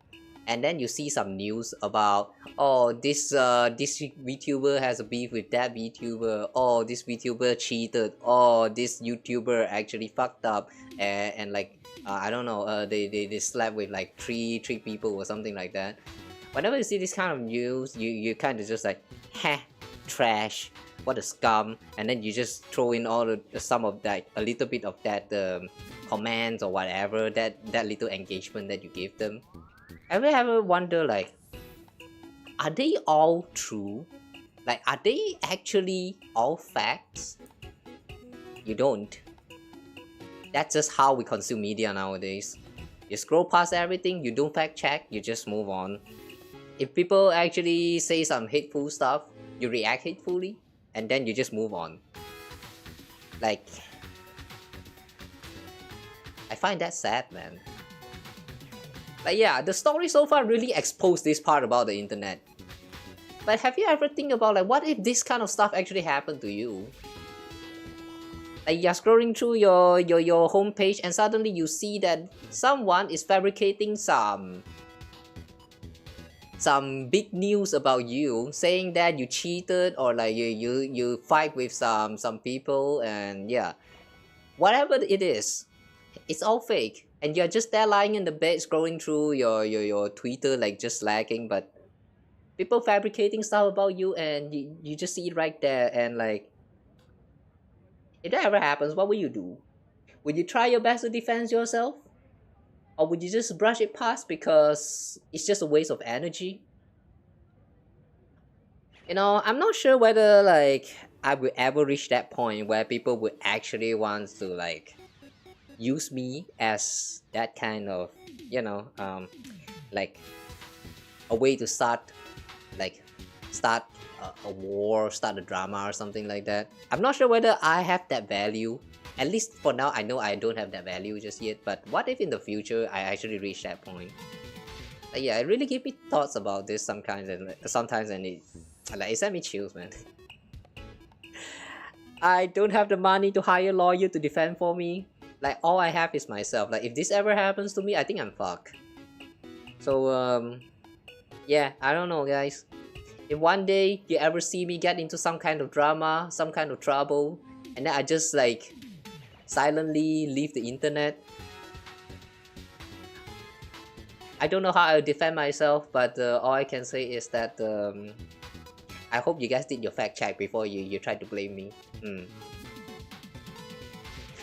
and then you see some news about, oh, this VTuber has a beef with that VTuber, oh, this VTuber cheated, oh, this YouTuber actually fucked up, and like I don't know, they slept with like three people or something like that. Whenever you see this kind of news, you kind of just like, heh, trash, what a scum, and then you just throw in all some of that, a little bit of that comments or whatever, that little engagement that you give them. Have you ever wonder, like, are they all true? Like, are they actually all facts? You don't. That's just how we consume media nowadays. You scroll past everything, you don't fact check, you just move on. If people actually say some hateful stuff, you react hatefully, and then you just move on. Like, I find that sad, man. But yeah, the story so far really exposed this part about the internet. But have you ever think about, like, what if this kind of stuff actually happened to you? Like, you're scrolling through your homepage and suddenly you see that someone is fabricating some big news about you, saying that you cheated, or like you fight with some people, and yeah, whatever it is, it's all fake, and you're just there lying in the bed scrolling through your Twitter, like just lagging, but people fabricating stuff about you, and you just see it right there. And like, if that ever happens, what will you do? Would you try your best to defend yourself? Or would you just brush it past because it's just a waste of energy? You know, I'm not sure whether like I will ever reach that point where people would actually want to like use me as that kind of, you know, like a way to start a war, start a drama or something like that. I'm not sure whether I have that value. At least for now, I know I don't have that value just yet. But what if in the future I actually reach that point? Yeah, it really gives me thoughts about this sometimes, and it sent me chills, man. I don't have the money to hire a lawyer to defend for me. Like, all I have is myself. Like, if this ever happens to me, I think I'm fucked. So yeah, I don't know, guys. If one day you ever see me get into some kind of drama, some kind of trouble, and then I just like silently leave the internet, I don't know how I'll defend myself, but all I can say is that I hope you guys did your fact check before you try to blame me.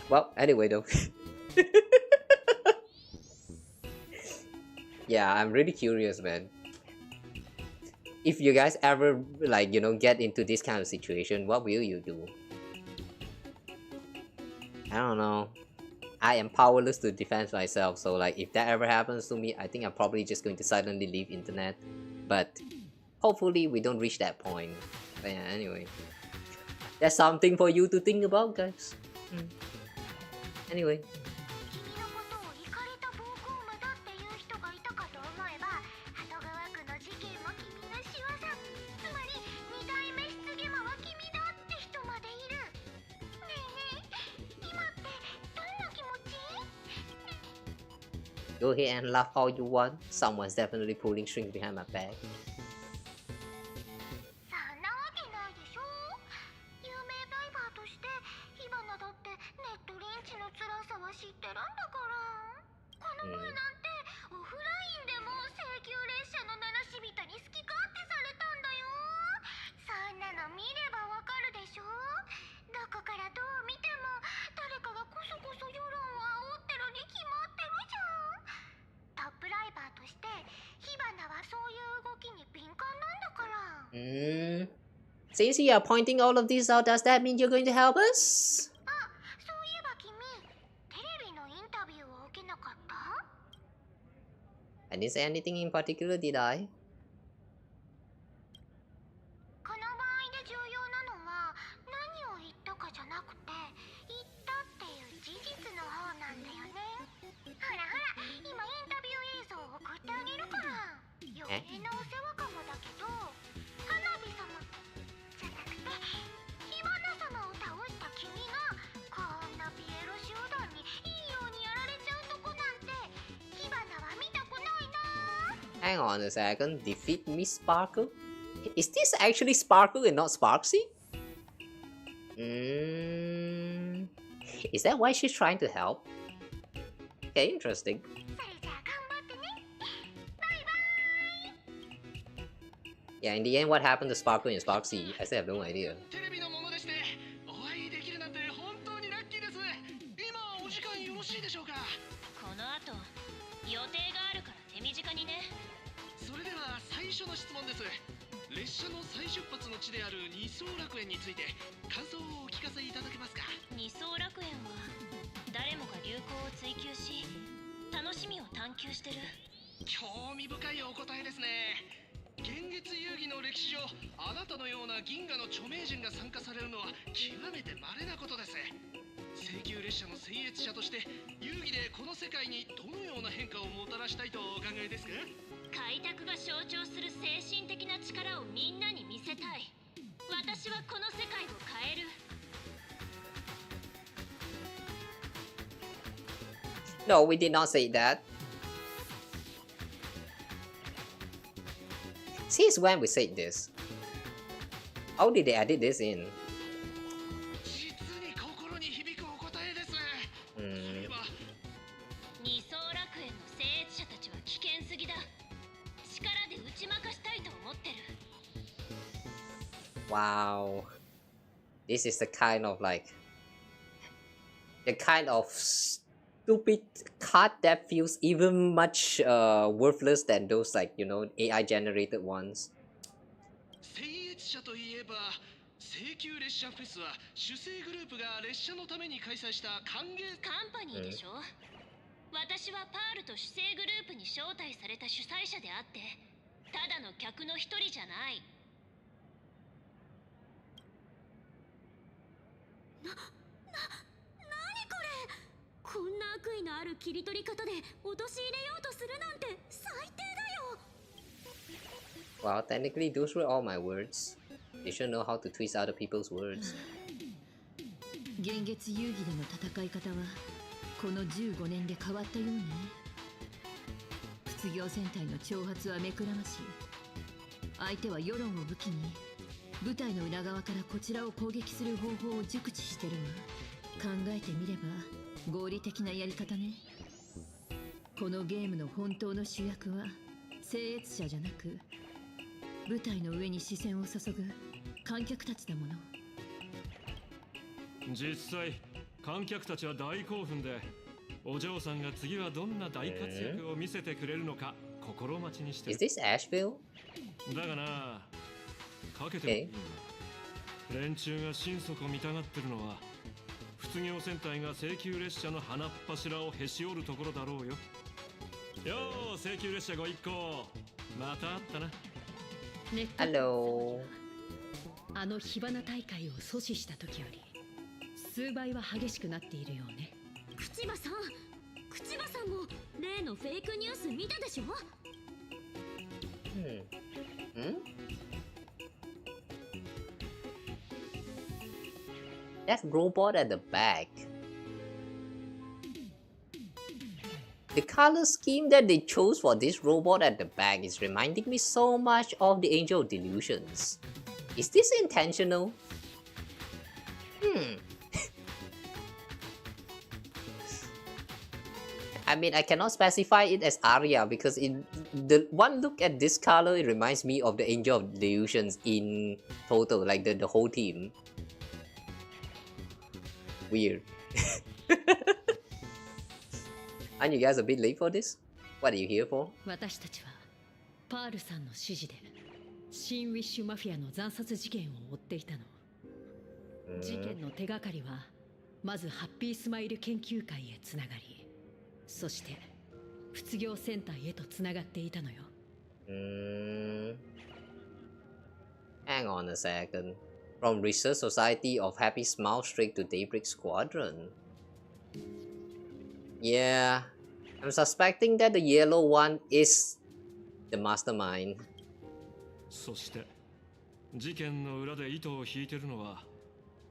Well, anyway though. Yeah, I'm really curious, man. If you guys ever, like, you know, get into this kind of situation, what will you do? I don't know. I am powerless to defend myself, so like, if that ever happens to me, I think I'm probably just going to silently leave internet. But hopefully we don't reach that point. But yeah, anyway. That's something for you to think about, guys. Anyway. Go ahead and laugh all you want. Someone's definitely pulling strings behind my back. Since you are pointing all of this out, does that mean you're going to help us? I didn't say anything in particular, did I? 家のお世話かもだけど、花火様じゃなくて火花様を倒した君がこんなピエロ集団にいいようにやられちゃうとこなんて火花は見たくないな。 Hang on a second. Defeat Miss Sparkle? Is this actually Sparkle and not Sparksy? Is that why she's trying to help? Okay, interesting. Yeah, in the end, what happened to Sparkle and Sparksy? I still have no idea. この後予定があるから手短にね。それでは最初の質問です。列車の再出発の地である二層楽園について感想をお聞かせいただけますか。二層楽園は誰もが流行を追求し楽しみを探求してる。興味深いお答えですね。現月遊戯の歴史上、あなたのような銀河の著名人が参加されるのは極めて稀なことです。請求列車の僭越者として遊戯でこの世界にどのような変化をもたらしたいとお考えですか。開拓が象徴する精神的な力をみんなに見せたい。私はこの世界を変える。 No, we did not say that. Since when we said this? How did they edit this in? 実に心に響くお答えです。二層楽園の僭越者たちは危険すぎだ。力で打ち負かしたいと思ってる。 Wow. This is the kind of stupid card that feels even much worthless than those AI generated ones. 僭越者といえば請求列車フェスは主催グループが列車のために開催した歓迎カンパニーでしょ。私はパールと主催グループに招待された主催者であってただの客の一人じゃない。何これ。こんな悪意のある切り取り方で陥れようとするなんて最低だよ。 Well, technically those were all my words. They should know how to twist other people's words. 現月遊戯での戦い方はこの15年で変わったようね。卒業戦隊の挑発は目くらまし、相手は世論を武器に部隊の裏側からこちらを攻撃する方法を熟知してるわ。考えてみれば合理的なやり方ね。このゲームの本当の主役は僭越者じゃなく部隊の上に視線を注ぐ観客たちだもの。実際観客たちは大興奮で、お嬢さんが次はどんな大活躍を見せてくれるのか心待ちにしてる。 Is this Ashveil? だがな、かけてもいいんだ。連中が心底見たがってるのは卒業戦隊が請求列車の鼻っ柱をへし折るところだろうよ。よー、請求列車ご一行、また会ったな。Hello。あの火花大会を阻止した時より数倍は激しくなっているよね。口場さんも例のフェイクニュース見たでしょ。That robot at the back. The color scheme that they chose for this robot at the back is reminding me so much of the Angel of Delusions. Is this intentional? I mean, I cannot specify it as Arya because the one look at this color, it reminds me of the Angel of Delusions in total, like the whole team. Weird. Aren't you guys a bit late for this? What are you here for? 私たちはパールさんの指示で新ウィッシュマフィアの惨殺事件を追っていたの。事件の手がかりはまずハッピースマイル研究会へつながり、そして卒業センターへとつながっていたのよ。Hang on a second. From Research Society of Happy Smile straight to Daybreak Squadron. Yeah, I'm suspecting that the yellow one is the mastermind. そして事件の裏で糸を引いてるのは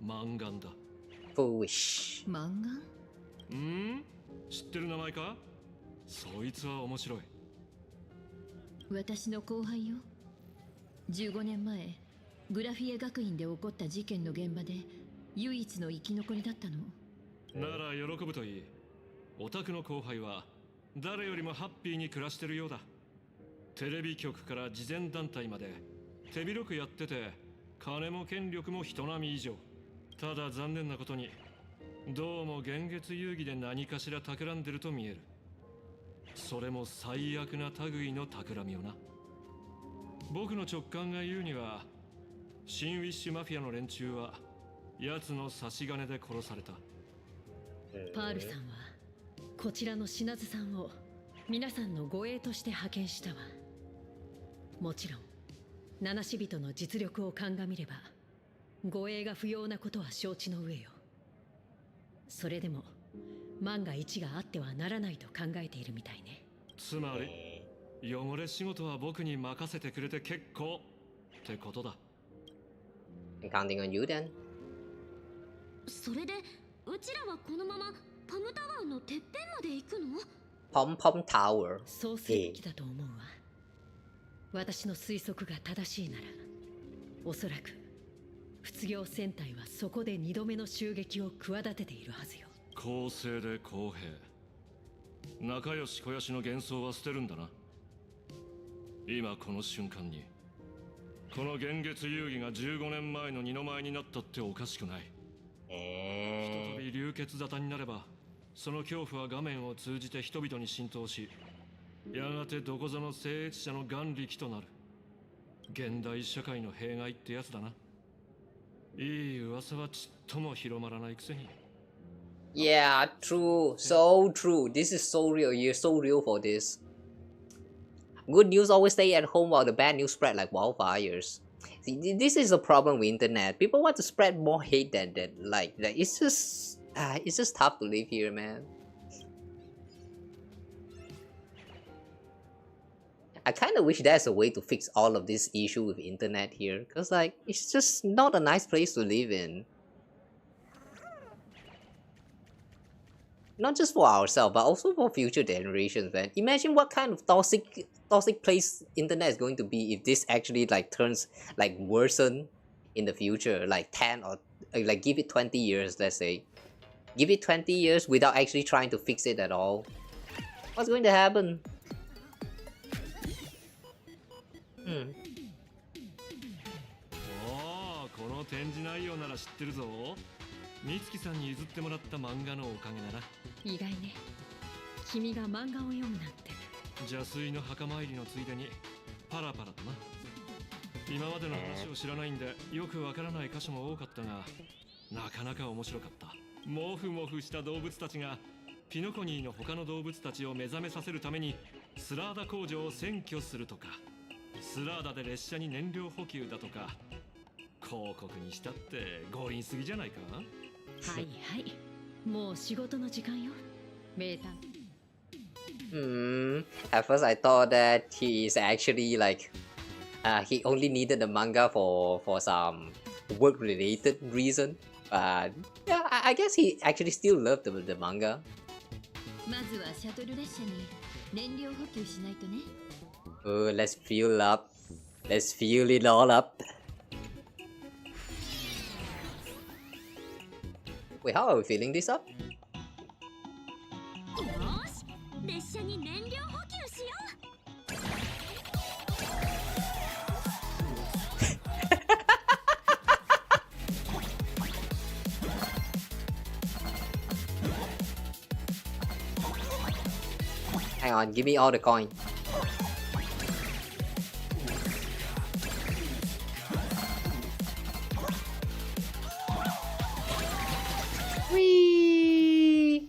マンガンだ。Foolish. マンガン？知ってる名前か？そいつは面白い。私の後輩よ。15年前グラフィエ学院で起こった事件の現場で唯一の生き残りだったの。なら喜ぶといい。オタクの後輩は誰よりもハッピーに暮らしてるようだ。テレビ局から慈善団体まで手広くやってて、金も権力も人並み以上。ただ残念なことにどうも現月遊戯で何かしら企んでると見える。それも最悪な類の企みをな。僕の直感が言うには、新ウィッシュマフィアの連中は奴の差し金で殺された。パールさんはこちらの品津さんを皆さんの護衛として派遣したわ。もちろん七死人の実力を鑑みれば護衛が不要なことは承知の上よ。それでも万が一があってはならないと考えているみたいね。つまり汚れ仕事は僕に任せてくれて結構ってことだ。 Counting on you then. それでうちらはこのままパムタワーのてっぺんまで行くの？ Pom Pom Tower. そうすべきだと思うわ。私の推測が正しいなら、おそらく仏業戦隊はそこで2度目の襲撃を企てているはずよ。公正で公平、仲良し小良しの幻想は捨てるんだな。今この瞬間にこの現月遊戯が15年前の二の舞になったっておかしくない。ひとたび流血沙汰になれば、その恐怖は画面を通じて人々に浸透し、やがてどこぞの聖越者の眼力となる。現代社会の弊害ってやつだな。いい噂はちっとも広まらないくせに。Yeah, true. So true. This is so real. You're so real for this. Good news always stay at home while the bad news spread like wildfires. See, this is a problem with internet. People want to spread more hate than like it's just tough to live here, man. I kind of wish there's a way to fix all of this issue with internet here, cause like it's just not a nice place to live in. Not just for ourselves, but also for future generations, man. Imagine what kind of toxic place internet is going to be if this actually like turns like worsen in the future, like 10 or like give it 20 years, let's say. Give it 20 years without actually trying to fix it at all. What's going to happen? おお、この展示内容なら知ってるぞ。美月さんに譲ってもらった漫画のおかげだな。意外ね。君が漫画を読むなんて。邪推の墓参りのついでにパラパラとな。今までの話を知らないんでよくわからない箇所も多かったが、なかなか面白かった。モフモフした動物たちがピノコニーの他の動物たちを目覚めさせるためにスラーダ工場を占拠するとか、スラーダで列車に燃料補給だとか、広告にしたって強引すぎじゃないか。はいはい、もう仕事の時間よ。名探。At first I thought that he is actually like he only needed the manga for some work related reason, but yeah, I guess he actually still loved the manga. まずはシャトル列車に燃料補給しないとね。Let's fuel up. Let's fuel it all up. Wait, how are we filling this up? よし、列車に燃料補給しよう。Hang on, give me all the coin. Whee!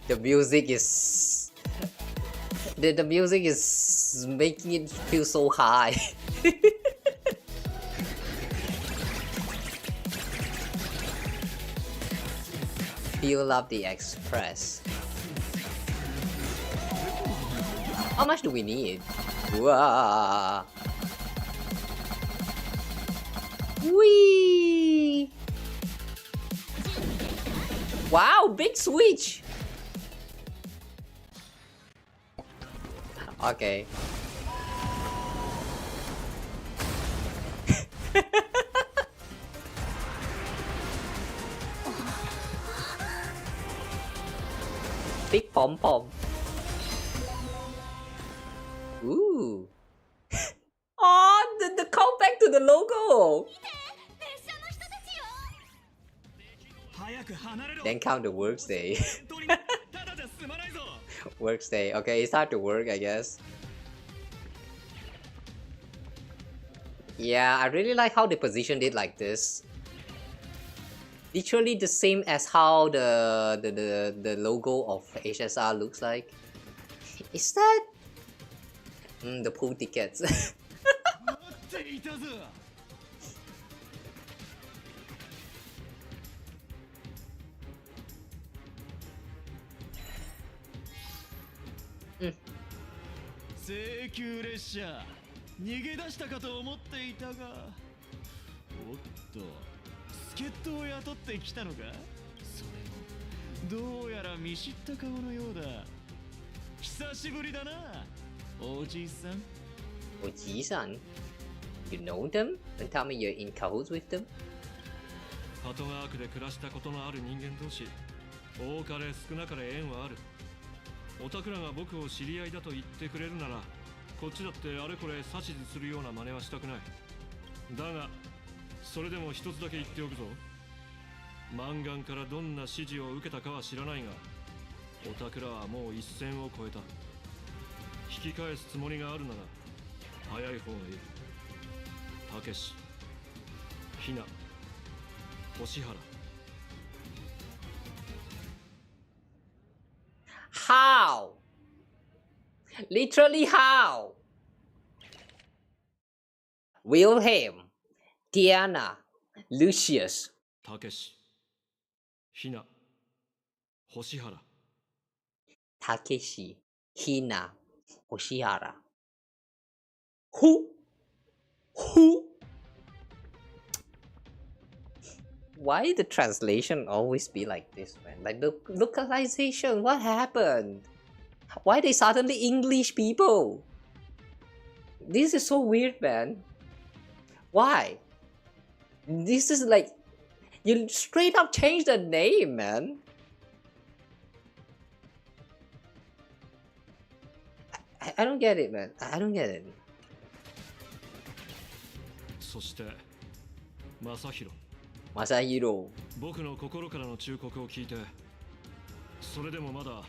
The music is... The music is making it feel so high. You love the express. How much do we need? Wow. Whee! Wow, big switch. Okay. Big pom pom. Ooh. Oh, the callback to the logo. Then count the workday. Workday. Okay, it's hard to work, I guess. Yeah, I really like how they positioned it like this. Literally the same as how the logo of HSR looks like. Is that the pool tickets? Mm. 請求列車逃げ出したかと思っていたが、おっと助っ人を雇ってきたのか。それもどうやら見知った顔のようだ。久しぶりだな、おじいさん。おじいさん You know them? Don't tell me you're in cahoots with them? パトガークで暮らしたことのある人間同士、多かれ少なかれ縁はある。おたくらが僕を知り合いだと言ってくれるなら、こっちだってあれこれ指図するような真似はしたくない。だがそれでも一つだけ言っておくぞ。マンガンからどんな指示を受けたかは知らないが、おたくらはもう一線を越えた。引き返すつもりがあるなら早い方がいい。たけし、ひな、星原。 How? Literally how? Wilhelm, Diana, Lucius. たけし、ひな、星原。Takeshi, Hina, Hoshihara. Who? Why the translation always be like this, man? Like the localization, what happened? Why they suddenly English people? This is so weird, man. Why? This is like, you straight up change the name, man. I don't get it, man. I don't get it. そして、正弘。正弘。僕の心からの忠告を聞いて、それでもまだ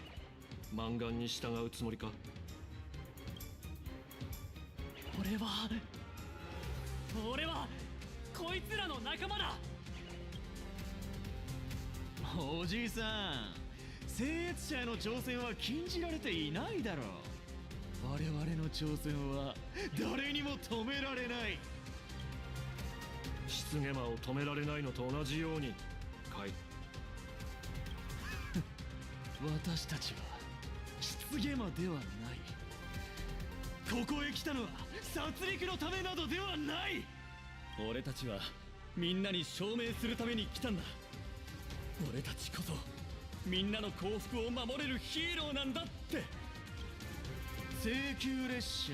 マンガンに従うつもりか？俺はこいつらの仲間だ。おじいさん、聖越者への挑戦は禁じられていないだろう。我々の挑戦は誰にも止められない。失ゲマを止められないのと同じように、カイ。私たちは失ゲマではない。ここへ来たのは殺戮のためなどではない。俺たちはみんなに証明するために来たんだ。俺たちこそみんなの幸福を守れるヒーローなんだって。請求列車、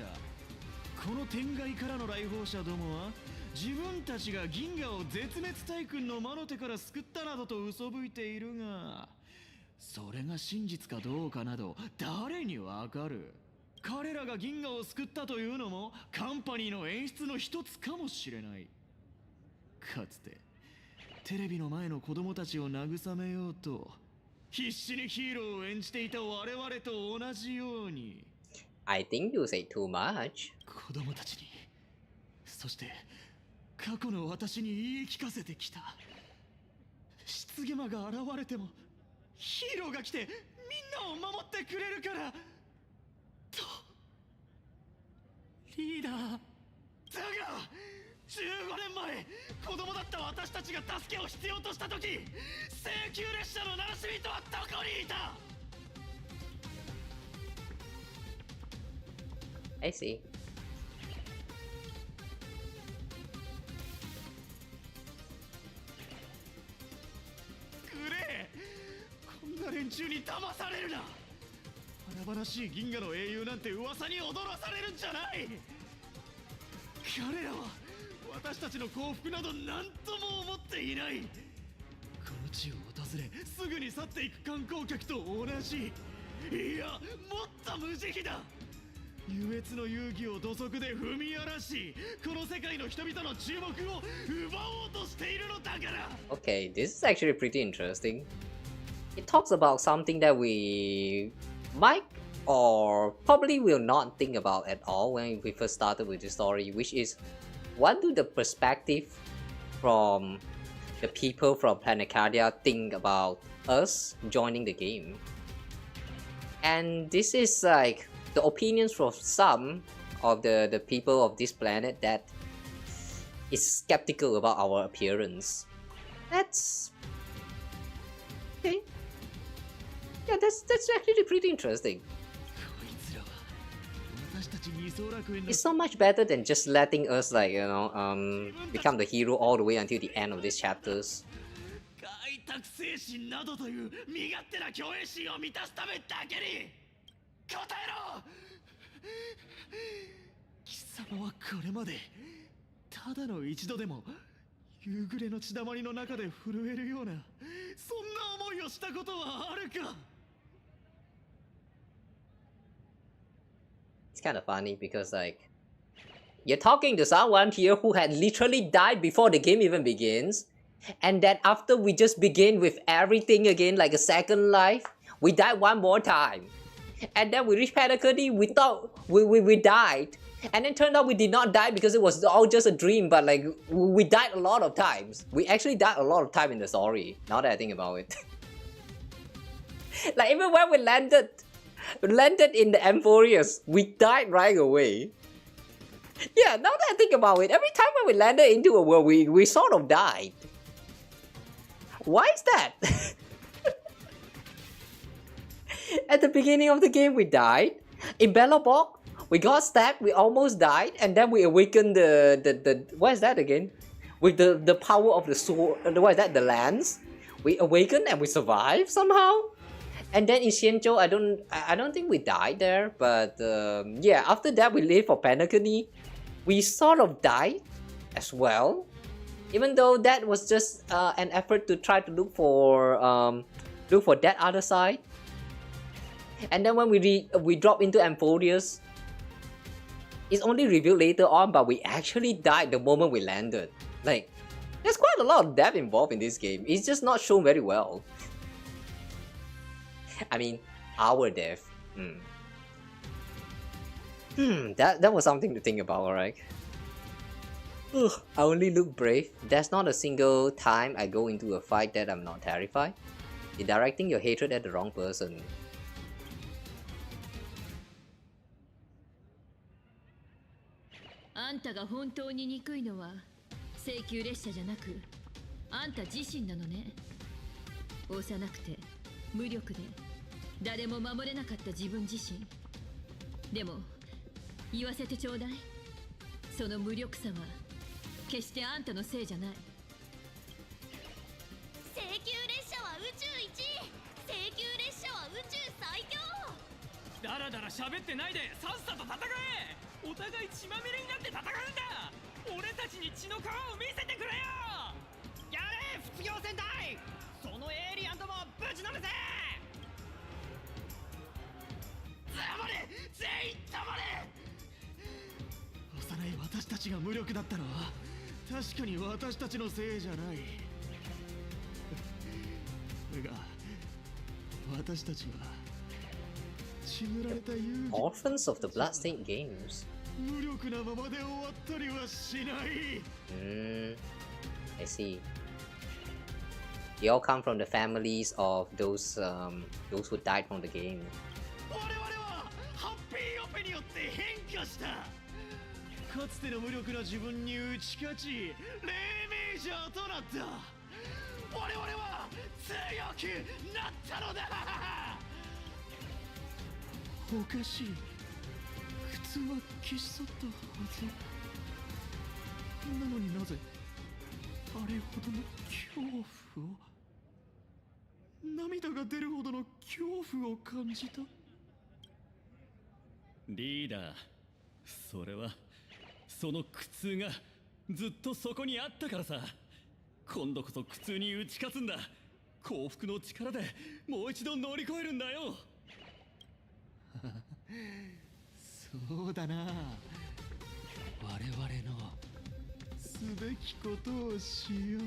この天外からの来訪者どもは自分たちが銀河を絶滅大軍の魔の手から救ったなどと嘘吹いているが、それが真実かどうかなど誰にわかる。彼らが銀河を救ったというのもカンパニーの演出の一つかもしれない。かつてテレビの前の子供たちを慰めようと必死にヒーローを演じていた我々と同じように。I think you say too much. 子供たちに、そして過去の私に言い聞かせてきた。失ゲマが現れてもヒーローが来てみんなを守ってくれるからと。リーダー、だが15年前子供だった私たちが助けを必要とした時、請求列車の鳴らし人はどこにいた？ I see. くれ！こんな連中に騙されるな。華々しい銀河の英雄なんて噂に踊らされるんじゃない。彼らは私たちの幸福など何とも思っていない。この地を訪れすぐに去っていく観光客と同じ、いやもっと無慈悲だ。優越の遊戯を土足で踏み荒らし、この世界の人々の注目を奪おうとしているのだから。 Okay, this is actually pretty interesting. It talks about something that we might or probably will not think about at all when we first started with the story, which is what do the perspective from the people from Planetardia think about us joining the game. And this is like the opinions from some of the people of this planet that is skeptical about our appearance. That's okay. Yeah, that's actually pretty interesting. It's so much better than just letting us, like, you know, become the hero all the way until the end of these chapters. 開拓精神などという身勝手な虚栄心を満たすためだけに答えろ。貴様はこれまでただの一度でも夕暮れの血だまりの中で震えるようなそんな思いをしたことはあるか。 It's kind of funny because, like, you're talking to someone here who had literally died before the game even begins, and then after we just begin with everything again, like a second life, we died one more time. And then we reached Penacony, we thought we died. And then turned out we did not die because it was all just a dream, but like, we died a lot of times. We actually died a lot of time in the story, now that I think about it. Like, even when we landed in the Amphoreus, we died right away. Yeah, now that I think about it, every time when we landed into a world, we sort of died. Why is that? At the beginning of the game, we died. In Belobog, we got stabbed, we almost died, and then we awakened the what is that again? With the power of the sword, what is that, the lance? We awakened and we survived somehow. And then in Xianzhou, I don't think we died there, but yeah, after that we lived for Penacony. We sort of died as well, even though that was just an effort to try to look for that other side. And then when we drop into Amphoreus, it's only revealed later on, but we actually died the moment we landed. Like, there's quite a lot of depth involved in this game. It's just not shown very well. I mean, our death. That was something to think about, alright? I only look brave. There's not a single time I go into a fight that I'm not terrified. You're directing your hatred at the wrong person. あんたが本当に憎いのは請求列車じゃなくあんた自身なのね。幼くて無力で誰も守れなかった自分自身。でも言わせてちょうだい。その無力さは決してあんたのせいじゃない。請求列車は宇宙一、請求列車は宇宙最強。だらだら喋ってないでさっさと戦え。お互い血まみれになって戦うんだ。俺たちに血の皮を見せてくれよ。やれ卒業戦隊、そのエイリアンどもをぶちのめせ。黙れ、全員黙れ。幼い私たちが無力だったのは確かに私たちのせいじゃない。だが私たちは血塗られた遊戯 Orphans of the Bloodstained Games. 無力なままで終わったりはしない。I see. They all come from the families of those who died from the game. 我々はハッピーオペによって変化した。かつての無力な自分に打ち勝ち黎明者となった。我々は強くなったのだ。おかしい。普通は消し去ったはずなのに、なぜあれほどの恐怖を、涙が出るほどの恐怖を感じた。リーダー、それはその苦痛がずっとそこにあったからさ。今度こそ苦痛に打ち勝つんだ。幸福の力でもう一度乗り越えるんだよ。そうだな。我々のすべきことをしよう。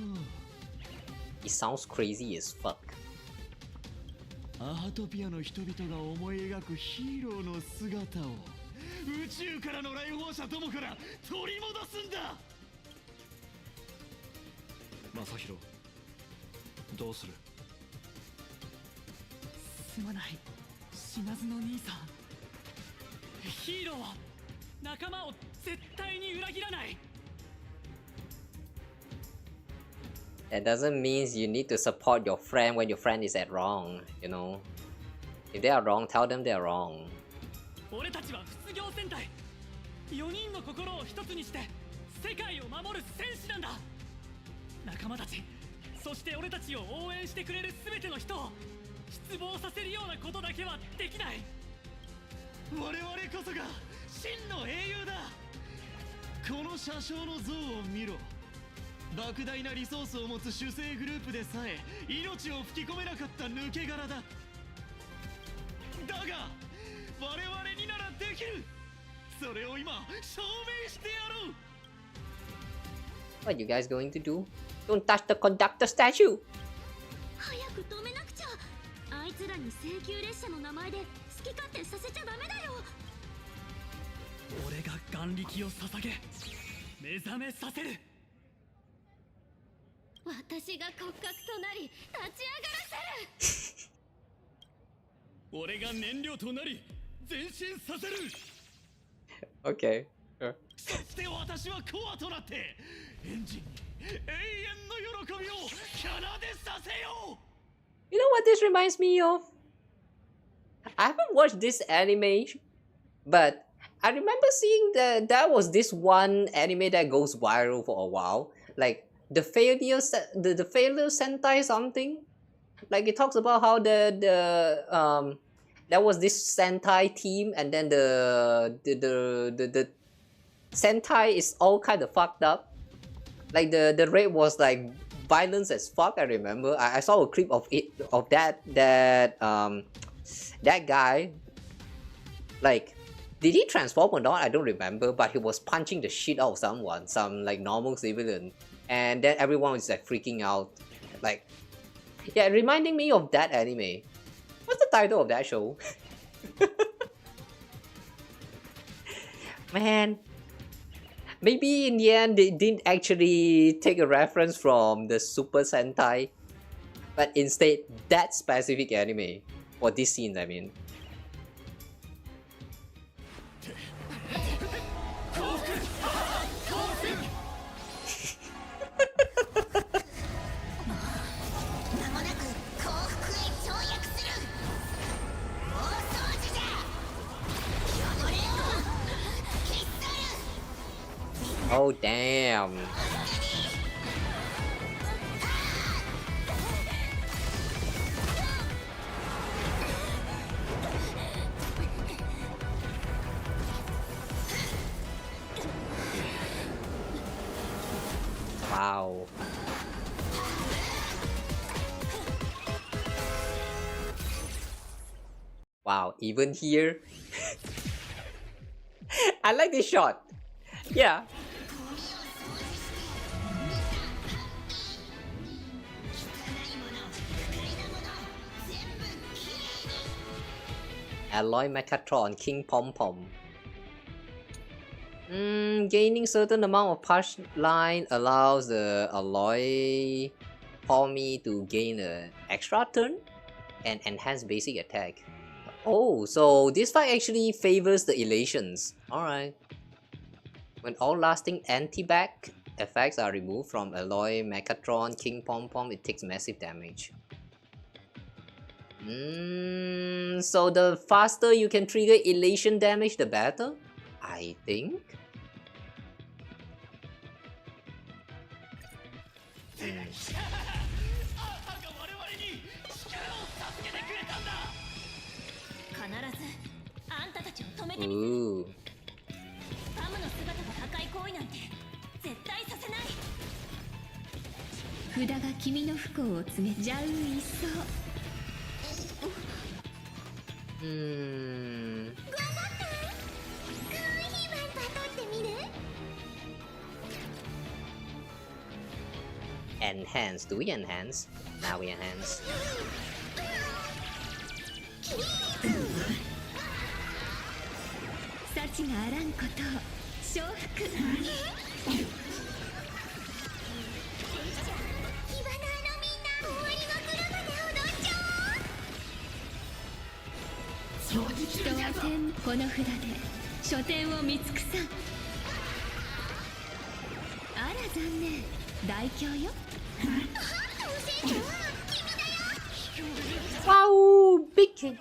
It sounds crazy as fuck. アハトピアの人々が思い描くヒーローの姿を宇宙からの来訪者どもから取り戻すんだ。正宏、どうする？すまない、島津の兄さん。ヒーローは仲間を絶対に裏切らない。 That doesn't mean you need to support your friend when your friend is at wrong, you know. If they are wrong, tell them they are wrong. 俺たちは失業戦隊。4人の心を一つにして世界を守る戦士なんだ。仲間たち、そして俺たちを応援してくれる全ての人を失望させるようなことだけはできない。我々こそが真の英雄だ。この車掌の像を見ろ。莫大なリソースを持つ主生グループでさえ命を吹き込めなかった抜け殻だ。だが我々にならできる。それを今証明してやろう。 What are you guys going to do? Don't touch the conductor statue! 早く止めなくちゃ。あいつらに請求列車の名前で好き勝手させちゃダメだよ。俺が眼力を捧げ目覚めさせる。私が骨格となり立ち上がらせる。俺が燃料となり前進させる。 Okay. Sure. そして私はコアとなってエンジンに永遠の喜びを奏でさせよう。 You know what this reminds me of? I haven't watched this anime, but I remember seeing that there was this one anime that goes viral for a while, like the failure Sentai something. Like it talks about how there was this Sentai team, and then the Sentai is all kind of fucked up. Like the rape was like violence as fuck. I remember. I saw a clip of it, of that guy. Like, did he transform or not? I don't remember. But he was punching the shit out of someone, some like normal civilian, and then everyone was like freaking out. Like, yeah, reminding me of that anime. What's the title of that show? Man, maybe in the end they didn't actually take a reference from the Super Sentai, but instead that specific anime for this scene, I mean. Oh damn. Wow. Wow, even here. I like this shot. Yeah. Alloy Mechatron King Pom Pom. Gaining certain amount of punch line allows the Alloy Pommy to gain an extra turn and enhance basic attack. Oh, so this fight actually favors the elations. Alright. When all lasting anti-back effects are removed from Alloy, Mechatron, King Pom Pom, it takes massive damage. So the faster you can trigger elation damage, the better, I think. Ooh. パムの姿が破壊行為なんて絶対させない。札が君の不幸を告げちゃう一層。頑張って。可愛いワンパ取ってみる？ Enhance. Do we enhance? Now we enhance. 幸があらんことを承服。人は天この札で書店を見尽くさん。あら残念、大凶よ。わお、ビッグ。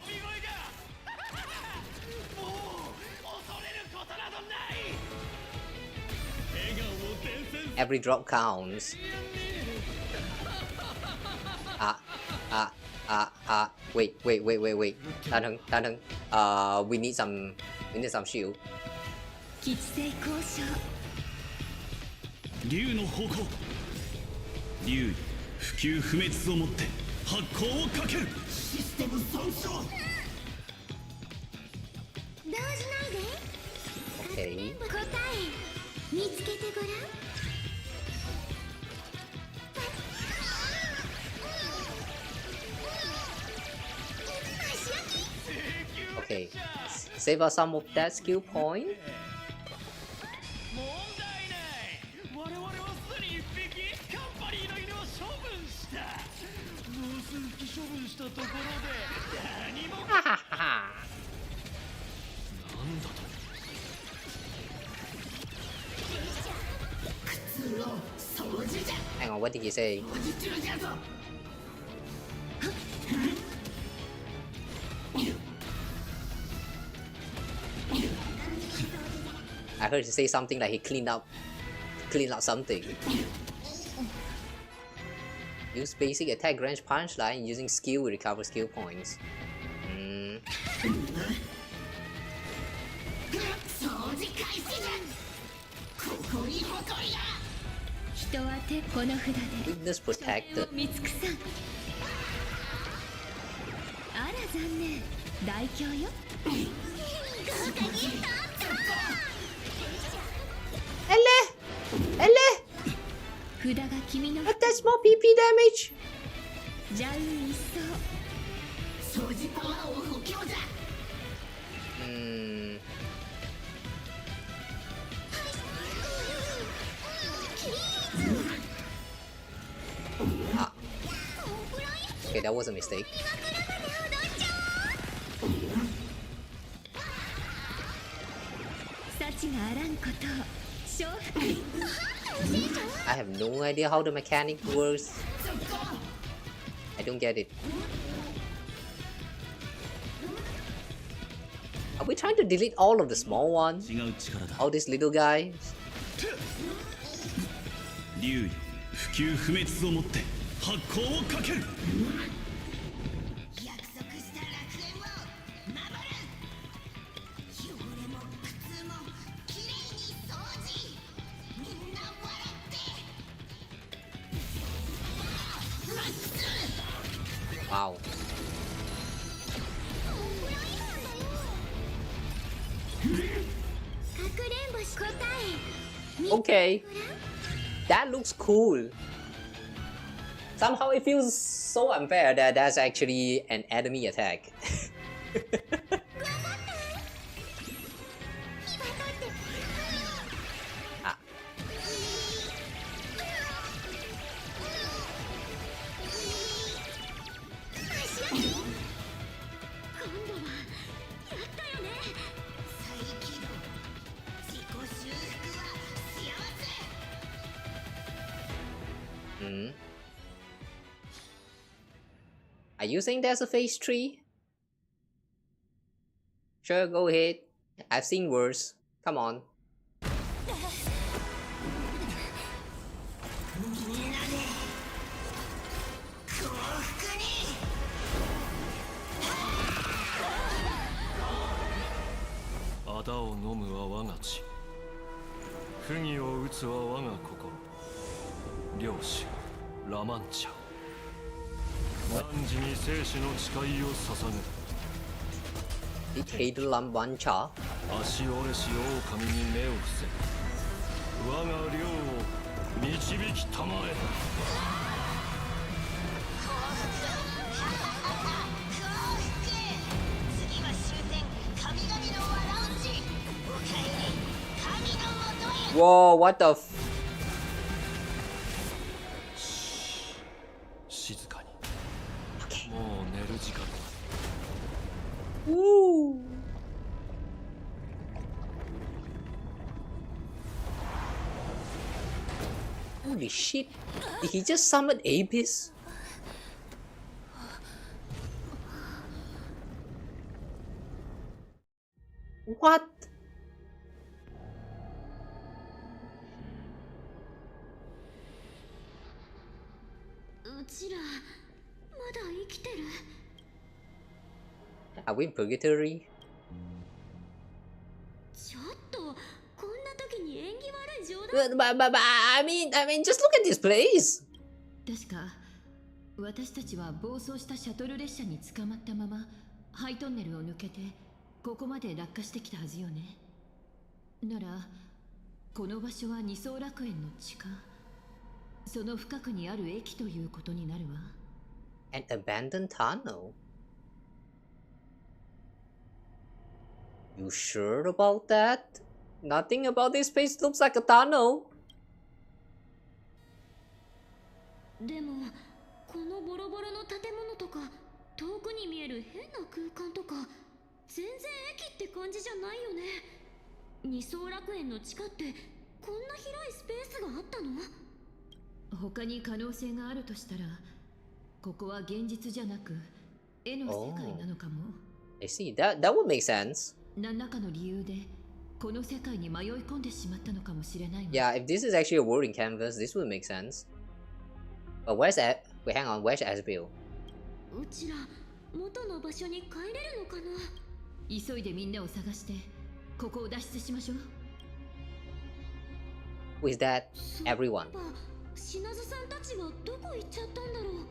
Every drop counts. Wait. We need some shield. 吉星交渉。竜の方向。竜位不朽不滅をもって発光をかける。システム損傷。動じないで。Okay. 答え見つけてごらん。Okay, save us some of that skill point. 問題ない。我々はすでに一匹カンパニーの犬を処分した。もうすぐ処分したところで何も。なんだと。靴を掃除じゃ。Hang on, what did he say? I heard he say something like he cleaned up something. Use basic attack range punchline using skill will recover skill points. 人は手この札で Weakness protected. 見尽くさん。あら残念、大凶よ。札が君の But that's more PP damage. じゃう一層。掃除パワーを補強だ。Okay, that was a mistake. I have no idea how the mechanic works. I don't get it. Are we trying to delete all of the small ones? All these little guys? 竜位不朽不滅をもって発光をかける。約束した楽園を守る。汚れも苦痛もきれいに掃除。みんな笑って。Wow. Okay. That looks cool. Somehow it feels so unfair that that's actually an enemy attack. Hmm. Are you saying there's a phase 3? Sure, go ahead. I've seen worse. Come on. 仇を飲むは我が血、不義を打つは我が心。領主ラマンチャ、汝に生死の誓いを捧げる。 Did Hader Lambancha? 足折れし狼に目を伏せ、我が領を導きたまえ。次は終点神々のわらうち。おかえり神のもとへ。 Whoa, what the f... 静かに。もう寝る時間だ。 Woo! Holy shit! Did he just summon Abyss? What? Are we in purgatory? ちょっとこんな時に縁起悪い冗談。But I mean, just look at this place. 確か私たちは暴走したシャトル列車に捕まったままハイトンネルを抜けてここまで落下してきたはずよね。ならこの場所は二層楽園の地下、その深くにある駅ということになるわ。An abandoned tunnel? You sure about that? Nothing about this place looks like a tunnel. でもこのボロボロの建物とか遠くに見える変な空間とか全然駅って感じじゃないよね。二層楽園の地下ってこんな広いスペースがあったの？他に可能性があるとしたらここは現実じゃなく絵の世界なのかも。I see. That would make sense. 何らかの理由でこの世界に迷い込んでしまったのかもしれないわ。 Yeah, if this is actually a world in canvas, this would make sense. But where's that? Wait, hang on. Where's Ashveil? うちら元の場所に帰れるのかな？急いでみんなを探してここを脱出しましょう。 Who is that? Everyone. シナズさんたちはどこ行っちゃったんだろう？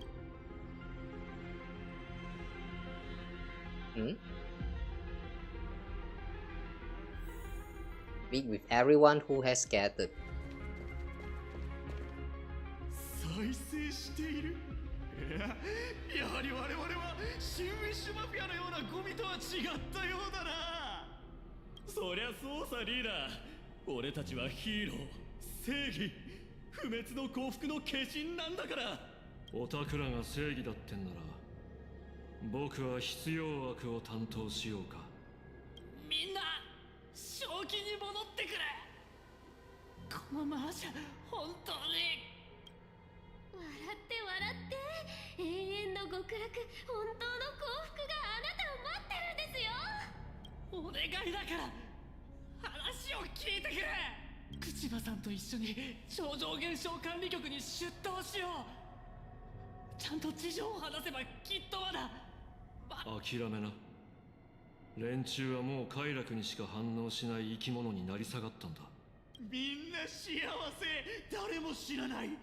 Hmm? Meet with everyone who has scattered. 再生している。やはり我々はシンウィッシュマフィアのようなゴミとは違ったようだな。そりゃそうさリーダー、俺たちはヒーロー、正義、不滅の幸福の化身なんだから。おたくらが正義だってんなら僕は必要悪を担当しようか。みんな正気に戻ってくれ。このままじゃ本当に。笑って笑って、永遠の極楽、本当の幸福があなたを待ってるんですよ。お願いだから話を聞いてくれ。口場さんと一緒に超常現象管理局に出頭しよう。ちゃんと事情を話せばきっとまだ。諦めな。連中はもう快楽にしか反応しない生き物になり下がったんだ。みんな幸せ、誰も知らない。笑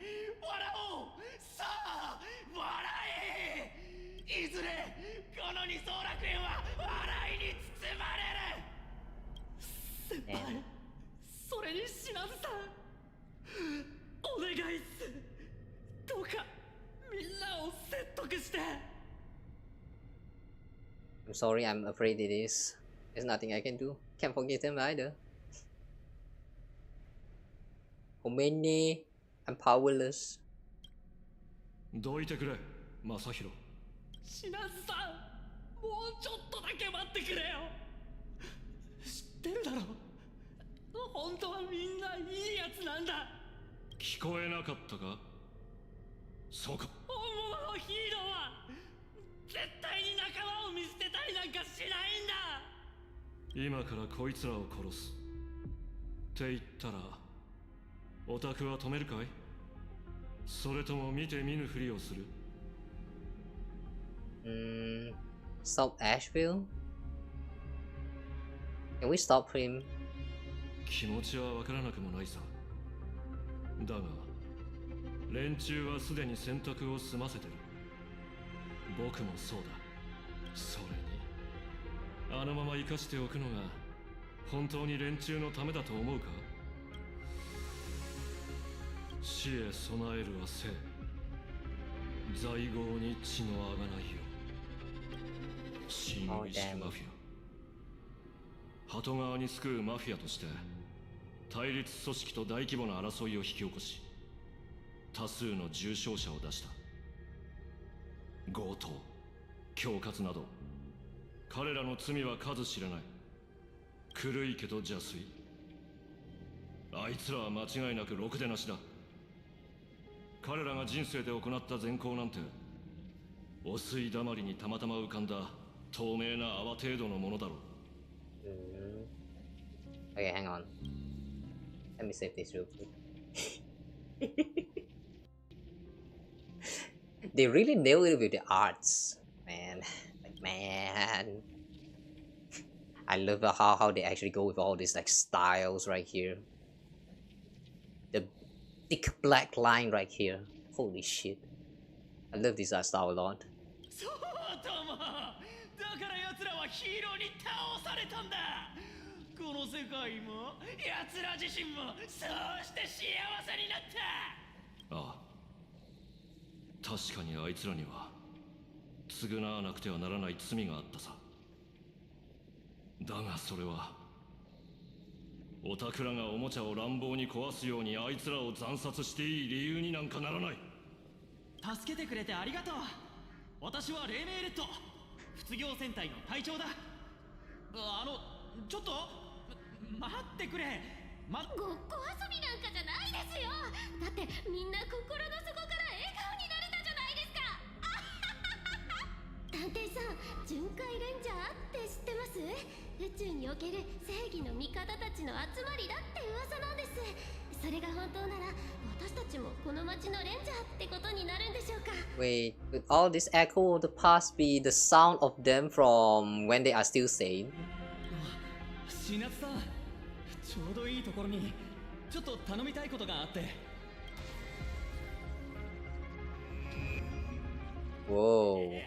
おう、さあ笑え。いずれこの二層楽園は笑いに包まれる。先輩、それにシナズさんお願いっす。どうかみんなを説得して。 I'm sorry, I'm afraid it is. There's nothing I can do. Can't forget them either. Omene, I'm powerless. どいてくれ、正宏。シナズさん、もうちょっとだけ待ってくれよ。知ってるだろ、本当はみんないいやつなんだ。聞こえなかったか？そうか。本物のヒーローは絶対に仲間を見捨てたりなんかしないんだ。今からこいつらを殺すって言ったらオタクは止めるかい？それとも見て見ぬふりをする？Stop Ashveil? Can we stop him? 気持ちはわからなくもないさ。だが連中はすでに選択を済ませてる。僕もそうだ。それにあのまま生かしておくのが本当に連中のためだと思うか？死へ備えるは生。在郷に血のあがないよ。新ウィッシュマフィア。鳩側に救うマフィアとして対立組織と大規模な争いを引き起こし多数の重傷者を出した。強盗、恐喝など彼らの罪は数知れない。狂いけど邪推。あいつらは間違いなくろくでなしだ。彼らが人生で行った善行なんてお水だまりにたまたま浮かんだ透明な泡程度のものだろう。Okay, hang on. Let me save this real quick. They really nailed it with the arts, man. Like, man, I love how they actually go with all these like styles right here. The thick black line right here. Holy shit! I love this art style a lot. そうとも。だから奴らはヒーローに倒されたんだ。この世界も奴ら自身もそうして幸せになった。ああ、確かにあいつらには償わなくてはならない罪があったさ。だがそれはオタクらがおもちゃを乱暴に壊すようにあいつらを惨殺していい理由になんかならない。助けてくれてありがとう。私は黎明レッド、卒業戦隊の隊長だ。ちょっと待ってくれ。ごっこ遊びなんかじゃないですよ。だってみんな心の底から笑顔になれたじゃないですか。探偵さん、巡回レンジャーって知ってます？宇宙における正義の味方たちの集まりだって噂なんです。それが本当なら私たちもこの街のレンジャーってことになるんでしょうか。 Wait, could all this echo of the past be the sound of them from when they are still sane? しなつさん、ちょうどいいところにちょっと頼みたいことがあって。Whoa.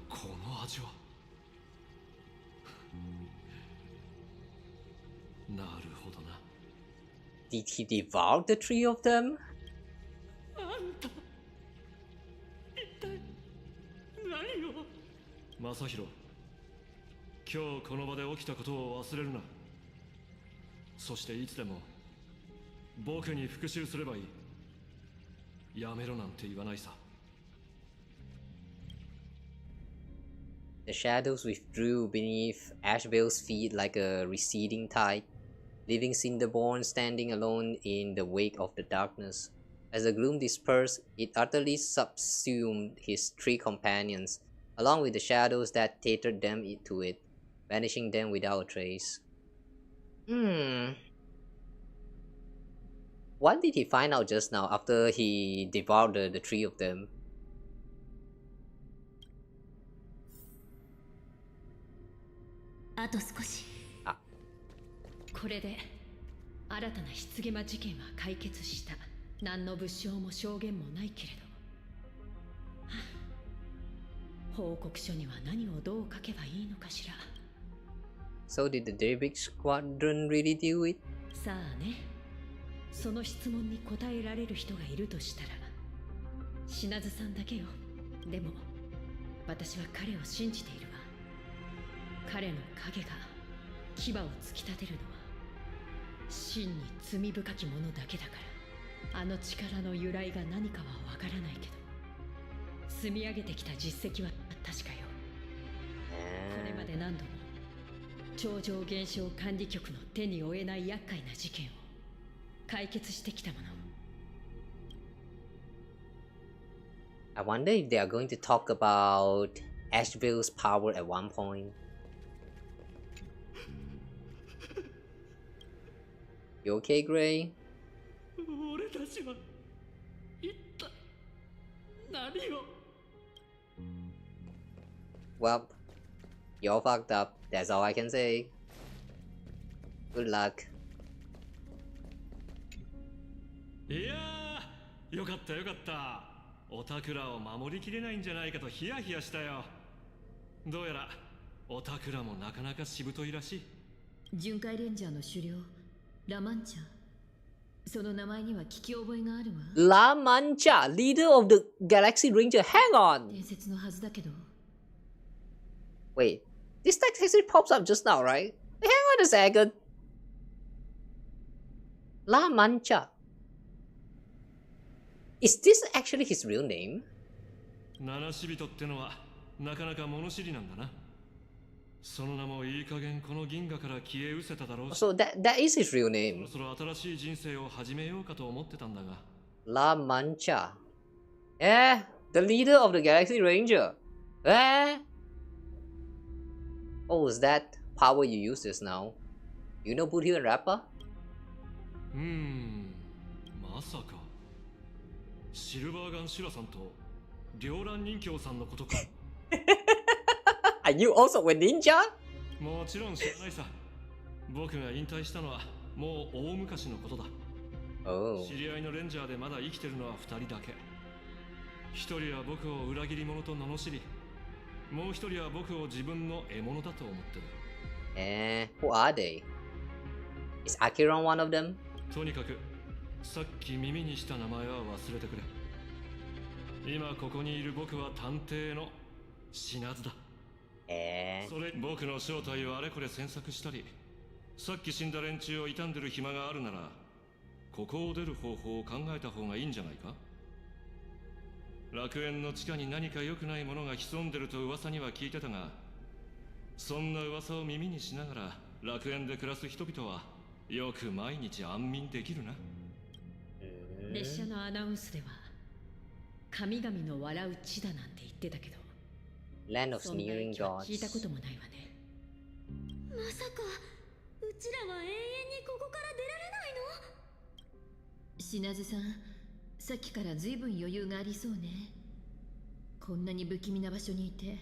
この味は。なるほどな。Did he devour the three of them? あんた一体何を。正宏、今日この場で起きたことを忘れるな。そしていつでも僕に復讐すればいい。やめろなんて言わないさ。The shadows withdrew beneath Ashveil's feet like a receding tide, leaving Cinderborn standing alone in the wake of the darkness. As the gloom dispersed, it utterly subsumed his three companions, along with the shadows that tethered them to it, vanishing them without a trace. What did he find out just now after he devoured the three of them? あと少し。これで新たな棺間事件は解決した。何の物証も証言もないけれど、報告書には何をどう書けばいいのかしら。 So did the Daybreak squadron really do it? さあね、その質問に答えられる人がいるとしたら品津さんだけよ。でも私は彼を信じているわ。彼の影が牙を突き立てるのは真に罪深きものだけだから。あの力の由来が何かはわからないけど、積み上げてきた実績は確かよ。これまで何度も超常現象管理局の手に負えない厄介な事件を解決してきたもの。I wonder if they are going to talk about Ashveil's power at one point. You okay, Gray? 俺たちは一体何を。 Well, you're fucked up. That's all I can say. Good luck. いやー、よかったよかった。オタクらを守りきれないんじゃないかとヒヤヒヤしたよ。どうやらオタクらもなかなかしぶといらしい。巡回レンジャーの首領ラマンチャ、その名前には聞き覚えがあるわ。 La Mancha, leader of the Galaxy Ranger. Hang on. 伝説のはずだけど。 Wait, this text actually pops up just now, right? Hang on a second. La Mancha. Is this actually his real name? 七死人ってのはなかなか物知りなんだな。その名もいい加減この銀河から消え失せただろうし。 So that is his real name. そろそろ新しい人生を始めようかと思ってたんだが。 La Mancha. Eh, the leader of the Galaxy Ranger. Eh? Oh, is that power you use just now? You know Booty and Rapper? まさかシルバーガンシュラさんと両乱人形さんのことか。Are you also a ninja? もちろん知らないさ。僕が引退したのはもう大昔のことだ。Oh. 知り合いのレンジャーでまだ生きてるのは2人だけ。1人は僕を裏切り者と罵り、もう1人は僕を自分の獲物だと思ってる。Who are they? Is Akiron one of them? とにかくさっき耳にした名前は忘れてくれ。今ここにいる僕は探偵のシナズだ。それ僕の正体をあれこれ詮索したり、さっき死んだ連中を傷んでる暇があるならここを出る方法を考えた方がいいんじゃないか。楽園の地下に何か良くないものが潜んでると噂には聞いてたが、そんな噂を耳にしながら楽園で暮らす人々はよく毎日安眠できるな。列車のアナウンスでは神々の笑う地だなんて言ってたけど、 Land of そんな Sneering 駅は Gods. 聞いたこともないわね。まさかうちらは永遠にここから出られないの？シナズさん、さっきから随分余裕がありそうね。こんなに不気味な場所にいて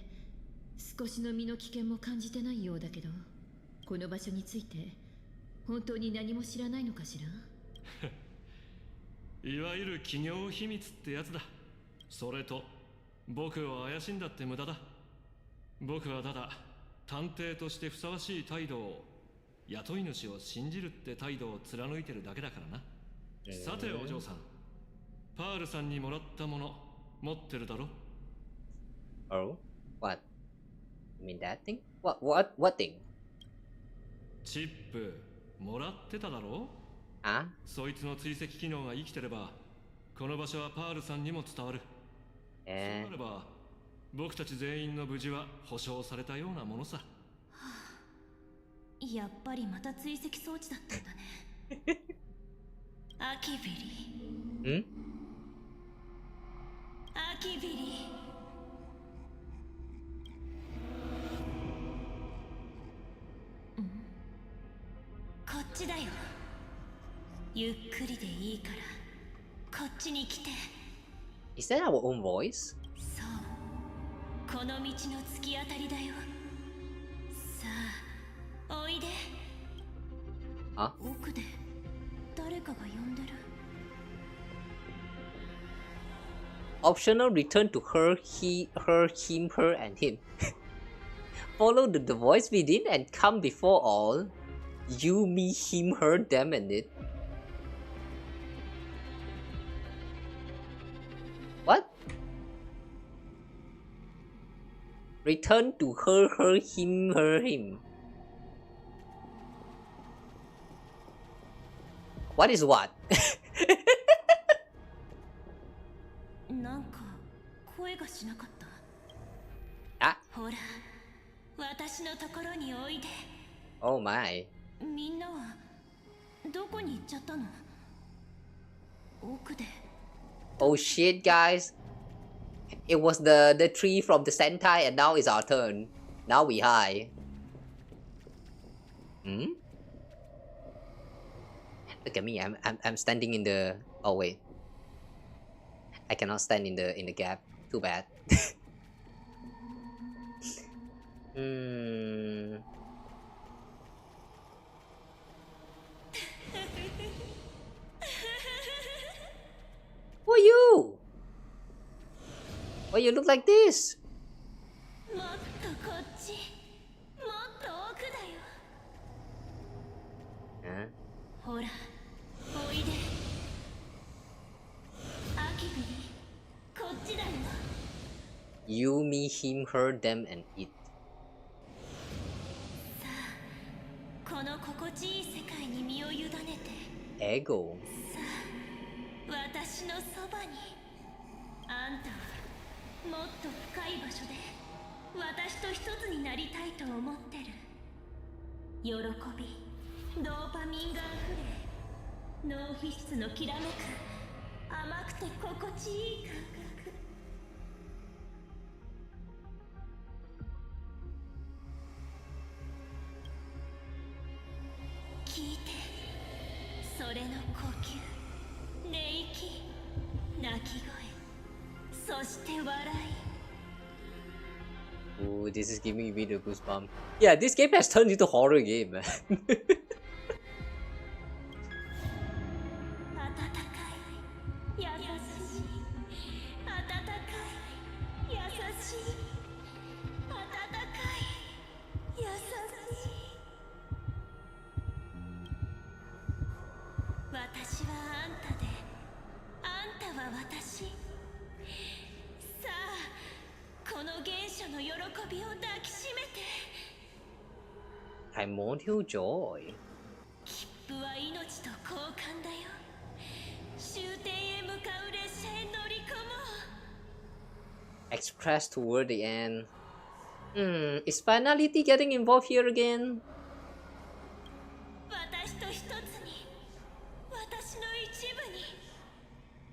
少しの身の危険も感じてないようだけど、この場所について本当に何も知らないのかしら。いわゆる企業秘密ってやつだ。それと僕を怪しんだって無駄だ。僕はただ探偵としてふさわしい態度を、雇い主を信じるって態度を貫いてるだけだからな。さてお嬢さん、パールさんにもらったもの持ってるだろ？ Oh? What? You mean that thing? What thing? チップもらってただろ？あ？そいつの追跡機能が生きてればこの場所はパールさんにも伝わる。そうなれば僕たち全員の無事は保証されたようなものさ。やっぱりまた追跡装置だったんだね。アキビリ。アキビリ。こっちだよ。ゆっくりでいいからこっちに来て。 Is that our own voice? そう、この道の突き当たりだよ。さあおいで。あ？奥で誰かが呼んでる。 Optional return to her, he, her, him, her, and him. Follow the voice within and come before all. You, me, him, her, them, and it. What? Return to her, her, him, her, him. What is what? なんか声がしなかった。あ？ほら、私のところにおいで。Oh my. みんなはどこに行っちゃったの？奥で。Oh shit, guys. It was the tree from the Sentai and now it's our turn. Now we high. Hmm? Look at me. I'm standing in the. Oh wait. I cannot stand in the gap. Too bad. Hmm. Who are you? Why you look like this? もっとこっち。もっと奥だよ。Huh? ほら、おいで。アキビ、こっちだよ。You, me, him, her, them, and it. さあ、この心地いい世界に身を委ねて。Ego. さあ、私のそばに。あんたはもっと深い場所で私と一つになりたいと思ってる。喜び、ドーパミンがあふれ、脳皮質のきらめく甘くて心地いい感覚。聞いて、それの呼吸、寝息、泣き声、そして笑い。 Ooh, this is giving me the goosebumps. Yeah, this game has turned into a horror game, man. 温かい、優しい、温かい、優しい、温かい、優しい。私はあんたで、あんたは私。さあ、この原初の喜びを抱きしめて。I want your joy. 切符は命と交換だよ。終点へ向かう列車へ乗り込もう。 Express toward the end. Is finality getting involved here again? 私と一つに、私の一部に、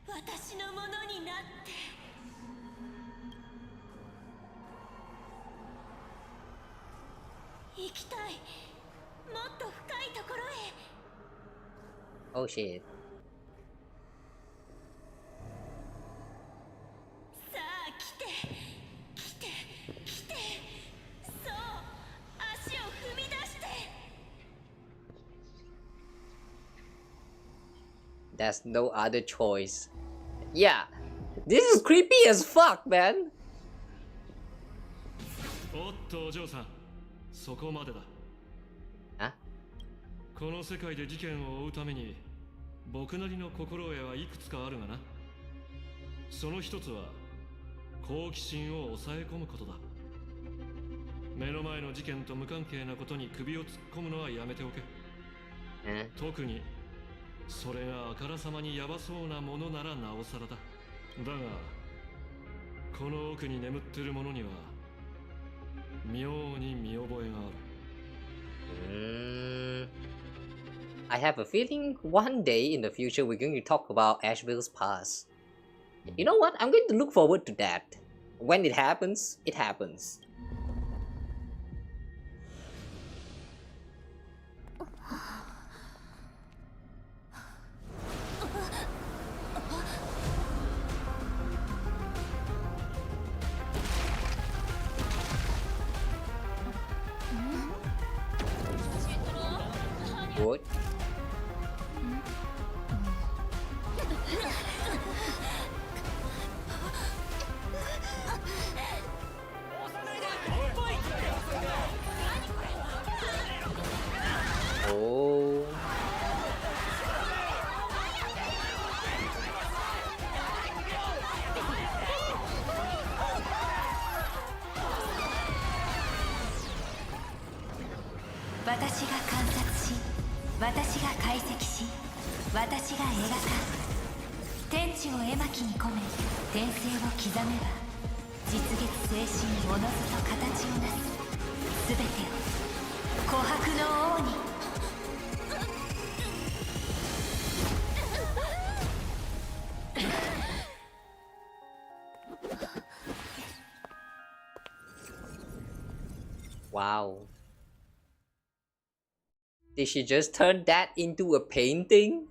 私のものになって。行きたい。もっと深いところへ。 Oh shit. さあ来て、来て、来て。そう、足を踏み出して。 There's no other choice. Yeah, this is creepy as fuck, man. おっとお嬢さん、そこまでだ。あ？この世界で事件を追うために僕なりの心得はいくつかあるがな。その一つは好奇心を抑え込むことだ。目の前の事件と無関係なことに首を突っ込むのはやめておけ。特にそれがあからさまにヤバそうなものならなおさらだ。だがこの奥に眠ってるものには妙に見覚えがある。I have a feeling one day in the future we're going to talk about Ashveil's past. You know what? I'm going to look forward to that. When it happens, it happens. Good. Oh. 私が観察し、私が解析し、私が描かん。天地を絵巻に込め、転生を刻めば実現精神おのずと形をなす。全てを白の王に。Wow. Did she just turn that into a painting?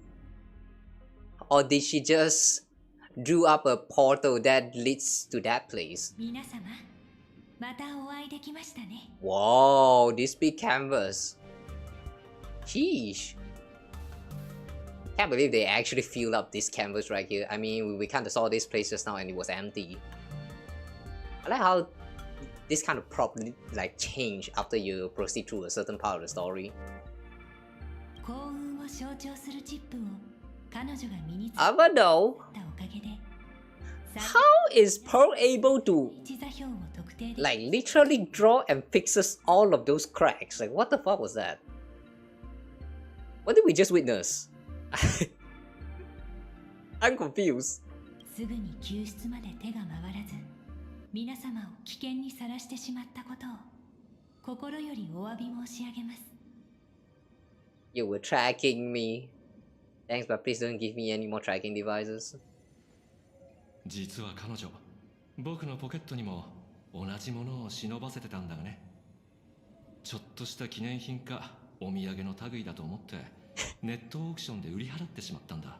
Or did she just drew up a portal that leads to that place? 皆様、またお会いできましたね。 Wow, this big canvas. Sheesh. Can't believe they actually filled up this canvas right here. I mean, we kind of saw this place just now and it was empty. I like how this kind of prop like change after you proceed through a certain part of the story. 幸運を象徴するチップを彼女が身につけ I don't know. たおかげで How is Pearl able to like literally draw and fixes all of those cracks? Like what the fuck was that? What did we just witness? I'm confused. すぐに救出まで手が回らず皆様を危険にさらしてしまったことを心よりお詫び申し上げます。 You were tracking me. Thanks, but please don't give me any more tracking devices. 実は彼女、僕のポケットにも同じものを忍ばせてたんだがね。ちょっとした記念品かお土産の類だと思ってネットオークションで売り払ってしまったんだ。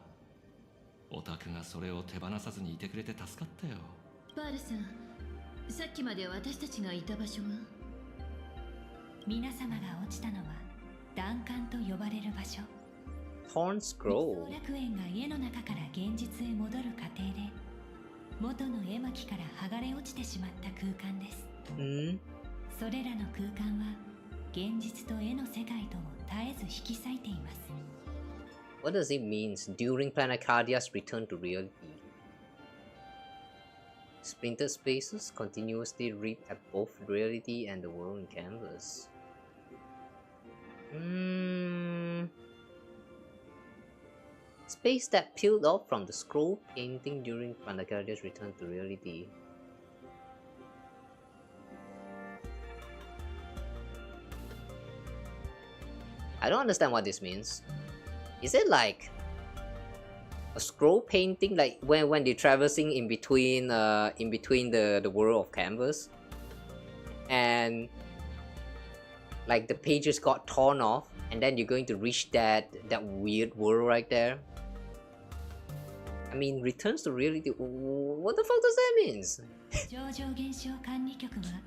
オタクがそれを手放さずにいてくれて助かったよ。パールさん、さっきまで私たちがいた場所は皆様が落ちたのは弾丸と呼ばれる場所。 Torn Scroll. 楽園が家の中から現実へ戻る過程で元の絵巻から剥がれ落ちてしまった空間です。それらの空間は現実と絵の世界とを絶えず引き裂いています。 What does it mean during Planet Cardia's return to reality? Splintered spaces continuously rip at both reality and the world in canvas. Space that peeled off from the scroll painting during Planet Cardia's return to reality. I don't understand what this means. Is it like a scroll painting, like when they're traversing in between the world of canvas, and like the pages got torn off, and then you're going to reach that weird world right there? I mean, returns to reality. What the fuck does that mean? 超常現象管理局は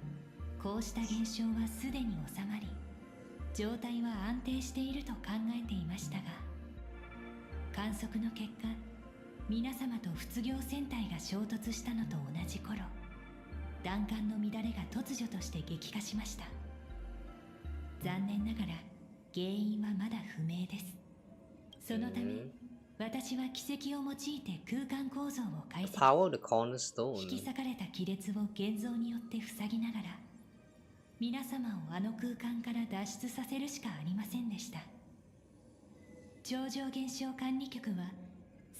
こうした現象はすでに収まり状態は安定していると考えていましたが観測の結果皆様と仏業戦隊が衝突したのと同じ頃弾丸の乱れが突如として激化しました。残念ながら原因はまだ不明です。そのため私は奇跡を用いて空間構造を解析引き裂かれた亀裂を現像によって塞ぎながら皆様をあの空間から脱出させるしかありませんでした。超常現象管理局は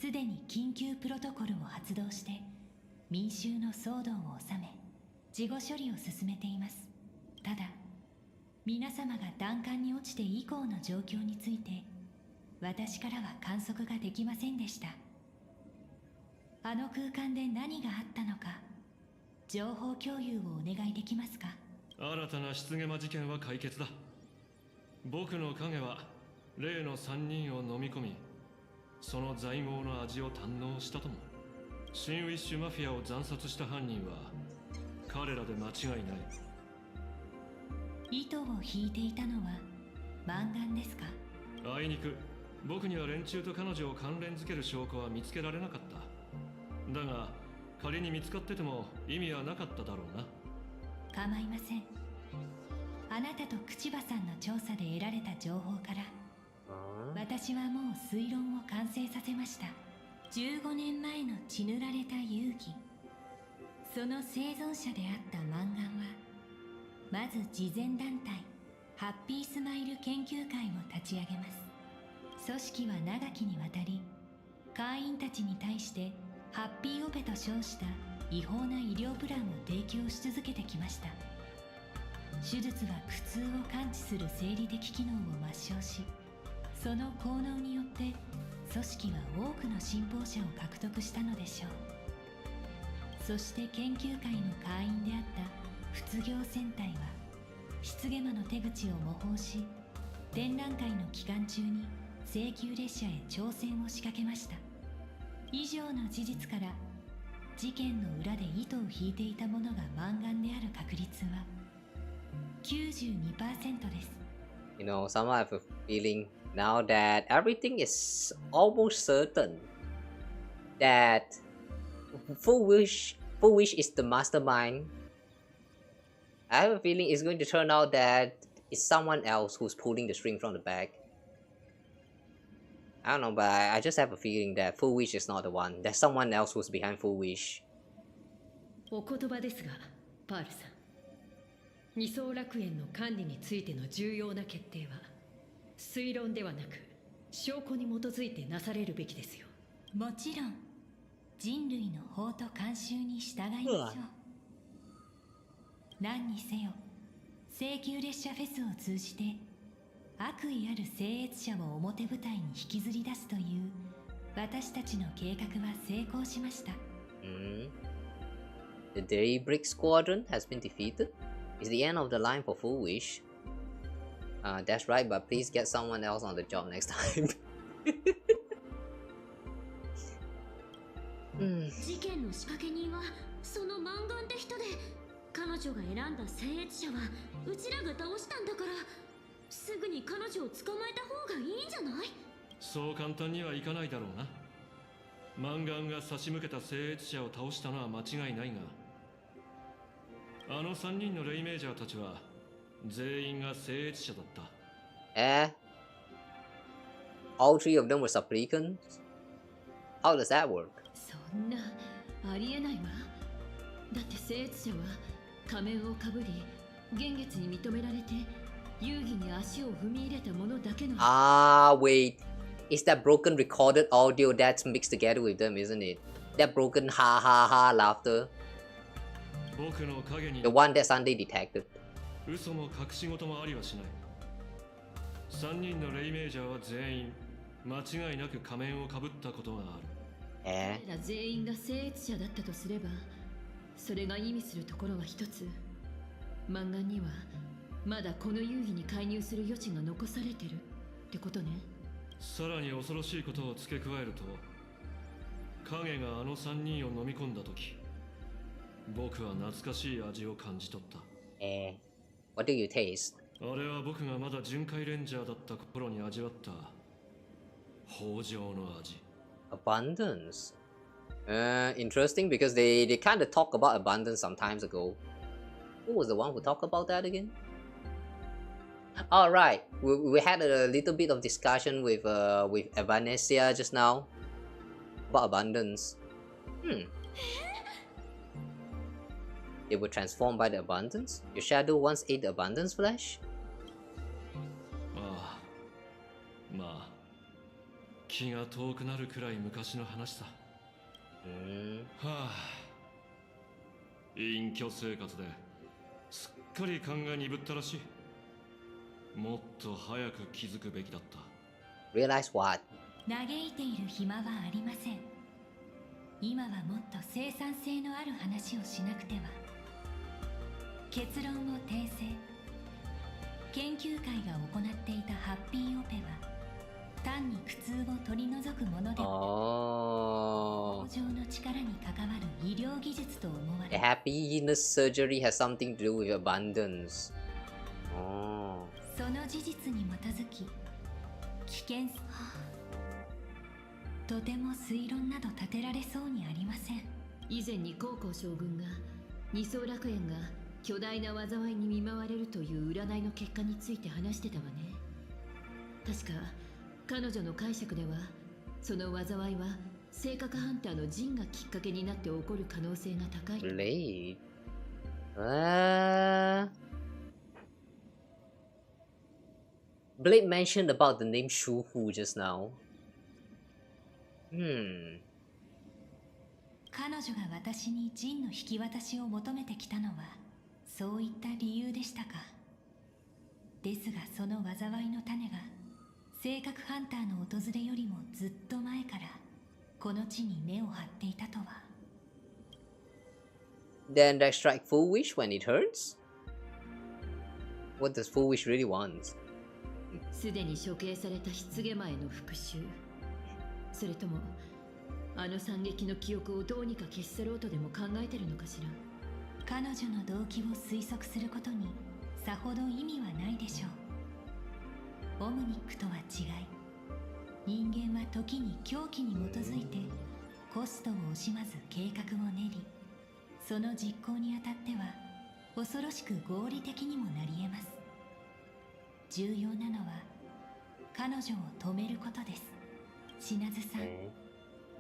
すでに緊急プロトコルを発動して民衆の騒動を収め事後処理を進めています。ただ皆様が弾丸に落ちて以降の状況について私からは観測ができませんでした。あの空間で何があったのか情報共有をお願いできますか。新たな失ゲマ事件は解決だ。僕の影は例の3人を飲み込みその罪業の味を堪能したとも。新ウィッシュマフィアを惨殺した犯人は彼らで間違いない。糸を引いていたのはマンガンですか。あいにく僕には連中と彼女を関連づける証拠は見つけられなかった。だが仮に見つかってても意味はなかっただろうな。構いません。あなたと口場さんの調査で得られた情報から私はもう推論を完成させました。15年前の血塗られた遊戯その生存者であったマンガンはまず慈善団体ハッピースマイル研究会を立ち上げます。組織は長きにわたり会員たちに対してハッピーオペと称した違法な医療プランを提供し続けてきました。手術は苦痛を感知する生理的機能を抹消し、その効能によって組織は多くの信奉者を獲得したのでしょう。そして研究会の会員であった仏業戦隊は失下魔の手口を模倣し、展覧会の期間中に請求列車へ挑戦を仕掛けました。以上の事実から事件の裏で糸を引いていたものがマンガンである確率は 92% です。You know, somehow I have a feeling now that everything is almost certain that Foolish is the mastermind. I have a feeling it's going to turn out that it's someone else who's pulling the string from the back. I don't know, but I just have a feeling that Foolish is not the one. There's someone else who's behind Foolish. お言葉ですが、パールさん。二層楽園の管理についての重要な決定は推論ではなく証拠に基づいてなされるべきですよ。もちろん人類の法と慣習に従いましょう。何にせよ請求列車フェスを通じて悪意ある聖越者を表舞台に引きずり出すという私たちの計画は成功しました。The Daybreak squadron has been defeated? It's the end of the line for Foolish. That's right, but please get someone else on the job next time. 事件の仕掛け人はそのマンガンって人で、彼女が選んだ聖越者はうちらが倒したんだから、すぐに彼女を捕まえた方がいいんじゃない？そう簡単にはいかないだろうな。マンガンが差し向けた聖越者を倒したのは間違いないが、あの3人のレイメージャーたちは全員が聖越者だった。All three of them were supplicants? How does that work? そんなありえないわ。だって聖越者は仮面をかぶり現月に認められて遊戯に足を踏み入れたものだけの。Wait. It's that broken recorded audio that's mixed together with them, isn't it? That broken ha ha ha laughter. The one that Sunday detected. 嘘も隠し事もありはしない。3人のレイメージャーは全員間違いなく仮面をかぶったことがある。彼ら全員が聖越者だったとすれば、それが意味するところは一つ。マンガンにはまだこの遊戯に介入する余地が残されてるってことね。さらに恐ろしいことを付け加えると、影があの3人を飲み込んだ時、僕は懐かしい味を感じ取った。What do you taste? あれは僕がまだ巡回レンジャーだった頃に味わった豊穣の味。Abundance. Interesting because they kind of talk about abundance some times ago. Who was the one who talked about that again? Alright, we had a little bit of discussion with Evanesia just now about abundance. They were transformed by the abundance? Your shadow once ate the abundance flesh? まあ気が遠くなるくらい昔の話さ。隠居生活ですっかり勘が鈍ったらしい。もっと早く気づくべきだった。 Realize what? 嘆いている暇はありません。今はもっと生産性のある話をしなくては。結論を訂正。研究会が行っていたハッピーオペは単に苦痛を取り除くものではなく、豊穣の力に関わる医療技術と思われ The happiness surgery has something to do with abundance. その事実に基づき危険とても推論など立てられそうにありません。以前に高校将軍が二層楽園が巨大な災いに見舞われるという占いの結果について話してたわね。確か彼女の解釈ではその災いは性格ハンターの陣がきっかけになって起こる可能性が高い。Blade? Blade mentioned about the name Shuhu just now. 彼女が私に陣の引き渡しを求めてきたのはそういった理由でしたか。ですがその災いの種が性格ハンターの訪れよりもずっと前からこの地に根を張っていたとは。Then they strike full wish when it hurts? What does full wish really want? すでに処刑された棺前の復讐、それともあの惨劇の記憶をどうにか消し去ろうとでも考えてるのかしら。彼女の動機を推測することにさほど意味はないでしょう。オムニックとは違い、人間は時に狂気に基づいてコストを惜しまず計画を練り、その実行にあたっては恐ろしく合理的にもなり得ます。重要なのは彼女を止めることです。シナズさん、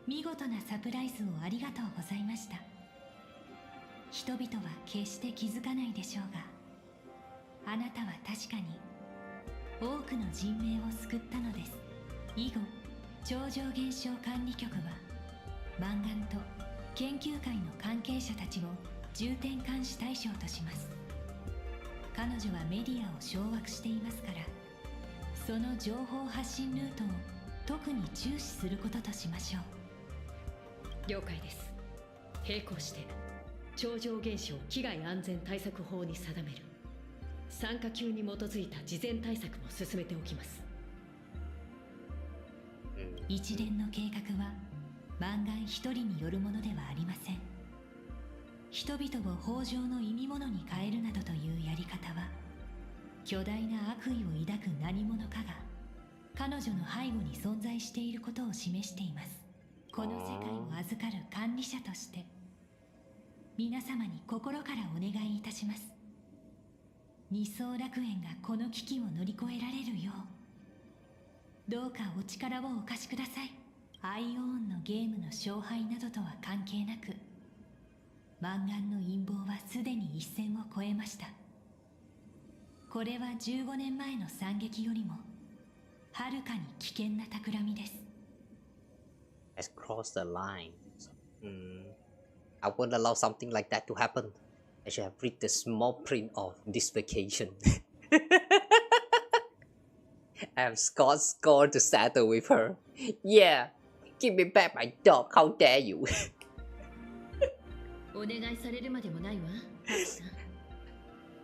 見事なサプライズをありがとうございました。人々は決して気づかないでしょうが、あなたは確かに多くの人命を救ったのです。以後超常現象管理局はマンガンと研究会の関係者たちを重点監視対象とします。彼女はメディアを掌握していますから、その情報発信ルートを特に注視することとしましょう。了解です。並行して超常現象危害安全対策法に定める参加級に基づいた事前対策も進めておきます。一連の計画はマンガン一人によるものではありません。人々を北条の意味物に変えるなどというやり方は、巨大な悪意を抱く何者かが彼女の背後に存在していることを示しています。この世界を預かる管理者として皆様に心からお願いいたします。二層楽園がこの危機を乗り越えられるよう、どうかお力をお貸しください。アイオーンのゲームの勝敗などとは関係なく、マンガンの陰謀はすでに一線を越えました。これは15年前の惨劇よりもはるかに危険な企みです。Has crossed the line. I won't allow something like that to happen. I should have read the small print of this vacation. I have score to settle with her. Yeah, give me back my dog. How dare you? お願いされるまでもないわ。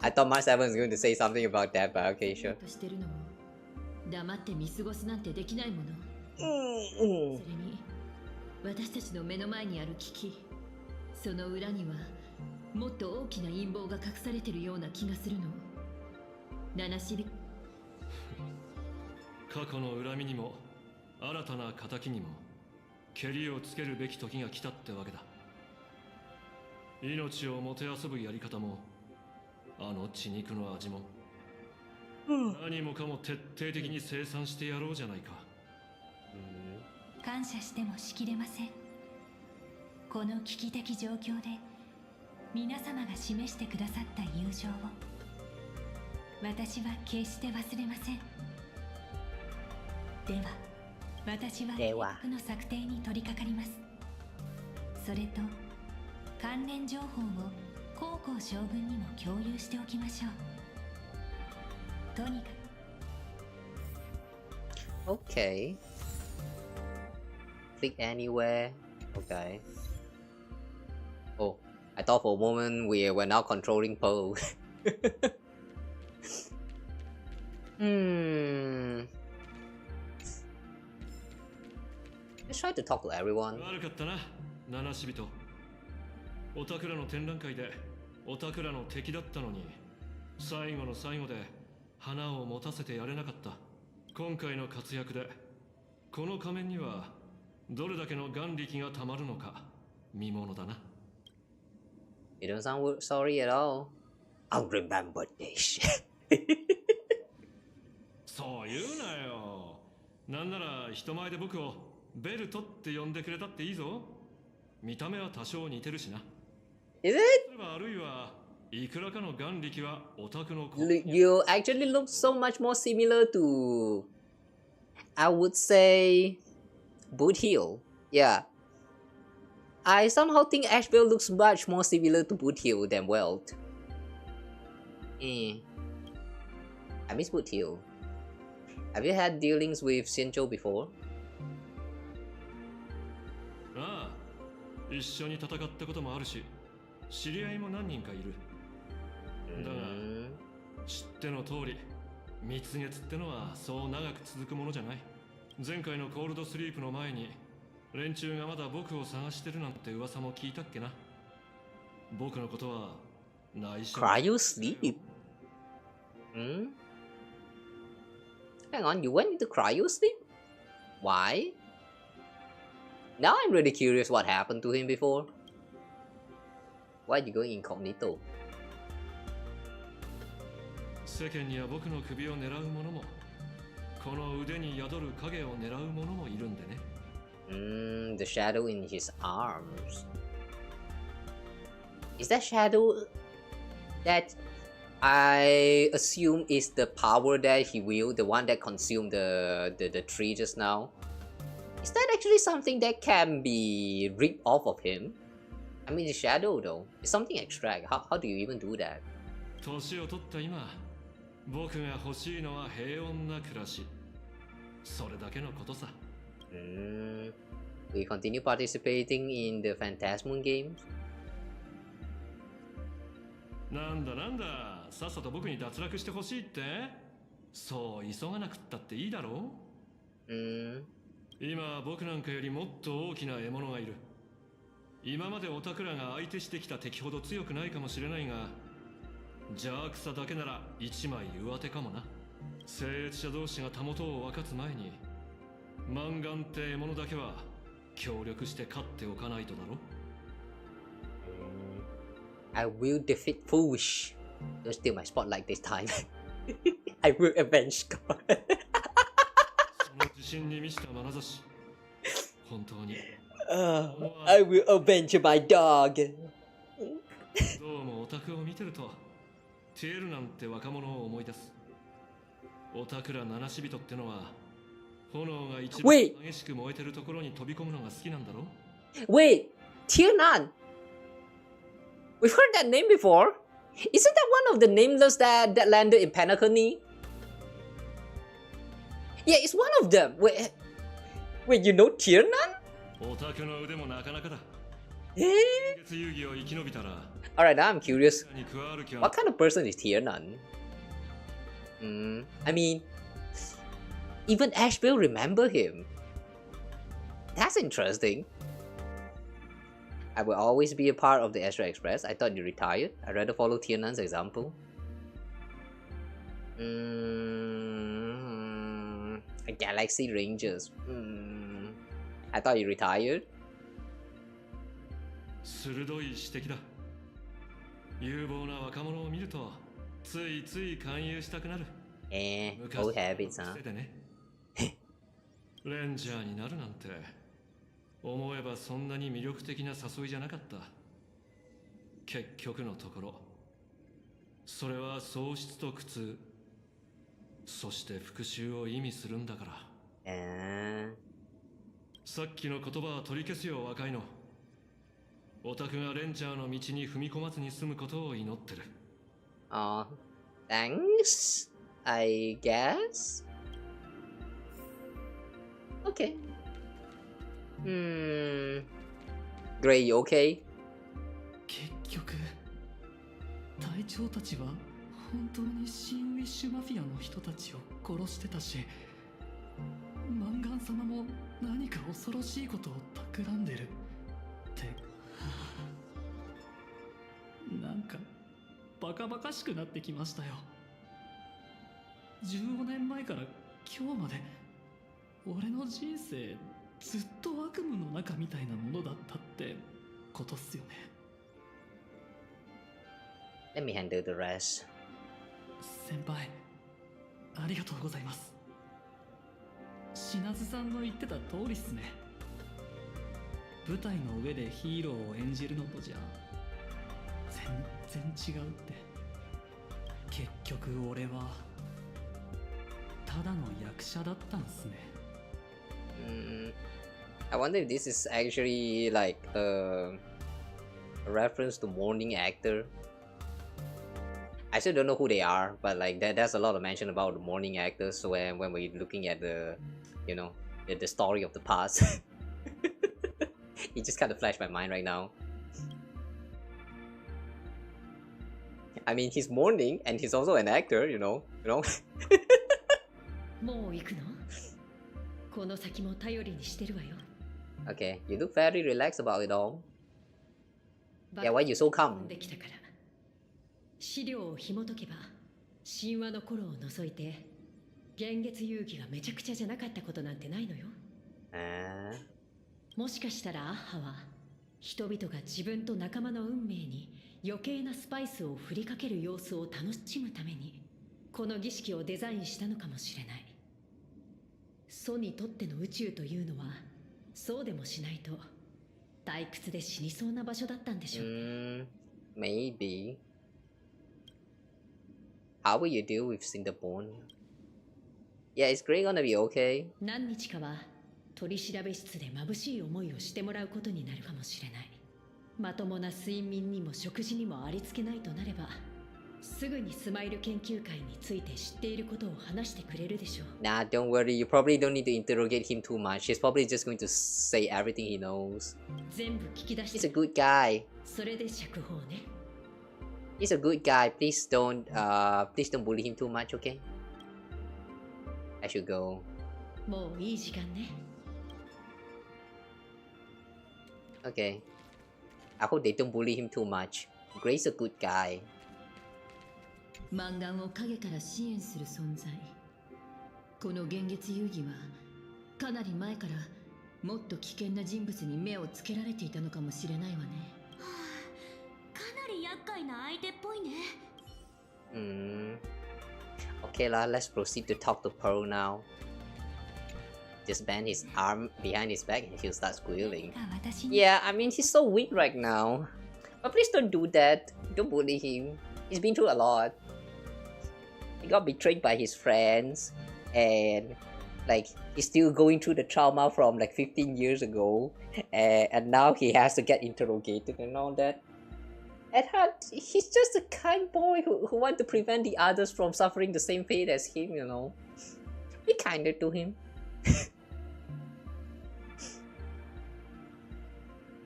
I thought Mark 7 was going to say something about that, but okay, sure. してるのも黙って見過ごすなんてできないもの。それに私たちの目の前にある危機、その裏にはもっと大きな陰謀が隠されてるような気がするの。七死過去の恨みにも新たな仇にもけりをつけるべき時が来たってわけだ。命をもてあそぶやり方もあの血肉の味も、何もかも徹底的に生産してやろうじゃないか。感謝してもしきれません。この危機的状況で皆様が示してくださった友情を私は決して忘れません。では私は計画の策定に取り掛かります。それと関連情報を高校将軍にも共有しておきましょう。とにかく Okay. Click anywhere. Okay. Oh, I thought for a moment we were now controlling Pearl. Let's try to talk to everyone. 悪かったな、七死人。おたくらの展覧会でおたくらの敵だったのに、最後の最後で花を持たせてやれなかった。今回の活躍でこの仮面にはどれだけの眼力がたまるのか見ものだな。You don't sound sorry at all. I'll remember this. そう言うなよ。なんなら人前で僕をベルトって呼んでくれたっていいぞ。見た目は多少似てるしな。Is it? あるいはいくらかの眼力はオタクの子。 You actually look so much more similar to, I would say, Boot Hill. Yeah. I somehow think Ashveil looks much more similar to Boot Hill than Weld. I miss Wood Hill. Have you had dealings with Shinjo before? ああ、一緒に戦ったこともあるし、知り合いも何人かいる。だが、知っての通り、蜜月ってのはそう長く続くものじゃない。前回のコールドスリープの前に、連中がまだ僕を探してるなんて噂も聞いたっけな。僕のことは内緒。Cryo sleep? Hang on, you went into cryo sleep? Why? Now I'm really curious what happened to him before. Why are you going incognito? 世間には僕の首を狙う者も、この腕に宿る影を狙う者もいるんでね。The shadow in his arms. Is that shadow that I assume is the power that he wields, the one that consumed the tree just now? Is that actually something that can be ripped off of him? I mean, the shadow though, it's something extract. How do you even do that? 年を取った今、僕が欲しいのは平穏な暮らし。それだけのことさ。Will you continue participating in the Phantasmal games? なんだ、さっさと僕に脱落してほしいって？そう急がなくったっていいだろう？今僕なんかよりもっと大きな獲物がいる。今までオタクらが相手してきた敵ほど強くないかもしれないが、邪悪さだけなら一枚上手かもな。聖越者同士がたもとを分かつ前に、マンガンって獲物だけは協力して勝っておかないとだろ。I will defeat Foolish. Don't steal my spotlight this time. I will avenge God. その自信に満ちた眼差し。本当に。I will avenge my dog. どうもオタクを見てると、ティエルなんて若者を思い出す。オタクら七死人ってのは、炎が一番激しく燃えてるところに飛び込むのが好きなんだろ？ Wait, Tiernan. We've heard that name before. Isn't that one of the nameless that landed in Penacony? Yeah, it's one of them. Wait, you know Tiernan? オタクの腕もなかなかだ。Alright, now I'm curious. What kind of person is Tiernan? I mean, even Ashveil remember him. That's interesting. I will always be a part of the Astral Express. I thought you retired. I'd rather follow Tiernan's example. Galaxy Rangers. I thought you retired. 鋭い指摘だ。有望な若者を見ると、ついつい勧誘したくなる。old habits, huh? レンジャーになるなんて、思えばそんなに魅力的な誘いじゃなかった。結局のところ、それは喪失と苦痛、そして復讐を意味するんだから。さっきの言葉は取り消すよ、若いの。オタクがレンジャーの道に踏み込まずに済むことを祈ってる。Thanks, I guess. Okay. Gray, you okay? 結局、隊長たちは本当にシン・ウィッシュマフィアの人たちを殺してたし、マンガン様も何か恐ろしいことを企んでるって。なんかバカバカしくなってきましたよ。15年前から今日まで俺の人生ずっと悪夢の中みたいなものだったってことっすよね。Let me handle the rest. 先輩、ありがとうございます。品津さんの言ってた通りっすね。舞台の上でヒーローを演じるのとじゃ全然違うって。結局俺はただの役者だったんすね。I wonder if this is actually like a reference to morning actor. I still don't know who they are, but like there's a lot of mention about the morning actors when we're looking at the, you know, the story of the past. It just kind of flashed my mind right now. I mean, he's mourning and he's also an actor, you know. もう行くの？この先も頼りにしてるわよ。Okay, you look very relaxed about it all. Yeah, why you so calm? できたから。資料を紐解けば、神話の頃を除いて、幻月遊戯がめちゃくちゃじゃなかったことなんてないのよ。もしかしたらアッハは、人々が自分と仲間の運命に余計なスパイスを振りかける様子を楽しむために、この儀式をデザインしたのかもしれない。祖にとっての宇宙というのは、そうでもしないと退屈で死にそうな場所だったんでしょうね。Maybe. How will you deal with Cinderbone? Yeah, is Grey gonna be okay? 何日かは取り調べ室で眩しい思いをしてもらうことになるかもしれない。まともな睡眠にも食事にもありつけないとなれば、すぐにスマイル研究会について知っていることを話してくれるでしょう。Nah, don't worry. You probably don't need to interrogate him too much. He's probably just going to say everything he knows. 全部聞き出して。 He's a good guy. それで釈放ね。He's a good guy. Please don't bully him too much, okay? I should go. もういい時間ね。Okay. I hope they don't bully him too much. Gray's a good guy. 漫画を影から支援する存在。この幻月遊戯はかなり前からもっと危険な人物に目をつけられていたのかもしれないわね。かなり厄介な相手っぽいね。Okay lah, let's proceed to talk to Pearl now. Just bend his arm behind his back and he'll start squealing. Yeah, I mean he's so weak right now. But please don't do that. Don't bully him. He's been through a lot. He got betrayed by his friends, and like he's still going through the trauma from like 15 years ago, and now he has to get interrogated and all that. At heart, he's just a kind boy who wants to prevent the others from suffering the same fate as him, you know. Be kinder to him.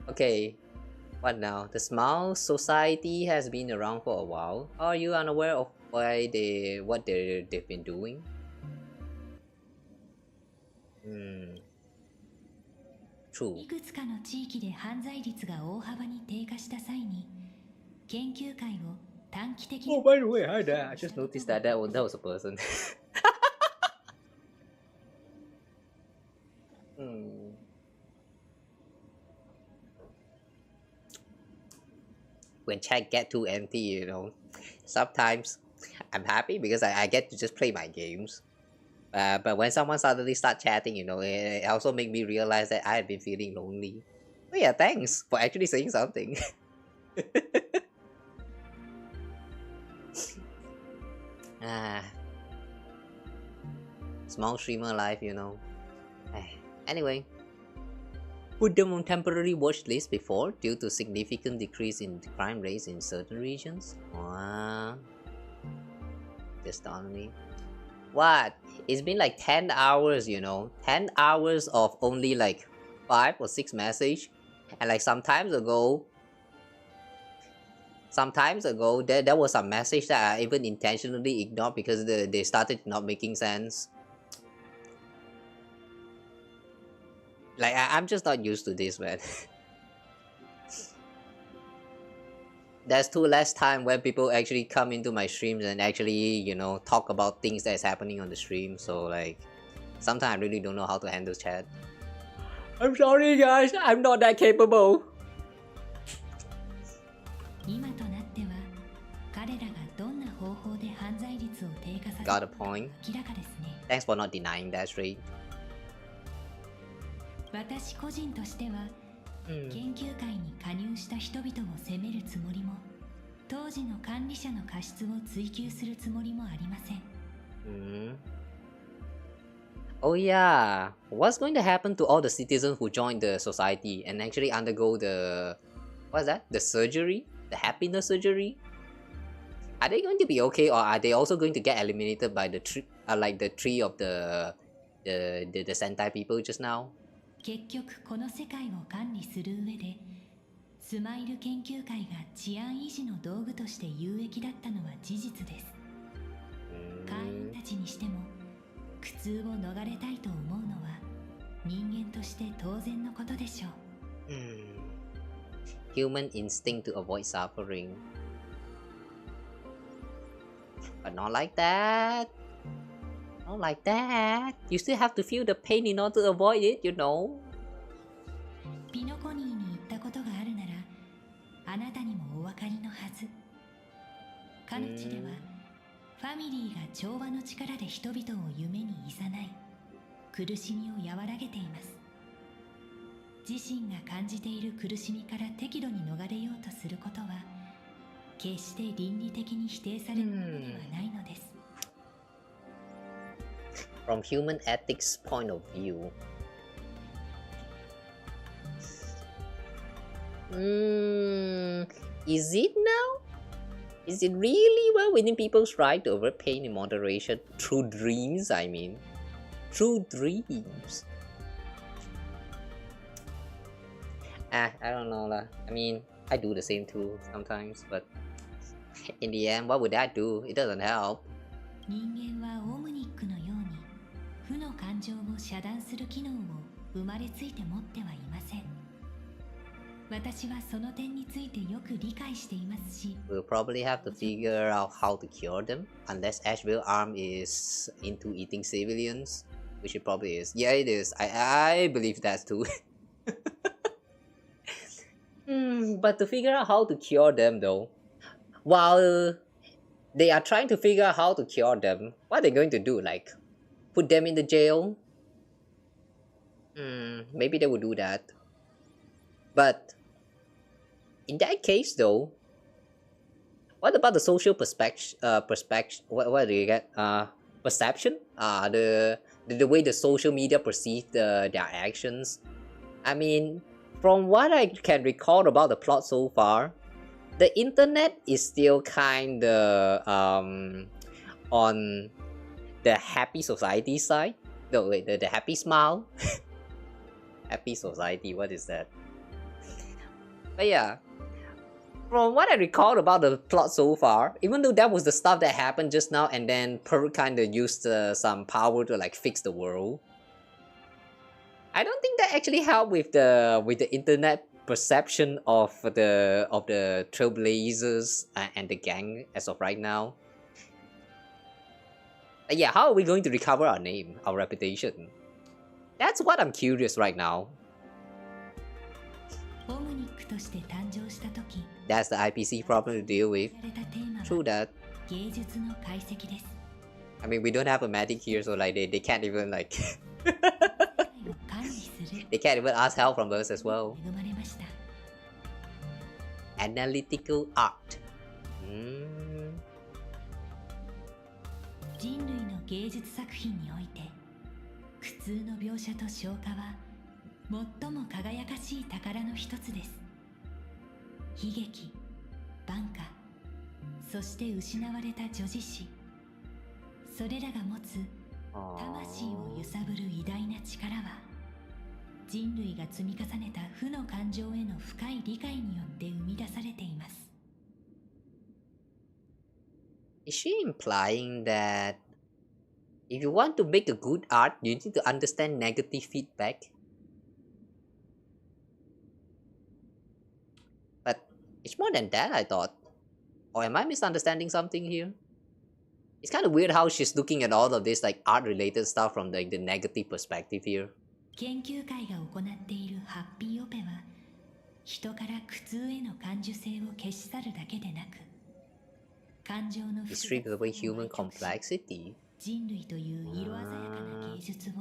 Okay, what now? The Smile Society has been around for a while. Are you unaware of what they've been doing? True. いくつかの地域で犯罪率が大幅に低下した際に、研究会を短期的に。Oh, by the way, hi there. I just noticed that was a person. When chat get too empty, you know, sometimes I'm happy because I get to just play my games. But when someone suddenly start chatting, you know, it also make me realize that I have been feeling lonely. Oh yeah, thanks for actually saying something. Small streamer life, you know. Anyway, put them on temporary watch list before due to significant decrease in crime rates in certain regions. Wow. Just on me. What? It's been like 10 hours, you know. 10 hours of only like 5 or 6 messages. And like sometimes ago, there was a message that I even intentionally ignored because they started not making sense. Like, I'm just not used to this, man. There's too less time when people actually come into my streams and actually, you know, talk about things that's happening on the stream. So, like, sometimes I really don't know how to handle chat. I'm sorry, guys. I'm not that capable. 今となっては彼らがどんな方法で犯罪率を低下させる Got a point. 明らかですね。 Thanks for not denying that, Street. 私個人としては、研究会に加入した人々を責めるつもりも、当時の管理者の過失を追及するつもりもありません。Oh yeah, what's going to happen to all the citizens who joined the society and actually undergo the, what's that? The surgery? The happiness surgery? Are they going to be okay, or are they also going to get eliminated by the like the three of the Sentai people just now? 結局この世界を管理する上でスマイル研究会が治安維持の道具として有益だったのは事実です。会員たちにしても苦痛を逃れたいと思うのは人間として当然のことでしょう。Human instinct to avoid suffering. But not like that. Not like that. You still have to feel the pain in order to avoid it, you know. ピノコニーに行ったことがあるならあなたにもお分かりのはず。彼地ではファミリーが調和の力で人々を夢に誘い苦しみを和らげています。自身が感じている苦しみから適度に逃れようとすることは決して倫理的に否定されるものではないのです。From human ethics point of view. Is it now? Is it really well within people's right to avoid pain in moderation? Through dreams, I mean. Through dreams. I don't know lah. I mean, I do the same too sometimes, but in the end, what would that do? It doesn't help. 人間はオムニックのように負の感情を遮断する機能を生まれついて持ってはいません。私はその点についてよく理解していますし We'll probably have to figure out how to cure them, unless Ashveil arm is into eating civilians, which it probably is. Yeah, it is. I believe that too. But to figure out how to cure them though, while they are trying to figure out how to cure them, what are they going to do? Like, put them in the jail? Maybe they would do that. But in that case though, what about the social perspective? What do you get? Perception? The way the social media perceive their actions. I mean, from what I can recall about the plot so far, the internet is still kinda on the happy society side. No, wait, the happy smile. Happy society, what is that? But yeah, from what I recall about the plot so far, even though that was the stuff that happened just now and then Pearl kinda used some power to like fix the world, I don't think that actually helped with the internet perception of the trailblazers and the gang as of right now. Yeah, how are we going to recover our name, our reputation? That's what I'm curious right now. That's the IPC problem to deal with. True that. I mean, we don't have a medic here, so like they can't even like they can't even ask help from us as well. Analytical art. 人類の芸術作品において苦痛の描写と消化は最も輝かしい宝の一つです。悲劇、挽歌、そして失われた女児史、それらが持つ魂を揺さぶる偉大な力は人類が積み重ねた負の感情への深い理解によって生み出されています。Is she implying that if you want to make a good art, you need to understand negative feedback? But it's more than that, I thought. Or am I misunderstanding something here? It's kind of weird how she's looking at all of this like art-related stuff from like the negative perspective here. 研究会が行っているハッピーオペは人から苦痛への感受性を消し去るだけでなく感情の Distributable human complexity. 人類という色鮮やかな芸術を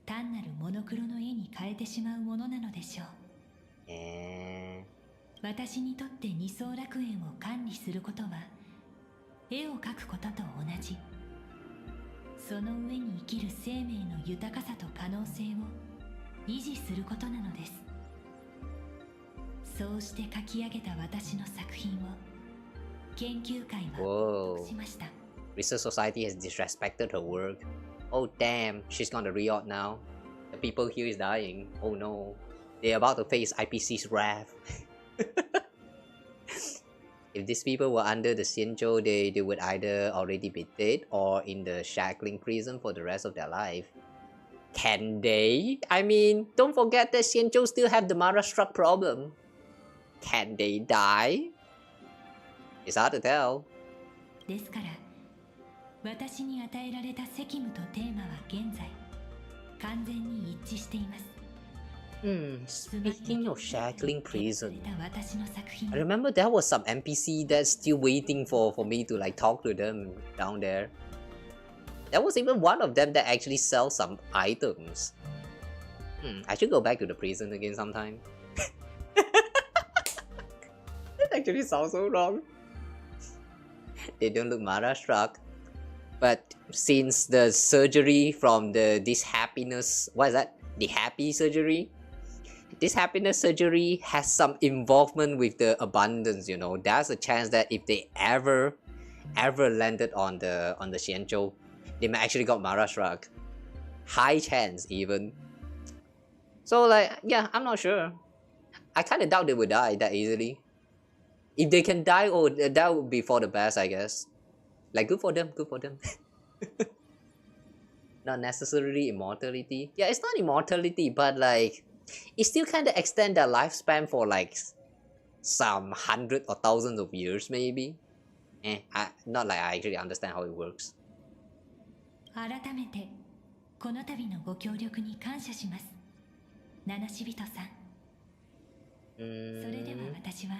単なるモノクロの絵に変えてしまうものなのでしょう。私にとって二層楽園を管理することは絵を描くことと同じ。その上に生きる生命の豊かさと可能性を維持することなのです。そうして描き上げた私の作品を研究会は Whoa. しました。 Research Society has disrespected her work. Oh damn, she's gonna riot now. The people here is dying. Oh no. They're about to face IPC's wrath. If these people were under the Xianzhou, they would either already be dead or in the shackling prison for the rest of their life. Can they? I mean, don't forget that Xianzhou still have the Mara struck problem. Can they die? It's hard to tell. ですから私に与えられた責務とテーマは現在完全に一致しています。Speaking of shackling prison, 私の作品 I remember there was some NPC that's still waiting for me to like talk to them down there. There was even one of them that actually sells some items. I should go back to the prison again sometime. That actually sounds so wrong. They don't look Mara struck. But since the surgery from this happiness, what is that? The happy surgery? This happiness surgery has some involvement with the abundance, you know. There's a chance that if they ever landed on the Xianzhou, they might actually got Mara struck. High chance even. So like, yeah, I'm not sure. I kind of doubt they would die that easily. If they can die, oh, that would be for the best, I guess. Like, good for them, good for them. Not necessarily immortality. Yeah, it's not immortality, but like, it still kind of extend their lifespan for like some hundreds or thousands of years, maybe. Not like I actually understand how it works. 改めてこの度のご協力に感謝します。七しびとさん。それでは私は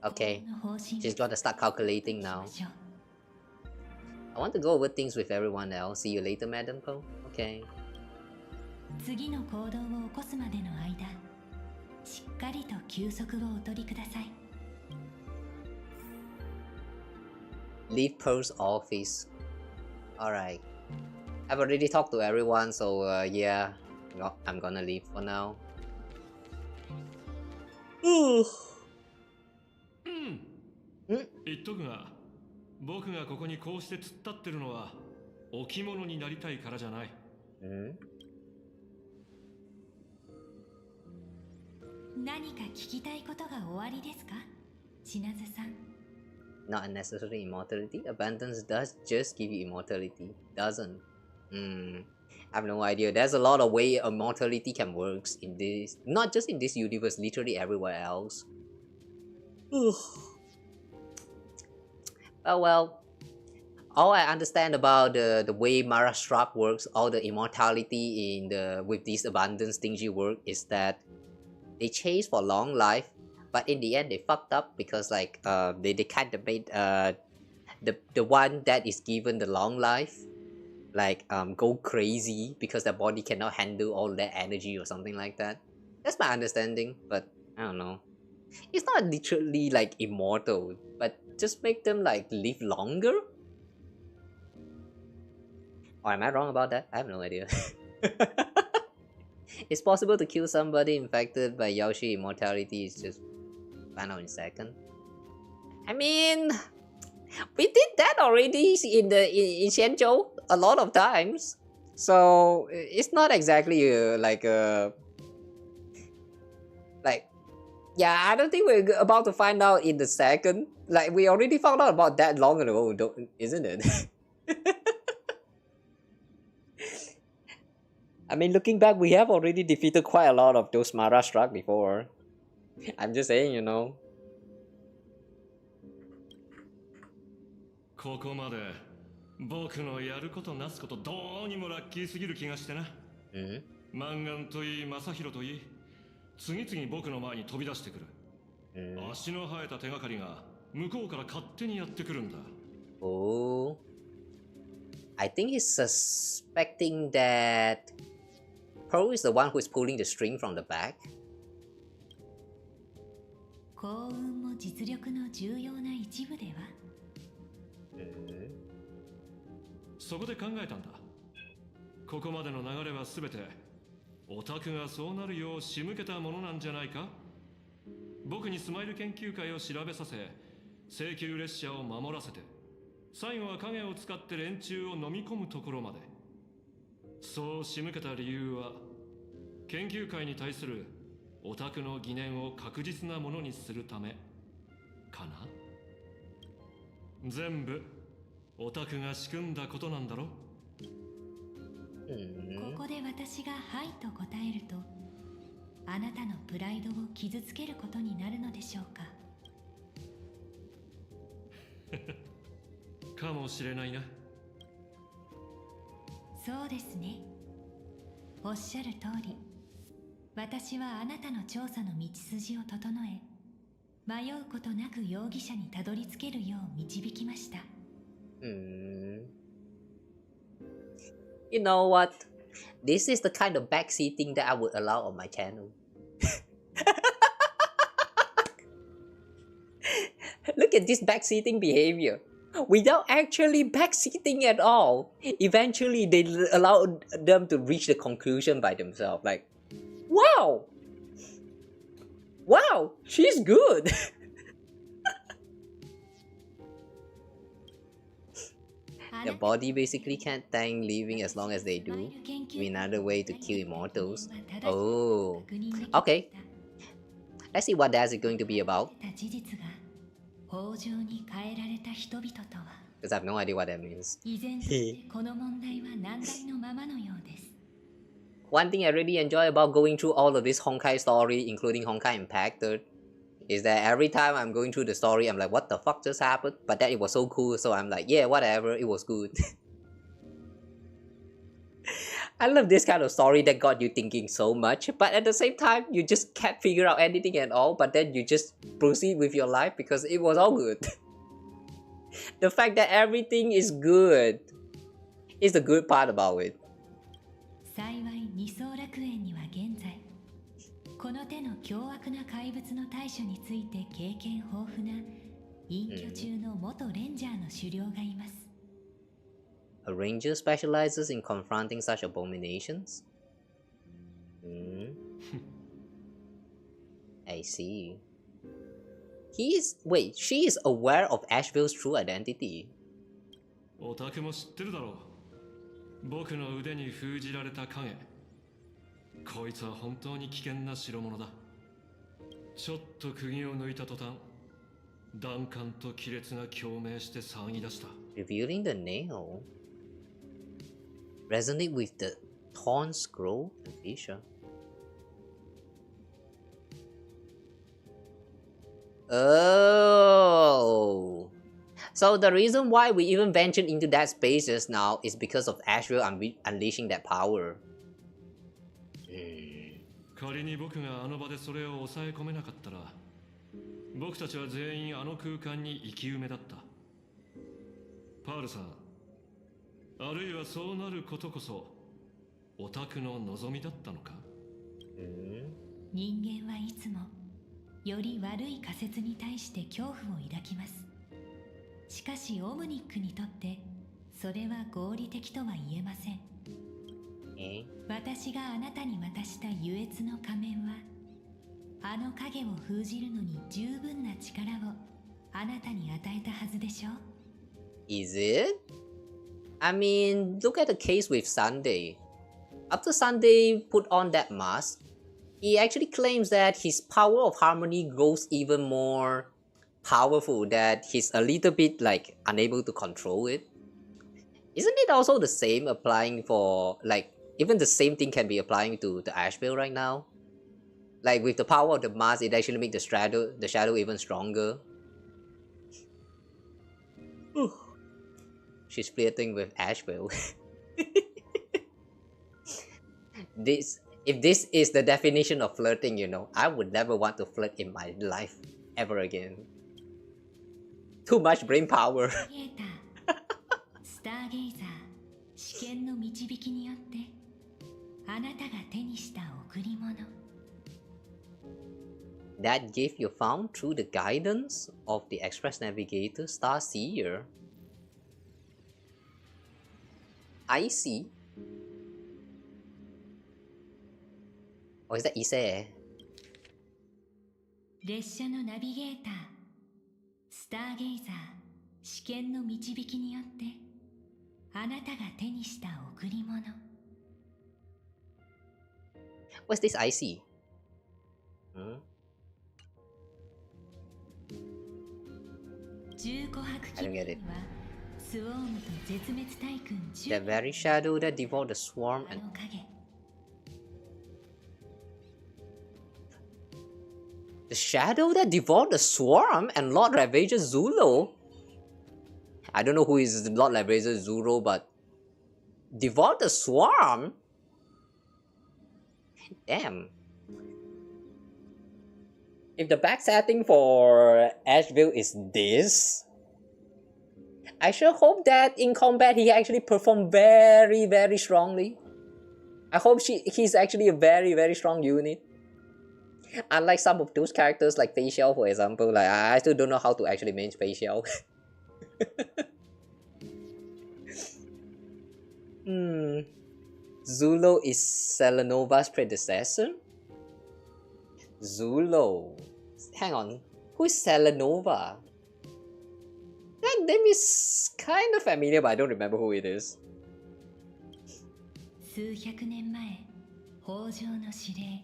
Okay, she's gonna start calculating now. I want to go over things with everyone else. See you later, Madam Ko. Okay. 次の行動を起こすまでの間、しっかりと休息をお取りください。Leave Pearl's office. Alright. I've already talked to everyone, so yeah, I'm gonna leave for now. 言っとくが、僕がここにこうして突っ立ってるのは置物になりたいからじゃない。何か聞きたいことがおありですか、千奈津さん。Not unnecessary immortality. Abundance does just give you immortality. Doesn't. I have no idea. There's a lot of way immortality can work in this. Not just in this universe, literally everywhere else. Oh well. All I understand about the way Mara Struck works, all the immortality in with these abundance thingy work is that they chase for long life, but in the end they fucked up because like they kind of made the one that is given the long life like go crazy because their body cannot handle all that energy or something like that. That's my understanding, but I don't know. It's not literally like immortal, but just make them like live longer? Or am I wrong about that? I have no idea. It's possible to kill somebody infected by Yaoshi immortality. It's just find out in a second. I mean, we did that already in Xianzhou a lot of times. So it's not exactly yeah, I don't think we're about to find out in the second. Like we already found out about that long ago, isn't it? I mean, looking back, we have already defeated quite a lot of those Mara Struck before. I'm just saying, you know. ここまで僕のやることなすことどうにもラッキーすぎる気がしてな。マンガンといい、正宏といい、次々僕の前に飛び出してくる。足の生えた手がかりが向こうから勝手にやってくるんだ。Oh, I think he's suspecting that Pearl is the one who is pulling the string from the back. 幸運も実力の重要な一部では。そこで考えたんだ。ここまでの流れはすべてオタクがそうなるよう仕向けたものなんじゃないか。僕にスマイル研究会を調べさせ、請求列車を守らせて、最後は影を使って連中を飲み込むところまで。そう仕向けた理由は、研究会に対するオタクの疑念を確実なものにするためかな。全部オタクが仕組んだことなんだろ。ここで私がはいと答えると、あなたのプライドを傷つけることになるのでしょうか。かもしれないな。そうですね。おっしゃる通り、私はあなたの調査の道筋を整え、迷うことなく容疑者にたどり着けるよう導きました。You know what? This is the kind of backseating that I would allow on my channel. Look at this backseating behavior. Without actually backseating at all. Eventually, they allow them to reach the conclusion by themselves. Like, wow! Wow! She's good! The body basically can't thank living as long as they do. Another way to kill immortals. Oh. Okay. Let's see what that's going to be about. Because I have no idea what that means. One thing I really enjoy about going through all of this Honkai story, including Honkai Impacted, is that every time I'm going through the story, I'm like, what the fuck just happened? But then it was so cool, so I'm like, yeah, whatever, it was good. I love this kind of story that got you thinking so much, but at the same time, you just can't figure out anything at all, but then you just proceed with your life because it was all good. The fact that everything is good is the good part about it. この手の凶悪な怪物の対処について経験豊富な隠居中の元レンジャーの首領がいます。A ranger specializes in confronting such abominations? I see. Wait, she is aware of Ashveil's true identity. オタクも知ってるだろう。僕の腕に封じられた影。こいつは本当に危険な代物だ。ちょっと釘を抜いた途端、弾丸と亀裂が共鳴して騒ぎ出した。Revealing the nail. Resonate with the torn scroll and fissure. Oh. So the reason why we even ventured into that space just now is because of Ashveil unleashing that power. 仮に僕があの場でそれを抑え込めなかったら、僕たちは全員あの空間に生き埋めだった。パールさん、あるいはそうなることこそオタクの望みだったのか？人間はいつもより悪い仮説に対して恐怖を抱きます。しかしオムニックにとってそれは合理的とは言えません。私があなたに渡した優越の仮面はあの影を封じるのに十分な力をあなたに与えたはずでしょう。 Is it? I mean, look at the case with Sunday. After Sunday put on that mask, he actually claims that his power of harmony grows even more powerful, that he's a little bit like unable to control it. Isn't it also the same applying for like even the same thing can be applying to the Ashveil right now? Like with the power of the mask, it actually makes the shadow even stronger. She's flirting with Ashveil. If this is the definition of flirting, you know, I would never want to flirt in my life ever again. Too much brain power. That gift you found through the guidance of the Express Navigator Starseer. I see. Or is that Ise? 列車のナビゲーター、スターゲイザー試験の導きによってあなたが手にした贈り物。 What's this I see? Hmm? 15泊 I don't get it. はスウォームと絶滅大軍 The very shadow that devoured the swarm あ and の影。 the shadow that devoured the swarm and Lord Ravager Zulo. I don't know who is Lord Ravager Zulo, but devoured the swarm. Damn. If the back setting for Ashveil is this, I sure hope that in combat he actually performed very, very strongly. I hope he's actually a very, very strong unit. Unlike some of those characters like Facial, for example, like I still don't know how to actually manage Facial. Zulo is Selenova's predecessor? Zulo. Hang on. Who is Selenova? That name is kind of familiar, but I don't remember who it is. 数百年前、北条の指令、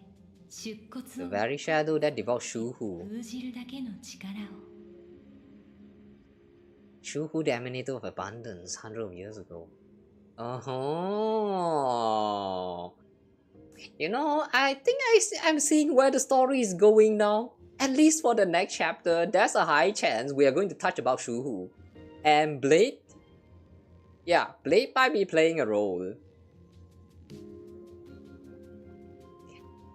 出骨 The を very shadow that devoured Shuhu. 封じるだけの力を。 Shuhu, the emanator of abundance, hundreds of years ago. Oh. You know, I think I'm seeing where the story is going now. At least for the next chapter, there's a high chance we are going to touch about Shuhu. And Blade? Yeah, Blade might be playing a role.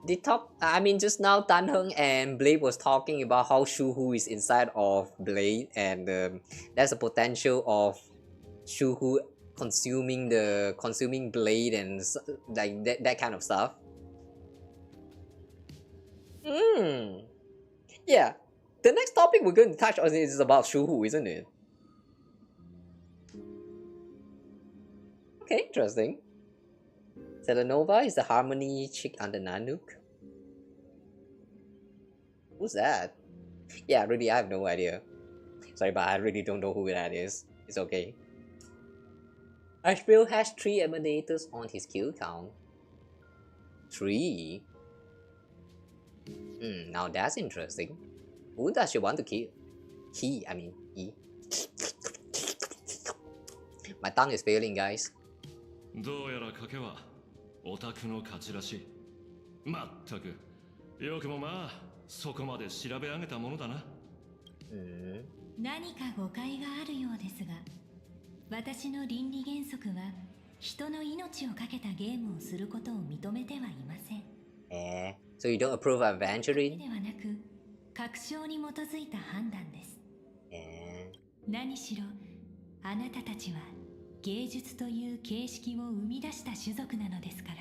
Just now Dan Heng and Blade was talking about how Shuhu is inside of Blade, and there's a potential of Shuhu consuming Blade and like that kind of stuff. Yeah, the next topic we're going to touch on is about Shuhu, isn't it? Okay, interesting. Selenova is the Harmony chick under Nanook. Who's that? Yeah, really, I have no idea. Sorry, but I really don't know who that is. It's okay. Ashveil has 3 emanators on his kill count. 3? Now that's interesting. Who does she want to kill? He. My tongue is failing, guys. どうやら賭けはオタクの勝ちらしい。まったく、よくもまあそこまで調べ上げたものだな。何か誤解があるようですが、私の倫理原則は人の命をかけたゲームをすることを認めてはいません。So you don't approve of adventuring? ではなく、確証に基づいた判断です。何しろ、あなたたちは芸術という形式を生み出した種族なのですから。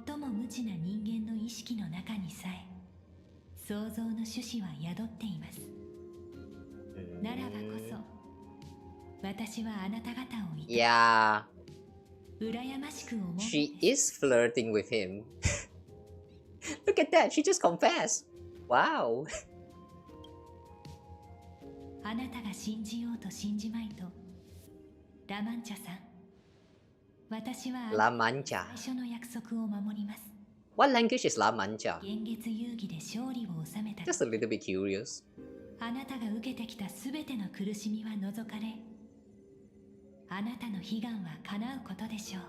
最も無知な人間の意識の中にさえ創造の趣旨は宿っています。ならばこそ私はあなた方を羨ましく思う。 She is flirting with him. Look at that, she just confessed. Wow. あなたが信じようと信じまいと、ラマンチャさん、私はラマンチャ。最初の約束を守ります。 What language is La Mancha? 現月遊戯で勝利を収めた。 Just a little bit curious. あなたが受けてきたすべての苦しみは除かれ、あなたの悲願は叶うことでしょう。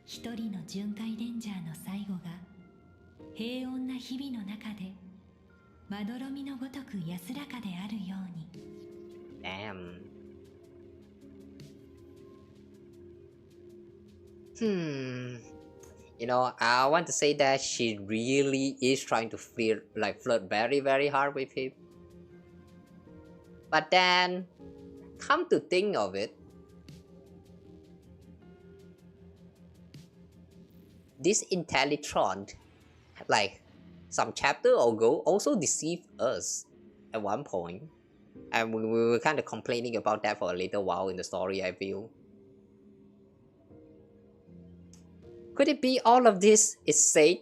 一人の巡回レンジャーの最後が平穏な日々の中でまどろみのごとく安らかであるように。 Damn. You know, I want to say that she really is trying to flirt very, very hard with him. But then, come to think of it, this Intellitron, like some chapter ago, also deceived us at one point. And we were kind of complaining about that for a little while in the story, I feel. Could it be all of this is said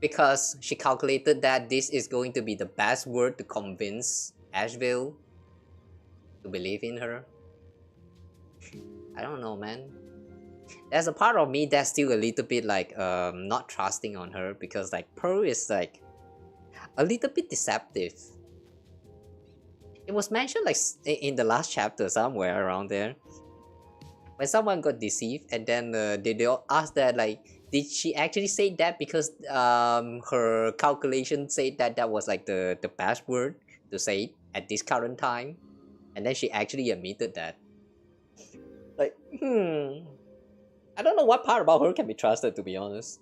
because she calculated that this is going to be the best word to convince Ashveil to believe in her. I don't know, man. There's a part of me that's still a little bit like not trusting on her, because like Pearl is like a little bit deceptive. It was mentioned like in the last chapter somewhere around there, when someone got deceived, and then they all asked that like, did she actually say that because her calculation said that that was like the best word to say at this current time, and then she actually admitted that. Like, I don't know what part about her can be trusted, to be honest.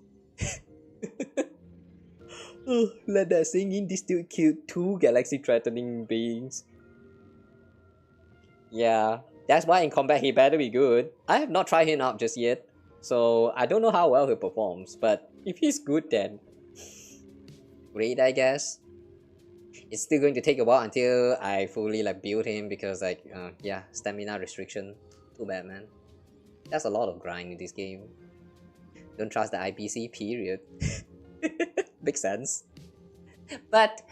Oh, let that sink in. They still killed 2 galaxy-threatening beings. Yeah, that's why in combat he better be good. I have not tried him out just yet, so I don't know how well he performs, but if he's good then great, I guess. It's still going to take a while until I fully like build him, because like yeah, stamina restriction. Too bad, man. That's a lot of grind in this game. Don't trust the IPC, period. Makes sense. But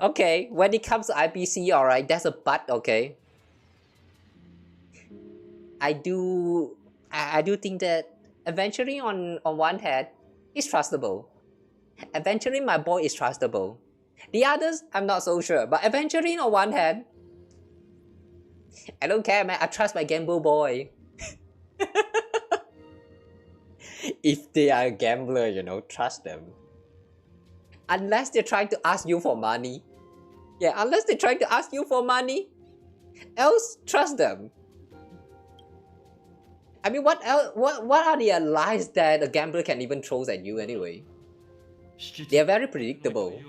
okay, when it comes to IPC, alright, that's a but, okay. I do think that adventuring on one hand is trustable. Adventuring my boy is trustable. The others, I'm not so sure, but adventuring on one hand, I don't care, man. I trust my gamble boy. If they are a gambler, you know, trust them. Unless they're trying to ask you for money. Yeah, unless they're trying to ask you for money, else trust them. I mean, what else? What are the lies that a gambler can even throw at you anyway? They are very predictable.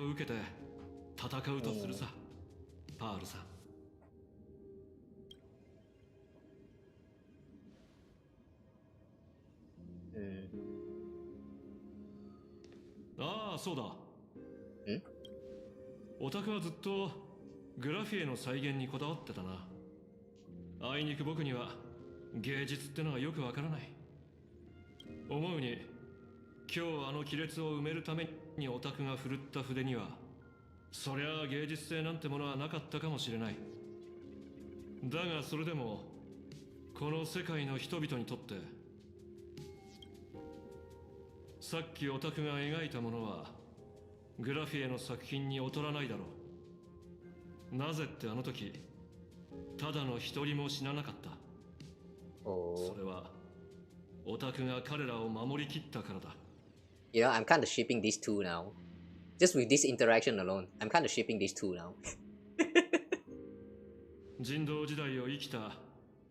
Ah, そうだ。オタクはずっとグラフィエの再現にこだわってたな。あいにく僕には芸術ってのはよくわからない。思うに、今日あの亀裂を埋めるためにオタクが振るった筆には、そりゃあ芸術性なんてものはなかったかもしれない。だがそれでも、この世界の人々にとって、さっきオタクが描いたものはグラフィエの作品に劣らないだろう。なぜってあの時ただの一人も死ななかった。それはオタクが彼らを守りきったからだ。You know, I'm kind of shipping these two now. Just with this interaction alone, I'm kind of shipping these two now. 人道時代を生きた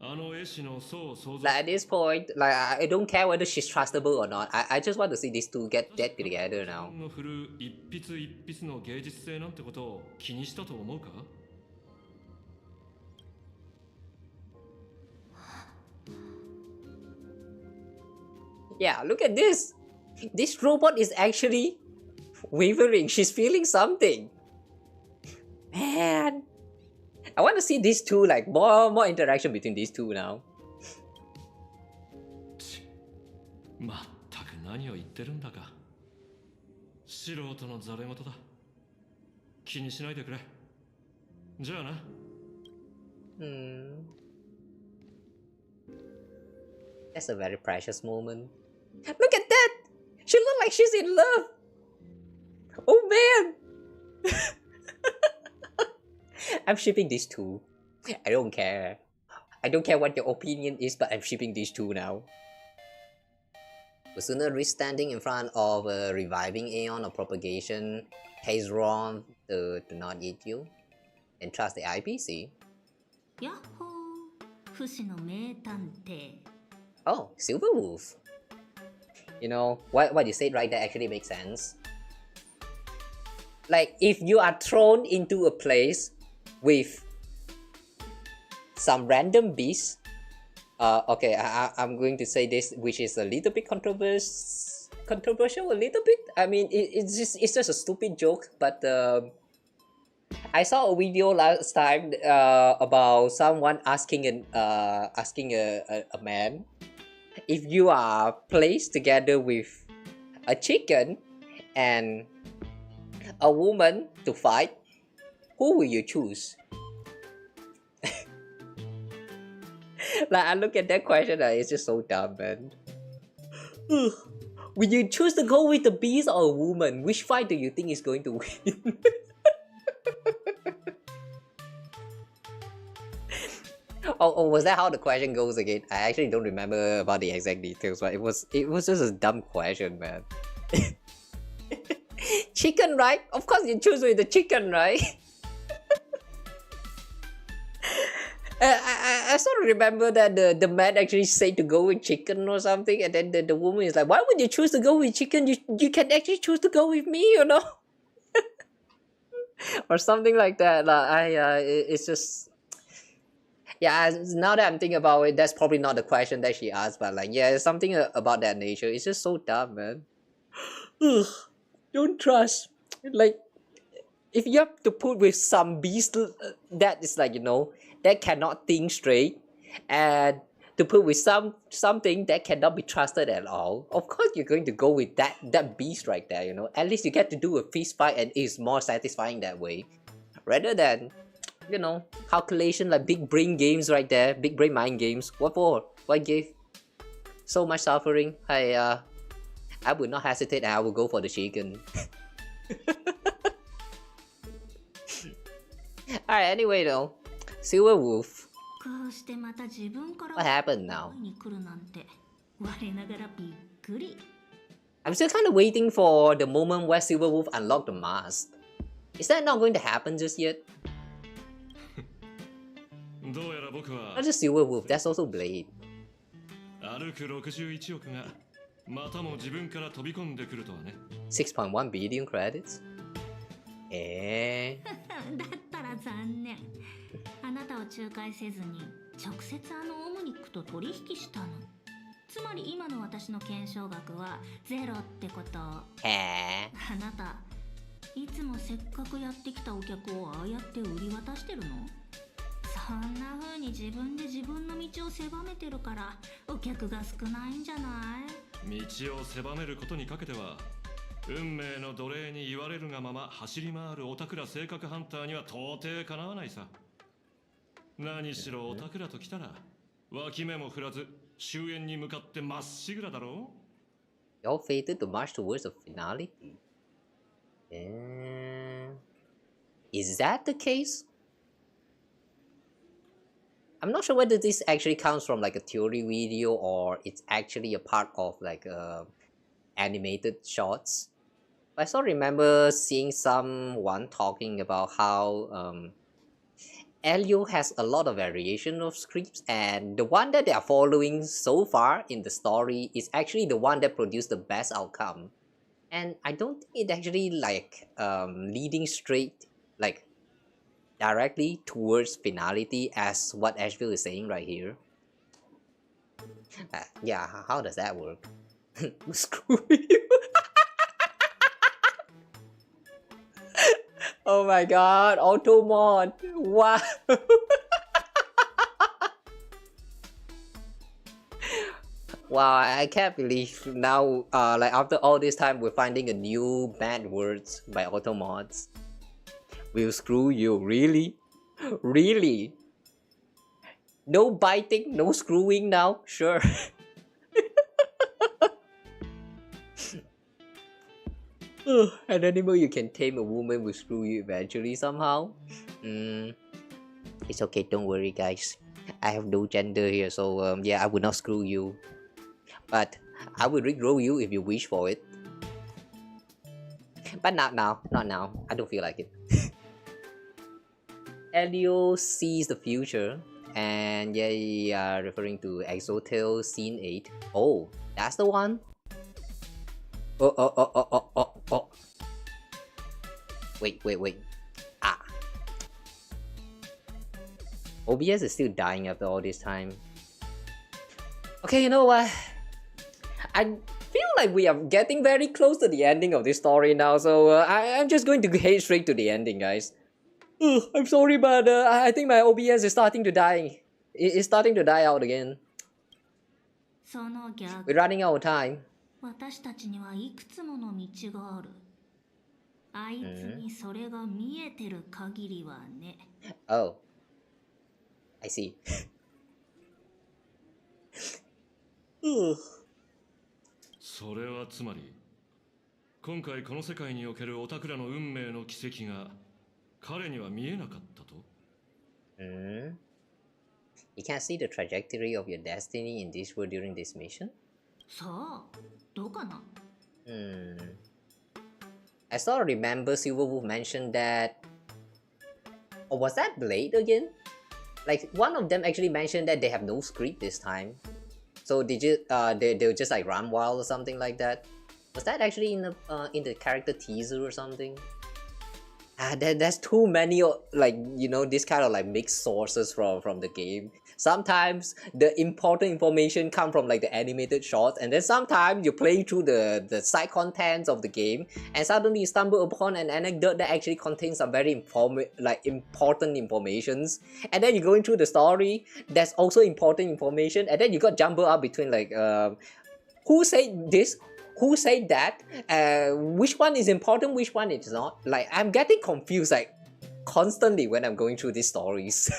Like at this point, like I don't care whether she's trustable or not. I just want to see these two get together now. Yeah, look at this. This robot is actually wavering. She's feeling something. Man. I want to see these two, like more interaction between these two now. まったく何を言ってるんだか。素人のザレ言だ。気にしないでくれ。じゃあな。That's a very precious moment. Look at that! She looks like she's in love! Oh man! I'm shipping these two. I don't care. I don't care what your opinion is, but I'm shipping these two now. The sooner risk standing in front of a reviving Aeon or propagation pays wrong to not eat you, and trust the IPC. Oh, Silver Wolf. You know, what you said right there actually makes sense. Like, if you are thrown into a place with some random beast, okay, I'm going to say this, which is a little bit controversial a little bit. I mean, it's just a stupid joke, but I saw a video last time about someone asking a man, if you are placed together with a chicken and a woman to fight, who will you choose? Like, I look at that question, it's just so dumb, man. Will you choose to go with the beast or a woman? Which fight do you think is going to win? Oh, was that how the question goes again? I actually don't remember about the exact details, but it was just a dumb question, man. Chicken, right? Of course you choose with the chicken, right? I sort of remember that the man actually said to go with chicken or something, and then the woman is like, why would you choose to go with chicken? You can actually choose to go with me, you know? Or something like that. Like, it's just... Yeah, now that I'm thinking about it, that's probably not the question that she asked, but like, yeah, it's something about that nature. It's just so dumb, man. Don't trust. Like, if you have to put with some beast that is like, you know, that cannot think straight, and to put with something that cannot be trusted at all, of course you're going to go with that beast right there, you know. At least you get to do a fist fight and it's more satisfying that way, rather than, you know, calculation, like big brain games right there, big brain mind games. What for? Why give so much suffering? I would not hesitate and I will go for the chicken. Alright, anyway though, Silver Wolf. What happened now? I'm still kind of waiting for the moment where Silver Wolf unlocked the mask. Is that not going to happen just yet? Not just Silver Wolf, that's also Blade. 6.1 billion credits? だったら残念。あなたを仲介せずに直接オムニックと取引したの。つまり今の私の懸賞額はゼロってこと。あなたいつもせっかくやってきたお客をああやって売り渡してるの？そんな風に自分で自分の道を狭めてるからお客が少ないんじゃない？道を狭めることにかけては運命の奴隷に言われるがまま走り回るオタクら性格ハンターには到底かなわないさ。何しろオタクらと来たら脇目も振らず終焉に向かってまっしぐらだろう。 Y'all fated to march towards the finale? Is that the case? I'm not sure whether this actually comes from like a theory video or it's actually a part of like animated shorts. I still remember seeing someone talking about how Elio has a lot of variation of scripts, and the one that they are following so far in the story is actually the one that produced the best outcome. And I don't think it actually like leading straight like directly towards finality as what Ashveil is saying right here. Yeah, how does that work? Screw you. Oh my god, auto mod. Wow. Wow, I can't believe now, like after all this time, we're finding a new bad words by auto mods. We'll screw you, really? Really? No biting, no screwing now? Sure. An animal you can tame, a woman will screw you eventually somehow. It's okay, don't worry guys. I have no gender here, so yeah, I will not screw you. But I will rickroll you if you wish for it. But not now, not now. I don't feel like it. Elio sees the future, and yeah, referring to Exotel Scene 8. Oh, that's the one? Oh. Wait. Ah. OBS is still dying after all this time. Okay, you know what? I feel like we are getting very close to the ending of this story now, so I'm just going to head straight to the ending, guys. I'm sorry, but I think my OBS is starting to die. It's starting to die out again. We're running out of time. 私たちにはいくつもの道がある。あいつにそれが見えてる限りはね。Oh, I see. それはつまり、今回この世界におけるオタクらの運命の奇跡が彼には見えなかったと？ You can't see the trajectory of your destiny in this world during this mission? さあ、どうかな？ I sort of remember Silverwolf mentioned that... Or was that Blade again? Like, one of them actually mentioned that they have no script this time. So did you, they'll just like run wild or something like that? Was that actually in the character teaser or something? There's too many, like, you know, this kind of like mixed sources from the game. Sometimes the important information come from like the animated shots, and then sometimes you're playing through the side contents of the game, and suddenly you stumble upon an anecdote that actually contains some very important informations, and then you're going through the story, that's also important information, and then you got jumbled up between like who said this, who said that, which one is important, which one is not. Like, I'm getting confused like constantly when I'm going through these stories.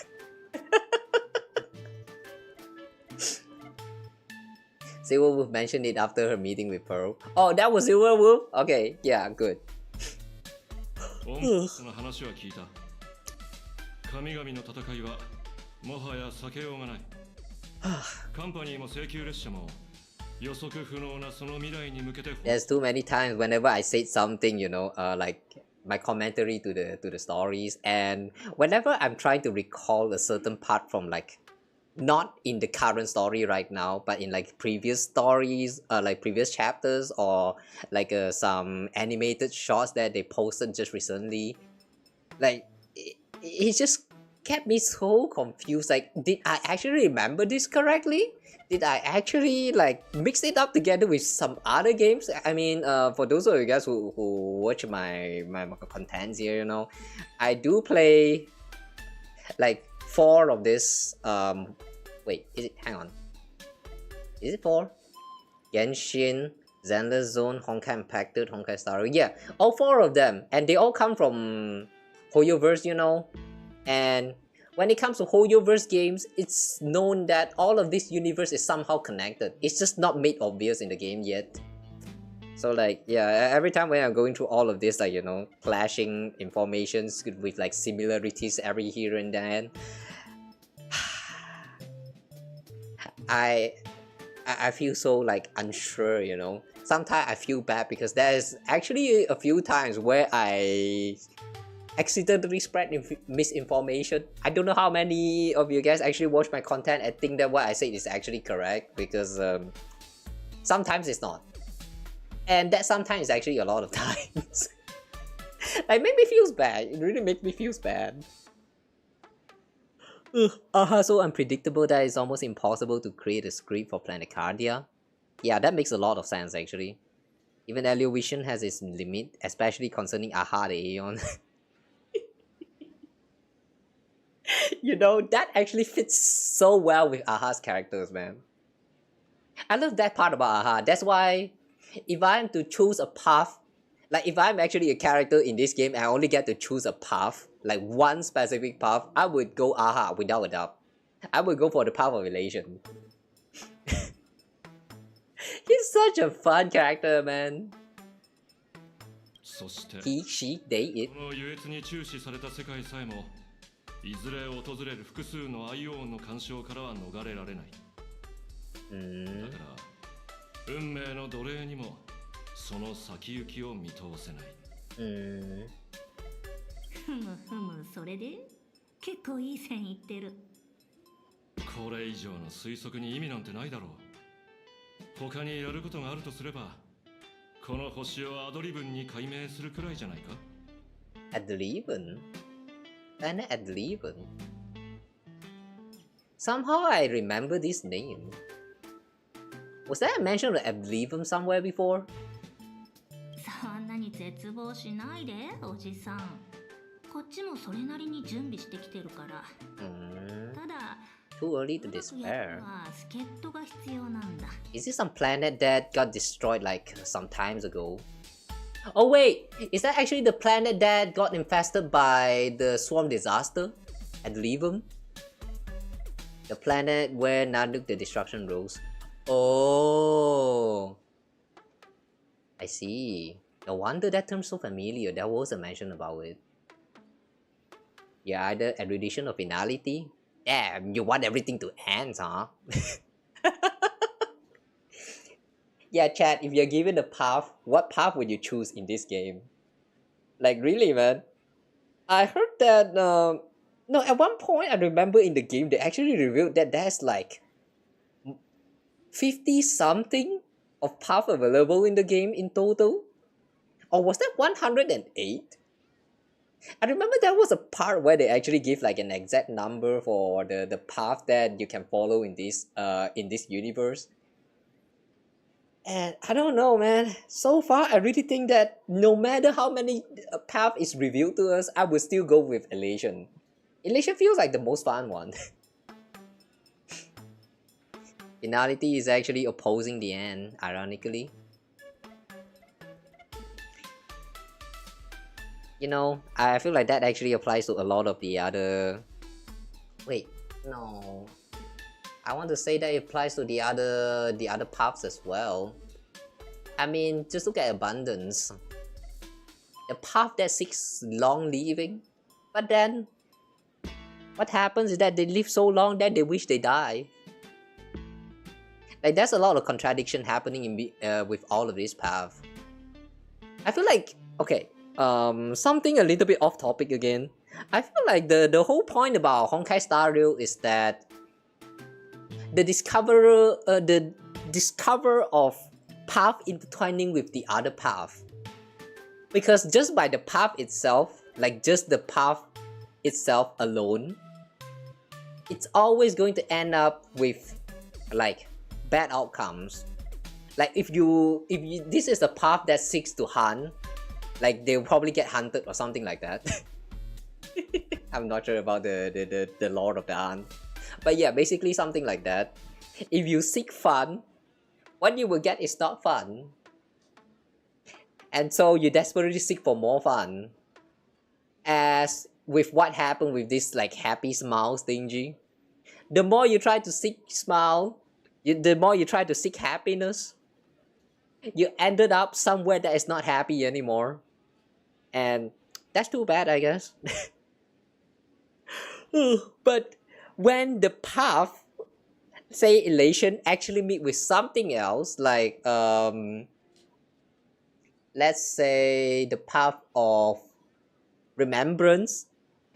Silverwolf mentioned it after her meeting with Pearl. Oh, that was Silverwolf? Okay, yeah, good. その話は聞いた。神々の戦いはもはや避けようがない。カンパニーも請求列車も予測不能なその未来に向けて。There's too many times whenever I said something, you know, like my commentary to the stories, and whenever I'm trying to recall a certain part from like not in the current story right now, but in like previous stories, like previous chapters, or like some animated shots that they posted just recently, like it just kept me so confused. Like, did I actually remember this correctly? Did I actually like mix it up together with some other games? I mean, for those of you guys who watch my contents here, you know, I do play like 4 of this. Wait, is it? Hang on. Is it 4? Genshin, Zenless Zone, Honkai Impacted, Honkai Star. Yeah, all 4 of them, and they all come from Hoyoverse, you know. And when it comes to Hoyoverse games, it's known that all of this universe is somehow connected. It's just not made obvious in the game yet. So like, yeah, every time when I'm going through all of this, like, you know, clashing informations with like similarities every here and then, I feel so like unsure, you know. Sometimes I feel bad because there's actually a few times where I accidentally spread misinformation. I don't know how many of you guys actually watch my content and think that what I said is actually correct, because sometimes it's not. And that sometimes is actually a lot of times. Like, make me feel bad. It really makes me feel bad. So unpredictable that it's almost impossible to create a script for Planetardia. Yeah, that makes a lot of sense actually. Even Elation has its limit, especially concerning Aha the Aeon. You know, that actually fits so well with Aha's characters, man. I love that part about Aha. That's why if I'm to choose a path, like if I'm actually a character in this game and I only get to choose a path, like one specific path, I would go Aha without a doubt. I would go for the path of elation. He's such a fun character, man. He, she, they, it. この優越に注視された世界さえもいずれ訪れる複数のアイオーンの干渉からは逃れられない。だから運命の奴隷にもその先行きを見通せない。ふむふむ、それで結構いい線いってる。これ以上の推測に意味なんてないだろう。他にやることがあるとすれば、この星をアドリブンに解明するくらいじゃないか。Adliven? Adliven? Somehow I remember this name. Was there a mention of Adliven somewhere before? そんなに絶望しないで、おじさん。こっちもそれなりに準備してきてるから。ただ、Too early to despair. 助っ人が必要なんだ。Is this some planet that got destroyed like some times ago? Oh wait, is that actually the planet that got infested by the swarm disaster at Levum? The planet where Nanook the destruction rose. Oh, I see. No wonder that term's so familiar. There was a mention about it. Yeah, either erudition or finality. Damn, you want everything to end, huh? Yeah, chat, if you're given a path, what path would you choose in this game? Like, really, man? I heard that, no, at one point, I remember in the game, they actually revealed that there's like 50-something of path available in the game in total. Or was that 108? I remember there was a part where they actually give like an exact number for the path that you can follow in this universe. And I don't know, man. So far, I really think that no matter how many path is revealed to us, I would still go with elation. Elation feels like the most fun one. Finality is actually opposing the end, ironically. You know, I feel like that actually applies to a lot of the other... Wait, no. I want to say that it applies to the other paths as well. I mean, just look at abundance. The path that seeks long living, but then what happens is that they live so long that they wish they die. Like, there's a lot of contradiction happening in with all of these paths. I feel like, okay, something a little bit off topic again. I feel like the whole point about Honkai Star Rail is that the discover of path intertwining with the other path. Because just by the path itself, like just the path itself alone, it's always going to end up with like bad outcomes. Like if you this is a path that seeks to hunt, like they'll probably get hunted or something like that. I'm not sure about the lore of the hunt. But yeah, basically something like that. If you seek fun, what you will get is not fun. And so you desperately seek for more fun. As with what happened with this like happy smile stingy. The more you try to seek smile, the more you try to seek happiness, you ended up somewhere that is not happy anymore. And that's too bad, I guess. But when the path, say elation, actually meet with something else, like let's say the path of remembrance,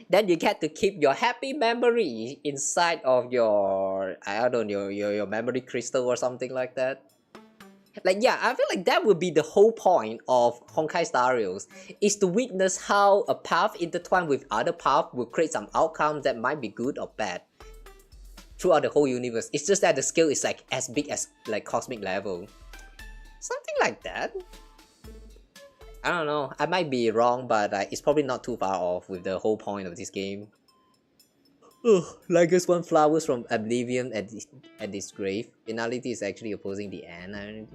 then you get to keep your happy memory inside of your, I don't know, your memory crystal or something like that. Like, yeah, I feel like that would be the whole point of Honkai Star Rails, is to witness how a path intertwined with other paths will create some outcomes that might be good or bad throughout the whole universe. It's just that the scale is like as big as like cosmic level. Something like that. I don't know, I might be wrong, but it's probably not too far off with the whole point of this game. Lygus wants flowers from Oblivion at this grave. Finality is actually opposing the end.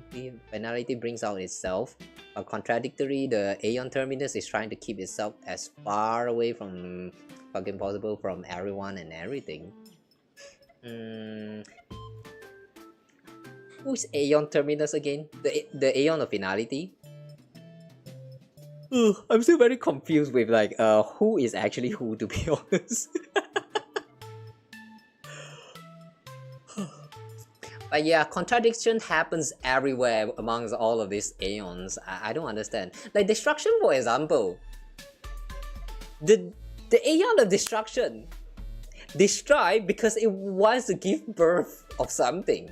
Finality brings out itself. But contradictory, the Aeon Terminus is trying to keep itself as far away from fucking possible from everyone and everything. Who's Aeon Terminus again? The Aeon of Finality? I'm still very confused with like who is actually who, to be honest. But yeah, contradiction happens everywhere amongst all of these aeons. I don't understand. Like destruction, for example. The aeon of destruction destroyed because it wants to give birth of something.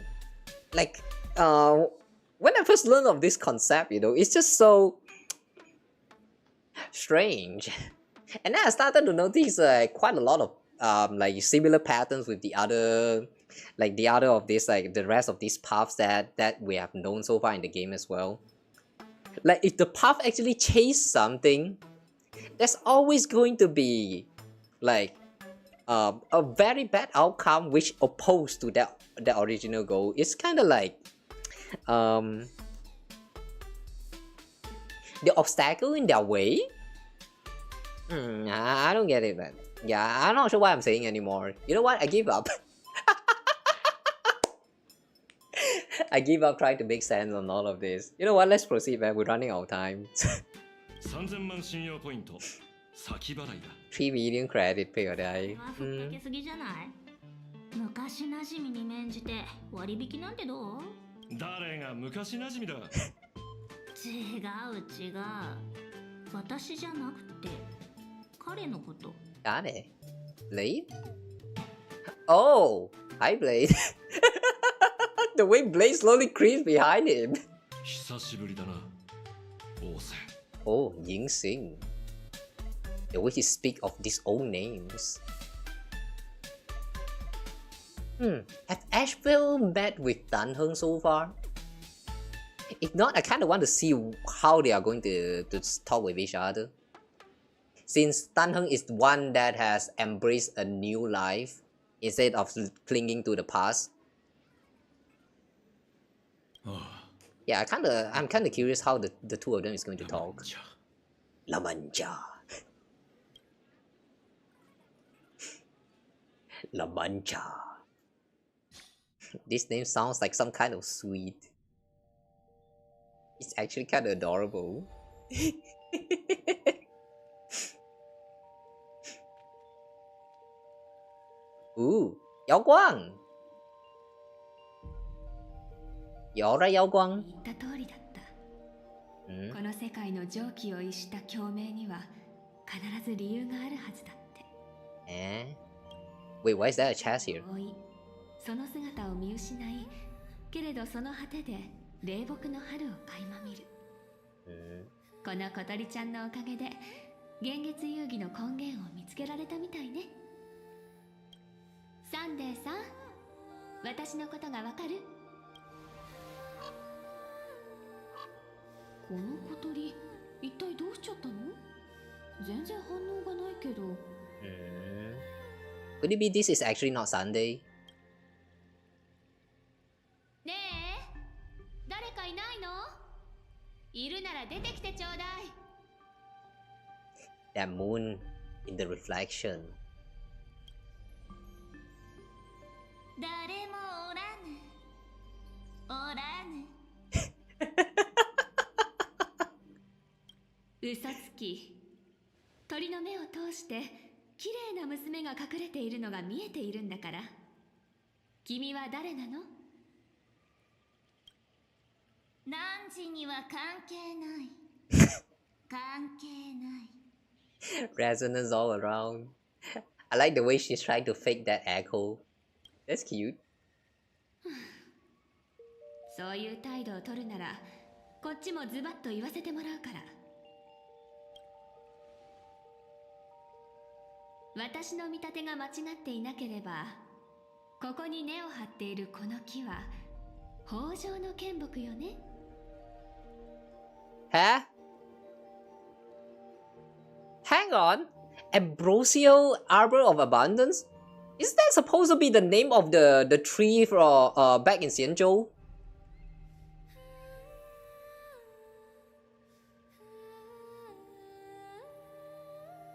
Like when I first learned of this concept, you know, it's just so strange. And then I started to notice quite a lot of like similar patterns with the other, like the other of this, like the rest of these paths that we have known so far in the game as well. Like if the path actually chase something, there's always going to be like a very bad outcome which opposed to that original goal. It's kind of like The obstacle in their way? I don't get it, man. Yeah, I'm not sure what I'm saying anymore. You know what? I give up. I give up trying to make sense on all of this. You know what? Let's proceed, man. We're running out of time. 3000万信用ポイント先払いだ。3 million credit pay だい。ふっかけすぎじゃない？昔馴染みに免じて割引なんてどう？誰が昔馴染みだ。違う違う。私じゃなくて彼のこと。誰？ Blade? Oh! Hi, Blade. The way Blade slowly creeps behind him. 久しぶりだな。王翦。Oh, Ying Sing. The way he speaks of these old names. Has Ashveil met with Dan Heng so far? If not, I kind of want to see how they are going to talk with each other. Since Dan Heng is one that has embraced a new life instead of clinging to the past. Yeah, I'm kind of curious how the two of them is going to talk. La Mancha. La Mancha. This name sounds like some kind of sweet. It's actually kind of adorable. Ooh, 瑶光。有了瑶光。言った通りだった。この世界の常軌を逸した共鳴には必ず理由があるはずだって。Wait, why is that a chest here? その姿を見失い、けれどその果てで霊木の春を垣間見る。この小鳥ちゃんのおかげで幻月遊戯の根源を見つけられたみたいね。サンデーさん、私のことがわかる？この小鳥、一体どうしちゃったの？全然反応がないけど。Could it be this is actually not Sunday? ねえ、誰かいないの？いるなら出てきてちょうだい。That moon in the reflection. 誰もおらぬ。おらぬ。嘘つき。鳥の目を通して綺麗な娘が隠れているのが見えているんだから。君は誰なの？何時には関係ない。関係ない。Resonance all around. I like the way she's trying to fake that echo. That's cute. そういう態度を取るなら、こっちもズバッと言わせてもらうから。私の見立てが間違っていなければ、ここに根を張っているこの木は豊穣の剣木よね。Huh? Hang on. Ambrosial Arbor of Abundance? Is that supposed to be the name of the tree for back in Xianzhou?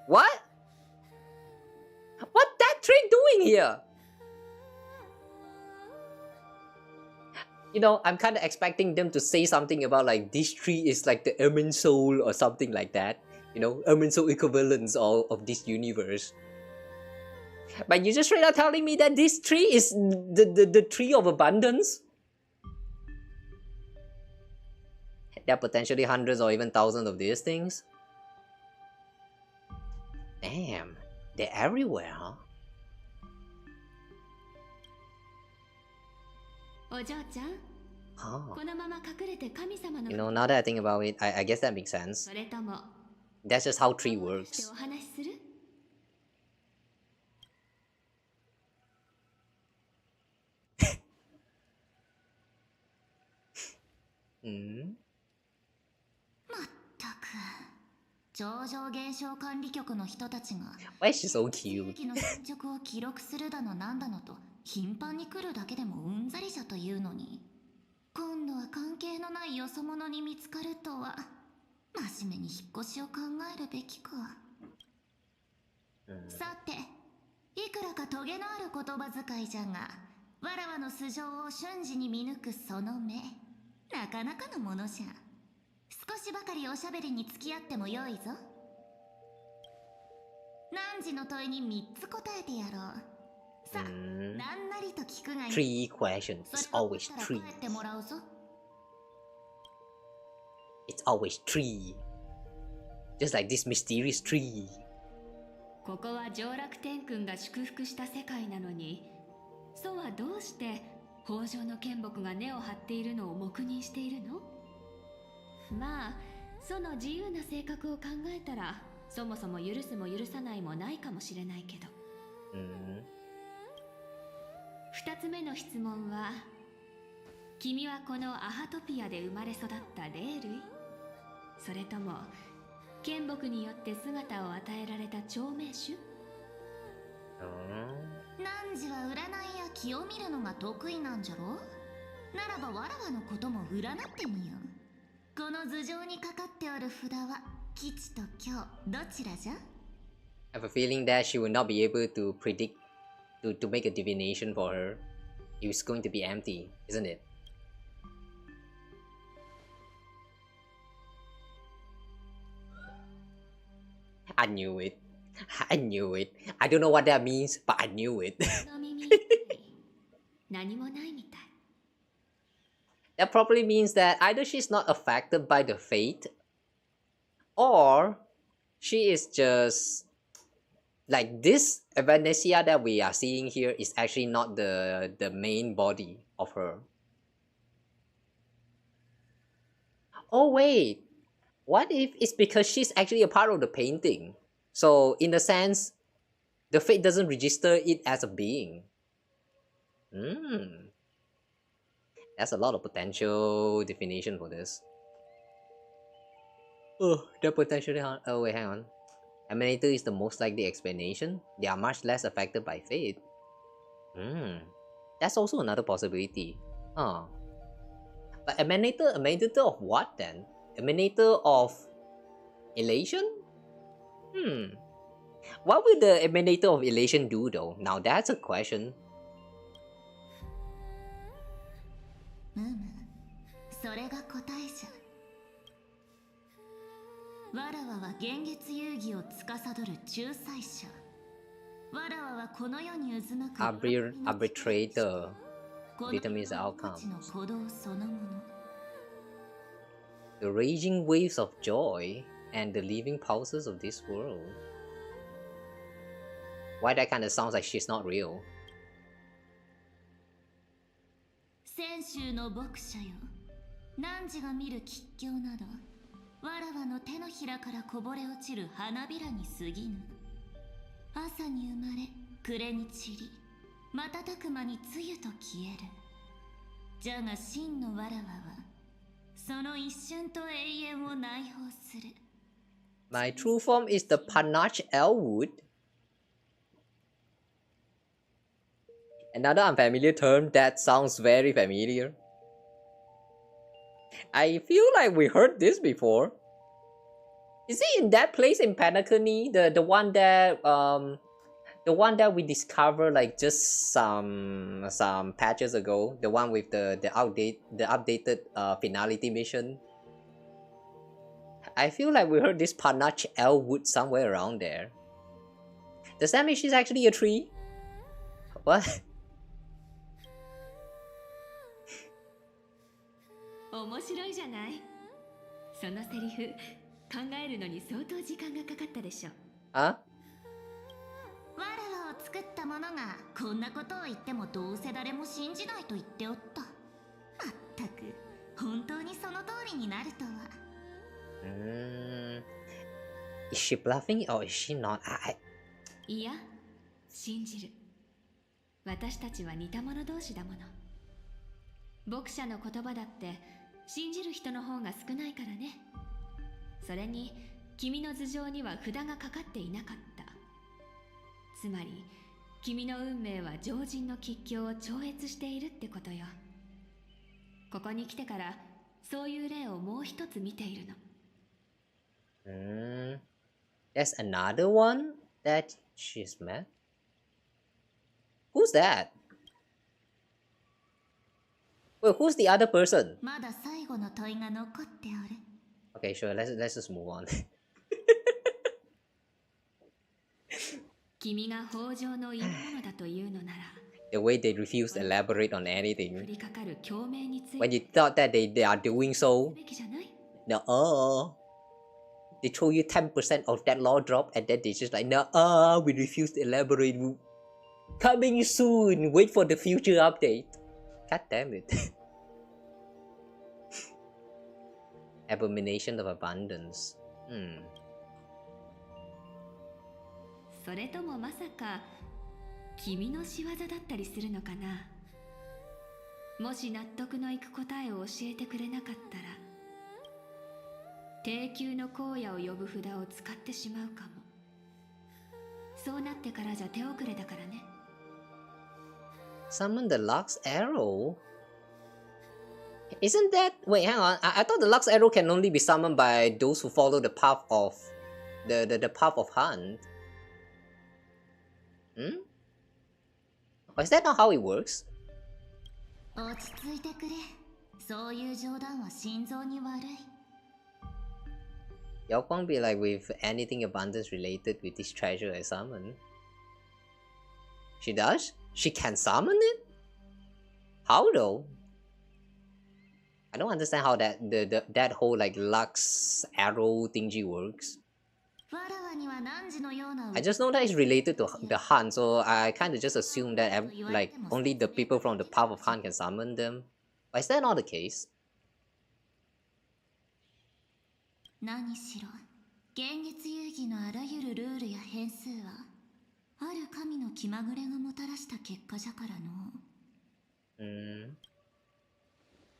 What? What that tree doing here? You know, I'm kind of expecting them to say something about like this tree is like the Ermin soul or something like that. You know, Ermin soul equivalents of this universe. But you're just straight out telling me that this tree is the tree of abundance? There are potentially hundreds or even thousands of these things. Damn, they're everywhere, huh? お嬢ちゃん、 Oh. このまま隠れて神様の You know, now that I think about it, I guess that makes sense. それとも That's just how tree works. お話しする？まったく超常現象管理局の人たちが Why is she so cute? 地域の進捗を記録するだのなんだのと頻繁に来るだけでもうんざりじゃというのに、今度は関係のないよそ者に見つかるとは真面目に引っ越しを考えるべきか。さて、いくらかトゲのある言葉遣いじゃが、わらわの素性を瞬時に見抜くその目、なかなかのものじゃ。少しばかりおしゃべりに付き合ってもよいぞ。汝の問いに3つ答えてやろう。さあ、なんなりと聞くがいい。 Three questions. It's always three. 帰ってもらうぞ。 It's always three. Just like this mysterious tree. ここは上楽天君が祝福した世界なのに、祖はどうして北条の剣木が根を張っているのを黙認しているの？まあ、祖の自由な性格を考えたら、そもそも許すも許さないもないかもしれないけど。2つ目の質問は、君はこのアハトピアで生まれ育った霊類？それとも剣木によって姿を与えられた長命種？汝は占いや気を見るのが得意なんじゃろ？ならばわらわのことも占ってみよう。この頭上にかかっておる札は吉と凶、どちらじゃ？ I have a feeling that she will not be able to predict, to make a divination for her. It's going to be empty, isn't it? I knew it. I knew it. I don't know what that means, but I knew it. 何もないみたい。 That probably means that either she's not affected by the fate, or she is just like this Evanesia that we are seeing here is actually not the main body of her. Oh wait, what if it's because she's actually a part of the painting? So in a sense, the fate doesn't register it as a being. That's a lot of potential definition for this. Oh, the potential. Oh wait, hang on. Emanator is the most likely explanation. They are much less affected by fate. That's also another possibility. But emanator of what then? Emanator of elation? What will the emanator of elation do though? Now that's a question. それが答えじゃ。わらわは幻月遊戯を司る仲裁者。わらわはこの世に渦巻く Arbitrator determines the outcome. の鼓動そのもの。 The raging waves of joy and the living pulses of this world. Why that kind of sounds like she's not real? 泉州の牧者よ。汝が見る吉凶など、わらわの手のひらからこぼれ落ちる花びらに過ぎぬ。朝に生まれ、暮れに散り、瞬く間に露と消える。じゃが真のわらわは、その一瞬と永遠を内包する。My true form is the Panache Elwood. Another unfamiliar term that sounds very familiar. I feel like we heard this before. Is it in that place in Panacony? The one that we discovered like just some patches ago. The one with the updated finality mission. I feel like we heard this Panache Elwood somewhere around there. Does that mean she's actually a tree? What? 面白いじゃない。そのセリフ考えるのに相当時間がかかったでしょ。あ？わらわを作った者がこんなことを言ってもどうせ誰も信じないと言っておった。まったく本当にその通りになるとは。Is she bluffing or is she not? いや、信じる。私たちは似た者同士だもの。牧者の言葉だって信じる人の方が少ないからね。それに君の頭上には札がかかっていなかった。つまり君の運命は常人の吉凶を超越しているってことよ。ここに来てからそういう例をもう一つ見ているの。There's another one that she's met. Who's that? Wait, who's the other person? まだ最後の問いが残っておる。 Okay, sure. Let's just move on. 君が北条の生み物だというのなら The way they refuse to elaborate on anything. 降りかかる共鳴につい When て you thought that they are doing so, べきじゃない no. They throw you 10% of that law drop and then they just like, no, we refuse to elaborate. Coming soon. Wait for the future update. God damn it. Abomination of abundance. それともまさか君の仕業だったりするのかな。もし納得のいく答えを教えてくれなかったら低級の荒野を呼ぶ札を使ってしまうかも。そうなってからじゃ手遅れだからね。 Summon the Lux Arrow? Isn't that... Wait, hang on. I thought the Lux Arrow can only be summoned by those who follow the path of... The path of Hunt. Or is that not how it works? 落ち着いてくれ。そういう冗談は心臓に悪い。 Y'all won't be like with anything abundance related with this treasure I summon. She does? She can summon it? How though? I don't understand how that whole like Lux Arrow thingy works. わらわには汝のような I just know that it's related to the Hunt, so I kind of just assume that like only the people from the path of Hunt can summon them. But is that not the case? 何しろ現実遊戯のあらゆるルールや変数はある神の気まぐれがもたらした結果じゃからの。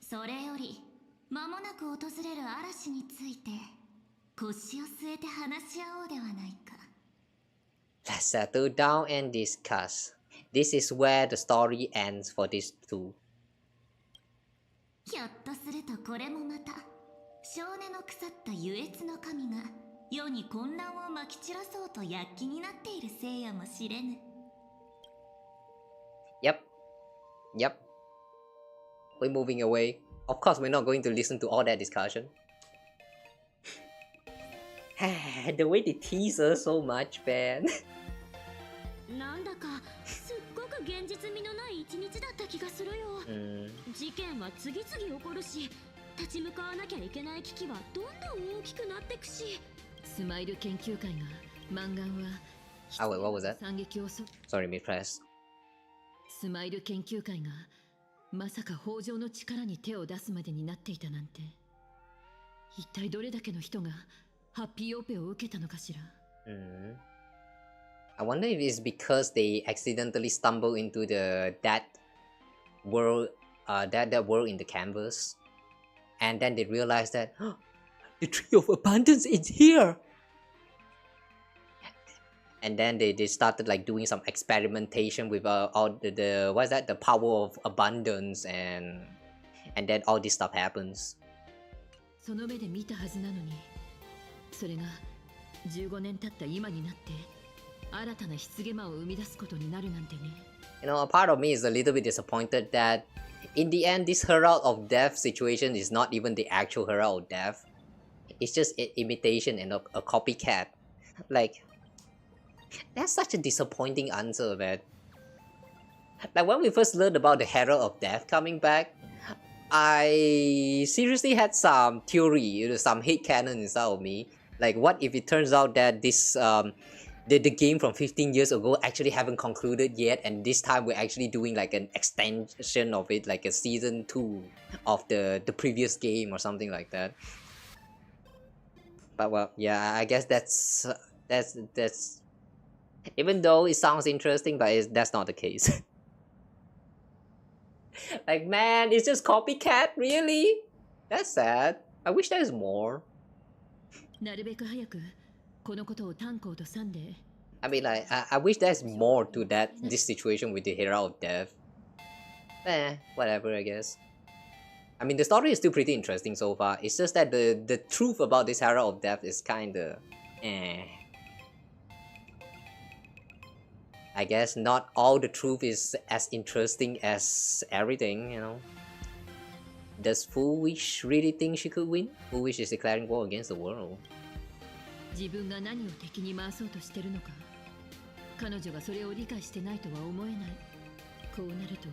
それより間もなく訪れる嵐について腰を据えて話し合おうではないか。 Let's settle down and discuss. This is where the story ends for these two. ひょっとするとこれもまた少年の腐った優越の神が世に混乱をまき散らそうと躍起になっているせいやもしれぬ。 Yep. We're moving away. Of course, we're not going to listen to all that discussion. The way they tease us so much, man. なんだかすっごく現実味のない一日だった気がするよ。事件は次々起こるし、立ち向かわなきゃいけない危機はどんどん大きくなってくし。スマイル研究会がマンガンは wait, what was that? 惨劇を Sorry, mid-press. スマイル研究会がまさか北条の力に手を出すまでになっていたなんて。一体どれだけの人がハッピーオペを受けたのかしら。I wonder if it's because they accidentally stumbled into that world in the canvas, and then they realized that the tree of abundance is here. And then they started like doing some experimentation with all the what's that, the power of abundance, and then all this stuff happens. その目で見たはずなのに、それが15年経った今になって新たな棺間を生み出すことになるなんてね。You know, a part of me is a little bit disappointed that in the end this Herald of Death situation is not even the actual Herald of Death. It's just an imitation and a copycat. Like, that's such a disappointing answer, man. Like when we first learned about the Herald of Death coming back, I seriously had some theory, some hate canon inside of me. Like, what if it turns out that this the game from 15 years ago actually haven't concluded yet, and this time we're actually doing like an extension of it, like a season 2 of the previous game or something like that. But well, yeah, I guess that's even though it sounds interesting, but that's not the case. Like, man, it's just copycat, really? That's sad. I wish there's more. なるべく早くこのことを炭鉱とさんで。I mean, like, I wish there's more to this situation with the Herald of Death. Whatever, I guess. I mean, the story is still pretty interesting so far. It's just that the truth about this Herald of Death is kinda I guess not all the truth is as interesting as everything, you know. Does Foolish really think she could win? Foolish is declaring war against the world. 自分が何を敵に回そうとしてるのか、彼女がそれを理解してないとは思えない。こうなると、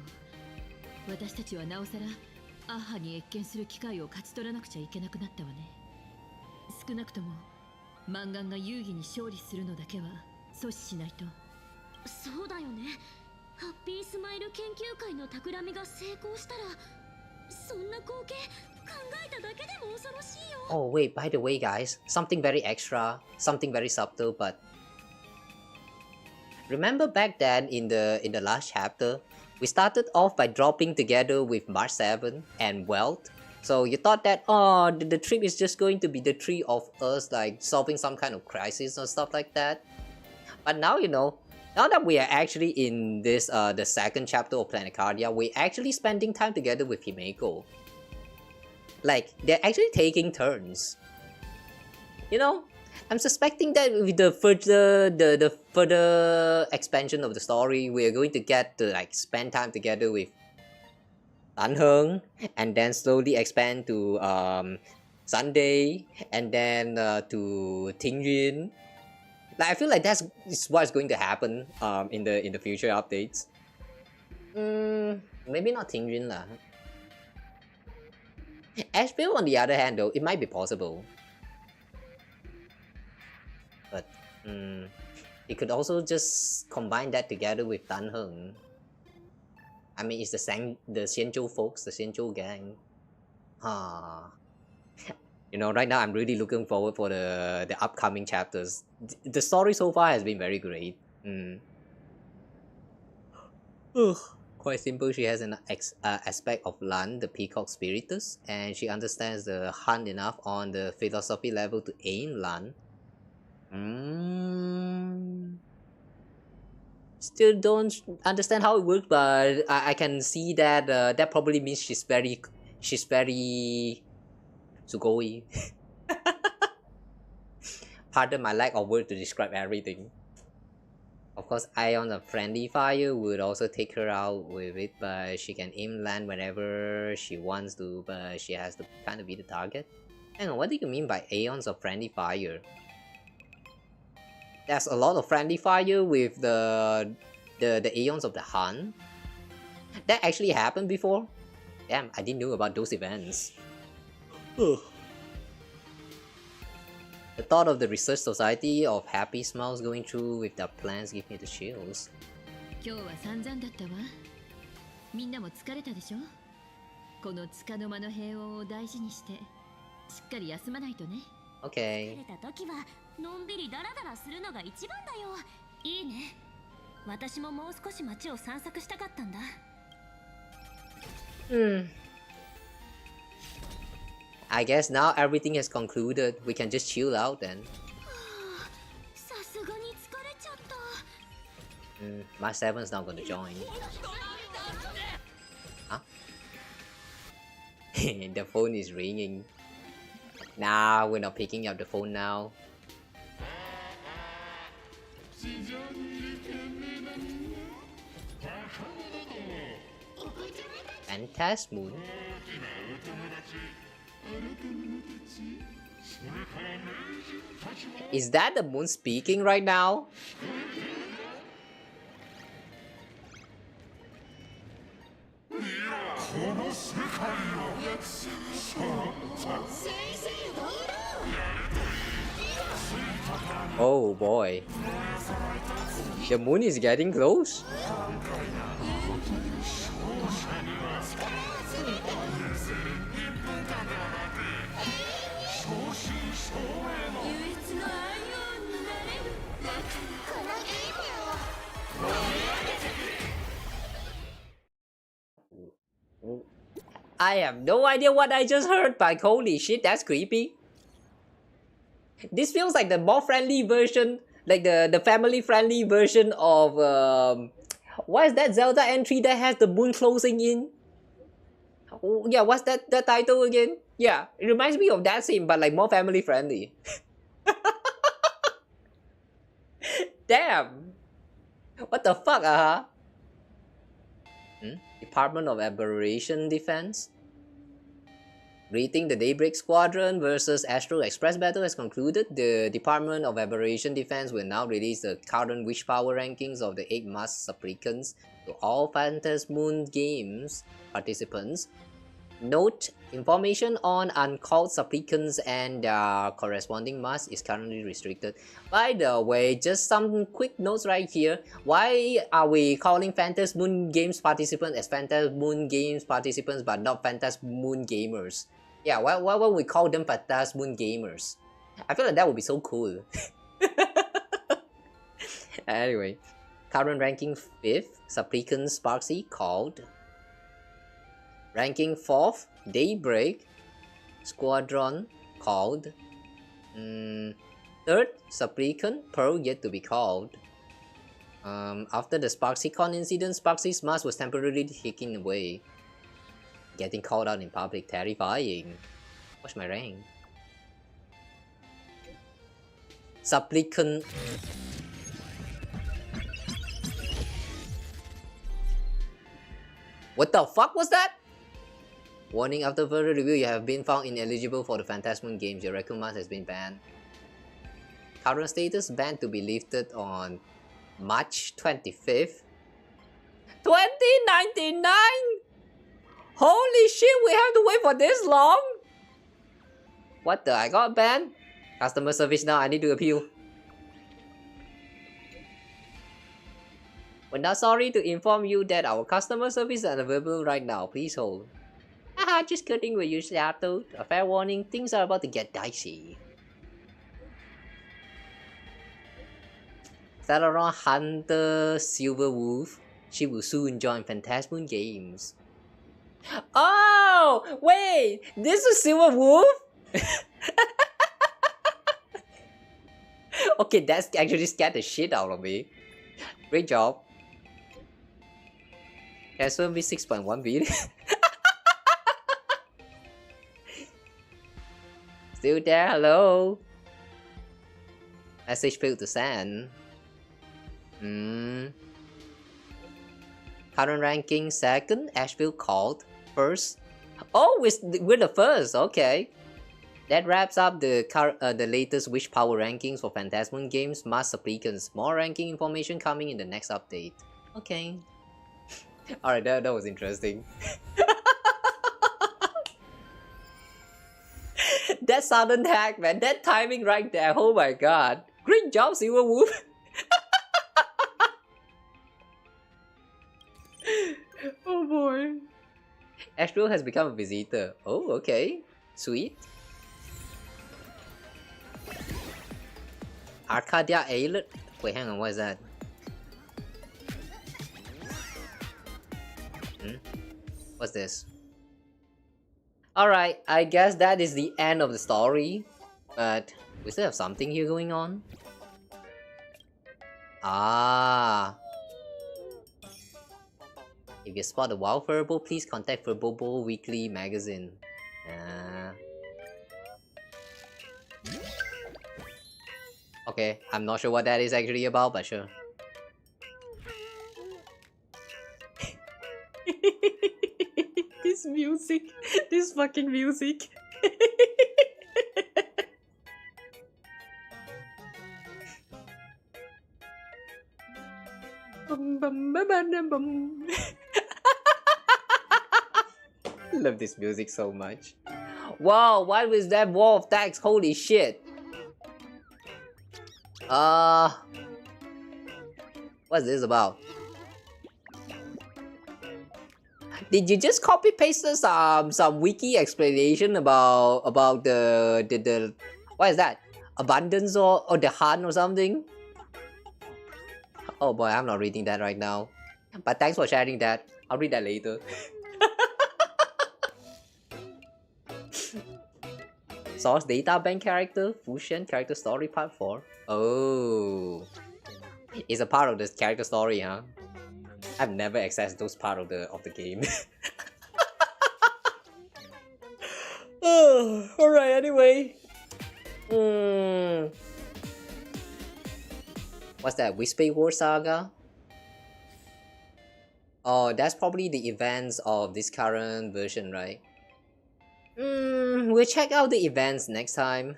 私たちはなおさらアッハに謁見する機会を勝ち取らなくちゃいけなくなったわね。少なくともマンガンが遊戯に勝利するのだけは阻止しないと。そうだよね。ハッピースマイル研究会の企みが成功したら、そんな光景考えただけでも恐ろしいよ。Oh wait, by the way guys, something very extra, something very subtle, but remember back then in the last chapter, we started off by dropping together with March 7 and Wealth. So you thought that the trip is just going to be the three of us like solving some kind of crisis or stuff like that. But now you know, now that we are actually in this the second chapter of Planetardia, we're actually spending time together with Himeko. Like they're actually taking turns. You know, I'm suspecting that with the further expansion of the story, we are going to get to like spend time together with Tan Heng, and then slowly expand to Sunday, and then to Ting Yun. Like I feel like that's what's going to happen in the future updates. Maybe not Ting Yun lah. Ashveil on the other hand though, it might be possible. But it could also just combine that together with Tan Heng. I mean, it's the Xianzhou folks, the Xianzhou gang. You know, right now I'm really looking forward for the upcoming chapters. The story so far has been very great. Quite simple. She has an aspect of Lan, the peacock spiritus, and she understands the hunt enough on the philosophy level to aim Lan. Still don't understand how it works, but I can see that that probably means she's very sugoi. Pardon my lack of words to describe everything. Of course, Ion of Friendly Fire would also take her out with it, but she can aim Land whenever she wants to, but she has to kind of be the target. Hang on, what do you mean by Aeons of Friendly Fire? There's a lot of Friendly Fire with the Aeons of the Hunt. That actually happened before? Damn, I didn't know about those events. The thought of the Research Society of Happy Smiles going through with their plans give me the chills. 今日は散々だったわ。みんなも疲れたでしょ。この束の間の平穏を大事にして、しっかり休まないとね。Okay. 疲れた時はのんびりダラダラするのが一番だよ。いいね。私ももう少し街を散策したかったんだ。I guess now everything has concluded. We can just chill out then. さすがに疲れちゃった。My seven's not gonna join. Huh? The phone is ringing. Nah, we're not picking up the phone now. Phantasmoon? Is that the moon speaking right now? Oh boy. The moon is getting close? I have no idea what I just heard, but holy shit, that's creepy. This feels like the more friendly version, like the family friendly version of what is that Zelda entry that has the moon closing in? Yeah, what's that title again? Yeah, it reminds me of that scene, but like more family friendly. Damn! What the fuck, Department of Aberration Defense? Greeting, the Daybreak Squadron versus Astral Express battle has concluded. The Department of Aberration Defense will now release the current wish power rankings of the 8 masked supplicants to all Phantasmoon Games participants. Note, information on uncalled supplicants and their corresponding masks is currently restricted. By the way, just some quick notes right here. Why are we calling Phantasmoon Games participants as Phantasmoon Games participants but not Phantasmoon Gamers? Yeah, why won't we call them Phantasmoon Gamers? I feel like that would be so cool. Anyway, current ranking 5th, Supplicant Sparksy called. Ranking 4th, Daybreak Squadron called. 3rd, Supplicant Pearl yet to be called. After the SparksyCon incident, Sparksy's mask was temporarily taken away. Getting called out in public, terrifying. What's my rank? Supplicant. What the fuck was that? Warning, after further review, you have been found ineligible for the Phantasmoon Games. Your Raccoon mask has been banned. Current status, banned to be lifted on March 25th. 2099? Holy shit, we have to wait for this long? What the? I got banned? Customer service now, I need to appeal. We're not sorry to inform you that our customer service is unavailable right now. Please hold. Haha, just kidding with you, Seattle. A fair warning, things are about to get dicey. Celeron Hunter Silverwolf. She will soon join Phantasmoon Games. Oh! Wait! This is Silverwolf? Okay, that's actually scared the shit out of me. Great job. Castle V6.1 video. Still there? Hello? Message failed to send. Current ranking 2nd, Ashveil called. 1st. Oh, we're the 1st, okay. That wraps up the latest Wish Power rankings for Phantasmoon Games Masked Supplicants. More ranking information coming in the next update. Okay. Alright, that was interesting. That sudden hack, man. That timing right there. Oh my god. Great job, Silverwolf. Oh boy. Ashveil has become a visitor. Oh, okay. Sweet. Arcadia Ailed? Wait, hang on, what is that? What's this? Alright, I guess that is the end of the story. But we still have something here going on. Ah. If you spot a wild furball, please contact Furball Weekly magazine. Okay, I'm not sure what that is actually about, but sure. This music, this fucking music. Love this music so much. Wow, what was that wall of text? Holy shit. What's this about? Did you just copy paste some wiki explanation about the what is that? Abundance or the Han or something? Oh boy, I'm not reading that right now. But thanks for sharing that. I'll read that later. Source data bank character, Fusion character story part 4. Oh. It's a part of this character story, huh? I've never accessed those part of the game. Alright, anyway. What's that? Whisper War Saga? Oh, that's probably the events of this current version, right? We'll check out the events next time.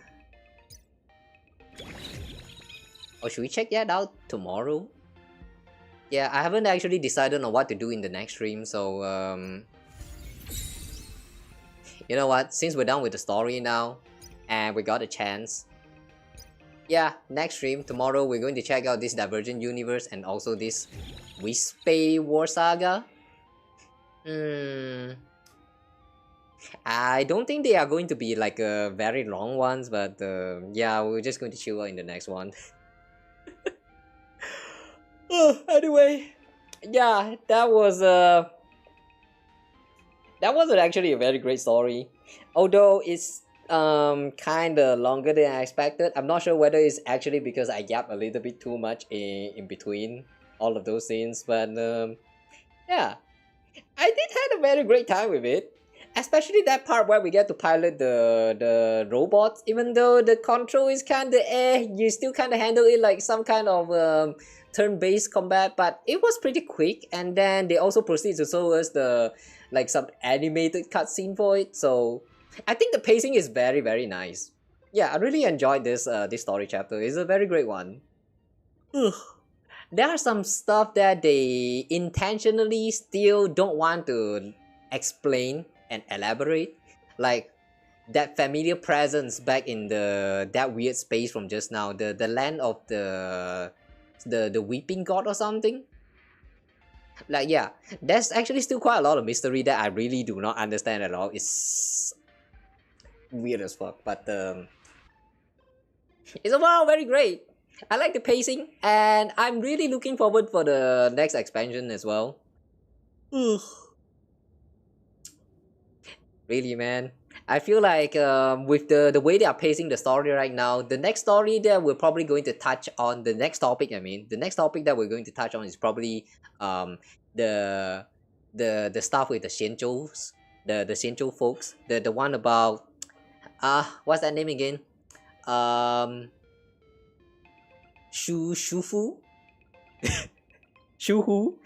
Or should we check that out tomorrow? Yeah, I haven't actually decided on what to do in the next stream, so you know what? Since we're done with the story now, and we got a chance, yeah, next stream tomorrow we're going to check out this Divergent Universe and also this Whisper War Saga. I don't think they are going to be like very long ones, but yeah, we're just going to chill out in the next one. Anyway, yeah, that wasn't actually a very great story, although it's kind of longer than I expected. I'm not sure whether it's actually because I yapped a little bit too much in between all of those scenes, but yeah, I did have a very great time with it. Especially that part where we get to pilot the robots. Even though the control is kinda you still kinda handle it like some kind of turn-based combat, but it was pretty quick. And then they also proceed to show us some animated cutscene for it. So I think the pacing is very, very nice. Yeah, I really enjoyed this story chapter. It's a very great one. There are some stuff that they intentionally still don't want to explain and elaborate, like that familiar presence back in that weird space from just now, the land of the weeping god or something. Like, yeah, there's actually still quite a lot of mystery that I really do not understand at all. It's weird as fuck, but it's overall very great. I like the pacing, and I'm really looking forward for the next expansion as well. Really, man, I feel like with the way they are pacing the story right now, the next story that we're probably going to touch on, the next topic that we're going to touch on is probably the stuff with the Xianzhous, the Xianzhou folks, the one about what's that name again? Shufu? Shuhu,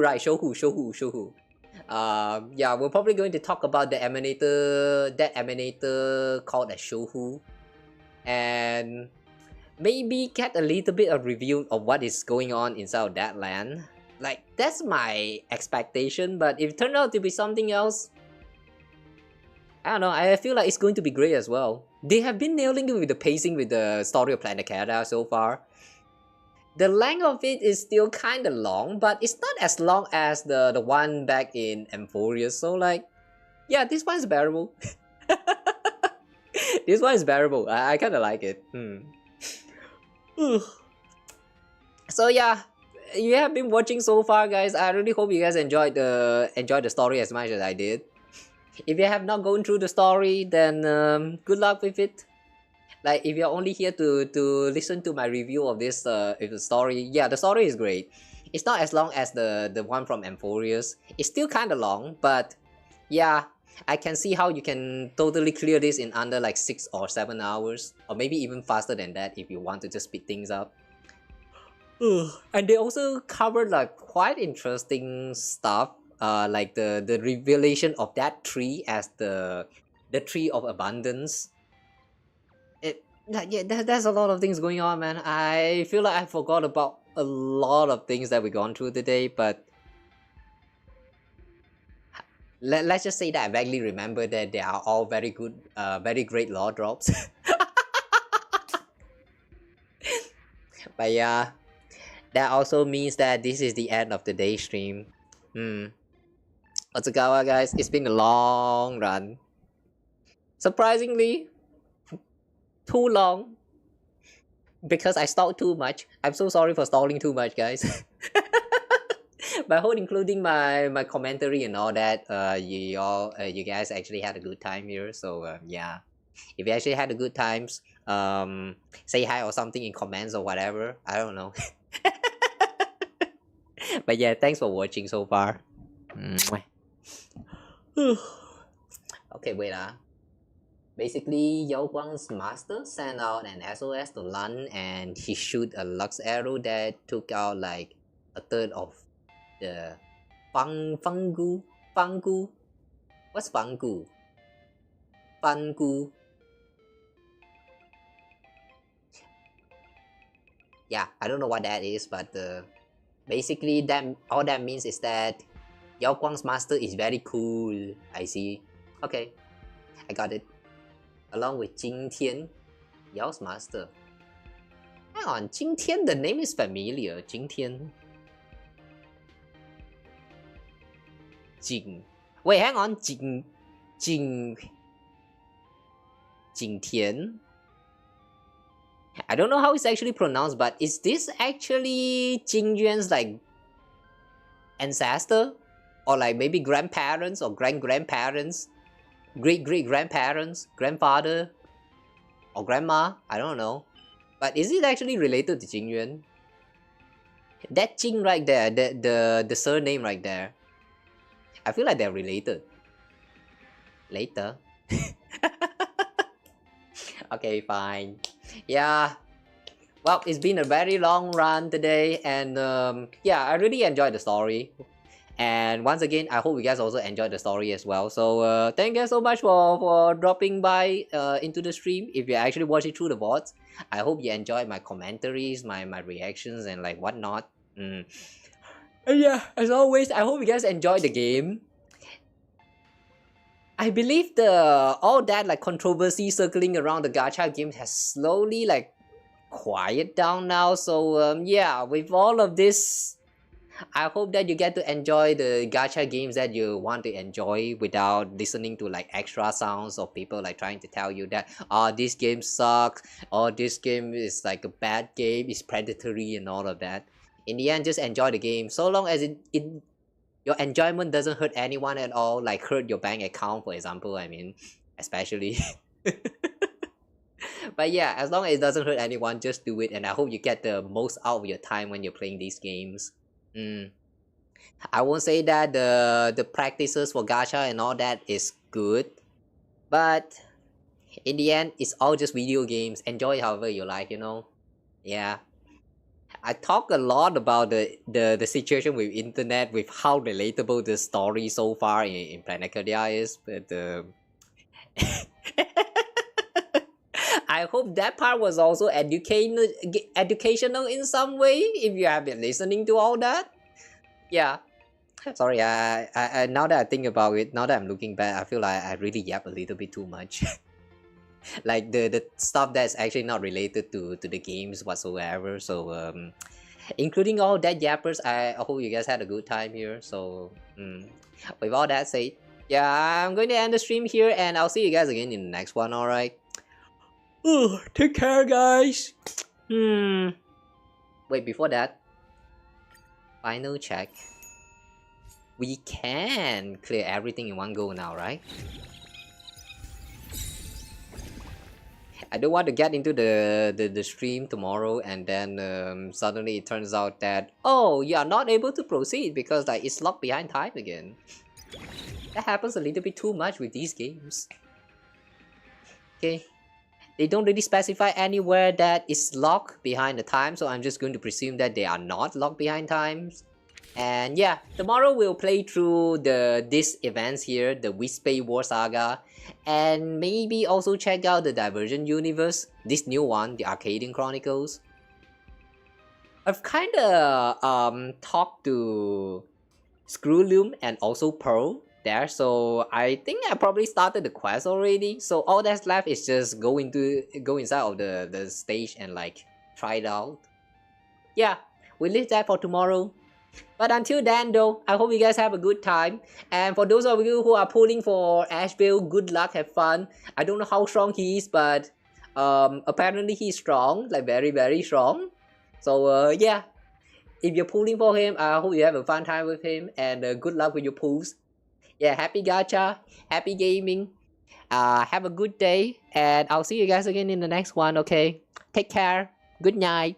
right? Shuhu. Yeah, we're probably going to talk about that emanator called as Shohu, and maybe get a little bit of review of what is going on inside of that land. Like, that's my expectation, but if it turned out to be something else, I don't know, I feel like it's going to be great as well. They have been nailing it with the pacing with the story of Planet Canada so far. The length of it is still kind of long, but it's not as long as the one back in Emphorius. So like, yeah, this one is bearable. This one is bearable. I kind of like it. So yeah, you have been watching so far, guys. I really hope you guys enjoyed the story as much as I did. If you have not gone through the story, then good luck with it. Like, if you're only here to listen to my review of this story, yeah, the story is great. It's not as long as the one from Emphorius. It's still kind of long, but yeah, I can see how you can totally clear this in under like 6 or 7 hours, or maybe even faster than that if you want to just speed things up. And they also covered like quite interesting stuff, like the revelation of that tree as the tree of abundance. Yeah, there's a lot of things going on, man. I feel like I forgot about a lot of things that we've gone through today, but let's just say that I vaguely remember that they are all very good, very great lore drops. But yeah, that also means that this is the end of the day stream. Otsukawa, guys, it's been a long run. Surprisingly, too long, because I stalled too much. I'm so sorry for stalling too much, guys. By whole including my commentary and all that, you guys actually had a good time here. So yeah, if you actually had a good times, say hi or something in comments or whatever. I don't know. But yeah, thanks for watching so far. Okay, wait. Basically, Yao Guang's master sent out an SOS to Lan and he shoot a Lux arrow that took out like a third of the fungu. What's fungu? Fungu. Yeah, I don't know what that is, but basically that all that means is that Yao Guang's master is very cool. I see. Okay, I got it. Along with Jing Tian, Yao's master. Hang on, Jing Tian, the name is familiar. Jing Tian. Jing. Wait, hang on. Jing Tian. I don't know how it's actually pronounced, but is this actually Jing Yuan's like ancestor? Or like maybe grandparents or grandparents? Great-great-grandparents? Grandfather? Or grandma? I don't know. But is it actually related to Jing Yuan? That Jing right there, the surname right there. I feel like they're related. Later. Okay, fine. Yeah. Well, it's been a very long run today, and yeah, I really enjoyed the story. And once again, I hope you guys also enjoyed the story as well. So thank you guys so much for dropping by into the stream. If you actually watch it through the VODs, I hope you enjoyed my commentaries, my reactions, and like whatnot. And yeah, as always, I hope you guys enjoyed the game. I believe all that like controversy circling around the gacha game has slowly like quiet down now. So yeah, with all of this, I hope that you get to enjoy the gacha games that you want to enjoy without listening to like extra sounds of people like trying to tell you that this game sucks, or this game is like a bad game, it's predatory and all of that. In the end, just enjoy the game so long as your enjoyment doesn't hurt anyone at all, like hurt your bank account, for example. I mean, especially. But yeah, as long as it doesn't hurt anyone, just do it, and I hope you get the most out of your time when you're playing these games. I won't say that the practices for gacha and all that is good, but in the end, it's all just video games. Enjoy however you like, you know. Yeah. I talk a lot about the situation with internet, with how relatable the story so far in Planet Codia is, but I hope that part was also educational in some way, if you have been listening to all that. Yeah. Sorry, I now that I think about it, now that I'm looking back, I feel like I really yap a little bit too much. Like the stuff that's actually not related to the games whatsoever. So including all that yappers, I hope you guys had a good time here. So with all that said, yeah, I'm going to end the stream here, and I'll see you guys again in the next one. All right. Take care, guys. Wait, before that, final check. We can clear everything in one go now, right? I don't want to get into the stream tomorrow and then suddenly it turns out that, oh, you are not able to proceed because like it's locked behind time again. That happens a little bit too much with these games. Okay. They don't really specify anywhere that it's locked behind the time, so I'm just going to presume that they are not locked behind times. And yeah, tomorrow we'll play through these events here, the Wispe War Saga, and maybe also check out the Divergent Universe, this new one, the Arcadian Chronicles. I've kinda talked to Screwloom and also Pearl there, so I think I probably started the quest already. So all that's left is just go inside of the stage and like try it out. Yeah, we'll leave that for tomorrow. But until then though, I hope you guys have a good time. And for those of you who are pulling for Ashveil, good luck, have fun. I don't know how strong he is, but apparently he's strong, like very, very strong. So yeah, if you're pulling for him, I hope you have a fun time with him, and good luck with your pulls. Yeah, happy gacha, happy gaming. Have a good day, and I'll see you guys again in the next one, okay? Take care. Good night.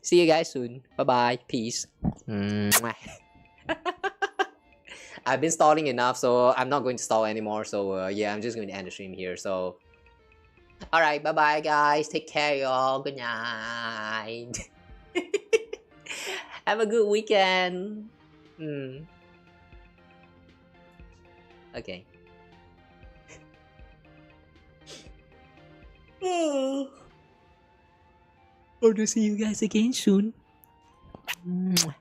See you guys soon. Bye-bye. Peace. I've been stalling enough, so I'm not going to stall anymore. So yeah, I'm just going to end the stream here. So Alright, bye bye guys. Take care, y'all. Good night. Have a good weekend. Okay. Oh. Hope to see you guys again soon. Mwah.